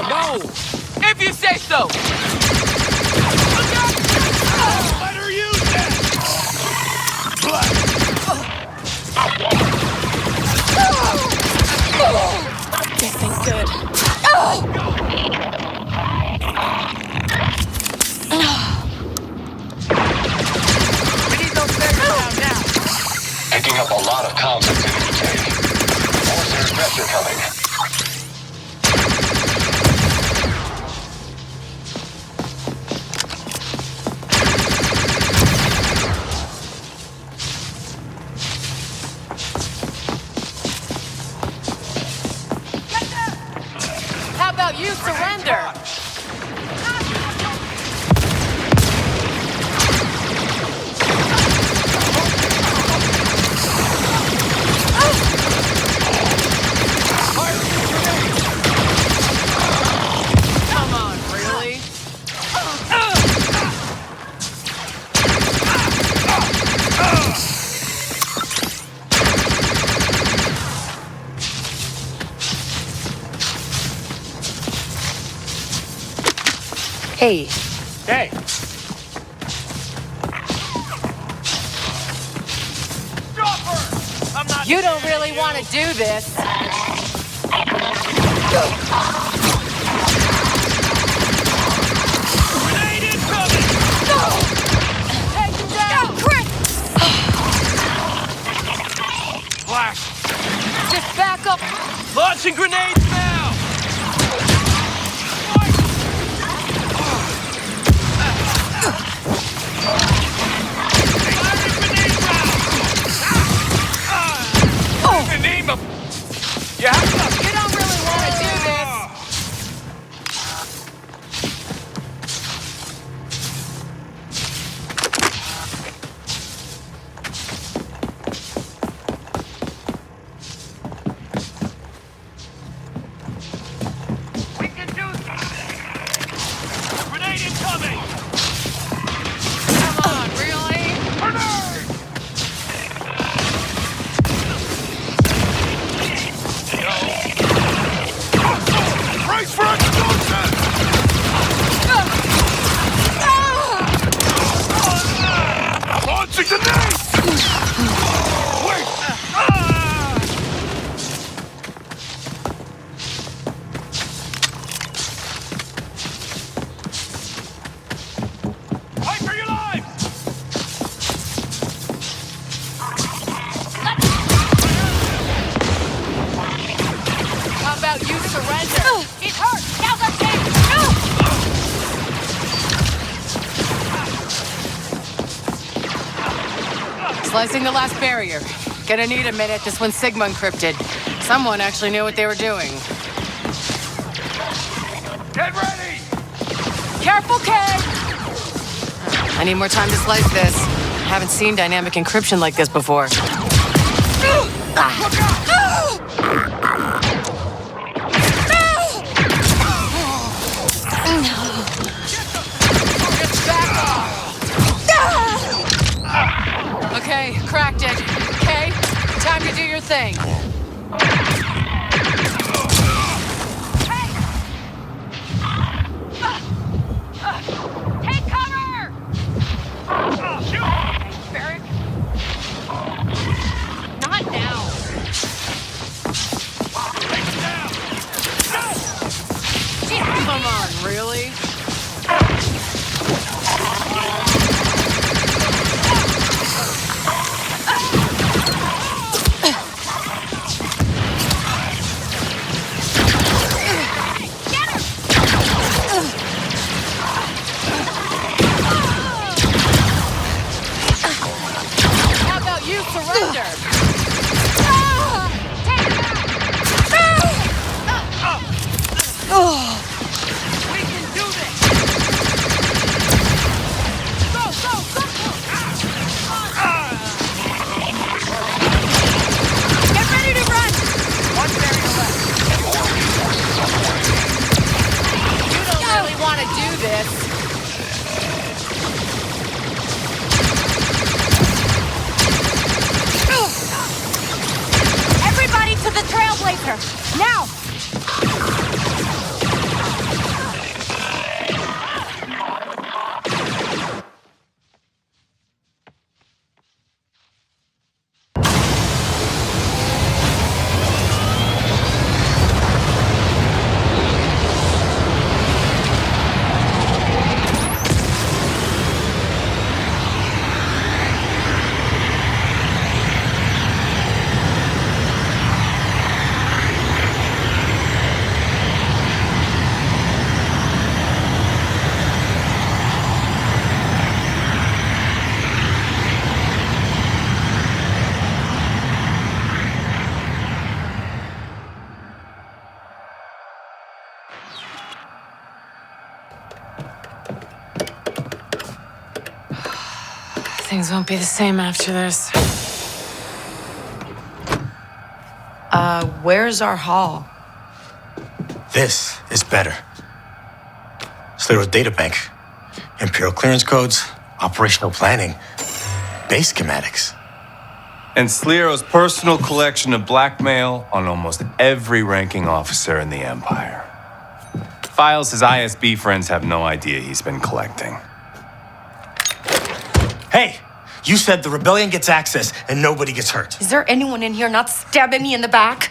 No! If you say so! Let her use that! This ain't good. We need those barriers down now. Picking up a lot of comms activity, Kay. More Zurich Besh are coming. How about you surrender? Come on, Hey. Hey. You don't really want to do this. Grenade incoming! Take him down! Quick! Flash! Just back up! Launching grenades now! Name him! You don't really want to do this! We can do this! Grenade incoming! Come on, really? Grenade! Brace for explosion! Launching grenade! Wait! Fight for your lives! How about you surrender? He's hurt! Now let's take! Slicing the last barrier. Gonna need a minute. This one's Sigma encrypted. Someone actually knew what they were doing. Get ready! Careful, Kay! I need more time to slice this. Haven't seen dynamic encryption like this before. Okay, cracked it. Kay, time to do your thing. Take cover! Barrick? Not now. Come on, really? How about you surrender? We can do this! Go, go, go! Get ready to run! One barrier left. You don't really want to do this. Everybody to the Trailblazer! Now! Things won't be the same after this. Where's our hall? This is better. Sliro's databank. Imperial clearance codes, operational planning, base schematics. And Sliro's personal collection of blackmail on almost every ranking officer in the Empire. Files his ISB friends have no idea he's been collecting. Hey, you said the rebellion gets access and nobody gets hurt. Is there anyone in here not stabbing me in the back?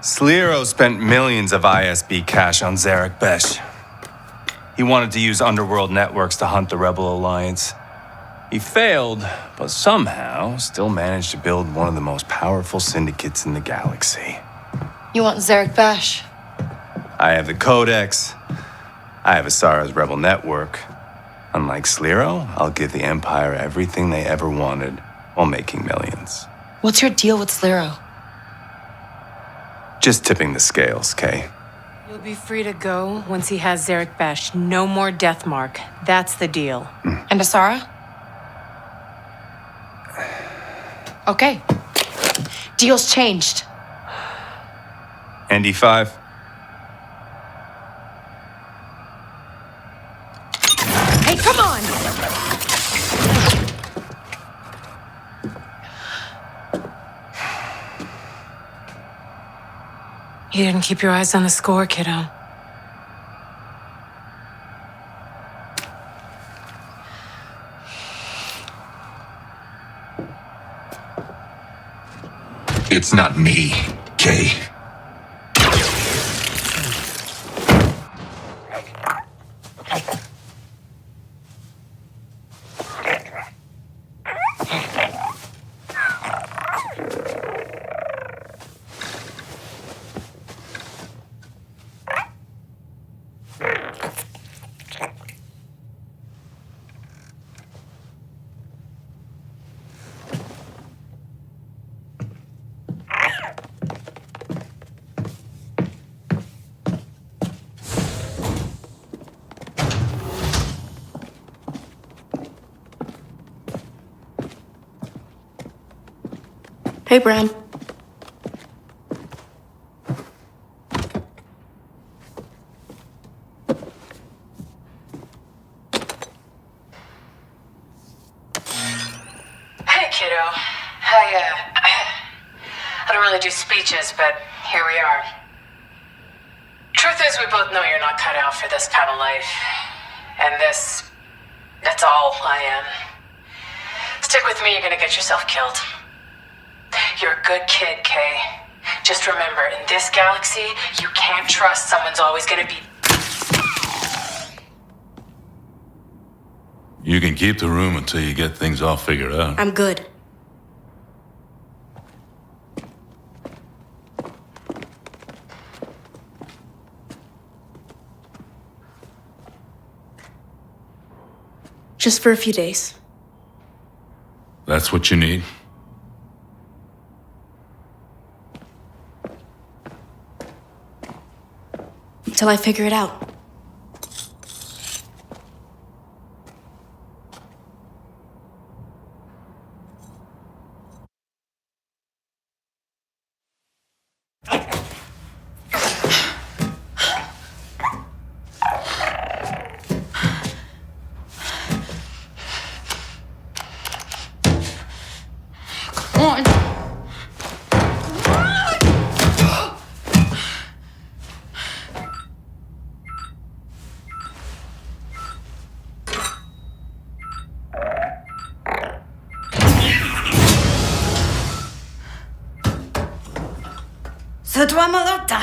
Sliro spent millions of ISB cash on Zarek Besh. He wanted to use underworld networks to hunt the Rebel Alliance. He failed, but somehow still managed to build one of the most powerful syndicates in the galaxy. You want Zarek Besh? I have the Codex. I have Asara's Rebel Network. Unlike Sliro, I'll give the Empire everything they ever wanted while making millions. What's your deal with Sliro? Just tipping the scales, Kay. You'll be free to go once he has Zarek Besh. No more Deathmark. That's the deal. And Asara? Okay. Deal's changed. ND5. Hey, come on! You didn't keep your eyes on the score, kiddo. It's not me, Kay. Hey, Bram. Hey, kiddo. I don't really do speeches, but here we are. Truth is, we both know you're not cut out for this kind of life. And that's all I am. Stick with me, you're gonna get yourself killed. You're a good kid, Kay. Just remember, in this galaxy, you can't trust someone's always gonna be... You can keep the room until you get things all figured out. I'm good. Just for a few days. That's what you need? Until I figure it out. Come on. Sutwa Malota.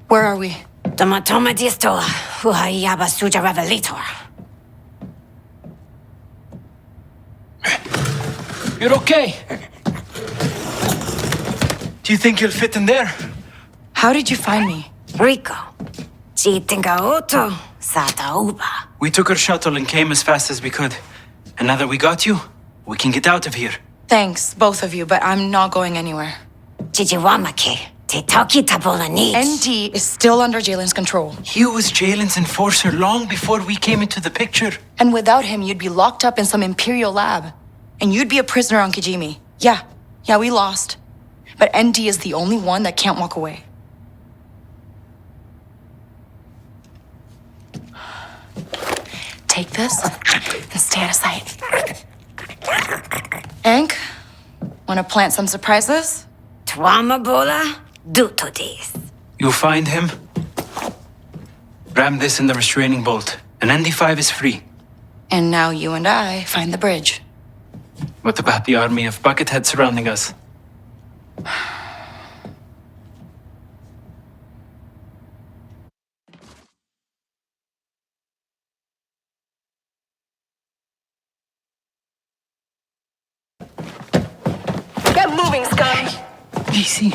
Where are we? Tomatoma distola. Huhayaba suja revelator. You're okay. Do you think you'll fit in there? How did you find me? Rico. Chitinga oto. Sata uba. We took our shuttle and came as fast as we could. And now that we got you, we can get out of here. Thanks, both of you, but I'm not going anywhere. Chichiwamake. Te toki tabola needs. ND is still under Jalen's control. He was Jalen's enforcer long before we came into the picture. And without him, you'd be locked up in some Imperial lab. And you'd be a prisoner on Kijimi. Yeah, we lost. But ND is the only one that can't walk away. Take this and stay out of sight. Hank, wanna plant some surprises? Twamabola, do to this. You find him? Ram this in the restraining bolt. An ND5 is free. And now you and I find the bridge. What about the army of bucketheads surrounding us? Get moving, scum! Easy.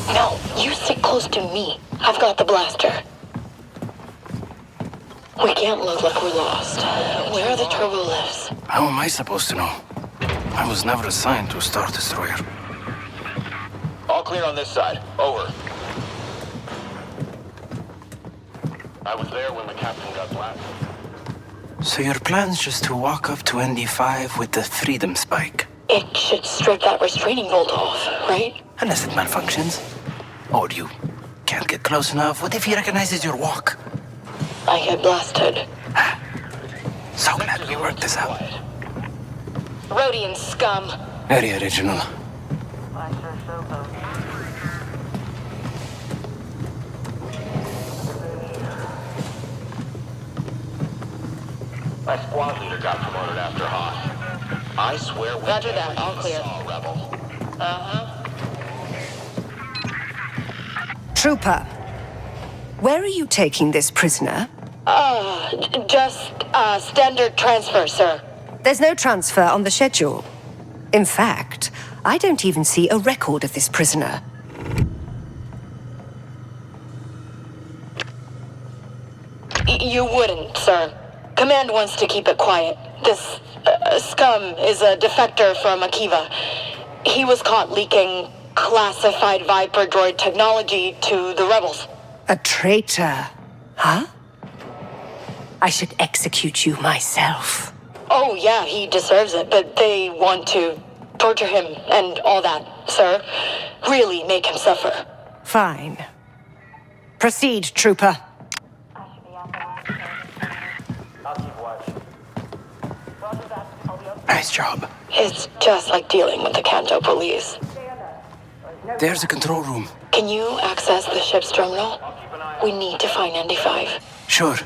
No, you stick close to me. I've got the blaster. We can't look like we're lost. Where are the turbo lifts? How am I supposed to know? I was never assigned to a Star Destroyer. All clear on this side. Over. I was there when the captain got blasted. So your plan's just to walk up to ND5 with the freedom spike? It should strip that restraining bolt off, right? Unless it malfunctions. Or you can't get close enough. What if he recognizes your walk? I get blasted. So glad we worked this out. Rhodian scum. Very original. My squad leader got promoted after Haas. I swear we Roger that, all clear. saw a rebel. Trooper, where are you taking this prisoner? Just standard transfer, sir. There's no transfer on the schedule. In fact, I don't even see a record of this prisoner. You wouldn't, sir. Command wants to keep it quiet. This scum is a defector from Akiva. He was caught leaking classified Viper droid technology to the rebels. A traitor, huh? I should execute you myself. Oh, yeah, he deserves it, but they want to torture him and all that, sir. Really make him suffer. Fine. Proceed, Trooper. Nice job. It's just like dealing with the Kanto police. There's a control room. Can you access the ship's terminal? We need to find ND5. Sure.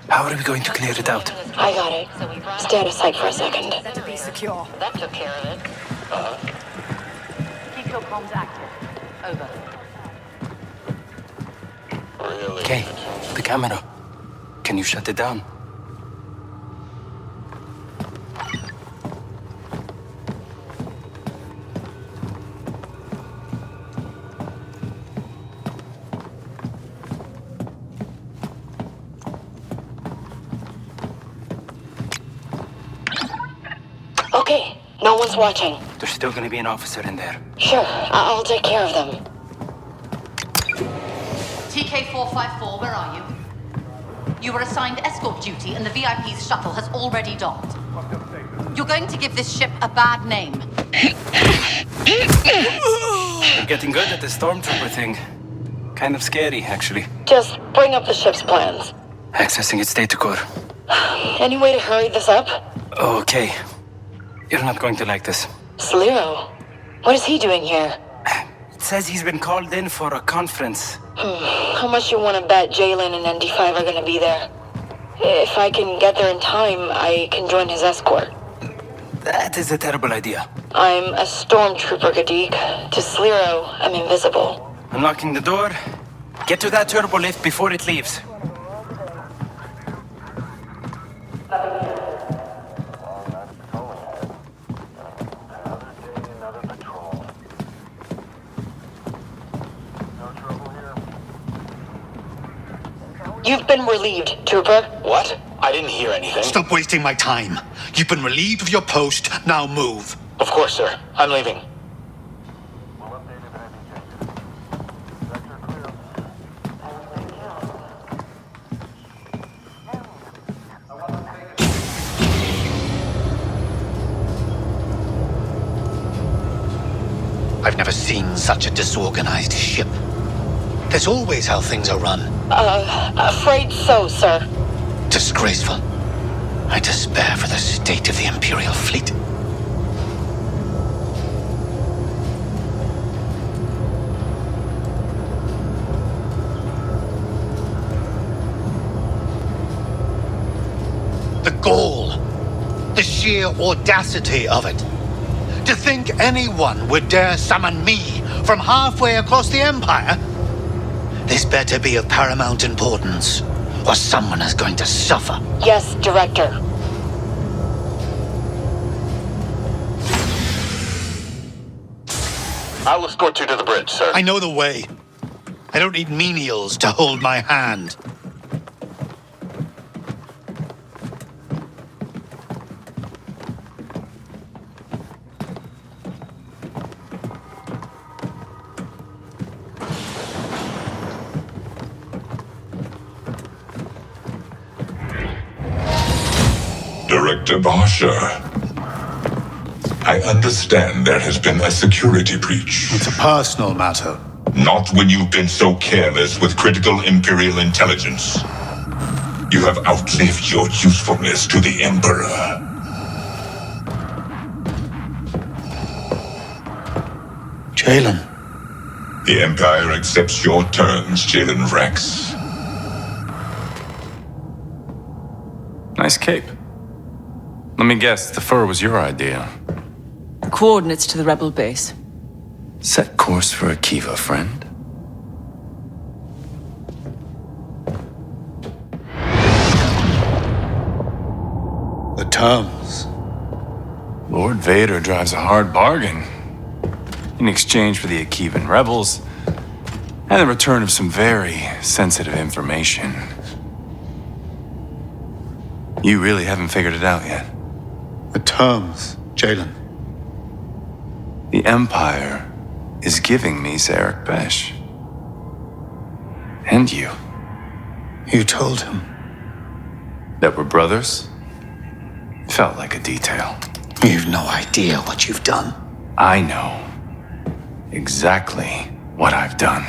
How are we going to clear it out? I got it. Stay out of sight for a second. Set to be secure. That took care of it. Keep your comms active. Over. Really? Okay, the camera. Can you shut it down? Okay, no one's watching. There's still gonna be an officer in there. Sure, I'll take care of them. TK-454, where are you? You were assigned escort duty and the VIP's shuttle has already docked. You're going to give this ship a bad name. You're getting good at the stormtrooper thing. Kind of scary, actually. Just bring up the ship's plans. Accessing its data core. Any way to hurry this up? Okay. You're not going to like this. Sliro? What is he doing here? It says he's been called in for a conference. How much you want to bet Jalen and ND5 are going to be there? If I can get there in time, I can join his escort. That is a terrible idea. I'm a stormtrooper, Gadik. To Sliro, I'm invisible. Unlocking the door. Get to that turbo lift before it leaves. You've been relieved, Trooper. What? I didn't hear anything. Stop wasting my time. You've been relieved of your post. Now move. Of course, sir. I'm leaving. I've never seen such a disorganized ship. That's always how things are run. Afraid so, sir. Disgraceful. I despair for the state of the Imperial fleet. The gall, the sheer audacity of it. To think anyone would dare summon me from halfway across the Empire? This better be of paramount importance, or someone is going to suffer. Yes, Director. I'll escort you to the bridge, sir. I know the way. I don't need menials to hold my hand. Director Barsha, I understand there has been a security breach. It's a personal matter. Not when you've been so careless with critical Imperial intelligence. You have outlived your usefulness to the Emperor. Jalen. The Empire accepts your terms, Jalen Rex. Nice cape. Let me guess, the fur was your idea. Coordinates to the rebel base. Set course for Akiva, friend. The terms. Lord Vader drives a hard bargain. In exchange for the Akivan rebels, and the return of some very sensitive information. You really haven't figured it out yet. The terms, Jalen. The Empire is giving me Zarek Besh. And you. You told him. That we're brothers? Felt like a detail. You've no idea what you've done. I know exactly what I've done.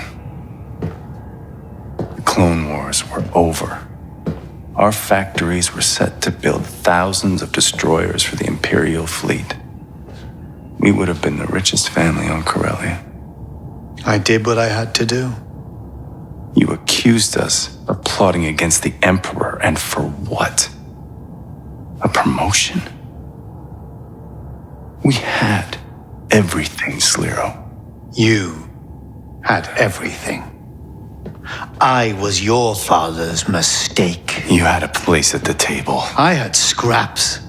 The Clone Wars were over. Our factories were set to build thousands of destroyers for the Imperial fleet. We would have been the richest family on Corellia. I did what I had to do. You accused us of plotting against the Emperor, and for what? A promotion? We had everything, Sliro. You had everything. I was your father's mistake. You had a place at the table. I had scraps.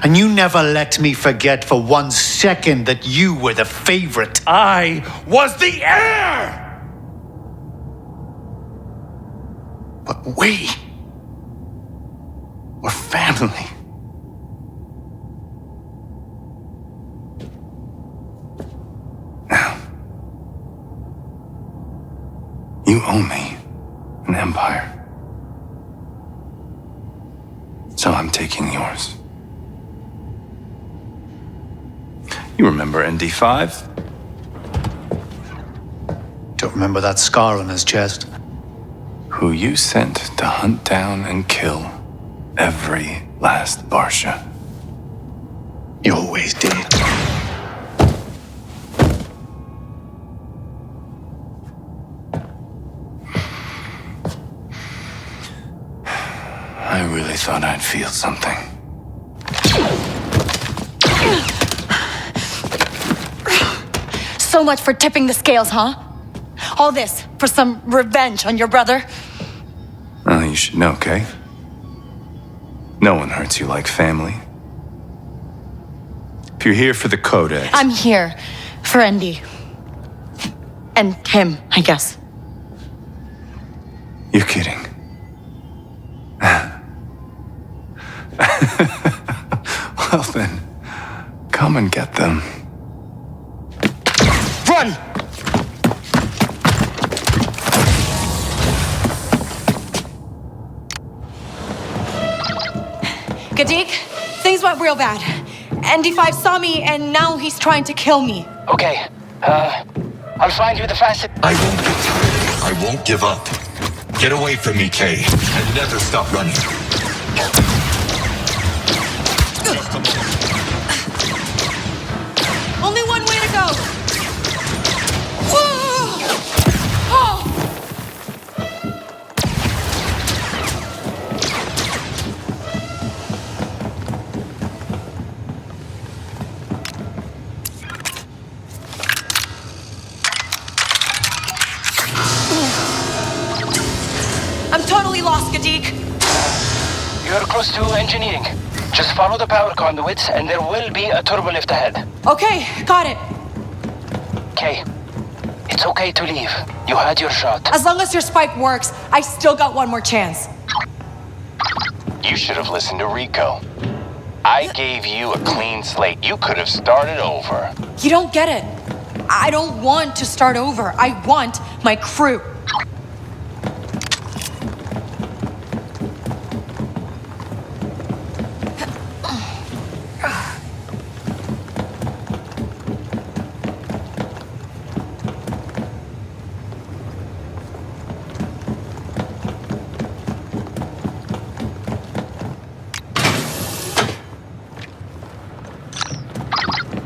And you never let me forget for 1 second that you were the favorite. I was the heir! But we were family. Now, you owe me an empire. So I'm taking yours. You remember ND5? Don't remember that scar on his chest. Who you sent to hunt down and kill every last Barsha. You always did. I really thought I'd feel something. So much for tipping the scales, huh? All this for some revenge on your brother? Well, you should know, Kay. No one hurts you like family. If you're here for the Codex... I'm here for Andy. And him, I guess. You're kidding. Well then, come and get them. Run! Gadik, things went real bad. ND5 saw me and now he's trying to kill me. Okay, I'll find you the fastest. I won't get tired. I won't give up. Get away from me, Kay, and never stop running. Only one way to go! Whoa! Oh! I'm totally lost, Gadik. You're close to engineering. Just follow the power conduits, and there will be a turbolift ahead. Okay, got it. Kay, it's okay to leave. You had your shot. As long as your spike works, I still got one more chance. You should have listened to Rico. I gave you a clean slate. You could have started over. You don't get it. I don't want to start over. I want my crew.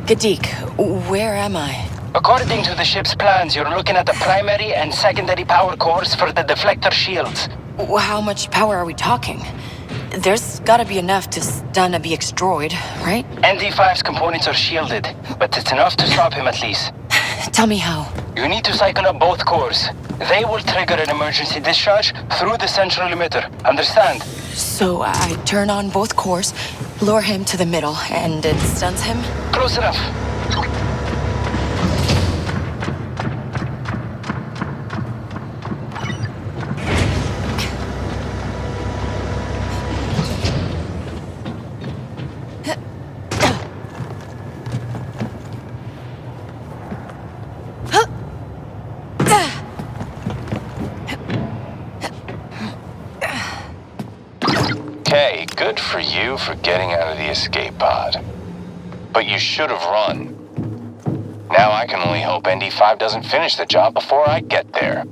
Gadik, where am I? According to the ship's plans, you're looking at the primary and secondary power cores for the deflector shields. How much power are we talking? There's gotta be enough to stun a BX droid, right? ND5's components are shielded, but it's enough to stop him at least. Tell me how. You need to cycle up both cores. They will trigger an emergency discharge through the central emitter. Understand? So I turn on both cores, lure him to the middle, and it stuns him? Close enough. Kay, good for you for getting out of the escape pod. But you should have run. Now I can only hope ND5 doesn't finish the job before I get there.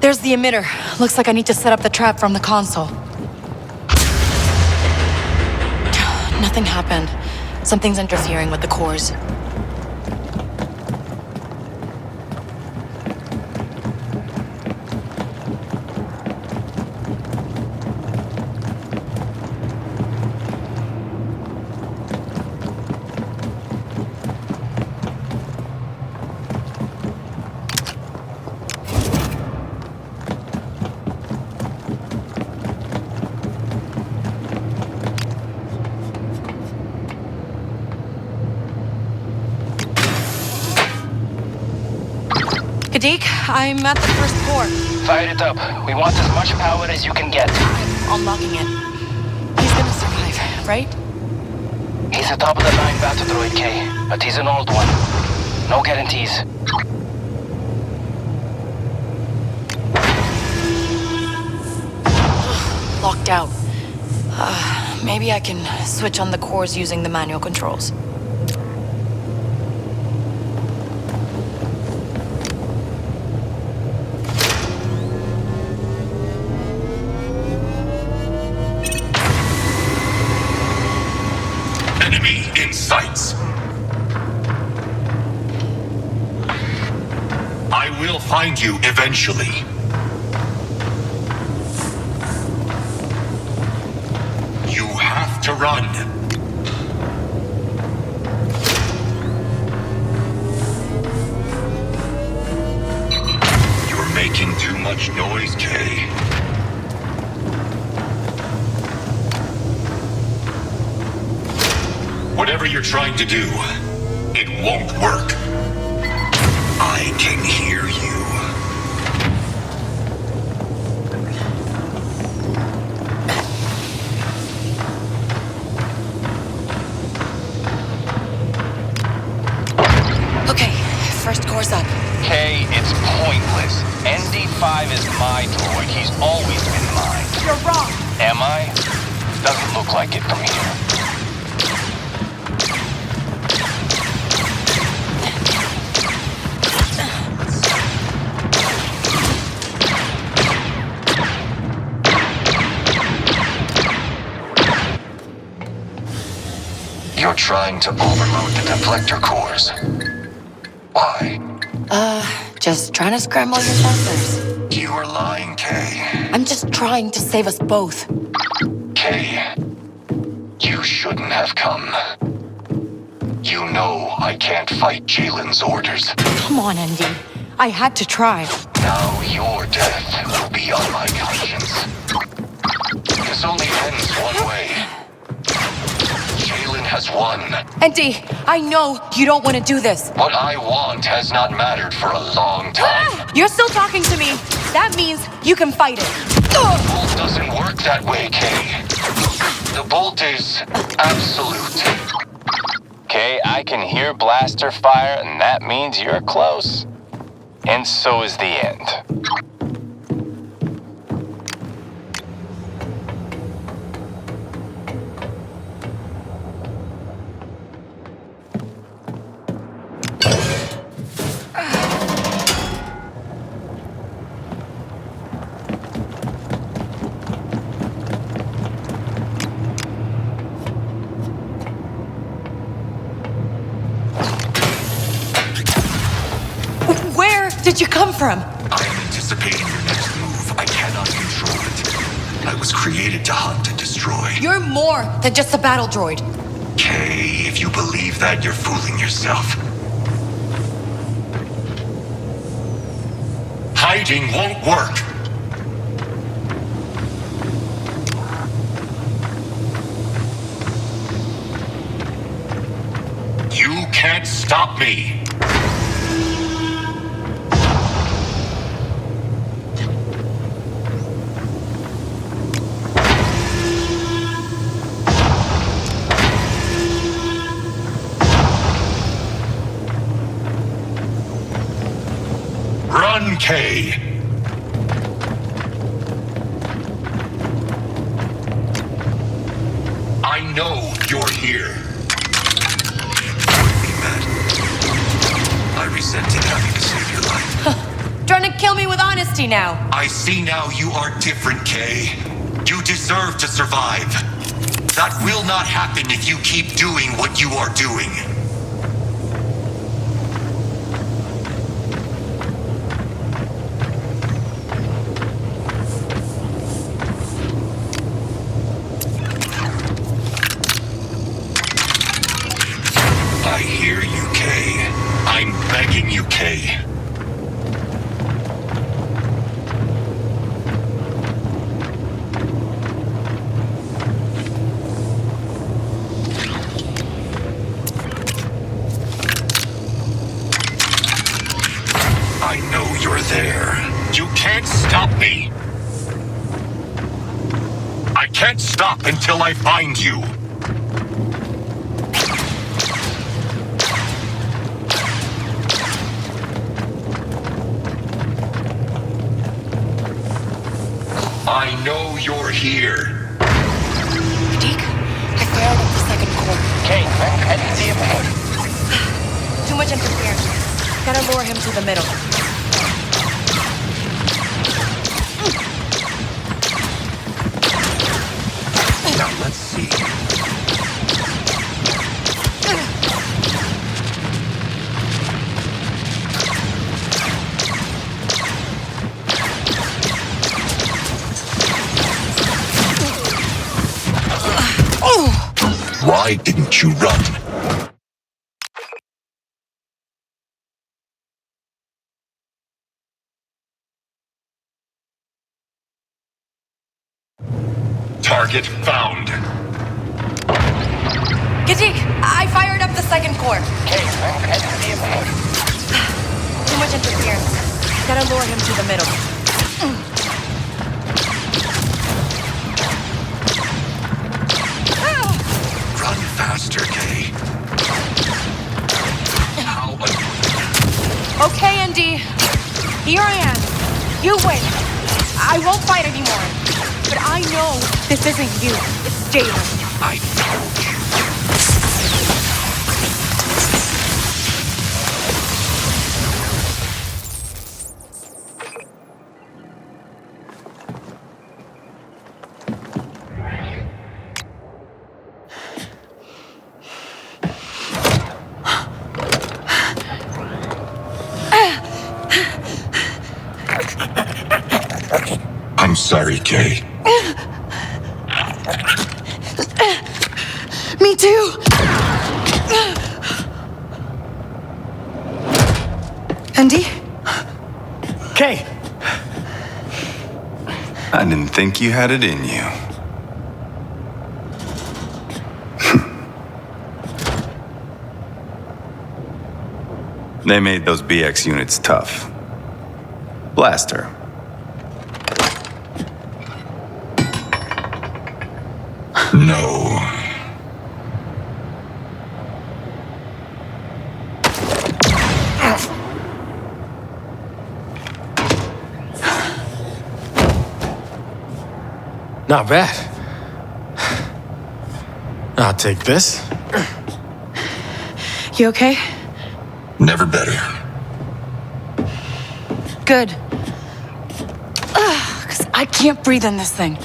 There's the emitter. Looks like I need to set up the trap from the console. Nothing happened. Something's interfering with the cores. Gadik, I'm at the first core. Fire it up. We want as much power as you can get. I'm unlocking it. He's gonna survive, right? He's a top-of-the-line battle droid, Kay, but he's an old one. No guarantees. Locked out. Maybe I can switch on the cores using the manual controls. Enemy in sights. I will find you eventually. You have to run. You're making too much noise, Kay. Whatever you're trying to do, it won't work. I can hear you. first course up. Kay, it's pointless. ND5 is my droid. He's always been mine. You're wrong. Am I? Doesn't look like it from here. You're trying to overload the deflector cores. Why? Just trying to scramble your sensors. You are lying, Kay. I'm just trying to save us both. Kay, you shouldn't have come. You know I can't fight Jalen's orders. Come on, Andy. I had to try. Now your death will be on my conscience. This only ends one way. Jalen has won. Andy, I know you don't want to do this. What I want has not mattered for a long time. You're still talking to me. That means you can fight it. The bolt doesn't work that way, Kay. The bolt is absolute. Kay, I can hear blaster fire, and that means you're close. And so is the end. Did you come from? I am anticipating your next move. I cannot control it. I was created to hunt and destroy. You're more than just a battle droid. Kay, if you believe that, you're fooling yourself. Hiding won't work. You can't stop me. Run, Kay! I know you're here. Me, Matt. I resented having to save your life. Trying to kill me with honesty now. I see now you are different, Kay. You deserve to survive. That will not happen if you keep doing what you are doing. I hear you, Kay. I'm begging you, Kay. I know you're there. You can't stop me. I can't stop until I find you. I know you're here. Deke, I fired up the second core. Kay, I didn't see him ahead. Too much interference. Gotta lure him to the middle. Now let's see. Why didn't you run? Target found. Gadik, I fired up the second core. Kay, I didn't see him ahead. Too much interference. Gotta lure him to the middle. Run faster, Kay. How annoying. D. Here I am. You win. I won't fight anymore. But I know this isn't you. It's Jalen. I told you. I'm sorry, Kay. Me too. Andy? Kay! I didn't think you had it in you. They made those BX units tough. Blast her. No. Not bad. I'll take this. You okay? Never better. Good. Because I can't breathe in this thing.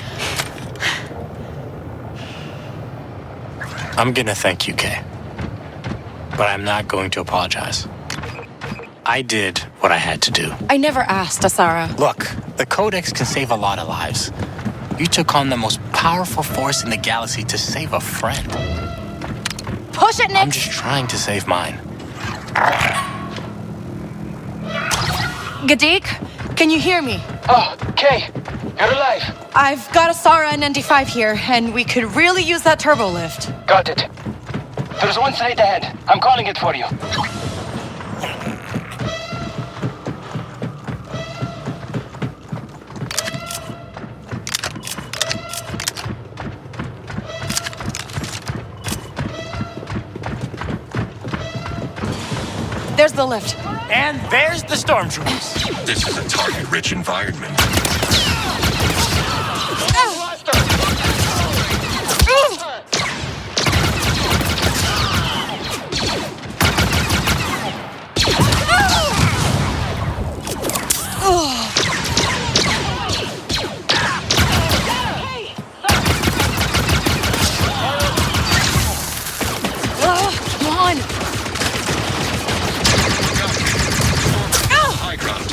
I'm gonna thank you, Kay. But I'm not going to apologize. I did what I had to do. I never asked, Asara. Look, the Codex can save a lot of lives. You took on the most powerful force in the galaxy to save a friend. Push it, Nick! I'm just trying to save mine. Gadik, can you hear me? Oh, Kay, you're alive. I've got Asara and ND5 here, and we could really use that turbo lift. Got it. There's one straight ahead. I'm calling it for you. There's the lift. And there's the stormtroopers. This is a target-rich environment. Come on! High ground.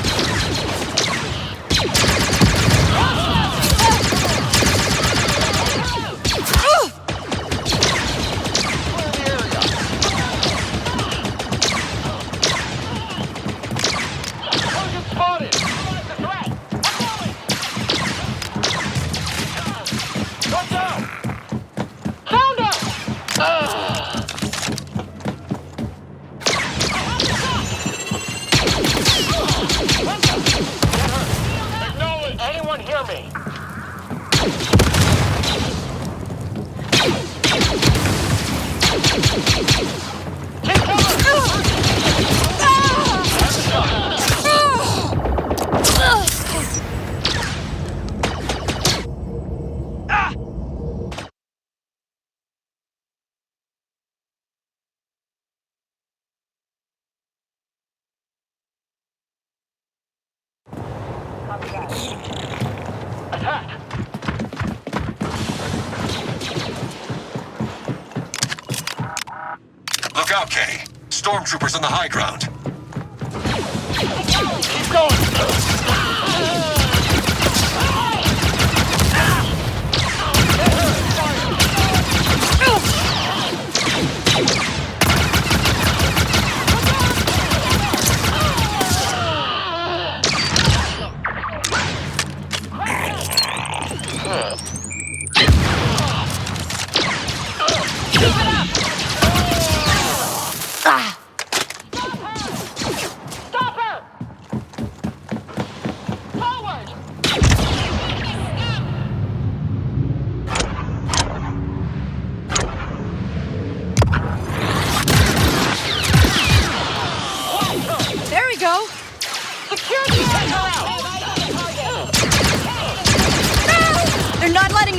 Anyone hear me? Look out, Kay. Stormtroopers on the high ground. Keep going.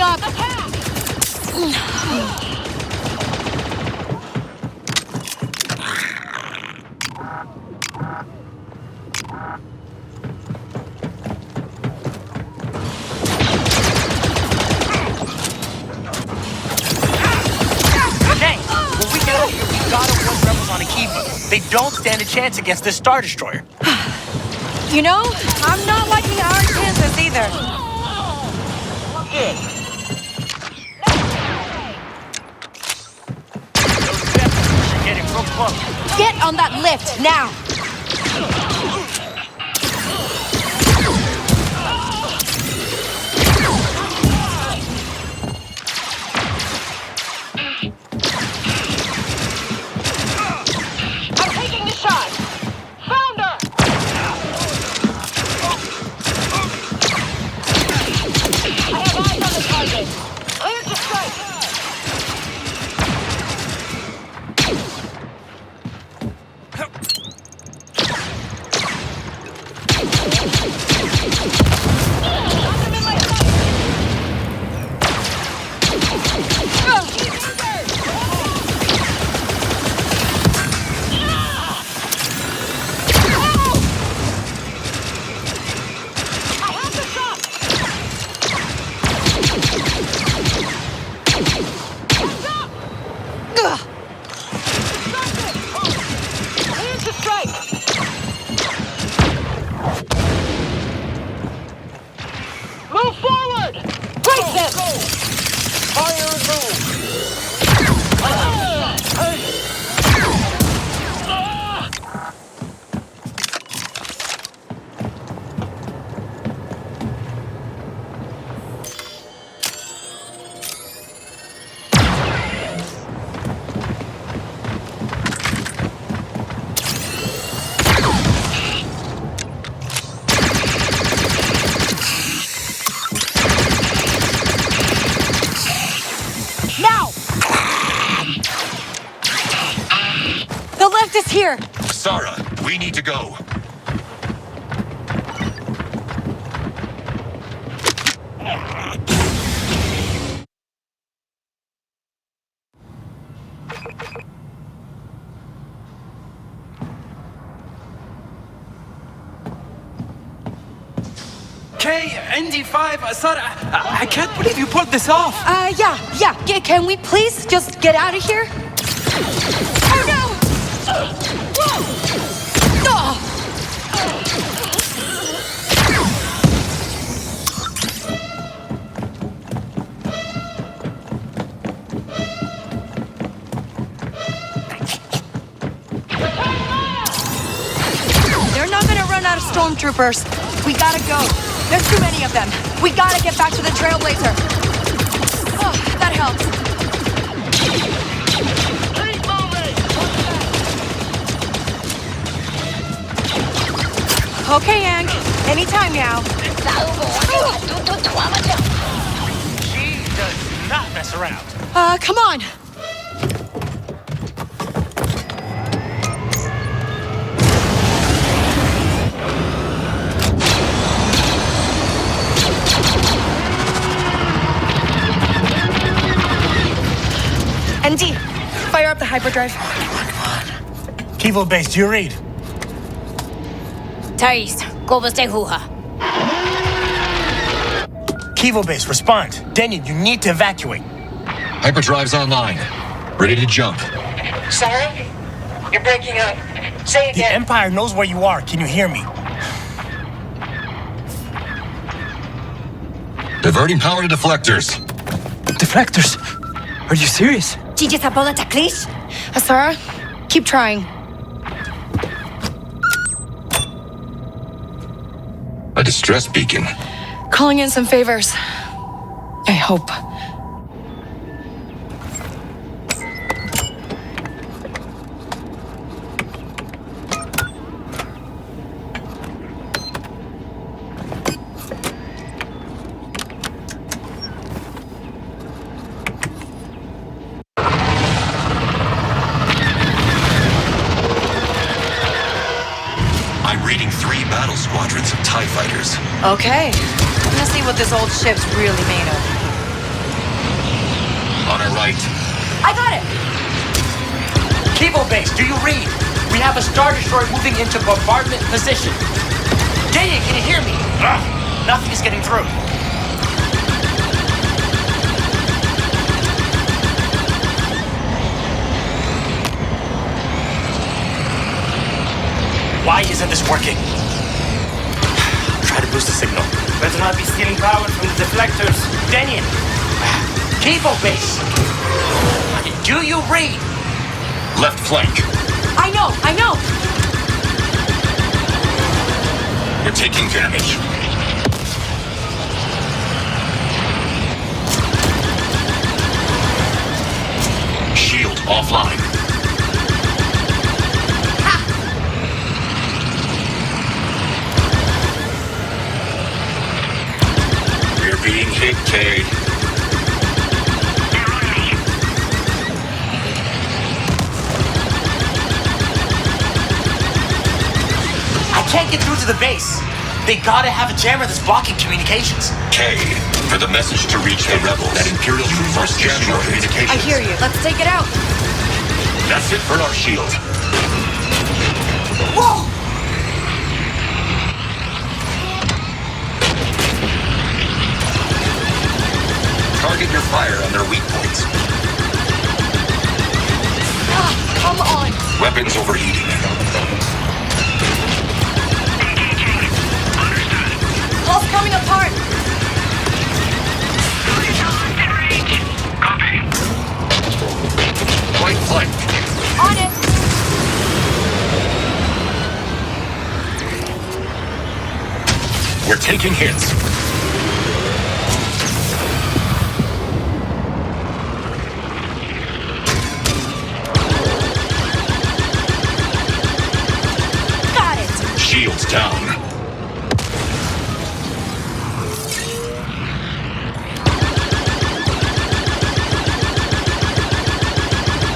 up! They don't stand a chance against this Star Destroyer. You know, I'm not liking our chances either. You're getting real close. Get on that lift, now! Here! Sarah, we need to go. Kay, ND5, Sarah, I can't believe you pulled this off. Yeah. Can we please just get out of here? Oh no! They're not gonna run out of stormtroopers. We gotta go. There's too many of them. We gotta get back to the Trailblazer. Oh, that helps. Okay, Yang. Anytime now. She does not mess around. Come on. ND, fire up the hyperdrive. Come on. Kivo base, do you read? Thais, Huha. Kivo base, respond. Daniel, you need to evacuate. Hyperdrive's online. Ready to jump. Sarah? You're breaking up. Say again. The Empire knows where you are. Can you hear me? Diverting power to deflectors. Deflectors? Are you serious? Sarah, keep trying. A distress beacon. Calling in some favors. I hope. Battle squadrons of TIE fighters. Okay. Let's see what this old ship's really made of. On our right. I got it! Kevo base, do you read? We have a Star Destroyer moving into bombardment position. Jay, can you hear me? Nothing is getting through. Why isn't this working? Try to boost the signal. Better not be stealing power from the deflectors. Daniel! Kevo base! Do you read? Left flank. I know! We're taking damage. Shield offline. We're being hit, Kay. I can't get through to the base. They gotta have a jammer that's blocking communications. Kay, for the message to reach the rebels, that Imperial troops must jam your communications. I hear you. Let's take it out. That's it for our shield. Whoa! Target your fire on their weak points. Come on! Weapons overheating. Hull's coming apart! Point flank. On it! We're taking hits. Got it! Shields down.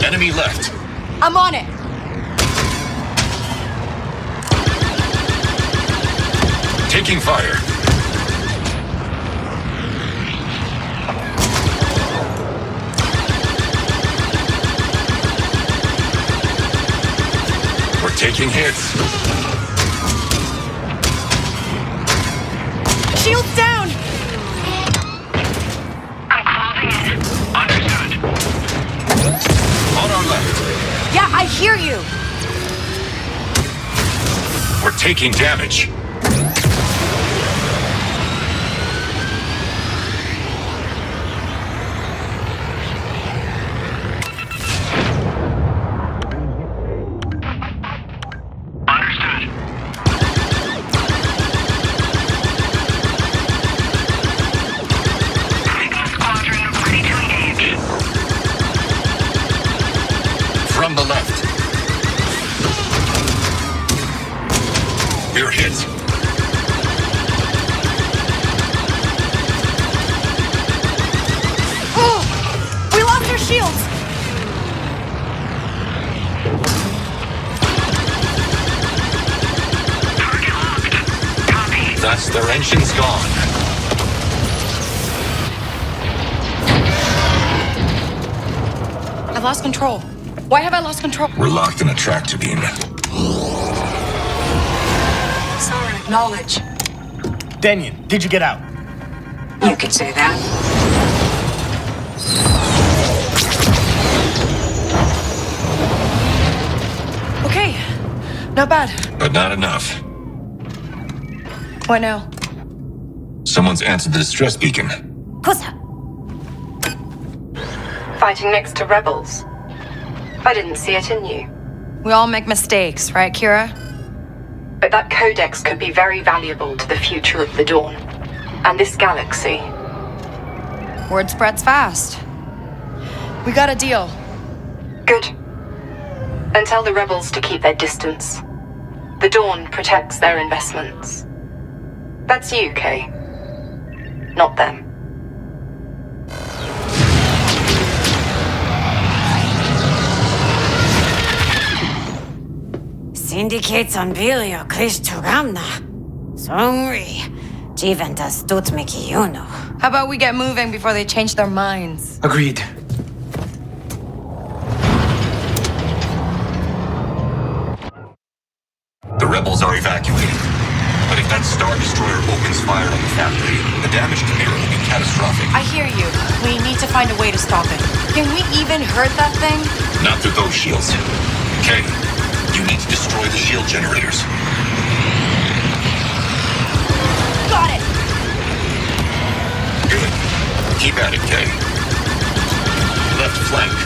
Enemy left. I'm on it! Taking fire. We're taking hits. Shields down! On our left. Yeah, I hear you! We're taking damage. From the left. We're hit. Oh! We lost our shields! That's their engines gone. I've lost control. Why have I lost control? We're locked in a tractor beam. Sorry, acknowledge. Daniel, did you get out? You could say that. Okay. Not bad. But not enough. What now? Someone's answered the distress beacon. Pussa! Fighting next to rebels. I didn't see it in you. We all make mistakes, right, Kira? But that codex could be very valuable to the future of the Dawn. And this galaxy. Word spreads fast. We got a deal. Good. And tell the rebels to keep their distance. The Dawn protects their investments. That's you, Kay. Not them. Syndicate's Bilio Krishtugamna. Songri. Jiventa Stutmiki Yuno. How about we get moving before they change their minds? Agreed. rebels are evacuating. But if that Star Destroyer opens fire on the factory, the damage to Mirror will be catastrophic. I hear you. We need to find a way to stop it. Can we even hurt that thing? Not through those shields. Kay, you need to destroy the shield generators. Got it! Good. Keep at it, Kay. Left flank.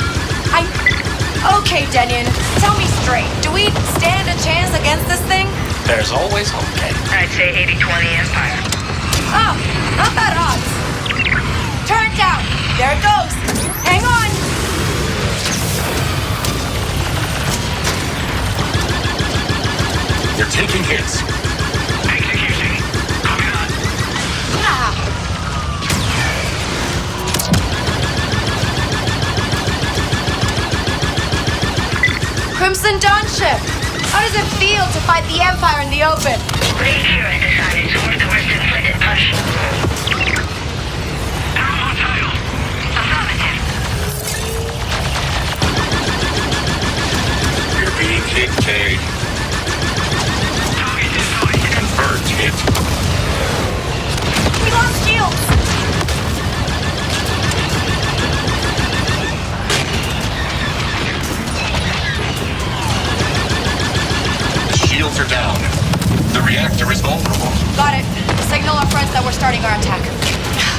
Okay, Denyon. Tell me straight. Do we stand a chance against this thing? There's always hope, Kay. I'd say 80-20 Empire. Oh, not bad odds. Turn it down. There it goes. Hang on. You're taking hits. Executing. Copy that. Crimson Dawn ship. How does it feel to fight the Empire in the open? Lady Kira decided to work the Western Fleet and push. Alpha title. Affirmative. You're being hit, Kay. Target destroyed. Confirmed hit. We lost shields. Shields are down. The reactor is vulnerable. Got it. Signal our friends that we're starting our attack.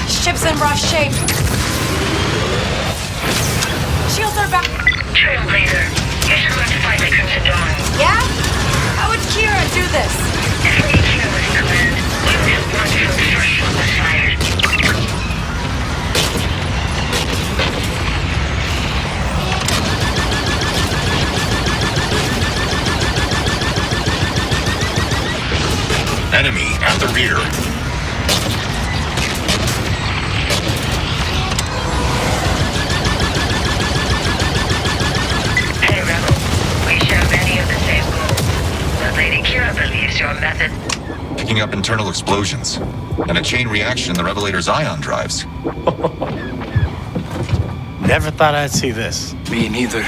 Ship's in rough shape. Shields are back. Trailblazer. You should learn to fight like Crimson Dawn. Yeah? How would Kira do this? If Lady Kira was in command, we would have won from the first shot was fired. Enemy at the rear. Hey, Rebel. We share many of the same goals. But Lady Kira believes your method. Picking up internal explosions. And a chain reaction in the Revelator's ion drives. Never thought I'd see this. Me neither.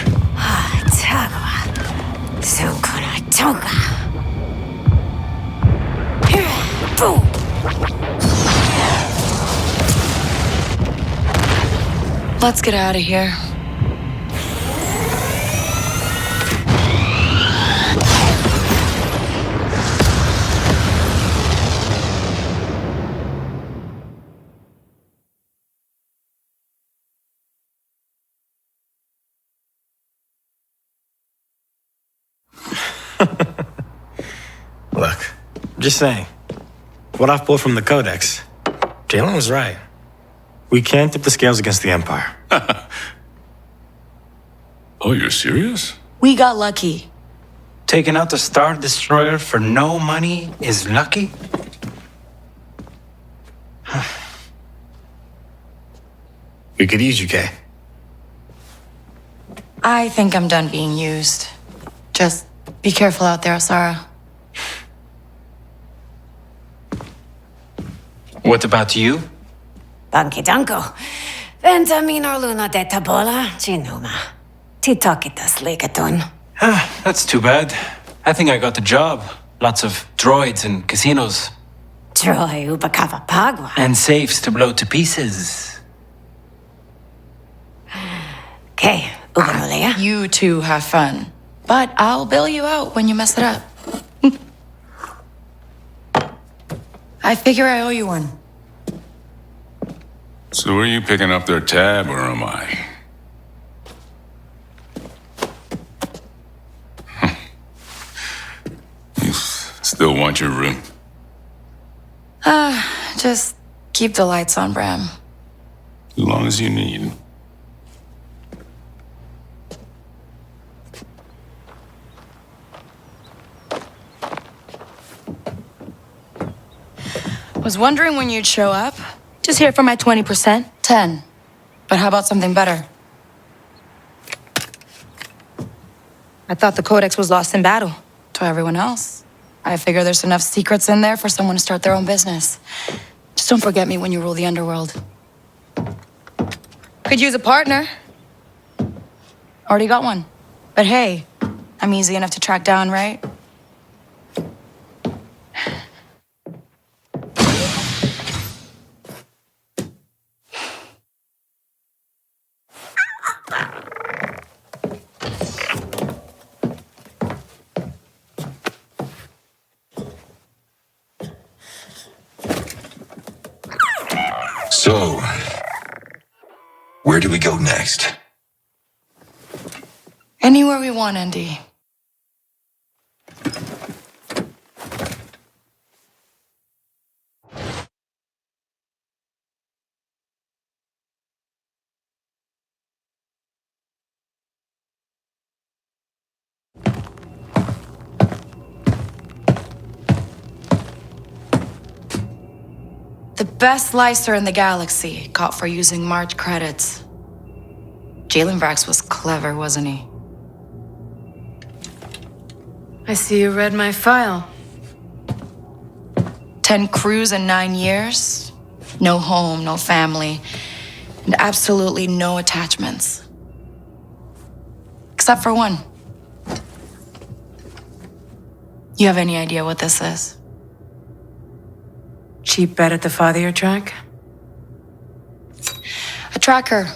Let's get out of here. Look, I'm just saying. What I've pulled from the Codex, Jalen was right. We can't tip the scales against the Empire. Oh, you're serious? We got lucky. Taking out the Star Destroyer for no money is lucky? We could use you, Kay. I think I'm done being used. Just be careful out there, Sarah. What about you? Banki danko. Ventaminor luna de tabola, chinuma. Titokitas legatun. That's too bad. I think I got the job. Lots of droids and casinos. Troy ubakava pagwa. And safes to blow to pieces. Okay, ubanolea. You two have fun. But I'll bail you out when you mess it up. I figure I owe you one. So are you picking up their tab, or am I? You still want your room? Just keep the lights on, Bram. As long as you need. Was wondering when you'd show up. Just here for my 20%. 10. But how about something better? I thought the Codex was lost in battle. To everyone else. I figure there's enough secrets in there for someone to start their own business. Just don't forget me when you rule the underworld. Could use a partner. Already got one. But hey, I'm easy enough to track down, right? So, where do we go next? Anywhere we want, Andy. The best licer in the galaxy, caught for using March credits. Jalen Brax was clever, wasn't he? I see you read my file. 10 crews in 9 years. No home, no family, and absolutely no attachments. Except for one. You have any idea what this is? Cheap bet at the father track? A tracker.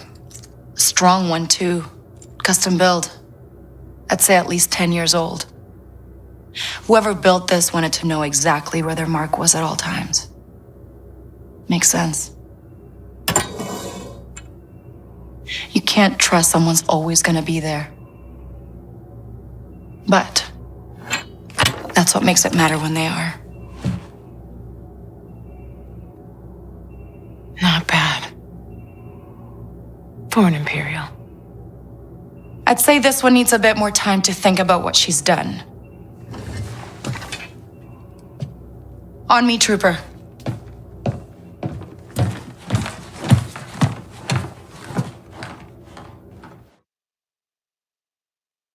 A strong one, too. Custom build. I'd say at least 10 years old. Whoever built this wanted to know exactly where their mark was at all times. Makes sense. You can't trust someone's always gonna be there. But that's what makes it matter when they are. Not bad. For an Imperial. I'd say this one needs a bit more time to think about what she's done. On me, Trooper.